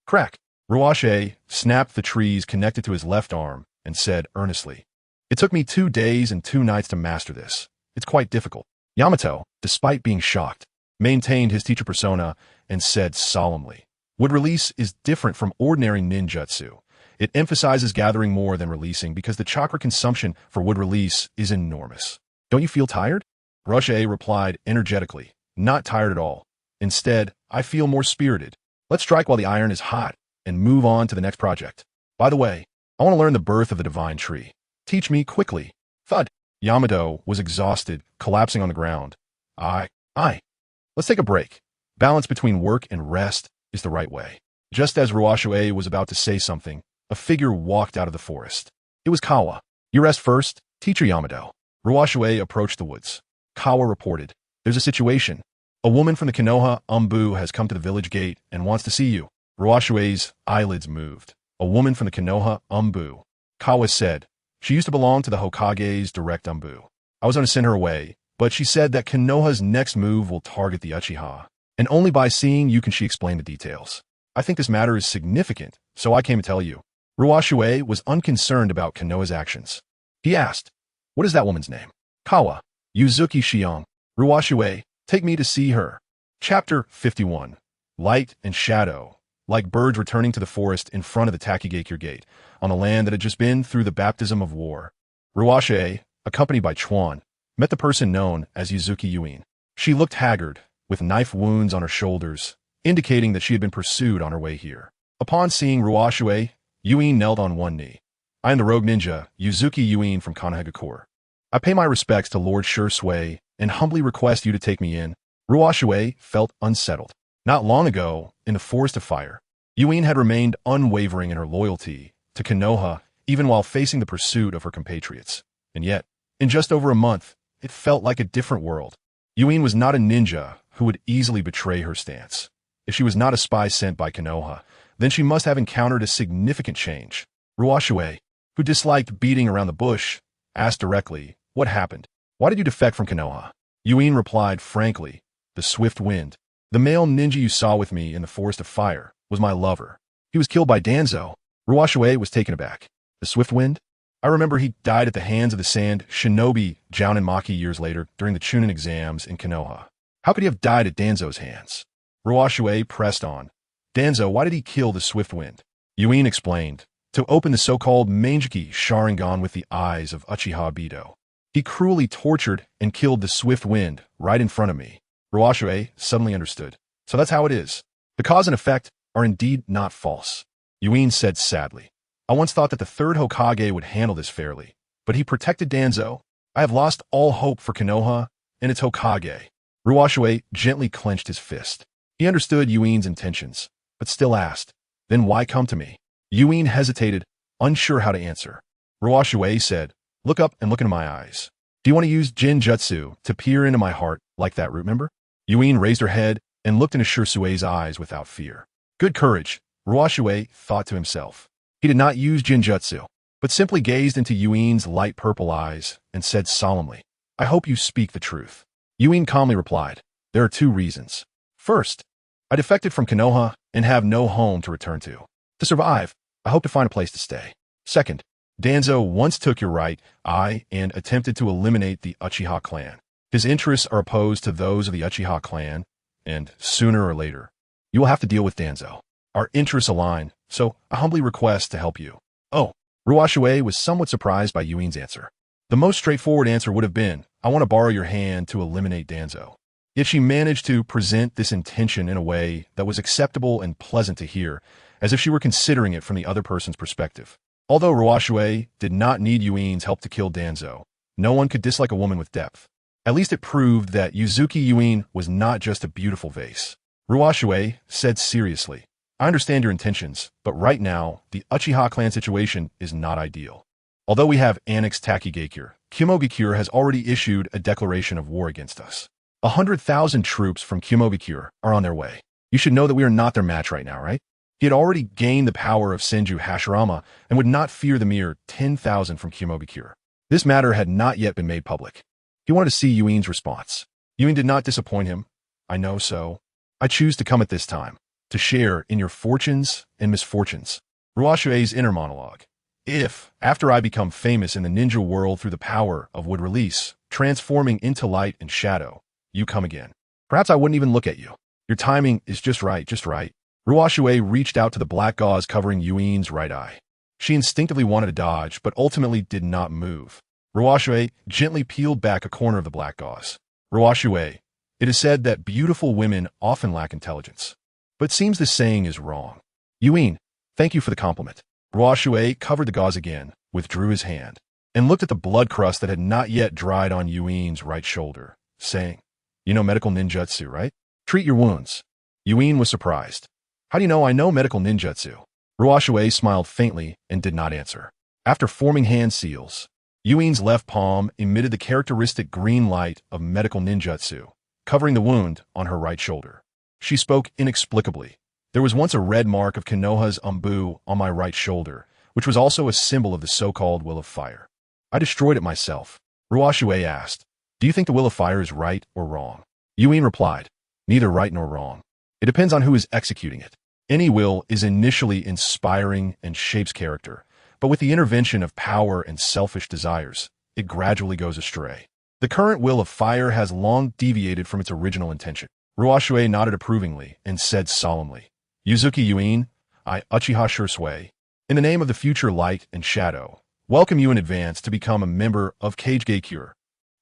Crack. Ruoshui snapped the trees connected to his left arm and said earnestly, It took me 2 days and 2 nights to master this. It's quite difficult. Yamato, despite being shocked, maintained his teacher persona and said solemnly, Wood release is different from ordinary ninjutsu. It emphasizes gathering more than releasing because the chakra consumption for wood release is enormous. Don't you feel tired? Ruoshui replied energetically, Not tired at all. Instead, I feel more spirited. Let's strike while the iron is hot and move on to the next project. By the way, I want to learn the birth of the divine tree. Teach me quickly. Thud. Yamato was exhausted, collapsing on the ground. Let's take a break. Balance between work and rest is the right way. Just as Ruoshui was about to say something, a figure walked out of the forest. It was Kawa. You rest first, Teacher Yamado. Ruoshui approached the woods. Kawa reported, there's a situation. A woman from the Konoha Umbu has come to the village gate and wants to see you. Ruoshui's eyelids moved. A woman from the Konoha Umbu. Kawa said, she used to belong to the Hokage's direct Umbu. I was going to send her away, but she said that Konoha's next move will target the Uchiha, and only by seeing you can she explain the details. I think this matter is significant, so I came to tell you. Ruoshui was unconcerned about Konoha's actions. He asked, what is that woman's name? Kawa. Yuzuki Shion. Ruoshui, take me to see her. Chapter 51. Light and Shadow. Like birds returning to the forest in front of the Takigakure Gate, on the land that had just been through the baptism of war. Ruoshui, accompanied by Chuan, met the person known as Yuzuki Yuin. She looked haggard, with knife wounds on her shoulders, indicating that she had been pursued on her way here. Upon seeing Ruoshui, Yuin knelt on one knee. I am the rogue ninja, Yuzuki Yuin from Konohagakure. I pay my respects to Lord Shisui and humbly request you to take me in. Ruoshui felt unsettled. Not long ago, in the Forest of Fire, Yuin had remained unwavering in her loyalty to Konoha even while facing the pursuit of her compatriots. And yet, in just over a month, it felt like a different world. Yuin was not a ninja who would easily betray her stance. If she was not a spy sent by Konoha, then she must have encountered a significant change. Ruoshui, who disliked beating around the bush, asked directly, what happened? Why did you defect from Konoha? Yuin replied frankly, the swift wind. The male ninja you saw with me in the Forest of Fire was my lover. He was killed by Danzo. Ruoshui was taken aback. The swift wind? I remember he died at the hands of the sand shinobi Jounin Maki years later during the Chunin exams in Konoha. How could he have died at Danzo's hands? Ruoshui pressed on. Danzo, why did he kill the swift wind? Yuin explained, to open the so-called Mangekyō Sharingan with the eyes of Uchiha Bido. He cruelly tortured and killed the swift wind right in front of me. Ruoshui suddenly understood. So that's how it is. The cause and effect are indeed not false. Yuin said sadly. I once thought that the third Hokage would handle this fairly, but he protected Danzo. I have lost all hope for Konoha and its Hokage. Ruoshui gently clenched his fist. He understood Yuin's intentions, but still asked, then why come to me? Yuin hesitated, unsure how to answer. Ruoshui said, look up and look into my eyes. Do you want to use Jinjutsu to peer into my heart like that root member? Yuin raised her head and looked into Shisui's eyes without fear. Good courage, Ruoshui thought to himself. He did not use Jinjutsu, but simply gazed into Yuin's light purple eyes and said solemnly, I hope you speak the truth. Yuin calmly replied, there are two reasons. First, I defected from Konoha and have no home to return to. To survive, I hope to find a place to stay. Second, Danzo once took your right-eye and attempted to eliminate the Uchiha clan. His interests are opposed to those of the Uchiha clan, and sooner or later, you will have to deal with Danzo. Our interests align, so I humbly request to help you. Oh, Ruoshui was somewhat surprised by Yuin's answer. The most straightforward answer would have been, I want to borrow your hand to eliminate Danzo. Yet she managed to present this intention in a way that was acceptable and pleasant to hear, as if she were considering it from the other person's perspective. Although Ruoshui did not need Yuin's help to kill Danzo, no one could dislike a woman with depth. At least it proved that Yuzuki Yuin was not just a beautiful vase. Ruoshui said seriously, I understand your intentions, but right now, the Uchiha clan situation is not ideal. Although we have annexed Takigakure, Kumogakure has already issued a declaration of war against us. 100,000 troops from Kumogakure are on their way. You should know that we are not their match right now, right? He had already gained the power of Senju Hashirama and would not fear the mere 10,000 from Kumogakure. This matter had not yet been made public. He wanted to see Yuin's response. Yuin did not disappoint him. I know so. I choose to come at this time, to share in your fortunes and misfortunes. Ruoshui's inner monologue. If, after I become famous in the ninja world through the power of wood release, transforming into light and shadow, you come again. Perhaps I wouldn't even look at you. Your timing is just right, just right. Ruoshui reached out to the black gauze covering Yuin's right eye. She instinctively wanted to dodge, but ultimately did not move. Ruoshui gently peeled back a corner of the black gauze. Ruoshui, it is said that beautiful women often lack intelligence. But it seems this saying is wrong. Yuin, thank you for the compliment. Ruoshui covered the gauze again, withdrew his hand, and looked at the blood crust that had not yet dried on Yuin's right shoulder, saying, you know medical ninjutsu, right? Treat your wounds. Yuin was surprised. How do you know I know medical ninjutsu? Ruoshui smiled faintly and did not answer. After forming hand seals, Yuin's left palm emitted the characteristic green light of medical ninjutsu, covering the wound on her right shoulder. She spoke inexplicably. There was once a red mark of Konoha's umbu on my right shoulder, which was also a symbol of the so-called Will of Fire. I destroyed it myself. Ruoshui asked, do you think the Will of Fire is right or wrong? Yuin replied, neither right nor wrong. It depends on who is executing it. Any will is initially inspiring and shapes character, but with the intervention of power and selfish desires, it gradually goes astray. The current Will of Fire has long deviated from its original intention. Ruoshui nodded approvingly and said solemnly, Yuzuki Yuin, I Uchiha Shisui, in the name of the future light and shadow, welcome you in advance to become a member of Kagekure.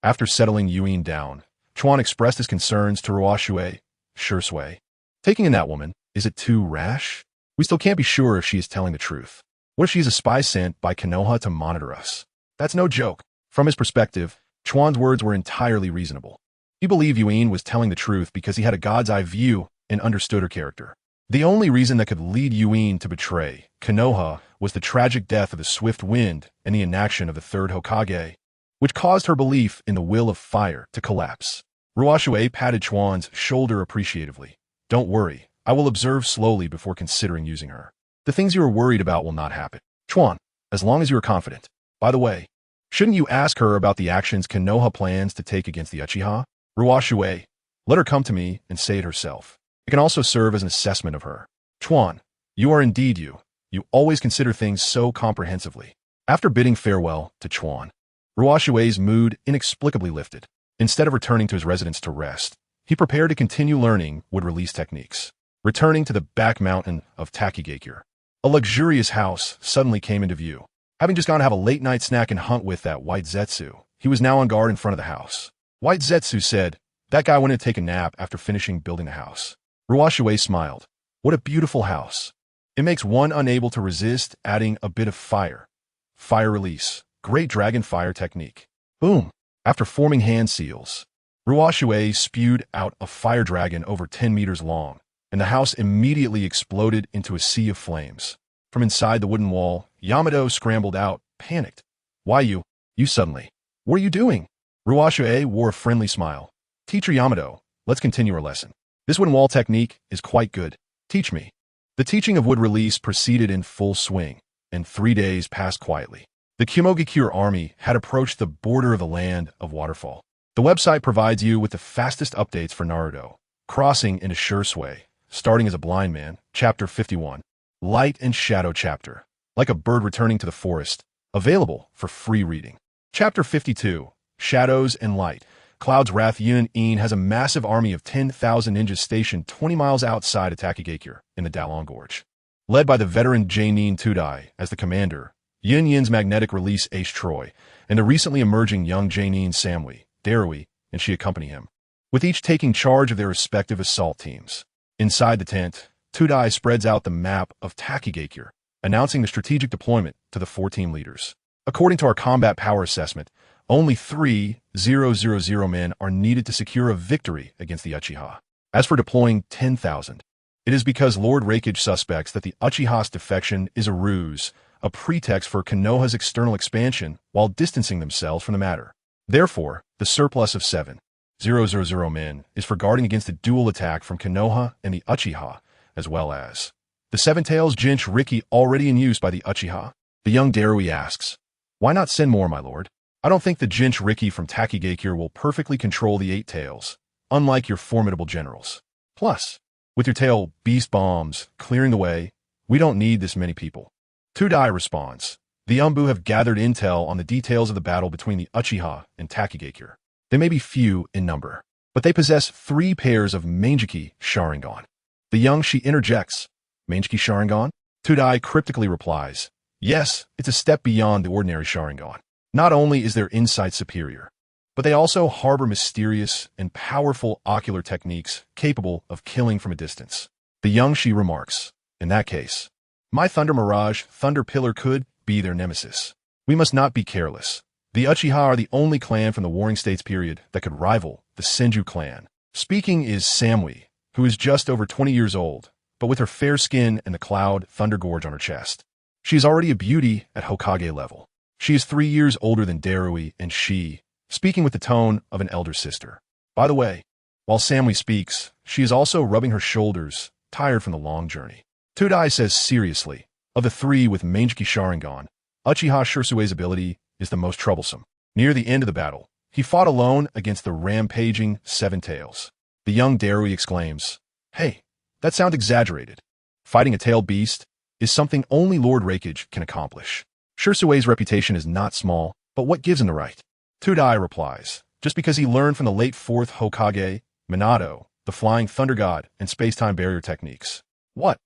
After settling Yuin down, Chuan expressed his concerns to Ruoshui, Shisui. Taking in that woman, is it too rash? We still can't be sure if she is telling the truth. What if she is a spy sent by Konoha to monitor us? That's no joke. From his perspective, Chuan's words were entirely reasonable. He believed Yuin was telling the truth because he had a god's eye view and understood her character. The only reason that could lead Yuin to betray Konoha was the tragic death of the Swift Wind and the inaction of the third Hokage, which caused her belief in the Will of Fire to collapse. Ruoshui patted Chuan's shoulder appreciatively. Don't worry, I will observe slowly before considering using her. The things you are worried about will not happen. Chuan, as long as you are confident. By the way, shouldn't you ask her about the actions Konoha plans to take against the Uchiha? Ruoshui, let her come to me and say it herself. It can also serve as an assessment of her. Chuan, you are indeed you. You always consider things so comprehensively. After bidding farewell to Chuan, Ruoshui's mood inexplicably lifted. Instead of returning to his residence to rest, he prepared to continue learning wood-release techniques. Returning to the back mountain of Takigakure, a luxurious house suddenly came into view. Having just gone to have a late-night snack and hunt with that white Zetsu, he was now on guard in front of the house. White Zetsu said, that guy went to take a nap after finishing building the house. Ruoshui smiled. What a beautiful house. It makes one unable to resist adding a bit of fire. Fire release. Great dragon fire technique. Boom. After forming hand seals, Ruoshui spewed out a fire dragon over 10 meters long, and the house immediately exploded into a sea of flames. From inside the wooden wall, Yamato scrambled out, panicked. Why you suddenly? What are you doing? Ruoshui wore a friendly smile. Teacher Yamato, let's continue our lesson. This wooden wall technique is quite good. Teach me. The teaching of wood release proceeded in full swing, and 3 days passed quietly. The Kumogakure army had approached the border of the land of waterfall. The website provides you with the fastest updates for Naruto. Crossing into Shisui, starting as a blind man, Chapter 51. Light and Shadow Chapter. Like a bird returning to the forest. Available for free reading. Chapter 52. Shadows and Light. Cloud's Wrath Yin has a massive army of 10,000 ninjas stationed 20 miles outside of Takigakure in the Dalong Gorge. Led by the veteran Jinchūriki as the commander, Yin's magnetic release ace Troy, and the recently emerging young Jainin Samui, Darui, and she accompany him, with each taking charge of their respective assault teams. Inside the tent, Tudai spreads out the map of Takigakure, announcing the strategic deployment to the 4 team leaders. According to our combat power assessment, only 3,000 men are needed to secure a victory against the Uchiha. As for deploying 10,000, it is because Lord Raikage suspects that the Uchiha's defection is a ruse, a pretext for Konoha's external expansion while distancing themselves from the matter. Therefore, the surplus of 7,000 men is for guarding against a dual attack from Konoha and the Uchiha, as well as the Seven-Tails Jinchūriki already in use by the Uchiha. The young Darui asks, why not send more, my lord? I don't think the Jinchūriki from Takigakure will perfectly control the 8 tails, unlike your formidable generals. Plus, with your tail beast bombs clearing the way, we don't need this many people. Tudai responds, the Umbu have gathered intel on the details of the battle between the Uchiha and Takigakure. They may be few in number, but they possess 3 pairs of Mangekyō Sharingan. The young she interjects, Mangekyō Sharingan? Tudai cryptically replies, yes, it's a step beyond the ordinary Sharingan. Not only is their insight superior, but they also harbor mysterious and powerful ocular techniques capable of killing from a distance. The young she remarks, in that case, my Thunder Mirage, Thunder Pillar could be their nemesis. We must not be careless. The Uchiha are the only clan from the Warring States period that could rival the Senju clan. Speaking is Samui, who is just over 20 years old, but with her fair skin and the cloud thunder gorge on her chest. She is already a beauty at Hokage level. She is 3 years older than Darui, and she, speaking with the tone of an elder sister. By the way, while Samui speaks, she is also rubbing her shoulders, tired from the long journey. Todai says seriously, of the 3 with Mangekyō Sharingan, Uchiha Shirsui's ability is the most troublesome. Near the end of the battle, he fought alone against the rampaging Seven Tails. The young Darui exclaims, "Hey, that sounds exaggerated. Fighting a tailed beast is something only Lord Raikage can accomplish. Shirsui's reputation is not small, but what gives him the right?" Todai replies, "Just because he learned from the late 4th Hokage, Minato, the Flying Thunder God, and space-time barrier techniques." What?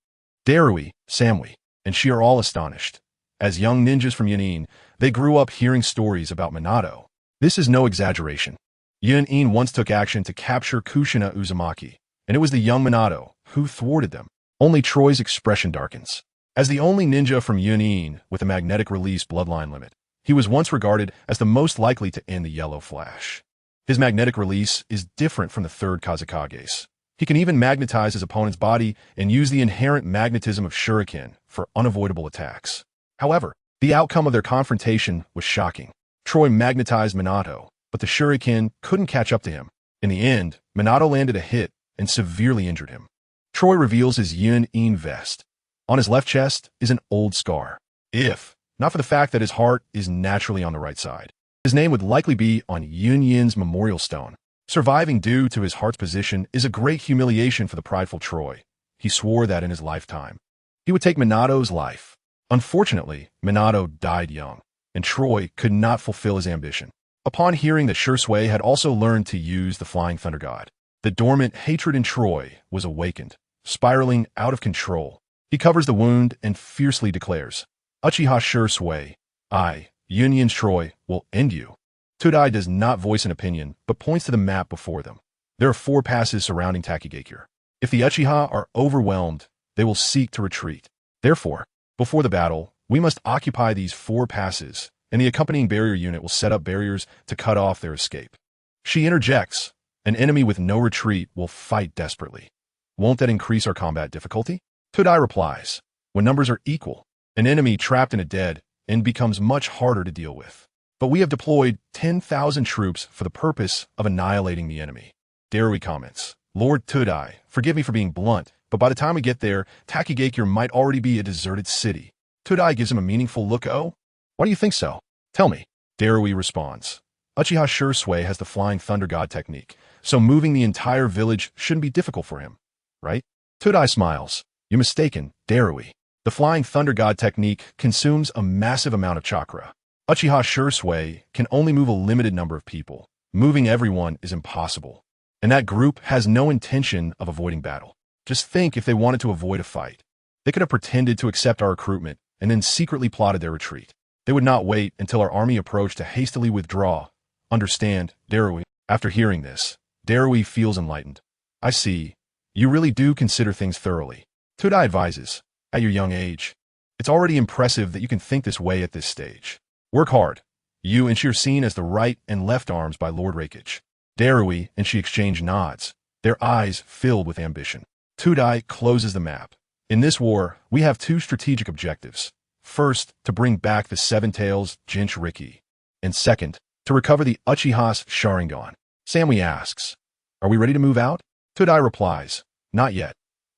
Darui, Samui, and she are all astonished. As young ninjas from Yunin, they grew up hearing stories about Minato. This is no exaggeration. Yunin once took action to capture Kushina Uzumaki, and it was the young Minato who thwarted them. Only Troy's expression darkens. As the only ninja from Yunin with a magnetic release bloodline limit, he was once regarded as the most likely to end the Yellow Flash. His magnetic release is different from the 3rd Kazekage's. He can even magnetize his opponent's body and use the inherent magnetism of shuriken for unavoidable attacks. However, the outcome of their confrontation was shocking. Troy magnetized Minato, but the shuriken couldn't catch up to him. In the end, Minato landed a hit and severely injured him. Troy reveals his Yunin vest. On his left chest is an old scar. If not for the fact that his heart is naturally on the right side, his name would likely be on Yunin's memorial stone. Surviving due to his heart's position is a great humiliation for the prideful Troy. He swore that in his lifetime he would take Minato's life. Unfortunately, Minato died young, and Troy could not fulfill his ambition. Upon hearing that Shisui had also learned to use the Flying Thunder God, the dormant hatred in Troy was awakened, spiraling out of control. He covers the wound and fiercely declares, "Uchiha Shisui, I, Union's Troy, will end you." Todai does not voice an opinion, but points to the map before them. There are 4 passes surrounding Takigakure. If the Uchiha are overwhelmed, they will seek to retreat. Therefore, before the battle, we must occupy these 4 passes, and the accompanying barrier unit will set up barriers to cut off their escape. She interjects, "An enemy with no retreat will fight desperately. Won't that increase our combat difficulty?" Todai replies, "When numbers are equal, an enemy trapped in a dead end becomes much harder to deal with. But we have deployed 10,000 troops for the purpose of annihilating the enemy." Darui comments, "Lord Todai, forgive me for being blunt, but by the time we get there, Takigakure might already be a deserted city." Todai gives him a meaningful look. "Oh, why do you think so? Tell me." Darui responds, "Uchiha Shisui has the Flying Thunder God technique, so moving the entire village shouldn't be difficult for him, right?" Todai smiles, "You're mistaken, Darui. The Flying Thunder God technique consumes a massive amount of chakra. Uchiha Shisui can only move a limited number of people. Moving everyone is impossible. And that group has no intention of avoiding battle. Just think if they wanted to avoid a fight. They could have pretended to accept our recruitment and then secretly plotted their retreat. They would not wait until our army approached to hastily withdraw. Understand, Darui?" After hearing this, Darui feels enlightened. "I see. You really do consider things thoroughly." Todai advises, "At your young age, it's already impressive that you can think this way at this stage. Work hard. You and she are seen as the right and left arms by Lord Raikage." Darui and she exchange nods, their eyes filled with ambition. Todai closes the map. "In this war, we have 2 strategic objectives. First, to bring back the Seven Tails Jinchūriki, and second, to recover the Uchiha's Sharingan." Samui asks, "Are we ready to move out?" Todai replies, "Not yet.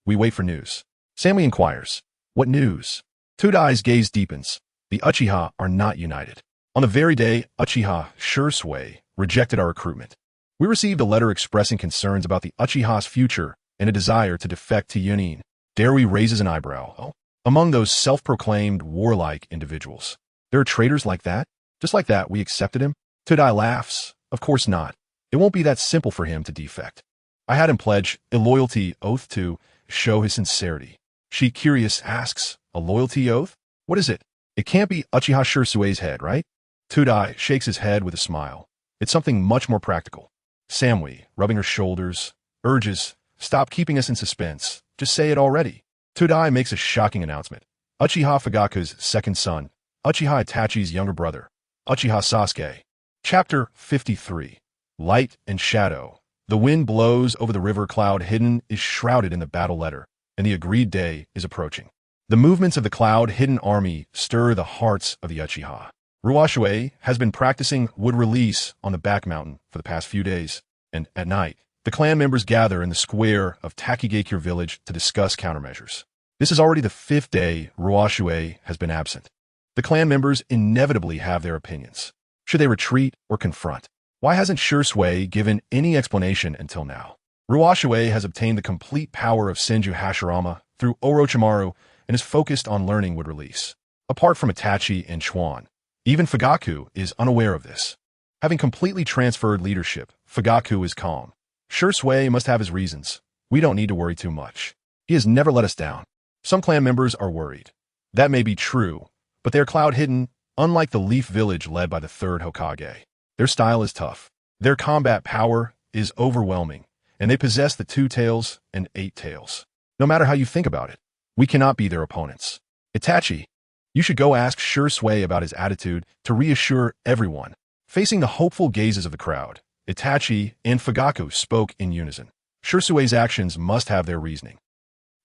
We wait for news." Samui inquires, "What news?" Todai's gaze deepens. The Uchiha are not united. On the very day Uchiha Shisui rejected our recruitment, we received a letter expressing concerns about the Uchiha's future and a desire to defect to Yunin. Darui raises an eyebrow. "Oh, among those self-proclaimed warlike individuals, there are traitors like that? Just like that, we accepted him?" Todai laughs. "Of course not. It won't be that simple for him to defect. I had him pledge a loyalty oath to show his sincerity." She, curious, asks, "A loyalty oath? What is it? It can't be Uchiha Shirsui's head, right?" Todai shakes his head with a smile. "It's something much more practical." Samui, rubbing her shoulders, urges, "Stop keeping us in suspense. Just say it already." Todai makes a shocking announcement. Uchiha Fugaku's second son, Uchiha Itachi's younger brother, Uchiha Sasuke. Chapter 53. Light and Shadow. The wind blows over the river. Cloud hidden is shrouded in the battle letter. and the agreed day is approaching. The movements of the cloud-hidden army stir the hearts of the Uchiha. Ruoshui has been practicing wood release on the back mountain for the past few days, and at night, the clan members gather in the square of Takigakure village to discuss countermeasures. This is already the 5th day Ruoshui has been absent. The clan members inevitably have their opinions. Should they retreat or confront? Why hasn't Shisui given any explanation until now? Ruoshui has obtained the complete power of Senju Hashirama through Orochimaru and is focused on learning wood release. Apart from Itachi and Chuan, even Fugaku is unaware of this. Having completely transferred leadership, Fugaku is calm. Shisui must have his reasons. We don't need to worry too much. He has never let us down. Some clan members are worried. That may be true, but they are cloud-hidden, unlike the Leaf Village led by the 3rd Hokage. Their style is tough. Their combat power is overwhelming, and they possess the 2 tails and 8 tails. No matter how you think about it, we cannot be their opponents. Itachi, you should go ask Shisui about his attitude to reassure everyone. Facing the hopeful gazes of the crowd, Itachi and Fugaku spoke in unison. Shisui's actions must have their reasoning.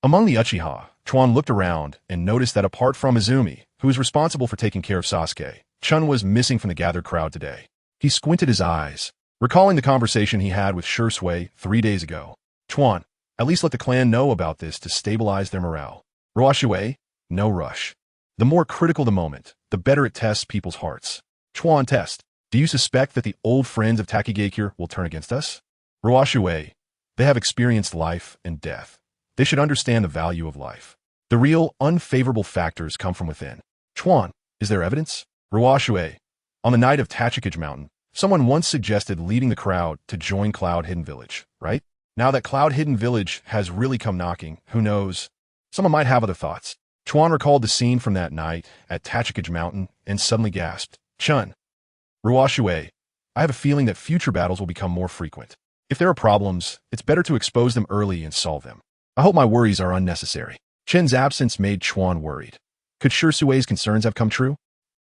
Among the Uchiha, Chuan looked around and noticed that apart from Izumi, who is responsible for taking care of Sasuke, Chun was missing from the gathered crowd today. He squinted his eyes, recalling the conversation he had with Shisui 3 days ago. Chuan, at least let the clan know about this to stabilize their morale. Ruoshui, no rush. The more critical the moment, the better it tests people's hearts. Chuan test. Do you suspect that the old friends of Takigakure will turn against us? Ruoshui, they have experienced life and death. They should understand the value of life. The real unfavorable factors come from within. Chuan, is there evidence? Ruoshui, on the night of Tachikage Mountain, someone once suggested leading the crowd to join Cloud Hidden Village, right? Now that Cloud Hidden Village has really come knocking, who knows? Someone might have other thoughts. Chuan recalled the scene from that night at Tachikage Mountain and suddenly gasped, Chun. Ruoshui, I have a feeling that future battles will become more frequent. If there are problems, it's better to expose them early and solve them. I hope my worries are unnecessary. Chen's absence made Chuan worried. Could Shisui's concerns have come true?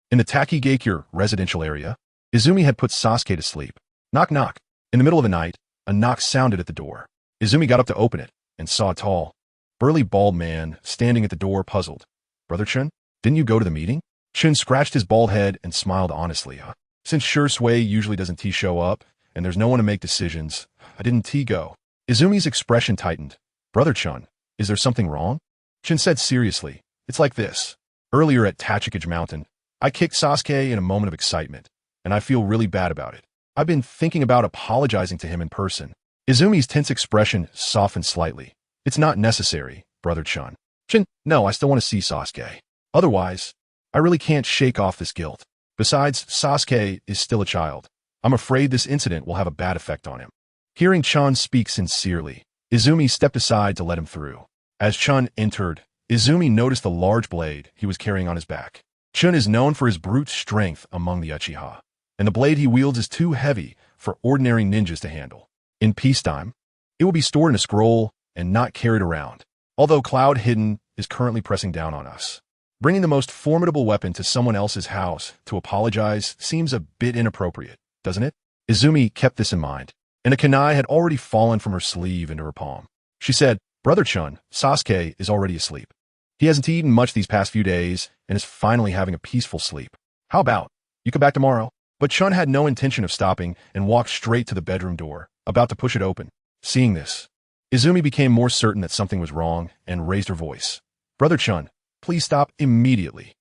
In the Takigakure residential area, Izumi had put Sasuke to sleep. Knock knock. In the middle of the night, a knock sounded at the door. Izumi got up to open it and saw a tall, burly bald man standing at the door, puzzled. Brother Chun, didn't you go to the meeting? Chun scratched his bald head and smiled honestly. Since Shisui usually doesn't show up, and there's no one to make decisions, I didn't go. Izumi's expression tightened. Brother Chun, is there something wrong? Chun said seriously, it's like this. Earlier at Tachikage Mountain, I kicked Sasuke in a moment of excitement, and I feel really bad about it. I've been thinking about apologizing to him in person. Izumi's tense expression softened slightly. It's not necessary, Brother Chun. Chun, no, I still want to see Sasuke. Otherwise, I really can't shake off this guilt. Besides, Sasuke is still a child. I'm afraid this incident will have a bad effect on him. Hearing Chun speak sincerely, Izumi stepped aside to let him through. As Chun entered, Izumi noticed the large blade he was carrying on his back. Chun is known for his brute strength among the Uchiha, and the blade he wields is too heavy for ordinary ninjas to handle. In peacetime, it will be stored in a scroll and not carried around, although Cloud Hidden is currently pressing down on us. Bringing the most formidable weapon to someone else's house to apologize seems a bit inappropriate, doesn't it? Izumi kept this in mind, and a kunai had already fallen from her sleeve into her palm. She said, Brother Chun, Sasuke is already asleep. He hasn't eaten much these past few days and is finally having a peaceful sleep. How about you come back tomorrow? But Chun had no intention of stopping and walked straight to the bedroom door, about to push it open. Seeing this, Izumi became more certain that something was wrong and raised her voice. Brother Chun, please stop immediately.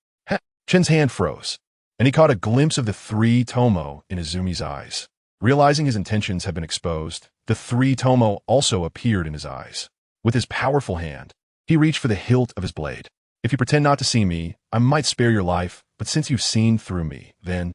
Chun's hand froze, and he caught a glimpse of the 3 tomo in Izumi's eyes. Realizing his intentions had been exposed, the 3 tomo also appeared in his eyes. With his powerful hand, he reached for the hilt of his blade. If you pretend not to see me, I might spare your life, but since you've seen through me, then...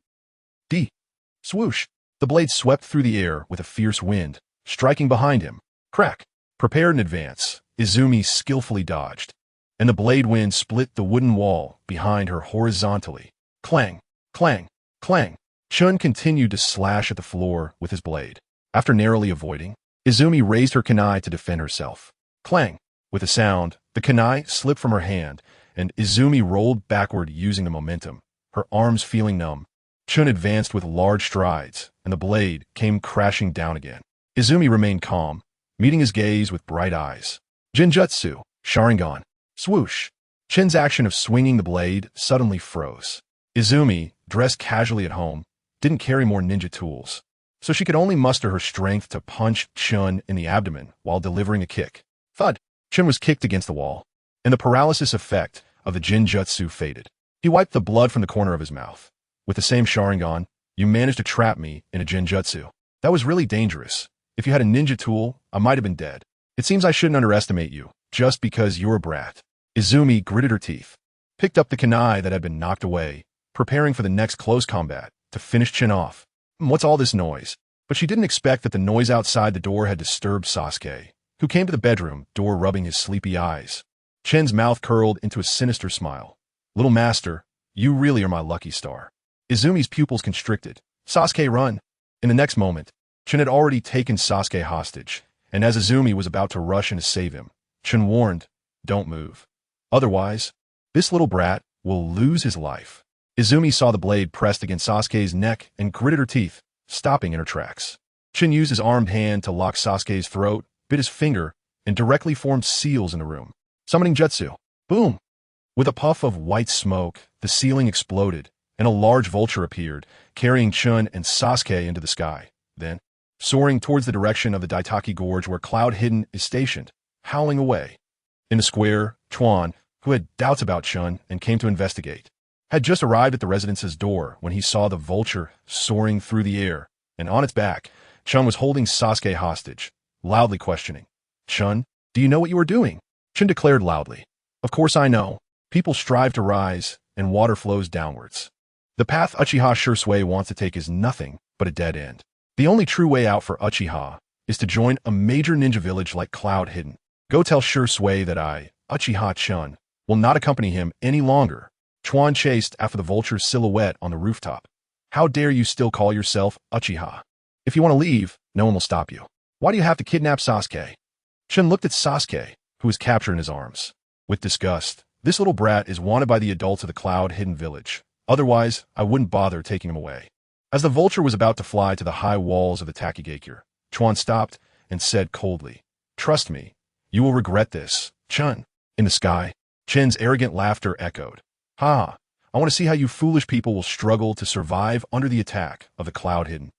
Swoosh! The blade swept through the air with a fierce wind, striking behind him. Crack! Prepared in advance, Izumi skillfully dodged, and the blade wind split the wooden wall behind her horizontally. Clang! Clang! Clang! Chun continued to slash at the floor with his blade. After narrowly avoiding, Izumi raised her kunai to defend herself. Clang! With a sound, the kunai slipped from her hand, and Izumi rolled backward using the momentum, her arms feeling numb. Chun advanced with large strides, and the blade came crashing down again. Izumi remained calm, meeting his gaze with bright eyes. Jinjutsu, Sharingan. Swoosh. Chin's action of swinging the blade suddenly froze. Izumi, dressed casually at home, didn't carry more ninja tools, so she could only muster her strength to punch Chun in the abdomen while delivering a kick. Thud! Chun was kicked against the wall, and the paralysis effect of the Jinjutsu faded. He wiped the blood from the corner of his mouth. With the same Sharingan, you managed to trap me in a Jinjutsu. That was really dangerous. If you had a ninja tool, I might have been dead. It seems I shouldn't underestimate you, just because you're a brat. Izumi gritted her teeth, picked up the kunai that had been knocked away, preparing for the next close combat to finish Chin off. What's all this noise? But she didn't expect that the noise outside the door had disturbed Sasuke, who came to the bedroom door rubbing his sleepy eyes. Chin's mouth curled into a sinister smile. Little master, you really are my lucky star. Izumi's pupils constricted. Sasuke, run! In the next moment, Chin had already taken Sasuke hostage, and as Izumi was about to rush in to save him, Chin warned, don't move. Otherwise, this little brat will lose his life. Izumi saw the blade pressed against Sasuke's neck and gritted her teeth, stopping in her tracks. Chin used his armed hand to lock Sasuke's throat, bit his finger, and directly formed seals in the room. Summoning jutsu. Boom! With a puff of white smoke, the ceiling exploded, and a large vulture appeared, carrying Chun and Sasuke into the sky. Then, soaring towards the direction of the Daitaki Gorge where Cloud Hidden is stationed, howling away. In the square, Chuan, who had doubts about Chun and came to investigate, had just arrived at the residence's door when he saw the vulture soaring through the air, and on its back, Chun was holding Sasuke hostage, loudly questioning. Chun, do you know what you are doing? Chun declared loudly. Of course I know. People strive to rise, and water flows downwards. The path Uchiha Shisui wants to take is nothing but a dead end. The only true way out for Uchiha is to join a major ninja village like Cloud Hidden. Go tell Shisui that I, Uchiha Chun, will not accompany him any longer. Chuan chased after the vulture's silhouette on the rooftop. How dare you still call yourself Uchiha? If you want to leave, no one will stop you. Why do you have to kidnap Sasuke? Chun looked at Sasuke, who was captured in his arms. With disgust, this little brat is wanted by the adults of the Cloud Hidden village. Otherwise, I wouldn't bother taking him away. As the vulture was about to fly to the high walls of the Takigakure, Chuan stopped and said coldly, Trust me, you will regret this, Chun. In the sky, Chin's arrogant laughter echoed. Ha! I want to see how you foolish people will struggle to survive under the attack of the Cloud Hidden.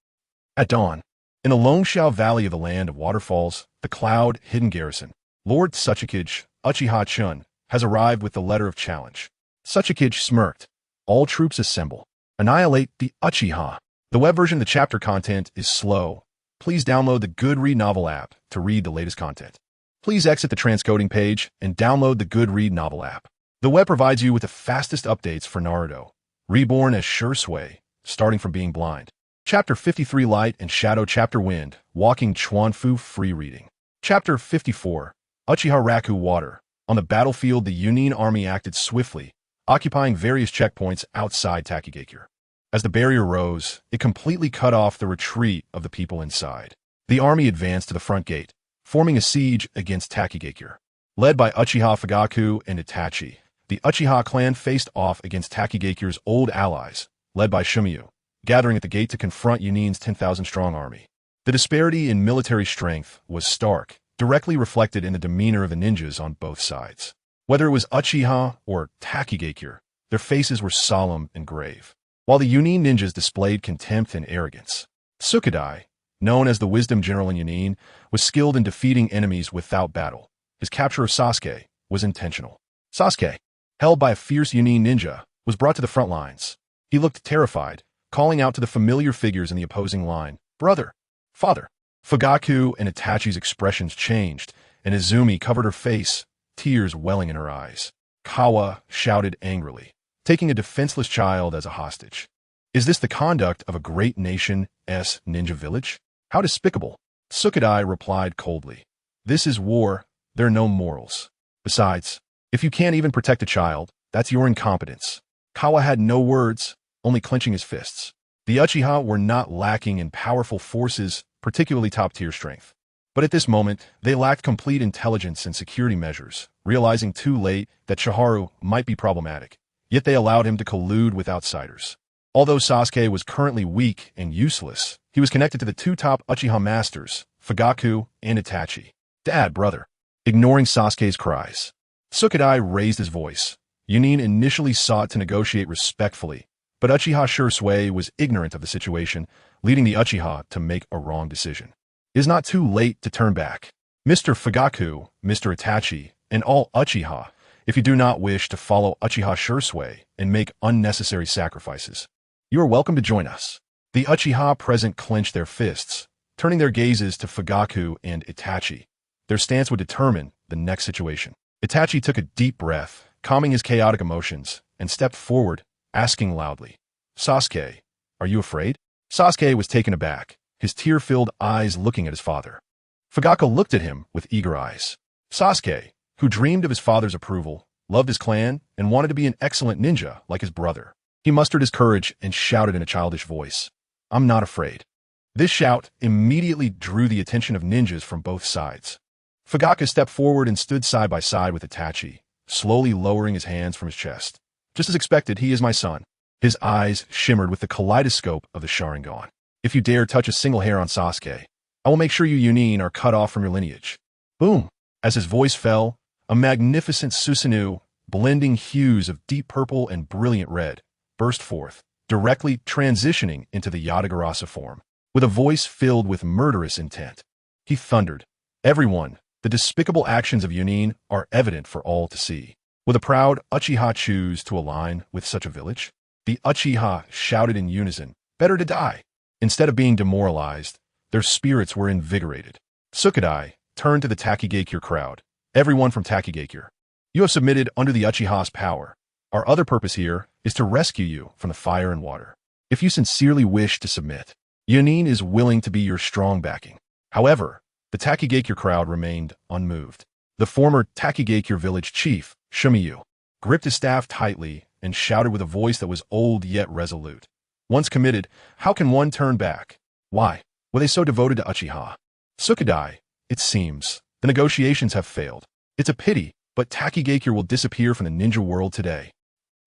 At dawn, in the Longxiao Valley of the Land of Waterfalls, the Cloud Hidden garrison, Lord Tsuchikage, Uchiha Chun, has arrived with the letter of challenge. Tsuchikage smirked. All troops assemble. Annihilate the Uchiha. The web version of the chapter content is slow. Please download the Goodread novel app to read the latest content. Please exit the transcoding page and download the Goodread novel app. The web provides you with the fastest updates for Naruto, reborn as Shisui, starting from being blind. Chapter 53 Light and Shadow Chapter Wind, Walking Chuanfu Free Reading. Chapter 54 Uchiha Raku Water. On the battlefield, the Yunin army acted swiftly, occupying various checkpoints outside Takigakure. As the barrier rose, it completely cut off the retreat of the people inside. The army advanced to the front gate, forming a siege against Takigakure. Led by Uchiha Fugaku and Itachi, the Uchiha clan faced off against Takigakure's old allies, led by Shumiyu, gathering at the gate to confront Yunin's 10,000-strong army. The disparity in military strength was stark, directly reflected in the demeanor of the ninjas on both sides. Whether it was Uchiha or Takigakure, their faces were solemn and grave, while the Yunin ninjas displayed contempt and arrogance. Tsukadai, known as the wisdom general in Yunin, was skilled in defeating enemies without battle. His capture of Sasuke was intentional. Sasuke, held by a fierce Yunin ninja, was brought to the front lines. He looked terrified, calling out to the familiar figures in the opposing line, Brother! Father! Fugaku and Itachi's expressions changed, and Izumi covered her face, tears welling in her eyes. Kawa shouted angrily, taking a defenseless child as a hostage. Is this the conduct of a great nation's ninja village? How despicable! Tsukadai replied coldly. This is war. There are no morals. Besides, if you can't even protect a child, that's your incompetence. Kawa had no words, only clenching his fists. The Uchiha were not lacking in powerful forces, particularly top-tier strength. But at this moment, they lacked complete intelligence and security measures, realizing too late that Chiharu might be problematic. Yet they allowed him to collude with outsiders. Although Sasuke was currently weak and useless, he was connected to the two top Uchiha masters, Fugaku and Itachi. Dad, brother. Ignoring Sasuke's cries, Sukadai raised his voice. Yunin initially sought to negotiate respectfully, but Uchiha Shisui was ignorant of the situation, leading the Uchiha to make a wrong decision. It is not too late to turn back. Mr. Fugaku, Mr. Itachi, and all Uchiha, if you do not wish to follow Uchiha Shisui and make unnecessary sacrifices, you are welcome to join us. The Uchiha present clenched their fists, turning their gazes to Fugaku and Itachi. Their stance would determine the next situation. Itachi took a deep breath, calming his chaotic emotions, and stepped forward, asking loudly, "Sasuke, are you afraid?" Sasuke was taken aback, his tear-filled eyes looking at his father. Fugaku looked at him with eager eyes. Sasuke, who dreamed of his father's approval, loved his clan, and wanted to be an excellent ninja like his brother. He mustered his courage and shouted in a childish voice, "I'm not afraid." This shout immediately drew the attention of ninjas from both sides. Fugaku stepped forward and stood side by side with Itachi, slowly lowering his hands from his chest. Just as expected, he is my son. His eyes shimmered with the kaleidoscope of the Sharingan. If you dare touch a single hair on Sasuke, I will make sure you Yunin are cut off from your lineage. Boom! As his voice fell, a magnificent Susanoo, blending hues of deep purple and brilliant red, burst forth, directly transitioning into the Yatagarasa form. With a voice filled with murderous intent, he thundered, "Everyone, the despicable actions of Yunin are evident for all to see. Will the proud Uchiha choose to align with such a village?" The Uchiha shouted in unison, "Better to die." Instead of being demoralized, their spirits were invigorated. Sukadai turned to the Takigakure crowd. "Everyone from Takigakure, you have submitted under the Uchiha's power. Our other purpose here is to rescue you from the fire and water. If you sincerely wish to submit, Yunin is willing to be your strong backing." However, the Takigakure crowd remained unmoved. The former Takigakure village chief, Shumiyu, gripped his staff tightly and shouted with a voice that was old yet resolute. "Once committed, how can one turn back? Why were they so devoted to Uchiha?" "Sukadai, it seems the negotiations have failed. It's a pity, but Takigakure will disappear from the ninja world today."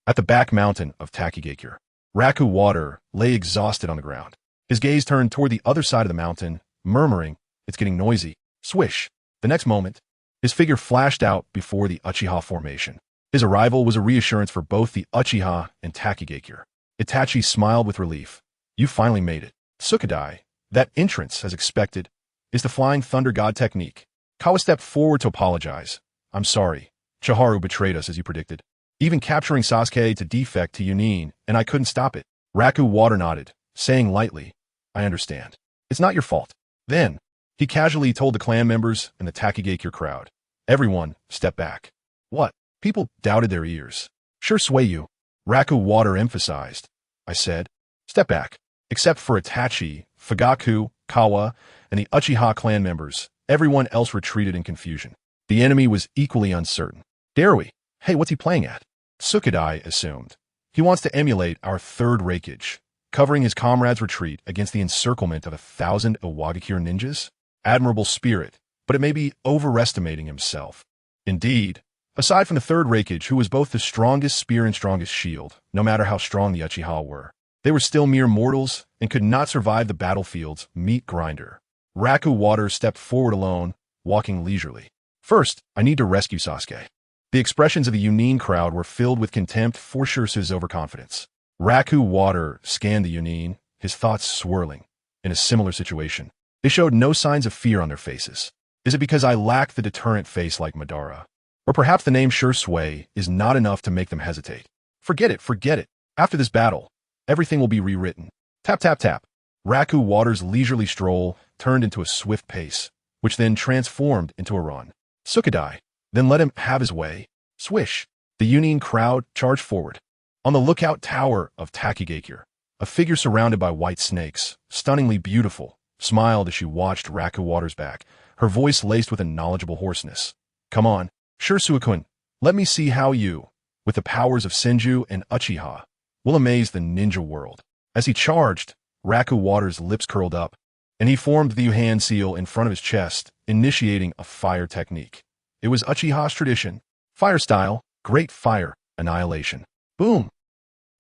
At the back mountain of Takigakure, Raku Water lay exhausted on the ground. His gaze turned toward the other side of the mountain, murmuring, "It's getting noisy." Swish! The next moment, his figure flashed out before the Uchiha formation. His arrival was a reassurance for both the Uchiha and Takigakure. Itachi smiled with relief. "You finally made it. Sukadai, that entrance, as expected, is the Flying Thunder God technique." Kawa stepped forward to apologize. "I'm sorry. Chiharu betrayed us as you predicted, even capturing Sasuke to defect to Yunin, and I couldn't stop it." Raku Water nodded, saying lightly, "I understand. It's not your fault." Then, he casually told the clan members and the Takigakure crowd, "Everyone, step back." What? People doubted their ears. "Sure, sway you," Raku Water emphasized. "I said, step back." Except for Itachi, Fugaku, Kawa, and the Uchiha clan members, everyone else retreated in confusion. The enemy was equally uncertain. "Dare we? Hey, what's he playing at?" Sukadai assumed. "He wants to emulate our third Reikage, covering his comrades' retreat against the encirclement of 1,000 Iwagakure ninjas? Admirable spirit, but it may be overestimating himself." Indeed, aside from the third Reikage, who was both the strongest spear and strongest shield, no matter how strong the Uchiha were, they were still mere mortals and could not survive the battlefield's meat grinder. Raku Water stepped forward alone, walking leisurely. "First, I need to rescue Sasuke." The expressions of the Yunin crowd were filled with contempt for Shisui's overconfidence. Raku Water scanned the Yunin, his thoughts swirling. In a similar situation, they showed no signs of fear on their faces. Is it because I lack the deterrent face like Madara? Or perhaps the name Shisui is not enough to make them hesitate? Forget it, forget it. After this battle, everything will be rewritten. Tap, tap, tap. Raku Water's leisurely stroll turned into a swift pace, which then transformed into a run. Sukadai, then let him have his way. Swish! The Yunin crowd charged forward. On the lookout tower of Takigakure, a figure surrounded by white snakes, stunningly beautiful, smiled as she watched Raku Water's back, her voice laced with a knowledgeable hoarseness. "Come on, Shisui-kun, let me see how you, with the powers of Senju and Uchiha, will amaze the ninja world." As he charged, Raku Water's lips curled up, and he formed the hand seal in front of his chest, initiating a fire technique. It was Uchiha's tradition. Fire style, great fire, annihilation. Boom!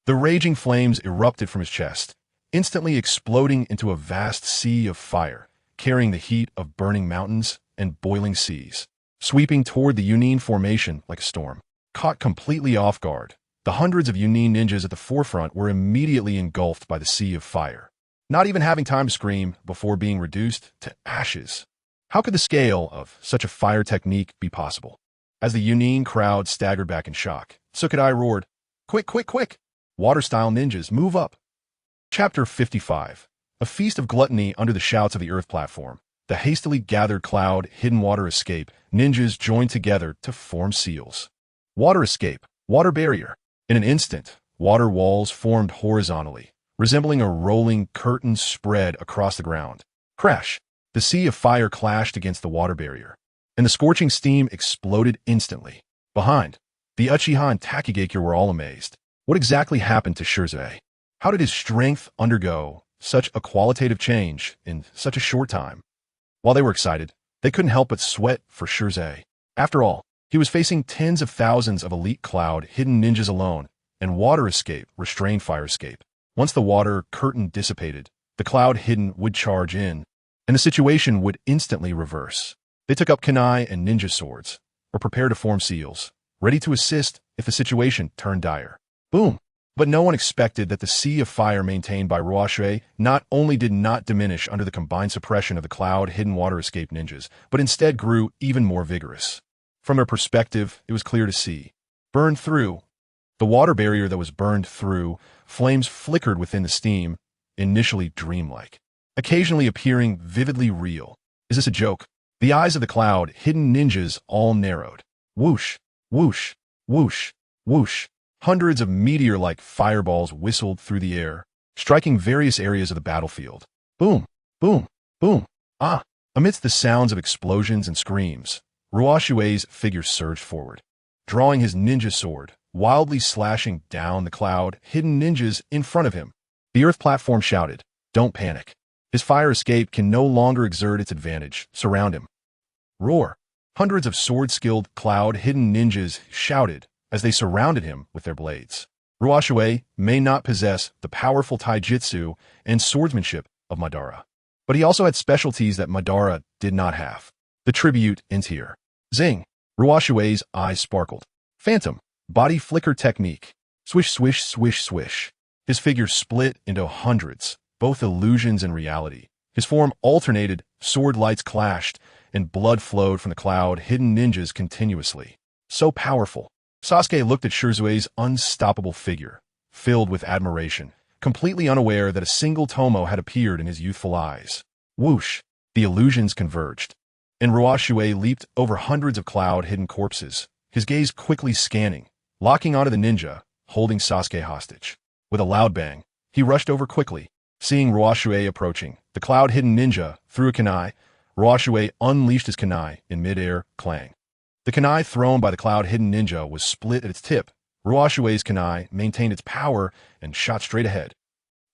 The raging flames erupted from his chest, instantly exploding into a vast sea of fire, carrying the heat of burning mountains and boiling seas. sweeping toward the Yunin formation like a storm. Caught completely off guard, the hundreds of Yunin ninjas at the forefront were immediately engulfed by the sea of fire, not even having time to scream before being reduced to ashes. How could the scale of such a fire technique be possible? As the Yunin crowd staggered back in shock, Sukadai roared, "Quick, quick, quick! Water-style ninjas, move up!" Chapter 55. A feast of gluttony under the shouts of the Earth platform. The hastily gathered cloud hidden water escape ninjas joined together to form seals. Water escape, water barrier. In an instant, water walls formed horizontally, resembling a rolling curtain spread across the ground. Crash! The sea of fire clashed against the water barrier, and the scorching steam exploded instantly. Behind, the Uchiha and Takigakure were all amazed. What exactly happened to Shisui? How did his strength undergo such a qualitative change in such a short time? While they were excited, they couldn't help but sweat for Shisui. After all, he was facing tens of thousands of elite cloud-hidden ninjas alone, and water escape restrained fire escape. Once the water curtain dissipated, the cloud-hidden would charge in, and the situation would instantly reverse. They took up kunai and ninja swords, or prepared to form seals, ready to assist if the situation turned dire. Boom! But no one expected that the sea of fire maintained by Ruoshui not only did not diminish under the combined suppression of the cloud-hidden water escape ninjas, but instead grew even more vigorous. From their perspective, it was clear to see. Burned through. The water barrier that was burned through, flames flickered within the steam, initially dreamlike, occasionally appearing vividly real. Is this a joke? The eyes of the cloud-hidden ninjas all narrowed. Whoosh, whoosh, whoosh, whoosh. Hundreds of meteor-like fireballs whistled through the air, striking various areas of the battlefield. Boom, boom, boom. Ah! Amidst the sounds of explosions and screams, Ruoshui's figure surged forward, drawing his ninja sword, wildly slashing down the cloud-hidden ninjas in front of him. The Earth platform shouted, "Don't panic. His fire escape can no longer exert its advantage. Surround him." Roar! Hundreds of sword-skilled cloud-hidden ninjas shouted as they surrounded him with their blades. Ruoshui may not possess the powerful taijutsu and swordsmanship of Madara, but he also had specialties that Madara did not have. The tribute ends here. Zing! Ruoshui's eyes sparkled. Phantom, body flicker technique. Swish, swish, swish, swish. His figure split into hundreds, both illusions and reality. His form alternated, sword lights clashed, and blood flowed from the cloud-hidden ninjas continuously. So powerful. Sasuke looked at Shisui's unstoppable figure, filled with admiration, completely unaware that a single Tomo had appeared in his youthful eyes. Whoosh! The illusions converged, and Ruoshui leaped over hundreds of cloud-hidden corpses, his gaze quickly scanning, locking onto the ninja, holding Sasuke hostage. With a loud bang, he rushed over quickly. Seeing Ruoshui approaching, the cloud-hidden ninja threw a kunai. Ruoshui unleashed his kunai in mid-air, clang. The kunai thrown by the cloud-hidden ninja was split at its tip. Ruoshui's kunai maintained its power and shot straight ahead.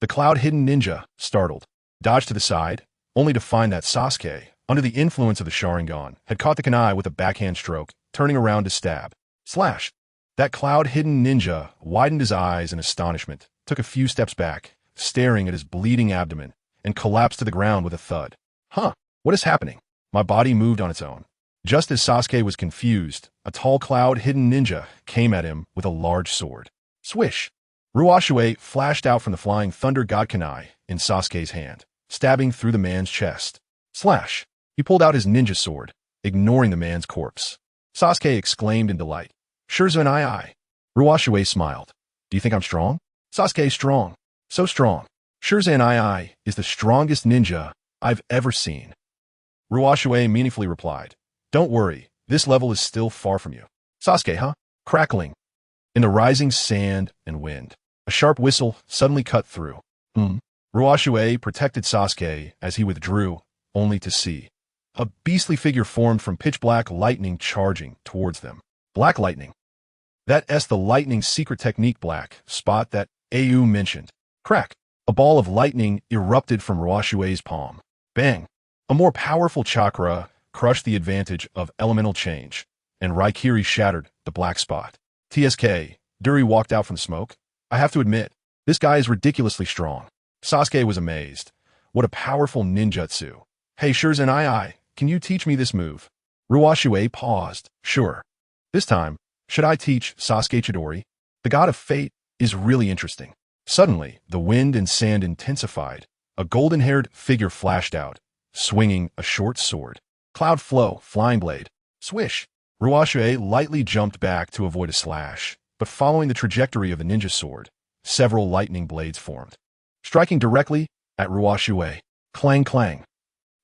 The cloud-hidden ninja, startled, dodged to the side, only to find that Sasuke, under the influence of the Sharingan, had caught the kunai with a backhand stroke, turning around to stab. Slash! That cloud-hidden ninja widened his eyes in astonishment, took a few steps back, staring at his bleeding abdomen, and collapsed to the ground with a thud. Huh, what is happening? My body moved on its own. Just as Sasuke was confused, a tall cloud-hidden ninja came at him with a large sword. Swish! Ruoshui flashed out from the flying thunder god kunai in Sasuke's hand, stabbing through the man's chest. Slash! He pulled out his ninja sword, ignoring the man's corpse. Sasuke exclaimed in delight. Shirzun-I. Ruoshui smiled. Do you think I'm strong? Sasuke strong. So strong. Shirzun-I is the strongest ninja I've ever seen. Ruoshui meaningfully replied. Don't worry, this level is still far from you. Sasuke, huh? Crackling. In the rising sand and wind, a sharp whistle suddenly cut through. Ruoshui protected Sasuke as he withdrew, only to see a beastly figure formed from pitch-black lightning charging towards them. Black lightning. That's the lightning's secret technique black spot that Au mentioned. Crack. A ball of lightning erupted from Ruoshui's palm. Bang. A more powerful chakra crushed the advantage of elemental change, and Raikiri shattered the black spot. TSK. Duri walked out from the smoke. I have to admit, this guy is ridiculously strong. Sasuke was amazed. What a powerful ninjutsu. Hey Shirzun-I, can you teach me this move? Ruoshui paused. Sure. This time, should I teach Sasuke Chidori? The god of fate is really interesting. Suddenly, the wind and sand intensified. A golden-haired figure flashed out, swinging a short sword. Cloud flow, flying blade. Swish! Ruoshui lightly jumped back to avoid a slash, but following the trajectory of the ninja sword, several lightning blades formed, striking directly at Ruoshui. Clang clang.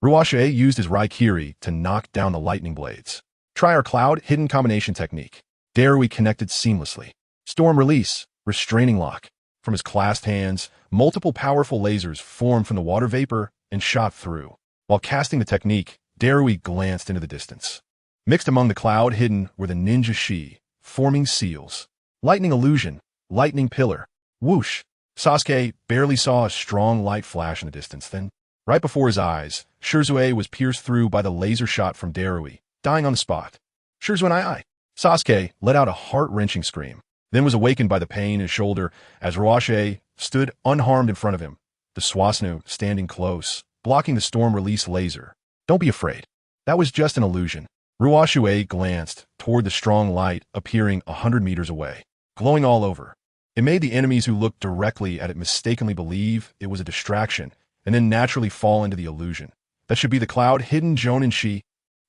Ruoshui used his Raikiri to knock down the lightning blades. Try our cloud hidden combination technique. Darui connected seamlessly. Storm release, restraining lock. From his clasped hands, multiple powerful lasers formed from the water vapor and shot through. While casting the technique, Darui glanced into the distance. Mixed among the cloud hidden were the ninja shi, forming seals. Lightning illusion, lightning pillar. Whoosh! Sasuke barely saw a strong light flash in the distance. Then, right before his eyes, Shisui was pierced through by the laser shot from Darui, dying on the spot. Shisui. Sasuke let out a heart-wrenching scream, then was awakened by the pain in his shoulder as Ruoshui stood unharmed in front of him, the Suasunu standing close, blocking the storm release laser. Don't be afraid. That was just an illusion. Ruoshui glanced toward the strong light appearing 100 meters away, glowing all over. It made the enemies who looked directly at it mistakenly believe it was a distraction, and then naturally fall into the illusion. That should be the cloud hidden Jonin Shi.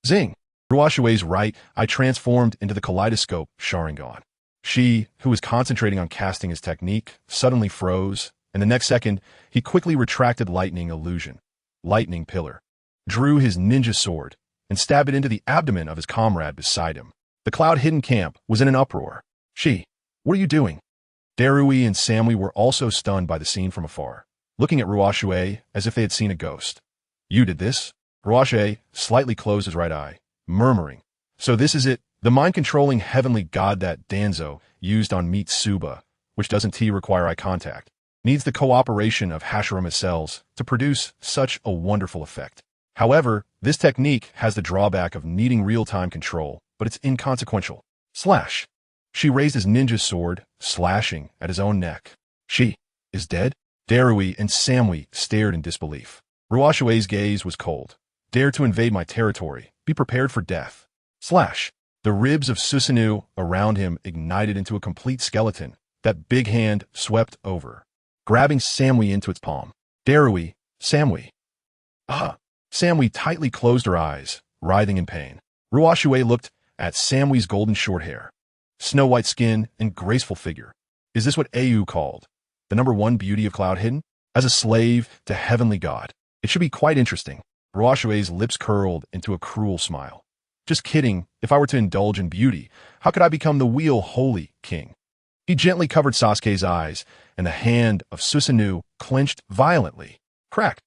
Zing! Ruoshui's right-I transformed into the kaleidoscope Sharingan. Shi, who was concentrating on casting his technique, suddenly froze, and the next second, he quickly retracted lightning illusion. Lightning pillar. Drew his ninja sword and stabbed it into the abdomen of his comrade beside him. The cloud hidden camp was in an uproar. Shi, what are you doing? Darui and Samui were also stunned by the scene from afar, looking at Ruoshui as if they had seen a ghost. You did this? Ruoshui slightly closed his right eye, murmuring, so this is it, the mind-controlling heavenly god that Danzo used on Mitsuba, which doesn't require eye contact, needs the cooperation of Hashirama cells to produce such a wonderful effect. However, this technique has the drawback of needing real-time control, but it's inconsequential. Slash. She raised his ninja sword, slashing at his own neck. She is dead? Darui and Samui stared in disbelief. Ruoshui's gaze was cold. Dare to invade my territory. Be prepared for death. Slash. The ribs of Susanoo around him ignited into a complete skeleton. That big hand swept over, grabbing Samui into its palm. Darui, Samui. Ah! Samui tightly closed her eyes, writhing in pain. Ruoshui looked at Samui's golden short hair, snow-white skin, and graceful figure. Is this what Au called the #1 beauty of Cloud Hidden? As a slave to heavenly god, it should be quite interesting. Ruoshui's lips curled into a cruel smile. Just kidding. If I were to indulge in beauty, how could I become the real holy king? He gently covered Sasuke's eyes, and the hand of Susanoo clenched violently. Crack!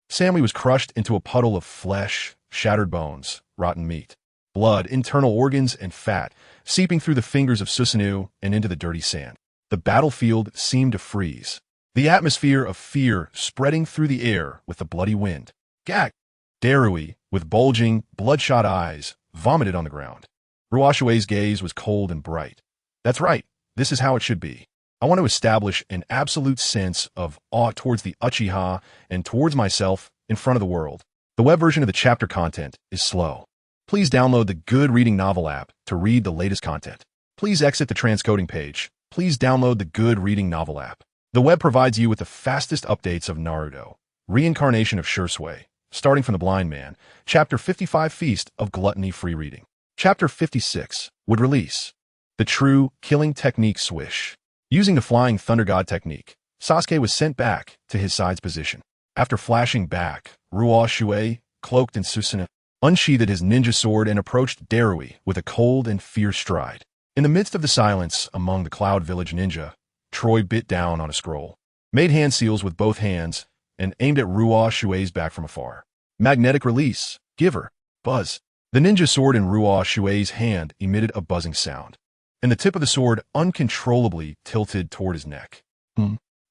Samui was crushed into a puddle of flesh, shattered bones, rotten meat, blood, internal organs, and fat, seeping through the fingers of Susanoo and into the dirty sand. The battlefield seemed to freeze, the atmosphere of fear spreading through the air with the bloody wind. Gag! Darui, with bulging, bloodshot eyes, vomited on the ground. Ruoshui's gaze was cold and bright. That's right, this is how it should be. I want to establish an absolute sense of awe towards the Uchiha and towards myself in front of the world. The web version of the chapter content is slow. Please download the Good Reading Novel app to read the latest content. Please exit the transcoding page. Please download the Good Reading Novel app. The web provides you with the fastest updates of Naruto, Reincarnation of Shisui, starting from the Blind Man, Chapter 55 Feast of Gluttony Free Reading. Chapter 56 would release the true killing technique swish. Using the Flying Thunder God technique, Sasuke was sent back to his side's position. After flashing back, Ruoshui, cloaked in Susanoo, unsheathed his ninja sword and approached Darui with a cold and fierce stride. In the midst of the silence among the Cloud Village ninja, Troy bit down on a scroll, made hand seals with both hands, and aimed at Ruoshui's back from afar. Magnetic release, giver, buzz. The ninja sword in Ruoshui's hand emitted a buzzing sound, and the tip of the sword uncontrollably tilted toward his neck.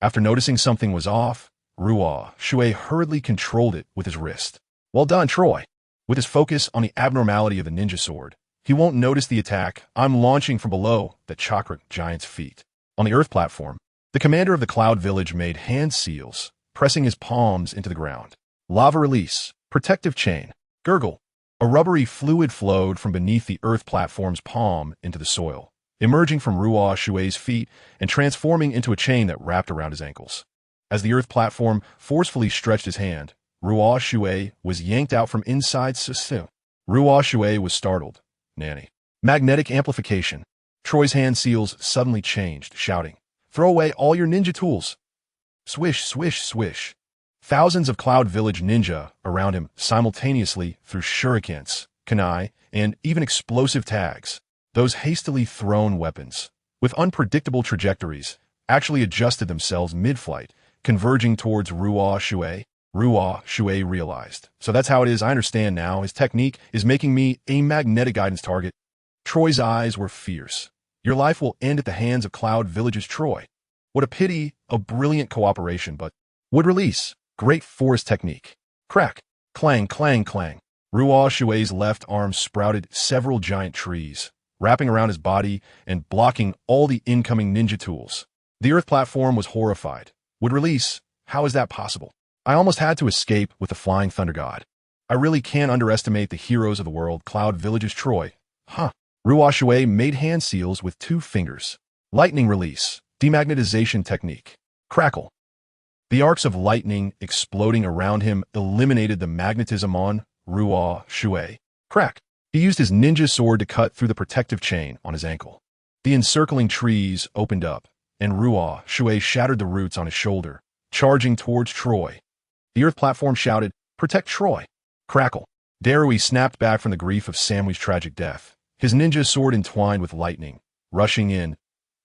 After noticing something was off, Ruoshui hurriedly controlled it with his wrist. Well done, Troy. With his focus on the abnormality of the ninja sword, he won't notice the attack I'm launching from below the Chakra giant's feet. On the earth platform, the commander of the Cloud Village made hand seals, pressing his palms into the ground. Lava release, protective chain, gurgle. A rubbery fluid flowed from beneath the earth platform's palm into the soil, emerging from Ruoshui's feet and transforming into a chain that wrapped around his ankles. As the earth platform forcefully stretched his hand, Ruoshui was yanked out from inside Shisui. Ruoshui was startled. Nanny. Magnetic amplification. Troy's hand seals suddenly changed, shouting, "Throw away all your ninja tools!" Swish, swish, swish. Thousands of Cloud Village ninja around him simultaneously threw shurikens, kunai, and even explosive tags. Those hastily thrown weapons, with unpredictable trajectories, actually adjusted themselves mid-flight, converging towards Ruoshui. Ruoshui realized. So that's how it is. I understand now. His technique is making me a magnetic guidance target. Troy's eyes were fierce. Your life will end at the hands of Cloud Village's Troy. What a pity, a brilliant cooperation, but would release. Great forest technique. Crack. Clang, clang, clang. Ruoshui's left arm sprouted several giant trees, wrapping around his body and blocking all the incoming ninja tools. The earth platform was horrified. Would release? How is that possible? I almost had to escape with the flying thunder god. I really can't underestimate the heroes of the world, Cloud Village's Troy. Huh. Ruoshui made hand seals with 2 fingers. Lightning release. Demagnetization technique. Crackle. The arcs of lightning exploding around him eliminated the magnetism on Ruoshui. Crack. He used his ninja sword to cut through the protective chain on his ankle. The encircling trees opened up, and Ruoshui shattered the roots on his shoulder, charging towards Troy. The earth platform shouted, "Protect Troy!" Crackle. Darui snapped back from the grief of Samui's tragic death, his ninja sword entwined with lightning, rushing in.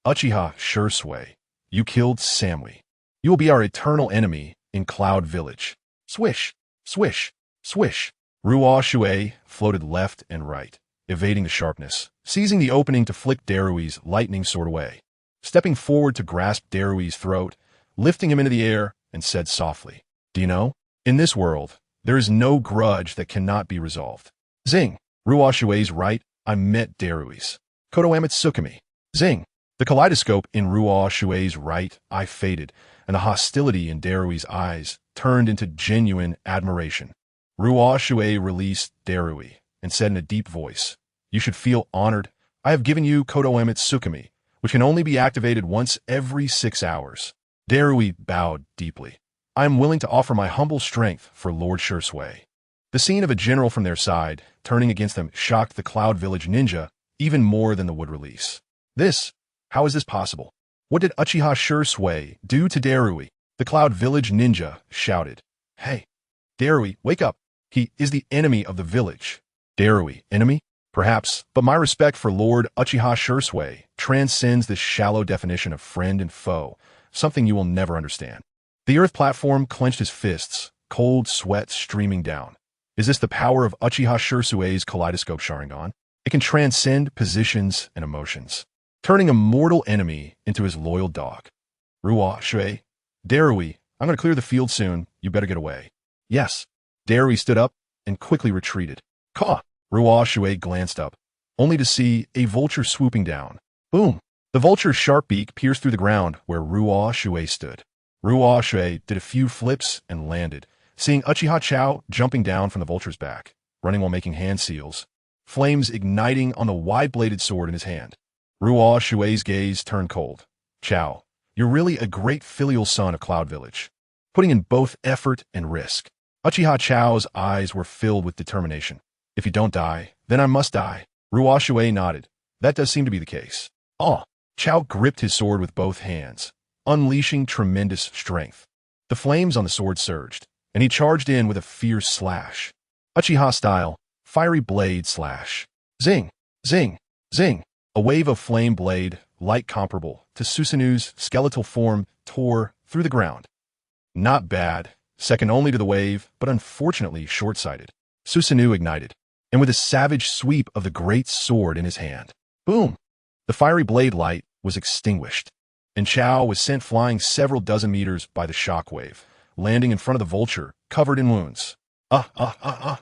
Uchiha Shisui, you killed Samui. You will be our eternal enemy in Cloud Village. Swish, swish, swish. Ruoshui floated left and right, evading the sharpness, seizing the opening to flick Darui's lightning sword away. Stepping forward to grasp Darui's throat, lifting him into the air, and said softly, "Do you know, in this world, there is no grudge that cannot be resolved." Zing. Ruoshui's right, I met Darui's. Kotoamatsukami. Zing. The kaleidoscope in Ruoshui's right eye faded, and the hostility in Darui's eyes turned into genuine admiration. Ruoshui released Darui and said in a deep voice, "You should feel honored. I have given you Kotoamatsukami, which can only be activated once every 6 hours." Darui bowed deeply. "I am willing to offer my humble strength for Lord Shisui." The scene of a general from their side turning against them shocked the Cloud Village ninja even more than the wood release. How is this possible? What did Uchiha Shisui do to Darui? The Cloud Village ninja shouted. "Hey, Darui, wake up. He is the enemy of the village." Darui, enemy? Perhaps, but my respect for Lord Uchiha Shisui transcends this shallow definition of friend and foe, something you will never understand. The earth platform clenched his fists, cold sweat streaming down. Is this the power of Uchiha Shisui's kaleidoscope Sharingan? It can transcend positions and emotions, turning a mortal enemy into his loyal dog. Ruoshui, Darui, I'm going to clear the field soon. You better get away. Yes. Darui stood up and quickly retreated. Caw! Ruoshui glanced up, only to see a vulture swooping down. Boom! The vulture's sharp beak pierced through the ground where Ruoshui stood. Ruoshui did a few flips and landed, seeing Uchiha Chao jumping down from the vulture's back, running while making hand seals, flames igniting on the wide-bladed sword in his hand. Ruoshui's gaze turned cold. Chao, you're really a great filial son of Cloud Village, putting in both effort and risk. Uchiha Chao's eyes were filled with determination. If you don't die, then I must die. Ruoshui nodded. That does seem to be the case. Ah! Chao gripped his sword with both hands, unleashing tremendous strength. The flames on the sword surged, and he charged in with a fierce slash. Uchiha style, fiery blade slash. Zing! Zing! Zing! A wave of flame blade, light comparable to Susanu's skeletal form, tore through the ground. Not bad, second only to the wave, but unfortunately short-sighted. Susanu ignited, and with a savage sweep of the great sword in his hand, boom! The fiery blade light was extinguished, and Chao was sent flying several dozen meters by the shockwave, landing in front of the vulture, covered in wounds. The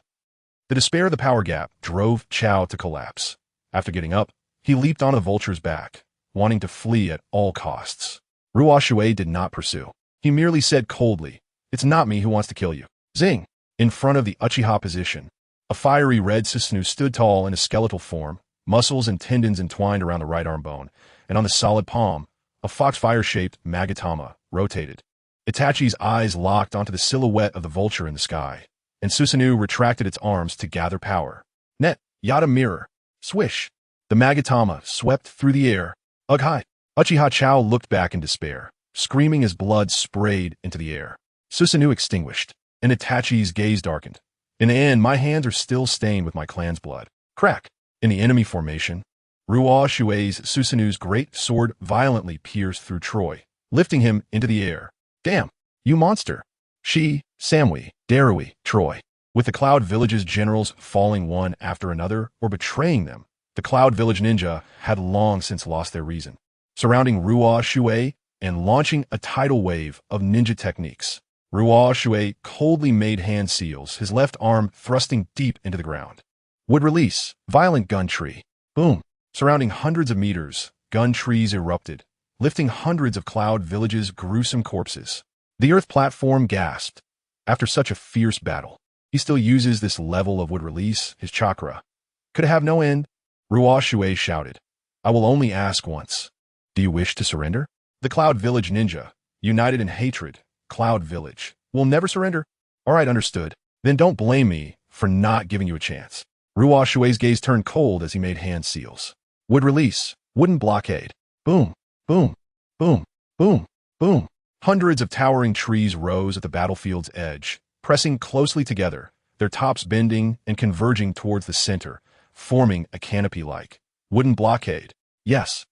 despair of the power gap drove Chao to collapse. After getting up, he leaped on the vulture's back, wanting to flee at all costs. Ruoshui did not pursue. He merely said coldly, "It's not me who wants to kill you." Zing! In front of the Uchiha position, A fiery red Susanoo stood tall in a skeletal form, muscles and tendons entwined around the right arm bone, and on the solid palm, a foxfire-shaped Magatama rotated. Itachi's eyes locked onto the silhouette of the vulture in the sky, and Susanoo retracted its arms to gather power. Net, Yada mirror. Swish. The Magatama swept through the air. Ugh hi. Uchiha Chao looked back in despair, screaming as blood sprayed into the air. Susanoo extinguished, and Itachi's gaze darkened. In the end, my hands are still stained with my clan's blood. Crack. In the enemy formation, Ruoshui's Susanoo's great sword violently pierced through Troy, lifting him into the air. Damn, you monster. Samui, Darui, Troy. With the Cloud Village's generals falling one after another or betraying them, the Cloud Village ninja had long since lost their reason. Surrounding Ruoshui and launching a tidal wave of ninja techniques, Ruoshui coldly made hand seals, his left arm thrusting deep into the ground. Would release, violent gun tree. Boom. Surrounding hundreds of meters, gun trees erupted, lifting hundreds of Cloud Village's gruesome corpses. The Earth platform gasped. After such a fierce battle, he still uses this level of wood release, his chakra. Could it have no end? Ruoshui shouted. I will only ask once. Do you wish to surrender? The Cloud Village ninja, united in hatred, Cloud Village, will never surrender. All right, understood. Then don't blame me for not giving you a chance. Ruoshui's gaze turned cold as he made hand seals. Wood release, wooden blockade. Boom, boom, boom, boom, boom. Hundreds of towering trees rose at the battlefield's edge, pressing closely together, their tops bending and converging towards the center, forming a canopy-like wooden blockade. Yes.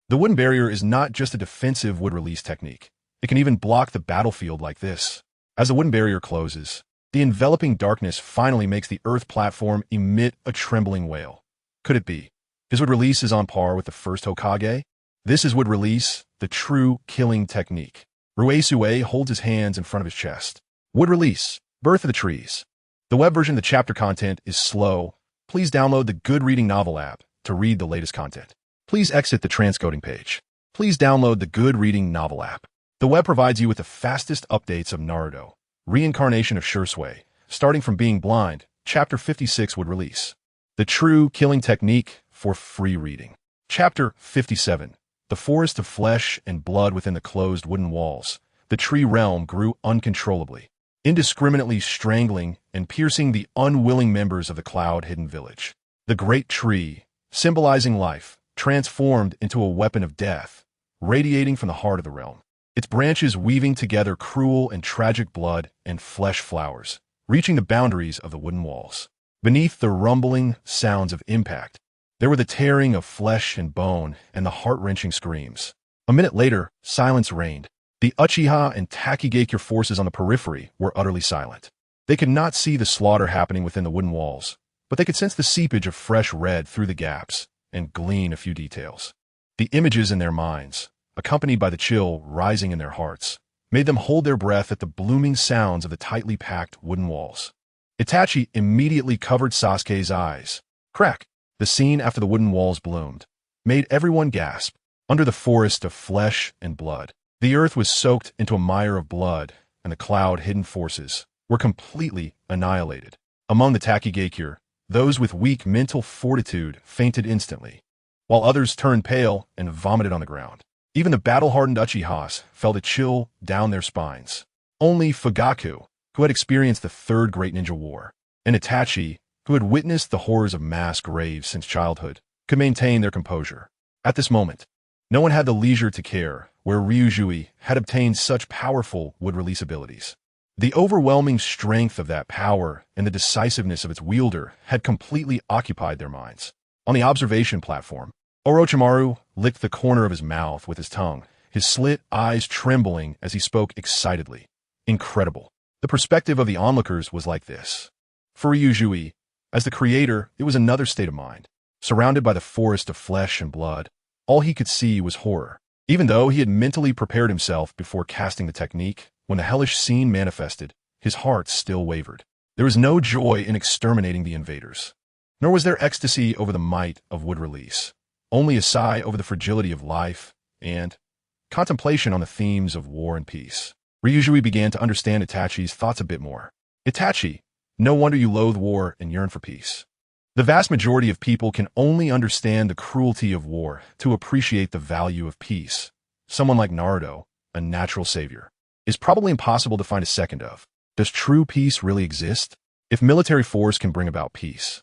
The wooden barrier is not just a defensive wood release technique. It can even block the battlefield like this. As the wooden barrier closes, the enveloping darkness finally makes the Earth platform emit a trembling wail. Could it be? His wood release is on par with the first Hokage? This is wood release, the true killing technique. Ruoshui holds his hands in front of his chest. Wood release, birth of the trees. The web version of the chapter content is slow. Please download the Good Reading Novel app to read the latest content. Please exit the transcoding page. Please download the Good Reading Novel app. The web provides you with the fastest updates of Naruto. Reincarnation of Shisui, starting from being blind, Chapter 56 would release. The true killing technique for free reading. Chapter 57. The forest of flesh and blood within the closed wooden walls. The tree realm grew uncontrollably, indiscriminately strangling and piercing the unwilling members of the cloud-hidden village. The great tree, symbolizing life, transformed into a weapon of death, radiating from the heart of the realm. Its branches weaving together cruel and tragic blood and flesh flowers, reaching the boundaries of the wooden walls. Beneath the rumbling sounds of impact, there were the tearing of flesh and bone and the heart-wrenching screams. A minute later, silence reigned. The Uchiha and Takigakure forces on the periphery were utterly silent. They could not see the slaughter happening within the wooden walls, but they could sense the seepage of fresh red through the gaps and glean a few details. The images in their minds, accompanied by the chill rising in their hearts, made them hold their breath at the blooming sounds of the tightly packed wooden walls. Itachi immediately covered Sasuke's eyes. Crack! The scene after the wooden walls bloomed made everyone gasp. Under the forest of flesh and blood, the earth was soaked into a mire of blood, and the cloud-hidden forces were completely annihilated. Among the Takigakure, those with weak mental fortitude fainted instantly, while others turned pale and vomited on the ground. Even the battle-hardened Uchihas felt a chill down their spines. Only Fugaku, who had experienced the Third Great Ninja War, and Itachi, who had witnessed the horrors of mass graves since childhood, could maintain their composure. At this moment, no one had the leisure to care where Ruoshui had obtained such powerful wood-release abilities. The overwhelming strength of that power and the decisiveness of its wielder had completely occupied their minds. On the observation platform, Orochimaru licked the corner of his mouth with his tongue, his slit eyes trembling as he spoke excitedly. Incredible. The perspective of the onlookers was like this. For Ruoshui, as the creator, it was another state of mind. Surrounded by the forest of flesh and blood, all he could see was horror. Even though he had mentally prepared himself before casting the technique, when the hellish scene manifested, his heart still wavered. There was no joy in exterminating the invaders, nor was there ecstasy over the might of wood release. Only a sigh over the fragility of life and contemplation on the themes of war and peace. Ruoshui began to understand Itachi's thoughts a bit more. Itachi, No wonder you loathe war and yearn for peace. The vast majority of people can only understand the cruelty of war to appreciate the value of peace. Someone like Naruto, a natural savior, is probably impossible to find a second of. Does true peace really exist? If military force can bring about peace,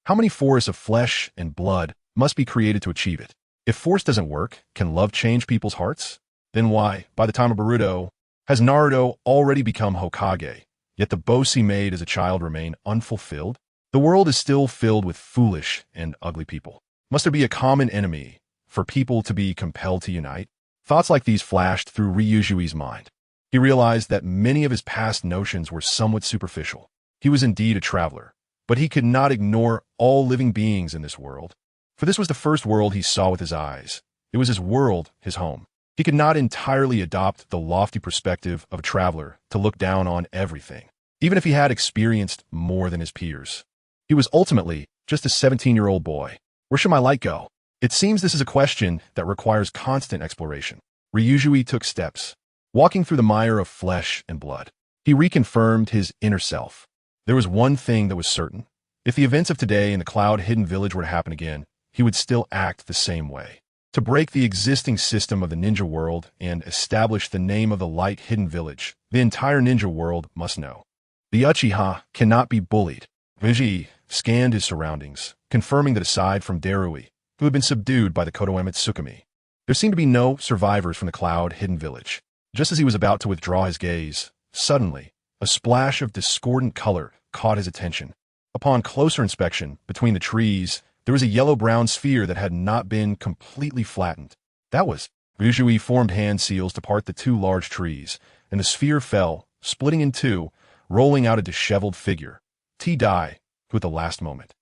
how many forests of flesh and blood must be created to achieve it? If force doesn't work, can love change people's hearts? Then why, by the time of Boruto, has Naruto already become Hokage, yet the boasts he made as a child remain unfulfilled? The world is still filled with foolish and ugly people. Must there be a common enemy for people to be compelled to unite? Thoughts like these flashed through Ryushui's mind. He realized that many of his past notions were somewhat superficial. He was indeed a traveler, but he could not ignore all living beings in this world. For this was the first world he saw with his eyes. It was his world, his home. He could not entirely adopt the lofty perspective of a traveler to look down on everything, even if he had experienced more than his peers. He was ultimately just a 17-year-old boy. Where should my light go? It seems this is a question that requires constant exploration. Ryushui took steps, walking through the mire of flesh and blood. He reconfirmed his inner self. There was one thing that was certain. If the events of today in the cloud-hidden village were to happen again, he would still act the same way. To break the existing system of the ninja world and establish the name of the light-hidden village, the entire ninja world must know. The Uchiha cannot be bullied. Vijay scanned his surroundings, confirming that aside from Darui, who had been subdued by the Kotoemitsu Tsukumi, there seemed to be no survivors from the cloud-hidden village. Just as he was about to withdraw his gaze, suddenly, a splash of discordant color caught his attention. Upon closer inspection, between the trees, there was a yellow-brown sphere that had not been completely flattened. That was. Zhishui formed hand seals to part the two large trees, and the sphere fell, splitting in two, rolling out a disheveled figure. T-Dai, who at the last moment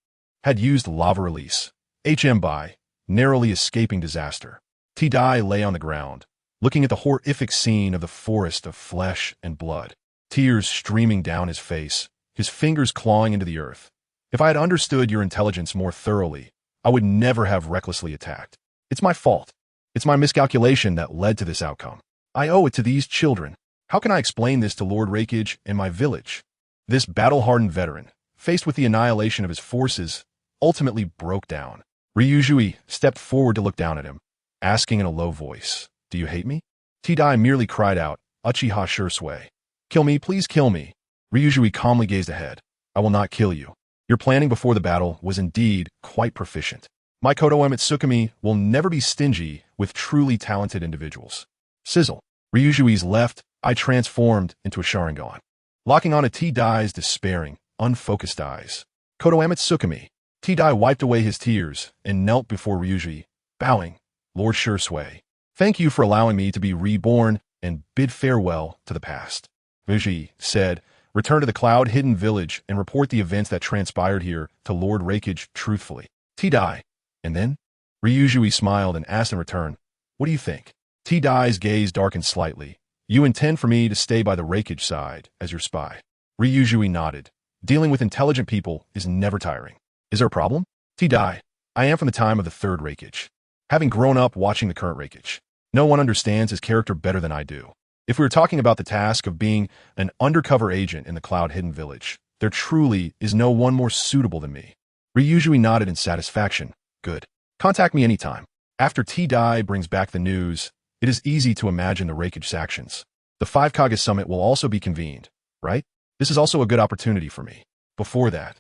had used lava release, HM by, narrowly escaping disaster. T-Dai lay on the ground, looking at the horrific scene of the forest of flesh and blood, tears streaming down his face, his fingers clawing into the earth. If I had understood your intelligence more thoroughly, I would never have recklessly attacked. It's my fault. It's my miscalculation that led to this outcome. I owe it to these children. How can I explain this to Lord Raikage and my village? This battle-hardened veteran, faced with the annihilation of his forces, ultimately broke down. Ryushui stepped forward to look down at him, asking in a low voice, "Do you hate me?" T-Dai merely cried out, "Uchiha Shisui. Kill me, please kill me." Ryushui calmly gazed ahead. "I will not kill you. Your planning before the battle was indeed quite proficient. My Kotoemitsu Tsukumi will never be stingy with truly talented individuals." Sizzle. Ryushui's left eye transformed into a Sharingan, locking on T-Dai's despairing, unfocused eyes. Kotoemitsu Tsukumi. T-Dai wiped away his tears and knelt before Ryushui, bowing. "Lord Shisui, thank you for allowing me to be reborn and bid farewell to the past." Ryushui said, "Return to the cloud-hidden village and report the events that transpired here to Lord Raikage truthfully." T-Dai. And then? Ryushui smiled and asked in return, "What do you think?" T-Dai's gaze darkened slightly. "You intend for me to stay by the Raikage side as your spy?" Ryushui nodded. "Dealing with intelligent people is never tiring. Is there a problem?" T-Dai. "I am from the time of the third Raikage. Having grown up watching the current Raikage, no one understands his character better than I do. If we were talking about the task of being an undercover agent in the cloud-hidden village, there truly is no one more suitable than me." Ryushui nodded in satisfaction. "Good. Contact me anytime." After T-Dai brings back the news, it is easy to imagine the Raikage's actions. The Five Kage Summit will also be convened, right? This is also a good opportunity for me. Before that,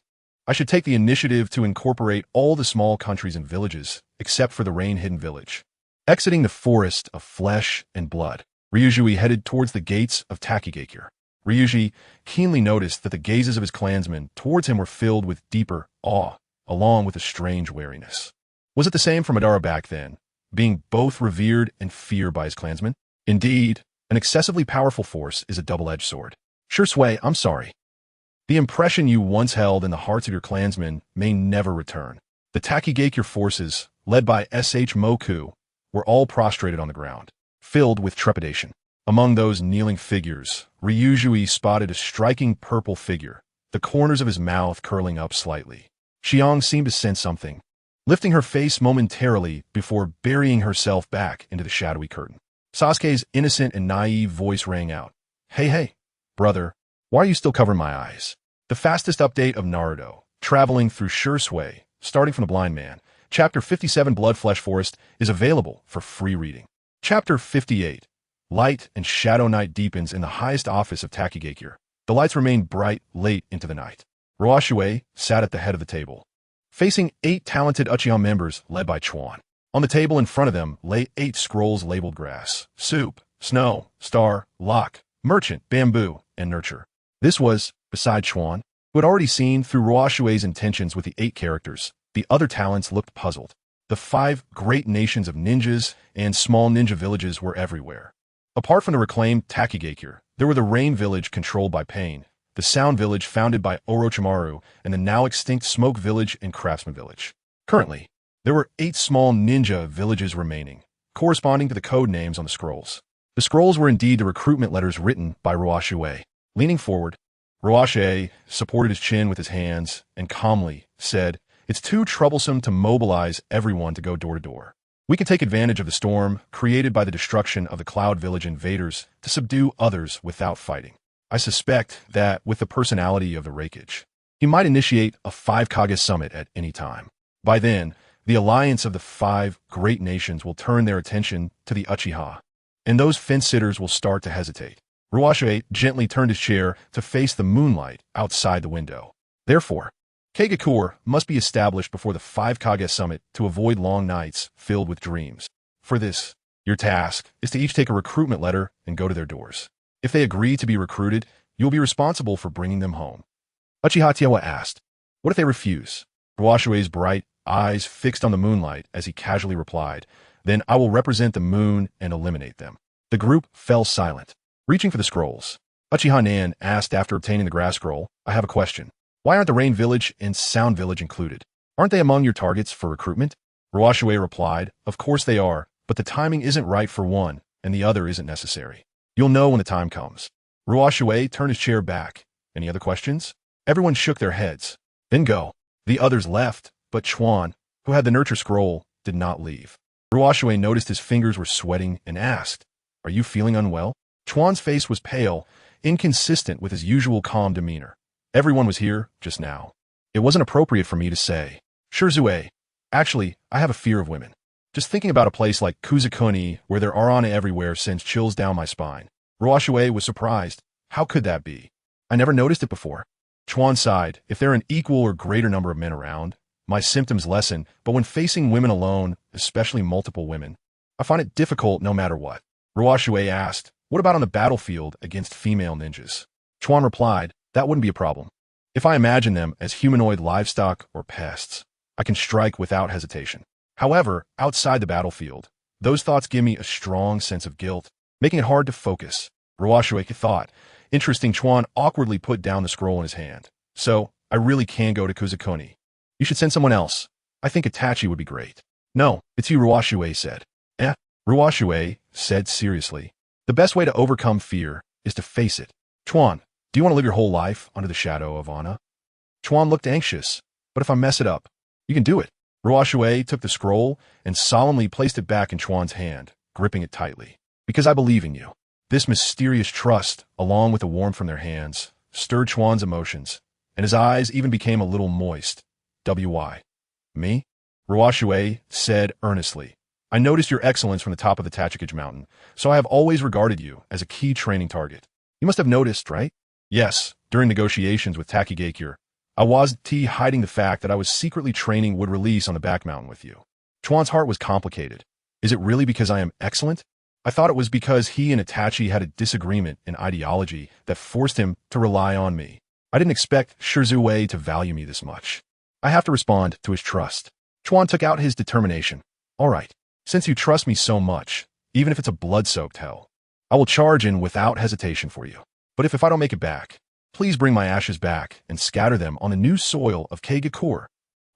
I should take the initiative to incorporate all the small countries and villages, except for the rain-hidden village. Exiting the forest of flesh and blood, Ryushui headed towards the gates of Takigakure. Ryushui keenly noticed that the gazes of his clansmen towards him were filled with deeper awe, along with a strange wariness. Was it the same for Madara back then, being both revered and feared by his clansmen? Indeed, an excessively powerful force is a double-edged sword. Shisui, I'm sorry. The impression you once held in the hearts of your clansmen may never return. The Takigakure forces, led by S.H. Moku, were all prostrated on the ground, filled with trepidation. Among those kneeling figures, Ryushui spotted a striking purple figure, the corners of his mouth curling up slightly. Xiang seemed to sense something, lifting her face momentarily before burying herself back into the shadowy curtain. Sasuke's innocent and naive voice rang out. Hey, brother, why are you still covering my eyes?" The fastest update of Naruto, traveling through Zhishui, starting from the blind man. Chapter 57 Blood Flesh Forest is available for free reading. Chapter 58 Light and Shadow Night deepens in the highest office of Takigakure. The lights remain bright late into the night. Ruoshui sat at the head of the table, facing 8 talented Uchiha members led by Chuan. On the table in front of them lay 8 scrolls labeled grass, soup, snow, star, lock, merchant, bamboo, and nurture. This was, beside Chuan, who had already seen through Ruoshui's intentions with the 8 characters. The other talents looked puzzled. The 5 great nations of ninjas and small ninja villages were everywhere. Apart from the reclaimed Takigakure, there were the Rain Village controlled by Pain, the Sound Village founded by Orochimaru, and the now extinct Smoke Village and Craftsman Village. Currently, there were 8 small ninja villages remaining, corresponding to the code names on the scrolls. The scrolls were indeed the recruitment letters written by Ruoshui. Leaning forward, Ruoshui supported his chin with his hands and calmly said, "It's too troublesome to mobilize everyone to go door to door. We can take advantage of the storm created by the destruction of the Cloud Village invaders to subdue others without fighting. I suspect that with the personality of the Raikage, he might initiate a 5 Kage summit at any time. By then, the alliance of the 5 great nations will turn their attention to the Uchiha, and those fence-sitters will start to hesitate." Ruoshui gently turned his chair to face the moonlight outside the window. Therefore, Kagekure must be established before the 5 Kage summit to avoid long nights filled with dreams. For this, your task is to each take a recruitment letter and go to their doors. If they agree to be recruited, you will be responsible for bringing them home. Uchiha Tewa asked, "What if they refuse?" Ruoshui's bright eyes fixed on the moonlight as he casually replied, "Then I will represent the moon and eliminate them." The group fell silent. Reaching for the scrolls, Uchiha Nan asked after obtaining the grass scroll, "I have a question. Why aren't the Rain Village and Sound Village included? Aren't they among your targets for recruitment?" Ruoshui replied, "Of course they are, but the timing isn't right for one, and the other isn't necessary. You'll know when the time comes." Ruoshui turned his chair back. "Any other questions?" Everyone shook their heads. "Then go." The others left, but Chuan, who had the nurture scroll, did not leave. Ruoshui noticed his fingers were sweating and asked, "Are you feeling unwell?" Chuan's face was pale, inconsistent with his usual calm demeanor. "Everyone was here just now. It wasn't appropriate for me to say." "Shisui, actually, I have a fear of women. Just thinking about a place like Kuzukuni where there are Ana everywhere sends chills down my spine." Ruoshui was surprised. "How could that be? I never noticed it before." Chuan sighed. "If there are an equal or greater number of men around, my symptoms lessen, but when facing women alone, especially multiple women, I find it difficult no matter what." Ruoshui asked, "What about on the battlefield against female ninjas?" Chuan replied, "That wouldn't be a problem. If I imagine them as humanoid livestock or pests, I can strike without hesitation. However, outside the battlefield, those thoughts give me a strong sense of guilt, making it hard to focus." Ruoshui thought. Interesting. Chuan awkwardly put down the scroll in his hand. "So, I really can go to Kuzukuni. You should send someone else. I think Itachi would be great." "No, it's you," Ruoshui said. Ruoshui said seriously. "The best way to overcome fear is to face it. Chuan, do you want to live your whole life under the shadow of Ana?" Chuan looked anxious. "But if I mess it up, you can do it." Ruoshui took the scroll and solemnly placed it back in Chuan's hand, gripping it tightly. "Because I believe in you." This mysterious trust, along with the warmth from their hands, stirred Chuan's emotions, and his eyes even became a little moist. "Why? Me?" Ruoshui said earnestly. "I noticed your excellence from the top of the Tachikage Mountain, so I have always regarded you as a key training target. You must have noticed, right?" "Yes, during negotiations with Takigakure, I wasn't hiding the fact that I was secretly training would release on the back mountain with you." Chuan's heart was complicated. "Is it really because I am excellent? I thought it was because he and Itachi had a disagreement in ideology that forced him to rely on me. I didn't expect Shisui to value me this much. I have to respond to his trust." Chuan took out his determination. "All right, since you trust me so much, even if it's a blood-soaked hell, I will charge in without hesitation for you. But if I don't make it back, please bring my ashes back and scatter them on the new soil of Kagekure."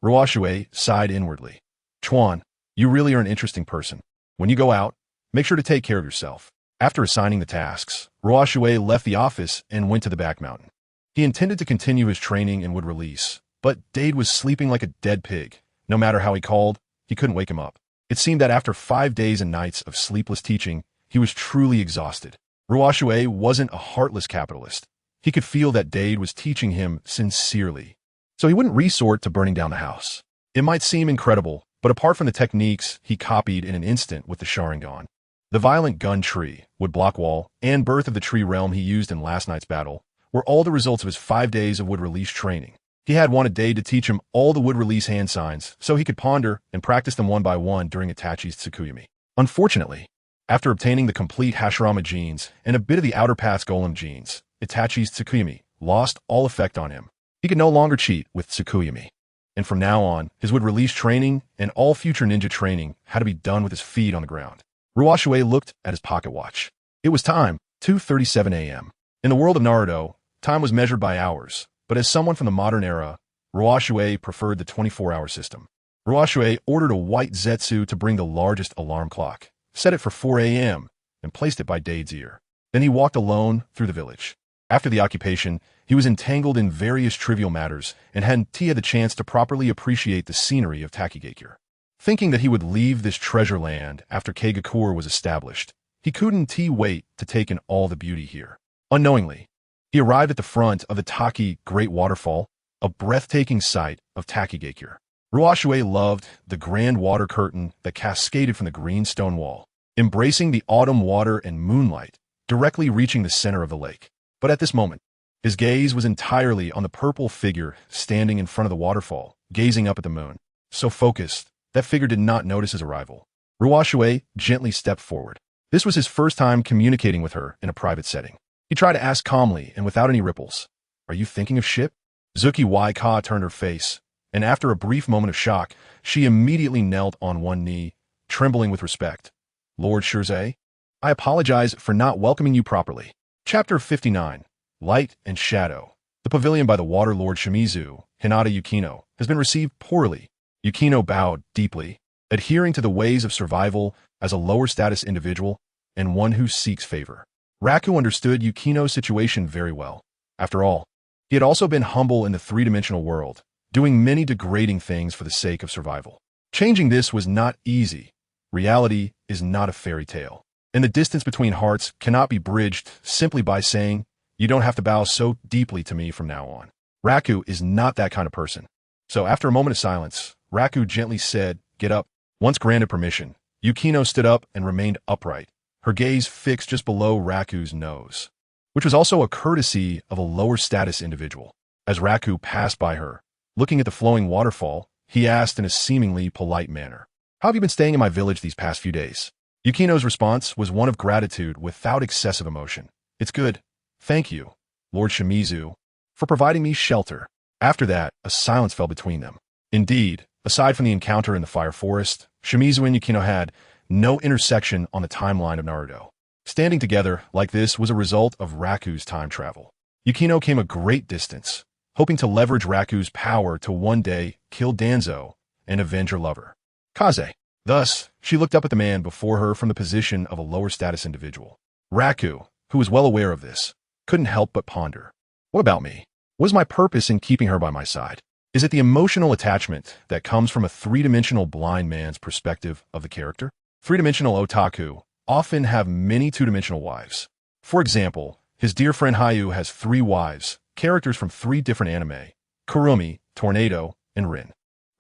Ruoshui sighed inwardly. "Chuan, you really are an interesting person. When you go out, make sure to take care of yourself." After assigning the tasks, Ruoshui left the office and went to the back mountain. He intended to continue his training and would release, but Dade was sleeping like a dead pig. No matter how he called, he couldn't wake him up. It seemed that after 5 days and nights of sleepless teaching, he was truly exhausted. Ruoshui wasn't a heartless capitalist. He could feel that Dade was teaching him sincerely. So he wouldn't resort to burning down the house. It might seem incredible, but apart from the techniques he copied in an instant with the Sharingan, the violent gun tree, wood block wall, and birth of the tree realm he used in last night's battle were all the results of his 5 days of wood release training. He had wanted Dade to teach him all the wood release hand signs so he could ponder and practice them one by one during Itachi's Tsukuyumi. Unfortunately, after obtaining the complete Hashirama genes and a bit of the Outer Path's Golem genes, Itachi's Tsukuyumi lost all effect on him. He could no longer cheat with Tsukuyumi. And from now on, his wood release training and all future ninja training had to be done with his feet on the ground. Ruoshui looked at his pocket watch. It was time, 2:37 a.m. In the world of Naruto, time was measured by hours, but as someone from the modern era, Ruoshui preferred the 24-hour system. Ruoshui ordered a white zetsu to bring the largest alarm clock, set it for 4 a.m., and placed it by Dade's ear. Then he walked alone through the village. After the occupation, he was entangled in various trivial matters and hadn't had the chance to properly appreciate the scenery of Takigakure. Thinking that he would leave this treasure land after Kaigakure was established, he couldn't wait to take in all the beauty here. Unknowingly, he arrived at the front of the Taki Great Waterfall, a breathtaking sight of Takigakure. Ruoshui loved the grand water curtain that cascaded from the green stone wall, embracing the autumn water and moonlight, directly reaching the center of the lake. But at this moment, his gaze was entirely on the purple figure standing in front of the waterfall, gazing up at the moon. So focused, that figure did not notice his arrival. Ruoshui gently stepped forward. This was his first time communicating with her in a private setting. He tried to ask calmly and without any ripples, "Are you thinking of ship?" Zuki Waika turned her face, and after a brief moment of shock, she immediately knelt on one knee, trembling with respect. "Lord Shirzei, I apologize for not welcoming you properly." Chapter 59, Light and Shadow. The pavilion by the water Lord Shimizu, Hinata Yukino, has been received poorly. Yukino bowed deeply, adhering to the ways of survival as a lower status individual and one who seeks favor. Raku understood Yukino's situation very well. After all, he had also been humble in the three-dimensional world, doing many degrading things for the sake of survival. Changing this was not easy. Reality is not a fairy tale, and the distance between hearts cannot be bridged simply by saying, "You don't have to bow so deeply to me from now on." Raku is not that kind of person. So after a moment of silence, Raku gently said, "Get up." Once granted permission, Yukino stood up and remained upright, her gaze fixed just below Raku's nose, which was also a courtesy of a lower status individual. As Raku passed by her, looking at the flowing waterfall, he asked in a seemingly polite manner, "How have you been staying in my village these past few days?" Yukino's response was one of gratitude without excessive emotion. "It's good. Thank you, Lord Shimizu, for providing me shelter." After that, a silence fell between them. Indeed, aside from the encounter in the fire forest, Shimizu and Yukino had no intersection on the timeline of Naruto. Standing together like this was a result of Raku's time travel. Yukino came a great distance, hoping to leverage Raku's power to one day kill Danzo and avenge her lover, Kaze. Thus, she looked up at the man before her from the position of a lower status individual. Raku, who was well aware of this, couldn't help but ponder. What about me? What is my purpose in keeping her by my side? Is it the emotional attachment that comes from a three-dimensional blind man's perspective of the character? Three-dimensional otaku often have many two-dimensional wives. For example, his dear friend Hayu has 3 wives, characters from 3 different anime, Kurumi, Tornado, and Rin.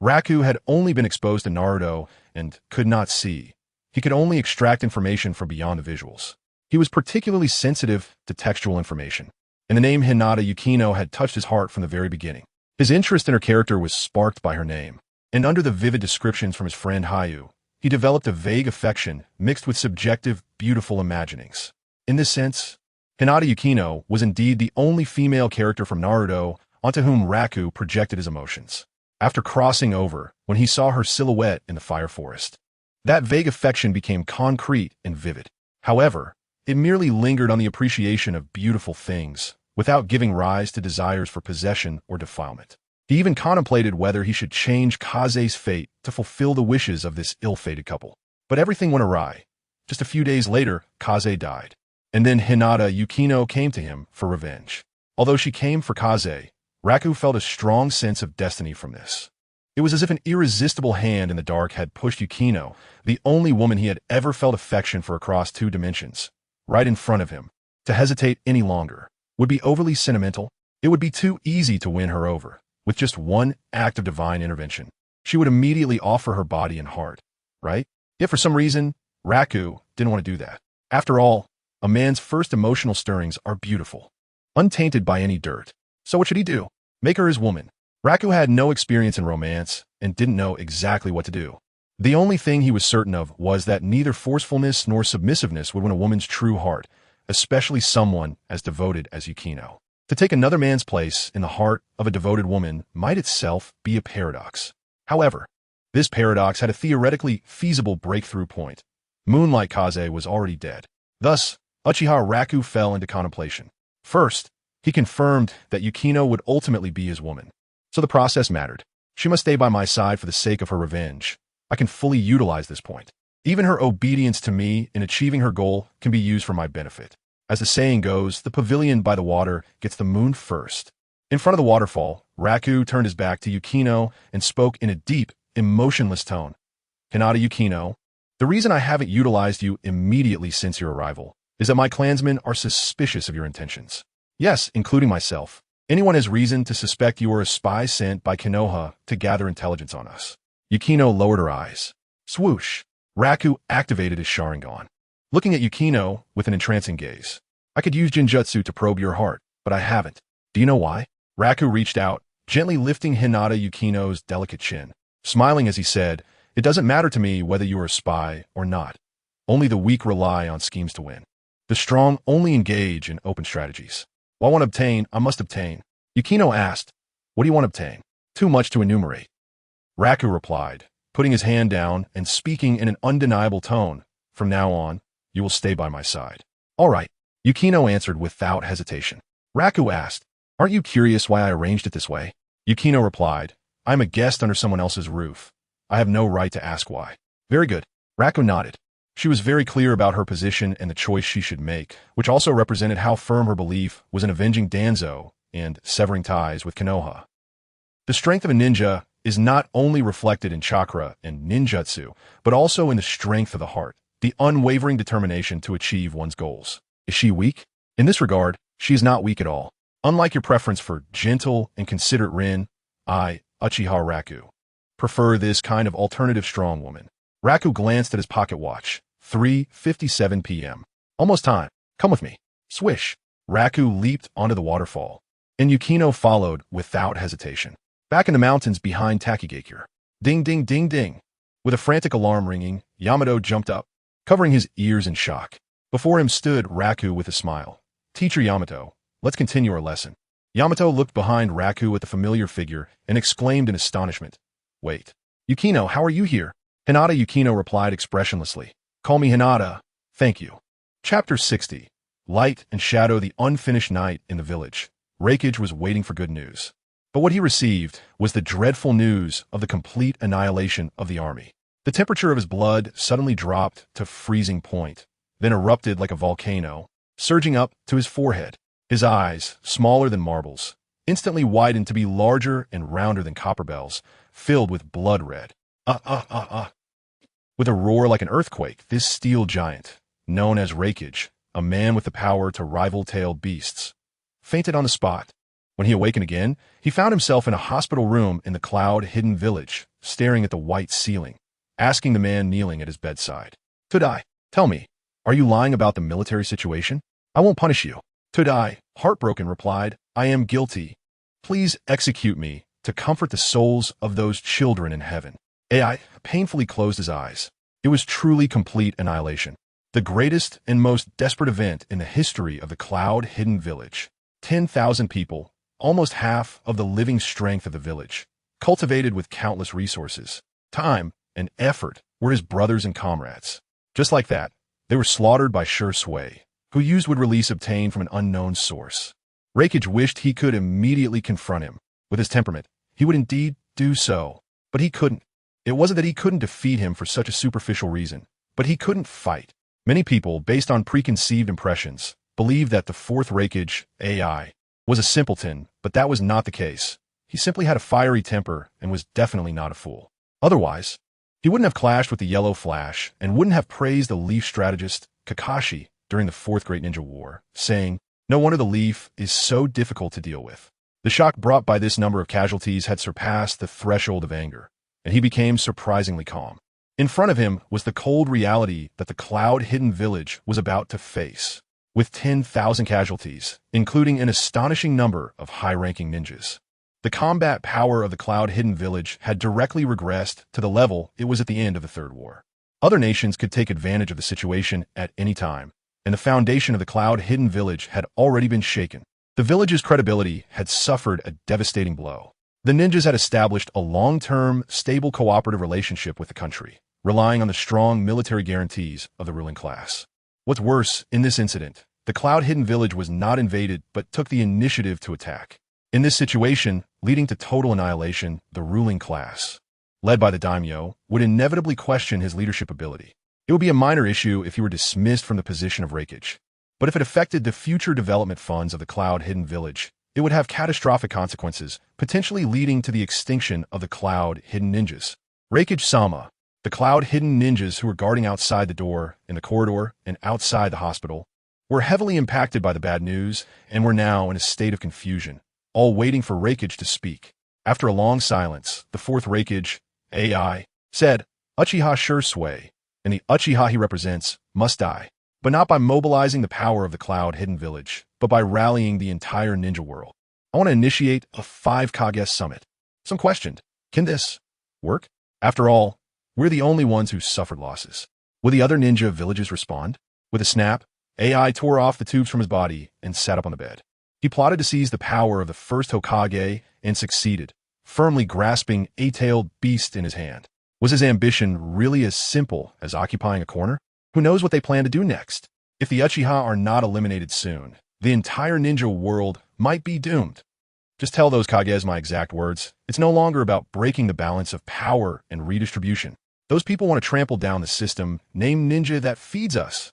Raku had only been exposed to Naruto and could not see. He could only extract information from beyond the visuals. He was particularly sensitive to textual information, and the name Hinata Yukino had touched his heart from the very beginning. His interest in her character was sparked by her name, and under the vivid descriptions from his friend Hayu, he developed a vague affection mixed with subjective, beautiful imaginings. In this sense, Hinata Yukino was indeed the only female character from Naruto onto whom Raku projected his emotions. After crossing over, when he saw her silhouette in the fire forest, that vague affection became concrete and vivid. However, it merely lingered on the appreciation of beautiful things, without giving rise to desires for possession or defilement. He even contemplated whether he should change Kaze's fate to fulfill the wishes of this ill-fated couple. But everything went awry. Just a few days later, Kaze died. And then Hinata Yukino came to him for revenge. Although she came for Kaze, Raku felt a strong sense of destiny from this. It was as if an irresistible hand in the dark had pushed Yukino, the only woman he had ever felt affection for across 2 dimensions, right in front of him, to hesitate any longer. would be overly sentimental. It would be too easy to win her over. With just one act of divine intervention, she would immediately offer her body and heart, right? Yet for some reason, Raku didn't want to do that. After all, a man's first emotional stirrings are beautiful, untainted by any dirt. So what should he do? Make her his woman. Raku had no experience in romance and didn't know exactly what to do. The only thing he was certain of was that neither forcefulness nor submissiveness would win a woman's true heart, especially someone as devoted as Yukino. To take another man's place in the heart of a devoted woman might itself be a paradox. However, this paradox had a theoretically feasible breakthrough point. Moonlight Kaze was already dead. Thus, Uchiha Raku fell into contemplation. First, he confirmed that Yukino would ultimately be his woman. So the process mattered. She must stay by my side for the sake of her revenge. I can fully utilize this point. Even her obedience to me in achieving her goal can be used for my benefit. As the saying goes, the pavilion by the water gets the moon first. In front of the waterfall, Raku turned his back to Yukino and spoke in a deep, emotionless tone. Hinata Yukino, the reason I haven't utilized you immediately since your arrival is that my clansmen are suspicious of your intentions. Yes, including myself. Anyone has reason to suspect you are a spy sent by Konoha to gather intelligence on us. Yukino lowered her eyes. Swoosh. Raku activated his Sharingan, looking at Yukino with an entrancing gaze. I could use Jinjutsu to probe your heart, but I haven't. Do you know why? Raku reached out, gently lifting Hinata Yukino's delicate chin, smiling as he said, It doesn't matter to me whether you are a spy or not. Only the weak rely on schemes to win. The strong only engage in open strategies. What I want to obtain, I must obtain. Yukino asked, What do you want to obtain? Too much to enumerate. Raku replied, putting his hand down and speaking in an undeniable tone. From now on, you will stay by my side. All right, Yukino answered without hesitation. Raku asked, Aren't you curious why I arranged it this way? Yukino replied, I am a guest under someone else's roof. I have no right to ask why. Very good. Raku nodded. She was very clear about her position and the choice she should make, which also represented how firm her belief was in avenging Danzo and severing ties with Konoha. The strength of a ninja is not only reflected in chakra and ninjutsu, but also in the strength of the heart, the unwavering determination to achieve one's goals. Is she weak? In this regard, she is not weak at all. Unlike your preference for gentle and considerate Rin, I, Uchiha Raku, prefer this kind of alternative strong woman. Raku glanced at his pocket watch. 3:57 p.m. Almost time. Come with me. Swish. Raku leaped onto the waterfall, and Yukino followed without hesitation. Back in the mountains behind Takigakure. Ding, ding, ding, ding. With a frantic alarm ringing, Yamato jumped up, covering his ears in shock. Before him stood Raku with a smile. Teacher Yamato, let's continue our lesson. Yamato looked behind Raku at the familiar figure and exclaimed in astonishment. Wait. Yukino, how are you here? Hinata Yukino replied expressionlessly. Call me Hinata. Thank you. Chapter 60. Light and shadow the unfinished night in the village. Reikage was waiting for good news. But what he received was the dreadful news of the complete annihilation of the army. The temperature of his blood suddenly dropped to freezing point, then erupted like a volcano, surging up to his forehead. His eyes, smaller than marbles, instantly widened to be larger and rounder than copper bells, filled with blood red. With a roar like an earthquake, this steel giant, known as Reikage, a man with the power to rival tailed beasts, fainted on the spot. When he awakened again, he found himself in a hospital room in the cloud-hidden village, staring at the white ceiling, asking the man kneeling at his bedside. Tudai, tell me, are you lying about the military situation? I won't punish you. Tudai, heartbroken, replied, I am guilty. Please execute me to comfort the souls of those children in heaven. Ai painfully closed his eyes. It was truly complete annihilation. The greatest and most desperate event in the history of the cloud-hidden village. 10,000 people, almost half of the living strength of the village, cultivated with countless resources, time, and effort, were his brothers and comrades. Just like that, they were slaughtered by Shisui, who used would release obtained from an unknown source. Reikage wished he could immediately confront him. With his temperament, he would indeed do so, but he couldn't. It wasn't that he couldn't defeat him for such a superficial reason, but he couldn't fight. Many people, based on preconceived impressions, believed that the fourth Reikage, AI, was a simpleton, but that was not the case. He simply had a fiery temper and was definitely not a fool. Otherwise, he wouldn't have clashed with the Yellow Flash and wouldn't have praised the leaf strategist, Kakashi, during the Fourth Great Ninja War, saying, No wonder the leaf is so difficult to deal with. The shock brought by this number of casualties had surpassed the threshold of anger, and he became surprisingly calm. In front of him was the cold reality that the cloud-hidden village was about to face, with 10,000 casualties, including an astonishing number of high-ranking ninjas. The combat power of the cloud-hidden village had directly regressed to the level it was at the end of the Third War. Other nations could take advantage of the situation at any time, and the foundation of the cloud-hidden village had already been shaken. The village's credibility had suffered a devastating blow. The ninjas had established a long-term, stable cooperative relationship with the country, relying on the strong military guarantees of the ruling class. What's worse, in this incident, the cloud-hidden village was not invaded but took the initiative to attack. In this situation, leading to total annihilation, the ruling class, led by the daimyo, would inevitably question his leadership ability. It would be a minor issue if he were dismissed from the position of rakeage. But if it affected the future development funds of the cloud-hidden village, it would have catastrophic consequences, potentially leading to the extinction of the cloud-hidden ninjas. Rakeage-sama, the cloud-hidden ninjas who were guarding outside the door, in the corridor, and outside the hospital, were heavily impacted by the bad news and were now in a state of confusion, all waiting for Rakeage to speak. After a long silence, the fourth Rakeage, AI, said, "Uchiha Shisui, and the Uchiha he represents must die, but not by mobilizing the power of the cloud-hidden village, but by rallying the entire ninja world. I want to initiate a 5 Kage summit." Some questioned, can this work? After all, we're the only ones who suffered losses. Will the other ninja villages respond? With a snap, AI tore off the tubes from his body and sat up on the bed. He plotted to seize the power of the first Hokage and succeeded, firmly grasping a tailed beast in his hand. Was his ambition really as simple as occupying a corner? Who knows what they plan to do next? If the Uchiha are not eliminated soon, the entire ninja world might be doomed. Just tell those Kages my exact words. It's no longer about breaking the balance of power and redistribution. Those people want to trample down the system named ninja that feeds us.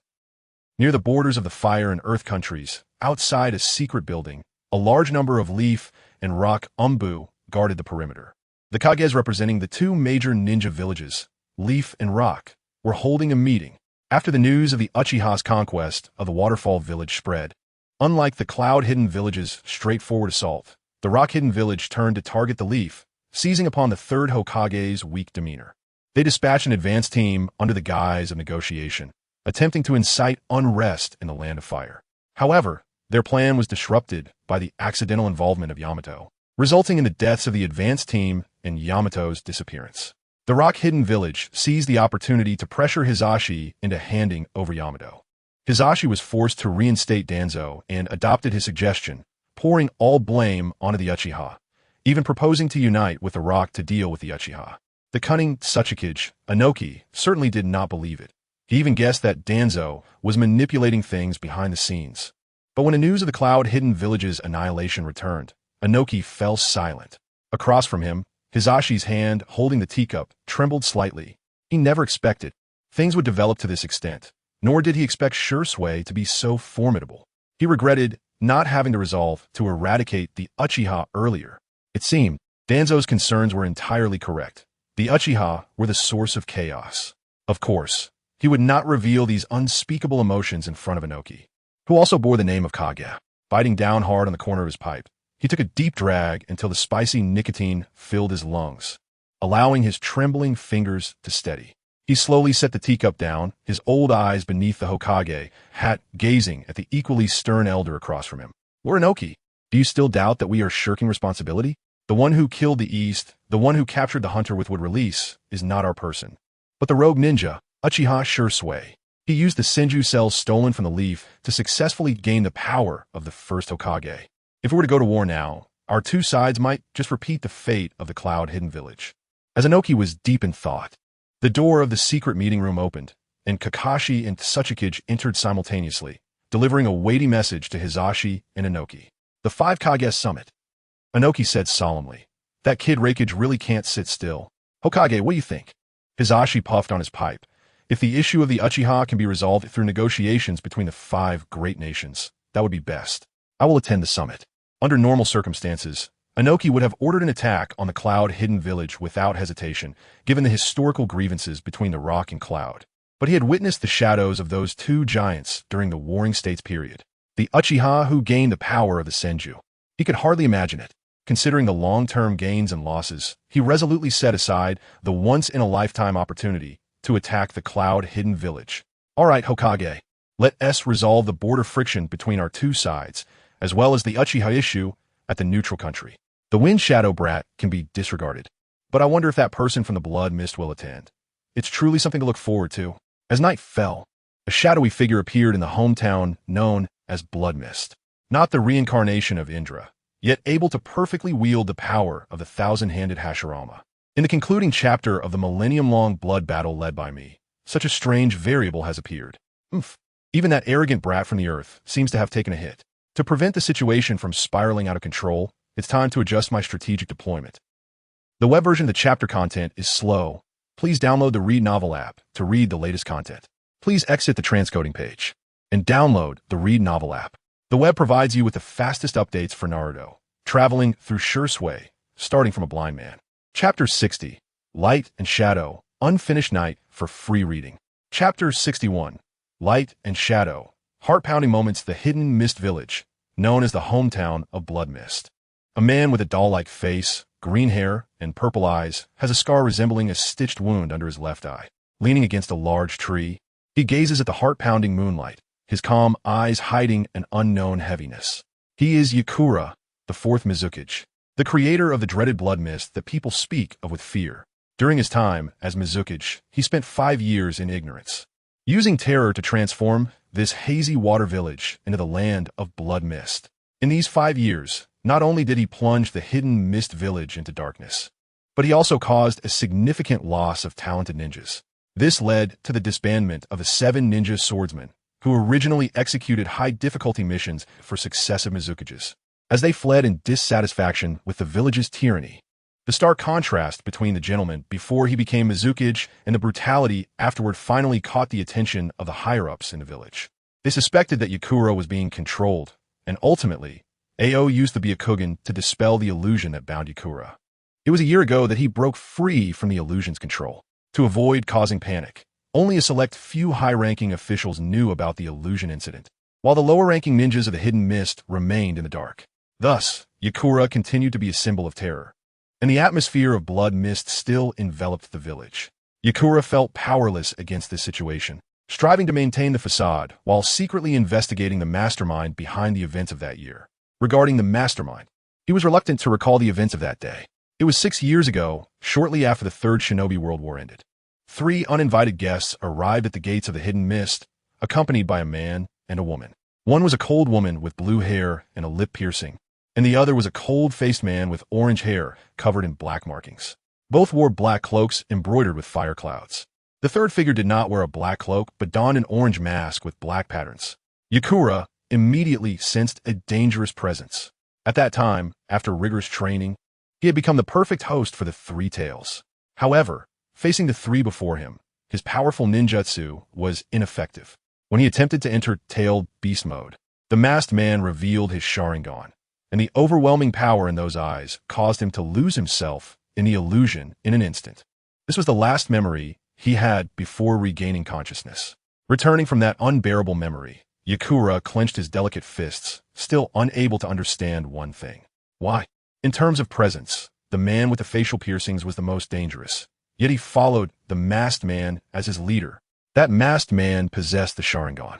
Near the borders of the fire and earth countries, outside a secret building, a large number of leaf and rock umbu guarded the perimeter. The Kages representing the two major ninja villages, Leaf and Rock, were holding a meeting. After the news of the Uchiha's conquest of the Waterfall village spread, unlike the cloud-hidden village's straightforward assault, the rock-hidden village turned to target the Leaf, seizing upon the third Hokage's weak demeanor. They dispatched an advance team under the guise of negotiation, attempting to incite unrest in the Land of Fire. However, their plan was disrupted by the accidental involvement of Yamato, resulting in the deaths of the advance team and Yamato's disappearance. The rock-hidden village seized the opportunity to pressure Hisashi into handing over Yamato. Hisashi was forced to reinstate Danzo and adopted his suggestion, pouring all blame onto the Uchiha, even proposing to unite with the Rock to deal with the Uchiha. The cunning Tsuchikage, Inoki, certainly did not believe it. He even guessed that Danzo was manipulating things behind the scenes. But when the news of the cloud-hidden village's annihilation returned, Inoki fell silent. Across from him, Hisashi's hand holding the teacup trembled slightly. He never expected things would develop to this extent, nor did he expect Shisui to be so formidable. He regretted not having the resolve to eradicate the Uchiha earlier. It seemed Danzo's concerns were entirely correct. The Uchiha were the source of chaos. Of course, he would not reveal these unspeakable emotions in front of Inoki, who also bore the name of Kage. Biting down hard on the corner of his pipe, he took a deep drag until the spicy nicotine filled his lungs, allowing his trembling fingers to steady. He slowly set the teacup down, his old eyes beneath the Hokage hat gazing at the equally stern elder across from him. "We're Inoki. Do you still doubt that we are shirking responsibility? The one who killed the East, the one who captured the hunter with wood release, is not our person, but the rogue ninja, Uchiha Shisui. He used the Senju cells stolen from the Leaf to successfully gain the power of the first Hokage. If we were to go to war now, our two sides might just repeat the fate of the cloud-hidden village." As Inoki was deep in thought, the door of the secret meeting room opened, and Kakashi and Tsuchikage entered simultaneously, delivering a weighty message to Hisashi and Inoki. "The 5 Kage Summit." Inoki said solemnly, "That kid Raikage really can't sit still. Hokage, what do you think?" Hisashi puffed on his pipe. "If the issue of the Uchiha can be resolved through negotiations between the 5 great nations, that would be best. I will attend the summit." Under normal circumstances, Inoki would have ordered an attack on the cloud-hidden village without hesitation, given the historical grievances between the Rock and Cloud. But he had witnessed the shadows of those two giants during the Warring States period. The Uchiha who gained the power of the Senju. He could hardly imagine it. Considering the long-term gains and losses, he resolutely set aside the once-in-a-lifetime opportunity to attack the cloud-hidden village. All right, Hokage. Let us resolve the border friction between our two sides, as well as the Uchiha issue at the neutral country. The wind shadow brat can be disregarded. But I wonder if that person from the blood mist will attend. It's truly something to look forward to. As night fell, a shadowy figure appeared in the hometown known as Blood Mist. Not the reincarnation of Indra, yet able to perfectly wield the power of the thousand-handed Hashirama. In the concluding chapter of the millennium-long blood battle led by me, such a strange variable has appeared. Even that arrogant brat from the earth seems to have taken a hit. To prevent the situation from spiraling out of control, it's time to adjust my strategic deployment. The web version of the chapter content is slow. Please download the Read Novel app to read the latest content. Please exit the transcoding page and download the Read Novel app. The web provides you with the fastest updates for Naruto, traveling through Shisui, starting from a blind man. Chapter 60, Light and Shadow, Unfinished Night for free reading. Chapter 61, Light and Shadow, Heart-Pounding Moments, the Hidden Mist Village, known as the hometown of Blood Mist. A man with a doll-like face, green hair, and purple eyes has a scar resembling a stitched wound under his left eye. Leaning against a large tree, he gazes at the heart-pounding moonlight, his calm eyes hiding an unknown heaviness. He is Yakura, the fourth Mizukage, the creator of the dreaded blood mist that people speak of with fear. During his time as Mizukage, he spent 5 years in ignorance, using terror to transform this hazy water village into the land of blood mist. In these 5 years, not only did he plunge the hidden mist village into darkness, but he also caused a significant loss of talented ninjas. This led to the disbandment of the 7 ninja swordsmen who originally executed high-difficulty missions for successive Mizukages. As they fled in dissatisfaction with the village's tyranny, the stark contrast between the gentleman before he became Mizukage and the brutality afterward finally caught the attention of the higher-ups in the village. They suspected that Yakura was being controlled, and ultimately, Ao used the Byakugan to dispel the illusion that bound Yakura. It was a year ago that he broke free from the illusion's control. To avoid causing panic, only a select few high-ranking officials knew about the illusion incident, while the lower-ranking ninjas of the Hidden Mist remained in the dark. Thus, Yakura continued to be a symbol of terror, and the atmosphere of blood mist still enveloped the village. Yakura felt powerless against this situation, striving to maintain the facade while secretly investigating the mastermind behind the events of that year. Regarding the mastermind, he was reluctant to recall the events of that day. It was 6 years ago, shortly after the Third Shinobi World War ended. 3 uninvited guests arrived at the gates of the Hidden Mist, accompanied by a man and a woman. One was a cold woman with blue hair and a lip piercing, and the other was a cold-faced man with orange hair covered in black markings. Both wore black cloaks embroidered with fire clouds. The third figure did not wear a black cloak, but donned an orange mask with black patterns. Yakura immediately sensed a dangerous presence. At that time, after rigorous training, he had become the perfect host for the 3 tails. However, facing the 3 before him, his powerful ninjutsu was ineffective. When he attempted to enter tailed beast mode, the masked man revealed his Sharingan, and the overwhelming power in those eyes caused him to lose himself in the illusion in an instant. This was the last memory he had before regaining consciousness. Returning from that unbearable memory, Yakura clenched his delicate fists, still unable to understand one thing. Why? In terms of presence, the man with the facial piercings was the most dangerous, yet he followed the masked man as his leader. That masked man possessed the Sharingan.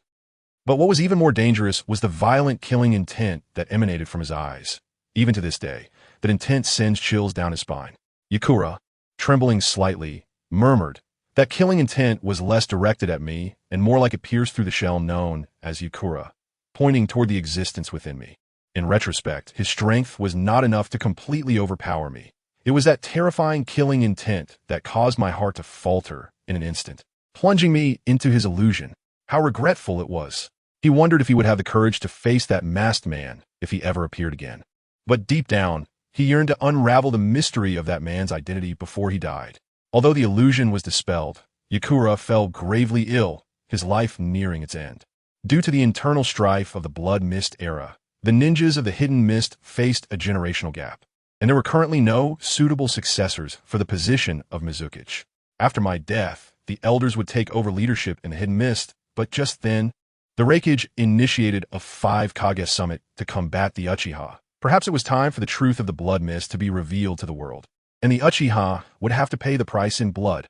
But what was even more dangerous was the violent killing intent that emanated from his eyes. Even to this day, that intent sends chills down his spine. Yakura, trembling slightly, murmured, "That killing intent was less directed at me and more like it pierced through the shell known as Yakura, pointing toward the existence within me." In retrospect, his strength was not enough to completely overpower me. It was that terrifying killing intent that caused my heart to falter in an instant, plunging me into his illusion. How regretful it was. He wondered if he would have the courage to face that masked man if he ever appeared again. But deep down, he yearned to unravel the mystery of that man's identity before he died. Although the illusion was dispelled, Yakura fell gravely ill, his life nearing its end. Due to the internal strife of the Blood Mist era, the ninjas of the Hidden Mist faced a generational gap, and there were currently no suitable successors for the position of Mizukage. After my death, the elders would take over leadership in the Hidden Mist, but just then, The Reikage initiated a 5 Kage summit to combat the Uchiha. Perhaps it was time for the truth of the blood mist to be revealed to the world, and the Uchiha would have to pay the price in blood.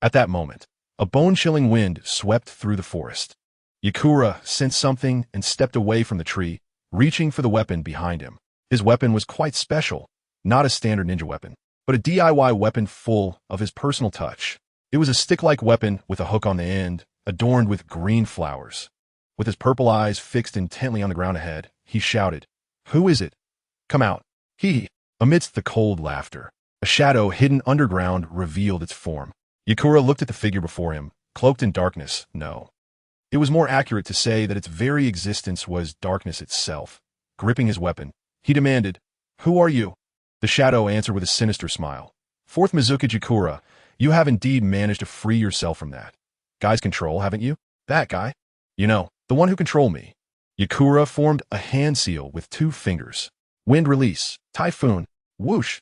At that moment, a bone-chilling wind swept through the forest. Yakura sensed something and stepped away from the tree, reaching for the weapon behind him. His weapon was quite special, not a standard ninja weapon, but a DIY weapon full of his personal touch. It was a stick-like weapon with a hook on the end, adorned with green flowers. With his purple eyes fixed intently on the ground ahead, he shouted, "Who is it? Come out." He. Amidst the cold laughter, a shadow hidden underground revealed its form. Yakura looked at the figure before him, cloaked in darkness. No. It was more accurate to say that its very existence was darkness itself. Gripping his weapon, he demanded, "Who are you?" The shadow answered with a sinister smile. "Fourth Mizuki Yakura, you have indeed managed to free yourself from that guy's control, haven't you? That guy? You know, the one who controlled me." Yakura formed a hand seal with 2 fingers. Wind release, typhoon, whoosh.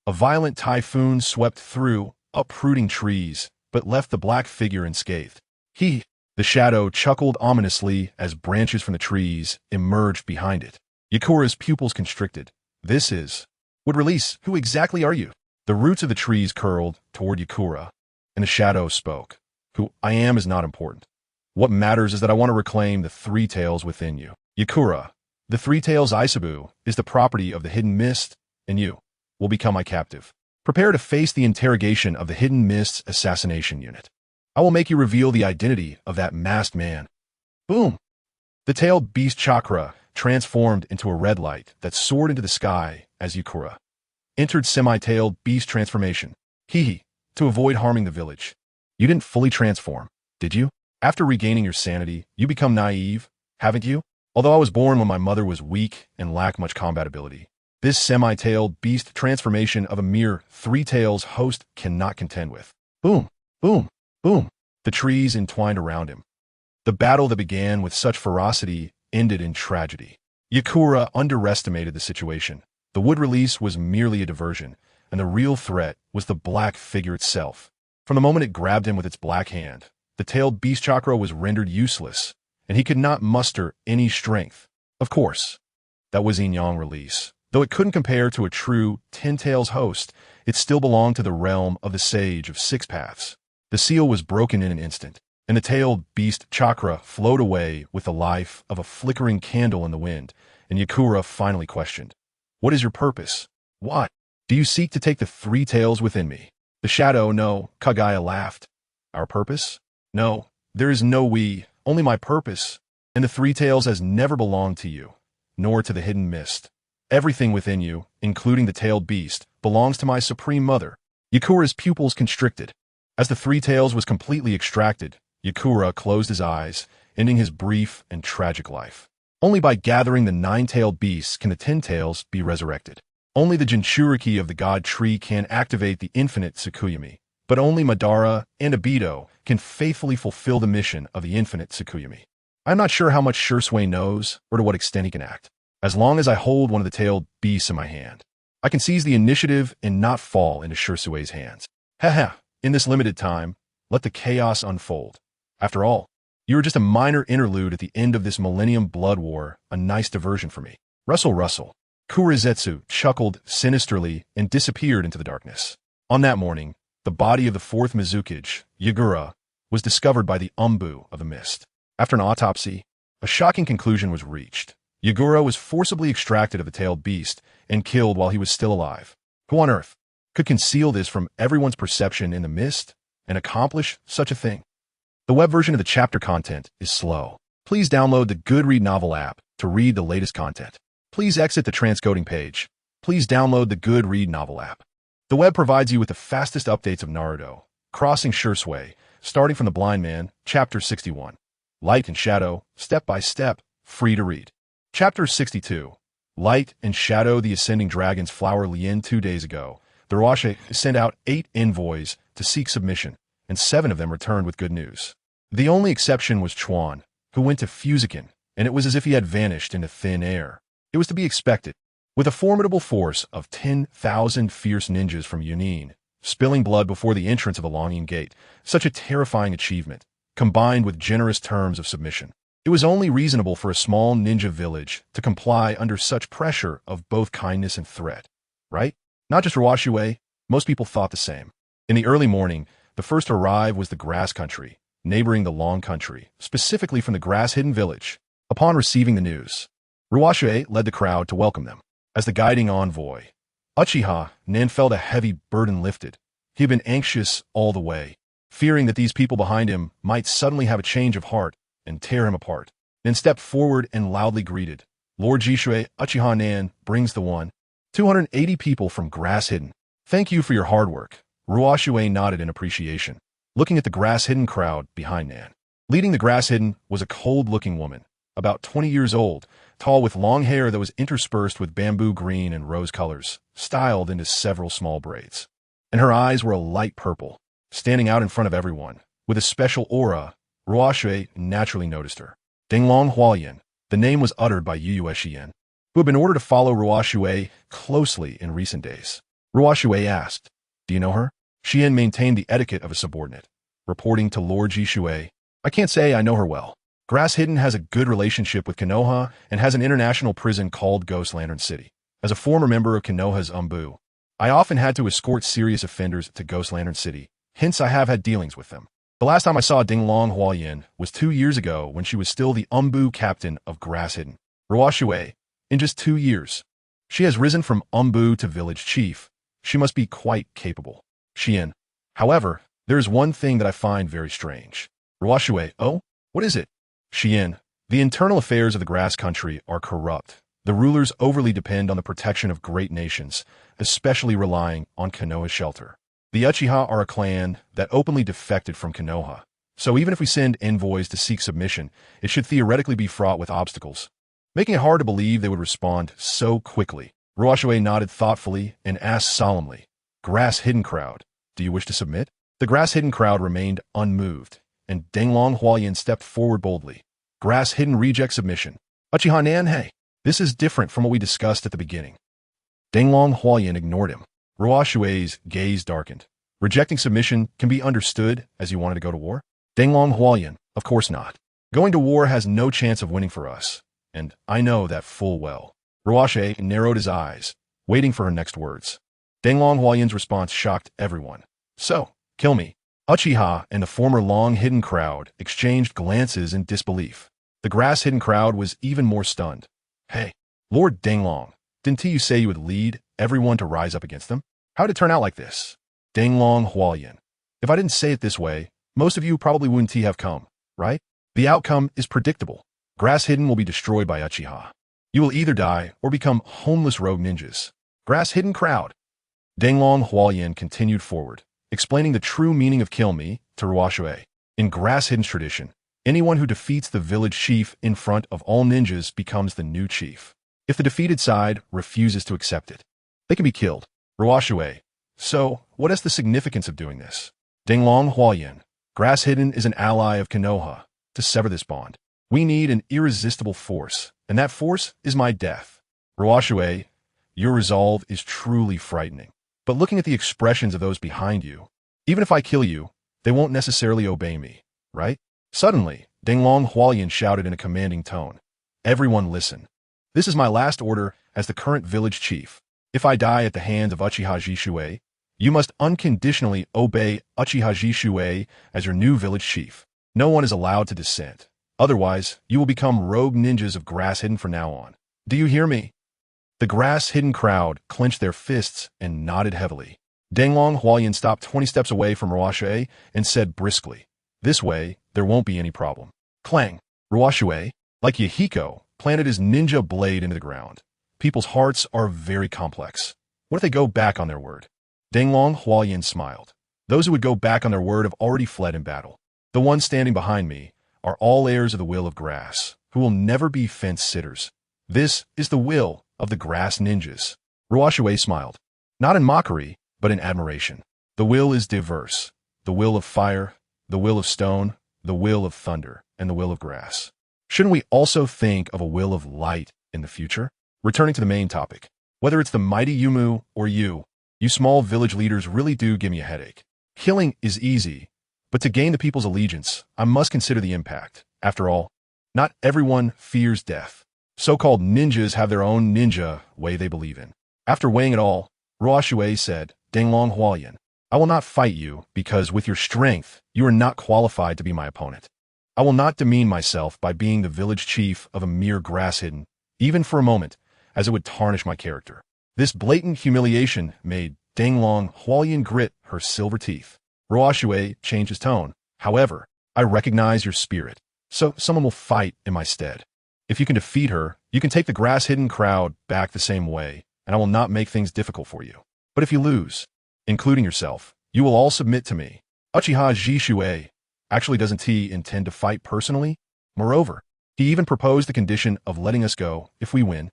A violent typhoon swept through, uprooting trees, but left the black figure unscathed. The shadow chuckled ominously as branches from the trees emerged behind it. Yakura's pupils constricted. "This is..." "Would release, who exactly are you?" The roots of the trees curled toward Yakura, and the shadow spoke. "Who I am is not important. What matters is that I want to reclaim the 3 tails within you. Yakura, the 3 tails Isabu is the property of the hidden mist, and you will become my captive. Prepare to face the interrogation of the Hidden Mist's assassination unit. I will make you reveal the identity of that masked man." Boom! The tailed beast Chakra transformed into a red light that soared into the sky as Yakura entered semi-tailed beast transformation. To avoid harming the village. You didn't fully transform, did you? After regaining your sanity, you become naive, haven't you? Although I was born when my mother was weak and lacked much combat ability, this semi-tailed beast transformation of a mere 3 tails host cannot contend with. Boom! Boom! Boom! The trees entwined around him. The battle that began with such ferocity ended in tragedy. Yakura underestimated the situation. The wood release was merely a diversion, and the real threat was the black figure itself. From the moment it grabbed him with its black hand, the tailed beast chakra was rendered useless, and he could not muster any strength. Of course, that was yin-yang release. Though it couldn't compare to a true 10 tails host, it still belonged to the realm of the sage of 6 paths. The seal was broken in an instant, and the tailed beast chakra flowed away with the life of a flickering candle in the wind, and Yakura finally questioned, "What is your purpose? What? Do you seek to take the 3 tails within me?" The shadow, no, Kagaya laughed. "Our purpose? No, there is no we, only my purpose, and the 3 tails has never belonged to you, nor to the hidden mist. Everything within you, including the tailed beast, belongs to my supreme mother." Yakura's pupils constricted. As the 3 tails was completely extracted, Yakura closed his eyes, ending his brief and tragic life. Only by gathering the 9-tailed beasts can the 10 tails be resurrected. Only the Jinchūriki of the god tree can activate the infinite Tsukuyami, but only Madara and Obito can faithfully fulfill the mission of the infinite Tsukuyami. I'm not sure how much Shisui knows or to what extent he can act. As long as I hold one of the tailed beasts in my hand, I can seize the initiative and not fall into Shisui's hands. Haha, in this limited time, let the chaos unfold. After all, you are just a minor interlude at the end of this millennium blood war, a nice diversion for me. Rustle, rustle. Kurizetsu chuckled sinisterly and disappeared into the darkness. On that morning, the body of the 4th Mizukage, Yagura, was discovered by the Umbu of the Mist. After an autopsy, a shocking conclusion was reached. Yagura was forcibly extracted of the tailed beast and killed while he was still alive. Who on earth could conceal this from everyone's perception in the mist and accomplish such a thing? The web version of the chapter content is slow. Please download the Goodread novel app to read the latest content. Please exit the transcoding page. Please download the Goodread novel app. The web provides you with the fastest updates of Naruto, Crossing Shisui, starting from the Blind Man, Chapter 61. Light and Shadow, step by step, free to read. Chapter 62. Light and Shadow. The Ascending Dragon's Flower Lin. 2 days ago, the Ruoshui sent out 8 envoys to seek submission, and 7 of them returned with good news. The only exception was Chuan, who went to Fuzikin, and it was as if he had vanished into thin air. It was to be expected. With a formidable force of 10,000 fierce ninjas from Yunin, spilling blood before the entrance of the Longing Gate, such a terrifying achievement, combined with generous terms of submission. It was only reasonable for a small ninja village to comply under such pressure of both kindness and threat, right? Not just Ruoshui, most people thought the same. In the early morning, the first to arrive was the grass country, neighboring the long country, specifically from the grass-hidden village. Upon receiving the news, Ruoshui led the crowd to welcome them. As the guiding envoy, Uchiha Nan felt a heavy burden lifted. He had been anxious all the way, fearing that these people behind him might suddenly have a change of heart and tear him apart. Then stepped forward and loudly greeted, Lord Zhishui, Uchiha Nan brings the one. 280 people from Grass Hidden. Thank you for your hard work. Ruoshui nodded in appreciation, looking at the grass-hidden crowd behind Nan. Leading the grass-hidden was a cold-looking woman, about 20 years old, tall with long hair that was interspersed with bamboo green and rose colors, styled into several small braids. And her eyes were a light purple, standing out in front of everyone. With a special aura, Ruoshui naturally noticed her. Dinglong Hualien, the name was uttered by Yu Xian, who had been ordered to follow Ruoshui closely in recent days. Ruoshui asked, "Do you know her?" Xian maintained the etiquette of a subordinate, reporting to Lord Zhishui, "I can't say I know her well. Grass Hidden has a good relationship with Konoha and has an international prison called Ghost Lantern City. As a former member of Konoha's Umbu, I often had to escort serious offenders to Ghost Lantern City, hence I have had dealings with them. The last time I saw Dinglong Hualien was 2 years ago when she was still the Umbu captain of Grass Hidden. Ruoshui, in just 2 years, she has risen from Umbu to village chief. She must be quite capable." Xian, however, there is one thing that I find very strange. Ruoshui, oh, what is it? Xian, the internal affairs of the grass country are corrupt. The rulers overly depend on the protection of great nations, especially relying on Konoha's shelter. The Uchiha are a clan that openly defected from Konoha, so even if we send envoys to seek submission, it should theoretically be fraught with obstacles, making it hard to believe they would respond so quickly. Ruoshui nodded thoughtfully and asked solemnly, "Grass Hidden crowd, do you wish to submit?" The Grass Hidden crowd remained unmoved, and Dinglong Hualien stepped forward boldly. Grass Hidden reject submission. Uchiha Nan, hey, this is different from what we discussed at the beginning. Dinglong Hualien ignored him. Ruoshui's gaze darkened. Rejecting submission can be understood as you wanted to go to war? Dinglong Hualien, of course not. Going to war has no chance of winning for us, and I know that full well. Ruoshui narrowed his eyes, waiting for her next words. Dinglong Hualien's response shocked everyone. "So, kill me." Uchiha and the former long-hidden crowd exchanged glances in disbelief. The grass-hidden crowd was even more stunned. "Hey, Lord Dinglong, didn't you say you would lead everyone to rise up against them? How'd it turn out like this?" Dinglong Hualien, if I didn't say it this way, most of you probably wouldn't have come, right? The outcome is predictable. Grass Hidden will be destroyed by Uchiha. You will either die or become homeless rogue ninjas. Grass Hidden crowd. Dinglong Hualien continued forward, explaining the true meaning of kill me to Ruoshui. In Grass Hidden's tradition, anyone who defeats the village chief in front of all ninjas becomes the new chief. If the defeated side refuses to accept it, they can be killed. Ruoshui, so what is the significance of doing this? Dinglong Hualien, Grass Hidden is an ally of Konoha. To sever this bond, we need an irresistible force, and that force is my death. Ruoshui, your resolve is truly frightening. But looking at the expressions of those behind you, even if I kill you, they won't necessarily obey me, right? Suddenly, Dinglong Hualien shouted in a commanding tone. Everyone listen. This is my last order as the current village chief. If I die at the hands of Uchiha Zhishui, you must unconditionally obey Uchiha Zhishui as your new village chief. No one is allowed to dissent. Otherwise, you will become rogue ninjas of Grass Hidden from now on. Do you hear me? The Grass Hidden crowd clenched their fists and nodded heavily. Dinglong Hualien stopped 20 steps away from Ruoshui and said briskly, "This way, there won't be any problem." Clang! Ruoshui, like Yahiko, planted his ninja blade into the ground. People's hearts are very complex. What if they go back on their word? Dinglong Hualien smiled. Those who would go back on their word have already fled in battle. The ones standing behind me are all heirs of the will of grass, who will never be fence-sitters. This is the will of the grass ninjas. Ruoshui smiled, not in mockery, but in admiration. The will is diverse. The will of fire, the will of stone, the will of thunder, and the will of grass. Shouldn't we also think of a will of light in the future? Returning to the main topic, whether it's the mighty Yumu or you small village leaders really do give me a headache. Killing is easy, but to gain the people's allegiance, I must consider the impact. After all, Not everyone fears death. So-called ninjas have their own ninja way they believe in. After weighing it all, Ruoshui said, Danglong Hualien, I will not fight you because with your strength, you are not qualified to be my opponent. I will not demean myself by being the village chief of a mere grass-hidden, even for a moment, as it would tarnish my character. This blatant humiliation made Danglong Hualien grit her silver teeth. Ruoshui changed his tone. However, I recognize your spirit, so someone will fight in my stead. If you can defeat her, you can take the grass-hidden crowd back the same way, and I will not make things difficult for you. But if you lose, including yourself, you will all submit to me. Uchiha Zhishui actually doesn't he intend to fight personally? Moreover, he even proposed the condition of letting us go if we win.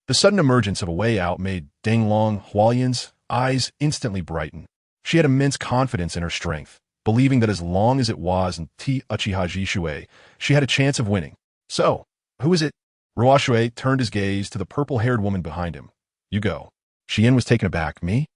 The sudden emergence of a way out made Danglong Hualien's eyes instantly brighten. She had immense confidence in her strength, believing that as long as it was in Uchiha Zhishui, she had a chance of winning. So, who is it? Ruoshui turned his gaze to the purple-haired woman behind him. You go. Shien was taken aback. Me?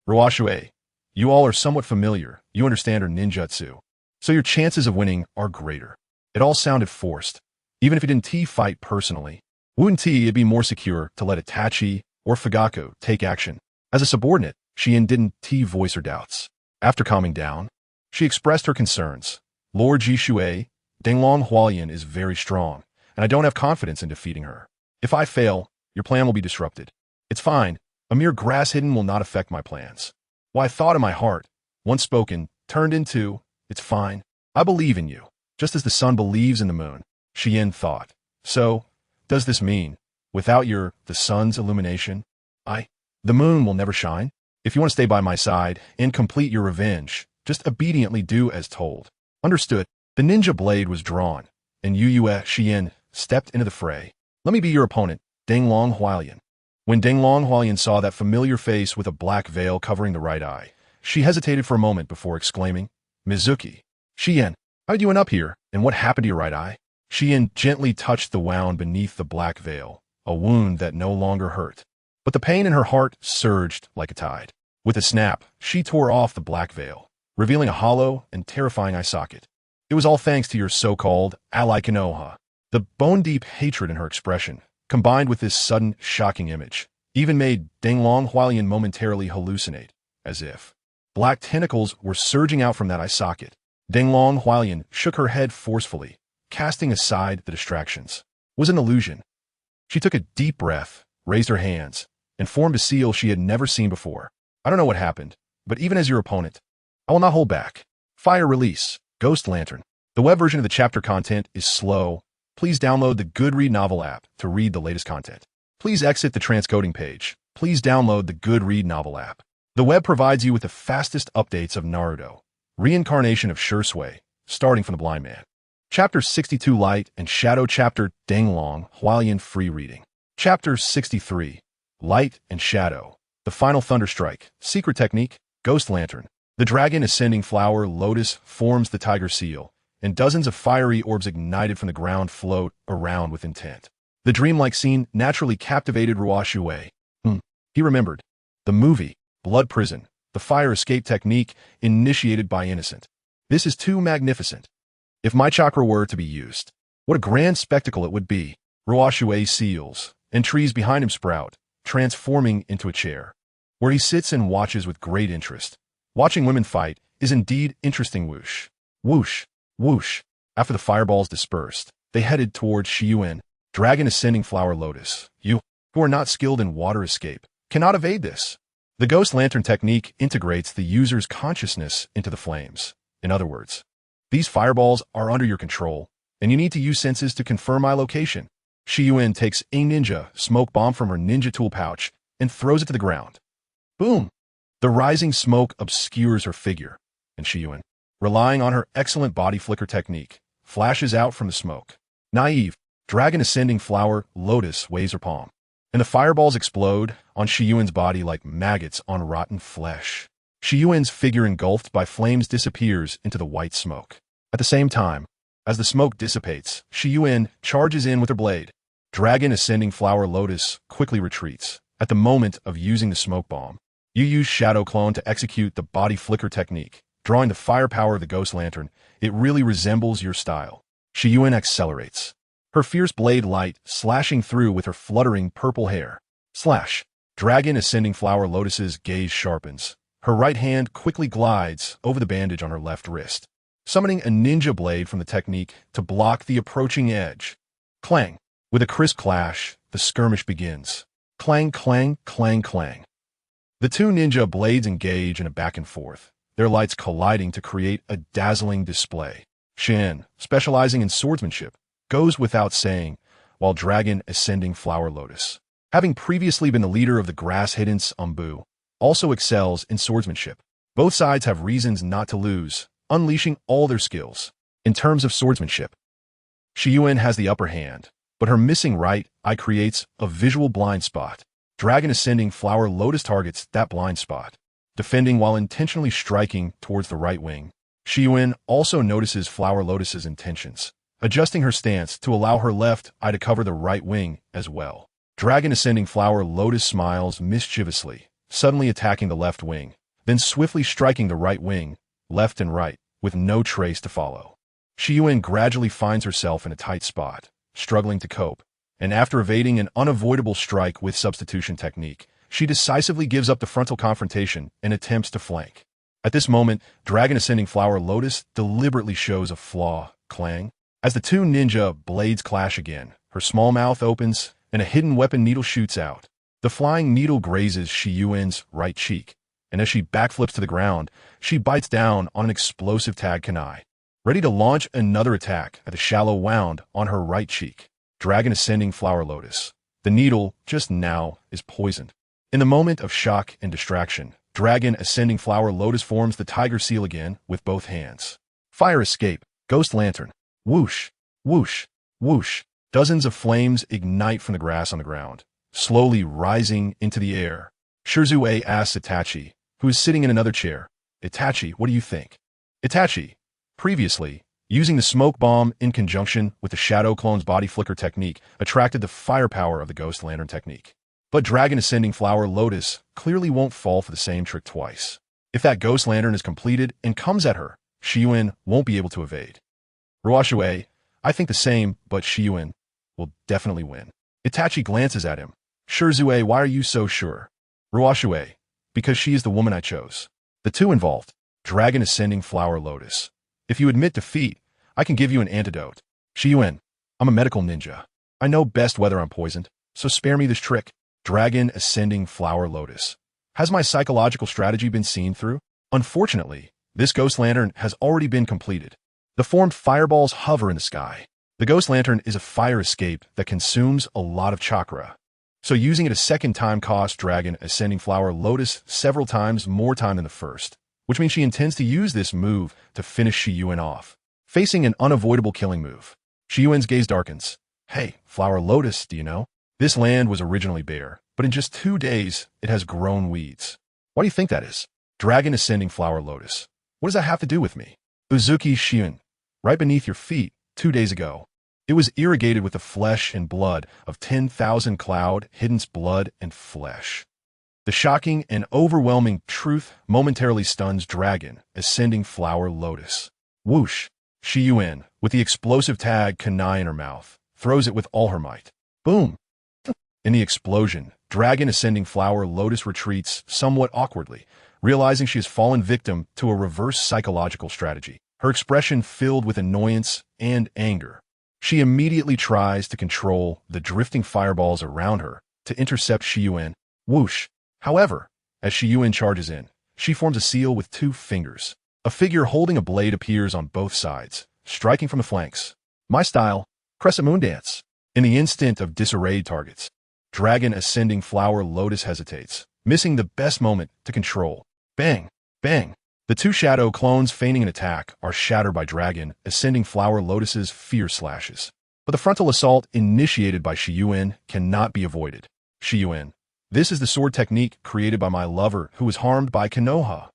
Ruoshui, you all are somewhat familiar. You understand her ninjutsu. So your chances of winning are greater. It all sounded forced. Even if he didn't fight personally, wouldn't it'd be more secure to let Itachi or Fugaku take action? As a subordinate, Shien didn't voice her doubts. After calming down, she expressed her concerns. Lord Zhishui, Danglong Hualien is very strong, and I don't have confidence in defeating her. If I fail, your plan will be disrupted. It's fine. A mere grass hidden will not affect my plans. Why, thought in my heart, once spoken, turned into, it's fine. I believe in you, just as the sun believes in the moon. Shien thought. So, does this mean, without the sun's illumination, the moon will never shine? If you want to stay by my side and complete your revenge, just obediently do as told. Understood. The ninja blade was drawn, and Shien stepped into the fray. Let me be your opponent, Danglong Hualien. When Danglong Hualien saw that familiar face with a black veil covering the right eye, she hesitated for a moment before exclaiming, Mizuki. Shien, how'd you end up here, and what happened to your right eye? Shien gently touched the wound beneath the black veil, a wound that no longer hurt. But the pain in her heart surged like a tide. With a snap, she tore off the black veil, revealing a hollow and terrifying eye socket. It was all thanks to your so-called ally Konoha. The bone-deep hatred in her expression, combined with this sudden, shocking image, even made Danglong Hualien momentarily hallucinate, as if black tentacles were surging out from that eye socket. Danglong Hualien shook her head forcefully, casting aside the distractions. It was an illusion. She took a deep breath, raised her hands, and formed a seal she had never seen before. I don't know what happened, but even as your opponent, I will not hold back. Fire release, Ghost Lantern. The web version of the chapter content is slow. Please download the Goodread novel app to read the latest content. Please exit the transcoding page. Please download the Goodread novel app. The web provides you with the fastest updates of Naruto, reincarnation of Shisui, starting from the blind man. Chapter 62 Light and Shadow Chapter Danglong Hualien Free Reading. Chapter 63 Light and Shadow. The Final Thunderstrike. Secret Technique. Ghost Lantern. The dragon ascending flower lotus forms the tiger seal, and dozens of fiery orbs ignited from the ground float around with intent. The dreamlike scene naturally captivated Ruoshui. He remembered. The movie, Blood Prison, the fire escape technique initiated by Innocent. This is too magnificent. If my chakra were to be used, what a grand spectacle it would be. Ruoshui seals, and trees behind him sprout, transforming into a chair, where he sits and watches with great interest. Watching women fight is indeed interesting. Whoosh, whoosh, whoosh. After the fireballs dispersed, they headed towards Shiyuan, dragon ascending flower lotus. You, who are not skilled in water escape, cannot evade this. The Ghost Lantern technique integrates the user's consciousness into the flames. In other words, these fireballs are under your control, and you need to use senses to confirm my location. Shiyuan takes a ninja smoke bomb from her ninja tool pouch and throws it to the ground. Boom! The rising smoke obscures her figure, and Shiyuan, relying on her excellent body flicker technique, flashes out from the smoke. Naive, dragon ascending flower lotus waves her palm, and the fireballs explode on Shiyuan's body like maggots on rotten flesh. Shiyuan's figure engulfed by flames disappears into the white smoke. At the same time, as the smoke dissipates, Shiyuan charges in with her blade. Dragon ascending flower lotus quickly retreats. At the moment of using the smoke bomb, you use Shadow Clone to execute the body flicker technique, drawing the firepower of the Ghost Lantern. It really resembles your style. Shiyuan accelerates. her fierce blade light slashing through with her fluttering purple hair. Slash. Dragon Ascending Flower Lotus's gaze sharpens. Her right hand quickly glides over the bandage on her left wrist, summoning a ninja blade from the technique to block the approaching edge. Clang. With a crisp clash, the skirmish begins. Clang, clang, clang, clang. The two ninja blades engage in a back and forth, their lights colliding to create a dazzling display. Shin, specializing in swordsmanship, goes without saying, while Dragon Ascending Flower Lotus, having previously been the leader of the Grass Hidden Umbu, also excels in swordsmanship. Both sides have reasons not to lose, unleashing all their skills. In terms of swordsmanship, Shiyuan has the upper hand, but her missing right eye creates a visual blind spot. Dragon Ascending Flower Lotus targets that blind spot, defending while intentionally striking towards the right wing. Shiyuan also notices Flower Lotus's intentions, adjusting her stance to allow her left eye to cover the right wing as well. Dragon Ascending Flower Lotus smiles mischievously, suddenly attacking the left wing, then swiftly striking the right wing, left and right, with no trace to follow. Shiyuan gradually finds herself in a tight spot, struggling to cope, and after evading an unavoidable strike with substitution technique, she decisively gives up the frontal confrontation and attempts to flank. At this moment, Dragon Ascending Flower Lotus deliberately shows a flaw. Clang. As the two ninja blades clash again, her small mouth opens and a hidden weapon needle shoots out. The flying needle grazes Shiyuan's right cheek, and as she backflips to the ground, she bites down on an explosive tag kunai, ready to launch another attack at the shallow wound on her right cheek. Dragon Ascending Flower Lotus. The needle, just now, is poisoned. In the moment of shock and distraction, Dragon Ascending Flower Lotus forms the tiger seal again with both hands. Fire escape. Ghost lantern. Whoosh, whoosh, whoosh. Dozens of flames ignite from the grass on the ground, slowly rising into the air. Shisui asks Itachi, who is sitting in another chair, "Itachi, what do you think?" Itachi, previously, using the smoke bomb in conjunction with the Shadow Clone's body flicker technique, attracted the firepower of the Ghost Lantern technique. But Dragon Ascending Flower Lotus clearly won't fall for the same trick twice. If that Ghost Lantern is completed and comes at her, Shiyuan won't be able to evade. Ruoshui, I think the same, but Shiyuan will definitely win. Itachi glances at him. Shisui, why are you so sure? Ruoshui, because she is the woman I chose. The two involved. Dragon Ascending Flower Lotus. If you admit defeat, I can give you an antidote. Shiyuan, I'm a medical ninja. I know best whether I'm poisoned, so spare me this trick. Dragon Ascending Flower Lotus. Has my psychological strategy been seen through? Unfortunately, this Ghost Lantern has already been completed. The formed fireballs hover in the sky. The Ghost Lantern is a fire escape that consumes a lot of chakra. So using it a second time costs Dragon Ascending Flower Lotus several times more time than the first, which means she intends to use this move to finish Shiyuan off, facing an unavoidable killing move. Shiyuan's gaze darkens. Hey, Flower Lotus, do you know? This land was originally bare, but in just 2 days, it has grown weeds. Why do you think that is? Dragon Ascending Flower Lotus. What does that have to do with me? Uzuki Shiyuan. Right beneath your feet, 2 days ago. It was irrigated with the flesh and blood of 10,000 cloud hidden's blood and flesh. The shocking and overwhelming truth momentarily stuns Dragon Ascending Flower Lotus. Whoosh! Shiyuan, with the explosive tag kunai in her mouth, throws it with all her might. Boom! In the explosion, Dragon Ascending Flower Lotus retreats somewhat awkwardly, realizing she has fallen victim to a reverse psychological strategy, her expression filled with annoyance and anger. She immediately tries to control the drifting fireballs around her to intercept Shiyuan. Whoosh! However, as Shiyuan charges in, she forms a seal with 2 fingers. A figure holding a blade appears on both sides, striking from the flanks. My style, Crescent Moon Dance. In the instant of disarrayed targets, Dragon Ascending Flower Lotus hesitates, missing the best moment to control. Bang! Bang! The 2 shadow clones feigning an attack are shattered by Dragon Ascending Flower Lotus's fierce slashes. But the frontal assault initiated by Shiyuan cannot be avoided. Shiyuan, this is the sword technique created by my lover who was harmed by Konoha.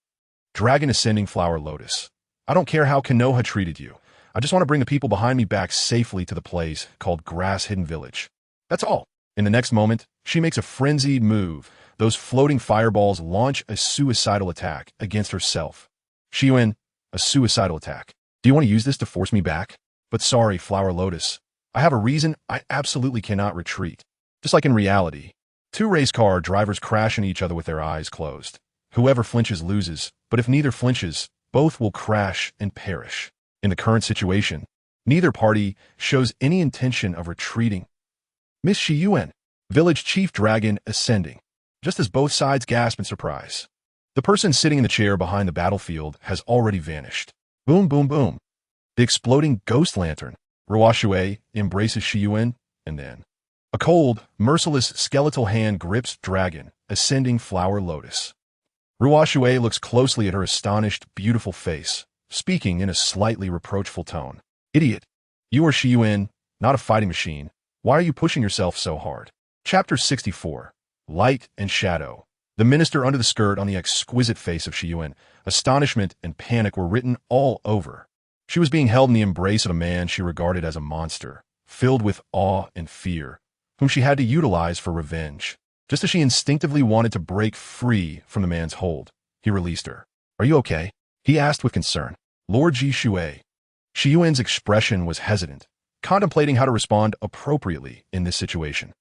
Dragon Ascending Flower Lotus. I don't care how Konoha treated you. I just want to bring the people behind me back safely to the place called Grass Hidden Village. That's all. In the next moment, she makes a frenzied move. Those floating fireballs launch a suicidal attack against herself. Shiyuan, a suicidal attack. Do you want to use this to force me back? But sorry, Flower Lotus. I have a reason I absolutely cannot retreat. Just like in reality, two race car drivers crash into each other with their eyes closed. Whoever flinches loses, but if neither flinches, both will crash and perish. In the current situation, neither party shows any intention of retreating. Miss Shiyuan, village chief dragon ascending, just as both sides gasp in surprise. The person sitting in the chair behind the battlefield has already vanished. Boom, boom, boom. The exploding ghost lantern. Ruoshui embraces Shiyuan, and then a cold, merciless skeletal hand grips dragon, ascending flower lotus. Ruoshui looks closely at her astonished, beautiful face, speaking in a slightly reproachful tone. Idiot. You are Shiyuan, not a fighting machine. Why are you pushing yourself so hard? Chapter 64. Light and Shadow. The minister under the skirt on the exquisite face of Shiyuan, astonishment and panic were written all over. She was being held in the embrace of a man she regarded as a monster, filled with awe and fear, whom she had to utilize for revenge. Just as she instinctively wanted to break free from the man's hold, he released her. Are you okay? He asked with concern. Lord Zhishui. Shiyuan's expression was hesitant, contemplating how to respond appropriately in this situation.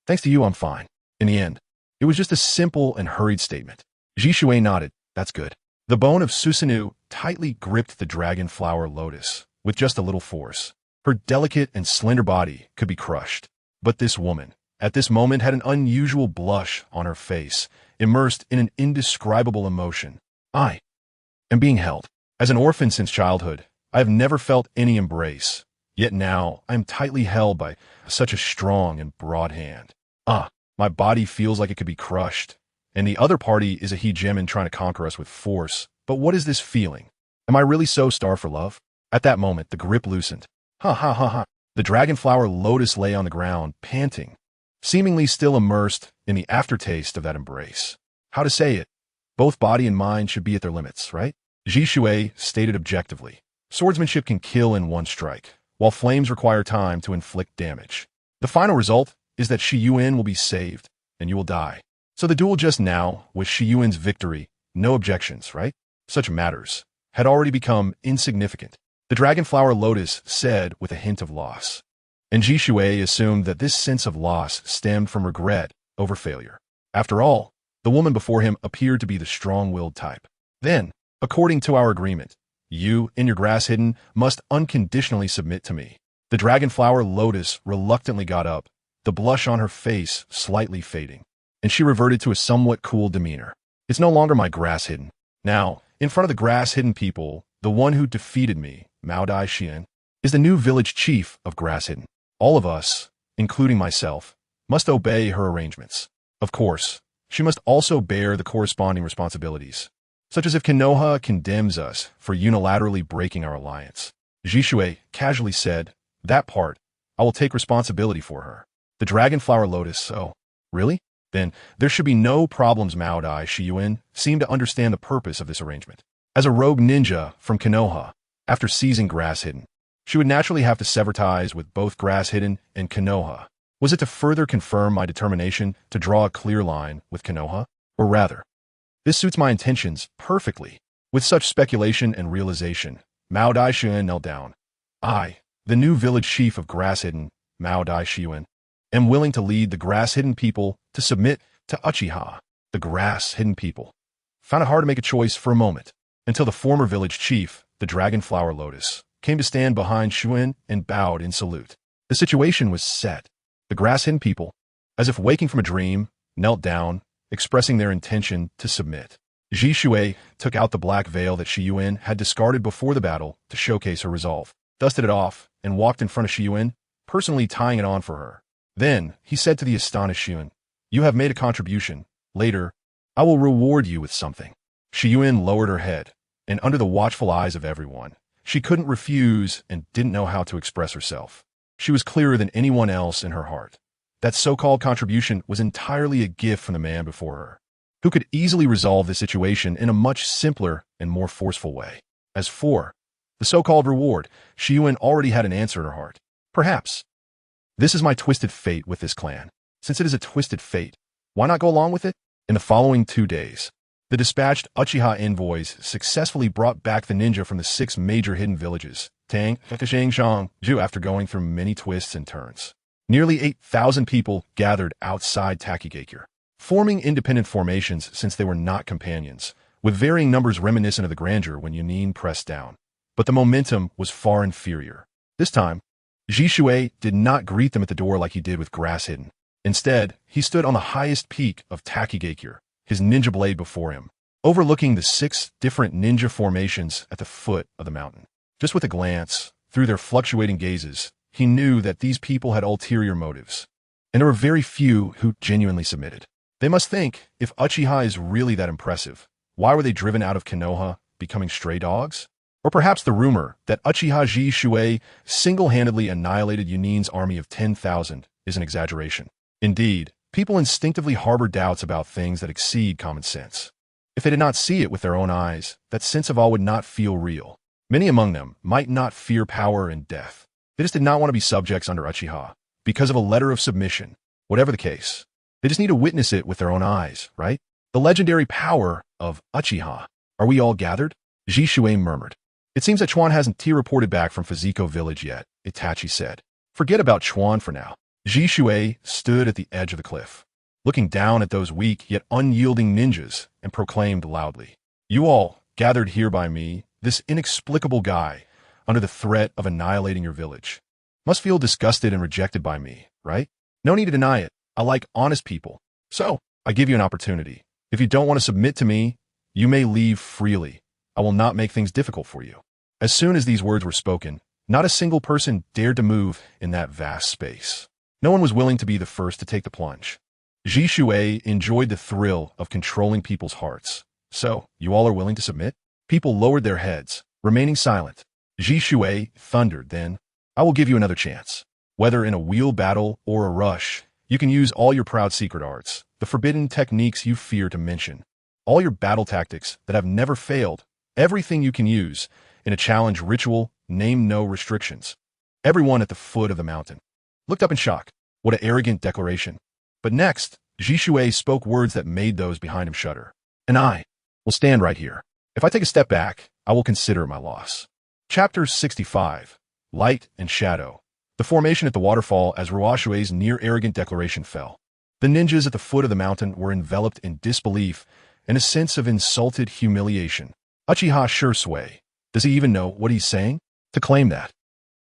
Thanks to you, I'm fine. In the end, it was just a simple and hurried statement. Zhishui nodded. That's good. The bone of Susanoo tightly gripped the dragon flower lotus with just a little force. Her delicate and slender body could be crushed. But this woman, at this moment, had an unusual blush on her face, immersed in an indescribable emotion. I am being held. As an orphan since childhood, I have never felt any embrace. Yet now I am tightly held by such a strong and broad hand. My body feels like it could be crushed. And the other party is a hegemon trying to conquer us with force. But what is this feeling? Am I really so starved for love? At that moment, the grip loosened. Ha ha ha ha. The dragonflower lotus lay on the ground, panting, seemingly still immersed in the aftertaste of that embrace. How to say it? Both body and mind should be at their limits, right? Zhishui stated objectively. Swordsmanship can kill in one strike, while flames require time to inflict damage. The final result is that Shiyuan will be saved, and you will die. So the duel just now was Shiyuan's victory, no objections, right? Such matters had already become insignificant. The dragonflower lotus said with a hint of loss. And Zhishui assumed that this sense of loss stemmed from regret over failure. After all, the woman before him appeared to be the strong-willed type. Then, according to our agreement, you, in your grass hidden, must unconditionally submit to me. The dragonflower lotus reluctantly got up, the blush on her face slightly fading, and she reverted to a somewhat cool demeanor. It's no longer my grass hidden. Now, in front of the grass hidden people, the one who defeated me, Mao Dai Xian, is the new village chief of grass hidden. All of us, including myself, must obey her arrangements. Of course, she must also bear the corresponding responsibilities, such as if Konoha condemns us for unilaterally breaking our alliance. Zhishui casually said, that part, I will take responsibility for her. The dragonflower lotus, oh, really? Then there should be no problems. Mao Dai Shiyuan seemed to understand the purpose of this arrangement. As a rogue ninja from Konoha, after seizing Grass Hidden, she would naturally have to sever ties with both Grass Hidden and Konoha. Was it to further confirm my determination to draw a clear line with Konoha? Or rather, this suits my intentions perfectly. With such speculation and realization, Mao Dai Shiyuan knelt down. I, the new village chief of Grass Hidden, Mao Dai Shiyuan, am willing to lead the Grass Hidden people to submit to Uchiha. The Grass Hidden people found it hard to make a choice for a moment, until the former village chief, the Dragonflower Lotus, came to stand behind Shiyuan and bowed in salute. The situation was set. The Grass Hidden people, as if waking from a dream, knelt down, expressing their intention to submit. Zhishui took out the black veil that Shiyuan had discarded before the battle to showcase her resolve, dusted it off, and walked in front of Shiyuan, personally tying it on for her. Then he said to the astonished Shiyuan, "You have made a contribution. Later, I will reward you with something." Shiyuan lowered her head, and under the watchful eyes of everyone, she couldn't refuse and didn't know how to express herself. She was clearer than anyone else in her heart. That so-called contribution was entirely a gift from the man before her, who could easily resolve the situation in a much simpler and more forceful way. As for the so-called reward, Shiyuan already had an answer in her heart. Perhaps. This is my twisted fate with this clan. Since it is a twisted fate, why not go along with it? In the following 2 days, the dispatched Uchiha envoys successfully brought back the ninja from the 6 major hidden villages Tang, Shang, Zhu after going through many twists and turns. Nearly 8,000 people gathered outside Takigakure, forming independent formations since they were not companions, with varying numbers reminiscent of the grandeur when Yunin pressed down. But the momentum was far inferior. This time, Zhishui did not greet them at the door like he did with Grass Hidden. Instead, he stood on the highest peak of Takigakure, his ninja blade before him, overlooking the 6 different ninja formations at the foot of the mountain. Just with a glance, through their fluctuating gazes, he knew that these people had ulterior motives, and there were very few who genuinely submitted. They must think, if Uchiha is really that impressive, why were they driven out of Konoha, becoming stray dogs? Or perhaps the rumor that Uchiha Zhishui single-handedly annihilated Yunin's army of 10,000 is an exaggeration. Indeed, people instinctively harbor doubts about things that exceed common sense. If they did not see it with their own eyes, that sense of awe would not feel real. Many among them might not fear power and death. They just did not want to be subjects under Uchiha, because of a letter of submission. Whatever the case, they just need to witness it with their own eyes, right? The legendary power of Uchiha. Are we all gathered? Zhishui murmured. It seems that Chuan hasn't reported back from Fuziko village yet, Itachi said. Forget about Chuan for now. Zhishui stood at the edge of the cliff, looking down at those weak yet unyielding ninjas, and proclaimed loudly, "You all, gathered here by me, this inexplicable guy, under the threat of annihilating your village, must feel disgusted and rejected by me, right? No need to deny it. I like honest people. So, I give you an opportunity. If you don't want to submit to me, you may leave freely. I will not make things difficult for you." As soon as these words were spoken, not a single person dared to move in that vast space. No one was willing to be the first to take the plunge. Zhishui enjoyed the thrill of controlling people's hearts. "So, you all are willing to submit?" People lowered their heads, remaining silent. Zhishui thundered, "Then, I will give you another chance. Whether in a wheel battle or a rush, you can use all your proud secret arts, the forbidden techniques you fear to mention, all your battle tactics that have never failed, everything you can use in a challenge ritual, name no restrictions." Everyone at the foot of the mountain looked up in shock. What an arrogant declaration. But next, Zhishui spoke words that made those behind him shudder. "And I will stand right here. If I take a step back, I will consider it my loss." Chapter 65. Light and Shadow. The formation at the waterfall as Ruoshui's near-arrogant declaration fell. The ninjas at the foot of the mountain were enveloped in disbelief and a sense of insulted humiliation. Uchiha Shisui. Does he even know what he's saying? To claim that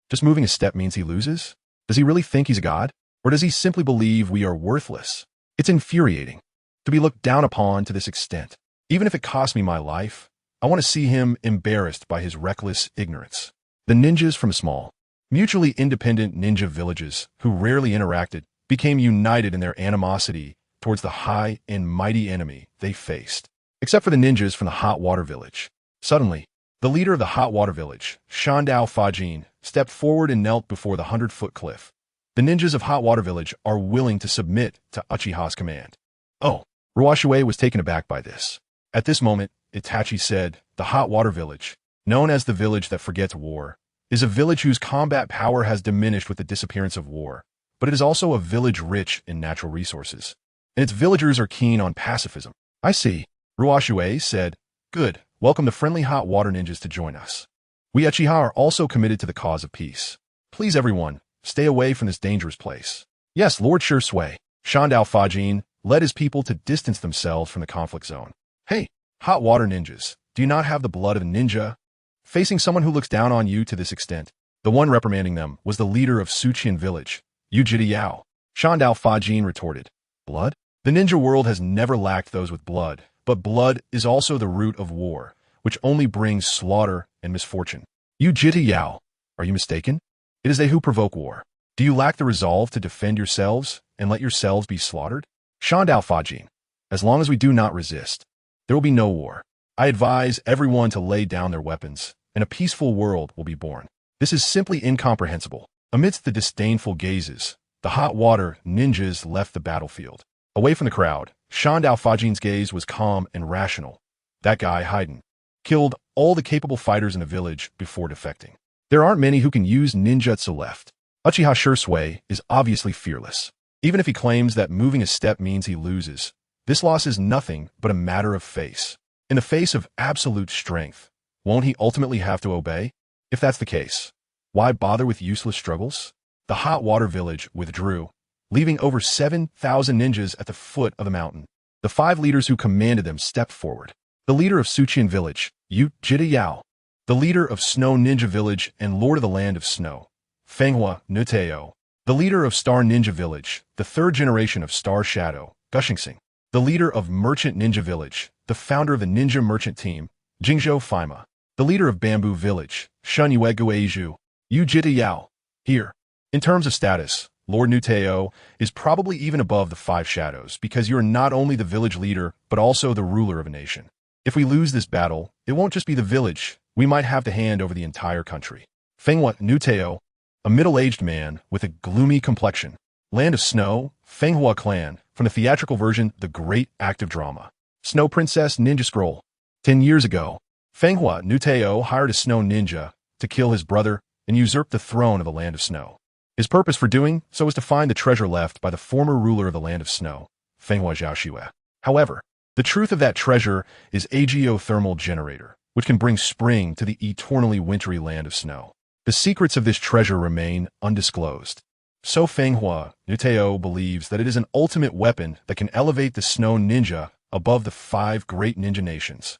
just moving a step means he loses? Does he really think he's a god? Or does he simply believe we are worthless? It's infuriating to be looked down upon to this extent. Even if it costs me my life, I want to see him embarrassed by his reckless ignorance. The ninjas from small, mutually independent ninja villages who rarely interacted became united in their animosity towards the high and mighty enemy they faced. Except for the ninjas from the Hot Water Village. Suddenly, the leader of the Hot Water Village, Shandao Fajin, stepped forward and knelt before the 100-foot cliff. The ninjas of Hot Water Village are willing to submit to Uchiha's command. Oh, Ruoshui was taken aback by this. At this moment, Itachi said, "The Hot Water Village, known as the village that forgets war, is a village whose combat power has diminished with the disappearance of war, but it is also a village rich in natural resources, and its villagers are keen on pacifism." "I see," Ruoshui said. "Good. Welcome the friendly hot water ninjas to join us. We Uchiha are also committed to the cause of peace. Please everyone, stay away from this dangerous place." "Yes, Lord Shisui." Shandao Fajin led his people to distance themselves from the conflict zone. "Hey, hot water ninjas, do you not have the blood of a ninja?" Facing someone who looks down on you to this extent, the one reprimanding them was the leader of Suqian village, Yujita Yao. Shandao Fajin retorted, "Blood? The ninja world has never lacked those with blood, but blood is also the root of war, which only brings slaughter and misfortune. Yujita Yao, are you mistaken? It is they who provoke war. Do you lack the resolve to defend yourselves and let yourselves be slaughtered?" Shandao Fajin, "As long as we do not resist, there will be no war. I advise everyone to lay down their weapons, and a peaceful world will be born." This is simply incomprehensible. Amidst the disdainful gazes, the hot water ninjas left the battlefield. Away from the crowd, Shandao Fajin's gaze was calm and rational. That guy, Haiden, killed all the capable fighters in the village before defecting. There aren't many who can use ninjutsu left. Uchiha Shisui is obviously fearless. Even if he claims that moving a step means he loses, this loss is nothing but a matter of face. In the face of absolute strength, won't he ultimately have to obey? If that's the case, why bother with useless struggles? The hot water village withdrew, leaving over 7,000 ninjas at the foot of the mountain. The 5 leaders who commanded them stepped forward. The leader of Suqian village, Yu Jita Yao. The leader of Snow Ninja village and lord of the land of snow, Fenghua Nuteo. The leader of Star Ninja village, the 3rd generation of Star Shadow, Gushing. The leader of Merchant Ninja village, the founder of the Ninja Merchant team, Jingzhou Faima. The leader of Bamboo village, Shun Yuegueju, Yu Jita Yao. Here, in terms of status, Lord Nuteo is probably even above the 5 shadows because you're not only the village leader, but also the ruler of a nation. If we lose this battle, it won't just be the village, we might have to hand over the entire country. Fenghua Nuteo, a middle-aged man with a gloomy complexion. Land of Snow, Fenghua clan, from the theatrical version, The Great Active Drama. Snow Princess Ninja Scroll. 10 years ago, Fenghua Nuteo hired a snow ninja to kill his brother and usurp the throne of the Land of Snow. His purpose for doing so was to find the treasure left by the former ruler of the Land of Snow, Fenghua Zhao. However, the truth of that treasure is a geothermal generator, which can bring spring to the eternally wintry Land of Snow. The secrets of this treasure remain undisclosed. So Fenghua Nuteo believes that it is an ultimate weapon that can elevate the snow ninja above the 5 great ninja nations.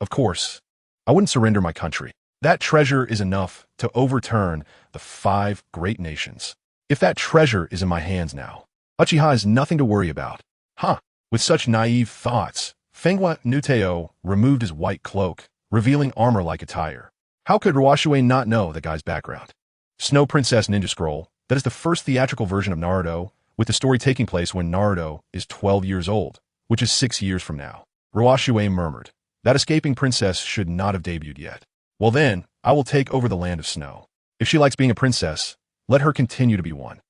Of course, I wouldn't surrender my country. That treasure is enough to overturn the 5 great nations. If that treasure is in my hands now, Uchiha has nothing to worry about. With such naive thoughts, Fenghua Nuteo removed his white cloak, revealing armor-like attire. How could Ruoshui not know the guy's background? Snow Princess Ninja Scroll, that is the first theatrical version of Naruto, with the story taking place when Naruto is 12 years old, which is 6 years from now. Ruoshui murmured, that escaping princess should not have debuted yet. Well then, I will take over the Land of Snow. If she likes being a princess, let her continue to be one.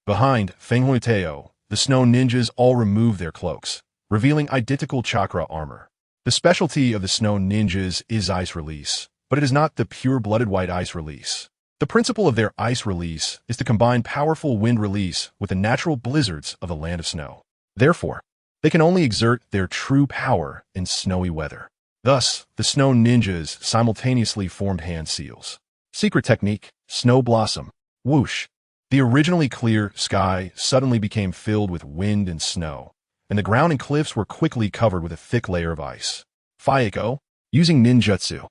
Behind Fenghua Nuteo, the snow ninjas all remove their cloaks, revealing identical chakra armor. The specialty of the snow ninjas is ice release, but it is not the pure-blooded white ice release. The principle of their ice release is to combine powerful wind release with the natural blizzards of the Land of Snow. Therefore, they can only exert their true power in snowy weather. Thus, the snow ninjas simultaneously formed hand seals. Secret technique, Snow Blossom, whoosh. The originally clear sky suddenly became filled with wind and snow, and the ground and cliffs were quickly covered with a thick layer of ice. Fuyeko, using ninjutsu.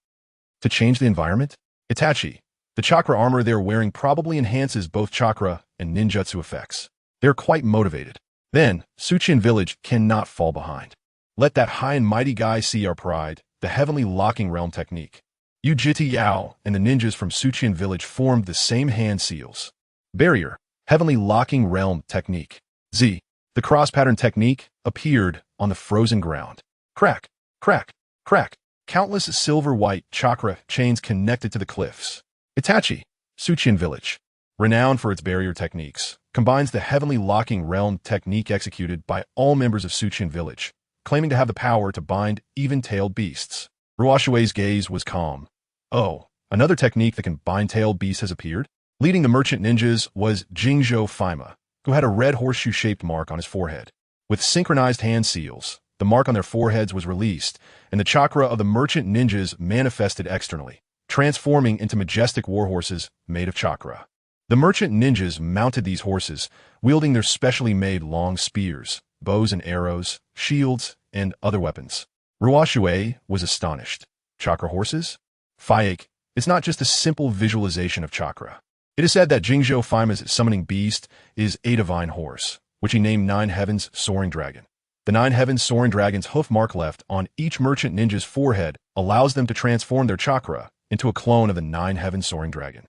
To change the environment? Itachi, the chakra armor they're wearing probably enhances both chakra and ninjutsu effects. They're quite motivated. Then, Suqian village cannot fall behind. Let that high and mighty guy see our pride, the heavenly locking realm technique. Yu Jita Yao and the ninjas from Suqian village formed the same hand seals. Barrier, heavenly locking realm technique. Z, the cross-pattern technique, appeared on the frozen ground. Crack, crack, crack. Countless silver-white chakra chains connected to the cliffs. Itachi, Suqian village, renowned for its barrier techniques, combines the heavenly locking realm technique executed by all members of Suqian village, claiming to have the power to bind even-tailed beasts. Ruoshui's gaze was calm. Oh, another technique that can bind tailed beasts has appeared? Leading the merchant ninjas was Jingzhou Faima, who had a red horseshoe-shaped mark on his forehead. With synchronized hand seals, the mark on their foreheads was released, and the chakra of the merchant ninjas manifested externally, transforming into majestic warhorses made of chakra. The merchant ninjas mounted these horses, wielding their specially made long spears, bows and arrows, shields, and other weapons. Ruoshui was astonished. Chakra horses? Fuyek, it's not just a simple visualization of chakra. It is said that Jingzhou Faima's summoning beast is a divine horse, which he named Nine Heavens Soaring Dragon. The Nine Heavens Soaring Dragon's hoof mark left on each merchant ninja's forehead allows them to transform their chakra into a clone of the Nine Heavens Soaring Dragon.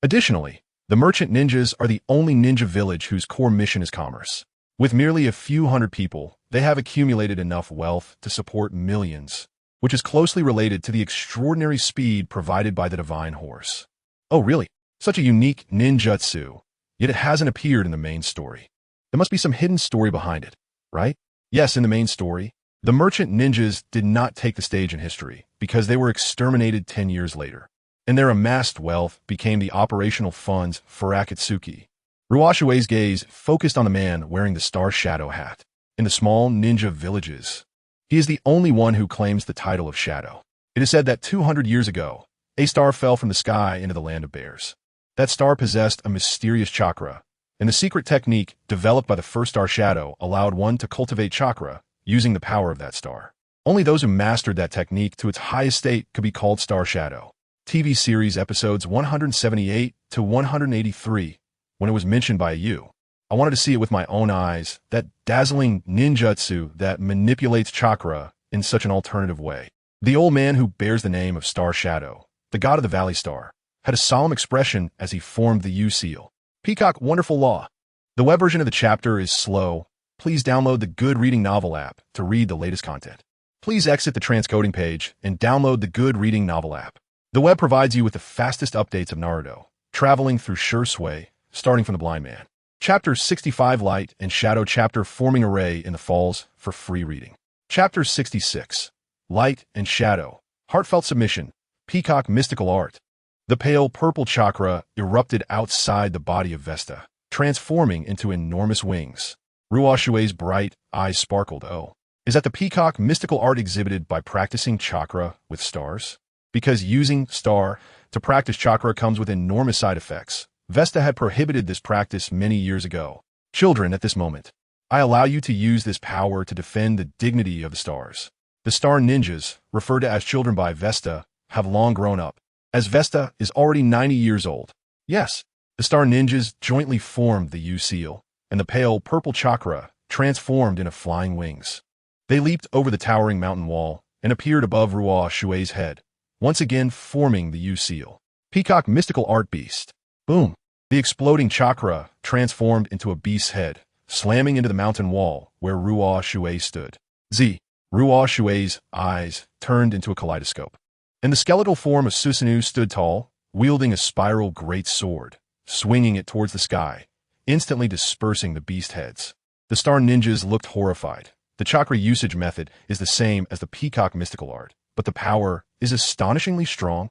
Additionally, the merchant ninjas are the only ninja village whose core mission is commerce. With merely a few hundred people, they have accumulated enough wealth to support millions, which is closely related to the extraordinary speed provided by the divine horse. Oh really? Such a unique ninjutsu, yet it hasn't appeared in the main story. There must be some hidden story behind it, right? Yes, in the main story, the merchant ninjas did not take the stage in history because they were exterminated 10 years later, and their amassed wealth became the operational funds for Akatsuki. Ruoshui's gaze focused on the man wearing the star shadow hat. In the small ninja villages, he is the only one who claims the title of Shadow. It is said that 200 years ago, A star fell from the sky into the land of bears. That star possessed a mysterious chakra, and the secret technique developed by the first star shadow allowed one to cultivate chakra using the power of that star. Only those who mastered that technique to its highest state could be called star shadow. TV series episodes 178 to 183, when it was mentioned by you. I wanted to see it with my own eyes, that dazzling ninjutsu that manipulates chakra in such an alternative way. The old man who bears the name of Star Shadow, the god of the Valley Star, had a solemn expression as he formed the U seal. Peacock Wonderful Law. The web version of the chapter is slow. Please download the Good Reading Novel app to read the latest content. Please exit the transcoding page and download the Good Reading Novel app. The web provides you with the fastest updates of Naruto, traveling through Shisui, starting from the blind man. Chapter 65 Light and Shadow Chapter Forming Array in the Falls for free reading. Chapter 66 Light and Shadow Heartfelt Submission Peacock Mystical Art. The pale purple chakra erupted outside the body of Vesta, transforming into enormous wings. Ruoshui's bright eyes sparkled. Oh, is that the peacock mystical art exhibited by practicing chakra with stars? Because using star to practice chakra comes with enormous side effects. Vesta had prohibited this practice many years ago. Children, at this moment, I allow you to use this power to defend the dignity of the stars. The star ninjas, referred to as children by Vesta, have long grown up, as Vesta is already 90 years old. Yes, the star ninjas jointly formed the U seal, and the pale purple chakra transformed into flying wings. They leaped over the towering mountain wall and appeared above Ruoshui's head, once again forming the U seal. Peacock Mystical Art Beast. Boom! The exploding chakra transformed into a beast's head, slamming into the mountain wall where Ruoshui stood. Ruoshui's eyes turned into a kaleidoscope. And the skeletal form of Susanoo stood tall, wielding a spiral great sword, swinging it towards the sky, instantly dispersing the beast heads. The star ninjas looked horrified. The chakra usage method is the same as the peacock mystical art, but the power is astonishingly strong.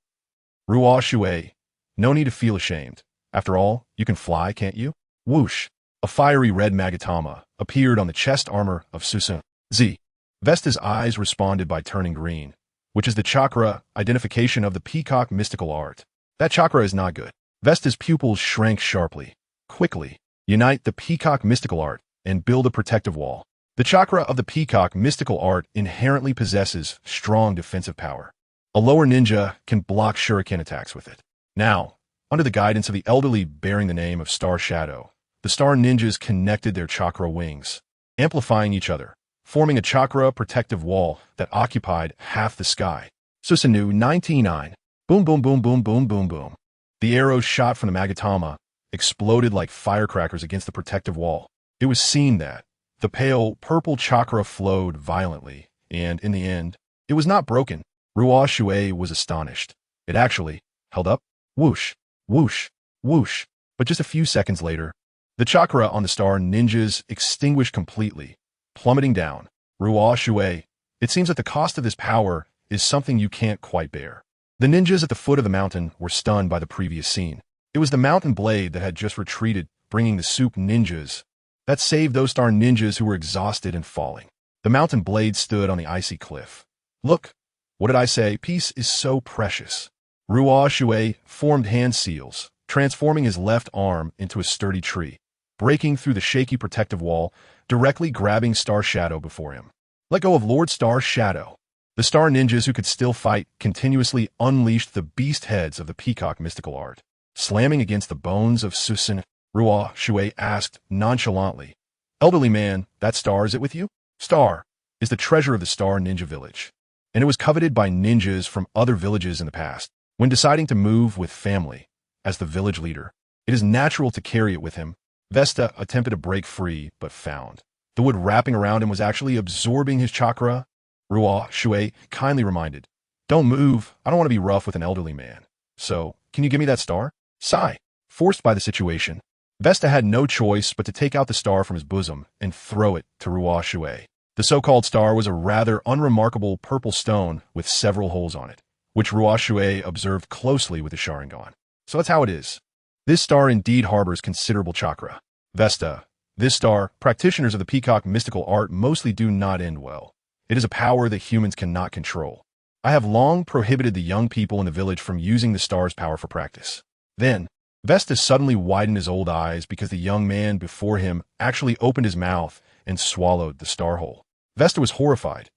Ruoshui, no need to feel ashamed. After all, you can fly, can't you? Whoosh! A fiery red magatama appeared on the chest armor of Susanoo. Vesta's eyes responded by turning green, which is the chakra identification of the peacock mystical art. That chakra is not good. Vesta's pupils shrank sharply. Quickly, unite the peacock mystical art and build a protective wall. The chakra of the peacock mystical art inherently possesses strong defensive power. A lower ninja can block shuriken attacks with it. Now, under the guidance of the elderly bearing the name of Star Shadow, the star ninjas connected their chakra wings, amplifying each other, forming a chakra protective wall that occupied half the sky. Susanoo 99. Boom boom boom boom boom boom boom. The arrows shot from the magatama exploded like firecrackers against the protective wall. It was seen that the pale purple chakra flowed violently, and in the end, it was not broken. Ruoshui was astonished. It actually held up. Whoosh, whoosh, whoosh. But just a few seconds later, the chakra on the star ninjas extinguished completely, plummeting down. Ruoshui, it seems that the cost of this power is something you can't quite bear. The ninjas at the foot of the mountain were stunned by the previous scene. It was the mountain blade that had just retreated, bringing the soup ninjas that saved those star ninjas who were exhausted and falling. The mountain blade stood on the icy cliff. Look, what did I say? Peace is so precious. Ruoshui formed hand seals, transforming his left arm into a sturdy tree, breaking through the shaky protective wall, directly grabbing Star Shadow before him. Let go of Lord Star Shadow. The star ninjas who could still fight continuously unleashed the beast heads of the peacock mystical art, slamming against the bones of Susanoo. Ruoshui asked nonchalantly, "Elderly man, that star, is it with you?" Star is the treasure of the Star Ninja Village, and it was coveted by ninjas from other villages in the past. When deciding to move with family, as the village leader, it is natural to carry it with him. Vesta attempted to break free, but found the wood wrapping around him was actually absorbing his chakra. Ruoshui kindly reminded, "Don't move, I don't want to be rough with an elderly man. So, can you give me that star?" Sigh. Forced by the situation, Vesta had no choice but to take out the star from his bosom and throw it to Ruoshui. The so-called star was a rather unremarkable purple stone with several holes on it, which Ruoshui observed closely with the Sharingan. So that's how it is. This star indeed harbors considerable chakra. Vesta, this star, practitioners of the peacock mystical art mostly do not end well. It is a power that humans cannot control. I have long prohibited the young people in the village from using the star's power for practice. Then, Vesta suddenly widened his old eyes because the young man before him actually opened his mouth and swallowed the star whole. Vesta was horrified.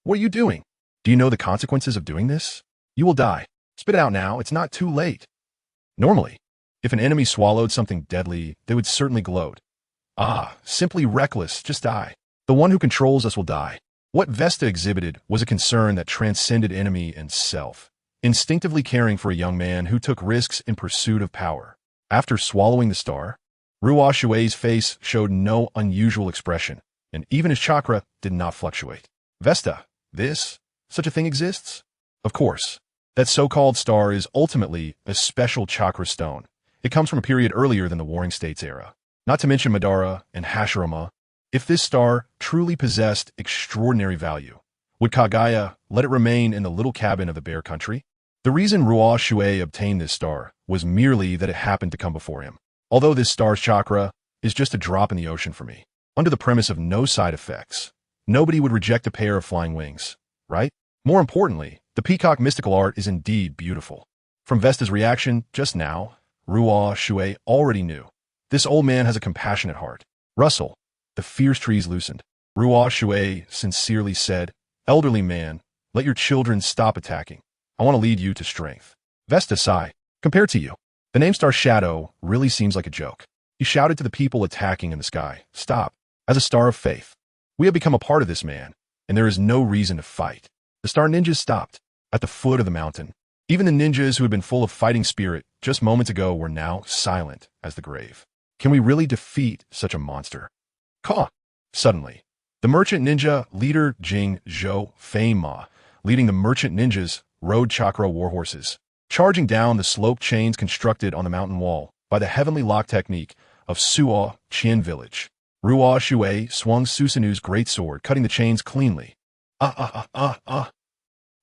What are you doing? Do you know the consequences of doing this? You will die. Spit it out now, it's not too late. Normally, if an enemy swallowed something deadly, they would certainly gloat. Simply reckless, just die. The one who controls us will die. What Vesta exhibited was a concern that transcended enemy and self, instinctively caring for a young man who took risks in pursuit of power. After swallowing the star, Ruoshui's face showed no unusual expression, and even his chakra did not fluctuate. Vesta, such a thing exists? Of course. That so-called star is ultimately a special chakra stone. It comes from a period earlier than the Warring States era. Not to mention Madara and Hashirama. If this star truly possessed extraordinary value, would Kagaya let it remain in the little cabin of the Bear Country? The reason Ruoshui obtained this star was merely that it happened to come before him. Although this star's chakra is just a drop in the ocean for me, under the premise of no side effects, nobody would reject a pair of flying wings, right? More importantly, the peacock mystical art is indeed beautiful. From Vesta's reaction just now, Ruoshui already knew. This old man has a compassionate heart. Rustle. The fierce trees loosened. Ruoshui sincerely said, "Elderly man, let your children stop attacking. I want to lead you to strength." Vesta sighed. Compared to you, the name star shadow really seems like a joke. He shouted to the people attacking in the sky, "Stop. As a star of faith, we have become a part of this man, and there is no reason to fight." The star ninjas stopped at the foot of the mountain. Even the ninjas who had been full of fighting spirit just moments ago were now silent as the grave. Can we really defeat such a monster? Caw! Suddenly, the merchant ninja leader Jinchūriki, leading the merchant ninjas, rode chakra warhorses, charging down the sloped chains constructed on the mountain wall by the heavenly lock technique of Suo Chin village. Ruoshui swung Susanu's greatsword, cutting the chains cleanly.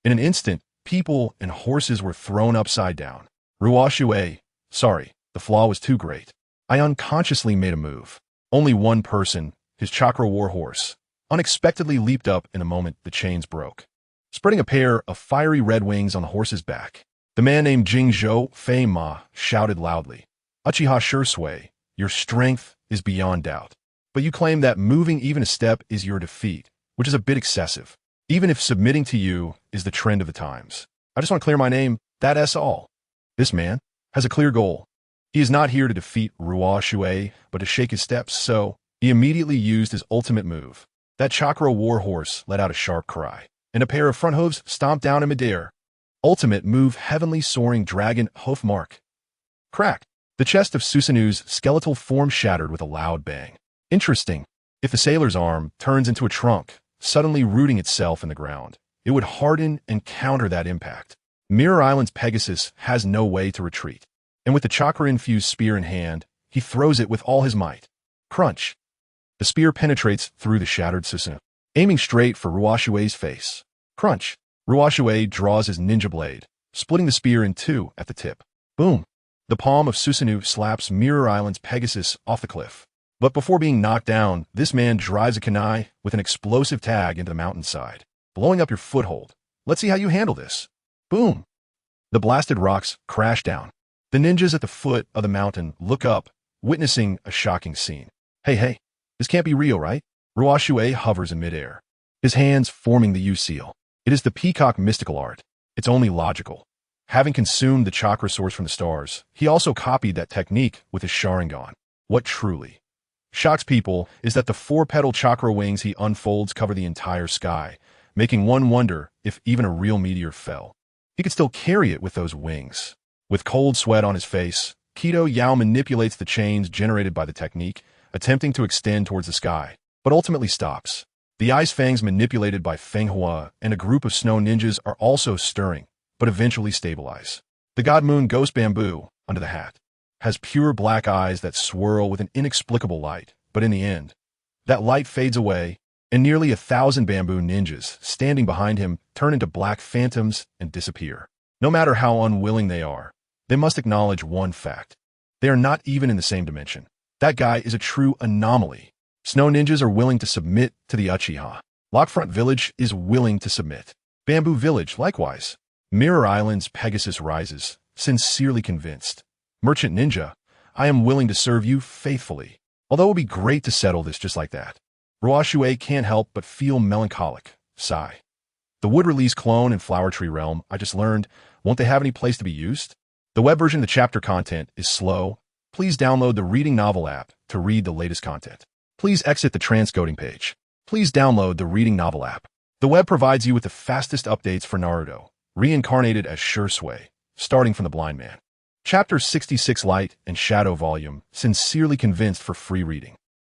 In an instant, people and horses were thrown upside down. Ruoshui, sorry, the flaw was too great. I unconsciously made a move. Only one person, his chakra warhorse, unexpectedly leaped up in the moment the chains broke, spreading a pair of fiery red wings on the horse's back. The man named Jinchūriki shouted loudly, "Uchiha Shisui, your strength is beyond doubt. But you claim that moving even a step is your defeat, which is a bit excessive. Even if submitting to you is the trend of the times. I just want to clear my name, that's all." This man has a clear goal. He is not here to defeat Ruoshui, but to shake his steps, so he immediately used his ultimate move. That chakra warhorse let out a sharp cry, and a pair of front hooves stomped down in midair. Ultimate move, heavenly soaring dragon hoof mark. Crack! The chest of Susanu's skeletal form shattered with a loud bang. Interesting. If the sailor's arm turns into a trunk, suddenly rooting itself in the ground, it would harden and counter that impact. Mirror Island's Pegasus has no way to retreat, and with the chakra-infused spear in hand, he throws it with all his might. Crunch! The spear penetrates through the shattered Susanu, aiming straight for Ruoshui's face. Crunch! Ruoshui draws his ninja blade, splitting the spear in two at the tip. Boom! The palm of Susanu slaps Mirror Island's Pegasus off the cliff. But before being knocked down, this man drives a kunai with an explosive tag into the mountainside, blowing up your foothold. Let's see how you handle this. Boom! The blasted rocks crash down. The ninjas at the foot of the mountain look up, witnessing a shocking scene. Hey, this can't be real, right? Ruoshui hovers in midair, his hands forming the U seal. It is the peacock mystical art. It's only logical. Having consumed the chakra source from the stars, he also copied that technique with his Sharingan. What truly shocks people is that the four-petal chakra wings he unfolds cover the entire sky, making one wonder if even a real meteor fell. He could still carry it with those wings. With cold sweat on his face, Kido Yao manipulates the chains generated by the technique, attempting to extend towards the sky, but ultimately stops. The ice fangs manipulated by Feng Hua and a group of snow ninjas are also stirring, but eventually stabilize. The God Moon Ghost Bamboo, under the hat, has pure black eyes that swirl with an inexplicable light, but in the end, that light fades away, and nearly 1,000 bamboo ninjas standing behind him turn into black phantoms and disappear. No matter how unwilling they are, they must acknowledge one fact. They are not even in the same dimension. That guy is a true anomaly. Snow ninjas are willing to submit to the Uchiha. Lockfront Village is willing to submit. Bamboo Village, likewise. Mirror Island's Pegasus rises, sincerely convinced. Merchant Ninja, I am willing to serve you faithfully. Although it would be great to settle this just like that. Ruoshui can't help but feel melancholic. Sigh. The wood release clone and Flower Tree Realm, I just learned, won't they have any place to be used? The web version of the chapter content is slow. Please download the Reading Novel app to read the latest content. Please exit the transcoding page. Please download the Reading Novel app. The web provides you with the fastest updates for Naruto, reincarnated as Shisui, starting from the blind man. Chapter 66 Light and Shadow Volume, sincerely convinced for free reading.